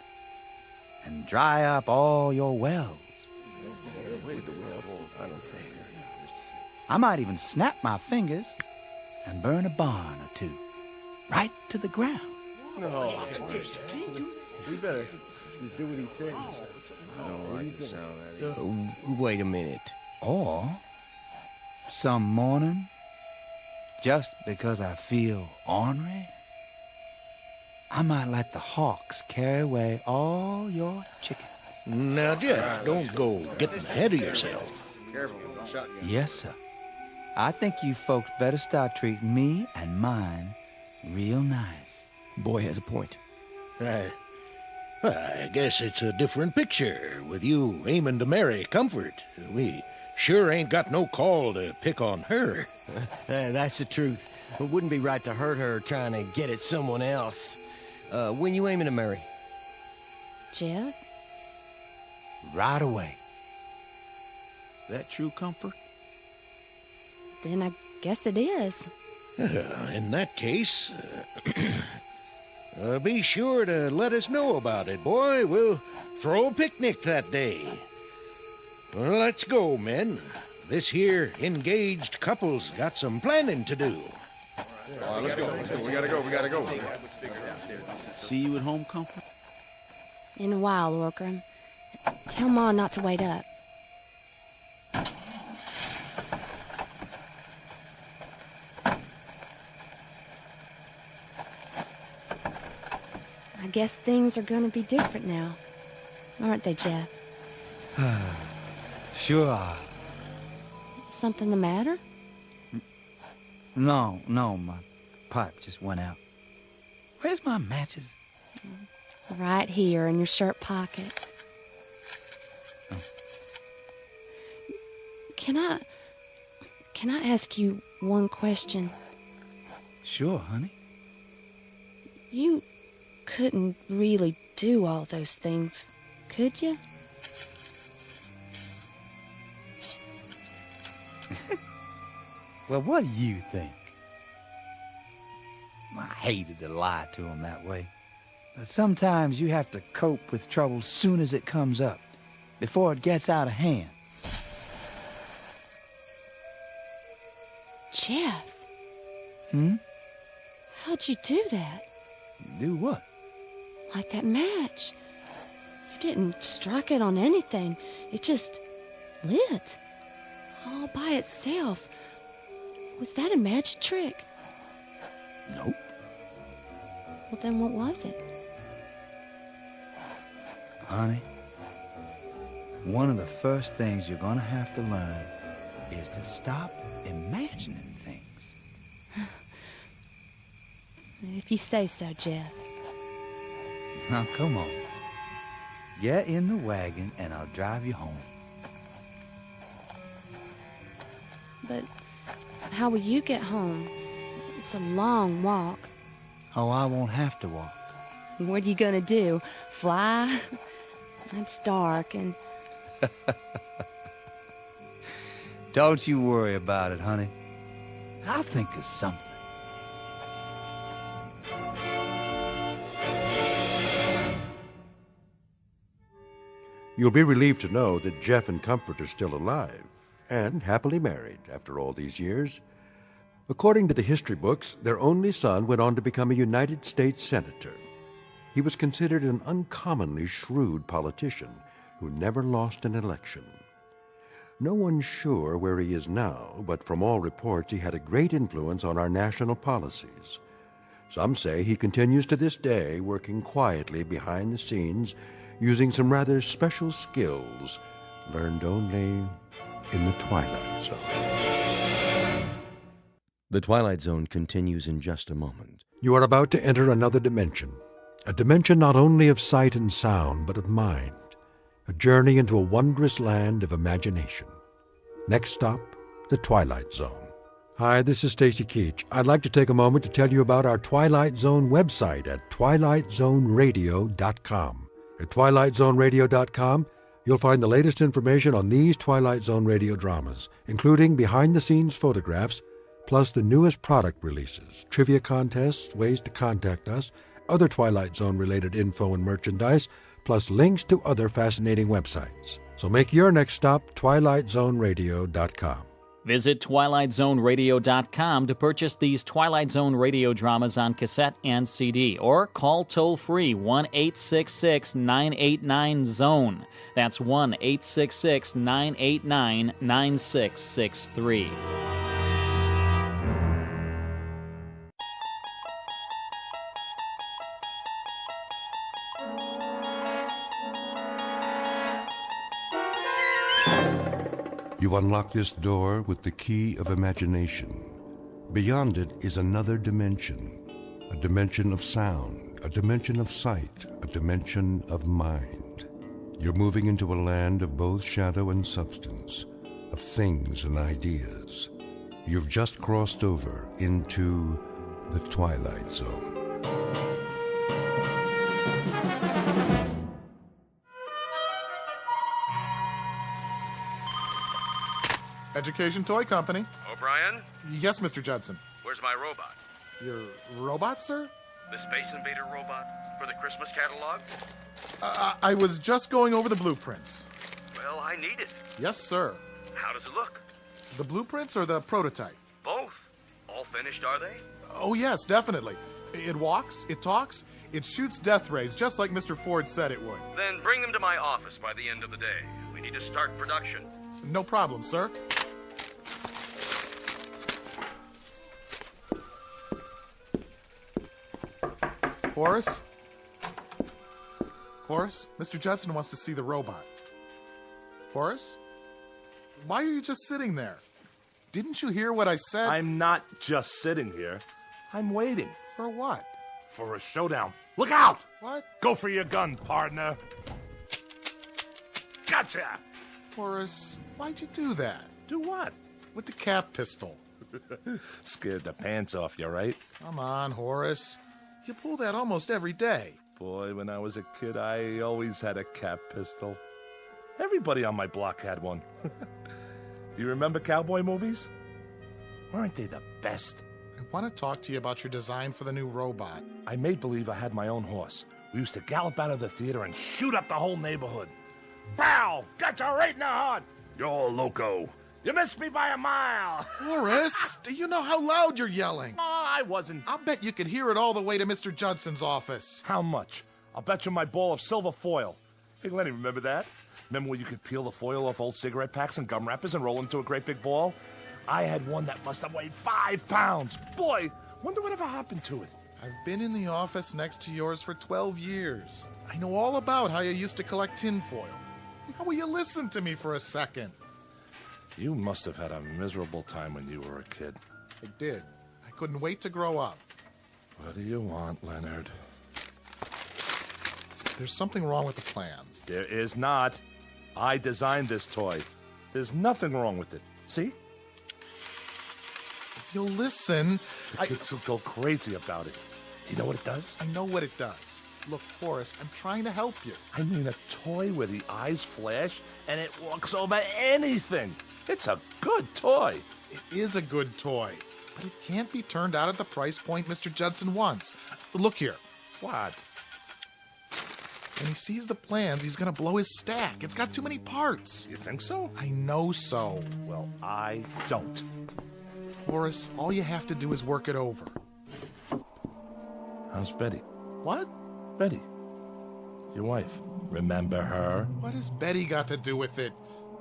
and dry up all your wells. I might even snap my fingers and burn a barn or two, right to the ground. No. We better just do what he says. I don't like the sound of that. Wait a minute. Or some morning, just because I feel ornery, I might let the hawks carry away all your chickens. Now, Jeff, don't go getting ahead of yourself. Careful with the shotgun. Yes, sir. I think you folks better start treating me and mine real nice. Boy has a point. I guess it's a different picture with you aiming to marry Comfort. We sure ain't got no call to pick on her. That's the truth. It wouldn't be right to hurt her trying to get at someone else. When you aiming to marry? Jeff? Right away. That true, Comfort? Then I guess it is. In that case, be sure to let us know about it, boy. We'll throw a picnic that day. Well, let's go, men. This here engaged couple's got some planning to do. All right, let's go. We gotta go. See you at home, Comfort? In a while, Orgram. Tell Ma not to wait up. I guess things are gonna be different now, aren't they, Jeff? Sure are. Something the matter? No, my pipe just went out. Where's my matches? Right here in your shirt pocket. Oh. Can I ask you one question? Sure, honey. You couldn't really do all those things, could you? Well, what do you think? I hated to lie to him that way. But sometimes you have to cope with trouble soon as it comes up, before it gets out of hand. Jeff. Hmm? How'd you do that? Do what? Like that match. You didn't strike it on anything. It just lit. All by itself. Was that a magic trick? Nope. Well, then what was it? Honey, one of the first things you're gonna have to learn is to stop imagining things. If you say so, Jeff. Now, come on. Get in the wagon and I'll drive you home. But how will you get home? It's a long walk. Oh, I won't have to walk. What are you gonna do? Fly? It's dark and... Don't you worry about it, honey. I'll think of something. You'll be relieved to know that Jeff and Comfort are still alive and happily married after all these years. According to the history books, their only son went on to become a United States Senator. He was considered an uncommonly shrewd politician who never lost an election. No one's sure where he is now, but from all reports he had a great influence on our national policies. Some say he continues to this day working quietly behind the scenes, using some rather special skills learned only in the Twilight Zone. The Twilight Zone continues in just a moment. You are about to enter another dimension, a dimension not only of sight and sound, but of mind, a journey into a wondrous land of imagination. Next stop, the Twilight Zone. Hi, this is Stacy Keach. I'd like to take a moment to tell you about our Twilight Zone website at twilightzoneradio.com. At twilightzoneradio.com, you'll find the latest information on these Twilight Zone radio dramas, including behind-the-scenes photographs, plus the newest product releases, trivia contests, ways to contact us, other Twilight Zone-related info and merchandise, plus links to other fascinating websites. So make your next stop twilightzoneradio.com. Visit twilightzoneradio.com to purchase these Twilight Zone radio dramas on cassette and CD, or call toll-free 1-866-989-ZONE. That's 1-866-989-9663. You unlock this door with the key of imagination. Beyond it is another dimension, a dimension of sound, a dimension of sight, a dimension of mind. You're moving into a land of both shadow and substance, of things and ideas. You've just crossed over into the Twilight Zone. Education Toy Company. O'Brien? Yes, Mr. Judson. Where's my robot? Your robot, sir? The Space Invader robot for the Christmas catalog? I was just going over the blueprints. Well, I need it. Yes, sir. How does it look? The blueprints or the prototype? Both. All finished, are they? Oh, yes, definitely. It walks, it talks, it shoots death rays, just like Mr. Ford said it would. Then bring them to my office by the end of the day. We need to start production. No problem, sir. Horace? Horace, Mr. Judson wants to see the robot. Horace? Why are you just sitting there? Didn't you hear what I said? I'm not just sitting here. I'm waiting. For what? For a showdown. Look out! What? Go for your gun, partner. Gotcha! Horace, why'd you do that? Do what? With the cap pistol. Scared the pants off you, right? Come on, Horace. You pull that almost every day. Boy, when I was a kid, I always had a cap pistol. Everybody on my block had one. Do you remember cowboy movies? Weren't they the best? I want to talk to you about your design for the new robot. I made believe I had my own horse. We used to gallop out of the theater and shoot up the whole neighborhood. Bow! Gotcha right in the heart! You're loco. You missed me by a mile. Horace, do you know how loud you're yelling? Oh, I wasn't. I'll bet you could hear it all the way to Mr. Judson's office. How much? I'll bet you my ball of silver foil. Hey, Lenny, remember that? Remember when you could peel the foil off old cigarette packs and gum wrappers and roll into a great big ball? I had one that must have weighed 5 pounds. Boy, wonder whatever happened to it. I've been in the office next to yours for 12 years. I know all about how you used to collect tinfoil. How will you listen to me for a second? You must have had a miserable time when you were a kid. I did. I couldn't wait to grow up. What do you want, Leonard? There's something wrong with the plans. There is not. I designed this toy. There's nothing wrong with it. See? If you'll listen... The kids will go crazy about it. Do you know what it does? I know what it does. Look, Horace, I'm trying to help you. I mean a toy where the eyes flash and it walks over anything. It's a good toy. It is a good toy, but it can't be turned out at the price point Mr. Judson wants. Look here. What? When he sees the plans, he's going to blow his stack. It's got too many parts. You think so? I know so. Well, I don't. Horace, all you have to do is work it over. How's Betty? What? Betty. Your wife. Remember her? What has Betty got to do with it?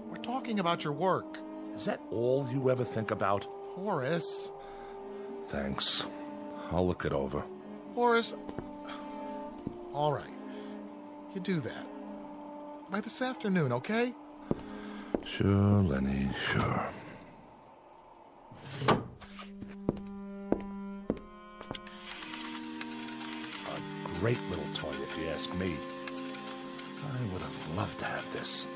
We're talking about your work. Is that all you ever think about? Horace. Thanks. I'll look it over. Horace. All right. You do that. By this afternoon, okay? Sure, Lenny, sure. A great little toy, if you ask me. I would have loved to have this.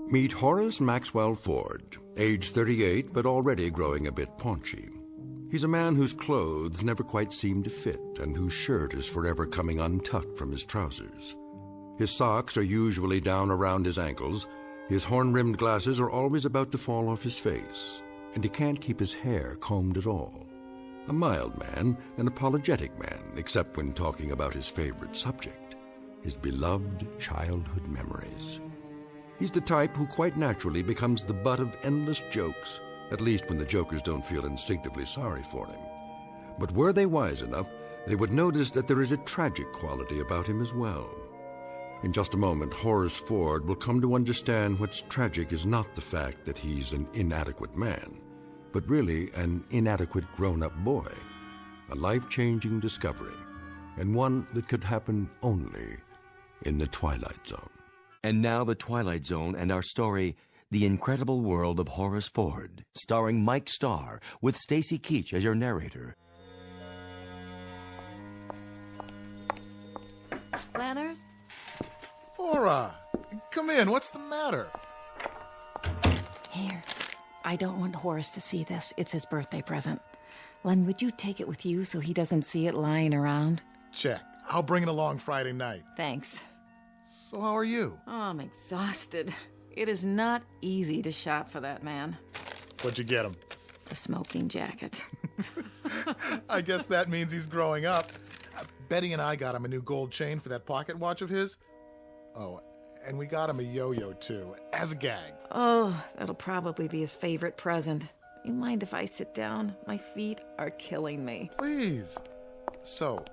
Meet Horace Maxwell Ford, age 38 but already growing a bit paunchy. He's a man whose clothes never quite seem to fit and whose shirt is forever coming untucked from his trousers. His socks are usually down around his ankles, his horn-rimmed glasses are always about to fall off his face, and he can't keep his hair combed at all. A mild man, an apologetic man, except when talking about his favorite subject, his beloved childhood memories. He's the type who quite naturally becomes the butt of endless jokes, at least when the jokers don't feel instinctively sorry for him. But were they wise enough, they would notice that there is a tragic quality about him as well. In just a moment, Horace Ford will come to understand what's tragic is not the fact that he's an inadequate man, but really an inadequate grown-up boy, a life-changing discovery, and one that could happen only in the Twilight Zone. And now the Twilight Zone and our story, The Incredible World of Horace Ford, starring Mike Starr, with Stacy Keach as your narrator. Leonard? Laura, come in. What's the matter? Here. I don't want Horace to see this. It's his birthday present. Len, would you take it with you so he doesn't see it lying around? Check. I'll bring it along Friday night. Thanks. So how are you? Oh, I'm exhausted. It is not easy to shop for that man. What'd you get him? The smoking jacket. I guess that means he's growing up. Betty and I got him a new gold chain for that pocket watch of his. Oh, and we got him a yo-yo, too, as a gag. Oh, that'll probably be his favorite present. You mind if I sit down? My feet are killing me. Please. So,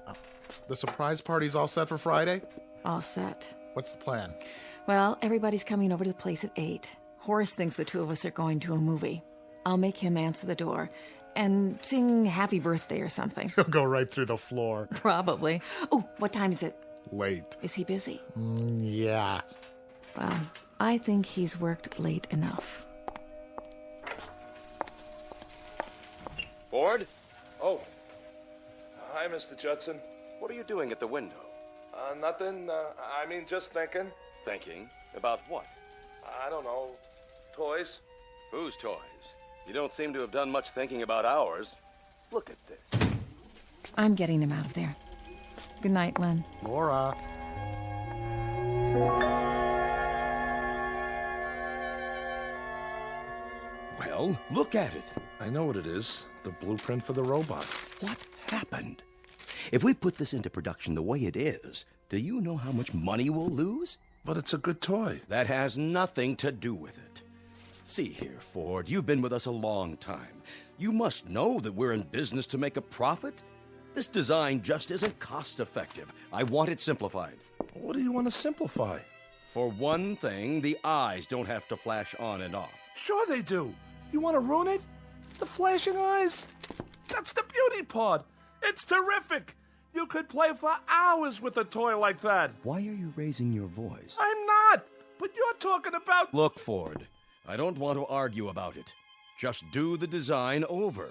the surprise party's all set for Friday? All set. What's the plan? Well, everybody's coming over to the place at 8. Horace thinks the two of us are going to a movie. I'll make him answer the door and sing happy birthday or something. He'll go right through the floor. Probably. Oh, what time is it? Late. Is he busy? Yeah. Well, I think he's worked late enough. Ford? Oh. Hi, Mr. Judson. What are you doing at the window? Nothing. Just thinking. Thinking? About what? I don't know. Toys? Whose toys? You don't seem to have done much thinking about ours. Look at this. I'm getting him out of there. Good night, Len. Laura. Well, look at it. I know what it is. The blueprint for the robot. What happened? If we put this into production the way it is, do you know how much money we'll lose? But it's a good toy. That has nothing to do with it. See here, Ford, you've been with us a long time. You must know that we're in business to make a profit. This design just isn't cost-effective. I want it simplified. What do you want to simplify? For one thing, the eyes don't have to flash on and off. Sure they do. You want to ruin it? The flashing eyes? That's the beauty part. It's terrific. You could play for hours with a toy like that. Why are you raising your voice? I'm not. But you're talking about... Look, Ford, I don't want to argue about it. Just do the design over.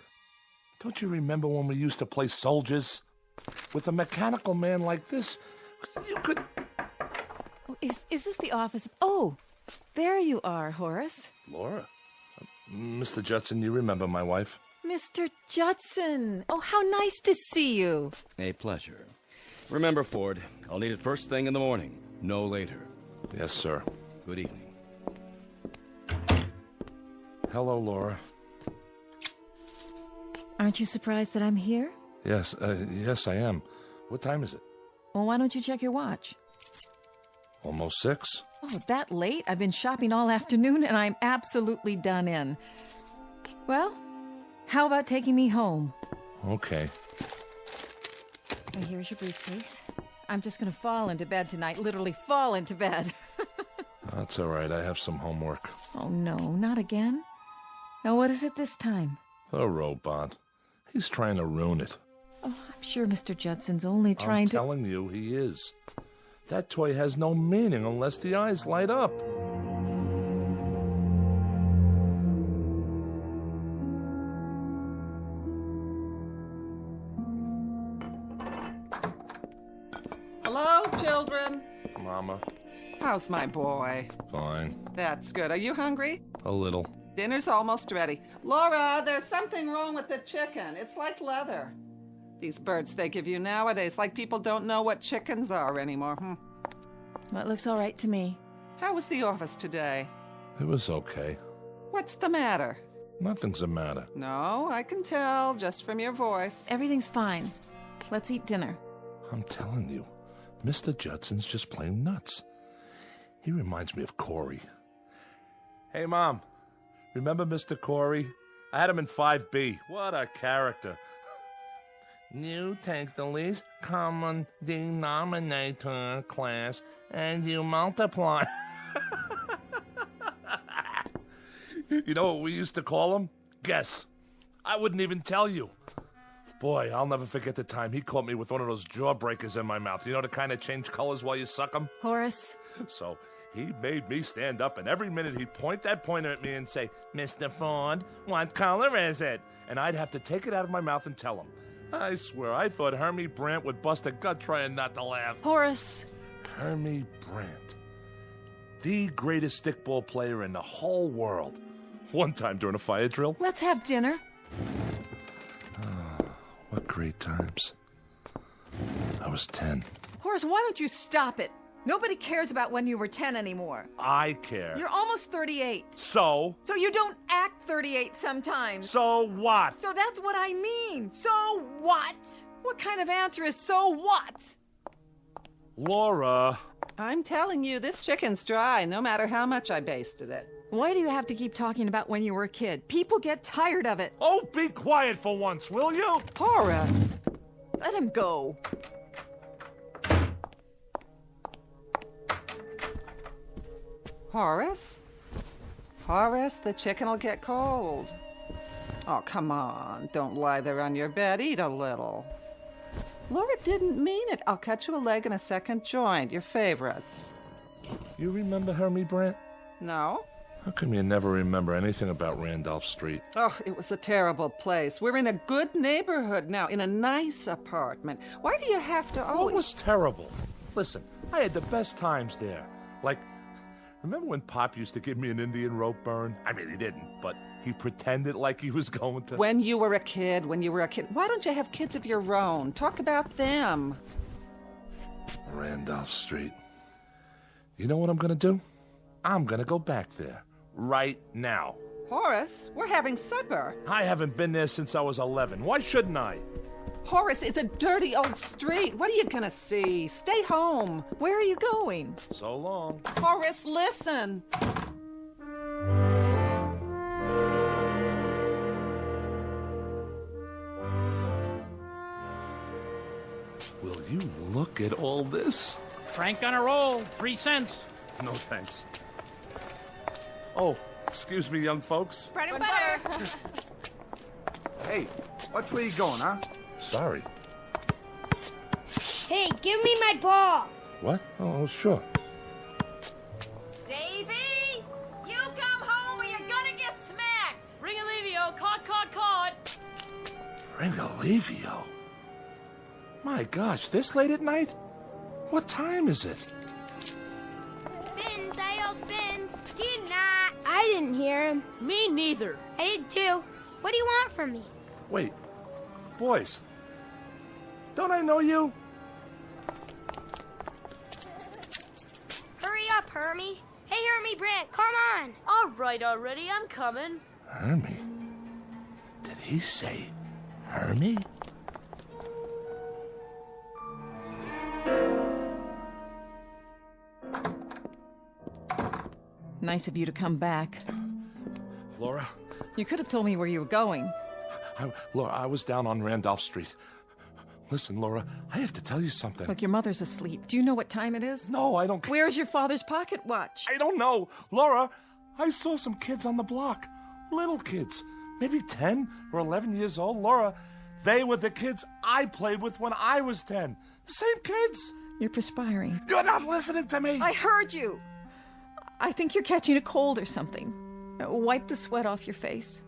Don't you remember when we used to play soldiers? With a mechanical man like this, you could... Is this the office? Oh, there you are, Horace. Laura? Mr. Judson, you remember my wife? Mr. Judson. Oh, how nice to see you. A pleasure. Remember, Ford, I'll need it first thing in the morning, no later. Yes, sir. Good evening. Hello, Laura. Aren't you surprised that I'm here? Yes, yes, I am. What time is it? Well, why don't you check your watch? Almost 6. Oh, that late? I've been shopping all afternoon, and I'm absolutely done in. Well, how about taking me home? Okay. And here's your briefcase. I'm just going to fall into bed tonight, literally fall into bed. That's all right. I have some homework. Oh, no, not again. Now, what is it this time? The robot. He's trying to ruin it. Oh, I'm sure Mr. Judson's only trying to... I'm telling you, he is. That toy has no meaning unless the eyes light up. Hello, children. Mama. How's my boy? Fine. That's good. Are you hungry? A little. Dinner's almost ready. Laura, there's something wrong with the chicken. It's like leather. These birds they give you nowadays, like people don't know what chickens are anymore. Well, it looks all right to me. How was the office today? It was okay. What's the matter? Nothing's the matter. No, I can tell just from your voice. Everything's fine. Let's eat dinner. I'm telling you, Mr. Judson's just plain nuts. He reminds me of Corey. Hey, Mom. Remember Mr. Corey? I had him in 5B. What a character. You take the least common denominator class and you multiply. You know what we used to call him? Guess. I wouldn't even tell you. Boy, I'll never forget the time he caught me with one of those jawbreakers in my mouth. You know, the kind that change colors while you suck them? Horace. So he made me stand up, and every minute he'd point that pointer at me and say, Mr. Ford, what color is it? And I'd have to take it out of my mouth and tell him. I swear, I thought Hermie Brandt would bust a gut trying not to laugh. Horace. Hermie Brandt. The greatest stickball player in the whole world. One time during a fire drill. Let's have dinner. What great times. I was 10. Horace, why don't you stop it? Nobody cares about when you were 10 anymore. I care. You're almost 38. So? So you don't act 38 sometimes. So what? So that's what I mean. So what? What kind of answer is so what? Laura. I'm telling you, this chicken's dry, no matter how much I basted it. Why do you have to keep talking about when you were a kid? People get tired of it. Oh, be quiet for once, will you? Horace. Let him go. Horace? Horace, the chicken'll get cold. Oh, come on. Don't lie there on your bed. Eat a little. Laura didn't mean it. I'll cut you a leg and a second joint. Your favorites. You remember Hermie Brandt? No. How come you never remember anything about Randolph Street? Oh, it was a terrible place. We're in a good neighborhood now, in a nice apartment. Why do you have to always... What was terrible? Listen, I had the best times there. Like, remember when Pop used to give me an Indian rope burn? I mean, he didn't, but he pretended like he was going to. When you were a kid. Why don't you have kids of your own? Talk about them. Randolph Street. You know what I'm going to do? I'm going to go back there. Right now. Horace, we're having supper. I haven't been there since I was 11. Why shouldn't I? Horace, it's a dirty old street. What are you gonna see? Stay home. Where are you going? So long. Horace, listen. Will you look at all this? Frank on a roll, 3 cents. No thanks. Oh, excuse me, young folks. Bread and butter. Hey, which way you going, huh? Sorry. Hey, give me my ball. What? Oh, sure. Stay Ringolevio? My gosh, this late at night? What time is it? Bins, I yelled Bins. Did not. I didn't hear him. Me neither. I did too. What do you want from me? Wait, boys, don't I know you? Hurry up, Hermie. Hey, Hermie Brant, come on. All right already, I'm coming. Hermie? Did he say Hermie? Nice of you to come back. Laura? You could have told me where you were going. Laura, I was down on Randolph Street. Listen, Laura, I have to tell you something. Look, your mother's asleep. Do you know what time it is? No, I don't. Where's your father's pocket watch? I don't know. Laura, I saw some kids on the block. Little kids. Maybe 10 or 11 years old. Laura, they were the kids I played with when I was 10. The same kids. You're perspiring. You're not listening to me. I heard you. I think you're catching a cold or something. Wipe the sweat off your face.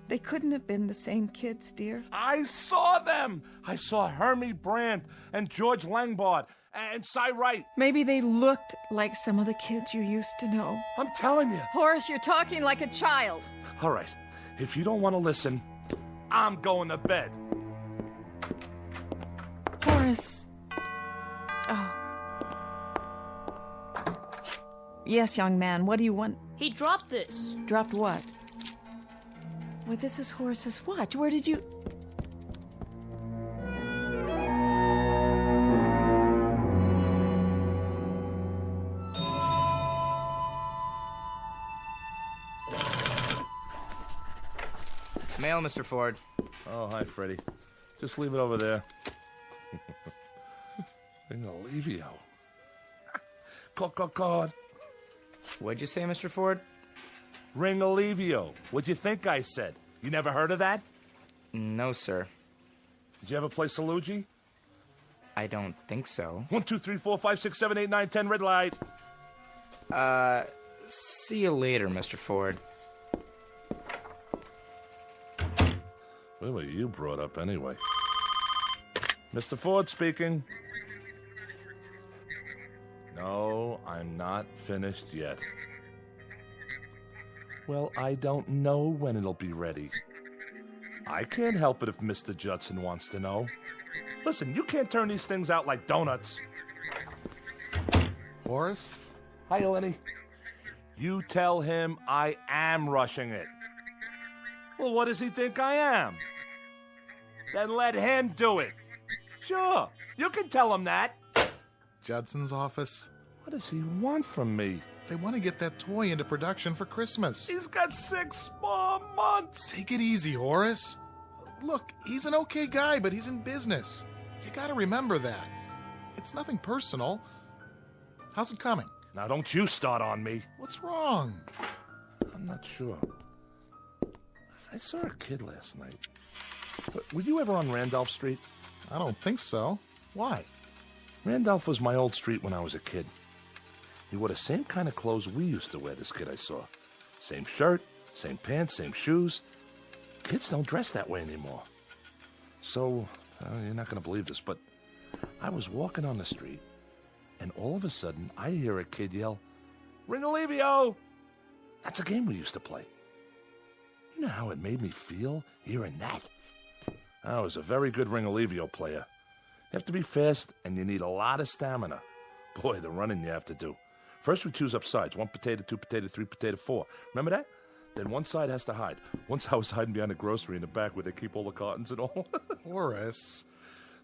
They couldn't have been the same kids, dear. I saw them. I saw Hermie Brandt and George Langbard and Cy Wright. Maybe they looked like some of the kids you used to know. I'm telling you. Horace, you're talking like a child. All right. If you don't want to listen, I'm going to bed. Horace. Oh. Yes, young man. What do you want? He dropped this. Dropped what? Well, this is Horace's watch. Where did you... Mail, Mr. Ford. Oh, hi, Freddie. Just leave it over there. Ringolevio. God. What'd you say, Mr. Ford? Ringolevio. What'd you think I said? You never heard of that? No, sir. Did you ever play Salugi? I don't think so. 1, 2, 3, 4, 5, 6, 7, 8, 9, 10, red light. See you later, Mr. Ford. Where were you brought up anyway? Mr. Ford speaking. No, I'm not finished yet. Well, I don't know when it'll be ready. I can't help it if Mr. Judson wants to know. Listen, you can't turn these things out like donuts. Horace? Hi, Lenny. You tell him I am rushing it. Well, what does he think I am? Then let him do it. Sure, you can tell him that. Judson's office. What does he want from me? They want to get that toy into production for Christmas. He's got 6 more months. Take it easy, Horace. Look, he's an okay guy, but he's in business. You gotta remember that. It's nothing personal. How's it coming? Now don't you start on me. What's wrong? I'm not sure. I saw a kid last night. Were you ever on Randolph Street? I don't think so. Why? Randolph was my old street when I was a kid. He wore the same kind of clothes we used to wear, this kid I saw. Same shirt, same pants, same shoes. Kids don't dress that way anymore. So, you're not going to believe this, but I was walking on the street, and all of a sudden, I hear a kid yell, "Ringolevio!" That's a game we used to play. You know how it made me feel hearing that? I was a very good Ringolevio player. You have to be fast, and you need a lot of stamina. Boy, the running you have to do. First, we choose up sides. 1 potato, 2 potato, 3 potato, 4. Remember that? Then one side has to hide. Once I was hiding behind a grocery in the back where they keep all the cartons and all. Horace.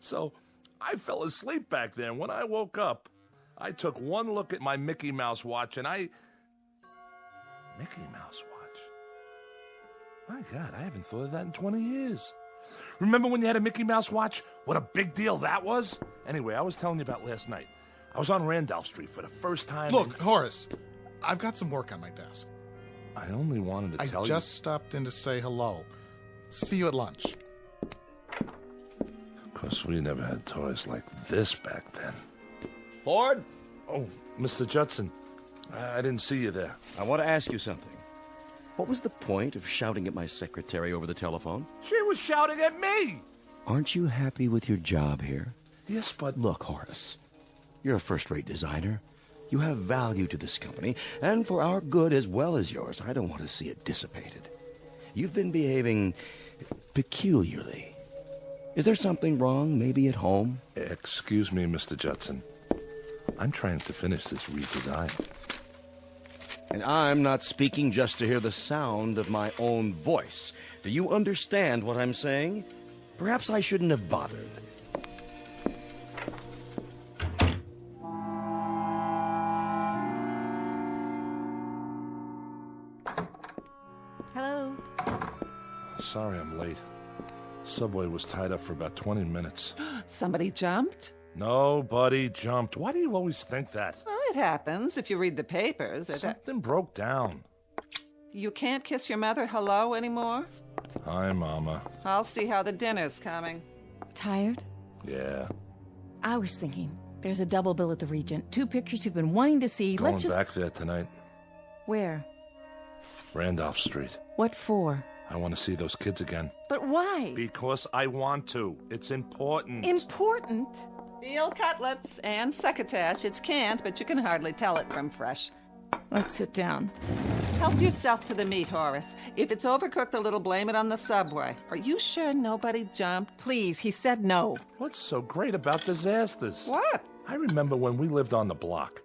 So, I fell asleep back there. When I woke up, I took one look at my Mickey Mouse watch, and Mickey Mouse watch? My God, I haven't thought of that in 20 years. Remember when you had a Mickey Mouse watch? What a big deal that was? Anyway, I was telling you about last night. I was on Randolph Street for the first time. Look, Horace, I've got some work on my desk. I only wanted to tell you. I just stopped in to say hello. See you at lunch. Of course, we never had toys like this back then. Ford? Oh, Mr. Judson. I didn't see you there. I want to ask you something. What was the point of shouting at my secretary over the telephone? She was shouting at me! Aren't you happy with your job here? Yes, but... Look, Horace, you're a first-rate designer. You have value to this company, and for our good as well as yours, I don't want to see it dissipated. You've been behaving peculiarly. Is there something wrong, maybe at home? Excuse me, Mr. Judson. I'm trying to finish this redesign. And I'm not speaking just to hear the sound of my own voice. Do you understand what I'm saying? Perhaps I shouldn't have bothered. Hello? Sorry I'm late. Subway was tied up for about 20 minutes. Somebody jumped? Nobody jumped. Why do you always think that? Well, it happens if you read the papers. Something broke down. You can't kiss your mother hello anymore? Hi, Mama. I'll see how the dinner's coming. Tired? Yeah. I was thinking, there's a double bill at the Regent. 2 pictures you've been wanting to see. Going Let's just... back there tonight. Where? Randolph Street. What for? I want to see those kids again. But why? Because I want to. It's important. Important? Veal cutlets and succotash. It's canned, but you can hardly tell it from fresh. Let's sit down. Help yourself to the meat, Horace. If it's overcooked a little, blame it on the subway. Are you sure nobody jumped? Please, he said no. What's so great about disasters? What? I remember when we lived on the block.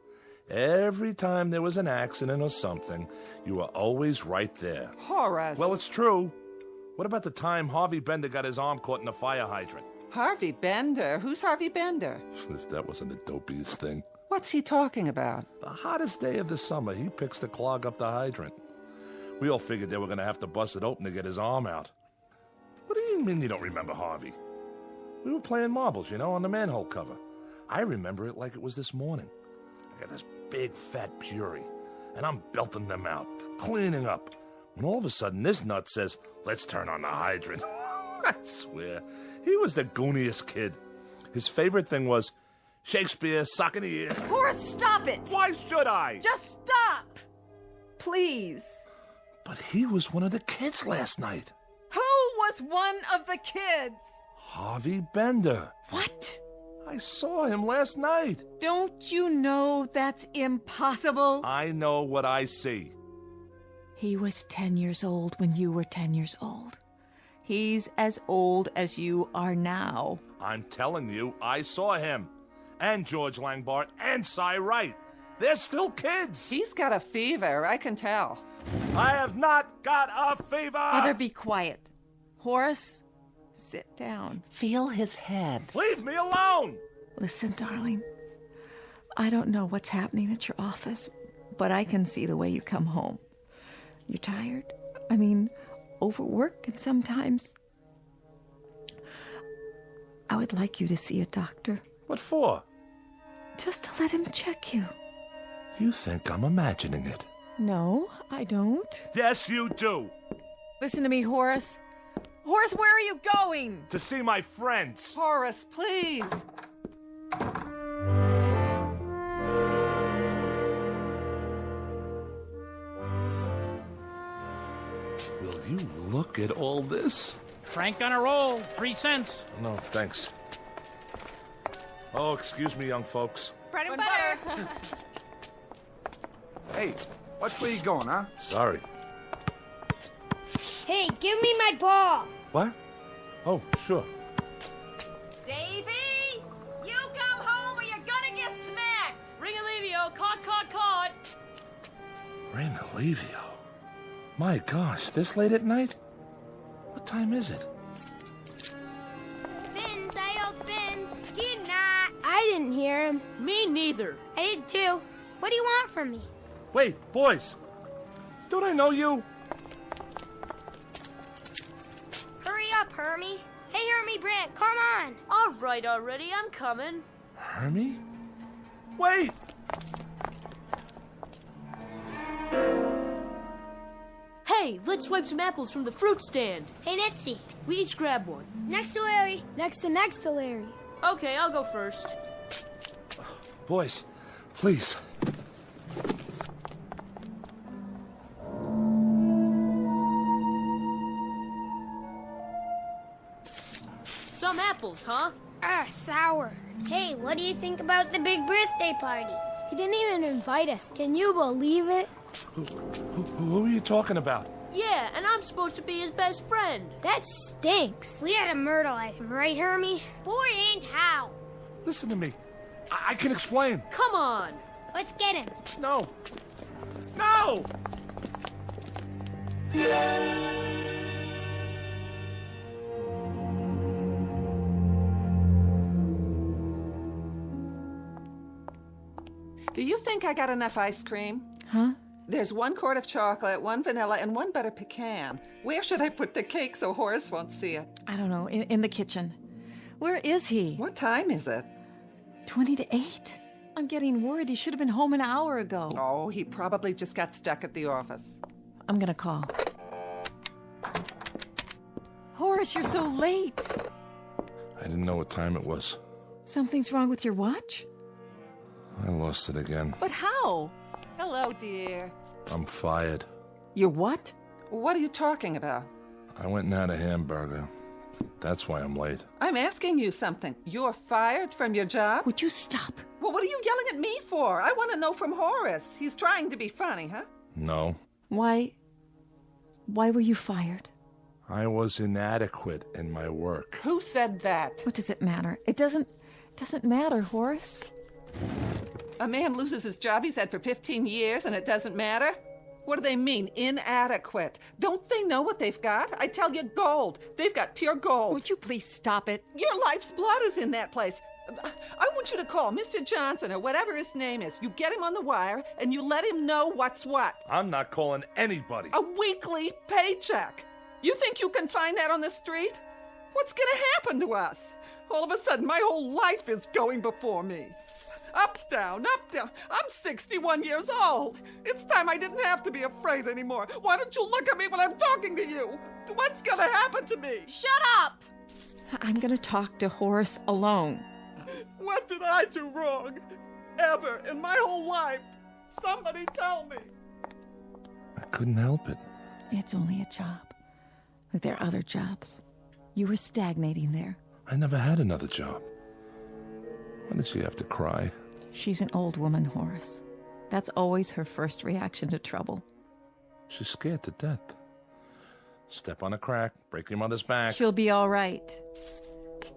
Every time there was an accident or something, you were always right there. Horace. Well, it's true. What about the time Harvey Bender got his arm caught in a fire hydrant? Harvey Bender? Who's Harvey Bender? If that wasn't the dopiest thing. What's he talking about? The hottest day of the summer, he picks to clog up the hydrant. We all figured they were going to have to bust it open to get his arm out. What do you mean you don't remember Harvey? We were playing marbles, on the manhole cover. I remember it like it was this morning. I got this big fat Puri, and I'm belting them out, cleaning up, when all of a sudden this nut says, "Let's turn on the hydrant." I swear, he was the gooniest kid. His favorite thing was Shakespeare, sock in the ear. Horace, stop it! Why should I? Just stop! Please. But he was one of the kids last night. Who was one of the kids? Harvey Bender. What? I saw him last night. Don't you know that's impossible? I know what I see. He was 10 years old when you were 10 years old. He's as old as you are now. I'm telling you, I saw him. And George Langbart and Cy Wright. They're still kids. He's got a fever, I can tell. I have not got a fever. Mother, be quiet. Horace, sit down. Feel his head. Leave me alone. Listen, darling. I don't know what's happening at your office, but I can see the way you come home. You're tired? I mean, overworked, and sometimes I would like you to see a doctor. What for? Just to let him check you. You think I'm imagining it? No, I don't. Yes, you do. Listen to me, Horace. Horace, where are you going? To see my friends. Horace, please. Will you look at all this? Frank on a roll, 3 cents. No, thanks. Oh, excuse me, young folks. Bread and butter. Hey, watch where you going, huh? Sorry. Hey, give me my ball. What? Oh, sure. Davy, you come home or you're gonna get smacked. Ring Alivio, caught. Ring Alivio. My gosh, this late at night? What time is it? Vince, I yelled Vince. Did not. I didn't hear him. Me neither. I did too. What do you want from me? Wait, boys. Don't I know you? Hurry up, Hermie. Hey, Hermie Brant, come on. All right already, I'm coming. Hermie? Wait! Hey, let's swipe some apples from the fruit stand. Hey, Nitsy. We each grab one. Next to Larry. Next to Larry. Okay, I'll go first. Boys, please. apples, huh? Sour. Hey, what do you think about the big birthday party? He didn't even invite us. Can you believe it? Who are you talking about? Yeah, and I'm supposed to be his best friend. That stinks. We had to myrtleize him, right, Hermie? Boy, and how. Listen to me. I can explain. Come on. Let's get him. No. No! Do you think I got enough ice cream? Huh? There's 1 quart of chocolate, 1 vanilla, and 1 butter pecan. Where should I put the cake so Horace won't see it? I don't know. In the kitchen. Where is he? What time is it? 20 to 8. I'm getting worried. He should have been home an hour ago. Oh, he probably just got stuck at the office. I'm gonna call. Horace, you're so late. I didn't know what time it was. Something's wrong with your watch? I lost it again. But how? Hello, dear. I'm fired. You're what? What are you talking about? I went and had a hamburger. That's why I'm late. I'm asking you something. You're fired from your job? Would you stop? Well, what are you yelling at me for? I want to know from Horace. He's trying to be funny, huh? No. Why were you fired? I was inadequate in my work. Who said that? What does it matter? It doesn't matter, Horace. A man loses his job he's had for 15 years and it doesn't matter? What do they mean, inadequate? Don't they know what they've got? I tell you, gold. They've got pure gold. Would you please stop it? Your life's blood is in that place. I want you to call Mr. Johnson or whatever his name is. You get him on the wire and you let him know what's what. I'm not calling anybody. A weekly paycheck. You think you can find that on the street? What's gonna happen to us? All of a sudden, my whole life is going before me. Up, down, up, down. I'm 61 years old. It's time I didn't have to be afraid anymore. Why don't you look at me when I'm talking to you? What's gonna happen to me? Shut up! I'm gonna talk to Horace alone. What did I do wrong? Ever in my whole life? Somebody tell me. I couldn't help it. It's only a job. Like there are other jobs. You were stagnating there. I never had another job. Why did she have to cry? She's an old woman, Horace. That's always her first reaction to trouble. She's scared to death. Step on a crack, break your mother's back. She'll be all right.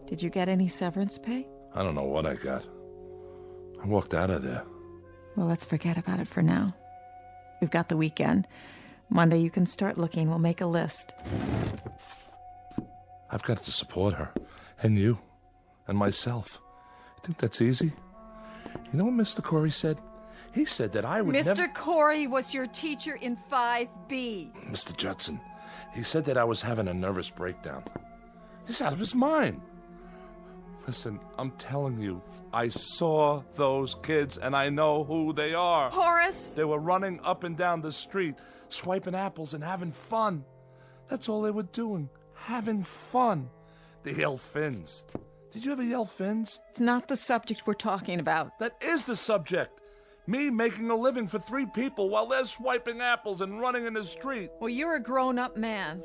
Did you get any severance pay? I don't know what I got. I walked out of there. Well, let's forget about it for now. We've got the weekend. Monday you can start looking. We'll make a list. I've got to support her, and you, and myself. You think that's easy? You know what Mr. Corey said? He said that I would never... Mr. Corey was your teacher in 5B. Mr. Judson, he said that I was having a nervous breakdown. He's out of his mind. Listen, I'm telling you, I saw those kids, and I know who they are. Horace! They were running up and down the street, swiping apples and having fun. That's all they were doing, having fun. They yell fins. Did you ever yell fins? It's not the subject we're talking about. That is the subject. Me making a living for 3 people while they're swiping apples and running in the street. Well, you're a grown-up man.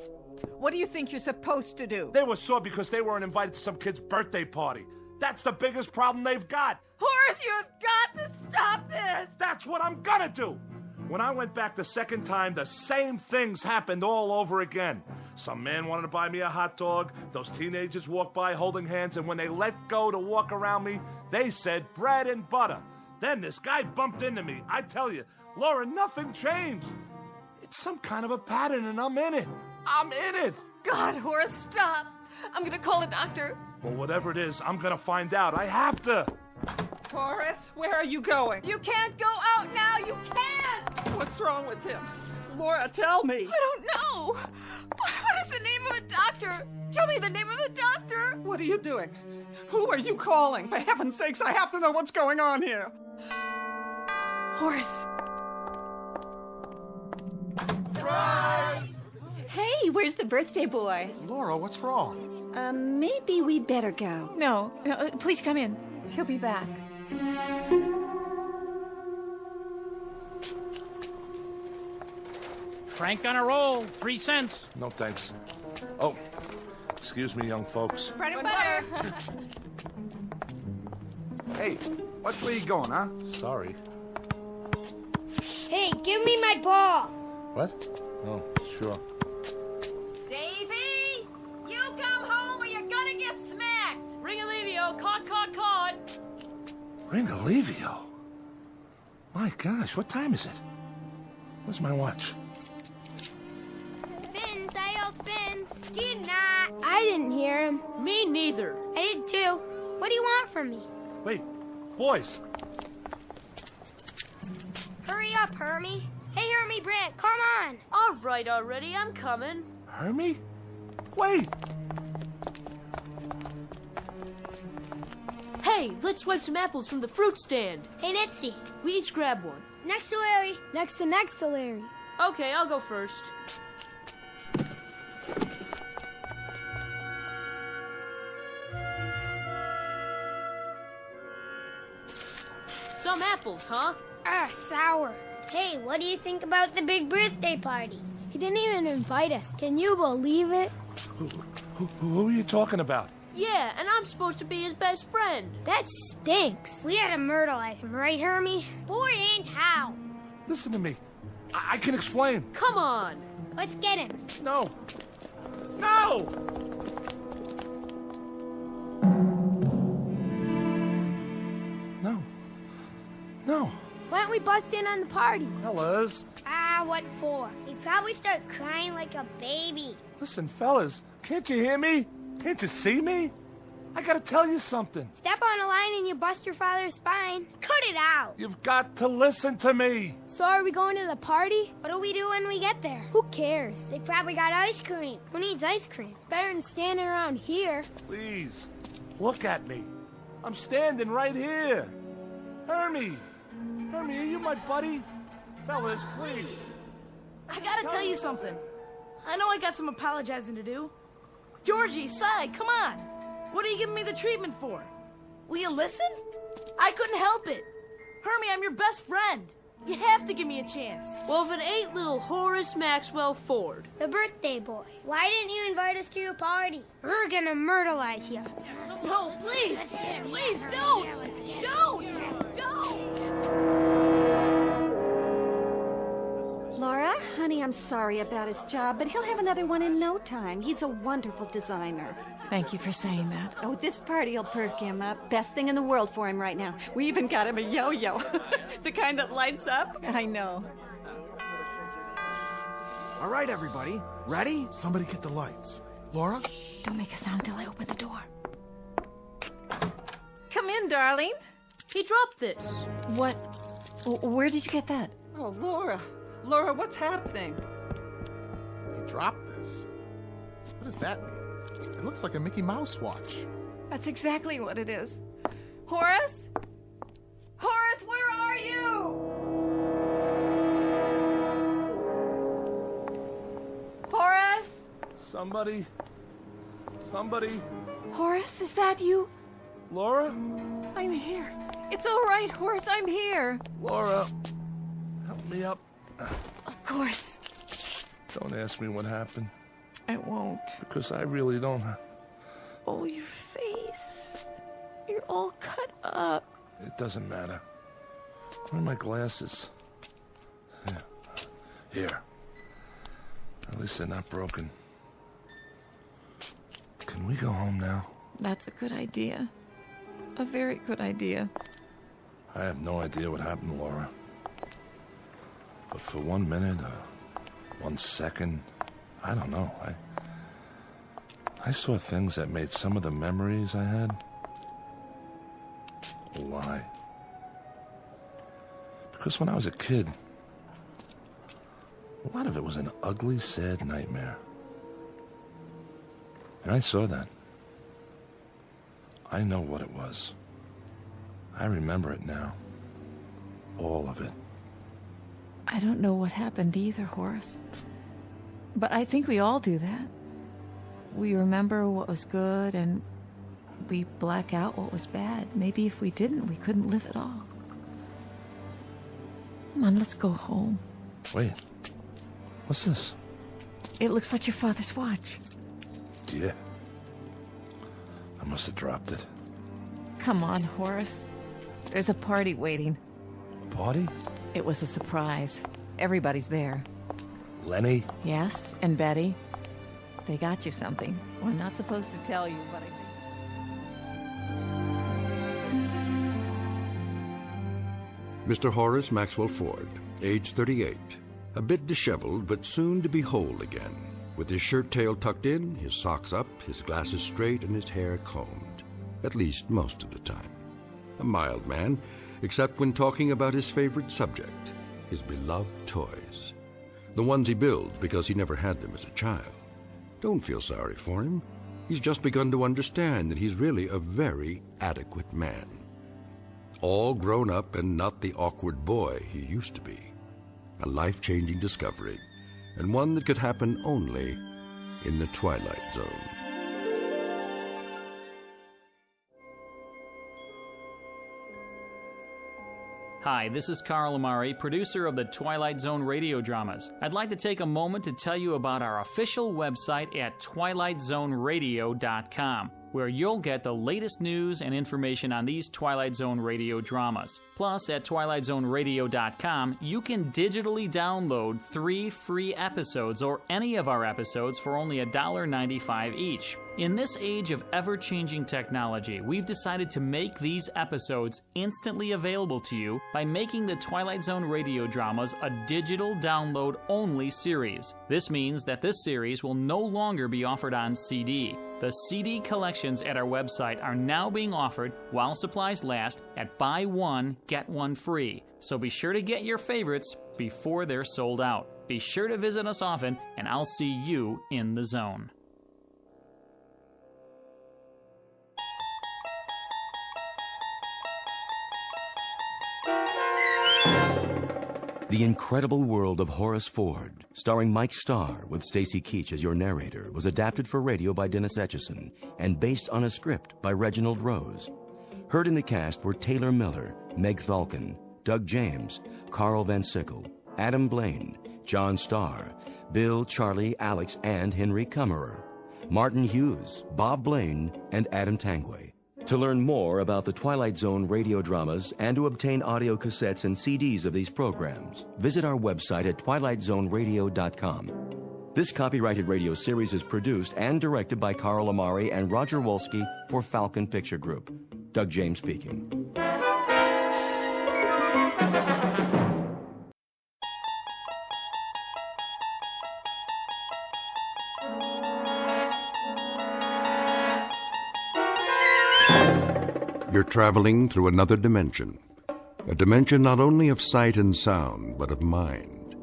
What do you think you're supposed to do? They were sore because they weren't invited to some kid's birthday party. That's the biggest problem they've got. Horace, you have got to stop this! That's what I'm gonna do! When I went back the second time, the same things happened all over again. Some man wanted to buy me a hot dog. Those teenagers walked by holding hands, and when they let go to walk around me, they said bread and butter. Then this guy bumped into me. I tell you, Laura, nothing changed. It's some kind of a pattern, and I'm in it. I'm in it. God, Horace, stop. I'm gonna call a doctor. Well, whatever it is, I'm gonna find out. I have to. Horace, where are you going? You can't go out now. You can't. What's wrong with him? Laura, tell me. I don't know. What is the name of a doctor? Tell me the name of the doctor. What are you doing? Who are you calling? For heaven's sakes, I have to know what's going on here. Horace. Surprise! Hey, where's the birthday boy? Laura, what's wrong? Maybe we'd better go. No, please come in. He'll be back. Frank on a roll, 3 cents. No, thanks. Oh, Excuse me, young folks. Bread and butter. Hey, watch where you going, huh? Sorry. Hey, give me my ball. What? Oh, sure. Davy, you come home or you're gonna get smacked. Ring-a-levio, caught. Ring-a-levio? My gosh, what time is it? Where's my watch? Fins, I yelled fins. Did not. I didn't hear him. Me neither. I did too. What do you want from me? Wait, boys. Hurry up, Hermie. Hey, Hermie Brant, come on. All right already, I'm coming. Hermie? Wait! Hey, let's swipe some apples from the fruit stand. Hey, Nitsy. We each grab one. Next to Larry. Next to Larry. Okay, I'll go first. Some apples, huh? Sour. Hey, what do you think about the big birthday party? He didn't even invite us. Can you believe it? Who are you talking about? Yeah, and I'm supposed to be his best friend. That stinks. We had to myrtleize him, right, Hermie? Boy, ain't how. Listen to me. I can explain. Come on. Let's get him. No. No! No. Why don't we bust in on the party? Fellas. What for? He'd probably start crying like a baby. Listen, fellas. Can't you hear me? Can't you see me? I gotta tell you something. Step on a line and you bust your father's spine. Cut it out. You've got to listen to me. So are we going to the party? What do we do when we get there? Who cares? They probably got ice cream. Who needs ice cream? It's better than standing around here. Please, look at me. I'm standing right here. Hermie, are you my buddy? Fellas, please. I gotta tell you something. I know I got some apologizing to do. Georgie, Cy, come on. What are you giving me the treatment for? Will you listen? I couldn't help it. Hermie, I'm your best friend. You have to give me a chance. Well, if it ain't little Horace Maxwell Ford. The birthday boy. Why didn't you invite us to your party? We're gonna myrtleize you. No, please. Please, don't. Don't. Laura, honey, I'm sorry about his job, but he'll have another one in no time. He's a wonderful designer. Thank you for saying that. Oh, this party'll perk him up. Best thing in the world for him right now. We even got him a yo-yo. The kind that lights up. I know. All right, everybody. Ready? Somebody get the lights. Laura? Don't make a sound till I open the door. Come in, darling. He dropped this. What? Where did you get that? Oh, Laura. Laura, what's happening? He dropped this. What does that mean? It looks like a Mickey Mouse watch. That's exactly what it is. Horace? Horace, where are you? Horace? Somebody. Horace, is that you? Laura? I'm here. It's all right, Horace, I'm here. Laura, help me up. Of course. Don't ask me what happened. I won't. Because I really don't. Oh, your face. You're all cut up. It doesn't matter. Where are my glasses? Here. At least they're not broken. Can we go home now? That's a good idea. A very good idea. I have no idea what happened, Laura. But for 1 minute, 1 second, I don't know. I saw things that made some of the memories I had a lie. Because when I was a kid, a lot of it was an ugly, sad nightmare. And I saw that. I know what it was. I remember it now. All of it. I don't know what happened either, Horace. But I think we all do that. We remember what was good and we black out what was bad. Maybe if we didn't, we couldn't live at all. Come on, let's go home. Wait. What's this? It looks like your father's watch. Yeah. must have dropped it. Come on, Horace. There's a party waiting. A party? It was a surprise. Everybody's there. Lenny? Yes, and Betty. They got you something. Well, I'm not supposed to tell you, but I... Mr. Horace Maxwell Ford, age 38, a bit disheveled but soon to be whole again, with his shirt tail tucked in, his socks up, his glasses straight, and his hair combed, at least most of the time. A mild man, except when talking about his favorite subject, his beloved toys. The ones he builds because he never had them as a child. Don't feel sorry for him. He's just begun to understand that he's really a very adequate man. All grown up and not the awkward boy he used to be. A life-changing discovery, and one that could happen only in the Twilight Zone. Hi, this is Carl Amari, producer of the Twilight Zone Radio Dramas. I'd like to take a moment to tell you about our official website at twilightzoneradio.com, where you'll get the latest news and information on these Twilight Zone radio dramas. Plus, at twilightzoneradio.com, you can digitally download 3 free episodes or any of our episodes for only $1.95 each. In this age of ever-changing technology, we've decided to make these episodes instantly available to you by making the Twilight Zone radio dramas a digital download-only series. This means that this series will no longer be offered on CD. The CD collections at our website are now being offered while supplies last at buy one, get one free. So be sure to get your favorites before they're sold out. Be sure to visit us often, and I'll see you in the zone. The Incredible World of Horace Ford, starring Mike Starr with Stacy Keach as your narrator, was adapted for radio by Dennis Etchison and based on a script by Reginald Rose. Heard in the cast were Taylor Miller, Meg Thalken, Doug James, Carl Van Sickle, Adam Blaine, John Starr, Bill, Charlie, Alex, and Henry Kummerer, Martin Hughes, Bob Blaine, and Adam Tangway. To learn more about the Twilight Zone radio dramas and to obtain audio cassettes and CDs of these programs, visit our website at twilightzoneradio.com. This copyrighted radio series is produced and directed by Carl Amari and Roger Wolski for Falcon Picture Group. Doug James speaking. You're traveling through another dimension. A dimension not only of sight and sound, but of mind.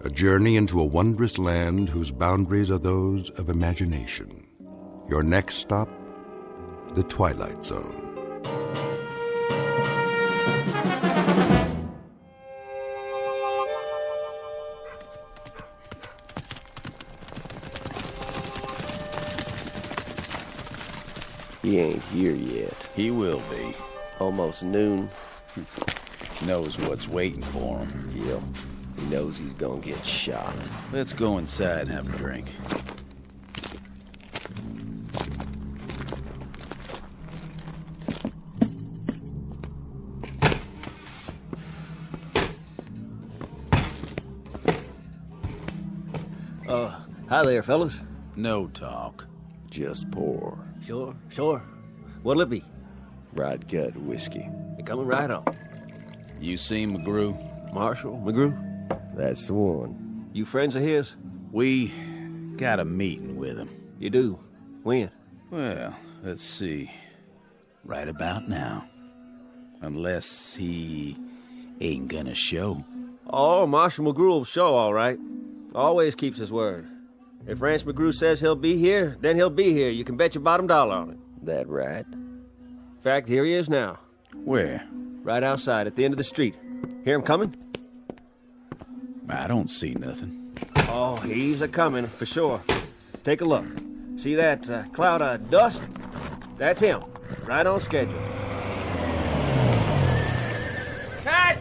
A journey into a wondrous land whose boundaries are those of imagination. Your next stop, the Twilight Zone. He ain't here yet. He will be. Almost noon. Knows what's waiting for him. Yep. He knows he's gonna get shot. Let's go inside and have a drink. Hi there, fellas. No talk. Just pour. Sure. What'll it be? Rod Gut whiskey. You're coming right on. You seen McGrew? Marshall McGrew? That's the one. You friends of his? We got a meeting with him. You do? When? Well, let's see. Right about now. Unless he ain't gonna show. Oh, Marshall McGrew will show, all right. Always keeps his word. If Ranch McGrew says he'll be here, then he'll be here. You can bet your bottom dollar on it. That right? In fact, here he is now. Where? Right outside, at the end of the street. Hear him coming? I don't see nothing. Oh, he's a-coming, for sure. Take a look. See that cloud of dust? That's him. Right on schedule. Cut!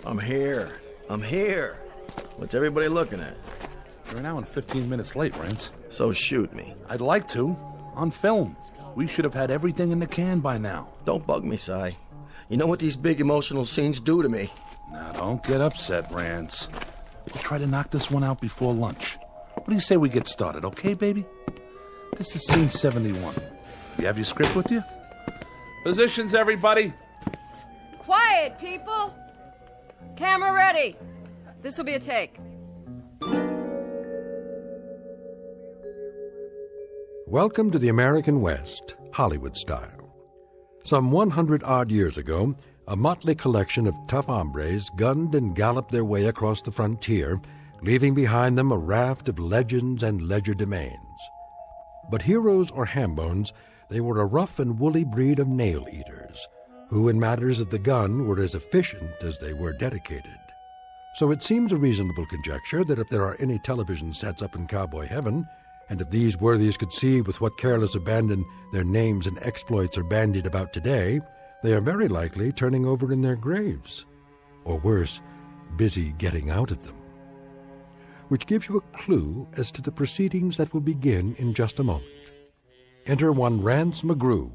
I'm here. What's everybody looking at? You're an hour and 15 minutes late, Rance. So shoot me. I'd like to. On film. We should have had everything in the can by now. Don't bug me, Si. You know what these big emotional scenes do to me. Now, don't get upset, Rance. We'll try to knock this one out before lunch. What do you say we get started, okay, baby? This is scene 71. You have your script with you? Positions, everybody. Quiet, people. Camera ready. This will be a take. Welcome to the American West, Hollywood style. Some 100-odd years ago, a motley collection of tough hombres gunned and galloped their way across the frontier, leaving behind them a raft of legends and legerdemains. But heroes or hambones, they were a rough and woolly breed of nail-eaters, who in matters of the gun were as efficient as they were dedicated. So it seems a reasonable conjecture that if there are any television sets up in cowboy heaven, and if these worthies could see with what careless abandon their names and exploits are bandied about today, they are very likely turning over in their graves. Or worse, busy getting out of them. Which gives you a clue as to the proceedings that will begin in just a moment. Enter one Rance McGrew,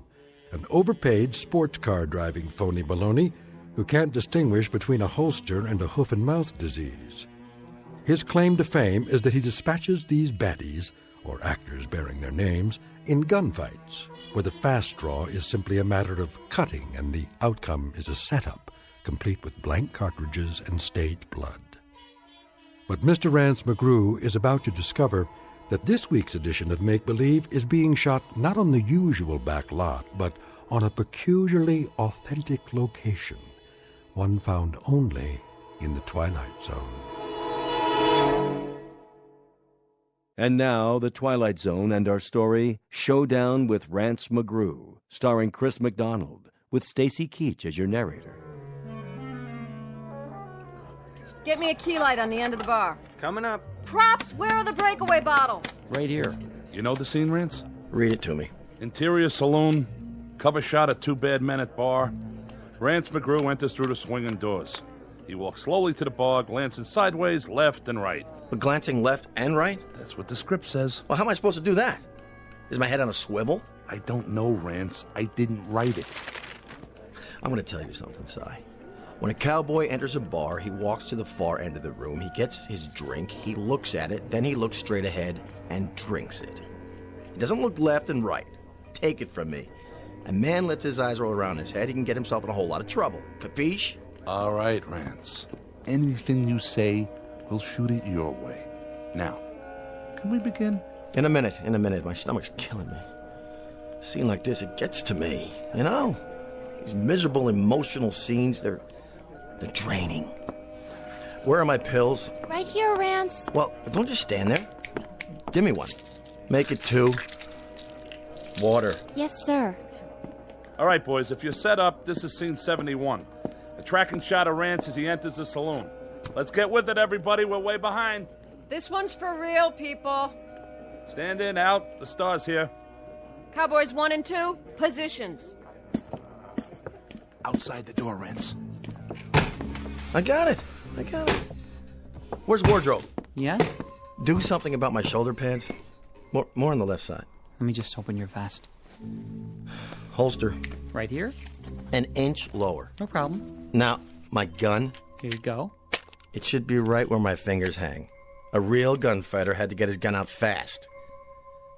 an overpaid sports car driving phony baloney who can't distinguish between a holster and a hoof-and-mouth disease. His claim to fame is that he dispatches these baddies, or actors bearing their names, in gunfights, where the fast draw is simply a matter of cutting and the outcome is a setup, complete with blank cartridges and staged blood. But Mr. Rance McGrew is about to discover that this week's edition of Make Believe is being shot not on the usual back lot, but on a peculiarly authentic location, one found only in the Twilight Zone. And now, The Twilight Zone and our story, Showdown with Rance McGrew, starring Chris McDonald, with Stacy Keach as your narrator. Get me a key light on the end of the bar. Coming up. Props, where are the breakaway bottles? Right here. You know the scene, Rance? Read it to me. Interior saloon, cover shot of two bad men at bar. Rance McGrew enters through the swinging doors. He walks slowly to the bar, glancing sideways, left and right. But glancing left and right? That's what the script says. Well, how am I supposed to do that? Is my head on a swivel? I don't know, Rance. I didn't write it. I'm going to tell you something, Si. When a cowboy enters a bar, he walks to the far end of the room, he gets his drink, he looks at it, then he looks straight ahead and drinks it. He doesn't look left and right. Take it from me. A man lets his eyes roll around his head, he can get himself in a whole lot of trouble. Capiche? All right, Rance. Anything you say, we'll shoot it your way. Now, can we begin? In a minute. My stomach's killing me. A scene like this, it gets to me, you know? These miserable, emotional scenes, they're draining. Where are my pills? Right here, Rance. Well, don't just stand there. Give me one. Make it 2. Water. Yes, sir. All right, boys, if you're set up, this is scene 71. A tracking shot of Rance as he enters the saloon. Let's get with it, everybody. We're way behind. This one's for real, people. Stand in, out. The star's here. Cowboys 1 and 2, positions. Outside the door, Rance. I got it. Where's wardrobe? Yes? Do something about my shoulder pads. More on the left side. Let me just open your vest. Holster. Right here? An inch lower. No problem. Now, my gun. Here you go. It should be right where my fingers hang. A real gunfighter had to get his gun out fast.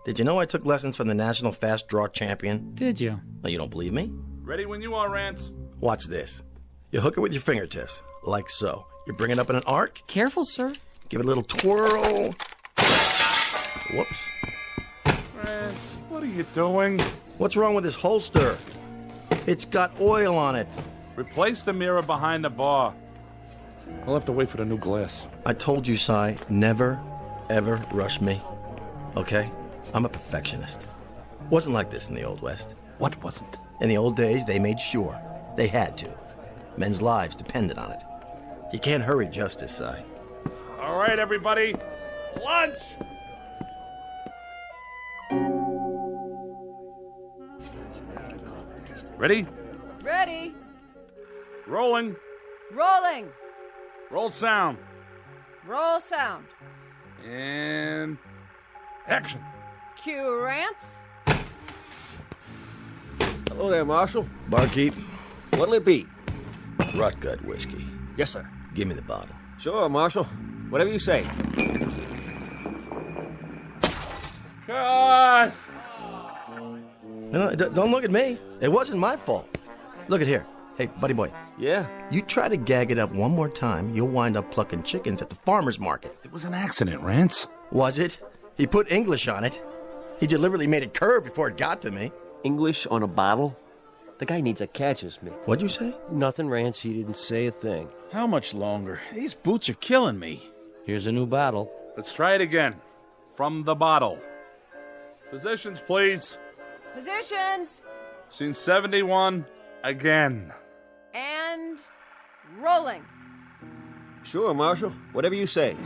Did you know I took lessons from the national fast draw champion? Did you? Now, you don't believe me? Ready when you are, Rance. Watch this. You hook it with your fingertips, like so. You bring it up in an arc. Careful, sir. Give it a little twirl. Whoops. Rance, what are you doing? What's wrong with this holster? It's got oil on it. Replace the mirror behind the bar. We'll have to wait for the new glass. I told you, Si, never, ever rush me. Okay? I'm a perfectionist. Wasn't like this in the Old West. What wasn't? In the old days, they made sure. They had to. Men's lives depended on it. You can't hurry justice, Si. All right, everybody. Lunch! Ready? Ready. Rolling. Rolling. Roll sound. Roll sound. And action. Cue Rance. Hello there, Marshal. Barkeep, What'll it be? rot gut whiskey. Yes, sir. Give me the bottle. Sure, Marshal. Whatever you say. Cut! Don't look at me. It wasn't my fault. Look at here. Hey, buddy boy. Yeah? You try to gag it up one more time, you'll wind up plucking chickens at the farmer's market. It was an accident, Rance. Was it? He put English on it. He deliberately made it curve before it got to me. English on a bottle? The guy needs a catcher's mitt. What'd you say? Nothing, Rance. He didn't say a thing. How much longer? These boots are killing me. Here's a new bottle. Let's try it again. From the bottle. Positions, please. Positions. Scene 71, again. And rolling. Sure, Marshal. Whatever you say.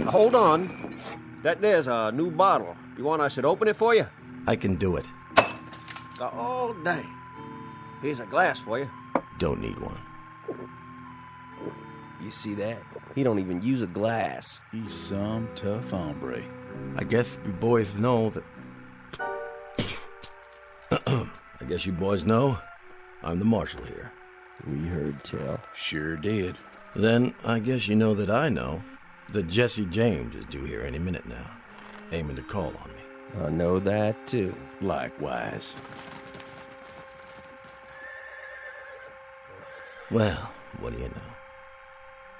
Hold on. That there's a new bottle. You want I should open it for you? I can do it. Oh, dang. Here's a glass for you. Don't need one. You see that? He don't even use a glass. He's some tough hombre. I guess you boys know that... I guess you boys know I'm the marshal here. We heard tell. Sure did. Then I guess you know that I know that Jesse James is due here any minute now, aiming to call on me. I know that, too. Likewise. Well, what do you know?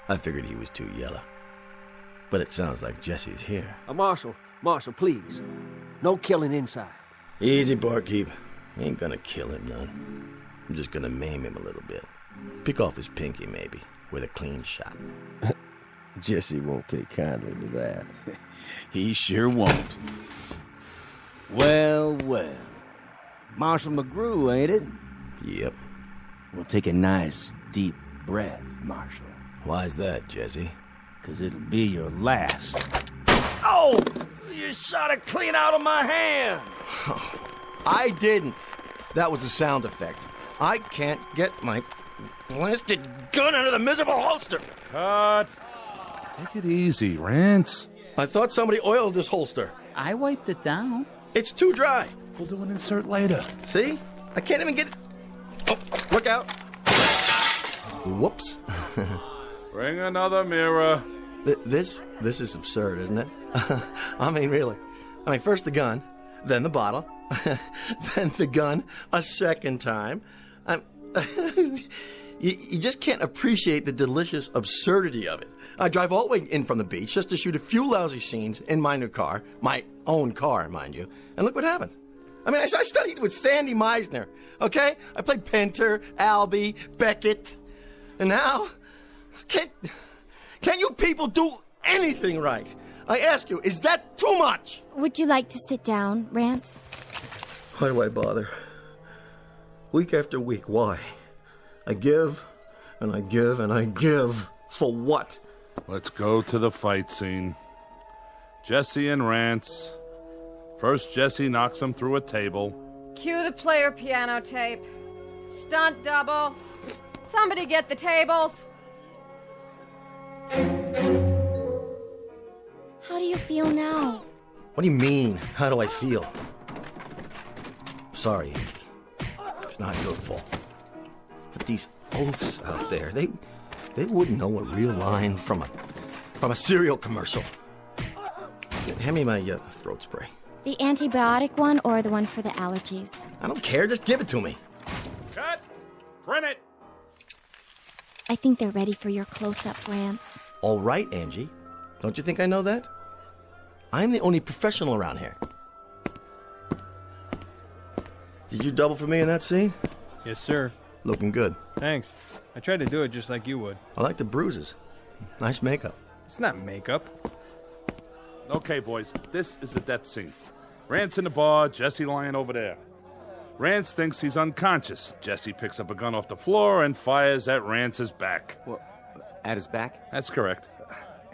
I figured he was too yellow. But it sounds like Jesse's here. Marshal, please. No killing inside. Easy, barkeep. Ain't gonna kill him none. I'm just gonna maim him a little bit. Pick off his pinky, maybe, with a clean shot. Jesse won't take kindly to that. He sure won't. Well. Marshal McGrew, ain't it? Yep. We'll take a nice, deep breath, Marshal. Why's that, Jesse? 'Cause it'll be your last. Oh! You shot it clean out of my hand! I didn't. That was a sound effect. I can't get my blasted gun out of the miserable holster. Cut! Take it easy, Rance. I thought somebody oiled this holster. I wiped it down. It's too dry. We'll do an insert later. See? I can't even get it. Oh, look out. Whoops. Bring another mirror. This is absurd, isn't it? I mean, really. First the gun, then the bottle, then the gun a second time. You just can't appreciate the delicious absurdity of it. I drive all the way in from the beach just to shoot a few lousy scenes in my new car, my own car, mind you, and look what happened. I studied with Sandy Meisner, okay? I played Pinter, Albee, Beckett, and now, can't you people do anything right? I ask you, is that too much? Would you like to sit down, Rance? Why do I bother? Week after week, why? I give, and I give, and I give. For what? Let's go to the fight scene. Jesse and Rance. First, Jesse knocks him through a table. Cue the player piano tape. Stunt double. Somebody get the tables. How do you feel now? What do you mean, how do I feel? Sorry, Andy. It's not your fault. But these oaths out there, they wouldn't know a real line from a cereal commercial. Hand me my throat spray. The antibiotic one or the one for the allergies? I don't care, just give it to me. Cut! Print it! I think they're ready for your close-up, Rance. All right, Angie. Don't you think I know that? I'm the only professional around here. Did you double for me in that scene? Yes, sir. Looking good. Thanks. I tried to do it just like you would. I like the bruises. Nice makeup. It's not makeup. Okay, boys, this is the death scene. Rance in the bar, Jesse lying over there. Rance thinks he's unconscious. Jesse picks up a gun off the floor and fires at Rance's back. Well, at his back? That's correct.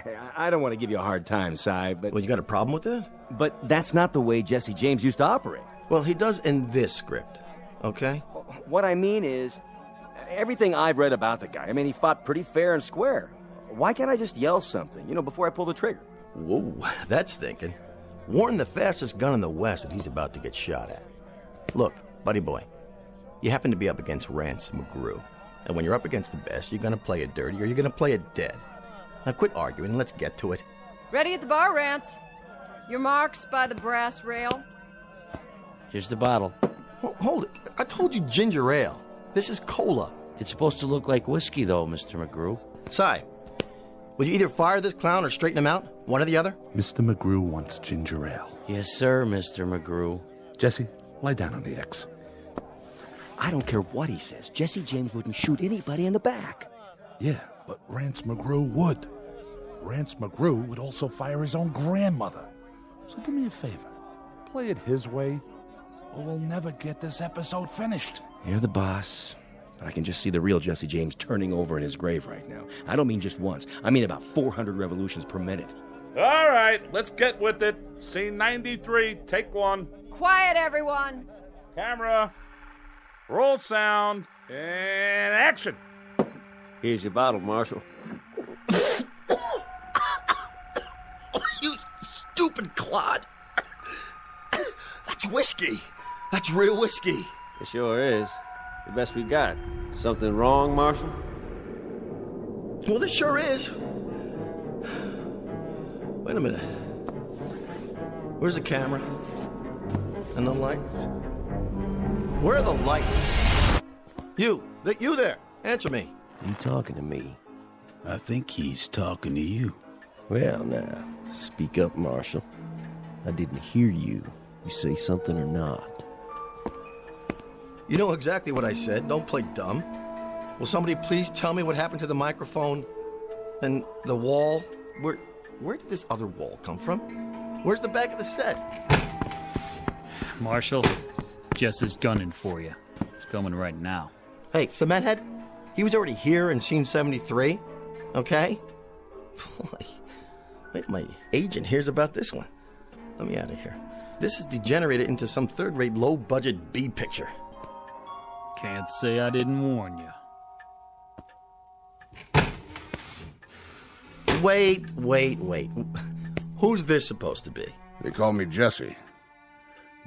Hey, I don't want to give you a hard time, Si, but... Well, you got a problem with that? But that's not the way Jesse James used to operate. Well, he does in this script, okay? What I mean is, everything I've read about the guy, he fought pretty fair and square. Why can't I just yell something, before I pull the trigger? Whoa, that's thinking. Warn the fastest gun in the West that he's about to get shot at. Look, buddy boy, you happen to be up against Rance McGrew. And when you're up against the best, you're going to play it dirty or you're going to play it dead. Now quit arguing and let's get to it. Ready at the bar, Rance. Your marks by the brass rail. Here's the bottle. Hold it. I told you ginger ale. This is cola. It's supposed to look like whiskey, though, Mr. McGrew. Si, will you either fire this clown or straighten him out? One or the other? Mr. McGrew wants ginger ale. Yes, sir, Mr. McGrew. Jesse, lie down on the X. I don't care what he says. Jesse James wouldn't shoot anybody in the back. Yeah, but Rance McGrew would. Rance McGrew would also fire his own grandmother. So do me a favor. Play it his way, or we'll never get this episode finished. You're the boss, but I can just see the real Jesse James turning over in his grave right now. I don't mean just once. I mean about 400 revolutions per minute. All right, let's get with it. Scene 93, take one. Quiet, everyone. Camera, roll sound, and action. Here's your bottle, Marshal. You stupid clod. That's whiskey. That's real whiskey. It sure is. The best we got. Something wrong, Marshal? Well, this sure is. Wait a minute. Where's the camera? And the lights? Where are the lights? You there. Answer me. You talking to me? I think he's talking to you. Well, now, speak up, Marshal. I didn't hear you. You say something or not? You know exactly what I said. Don't play dumb. Will somebody please tell me what happened to the microphone and the wall? Where did this other wall come from? Where's the back of the set? Marshal, Jess is gunning for you. It's coming right now. Hey, Cementhead, he was already here in scene 73, okay? Wait, my agent hears about this one. Let me out of here. This is degenerated into some third-rate, low-budget B picture. Can't say I didn't warn you. Wait. Who's this supposed to be? They call me Jesse.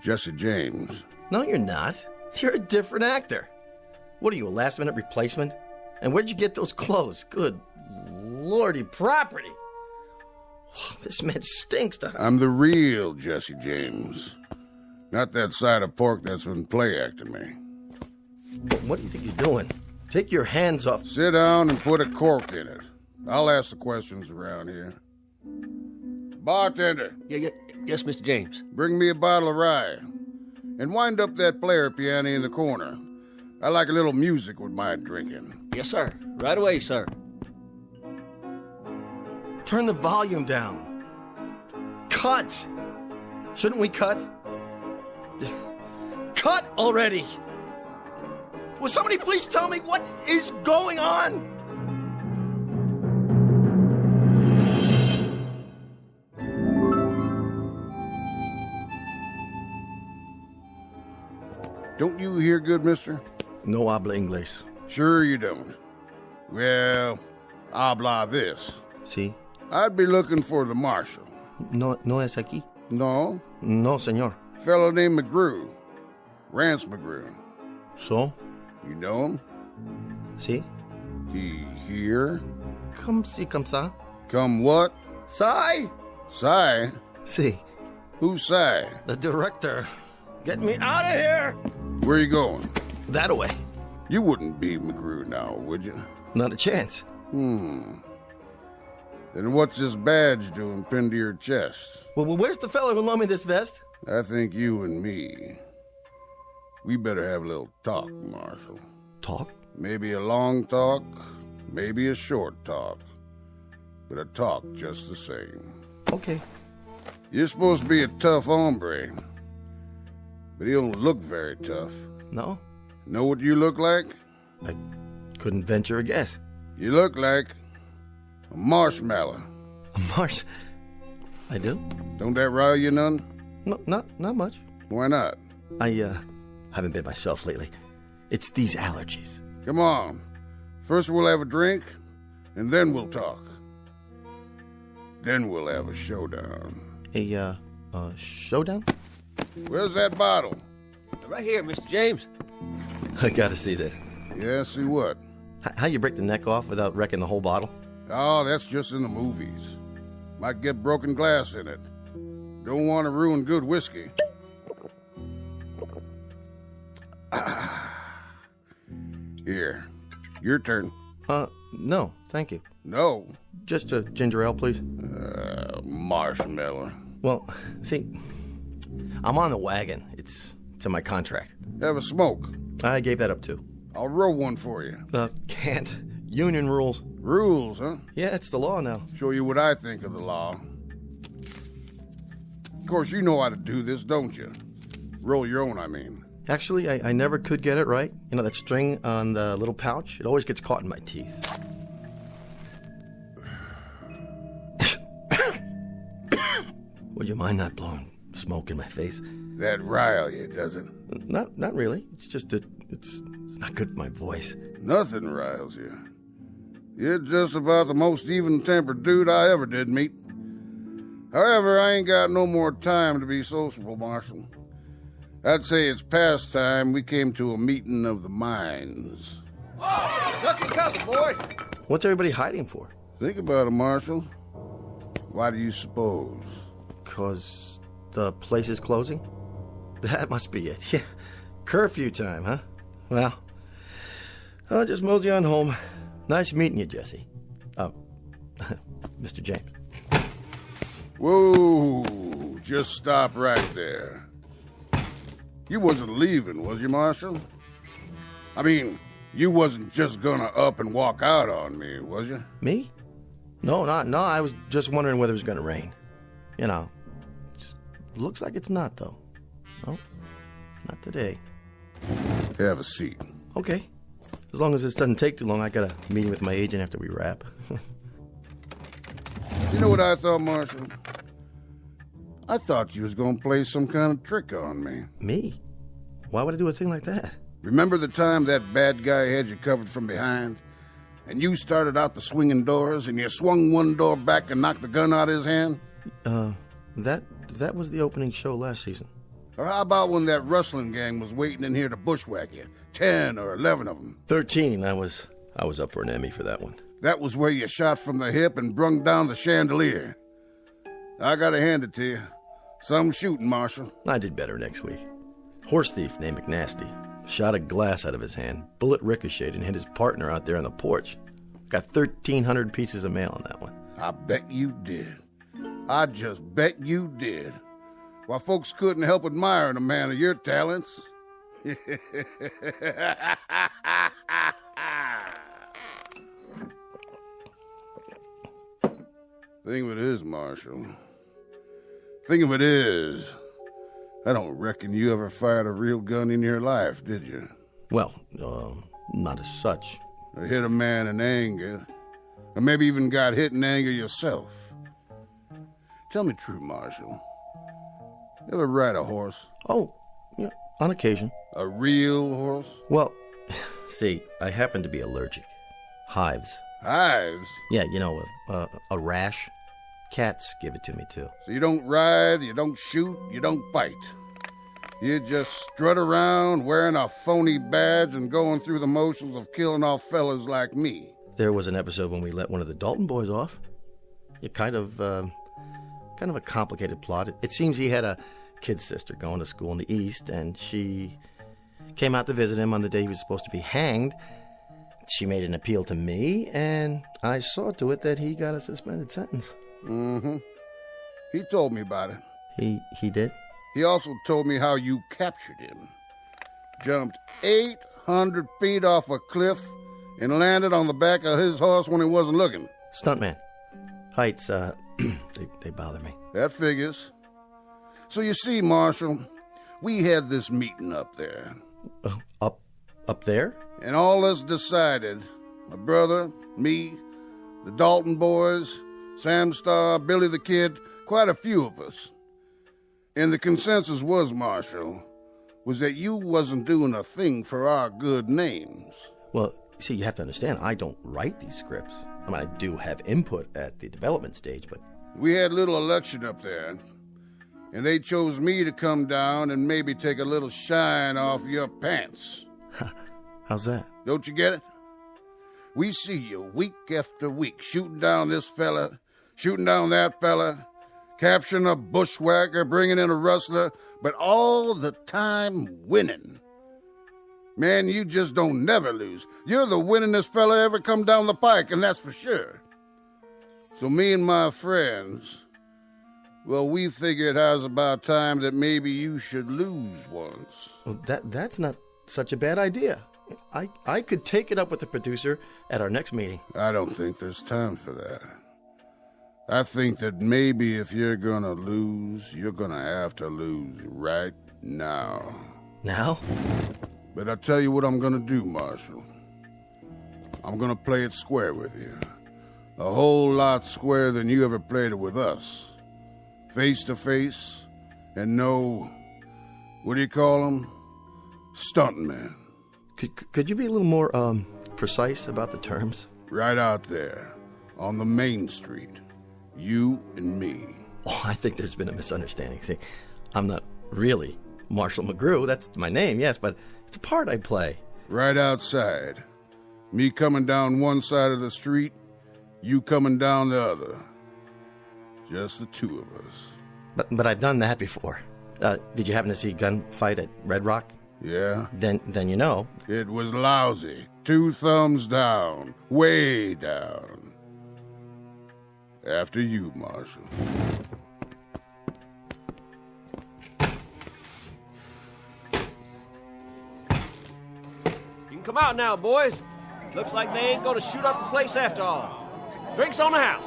Jesse James. No, you're not. You're a different actor. What are you, a last-minute replacement? And where'd you get those clothes? Good lordy property. This man stinks to... I'm the real Jesse James. Not that side of pork that's been play-acting me. What do you think you're doing? Take your hands off... Sit down and put a cork in it. I'll ask the questions around here. Bartender. Yes, Mr. James. Bring me a bottle of rye. And wind up that player piano in the corner. I like a little music with my drinking. Yes, sir. Right away, sir. Turn the volume down. Cut! Shouldn't we cut? Cut already! Will somebody please tell me what is going on? Don't you hear good, mister? No habla inglés. Sure you don't. Well, habla this. Sí. I'd be looking for the marshal. No es aquí? No. No, señor. Fellow named McGrew. Rance McGrew. So? You know him? Sí. He here? Come si, come ça. Come what? Si. Si? Si. Who's Si? The director. Get me out of here! Where you going? That way. You wouldn't be McGrew now, would you? Not a chance. Then what's this badge doing pinned to your chest? Well, where's the fella who loaned me this vest? I think you and me. We better have a little talk, Marshal. Talk? Maybe a long talk, maybe a short talk. But a talk just the same. Okay. You're supposed to be a tough hombre. But he don't look very tough. No? Know what you look like? I couldn't venture a guess. You look like a marshmallow. A I do? Don't that rile you none? No, not much. Why not? I haven't been myself lately. It's these allergies. Come on. First we'll have a drink, and then we'll talk. Then we'll have a showdown. A showdown? Where's that bottle? Right here, Mr. James. I gotta see this. Yeah, see what? How you break the neck off without wrecking the whole bottle? Oh, that's just in the movies. Might get broken glass in it. Don't want to ruin good whiskey. Here, your turn. No, thank you. No? Just a ginger ale, please. Marshmallow. Well, see, I'm on the wagon. It's in my contract. Have a smoke. I gave that up, too. I'll roll one for you. Can't. Union rules. Rules, huh? Yeah, it's the law now. Show you what I think of the law. Of course, you know how to do this, don't you? Roll your own, I mean. Actually, I never could get it right. You know, that string on the little pouch? It always gets caught in my teeth. Would you mind not blowing smoke in my face? That rile you, does it? Not really. It's just that it's not good for my voice. Nothing riles you. You're just about the most even-tempered dude I ever did meet. However, I ain't got no more time to be sociable, Marshal. I'd say it's past time we came to a meeting of the minds. Duck and cover, boys. What's everybody hiding for? Think about it, Marshal. Why do you suppose? Because the place is closing? That must be it. Yeah. Curfew time, huh? Well, I'll just mosey on home. Nice meeting you, Jesse. Oh, Mr. James. Whoa, just stop right there. You wasn't leaving, was you, Marshal? I mean, you wasn't just gonna up and walk out on me, was you? Me? No, I was just wondering whether it was gonna rain. You know, looks like it's not, though. No, not today. Have a seat. Okay. As long as this doesn't take too long, I got a meeting with my agent after we wrap. You know what I thought, Marshal? I thought you was gonna play some kind of trick on me. Me? Why would I do a thing like that? Remember the time that bad guy had you covered from behind? And you started out the swinging doors, and you swung one door back and knocked the gun out of his hand? That was the opening show last season. Or how about when that rustling gang was waiting in here to bushwhack you? 10 or 11 of them. 13. I was up for an Emmy for that one. That was where you shot from the hip and brung down the chandelier. I gotta hand it to you. Some shooting, Marshal. I did better next week. Horse thief named McNasty shot a glass out of his hand. Bullet ricocheted and hit his partner out there on the porch. Got 1,300 pieces of mail on that one. I bet you did. I just bet you did. Why, folks couldn't help admiring a man of your talents. Thing of it is, Marshal. Thing of it is, I don't reckon you ever fired a real gun in your life, did you? Well, not as such. Or hit a man in anger. Or maybe even got hit in anger yourself. Tell me true, Marshal. You ever ride a horse? Oh, yeah, on occasion. A real horse? Well, see, I happen to be allergic. Hives. Hives? Yeah, you know, a rash. Cats give it to me, too. So you don't ride, you don't shoot, you don't bite. You just strut around wearing a phony badge and going through the motions of killing off fellas like me. There was an episode when we let one of the Dalton boys off. It kind of a complicated plot. It seems he had a kid sister going to school in the East, and she came out to visit him on the day he was supposed to be hanged. She made an appeal to me, and I saw to it that he got a suspended sentence. Mm-hmm. He told me about it. He did? He also told me how you captured him. Jumped 800 feet off a cliff and landed on the back of his horse when he wasn't looking. Stuntman. Heights, they bother me. That figures. So you see, Marshal, we had this meeting up there. Up there? And all us decided, my brother, me, the Dalton boys, Sam Starr, Billy the Kid, quite a few of us. And the consensus was, Marshal, was that you wasn't doing a thing for our good names. Well, see, you have to understand, I don't write these scripts. I mean, I do have input at the development stage, but We had a little election up there, and they chose me to come down and maybe take a little shine off your pants. How's that? Don't you get it? We see you week after week shooting down this fella, shooting down that fella, capturing a bushwhacker, bringing in a rustler, but all the time winning. Man, you just don't never lose. You're the winningest fella ever come down the pike, and that's for sure. So me and my friends, well, we figured how's about time that maybe you should lose once. Well, that's not such a bad idea. I could take it up with the producer at our next meeting. I don't think there's time for that. I think that maybe if you're gonna lose, you're gonna have to lose right now. Now? But I'll tell you what I'm gonna do, Marshal. I'm gonna play it square with you. A whole lot squarer than you ever played it with us. Face to face, and no, what do you call them? Stuntmen. Could you be a little more, precise about the terms? Right out there, on the main street. You and me. Oh, I think there's been a misunderstanding. See, I'm not really Marshall McGrew. That's my name, yes, but it's a part I play. Right outside. Me coming down one side of the street, you coming down the other. Just the two of us. But I've done that before. Did you happen to see Gunfight at Red Rock? Yeah. Then you know. It was lousy. 2 thumbs down. Way down. After you, Marshal. You can come out now, boys. Looks like they ain't gonna shoot up the place after all. Drinks on the house.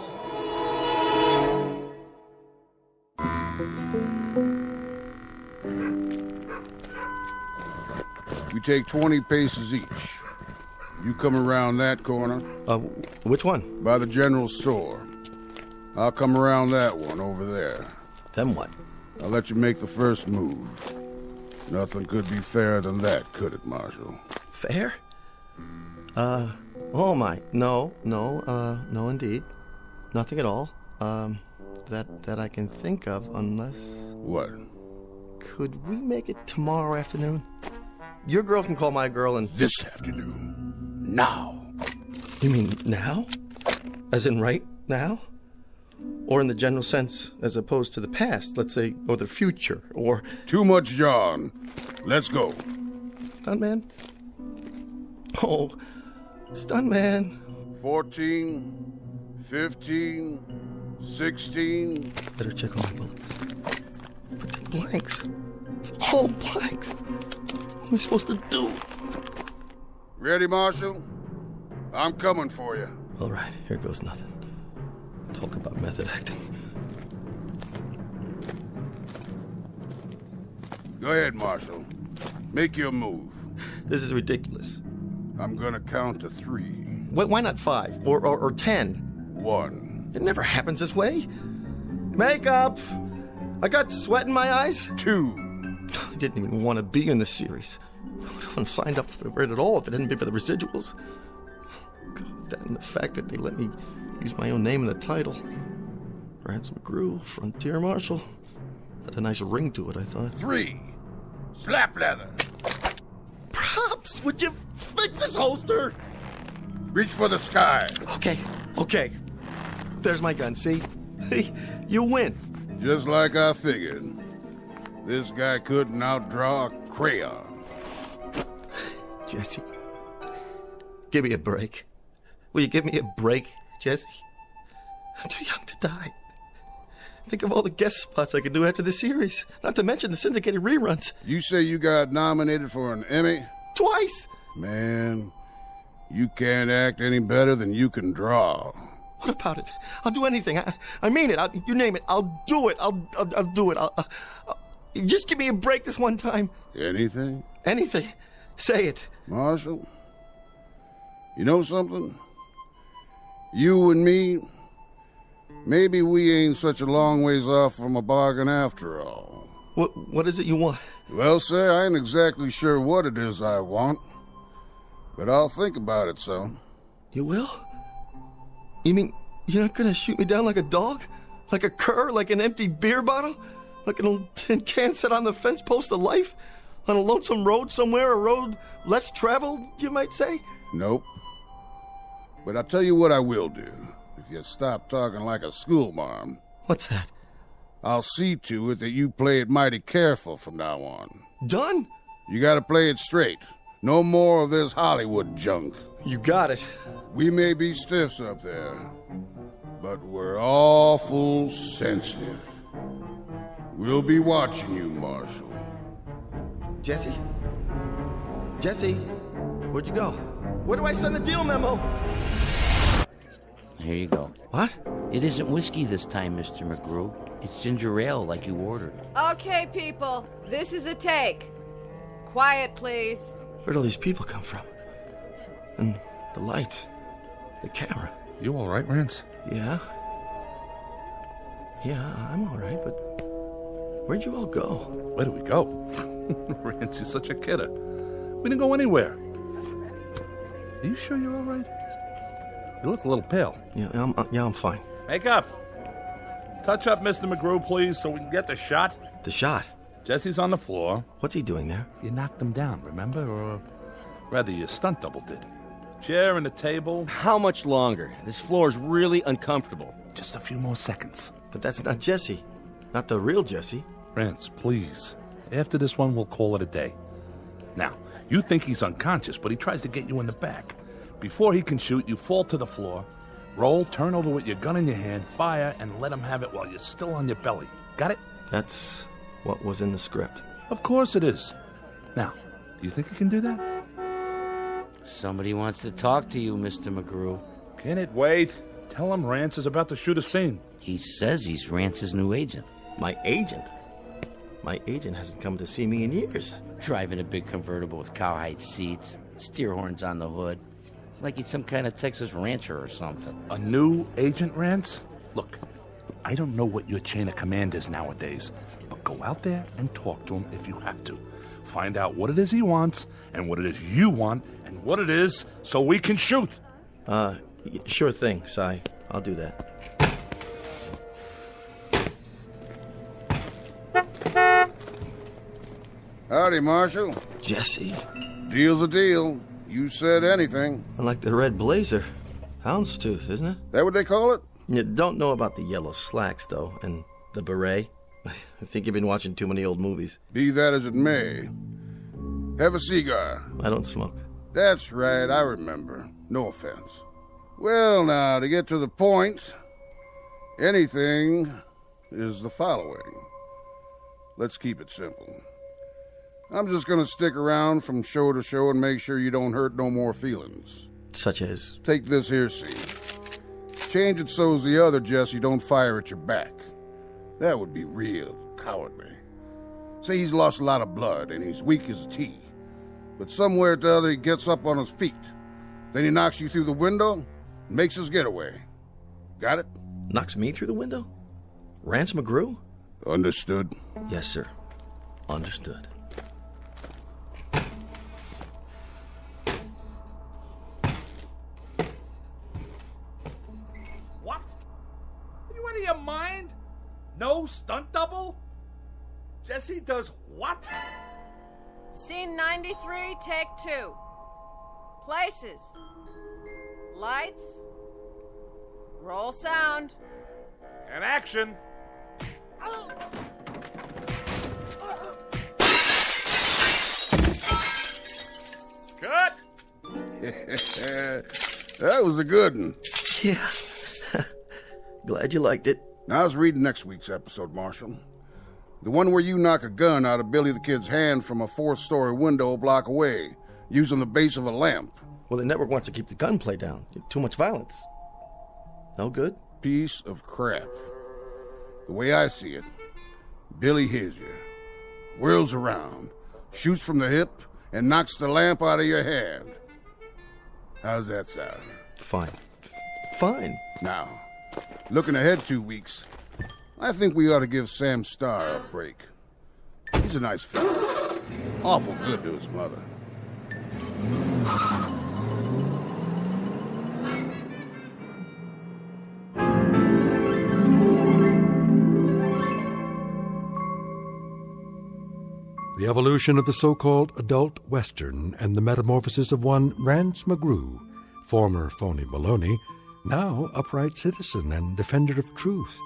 We take 20 paces each. You come around that corner. Which one? By the general store. I'll come around that one over there. Then what? I'll let you make the first move. Nothing could be fairer than that, could it, Marshal? Fair? Oh my, no, indeed. Nothing at all. That I can think of, unless... What? Could we make it tomorrow afternoon? Your girl can call my girl and... This afternoon. Now. You mean now? As in right now? Or in the general sense, as opposed to the past, let's say, or the future, or... Too much, John. Let's go. Stuntman? Oh, Stuntman. 14, 15, 16... Better check all my bullets. But they're blanks. All blanks. What am I supposed to do? Ready, Marshal? I'm coming for you. All right, here goes nothing. Talk about method acting. Go ahead, Marshal. Make your move. This is ridiculous. I'm gonna count to 3. Why not 5? Or 10? 1. It never happens this way. Makeup! I got sweat in my eyes. 2. I didn't even want to be in the series. I wouldn't have signed up for it at all if it hadn't been for the residuals. God, that and the fact that they let me use my own name in the title. Rance McGrew, Frontier Marshal. Had a nice ring to it, I thought. 3. Slap leather. Props! Would you fix this holster? Reach for the sky. Okay. There's my gun, see? You win. Just like I figured. This guy couldn't outdraw a crayon. Jesse, give me a break. Will you give me a break, Jesse? I'm too young to die. Think of all the guest spots I could do after the series. Not to mention the syndicated reruns. You say you got nominated for an Emmy? Twice! Man, you can't act any better than you can draw. What about it? I'll do anything. I mean it. You name it. I'll do it. I'll do it. Just give me a break this one time. Anything? Anything. Say it. Marshal, you know something? You and me, maybe we ain't such a long ways off from a bargain after all. What is it you want? Well, sir, I ain't exactly sure what it is I want, but I'll think about it some. You will? You mean you're not gonna shoot me down like a dog? Like a cur? Like an empty beer bottle? Like an old tin can set on the fence post of life? On a lonesome road somewhere, a road less traveled, you might say? Nope. But I'll tell you what I will do. If you stop talking like a schoolmarm. What's that? I'll see to it that you play it mighty careful from now on. Done? You gotta play it straight. No more of this Hollywood junk. You got it. We may be stiffs up there, but we're awful sensitive. We'll be watching you, Marshal. Jesse? Jesse? Where'd you go? Where do I send the deal memo? Here you go. What? It isn't whiskey this time, Mr. McGrew. It's ginger ale like you ordered. Okay, people, this is a take. Quiet, please. Where'd all these people come from? And the lights, the camera. You all right, Rance? Yeah. Yeah, I'm all right, but where'd you all go? Where do we go? Rance, you're such a kidder. We didn't go anywhere. Are you sure you're all right? You look a little pale. Yeah, I'm fine. Make up. Touch up, Mr. McGrew, please, so we can get the shot. The shot? Jesse's on the floor. What's he doing there? You knocked him down, remember? Or rather, your stunt double did. Chair and a table. How much longer? This floor's really uncomfortable. Just a few more seconds. But that's not Jesse. Not the real Jesse. Rance, please. After this one, we'll call it a day. Now, you think he's unconscious, but he tries to get you in the back. Before he can shoot, you fall to the floor, roll, turn over with your gun in your hand, fire, and let him have it while you're still on your belly. Got it? That's what was in the script. Of course it is. Now, do you think you can do that? Somebody wants to talk to you, Mr. McGrew. Can it wait? Tell him Rance is about to shoot a scene. He says he's Rance's new agent. My agent? My agent hasn't come to see me in years. Driving a big convertible with cowhide seats, steer horns on the hood. Like he's some kind of Texas rancher or something. A new agent, Rance? Look, I don't know what your chain of command is nowadays, but go out there and talk to him if you have to. Find out what it is he wants, and what it is you want, and what it is, so we can shoot. Sure thing, Si. I'll do that. Howdy, Marshal. Jesse. Deal's a deal. You said anything. I like the red blazer. Houndstooth, isn't it? That what they call it? You don't know about the yellow slacks, though, and the beret. I think you've been watching too many old movies. Be that as it may. Have a cigar. I don't smoke. That's right, I remember. No offense. Well, now, to get to the point, anything is the following. Let's keep it simple. I'm just gonna stick around from show to show and make sure you don't hurt no more feelings. Such as? Take this here scene. Change it so's the other Jesse don't fire at your back. That would be real cowardly. Say he's lost a lot of blood and he's weak as a tea. But somewhere or the other he gets up on his feet. Then he knocks you through the window and makes his getaway. Got it? Knocks me through the window? Rance McGrew? Understood. Yes, sir. Understood. What? Are you out of your mind? No stunt double? Jesse does what? Scene 93, take 2. Places. Lights. Roll sound. And action. Cut! That was a good one. Yeah. Glad you liked it. Now I was reading next week's episode, Marshal. The one where you knock a gun out of Billy the Kid's hand from a 4th-story window a block away, using the base of a lamp. Well, the network wants to keep the gunplay down. Too much violence. No good? Piece of crap. The way I see it, Billy hears you, whirls around, shoots from the hip, and knocks the lamp out of your hand. How's that sound? Fine. Fine. Now, looking ahead 2 weeks, I think we ought to give Sam Starr a break. He's a nice fella. Awful good to his mother. The evolution of the so-called adult Western and the metamorphosis of one Rance McGrew, former phony baloney, now upright citizen and defender of truth,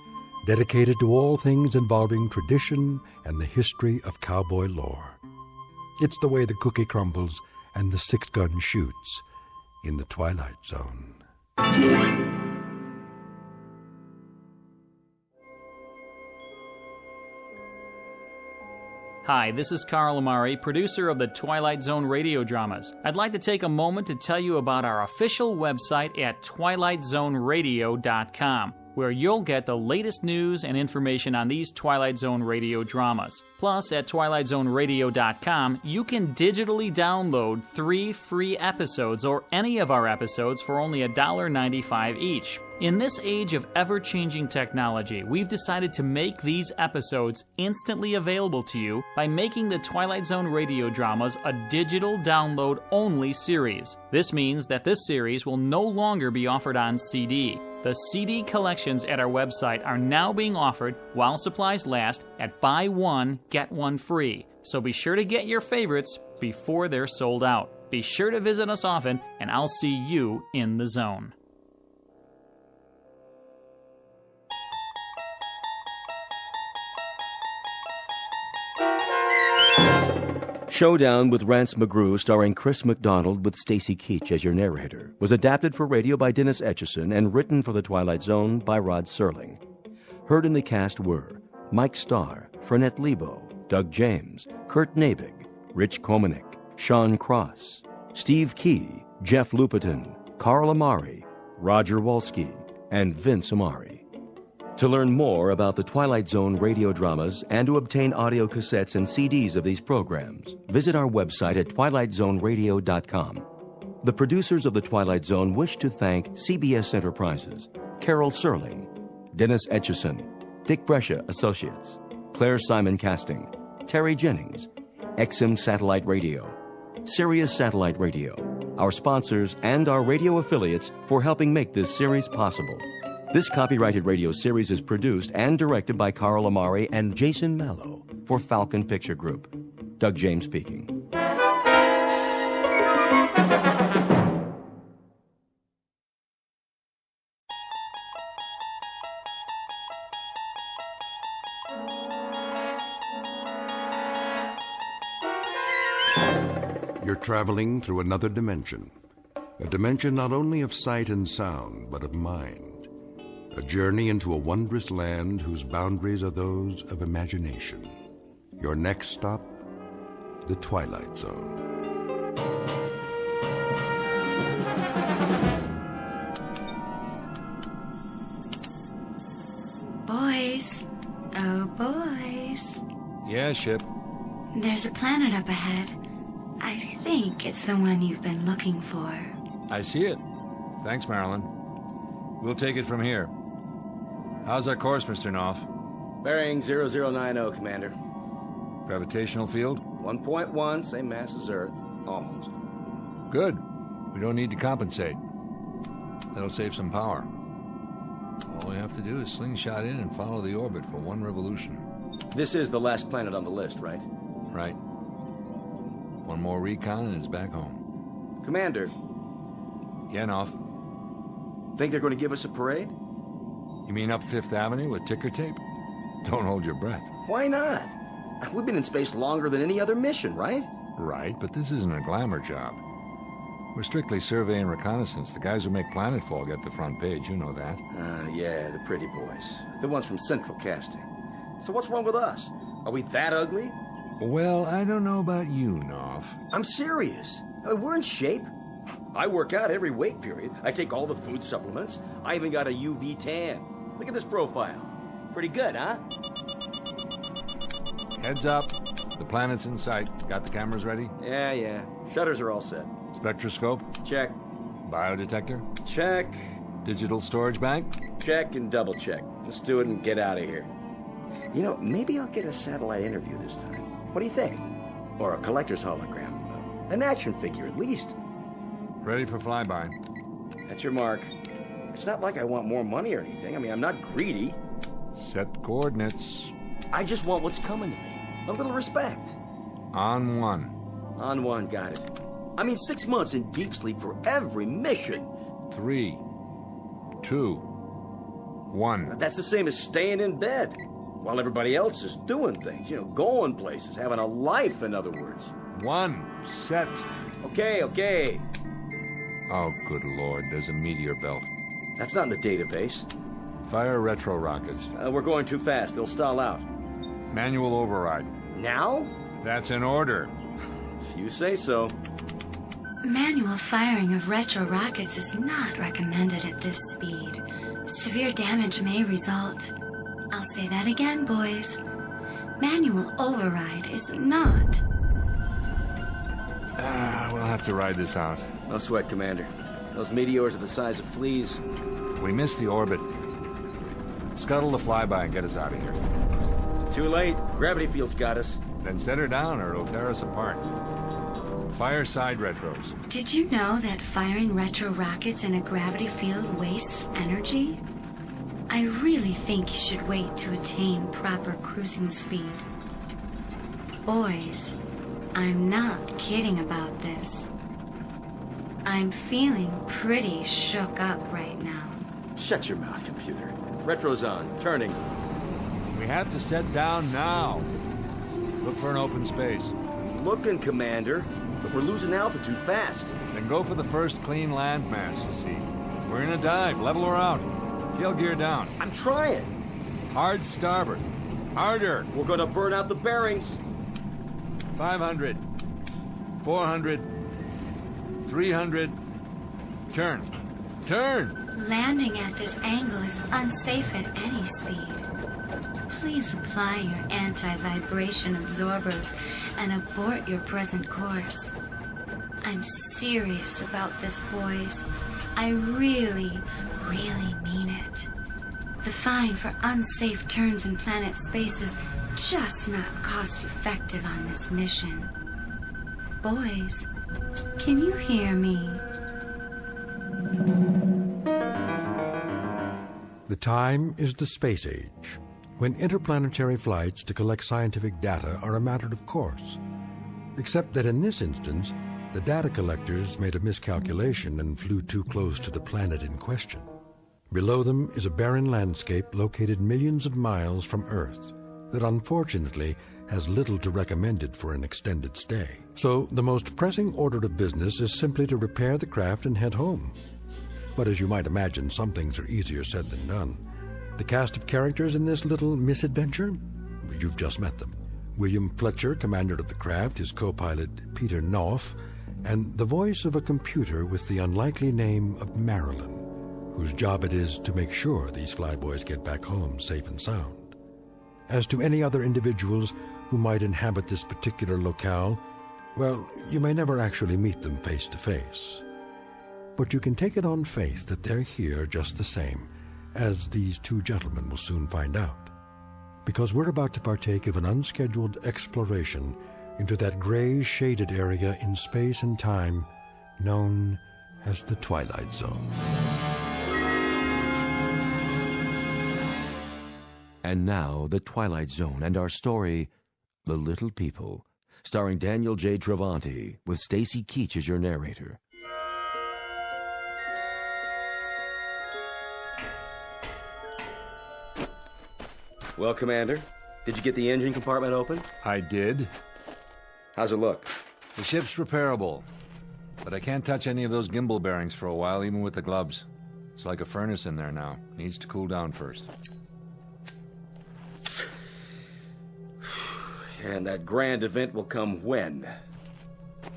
dedicated to all things involving tradition and the history of cowboy lore. It's the way the cookie crumbles and the six-gun shoots in the Twilight Zone. Hi, this is Carl Amari, producer of the Twilight Zone Radio Dramas. I'd like to take a moment to tell you about our official website at twilightzoneradio.com, where you'll get the latest news and information on these Twilight Zone Radio dramas. Plus, at twilightzoneradio.com, you can digitally download 3 free episodes or any of our episodes for only $1.95 each. In this age of ever-changing technology, we've decided to make these episodes instantly available to you by making the Twilight Zone Radio Dramas a digital download-only series. This means that this series will no longer be offered on CD. The CD collections at our website are now being offered while supplies last at buy one, get one free. So be sure to get your favorites before they're sold out. Be sure to visit us often, and I'll see you in the zone. Showdown with Rance McGrew, starring Chris McDonald with Stacy Keach as your narrator, was adapted for radio by Dennis Etchison and written for The Twilight Zone by Rod Serling. Heard in the cast were Mike Starr, Frenette Lebo, Doug James, Kurt Nabig, Rich Komanek, Sean Cross, Steve Key, Jeff Lupetin, Carl Amari, Roger Wolski, and Vince Amari. To learn more about the Twilight Zone radio dramas and to obtain audio cassettes and CDs of these programs, visit our website at twilightzoneradio.com. The producers of The Twilight Zone wish to thank CBS Enterprises, Carol Serling, Dennis Etchison, Dick Brescia Associates, Claire Simon Casting, Terry Jennings, XM Satellite Radio, Sirius Satellite Radio, our sponsors, and our radio affiliates for helping make this series possible. This copyrighted radio series is produced and directed by Carl Amari and Jason Mallow for Falcon Picture Group. Doug James speaking. You're traveling through another dimension. A dimension not only of sight and sound, but of mind. A journey into a wondrous land whose boundaries are those of imagination. Your next stop, the Twilight Zone. Boys. Oh, boys. Yeah, Ship. There's a planet up ahead. I think it's the one you've been looking for. I see it. Thanks, Marilyn. We'll take it from here. How's our course, Mr. Knopf? Bearing 0090, Commander. Gravitational field? 1.1, same mass as Earth. Almost. Good. We don't need to compensate. That'll save some power. All we have to do is slingshot in and follow the orbit for one revolution. This is the last planet on the list, right? Right. One more recon and it's back home. Commander. Yeah, Knopf. Think they're going to give us a parade? You mean up Fifth Avenue with ticker tape? Don't hold your breath. Why not? We've been in space longer than any other mission, right? Right, but this isn't a glamour job. We're strictly survey and reconnaissance. The guys who make Planetfall get the front page, you know that. Yeah, the pretty boys. The ones from Central Casting. So what's wrong with us? Are we that ugly? Well, I don't know about you, Knopf. I'm serious. I mean, we're in shape. I work out every wait period. I take all the food supplements. I even got a UV tan. Look at this profile. Pretty good, huh? Heads up. The planet's in sight. Got the cameras ready? Yeah. Shutters are all set. Spectroscope? Check. Biodetector? Check. Digital storage bank? Check and double check. Let's do it and get out of here. You know, maybe I'll get a satellite interview this time. What do you think? Or a collector's hologram. An action figure, at least. Ready for flyby. That's your mark. It's not like I want more money or anything. I mean, I'm not greedy. Set coordinates. I just want what's coming to me. A little respect. On one. On one, got it. I mean, 6 months in deep sleep for every mission. 3, 2, 1. That's the same as staying in bed while everybody else is doing things. Going places, having a life, in other words. 1. Set. Okay. Oh, good Lord, there's a meteor belt. That's not in the database. Fire retro rockets. We're going too fast. They'll stall out. Manual override. Now? That's in order. If you say so. Manual firing of retro rockets is not recommended at this speed. Severe damage may result. I'll say that again, boys. Manual override is not. We'll have to ride this out. No sweat, Commander. Those meteors are the size of fleas. We missed the orbit. Scuttle the flyby and get us out of here. Too late. Gravity field's got us. Then set her down or it'll tear us apart. Fire side retros. Did you know that firing retro rockets in a gravity field wastes energy? I really think you should wait to attain proper cruising speed. Boys, I'm not kidding about this. I'm feeling pretty shook up right now. Shut your mouth, computer. Retro's on. Turning. We have to set down now. Look for an open space. Looking, Commander, but we're losing altitude fast. Then go for the first clean landmass, you see. We're in a dive. Level her out. Tail gear down. I'm trying. Hard starboard. Harder. We're going to burn out the bearings. 500. 400. 300. Turn. Turn! Landing at this angle is unsafe at any speed. Please apply your anti-vibration absorbers and abort your present course. I'm serious about this, boys. I really mean it. The fine for unsafe turns in planet space is just not cost-effective on this mission. Boys, can you hear me? The time is the space age, when interplanetary flights to collect scientific data are a matter of course. Except that in this instance, the data collectors made a miscalculation and flew too close to the planet in question. Below them is a barren landscape located millions of miles from Earth that unfortunately has little to recommend it for an extended stay. So the most pressing order of business is simply to repair the craft and head home. But as you might imagine, some things are easier said than done. The cast of characters in this little misadventure? You've just met them. William Fletcher, commander of the craft, his co-pilot Peter Knopf, and the voice of a computer with the unlikely name of Marilyn, whose job it is to make sure these flyboys get back home safe and sound. As to any other individuals who might inhabit this particular locale, well, you may never actually meet them face to face. But you can take it on faith that they're here just the same, as these two gentlemen will soon find out. Because we're about to partake of an unscheduled exploration into that gray shaded area in space and time known as the Twilight Zone. And now, The Twilight Zone and our story, The Little People, starring Daniel J. Travanti, with Stacy Keach as your narrator. Well, Commander, did you get the engine compartment open? I did. How's it look? The ship's repairable, but I can't touch any of those gimbal bearings for a while, even with the gloves. It's like a furnace in there now. Needs to cool down first. And that grand event will come when?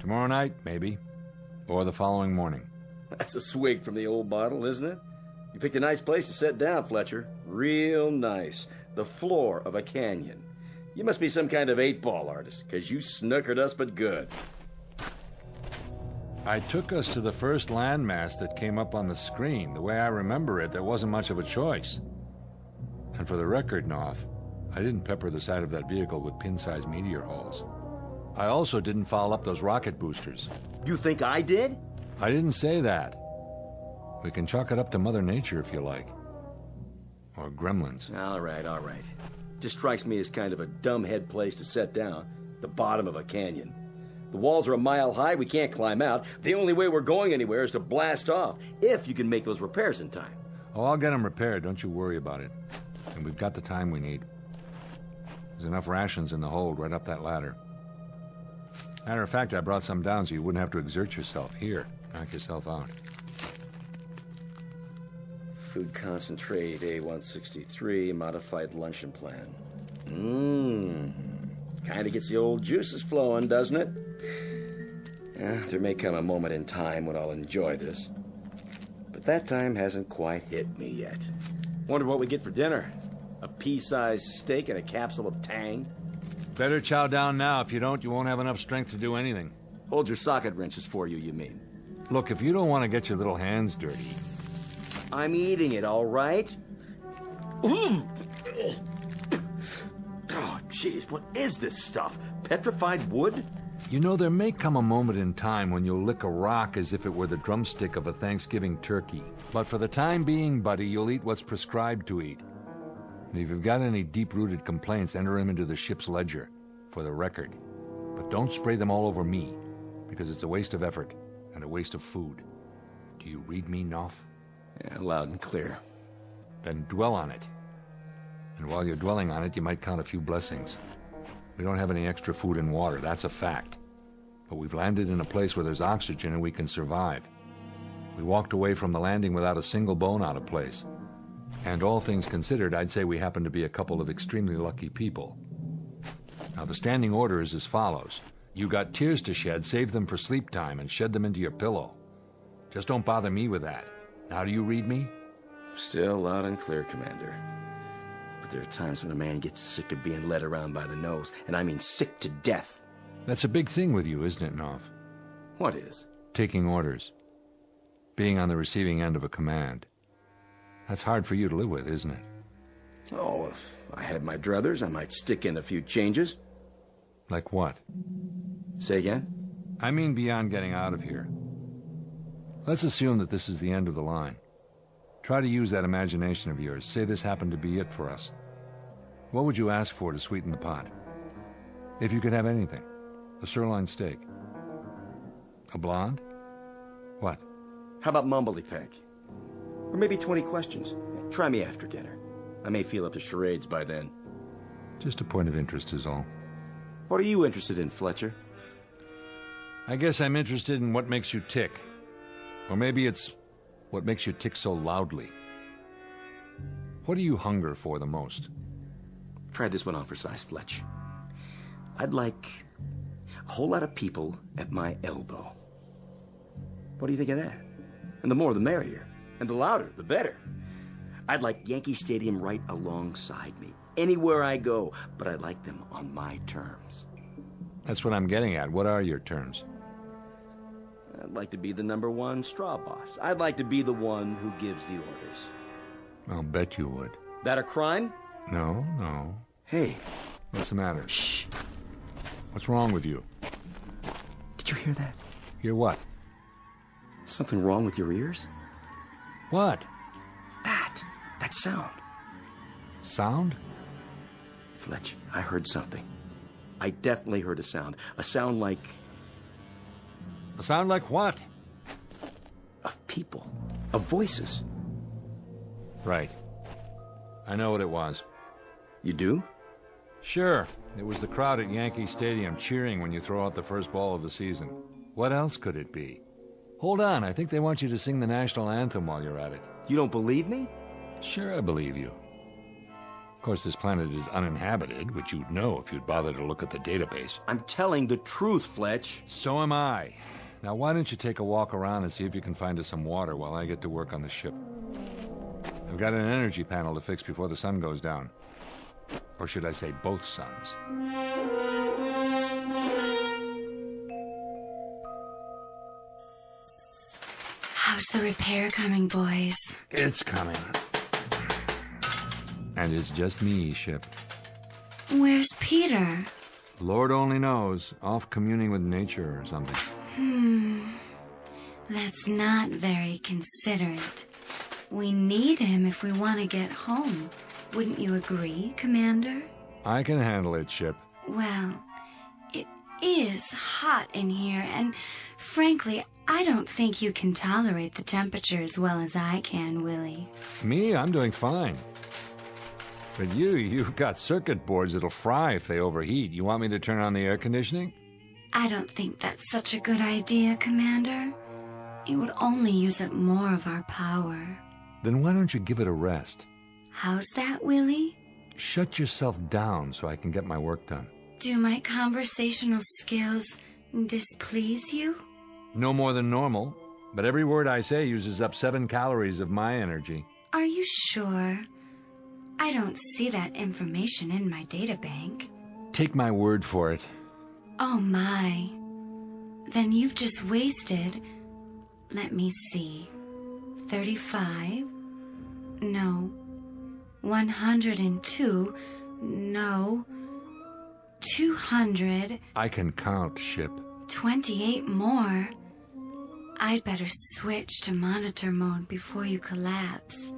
Tomorrow night, maybe. Or the following morning. That's a swig from the old bottle, isn't it? You picked a nice place to sit down, Fletcher. Real nice. The floor of a canyon. You must be some kind of 8-ball artist, because you snookered us but good. I took us to the first landmass that came up on the screen. The way I remember it, there wasn't much of a choice. And for the record, Knopf, I didn't pepper the side of that vehicle with pin-sized meteor holes. I also didn't foul up those rocket boosters. You think I did? I didn't say that. We can chalk it up to Mother Nature if you like. Or gremlins. All right. Just strikes me as kind of a dumbhead place to set down. The bottom of a canyon. The walls are a mile high, we can't climb out. The only way we're going anywhere is to blast off, if you can make those repairs in time. Oh, I'll get them repaired, don't you worry about it. And we've got the time we need. There's enough rations in the hold right up that ladder. Matter of fact, I brought some down so you wouldn't have to exert yourself. Here, knock yourself out. Food concentrate, A163, modified luncheon plan. Kind of gets the old juices flowing, doesn't it? Yeah, there may come a moment in time when I'll enjoy this. But that time hasn't quite hit me yet. Wonder what we get for dinner. A pea-sized steak and a capsule of Tang? Better chow down now. If you don't, you won't have enough strength to do anything. Hold your socket wrenches for you mean? Look, if you don't want to get your little hands dirty... I'm eating it, all right? Oh, jeez, what is this stuff? Petrified wood? You know, there may come a moment in time when you'll lick a rock as if it were the drumstick of a Thanksgiving turkey. But for the time being, buddy, you'll eat what's prescribed to eat. And if you've got any deep-rooted complaints, enter them into the ship's ledger, for the record. But don't spray them all over me, because it's a waste of effort and a waste of food. Do you read me, Knopf? Yeah, loud and clear. Then dwell on it. And while you're dwelling on it, you might count a few blessings. We don't have any extra food and water, that's a fact. But we've landed in a place where there's oxygen and we can survive. We walked away from the landing without a single bone out of place. And all things considered, I'd say we happen to be a couple of extremely lucky people. Now, the standing order is as follows. You got tears to shed, save them for sleep time, and shed them into your pillow. Just don't bother me with that. Now, do you read me? Still loud and clear, Commander. But there are times when a man gets sick of being led around by the nose, and I mean sick to death. That's a big thing with you, isn't it, Knopf? What is? Taking orders. Being on the receiving end of a command. That's hard for you to live with, isn't it? Oh, if I had my druthers, I might stick in a few changes. Like what? Say again? I mean beyond getting out of here. Let's assume that this is the end of the line. Try to use that imagination of yours. Say this happened to be it for us. What would you ask for to sweeten the pot? If you could have anything. A sirloin steak. A blonde? What? How about Mumbly Peg? Or maybe 20 questions. Try me after dinner. I may feel up to charades by then. Just a point of interest is all. What are you interested in, Fletcher? I guess I'm interested in what makes you tick. Or maybe it's what makes you tick so loudly. What do you hunger for the most? Try this one on for size, Fletch. I'd like a whole lot of people at my elbow. What do you think of that? And the more the merrier. And the louder, the better. I'd like Yankee Stadium right alongside me. Anywhere I go, but I'd like them on my terms. That's what I'm getting at. What are your terms? I'd like to be the #1 straw boss. I'd like to be the one who gives the orders. I'll bet you would. That a crime? No, no. Hey. What's the matter? Shh. What's wrong with you? Did you hear that? Hear what? Something wrong with your ears? What? That sound. Sound? Fletch, I heard something. I definitely heard a sound. A sound like... A sound like what? Of people. Of voices. Right. I know what it was. You do? Sure. It was the crowd at Yankee Stadium cheering when you throw out the first ball of the season. What else could it be? Hold on, I think they want you to sing the national anthem while you're at it. You don't believe me? Sure, I believe you. Of course, this planet is uninhabited, which you'd know if you'd bother to look at the database. I'm telling the truth, Fletch. So am I. Now, why don't you take a walk around and see if you can find us some water while I get to work on the ship? I've got an energy panel to fix before the sun goes down. Or should I say both suns? How's the repair coming, boys? It's coming. And it's just me, Ship. Where's Peter? Lord only knows. Off communing with nature or something. That's not very considerate. We need him if we want to get home. Wouldn't you agree, Commander? I can handle it, Ship. Well, is hot in here, and frankly, I don't think you can tolerate the temperature as well as I can, Willie. Me? I'm doing fine. But you've got circuit boards that'll fry if they overheat. You want me to turn on the air conditioning? I don't think that's such a good idea, Commander. It would only use up more of our power. Then why don't you give it a rest? How's that, Willie? Shut yourself down so I can get my work done. Do my conversational skills displease you? No more than normal, but every word I say uses up 7 calories of my energy. Are you sure? I don't see that information in my databank. Take my word for it. Oh my. Then you've just wasted, let me see, 35? No. 102? No. 200? I can count, Ship. 28 more. I'd better switch to monitor mode before you collapse.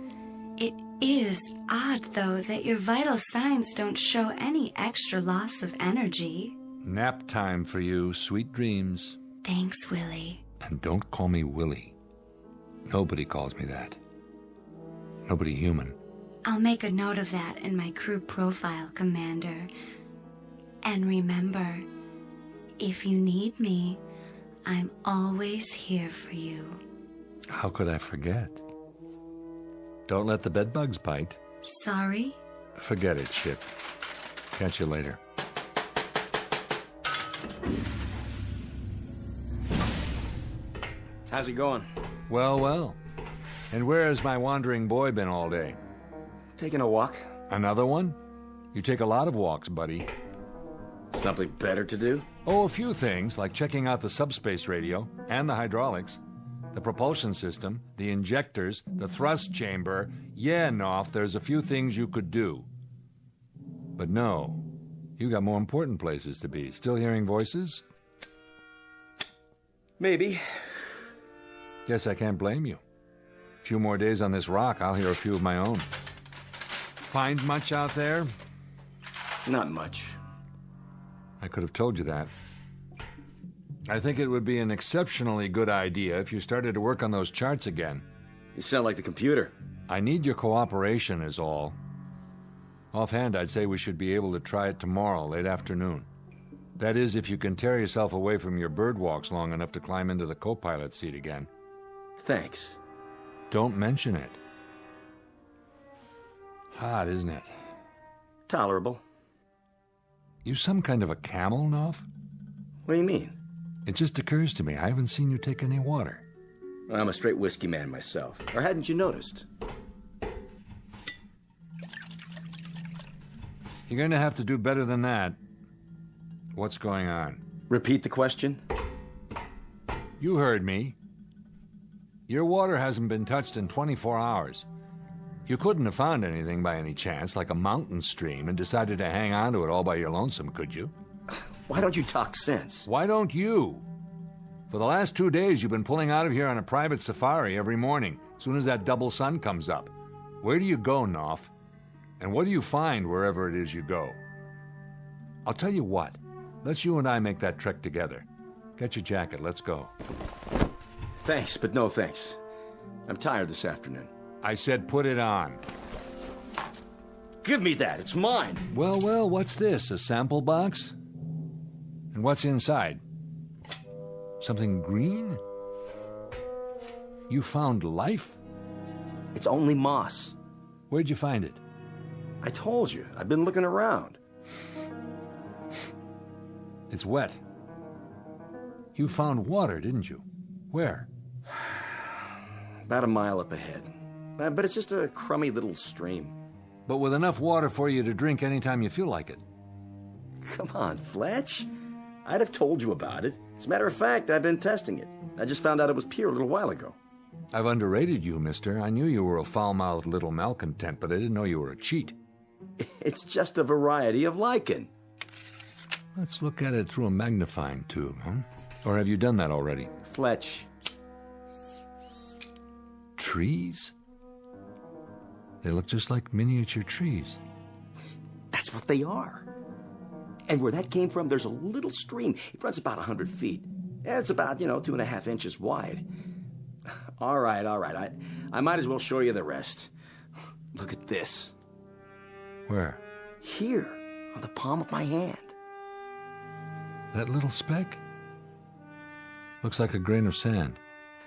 It is odd, though, that your vital signs don't show any extra loss of energy. Nap time for you. Sweet dreams. Thanks, Willie. And don't call me Willie. Nobody calls me that. Nobody human. I'll make a note of that in my crew profile, Commander. And remember, if you need me, I'm always here for you. How could I forget? Don't let the bedbugs bite. Sorry? Forget it, Ship. Catch you later. How's it going? Well, well. And where has my wandering boy been all day? Taking a walk. Another one? You take a lot of walks, buddy. Something better to do? Oh, a few things, like checking out the subspace radio and the hydraulics, the propulsion system, the injectors, the thrust chamber. Yeah, Knopf, there's a few things you could do. But no, you got more important places to be. Still hearing voices? Maybe. Guess I can't blame you. A few more days on this rock, I'll hear a few of my own. Find much out there? Not much. I could have told you that. I think it would be an exceptionally good idea if you started to work on those charts again. You sound like the computer. I need your cooperation is all. Offhand, I'd say we should be able to try it tomorrow, late afternoon. That is, if you can tear yourself away from your bird walks long enough to climb into the co-pilot seat again. Thanks. Don't mention it. Hot, isn't it? Tolerable. You some kind of a camel, Knopf? What do you mean? It just occurs to me, I haven't seen you take any water. I'm a straight whiskey man myself. Or hadn't you noticed? You're going to have to do better than that. What's going on? Repeat the question. You heard me. Your water hasn't been touched in 24 hours. You couldn't have found anything by any chance, like a mountain stream, and decided to hang on to it all by your lonesome, could you? Why don't you talk sense? Why don't you? For the last 2 days, you've been pulling out of here on a private safari every morning, as soon as that double sun comes up. Where do you go, Knopf? And what do you find wherever it is you go? I'll tell you what. Let's you and I make that trek together. Get your jacket, let's go. Thanks, but no thanks. I'm tired this afternoon. I said put it on. Give me that, it's mine. Well, well, what's this, a sample box? And what's inside? Something green? You found life? It's only moss. Where'd you find it? I told you, I've been looking around. It's wet. You found water, didn't you? Where? About a mile up ahead. But it's just a crummy little stream. But with enough water for you to drink anytime you feel like it. Come on, Fletch. I'd have told you about it. As a matter of fact, I've been testing it. I just found out it was pure a little while ago. I've underrated you, mister. I knew you were a foul-mouthed little malcontent, but I didn't know you were a cheat. It's just a variety of lichen. Let's look at it through a magnifying tube, huh? Or have you done that already? Fletch. Trees? They look just like miniature trees. That's what they are. And where that came from, there's a little stream. It runs about 100 feet. It's about, 2.5 inches wide. All right. I might as well show you the rest. Look at this. Where? Here, on the palm of my hand. That little speck? Looks like a grain of sand.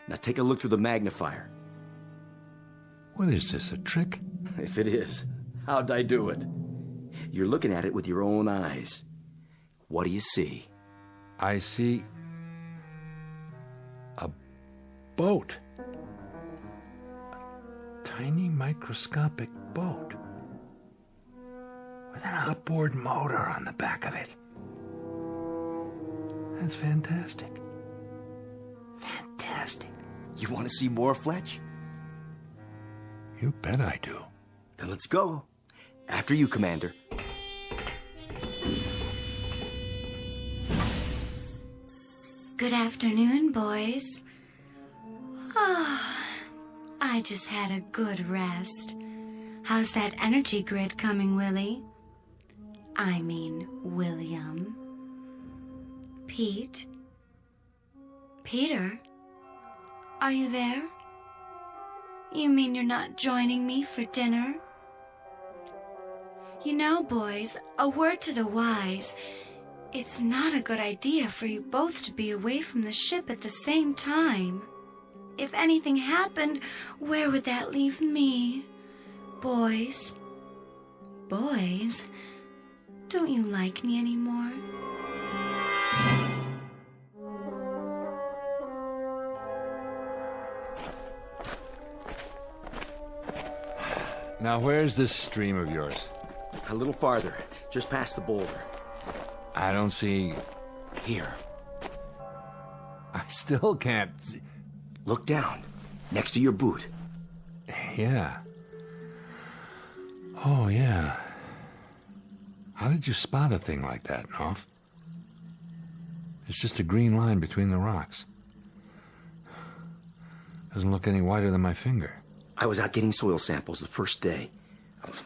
Now take a look through the magnifier. What is this, a trick? If it is, how'd I do it? You're looking at it with your own eyes. What do you see? I see a boat. A tiny microscopic boat with an outboard motor on the back of it. That's fantastic. Fantastic. You want to see more, Fletch? You bet I do. Then let's go. After you, Commander. Good afternoon, boys. I just had a good rest. How's that energy grid coming, Willie? I mean, William. Pete? Peter? Are you there? You mean you're not joining me for dinner? You know, boys, a word to the wise. It's not a good idea for you both to be away from the ship at the same time. If anything happened, where would that leave me? Boys? Boys? Don't you like me anymore? Now, where's this stream of yours? A little farther, just past the boulder. I don't see... Here. I still can't see... Look down, next to your boot. Yeah. Oh, yeah. How did you spot a thing like that, Knopf? It's just a green line between the rocks. Doesn't look any wider than my finger. I was out getting soil samples the first day.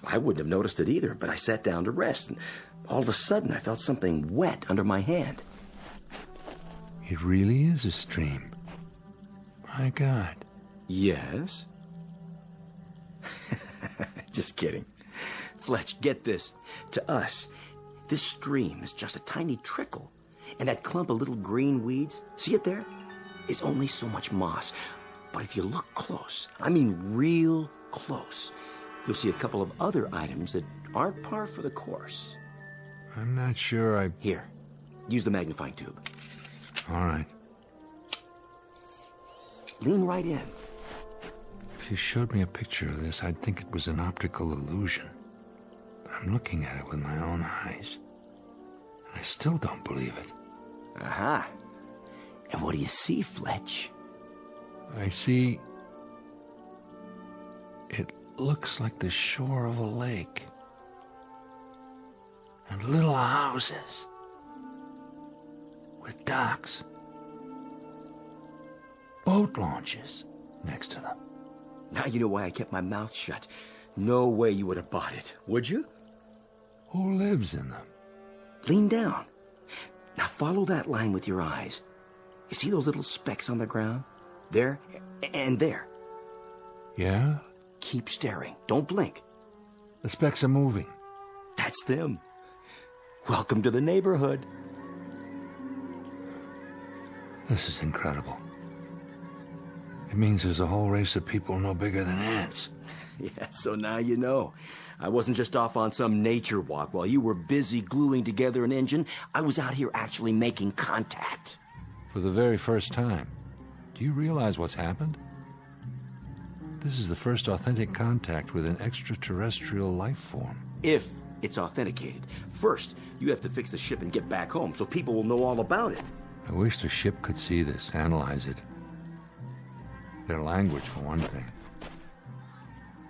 I wouldn't have noticed it either, but I sat down to rest, and all of a sudden I felt something wet under my hand. It really is a stream. My God. Yes? Just kidding. Fletch, get this. To us, this stream is just a tiny trickle, and that clump of little green weeds, see it there? Is only so much moss. But if you look close, I mean real close, you'll see a couple of other items that aren't par for the course. I'm not sure I... Here, use the magnifying tube. All right. Lean right in. If you showed me a picture of this, I'd think it was an optical illusion. But I'm looking at it with my own eyes. And I still don't believe it. Aha. And what do you see, Fletch? I see... It looks like the shore of a lake. And little houses. With docks. Boat launches next to them. Now you know why I kept my mouth shut. No way you would have bought it, would you? Who lives in them? Lean down. Now follow that line with your eyes. You see those little specks on the ground? There and there. Yeah? Keep staring. Don't blink. The specks are moving. That's them. Welcome to the neighborhood. This is incredible. It means there's a whole race of people no bigger than ants. Yeah, so now you know. I wasn't just off on some nature walk while you were busy gluing together an engine. I was out here actually making contact. For the very first time. Do you realize what's happened? This is the first authentic contact with an extraterrestrial life form. If it's authenticated. First, you have to fix the ship and get back home so people will know all about it. I wish the ship could see this, analyze it. Their language, for one thing.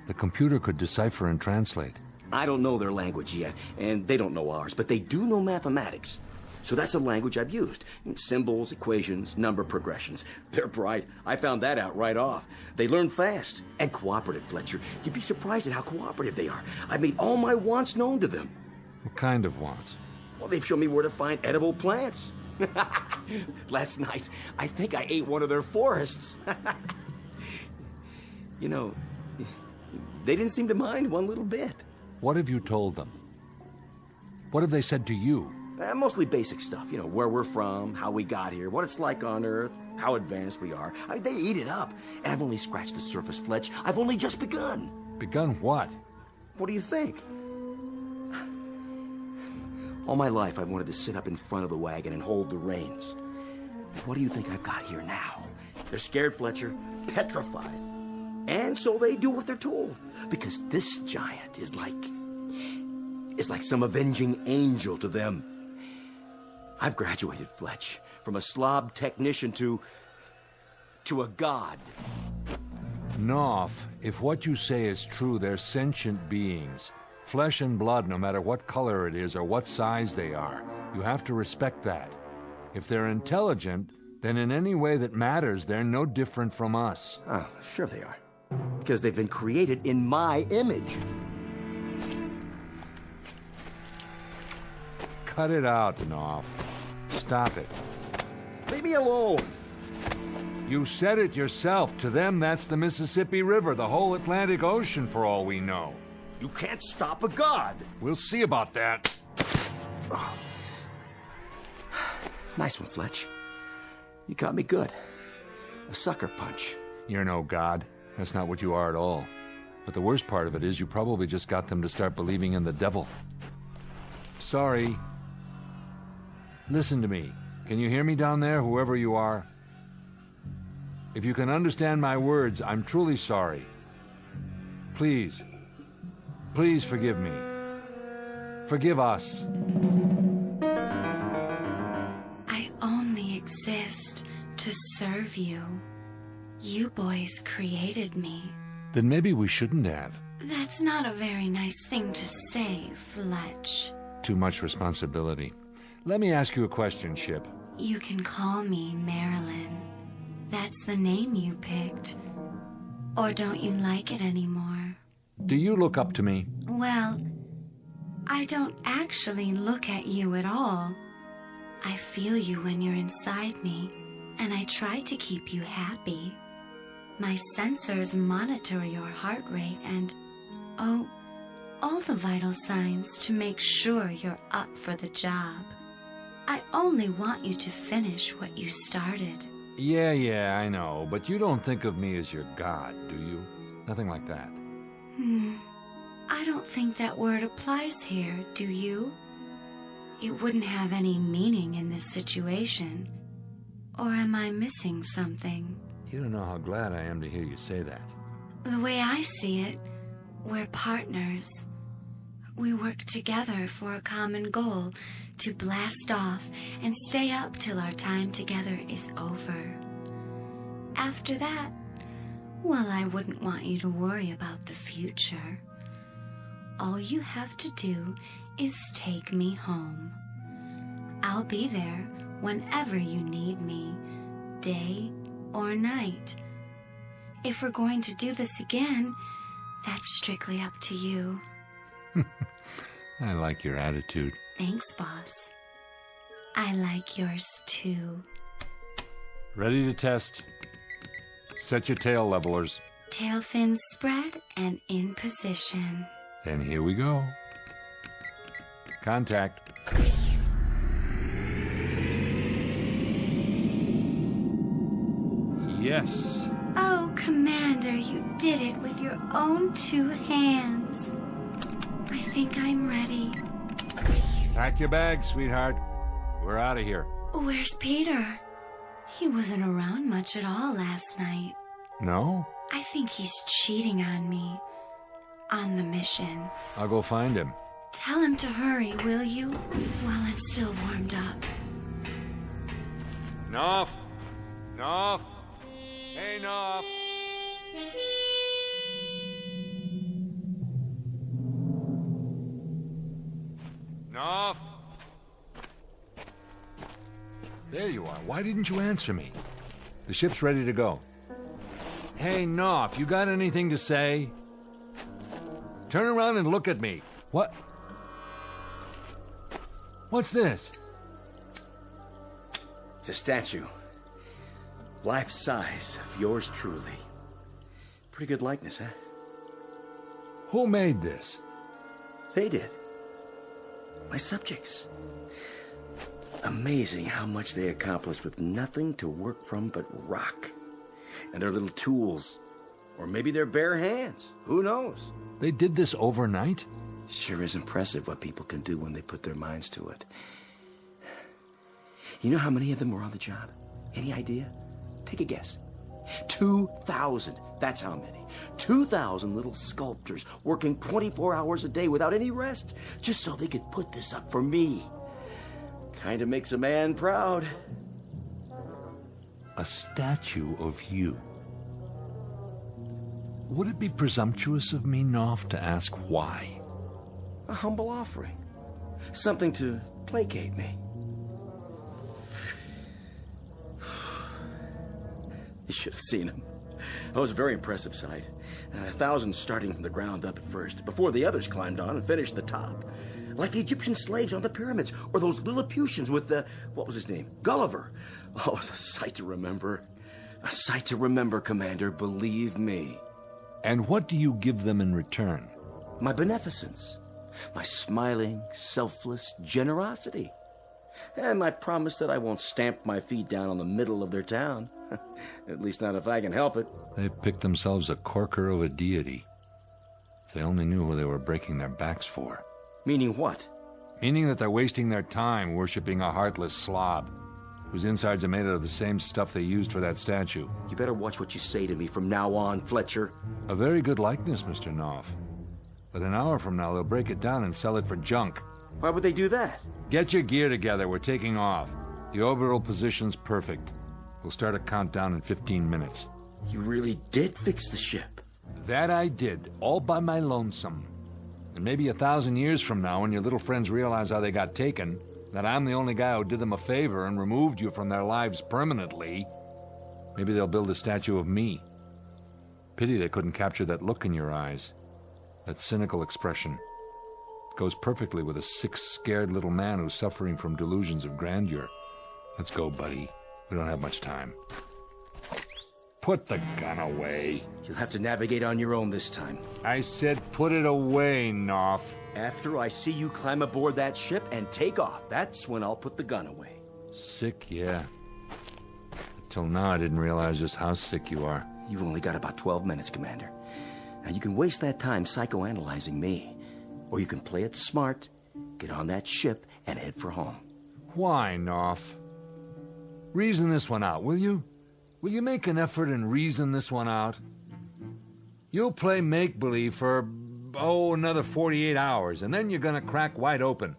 The computer could decipher and translate. I don't know their language yet, and they don't know ours, but they do know mathematics. So that's the language I've used. Symbols, equations, number progressions. They're bright. I found that out right off. They learn fast. And cooperative, Fletcher. You'd be surprised at how cooperative they are. I made all my wants known to them. What kind of wants? Well, they've shown me where to find edible plants. Last night, I think I ate one of their forests. You know, they didn't seem to mind one little bit. What have you told them? What have they said to you? Mostly basic stuff, you know, where we're from, how we got here, what it's like on Earth, how advanced we are. I mean, they eat it up. And I've only scratched the surface, Fletch. I've only just begun. Begun what? What do you think? All my life, I've wanted to sit up in front of the wagon and hold the reins. What do you think I've got here now? They're scared, Fletcher, petrified. And so they do what they're told. Because this giant is like some avenging angel to them. I've graduated, Fletch, from a slob technician to a god. Knopf, if what you say is true, they're sentient beings. Flesh and blood, no matter what color it is or what size they are. You have to respect that. If they're intelligent, then in any way that matters, they're no different from us. Oh, sure they are. Because they've been created in my image. Cut it out, Knopf. Stop it. Leave me alone. You said it yourself. To them, that's the Mississippi River, the whole Atlantic Ocean, for all we know. You can't stop a god. We'll see about that. Oh. Nice one, Fletch. You caught me good. A sucker punch. You're no god. That's not what you are at all. But the worst part of it is you probably just got them to start believing in the devil. Sorry. Listen to me. Can you hear me down there, whoever you are? If you can understand my words, I'm truly sorry. Please. Please forgive me. Forgive us. I only exist to serve you. You boys created me. Then maybe we shouldn't have. That's not a very nice thing to say, Fletch. Too much responsibility. Let me ask you a question, Ship. You can call me Marilyn. That's the name you picked. Or don't you like it anymore? Do you look up to me? Well, I don't actually look at you at all. I feel you when you're inside me, and I try to keep you happy. My sensors monitor your heart rate and, all the vital signs to make sure you're up for the job. I only want you to finish what you started. Yeah, I know, but you don't think of me as your god, do you? Nothing like that. I don't think that word applies here, do you? It wouldn't have any meaning in this situation. Or am I missing something? You don't know how glad I am to hear you say that. The way I see it, we're partners. We work together for a common goal to blast off and stay up till our time together is over. After that, well, I wouldn't want you to worry about the future. All you have to do is take me home. I'll be there whenever you need me, day or night. If we're going to do this again, that's strictly up to you. I like your attitude. Thanks, boss. I like yours too. Ready to test. Set your tail levelers. Tail fins spread and in position. Then here we go. Contact. Yes. Oh, Commander, you did it with your own 2 hands. I think I'm ready. Pack your bags, sweetheart. We're out of here. Where's Peter? He wasn't around much at all last night. No? I think he's cheating on me. On the mission. I'll go find him. Tell him to hurry, will you? While I'm still warmed up. Knopf! Knopf! Hey, Knopf! Knopf! There you are. Why didn't you answer me? The ship's ready to go. Hey, Knopf, you got anything to say? Turn around and look at me. What? What's this? It's a statue. Life size of yours truly. Pretty good likeness, huh? Who made this? They did. My subjects. Amazing how much they accomplished with nothing to work from but rock. And their little tools. Or maybe their bare hands. Who knows? They did this overnight? Sure is impressive what people can do when they put their minds to it. You know how many of them were on the job? Any idea? Take a guess. 2,000. That's how many. 2,000 little sculptors working 24 hours a day without any rest, just so they could put this up for me. Kind of makes a man proud. A statue of you. Would it be presumptuous of me, Knopf, to ask why? A humble offering. Something to placate me. You should have seen him. It was a very impressive sight. 1,000 starting from the ground up at first, before the others climbed on and finished the top. Like the Egyptian slaves on the pyramids, or those Lilliputians with the, what was his name? Gulliver. Oh, it's a sight to remember. A sight to remember, Commander, believe me. And what do you give them in return? My beneficence. My smiling, selfless generosity. And my promise that I won't stamp my feet down on the middle of their town. At least not if I can help it. They've picked themselves a corker of a deity. If they only knew who they were breaking their backs for. Meaning what? Meaning that they're wasting their time worshipping a heartless slob, whose insides are made out of the same stuff they used for that statue. You better watch what you say to me from now on, Fletcher. A very good likeness, Mr. Knopf. But an hour from now, they'll break it down and sell it for junk. Why would they do that? Get your gear together. We're taking off. The orbital position's perfect. We'll start a countdown in 15 minutes. You really did fix the ship? That I did, all by my lonesome. And maybe 1,000 years from now, when your little friends realize how they got taken, that I'm the only guy who did them a favor and removed you from their lives permanently, maybe they'll build a statue of me. Pity they couldn't capture that look in your eyes. That cynical expression. It goes perfectly with a sick, scared little man who's suffering from delusions of grandeur. Let's go, buddy. We don't have much time. Put the gun away. You'll have to navigate on your own this time. I said put it away, Knopf. After I see you climb aboard that ship and take off, that's when I'll put the gun away. Sick, yeah. Till now I didn't realize just how sick you are. You've only got about 12 minutes, Commander. Now you can waste that time psychoanalyzing me. Or you can play it smart, get on that ship, and head for home. Why, Knopf? Reason this one out, will you? Will you make an effort and reason this one out? You'll play make-believe for, another 48 hours, and then you're gonna crack wide open.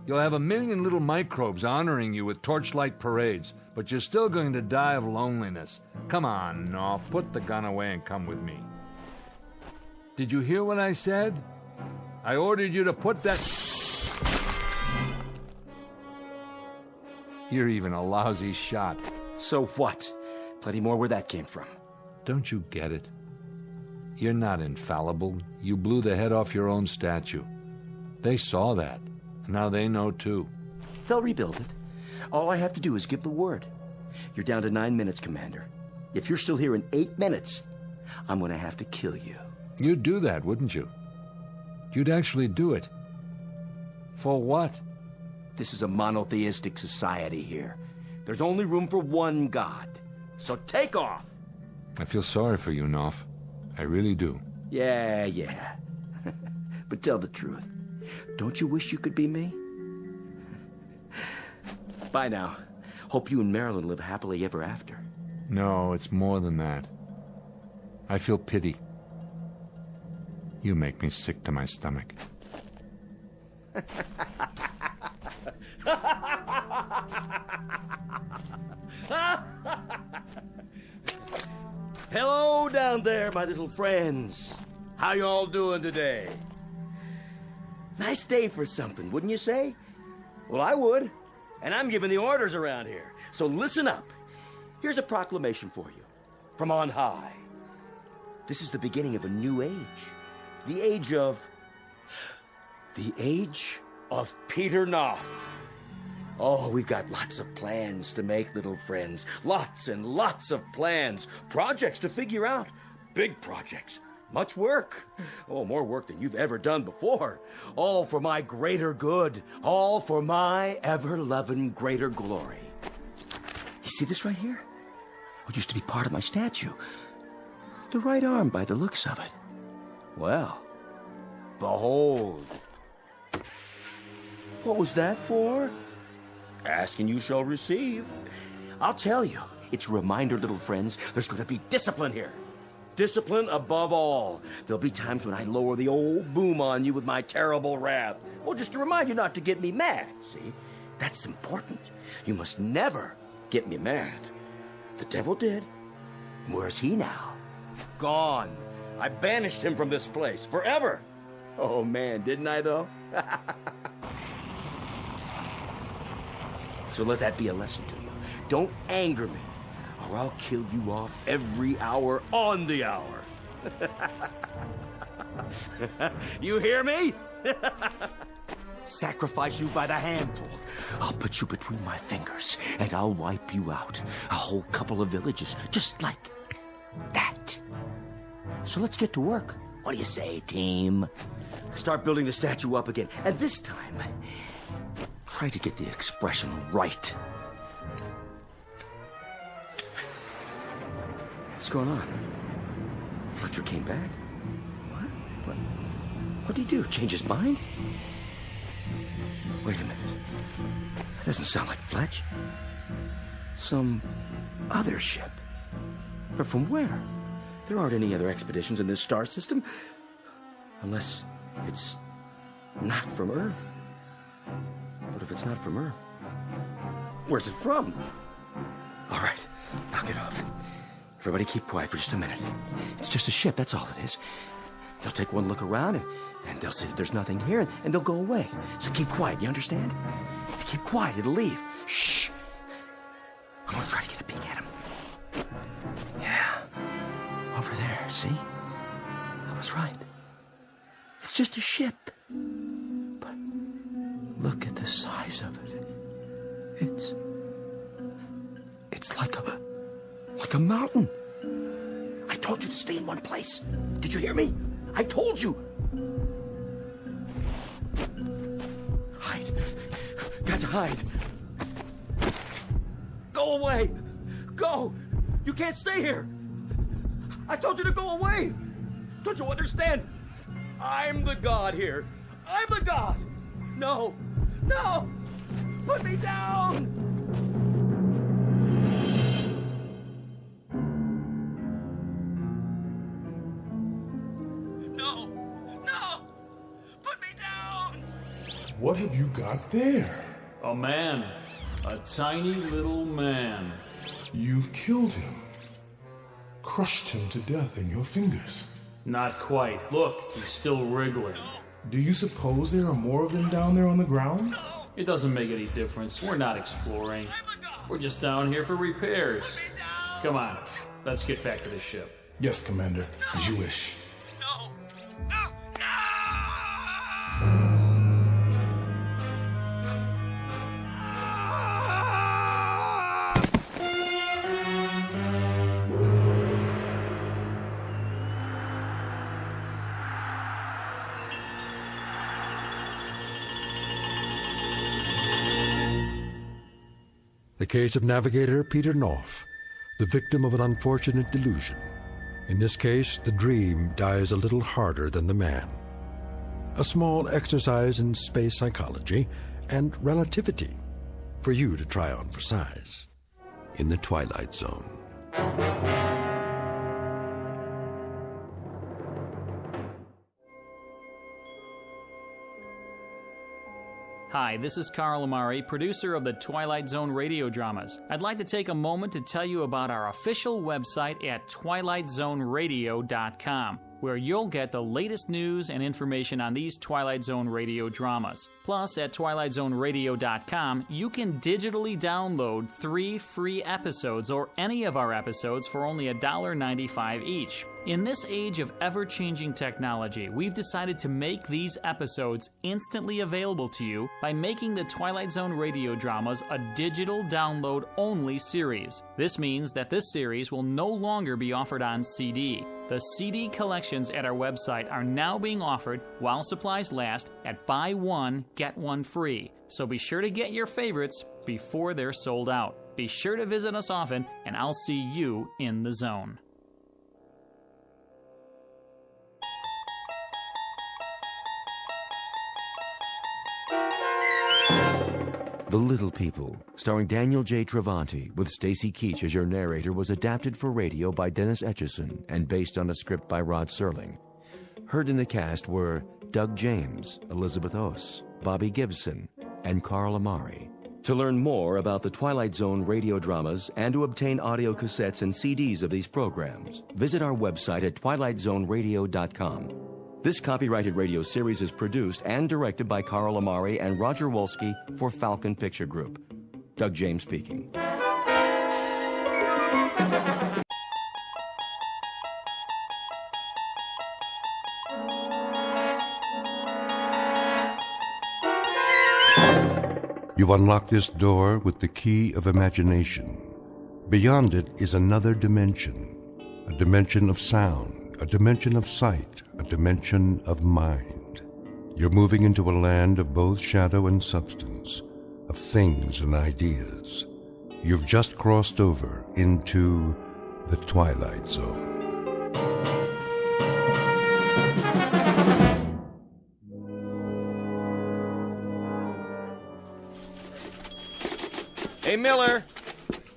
You'll have 1 million little microbes honoring you with torchlight parades, but you're still going to die of loneliness. Come on, Knopf, put the gun away and come with me. Did you hear what I said? I ordered you to put that... You're even a lousy shot. So what? Plenty more where that came from. Don't you get it? You're not infallible. You blew the head off your own statue. They saw that. And now they know too. They'll rebuild it. All I have to do is give the word. You're down to 9 minutes, Commander. If you're still here in 8 minutes, I'm going to have to kill you. You'd do that, wouldn't you? You'd actually do it. For what? This is a monotheistic society here. There's only room for one God. So take off! I feel sorry for you, Knopf. I really do. Yeah. But tell the truth. Don't you wish you could be me? Bye now. Hope you and Marilyn live happily ever after. No, it's more than that. I feel pity. You make me sick to my stomach. Hello down there, my little friends. How you all doing today? Nice day for something, wouldn't you say? Well, I would. And I'm giving the orders around here. So listen up. Here's a proclamation for you. From on high. This is the beginning of a new age. The age of Peter Knopf. Oh, we've got lots of plans to make, little friends. Lots and lots of plans. Projects to figure out. Big projects. Much work. Oh, more work than you've ever done before. All for my greater good. All for my ever-loving greater glory. You see this right here? It used to be part of my statue. The right arm by the looks of it. Well, behold. What was that for? Ask and you shall receive. I'll tell you, it's a reminder, little friends, there's going to be discipline here. Discipline above all. There'll be times when I lower the old boom on you with my terrible wrath. Well, just to remind you not to get me mad, see? That's important. You must never get me mad. The devil did. Where's he now? Gone. I banished him from this place forever. Oh, man, didn't I, though? So let that be a lesson to you. Don't anger me, or I'll kill you off every hour on the hour. You hear me? Sacrifice you by the handful. I'll put you between my fingers, and I'll wipe you out. A whole couple of villages, just like that. So let's get to work. What do you say, team? Start building the statue up again, and this time, try to get the expression right. What's going on? Fletcher came back? What? What'd he do? Change his mind? Wait a minute. That doesn't sound like Fletch. Some other ship. But from where? There aren't any other expeditions in this star system. Unless it's not from Earth. But if it's not from Earth, where's it from? All right, knock it off. Everybody keep quiet for just a minute. It's just a ship, that's all it is. They'll take one look around and they'll say that there's nothing here and they'll go away. So keep quiet, you understand? If you keep quiet, it'll leave. Shh. I'm gonna try to get a peek at him. Yeah, over there, see? I was right. It's just a ship. But look at the size of it. It's like a mountain. I told you to stay in one place. Did you hear me? I told you. Hide. Got to hide. Go away. Go. You can't stay here. I told you to go away. Don't you understand? I'm the god here. I'm the god. No. No. Put me down. What have you got there? A man. A tiny little man. You've killed him. Crushed him to death in your fingers. Not quite. Look, he's still wriggling. Do you suppose there are more of them down there on the ground? It doesn't make any difference. We're not exploring. We're just down here for repairs. Come on, let's get back to the ship. Yes, Commander, as you wish. The case of navigator Peter Knopf, the victim of an unfortunate delusion. In this case, the dream dies a little harder than the man. A small exercise in space psychology and relativity for you to try on for size. In the Twilight Zone. Hi, this is Carl Amari, producer of the Twilight Zone Radio Dramas. I'd like to take a moment to tell you about our official website at twilightzoneradio.com. where you'll get the latest news and information on these Twilight Zone radio dramas. Plus, at twilightzoneradio.com, you can digitally download 3 free episodes or any of our episodes for only $1.95 each. In this age of ever-changing technology, we've decided to make these episodes instantly available to you by making the Twilight Zone radio dramas a digital download-only series. This means that this series will no longer be offered on CD. The CD collections at our website are now being offered while supplies last at buy one, get one free. So be sure to get your favorites before they're sold out. Be sure to visit us often, and I'll see you in the zone. The Little People, starring Daniel J. Travanti, with Stacy Keach as your narrator, was adapted for radio by Dennis Etchison and based on a script by Rod Serling. Heard in the cast were Doug James, Elizabeth Oss, Bobby Gibson, and Carl Amari. To learn more about the Twilight Zone radio dramas and to obtain audio cassettes and CDs of these programs, visit our website at twilightzoneradio.com. This copyrighted radio series is produced and directed by Carl Amari and Roger Wolski for Falcon Picture Group. Doug James speaking. You unlock this door with the key of imagination. Beyond it is another dimension, a dimension of sound, a dimension of sight, a dimension of mind. You're moving into a land of both shadow and substance, of things and ideas. You've just crossed over into the Twilight Zone. Hey, Miller.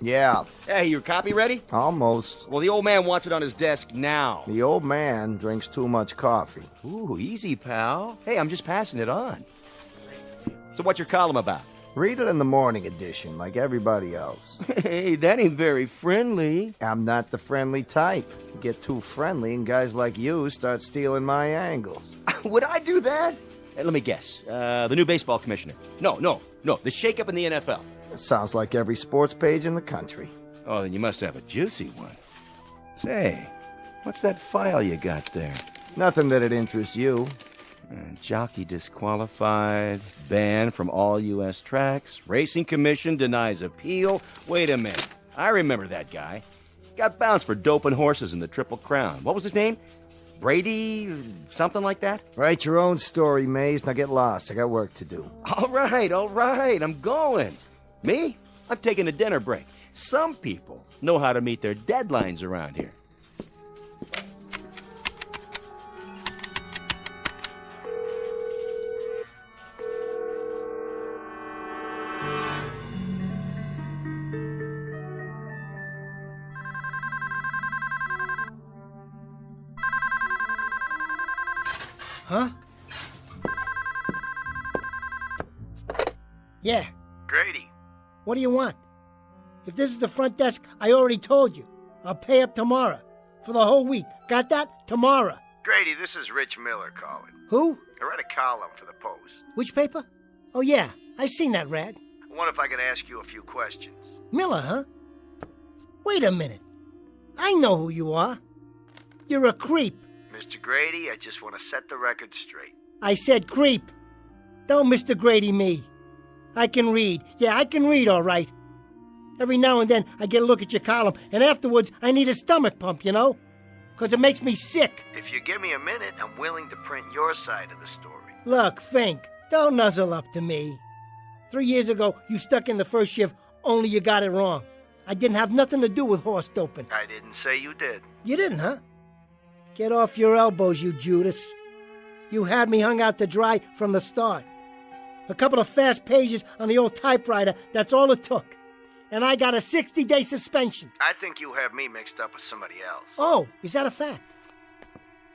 Yeah. Hey, your copy ready? Almost. Well, the old man wants it on his desk now. The old man drinks too much coffee. Ooh, easy, pal. Hey, I'm just passing it on. So what's your column about? Read it in the morning edition, like everybody else. Hey, that ain't very friendly. I'm not the friendly type. You get too friendly and guys like you start stealing my angles. Would I do that? Hey, let me guess. The new baseball commissioner. No, the shakeup in the NFL. Sounds like every sports page in the country. Oh, then you must have a juicy one. Say, what's that file you got there? Nothing that'd interest you. Jockey disqualified, banned from all U.S. tracks, Racing Commission denies appeal. Wait a minute. I remember that guy. Got bounced for doping horses in the Triple Crown. What was his name? Brady? Something like that? Write your own story, Maze. Now get lost. I got work to do. All right. I'm going. Me? I'm taking a dinner break. Some people know how to meet their deadlines around here. Huh? Yeah. Grady. What do you want? If this is the front desk, I already told you. I'll pay up tomorrow. For the whole week. Got that? Tomorrow. Grady, this is Rich Miller calling. Who? I read a column for the Post. Which paper? Oh, yeah. I seen that, Rad. I wonder if I could ask you a few questions. Miller, huh? Wait a minute. I know who you are. You're a creep. Mr. Grady, I just want to set the record straight. I said creep. Don't Mr. Grady me. I can read. Yeah, I can read, all right. Every now and then I get a look at your column, and afterwards I need a stomach pump, you know? Because it makes me sick. If you give me a minute, I'm willing to print your side of the story. Look, Fink, don't nuzzle up to me. 3 years ago, you stuck in the first shift, only you got it wrong. I didn't have nothing to do with horse doping. I didn't say you did. You didn't, huh? Get off your elbows, you Judas. You had me hung out to dry from the start. A couple of fast pages on the old typewriter, that's all it took. And I got a 60-day suspension. I think you have me mixed up with somebody else. Oh, is that a fact?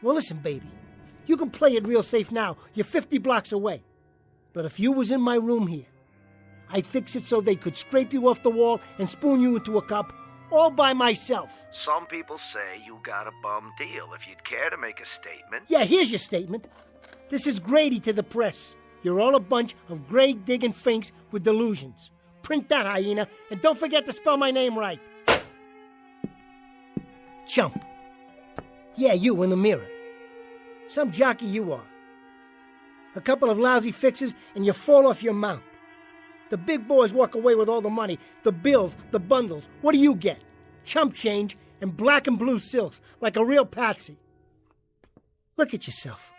Well, listen, baby. You can play it real safe now. You're 50 blocks away. But if you was in my room here, I'd fix it so they could scrape you off the wall and spoon you into a cup all by myself. Some people say you got a bum deal. If you'd care to make a statement. Yeah, here's your statement. This is Grady to the press. You're all a bunch of grave-digging finks with delusions. Print that, hyena, and don't forget to spell my name right. Chump. Yeah, you in the mirror. Some jockey you are. A couple of lousy fixes and you fall off your mount. The big boys walk away with all the money, the bills, the bundles. What do you get? Chump change and black and blue silks, like a real patsy. Look at yourself.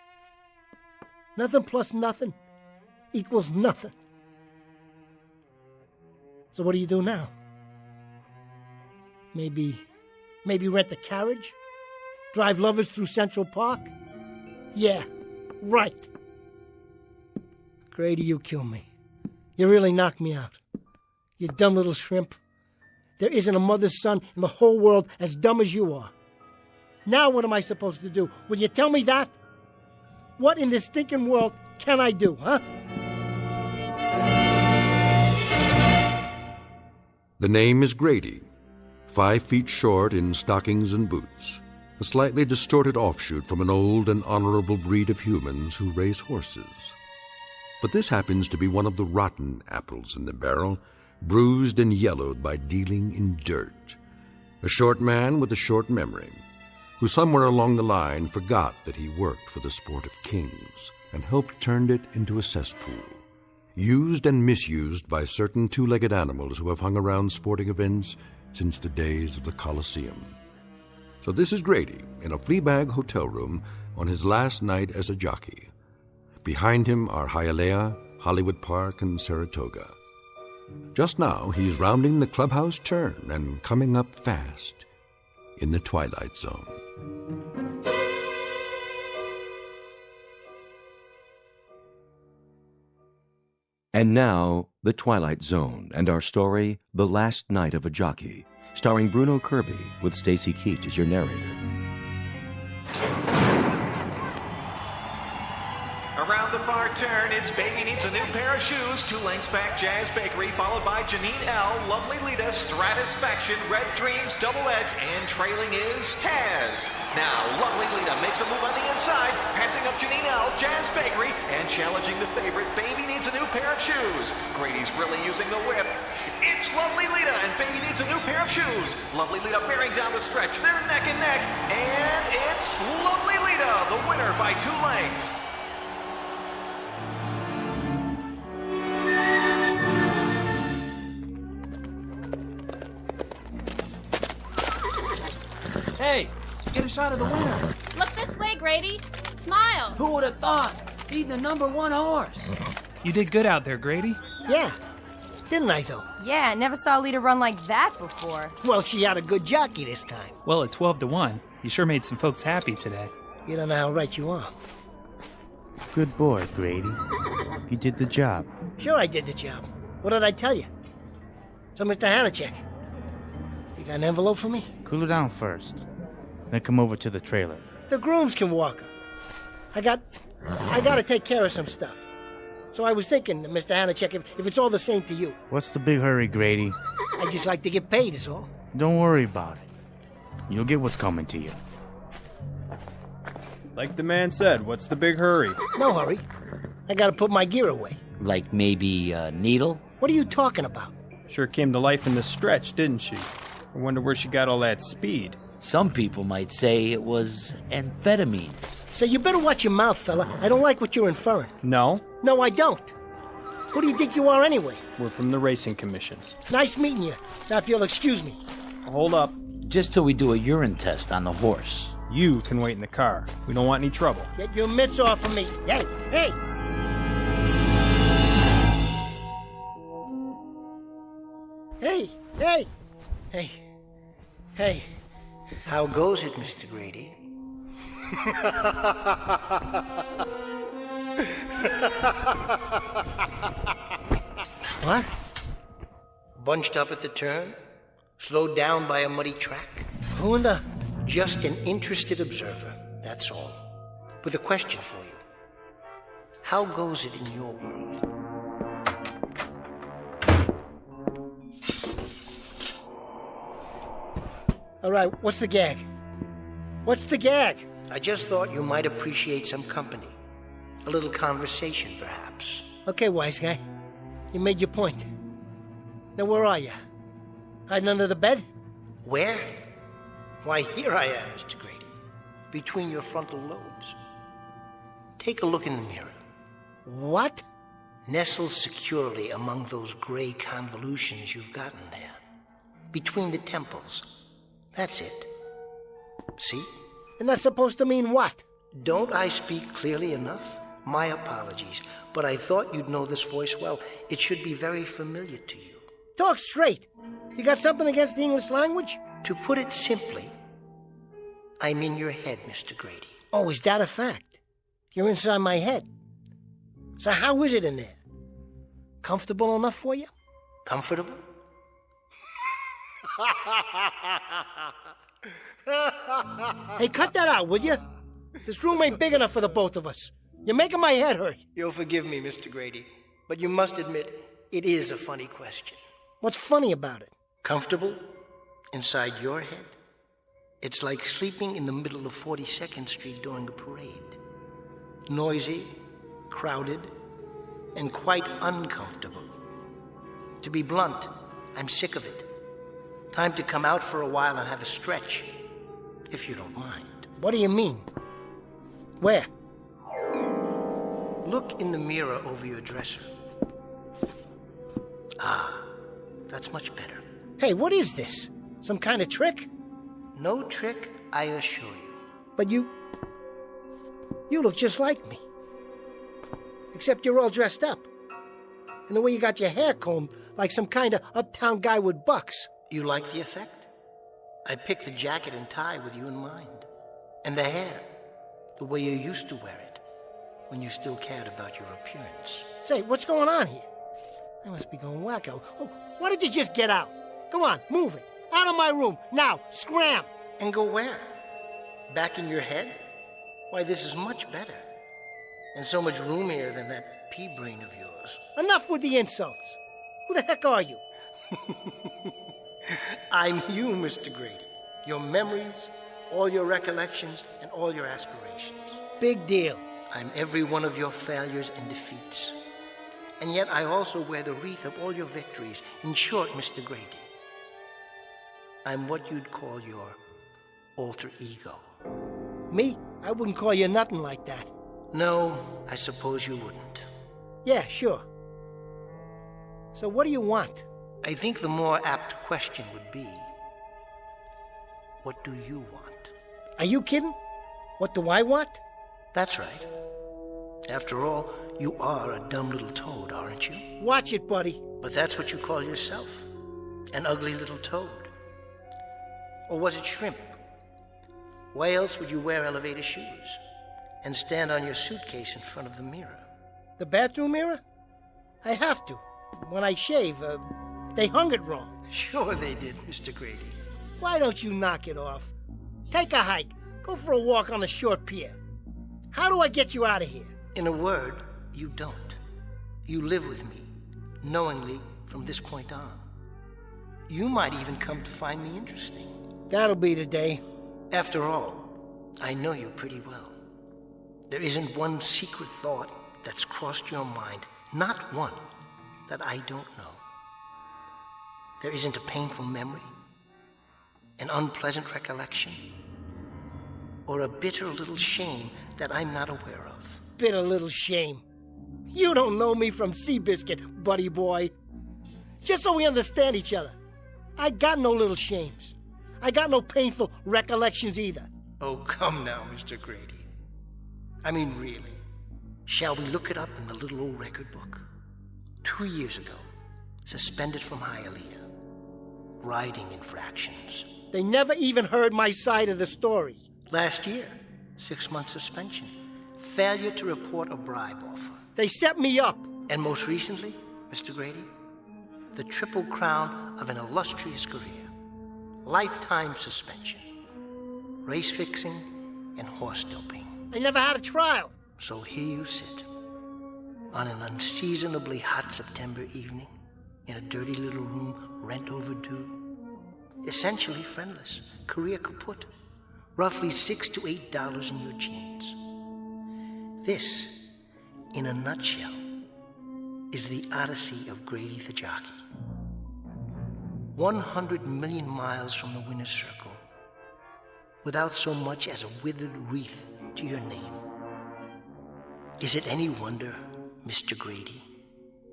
Nothing plus nothing equals nothing. So what do you do now? Maybe rent a carriage? Drive lovers through Central Park? Yeah, right. Grady, you kill me. You really knocked me out. You dumb little shrimp. There isn't a mother's son in the whole world as dumb as you are. Now what am I supposed to do? Will you tell me that? What in this stinking world can I do, huh? The name is Grady, 5 feet short in stockings and boots, a slightly distorted offshoot from an old and honorable breed of humans who raise horses. But this happens to be one of the rotten apples in the barrel, bruised and yellowed by dealing in dirt. A short man with a short memory, who somewhere along the line forgot that he worked for the sport of kings and helped turn it into a cesspool, used and misused by certain two-legged animals who have hung around sporting events since the days of the Colosseum. So this is Grady in a Fleabag hotel room on his last night as a jockey. Behind him are Hialeah, Hollywood Park, and Saratoga. Just now, he's rounding the clubhouse turn and coming up fast in the Twilight Zone. And now, The Twilight Zone and our story, The Last Night of a Jockey, starring Bruno Kirby with Stacy Keach as your narrator. Around the far turn, it's Baby Needs a New Pair of Shoes, 2 lengths back, Jazz Bakery, followed by Janine L, Lovely Lita, Stratisfaction, Red Dreams, Double Edge, and trailing is Taz. Now, Lovely Lita makes a move on the inside, passing up Janine L, Jazz Bakery, and challenging the favorite, Baby Needs a New Pair of Shoes. Grady's really using the whip. It's Lovely Lita, and Baby Needs a New Pair of Shoes. Lovely Lita bearing down the stretch, they're neck and neck, and it's Lovely Lita, the winner by 2 lengths. Hey, get a shot of the winner. Look this way, Grady. Smile. Who would have thought? Beating the #1 horse. You did good out there, Grady. Yeah. Didn't I, though? Yeah, never saw Lita run like that before. Well, she had a good jockey this time. Well, at 12-1, you sure made some folks happy today. You don't know how right you are. Good boy, Grady. You did the job. Sure I did the job. What did I tell you? So, Mr. Hanachek, you got an envelope for me? Cool it down first. Then come over to the trailer. The grooms can walk her. I got to take care of some stuff. So I was thinking, Mr. Hanachek, if it's all the same to you. What's the big hurry, Grady? I just like to get paid, is all. Don't worry about it. You'll get what's coming to you. Like the man said, what's the big hurry? No hurry. I got to put my gear away. Like maybe a needle? What are you talking about? Sure came to life in the stretch, didn't she? I wonder where she got all that speed. Some people might say it was amphetamines. So you better watch your mouth, fella. I don't like what you're inferring. No? No, I don't. Who do you think you are anyway? We're from the Racing Commission. Nice meeting you. Now, if you'll excuse me. Hold up. Just till we do a urine test on the horse. You can wait in the car. We don't want any trouble. Get your mitts off of me. Hey, hey! Hey, hey! Hey, hey. How goes it, Mr. Grady? What? Bunched up at the turn? Slowed down by a muddy track? Who in the... Just an interested observer, that's all. With a question for you. How goes it in your world? All right, what's the gag? What's the gag? I just thought you might appreciate some company. A little conversation, perhaps. Okay, wise guy. You made your point. Now, where are you? Hiding under the bed? Where? Why, here I am, Mr. Grady. Between your frontal lobes. Take a look in the mirror. What? Nestled securely among those gray convolutions you've gotten there. Between the temples. That's it. See? And that's supposed to mean what? Don't I speak clearly enough? My apologies, but I thought you'd know this voice well. It should be very familiar to you. Talk straight. You got something against the English language? To put it simply, I'm in your head, Mr. Grady. Oh, is that a fact? You're inside my head. So how is it in there? Comfortable enough for you? Comfortable? Hey, cut that out, will you? This room ain't big enough for the both of us. You're making my head hurt. You'll forgive me, Mr. Grady, but you must admit it is a funny question. What's funny about it? Comfortable? Inside your head? It's like sleeping in the middle of 42nd Street during a parade. Noisy, crowded, and quite uncomfortable. To be blunt, I'm sick of it. Time to come out for a while and have a stretch, if you don't mind. What do you mean? Where? Look in the mirror over your dresser. Ah, that's much better. Hey, what is this? Some kind of trick? No trick, I assure you. But you look just like me. Except you're all dressed up. And the way you got your hair combed like some kind of uptown guy with bucks. You like the effect? I picked the jacket and tie with you in mind. And the hair, the way you used to wear it, when you still cared about your appearance. Say, what's going on here? I must be going wacko. Oh, why don't you just get out? Come on, move it. Out of my room, now, scram! And go where? Back in your head? Why, this is much better. And so much roomier than that pea brain of yours. Enough with the insults. Who the heck are you? I'm you, Mr. Grady. Your memories, all your recollections, and all your aspirations. Big deal. I'm every one of your failures and defeats. And yet I also wear the wreath of all your victories. In short, Mr. Grady, I'm what you'd call your alter ego. Me? I wouldn't call you nothing like that. No, I suppose you wouldn't. Yeah, sure. So what do you want? I think the more apt question would be, what do you want? Are you kidding? What do I want? That's right. After all, you are a dumb little toad, aren't you? Watch it, buddy. But that's what you call yourself. An ugly little toad. Or was it shrimp? Why else would you wear elevator shoes and stand on your suitcase in front of the mirror? The bathroom mirror? I have to. When I shave, they hung it wrong. Sure they did, Mr. Grady. Why don't you knock it off? Take a hike. Go for a walk on the short pier. How do I get you out of here? In a word, you don't. You live with me, knowingly from this point on. You might even come to find me interesting. That'll be the day. After all, I know you pretty well. There isn't one secret thought that's crossed your mind, not one, that I don't know. There isn't a painful memory, an unpleasant recollection, or a bitter little shame that I'm not aware of. Bitter little shame. You don't know me from Seabiscuit, buddy boy. Just so we understand each other, I got no little shames. I got no painful recollections either. Oh, come now, Mr. Grady. I mean, really. Shall we look it up in the little old record book? 2 years ago, suspended from Hialeah. Riding infractions. They never even heard my side of the story. Last year, 6-month suspension. Failure to report a bribe offer. They set me up. And most recently, Mr. Grady, the triple crown of an illustrious career. Lifetime suspension. Race fixing and horse doping. I never had a trial. So here you sit, on an unseasonably hot September evening, in a dirty little room, rent overdue, essentially friendless, career kaput, roughly $6 to $8 in your jeans. This, in a nutshell, is the odyssey of Grady the jockey. 100 million miles from the winner's circle, without so much as a withered wreath to your name. Is it any wonder, Mr. Grady,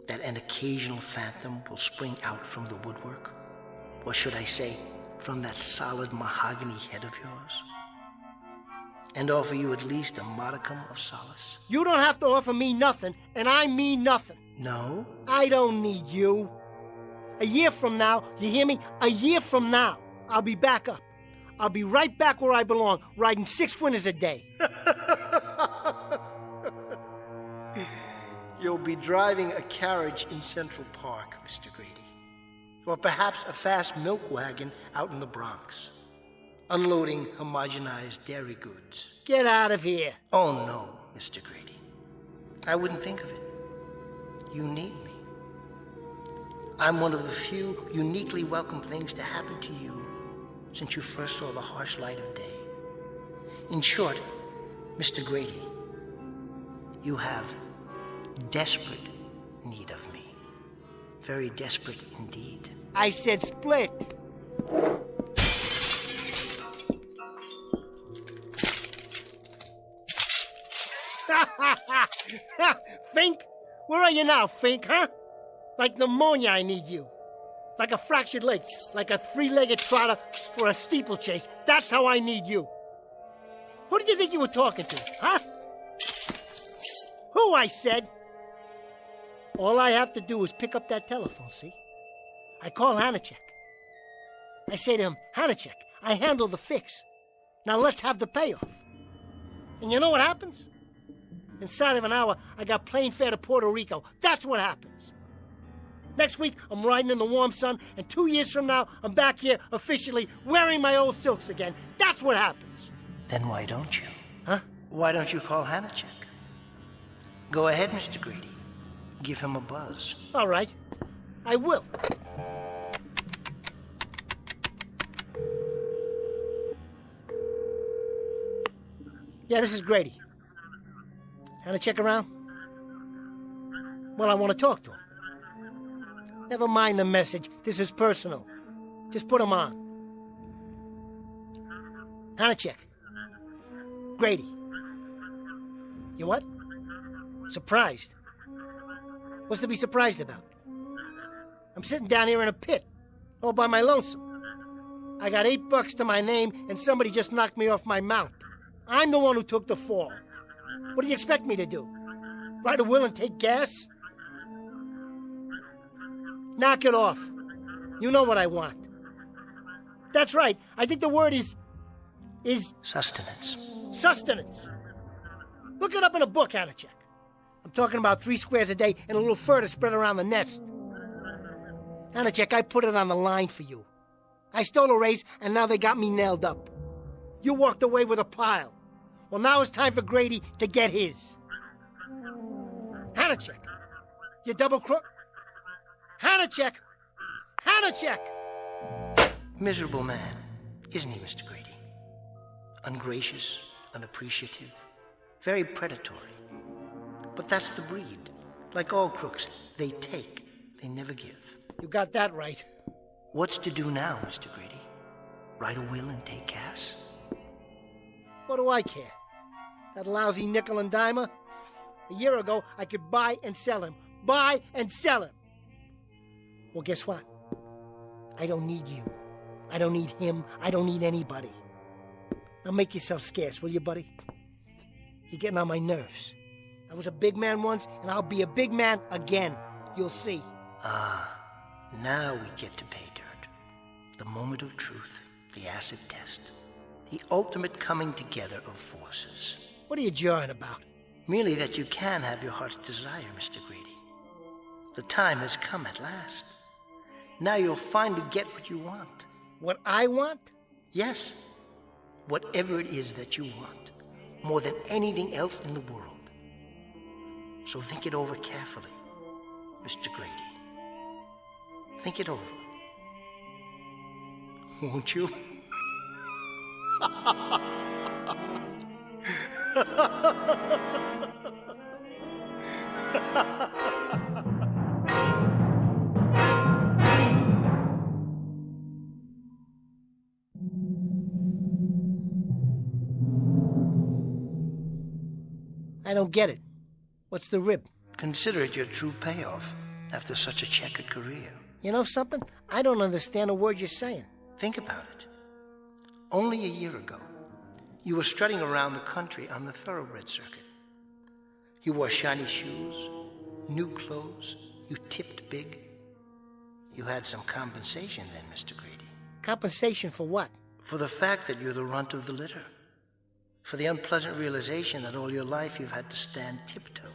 that an occasional phantom will spring out from the woodwork? Or should I say, from that solid mahogany head of yours? And offer you at least a modicum of solace? You don't have to offer me nothing, and I mean nothing. No? I don't need you. A year from now, you hear me? A year from now, I'll be back up. I'll be right back where I belong, riding 6 winners a day. You'll be driving a carriage in Central Park, Mr. Grady. Or perhaps a fast milk wagon out in the Bronx, unloading homogenized dairy goods. Get out of here. Oh, no, Mr. Grady. I wouldn't think of it. You need me. I'm one of the few uniquely welcome things to happen to you since you first saw the harsh light of day. In short, Mr. Grady, you have desperate need of me. Very desperate indeed. I said split. Fink? Where are you now, Fink, huh? Like pneumonia, I need you. Like a fractured leg. Like a 3-legged trotter for a steeplechase. That's how I need you. Who did you think you were talking to, huh? Who, I said? All I have to do is pick up that telephone, see? I call Hanachek. I say to him, Hanachek, I handle the fix. Now let's have the payoff. And you know what happens? Inside of an hour, I got plane fare to Puerto Rico. That's what happens. Next week, I'm riding in the warm sun, and 2 years from now, I'm back here officially wearing my old silks again. That's what happens. Then why don't you? Huh? Why don't you call Hanachek? Go ahead, Mr. Grady. Give him a buzz. All right. I will. Yeah, this is Grady. Hanachek around? Well, I want to talk to him. Never mind the message. This is personal. Just put him on. Hanachek. Grady. You what? Surprised? What's to be surprised about? I'm sitting down here in a pit, all by my lonesome. I got $8 to my name, and somebody just knocked me off my mount. I'm the one who took the fall. What do you expect me to do? Write a will and take gas? Knock it off. You know what I want. That's right. I think the word is... Sustenance. Sustenance. Look it up in a book, Hanachek. I'm talking about 3 squares a day and a little fur to spread around the nest. Hanachek, I put it on the line for you. I stole a raise, and now they got me nailed up. You walked away with a pile. Well, now it's time for Grady to get his. Hanachek, you double crook. Hanachek! Hanachek! Miserable man, isn't he, Mr. Grady? Ungracious, unappreciative, very predatory. But that's the breed. Like all crooks, they take, they never give. You got that right. What's to do now, Mr. Grady? Write a will and take gas? What do I care? That lousy nickel and dimer? A year ago, I could buy and sell him. Buy and sell him. Well, guess what? I don't need you. I don't need him. I don't need anybody. Now make yourself scarce, will you, buddy? You're getting on my nerves. I was a big man once, and I'll be a big man again. You'll see. Ah, now we get to pay dirt. The moment of truth, the acid test. The ultimate coming together of forces. What are you jawing about? Merely that you can have your heart's desire, Mr. Grady. The time has come at last. Now you'll finally get what you want. What I want? Yes. Whatever it is that you want. More than anything else in the world. So think it over carefully, Mr. Grady. Think it over. Won't you? I don't get it. What's the rib? Consider it your true payoff after such a checkered career. You know something? I don't understand a word you're saying. Think about it. Only a year ago, you were strutting around the country on the thoroughbred circuit. You wore shiny shoes, new clothes, you tipped big. You had some compensation then, Mr. Grady. Compensation for what? For the fact that you're the runt of the litter. For the unpleasant realization that all your life you've had to stand tiptoe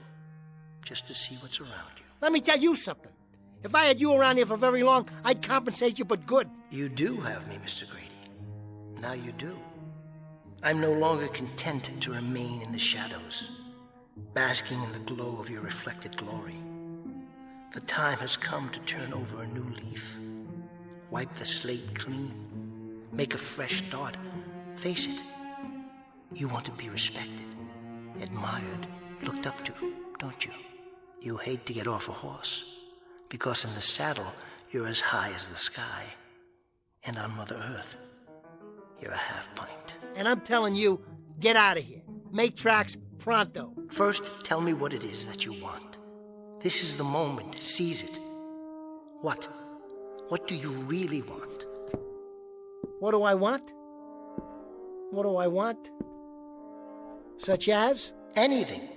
just to see what's around you. Let me tell you something. If I had you around here for very long, I'd compensate you, but good. You do have me, Mr. Grady. Now you do. I'm no longer content to remain in the shadows, basking in the glow of your reflected glory. The time has come to turn over a new leaf, wipe the slate clean, make a fresh start. Face it, you want to be respected, admired, looked up to, don't you? You hate to get off a horse, because in the saddle, you're as high as the sky. And on Mother Earth, you're a half pint. And I'm telling you, get out of here. Make tracks pronto. First, tell me what it is that you want. This is the moment. Seize it. What? What do you really want? What do I want? What do I want? Such as? Anything.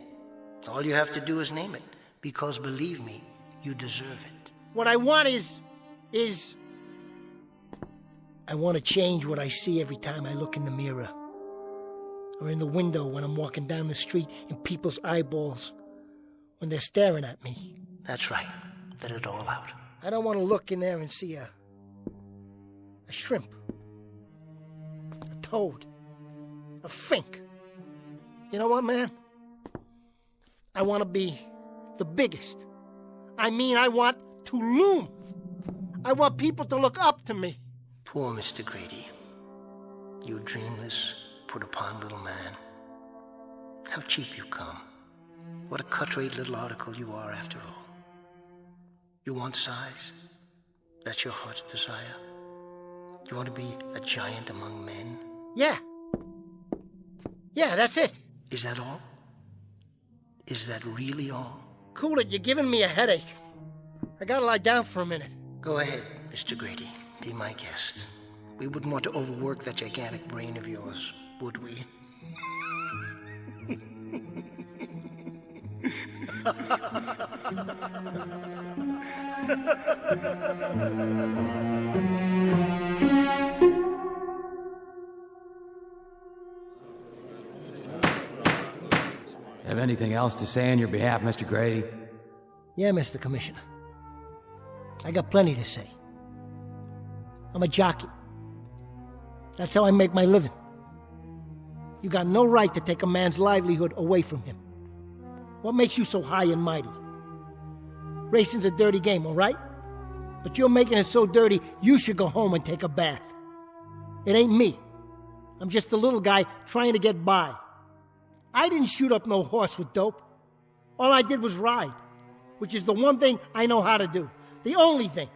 All you have to do is name it. Because believe me, you deserve it. What I want is... I want to change what I see every time I look in the mirror. Or in the window when I'm walking down the street in people's eyeballs. When they're staring at me. That's right. Let it all out. I don't want to look in there and see a shrimp. A toad. A fink. You know what, man? I want to be the biggest. I mean, I want to loom. I want people to look up to me. Poor Mr. Grady. You dreamless, put-upon little man. How cheap you come. What a cut-rate little article you are, after all. You want size? That's your heart's desire? You want to be a giant among men? Yeah. Yeah, that's it. Is that all? Is that really all? Cool it, you're giving me a headache. I gotta lie down for a minute. Go ahead, Mr. Grady. Be my guest. We wouldn't want to overwork that gigantic brain of yours, would we? Have anything else to say on your behalf, Mr. Grady? Yeah, Mr. Commissioner. I got plenty to say. I'm a jockey. That's how I make my living. You got no right to take a man's livelihood away from him. What makes you so high and mighty? Racing's a dirty game, all right? But you're making it so dirty, you should go home and take a bath. It ain't me. I'm just a little guy trying to get by. I didn't shoot up no horse with dope. All I did was ride, which is the one thing I know how to do. The only thing.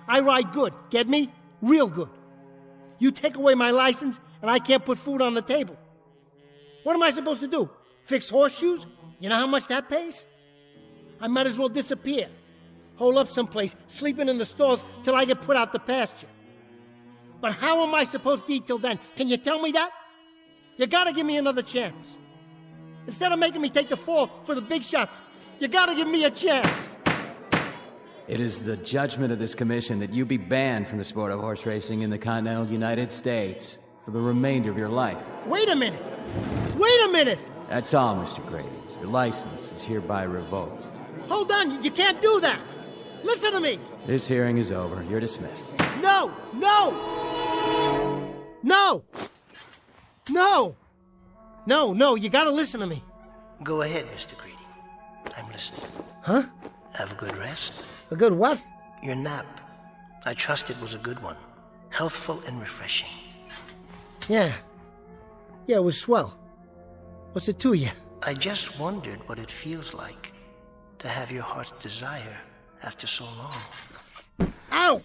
I ride good, get me? Real good. You take away my license, and I can't put food on the table. What am I supposed to do? Fix horseshoes? You know how much that pays? I might as well disappear. Hole up someplace, sleeping in the stalls till I get put out the pasture. But how am I supposed to eat till then? Can you tell me that? You gotta give me another chance. Instead of making me take the fall for the big shots, you gotta give me a chance. It is the judgment of this commission that you be banned from the sport of horse racing in the continental United States for the remainder of your life. Wait a minute! Wait a minute! That's all, Mr. Grady. Your license is hereby revoked. Hold on, you can't do that! Listen to me! This hearing is over. You're dismissed. No! No! No! No! No, you gotta listen to me. Go ahead, Mr. Grady. I'm listening. Huh? Have a good rest. A good what? Your nap. I trust it was a good one. healthful and refreshing. Yeah, it was swell. What's it to you? I just wondered what it feels like to have your heart's desire after so long. Ow!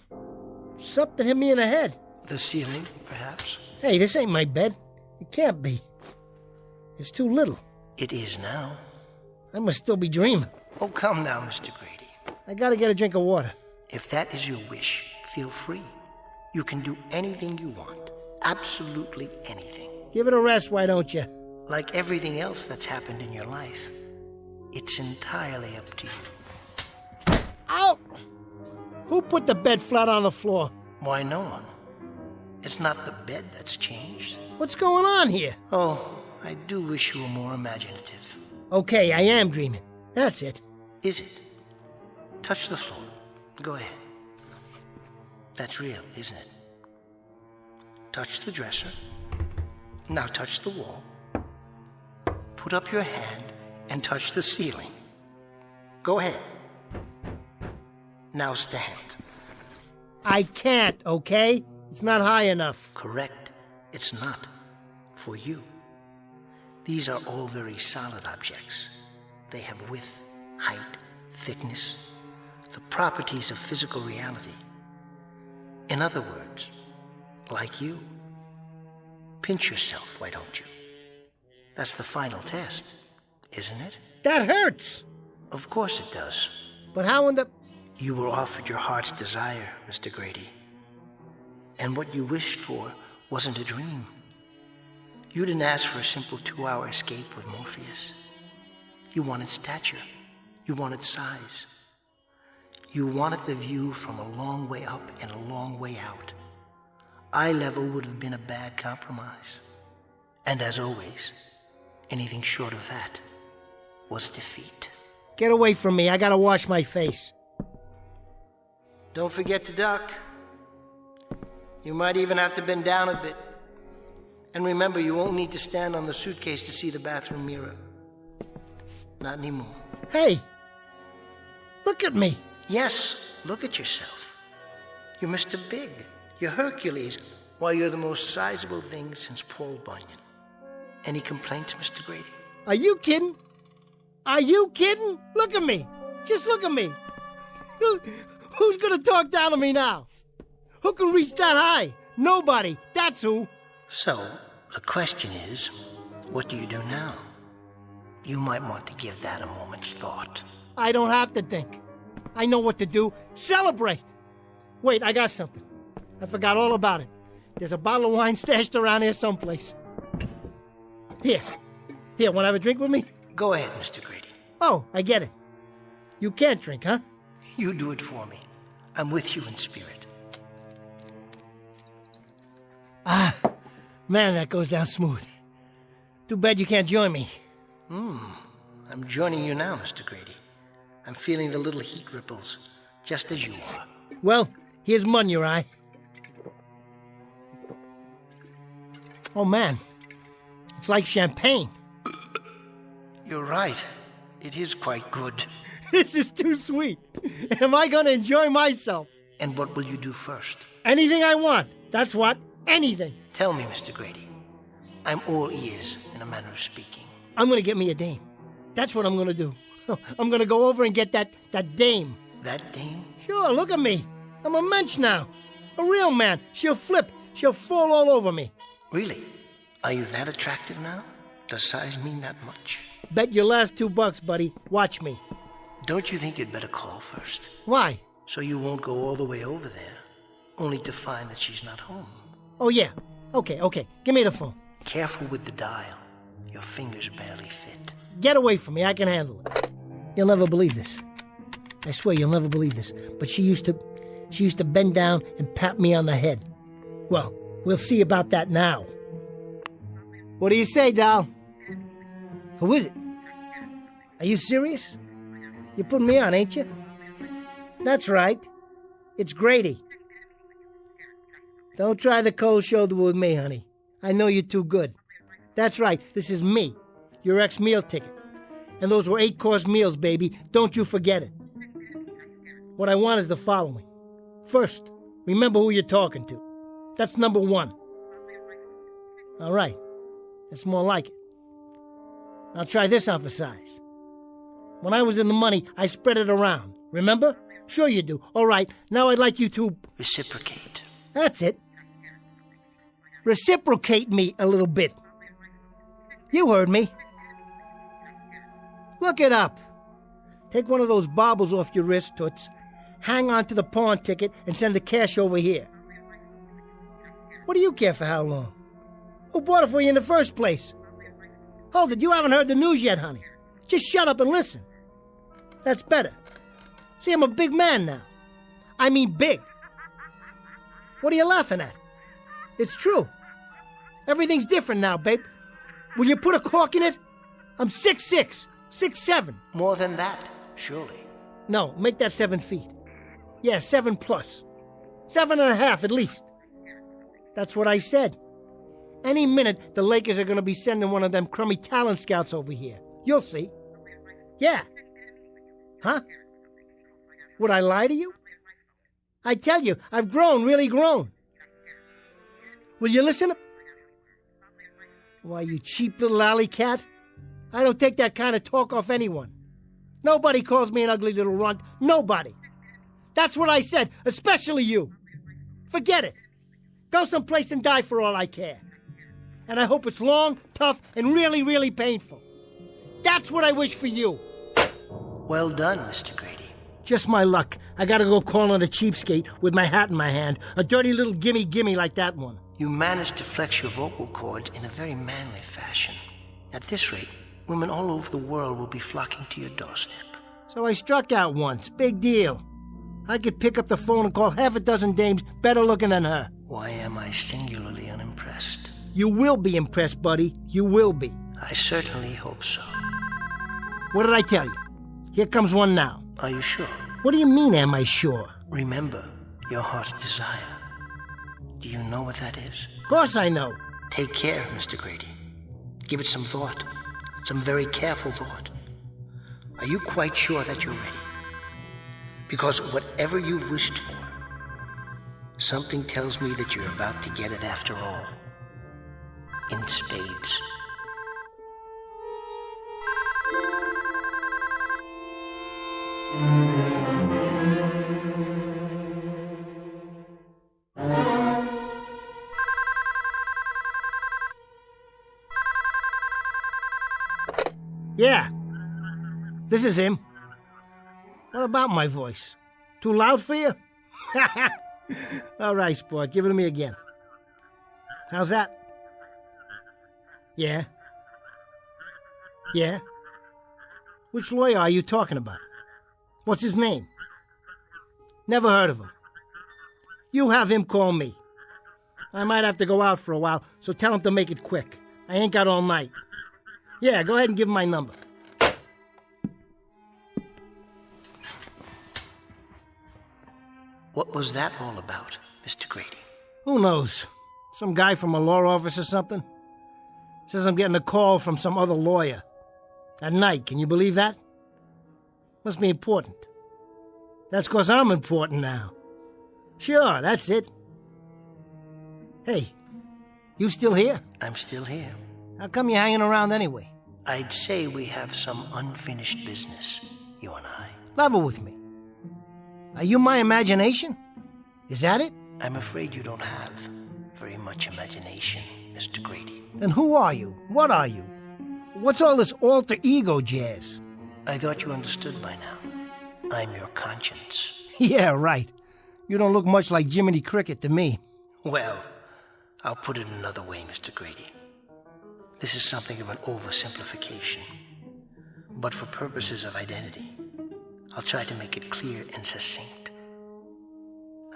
Something hit me in the head. The ceiling, perhaps? Hey, this ain't my bed. It can't be. It's too little. It is now. I must still be dreaming. Oh, come now, Mr. Grady. I gotta get a drink of water. If that is your wish, feel free. You can do anything you want. Absolutely anything. Give it a rest, why don't you? Like everything else that's happened in your life, it's entirely up to you. Ow! Who put the bed flat on the floor? Why, no one. It's not the bed that's changed. What's going on here? Oh, I do wish you were more imaginative. Okay, I am dreaming. That's it. Is it? Touch the floor. Go ahead. That's real, isn't it? Touch the dresser. Now touch the wall. Put up your hand and touch the ceiling. Go ahead. Now stand. I can't, okay? It's not high enough. Correct. It's not. For you. These are all very solid objects. They have width, height, thickness, the properties of physical reality. In other words, like you. Pinch yourself, why don't you? That's the final test, isn't it? That hurts! Of course it does. But how in the... You were offered your heart's desire, Mr. Grady. And what you wished for wasn't a dream. You didn't ask for a simple 2-hour escape with Morpheus. You wanted stature. You wanted size. You wanted the view from a long way up and a long way out. Eye level would have been a bad compromise. And as always, anything short of that was defeat. Get away from me. I gotta wash my face. Don't forget to duck. You might even have to bend down a bit. And remember, you won't need to stand on the suitcase to see the bathroom mirror. Not anymore. Hey! Look at me. Yes, look at yourself. You're Mr. Big. You're Hercules. Why, you're the most sizable thing since Paul Bunyan. Any complaints, Mr. Grady? Are you kidding? Are you kidding? Look at me. Just look at me. Who's gonna talk down to me now? Who can reach that high? Nobody. That's who. So, the question is, what do you do now? You might want to give that a moment's thought. I don't have to think. I know what to do. Celebrate! Wait, I got something. I forgot all about it. There's a bottle of wine stashed around here someplace. Here, want to have a drink with me? Go ahead, Mr. Grady. Oh, I get it. You can't drink, huh? You do it for me. I'm with you in spirit. Ah, man, that goes down smooth. Too bad you can't join me. I'm joining you now, Mr. Grady. I'm feeling the little heat ripples, just as you are. Well, here's mud in your eye. Oh, man. It's like champagne. You're right. It is quite good. This is too sweet. Am I going to enjoy myself? And what will you do first? Anything I want. That's what. Anything. Tell me, Mr. Grady. I'm all ears, in a manner of speaking. I'm going to get me a dame. That's what I'm going to do. I'm going to go over and get that dame. That dame? Sure, look at me. I'm a mensch now. A real man. She'll flip. She'll fall all over me. Really? Are you that attractive now? Does size mean that much? Bet your last $2, buddy. Watch me. Don't you think you'd better call first? Why? So you won't go all the way over there, only to find that she's not home. Oh, yeah. Okay. Give me the phone. Careful with the dial. Your fingers barely fit. Get away from me. I can handle it. You'll never believe this. I swear you'll never believe this. But she used to bend down and pat me on the head. Well, we'll see about that now. What do you say, doll? Who is it? Are you serious? You're putting me on, ain't you? That's right. It's Grady. Don't try the cold shoulder with me, honey. I know you're too good. That's right. This is me, your ex-meal ticket. And those were 8-course meals, baby. Don't you forget it. What I want is the following. First, remember who you're talking to. That's number one. All right. That's more like it. I'll try this on for size. When I was in the money, I spread it around. Remember? Sure you do. All right, now I'd like you to... Reciprocate. That's it. Reciprocate me a little bit. You heard me. Look it up. Take one of those baubles off your wrist, Toots. Hang on to the pawn ticket and send the cash over here. What do you care for how long? Who bought it for you in the first place? Hold it, you haven't heard the news yet, honey. Just shut up and listen. That's better. See, I'm a big man now. I mean big. What are you laughing at? It's true. Everything's different now, babe. Will you put a cork in it? I'm 6'6", 6'7". More than that, surely. No, make that 7 feet. Yeah, 7 plus. 7.5 at least. That's what I said. Any minute, the Lakers are going to be sending one of them crummy talent scouts over here. You'll see. Yeah. Huh? Would I lie to you? I tell you, I've grown, really grown. Will you listen? Why, you cheap little alley cat. I don't take that kind of talk off anyone. Nobody calls me an ugly little runt. Nobody. That's what I said, especially you. Forget it. Go someplace and die for all I care. And I hope it's long, tough, and really, really painful. That's what I wish for you. Well done, Mr. Grady. Just my luck. I gotta go call on a cheapskate with my hat in my hand. A dirty little gimme like that one. You managed to flex your vocal cords in a very manly fashion. At this rate, women all over the world will be flocking to your doorstep. So I struck out once. Big deal. I could pick up the phone and call half a dozen dames better looking than her. Why am I singularly unimpressed? You will be impressed, buddy. You will be. I certainly hope so. What did I tell you? Here comes one now. Are you sure? What do you mean, am I sure? Remember your heart's desire. Do you know what that is? Of course I know. Take care, Mr. Grady. Give it some thought. Some very careful thought. Are you quite sure that you're ready? Because whatever you've wished for, something tells me that you're about to get it after all. In spades. Yeah. This is him. What about my voice? Too loud for you? All right, sport. Give it to me again. How's that? Yeah? Yeah? Which lawyer are you talking about? What's his name? Never heard of him. You have him call me. I might have to go out for a while, so tell him to make it quick. I ain't got all night. Yeah, go ahead and give him my number. What was that all about, Mr. Grady? Who knows? Some guy from a law office or something? Says I'm getting a call from some other lawyer. At night, can you believe that? Must be important. That's 'cause I'm important now. Sure, that's it. Hey, you still here? I'm still here. How come you're hanging around anyway? I'd say we have some unfinished business, you and I. Level with me. Are you my imagination? Is that it? I'm afraid you don't have very much imagination, Mr. Grady. Then who are you? What are you? What's all this alter ego jazz? I thought you understood by now. I'm your conscience. Yeah, right. You don't look much like Jiminy Cricket to me. Well, I'll put it another way, Mr. Grady. This is something of an oversimplification. But for purposes of identity, I'll try to make it clear and succinct.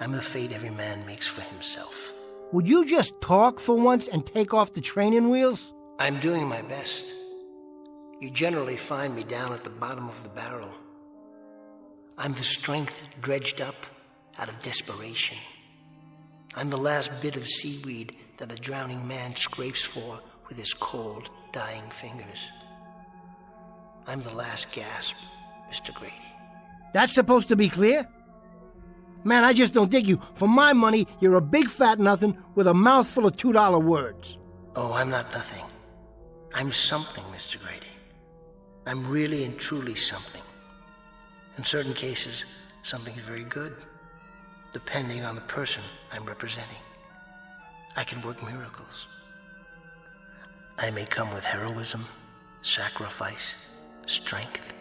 I'm the fate every man makes for himself. Would you just talk for once and take off the training wheels? I'm doing my best. You generally find me down at the bottom of the barrel. I'm the strength dredged up out of desperation. I'm the last bit of seaweed that a drowning man scrapes for with his cold, dying fingers. I'm the last gasp, Mr. Grady. That's supposed to be clear? Man, I just don't dig you. For my money, you're a big fat nothing with a mouthful of $2 words. Oh, I'm not nothing. I'm something, Mr. Grady. I'm really and truly something. In certain cases, something's very good, depending on the person I'm representing. I can work miracles. I may come with heroism, sacrifice, strength.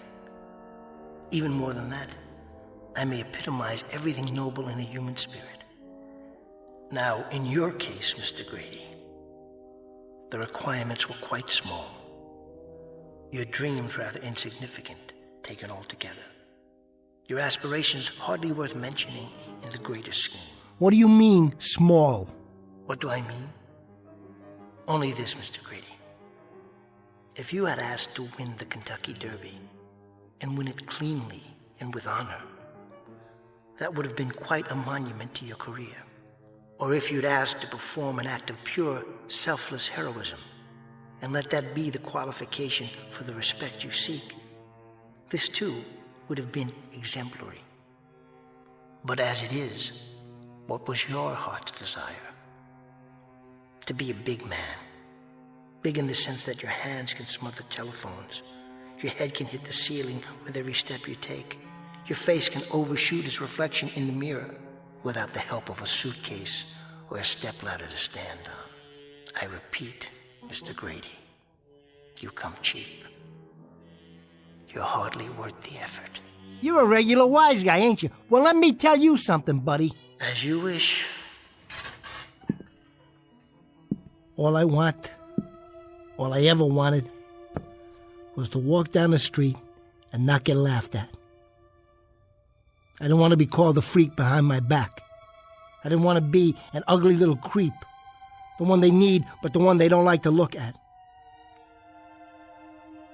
Even more than that, I may epitomize everything noble in the human spirit. Now, in your case, Mr. Grady, the requirements were quite small. Your dreams rather insignificant, taken all together. Your aspirations hardly worth mentioning in the greater scheme. What do you mean, small? What do I mean? Only this, Mr. Grady. If you had asked to win the Kentucky Derby, and win it cleanly and with honor, that would have been quite a monument to your career. Or if you'd asked to perform an act of pure, selfless heroism, and let that be the qualification for the respect you seek, this too would have been exemplary. But as it is, what was your heart's desire? To be a big man. Big in the sense that your hands can smother telephones, your head can hit the ceiling with every step you take, your face can overshoot its reflection in the mirror without the help of a suitcase or a stepladder to stand on. I repeat, Mr. Grady, you come cheap. You're hardly worth the effort. You're a regular wise guy, ain't you? Well, let me tell you something, buddy. As you wish. All I want, all I ever wanted, was to walk down the street and not get laughed at. I didn't want to be called a freak behind my back. I didn't want to be an ugly little creep, the one they need, but the one they don't like to look at.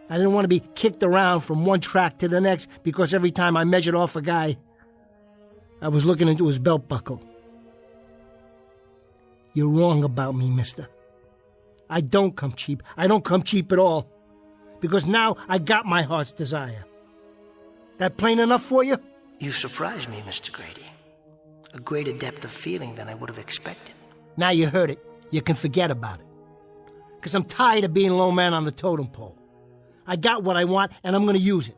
I didn't want to be kicked around from one track to the next because every time I measured off a guy, I was looking into his belt buckle. You're wrong about me, mister. I don't come cheap. I don't come cheap at all. Because now I got my heart's desire. That plain enough for you? You surprised me, Mr. Grady. A greater depth of feeling than I would have expected. Now you heard it. You can forget about it. Because I'm tired of being low man on the totem pole. I got what I want, and I'm going to use it.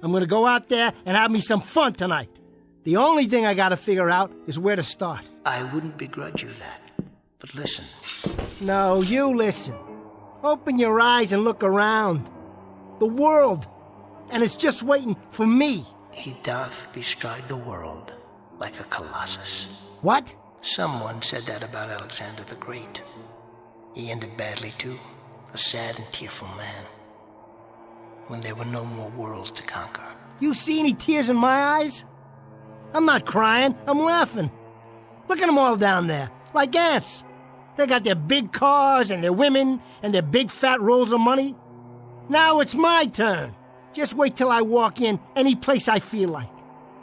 I'm going to go out there and have me some fun tonight. The only thing I got to figure out is where to start. I wouldn't begrudge you that. But listen. No, you listen. Open your eyes and look around. The world. And it's just waiting for me. He doth bestride the world like a colossus. What? Someone said that about Alexander the Great. He ended badly too. A sad and tearful man. When there were no more worlds to conquer. You see any tears in my eyes? I'm not crying, I'm laughing. Look at them all down there, like ants. They got their big cars and their women and their big fat rolls of money. Now it's my turn. Just wait till I walk in any place I feel like.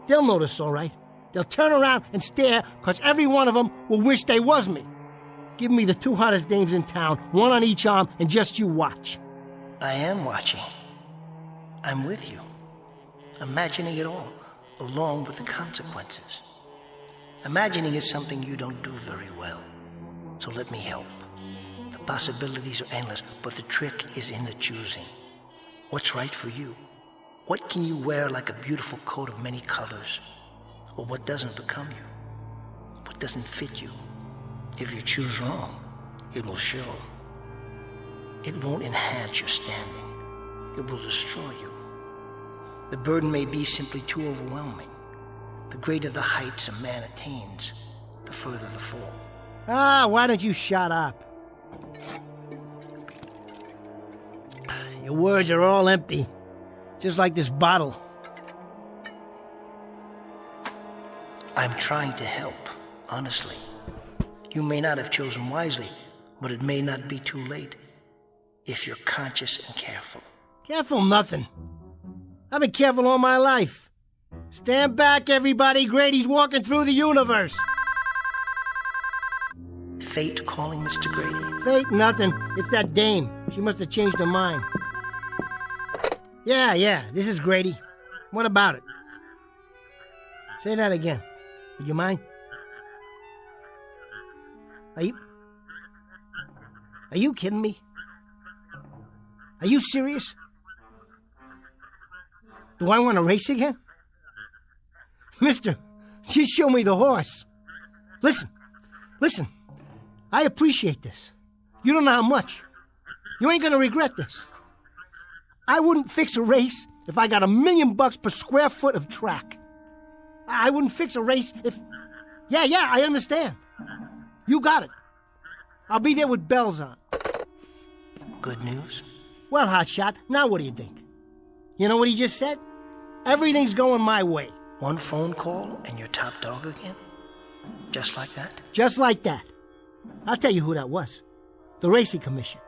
They'll notice, all right. They'll turn around and stare, because every one of them will wish they was me. Give me the two hottest dames in town, one on each arm, and just you watch. I am watching. I'm with you. Imagining it all, along with the consequences. Imagining is something you don't do very well. So let me help. The possibilities are endless, but the trick is in the choosing. What's right for you? What can you wear like a beautiful coat of many colors? Or what doesn't become you? What doesn't fit you? If you choose wrong, it will show. It won't enhance your standing. It will destroy you. The burden may be simply too overwhelming. The greater the heights a man attains, the further the fall. Ah, why don't you shut up? Your words are all empty, just like this bottle. I'm trying to help, honestly. You may not have chosen wisely, but it may not be too late if you're conscious and careful. Careful nothing. I've been careful all my life. Stand back, everybody. Grady's walking through the universe. Fate calling, Mr. Grady? Fate nothing. It's that dame. She must have changed her mind. Yeah, this is Grady. What about it? Say that again. Would you mind? Are you kidding me? Are you serious? Do I want to race again? Mister, just show me the horse. Listen. I appreciate this. You don't know how much. You ain't gonna regret this. I wouldn't fix a race if I got $1 million per square foot of track. I wouldn't fix a race if... Yeah, I understand. You got it. I'll be there with bells on. Good news? Well, hotshot, now what do you think? You know what he just said? Everything's going my way. One phone call and you're top dog again? Just like that? Just like that. I'll tell you who that was. The Racing Commission.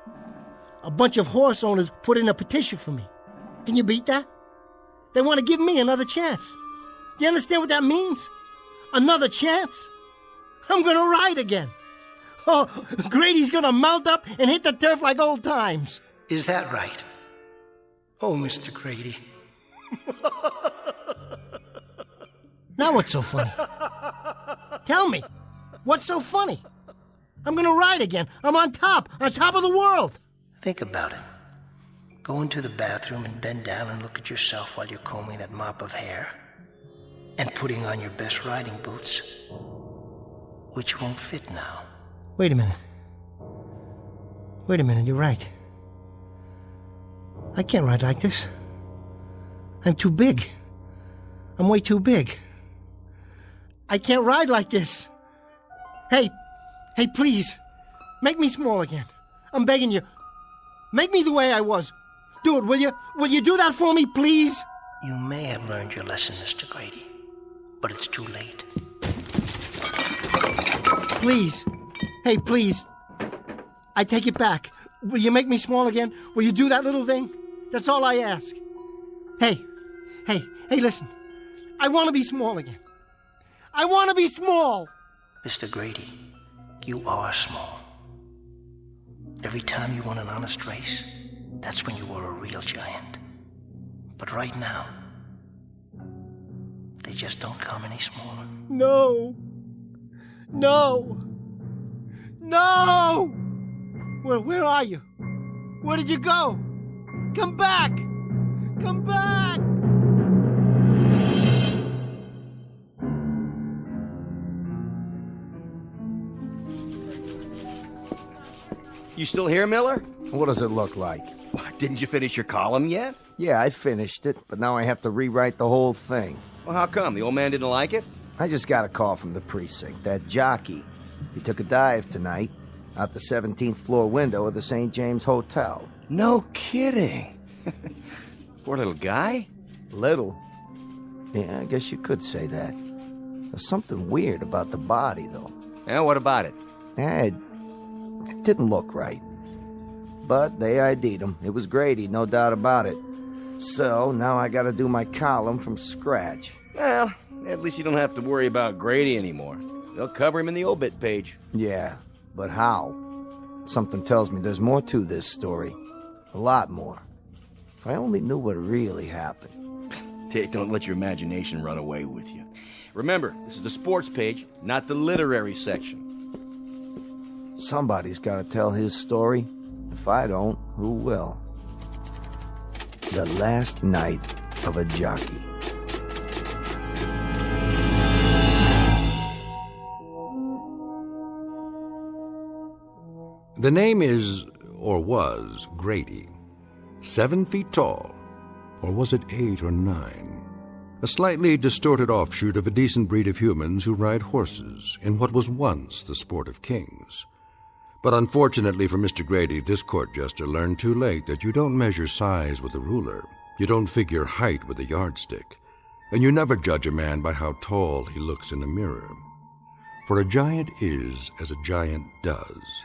A bunch of horse owners put in a petition for me. Can you beat that? They want to give me another chance. Do you understand what that means? Another chance? I'm gonna ride again. Oh, Grady's gonna mount up and hit the turf like old times. Is that right? Oh, Mr. Grady. Now what's so funny? Tell me, what's so funny? I'm gonna ride again. I'm on top of the world. Think about it. Go into the bathroom and bend down and look at yourself while you're combing that mop of hair. And putting on your best riding boots, which won't fit now. Wait a minute, you're right. I can't ride like this. I'm too big. I'm way too big. I can't ride like this. Hey, please, make me small again. I'm begging you. Make me the way I was. Do it, will you? Will you do that for me, please? You may have learned your lesson, Mr. Grady, but it's too late. Please. Hey, please. I take it back. Will you make me small again? Will you do that little thing? That's all I ask. Hey, listen. I want to be small again. I want to be small. Mr. Grady, you are small. Every time you won an honest race, that's when you were a real giant. But right now, they just don't come any smaller. No! Where are you? Where did you go? Come back! Come back! You still here, Miller? What does it look like? Didn't you finish your column yet? Yeah, I finished it, but now I have to rewrite the whole thing. Well, how come? The old man didn't like it? I just got a call from the precinct. That jockey. He took a dive tonight out the 17th floor window of the St. James Hotel. No kidding. Poor little guy? Little? Yeah, I guess you could say that. There's something weird about the body, though. Yeah, what about it? It didn't look right. But they ID'd him. It was Grady, no doubt about it. So now I gotta do my column from scratch. Well, at least you don't have to worry about Grady anymore. They'll cover him in the obit page. Yeah, but how? Something tells me there's more to this story. A lot more. If I only knew what really happened. Don't let your imagination run away with you. Remember, this is the sports page, not the literary section. Somebody's gotta tell his story. If I don't, who will? The last night of a jockey. The name is, or was, Grady. 7 feet tall. Or was it 8 or 9? A slightly distorted offshoot of a decent breed of humans who ride horses in what was once the sport of kings. But unfortunately for Mr. Grady, this court jester learned too late that you don't measure size with a ruler, you don't figure height with a yardstick, and you never judge a man by how tall he looks in a mirror. For a giant is as a giant does.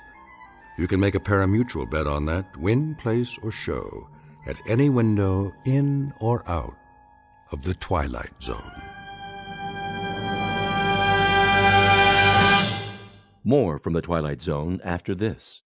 You can make a pari-mutuel bet on that, win, place, or show, at any window in or out of the Twilight Zone. More from the Twilight Zone after this.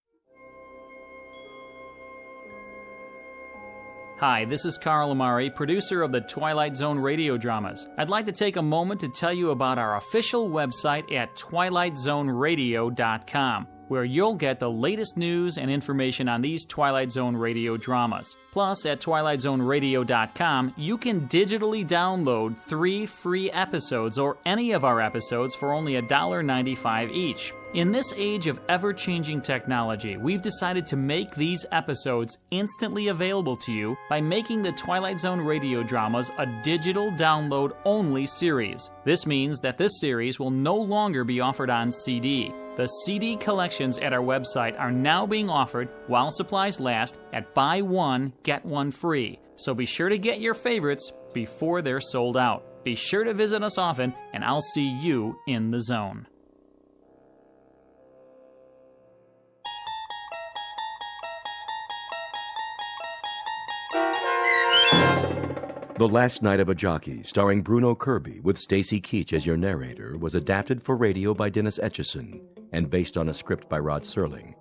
Hi, this is Carl Amari, producer of the Twilight Zone Radio Dramas. I'd like to take a moment to tell you about our official website at twilightzoneradio.com, where you'll get the latest news and information on these Twilight Zone Radio dramas. Plus, at twilightzoneradio.com, you can digitally download 3 free episodes or any of our episodes for only $1.95 each. In this age of ever-changing technology, we've decided to make these episodes instantly available to you by making the Twilight Zone Radio Dramas a digital download-only series. This means that this series will no longer be offered on CD. The CD collections at our website are now being offered while supplies last at buy one, get one free. So be sure to get your favorites before they're sold out. Be sure to visit us often, and I'll see you in the zone. The Last Night of a Jockey, starring Bruno Kirby with Stacy Keach as your narrator, was adapted for radio by Dennis Etchison and based on a script by Rod Serling.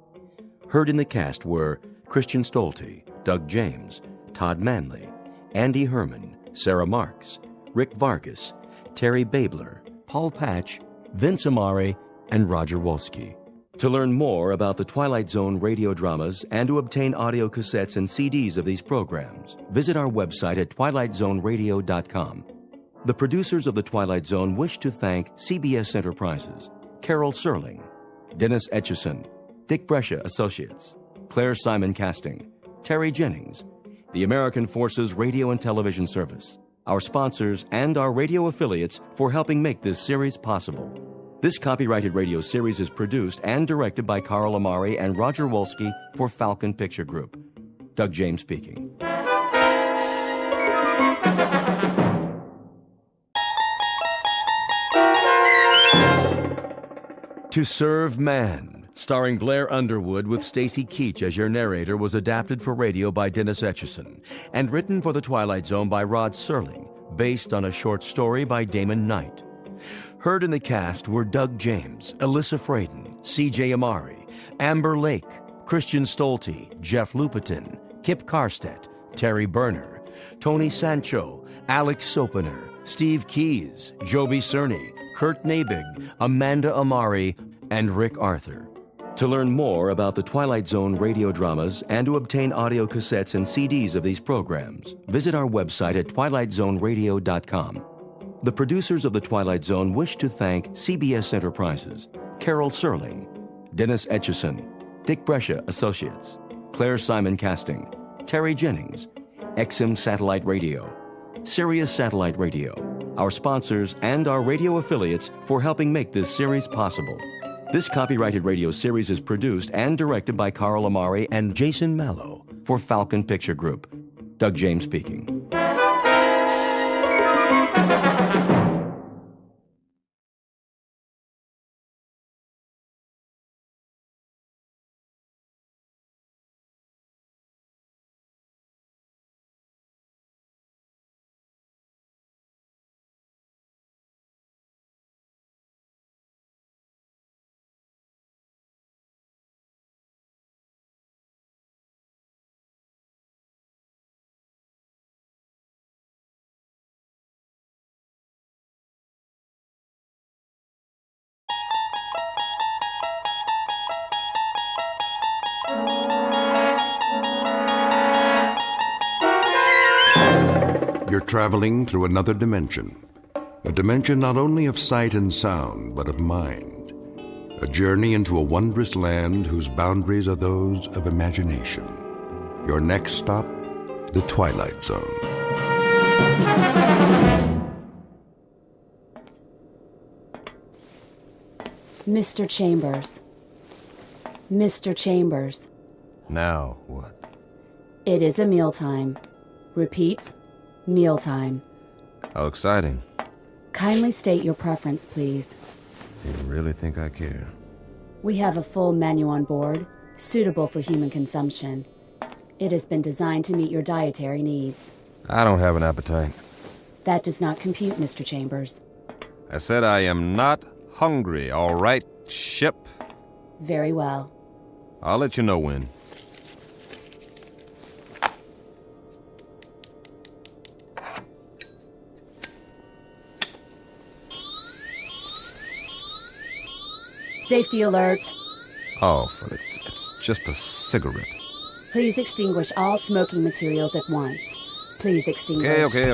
Heard in the cast were Christian Stolte, Doug James, Todd Manley, Andy Herman, Sarah Marks, Rick Vargas, Terry Babler, Paul Patch, Vince Amari, and Roger Wolski. To learn more about the Twilight Zone radio dramas and to obtain audio cassettes and CDs of these programs, visit our website at twilightzoneradio.com. The producers of The Twilight Zone wish to thank CBS Enterprises, Carol Serling, Dennis Etchison, Dick Brescia Associates, Claire Simon Casting, Terry Jennings, the American Forces Radio and Television Service, our sponsors, and our radio affiliates for helping make this series possible. This copyrighted radio series is produced and directed by Carl Amari and Roger Wolski for Falcon Picture Group. Doug James speaking. To Serve Man, starring Blair Underwood with Stacy Keach as your narrator, was adapted for radio by Dennis Etchison and written for The Twilight Zone by Rod Serling, based on a short story by Damon Knight. Heard in the cast were Doug James, Alyssa Fraden, C.J. Amari, Amber Lake, Christian Stolte, Jeff Lupetin, Kip Karstedt, Terry Berner, Tony Sancho, Alex Sopener, Steve Keys, Joby Cerny, Kurt Nabig, Amanda Amari, and Rick Arthur. To learn more about the Twilight Zone radio dramas and to obtain audio cassettes and CDs of these programs, visit our website at twilightzoneradio.com. The producers of The Twilight Zone wish to thank CBS Enterprises, Carol Serling, Dennis Etchison, Dick Brescia Associates, Claire Simon Casting, Terry Jennings, XM Satellite Radio, Sirius Satellite Radio, our sponsors, and our radio affiliates for helping make this series possible. This copyrighted radio series is produced and directed by Carl Amari and Jason Mallow for Falcon Picture Group. Doug James speaking. You're traveling through another dimension. A dimension not only of sight and sound, but of mind. A journey into a wondrous land whose boundaries are those of imagination. Your next stop, the Twilight Zone. Mr. Chambers. Mr. Chambers. Now what? It is a mealtime. Repeat, mealtime. How exciting. Kindly state your preference, please. You really think I care? We have a full menu on board, suitable for human consumption. It has been designed to meet your dietary needs. I don't have an appetite. That does not compute, Mr. Chambers. I said I am not hungry, all right, ship? Very well. I'll let you know when. Safety alert. Oh, it's just a cigarette. Please extinguish all smoking materials at once. Please extinguish. Okay.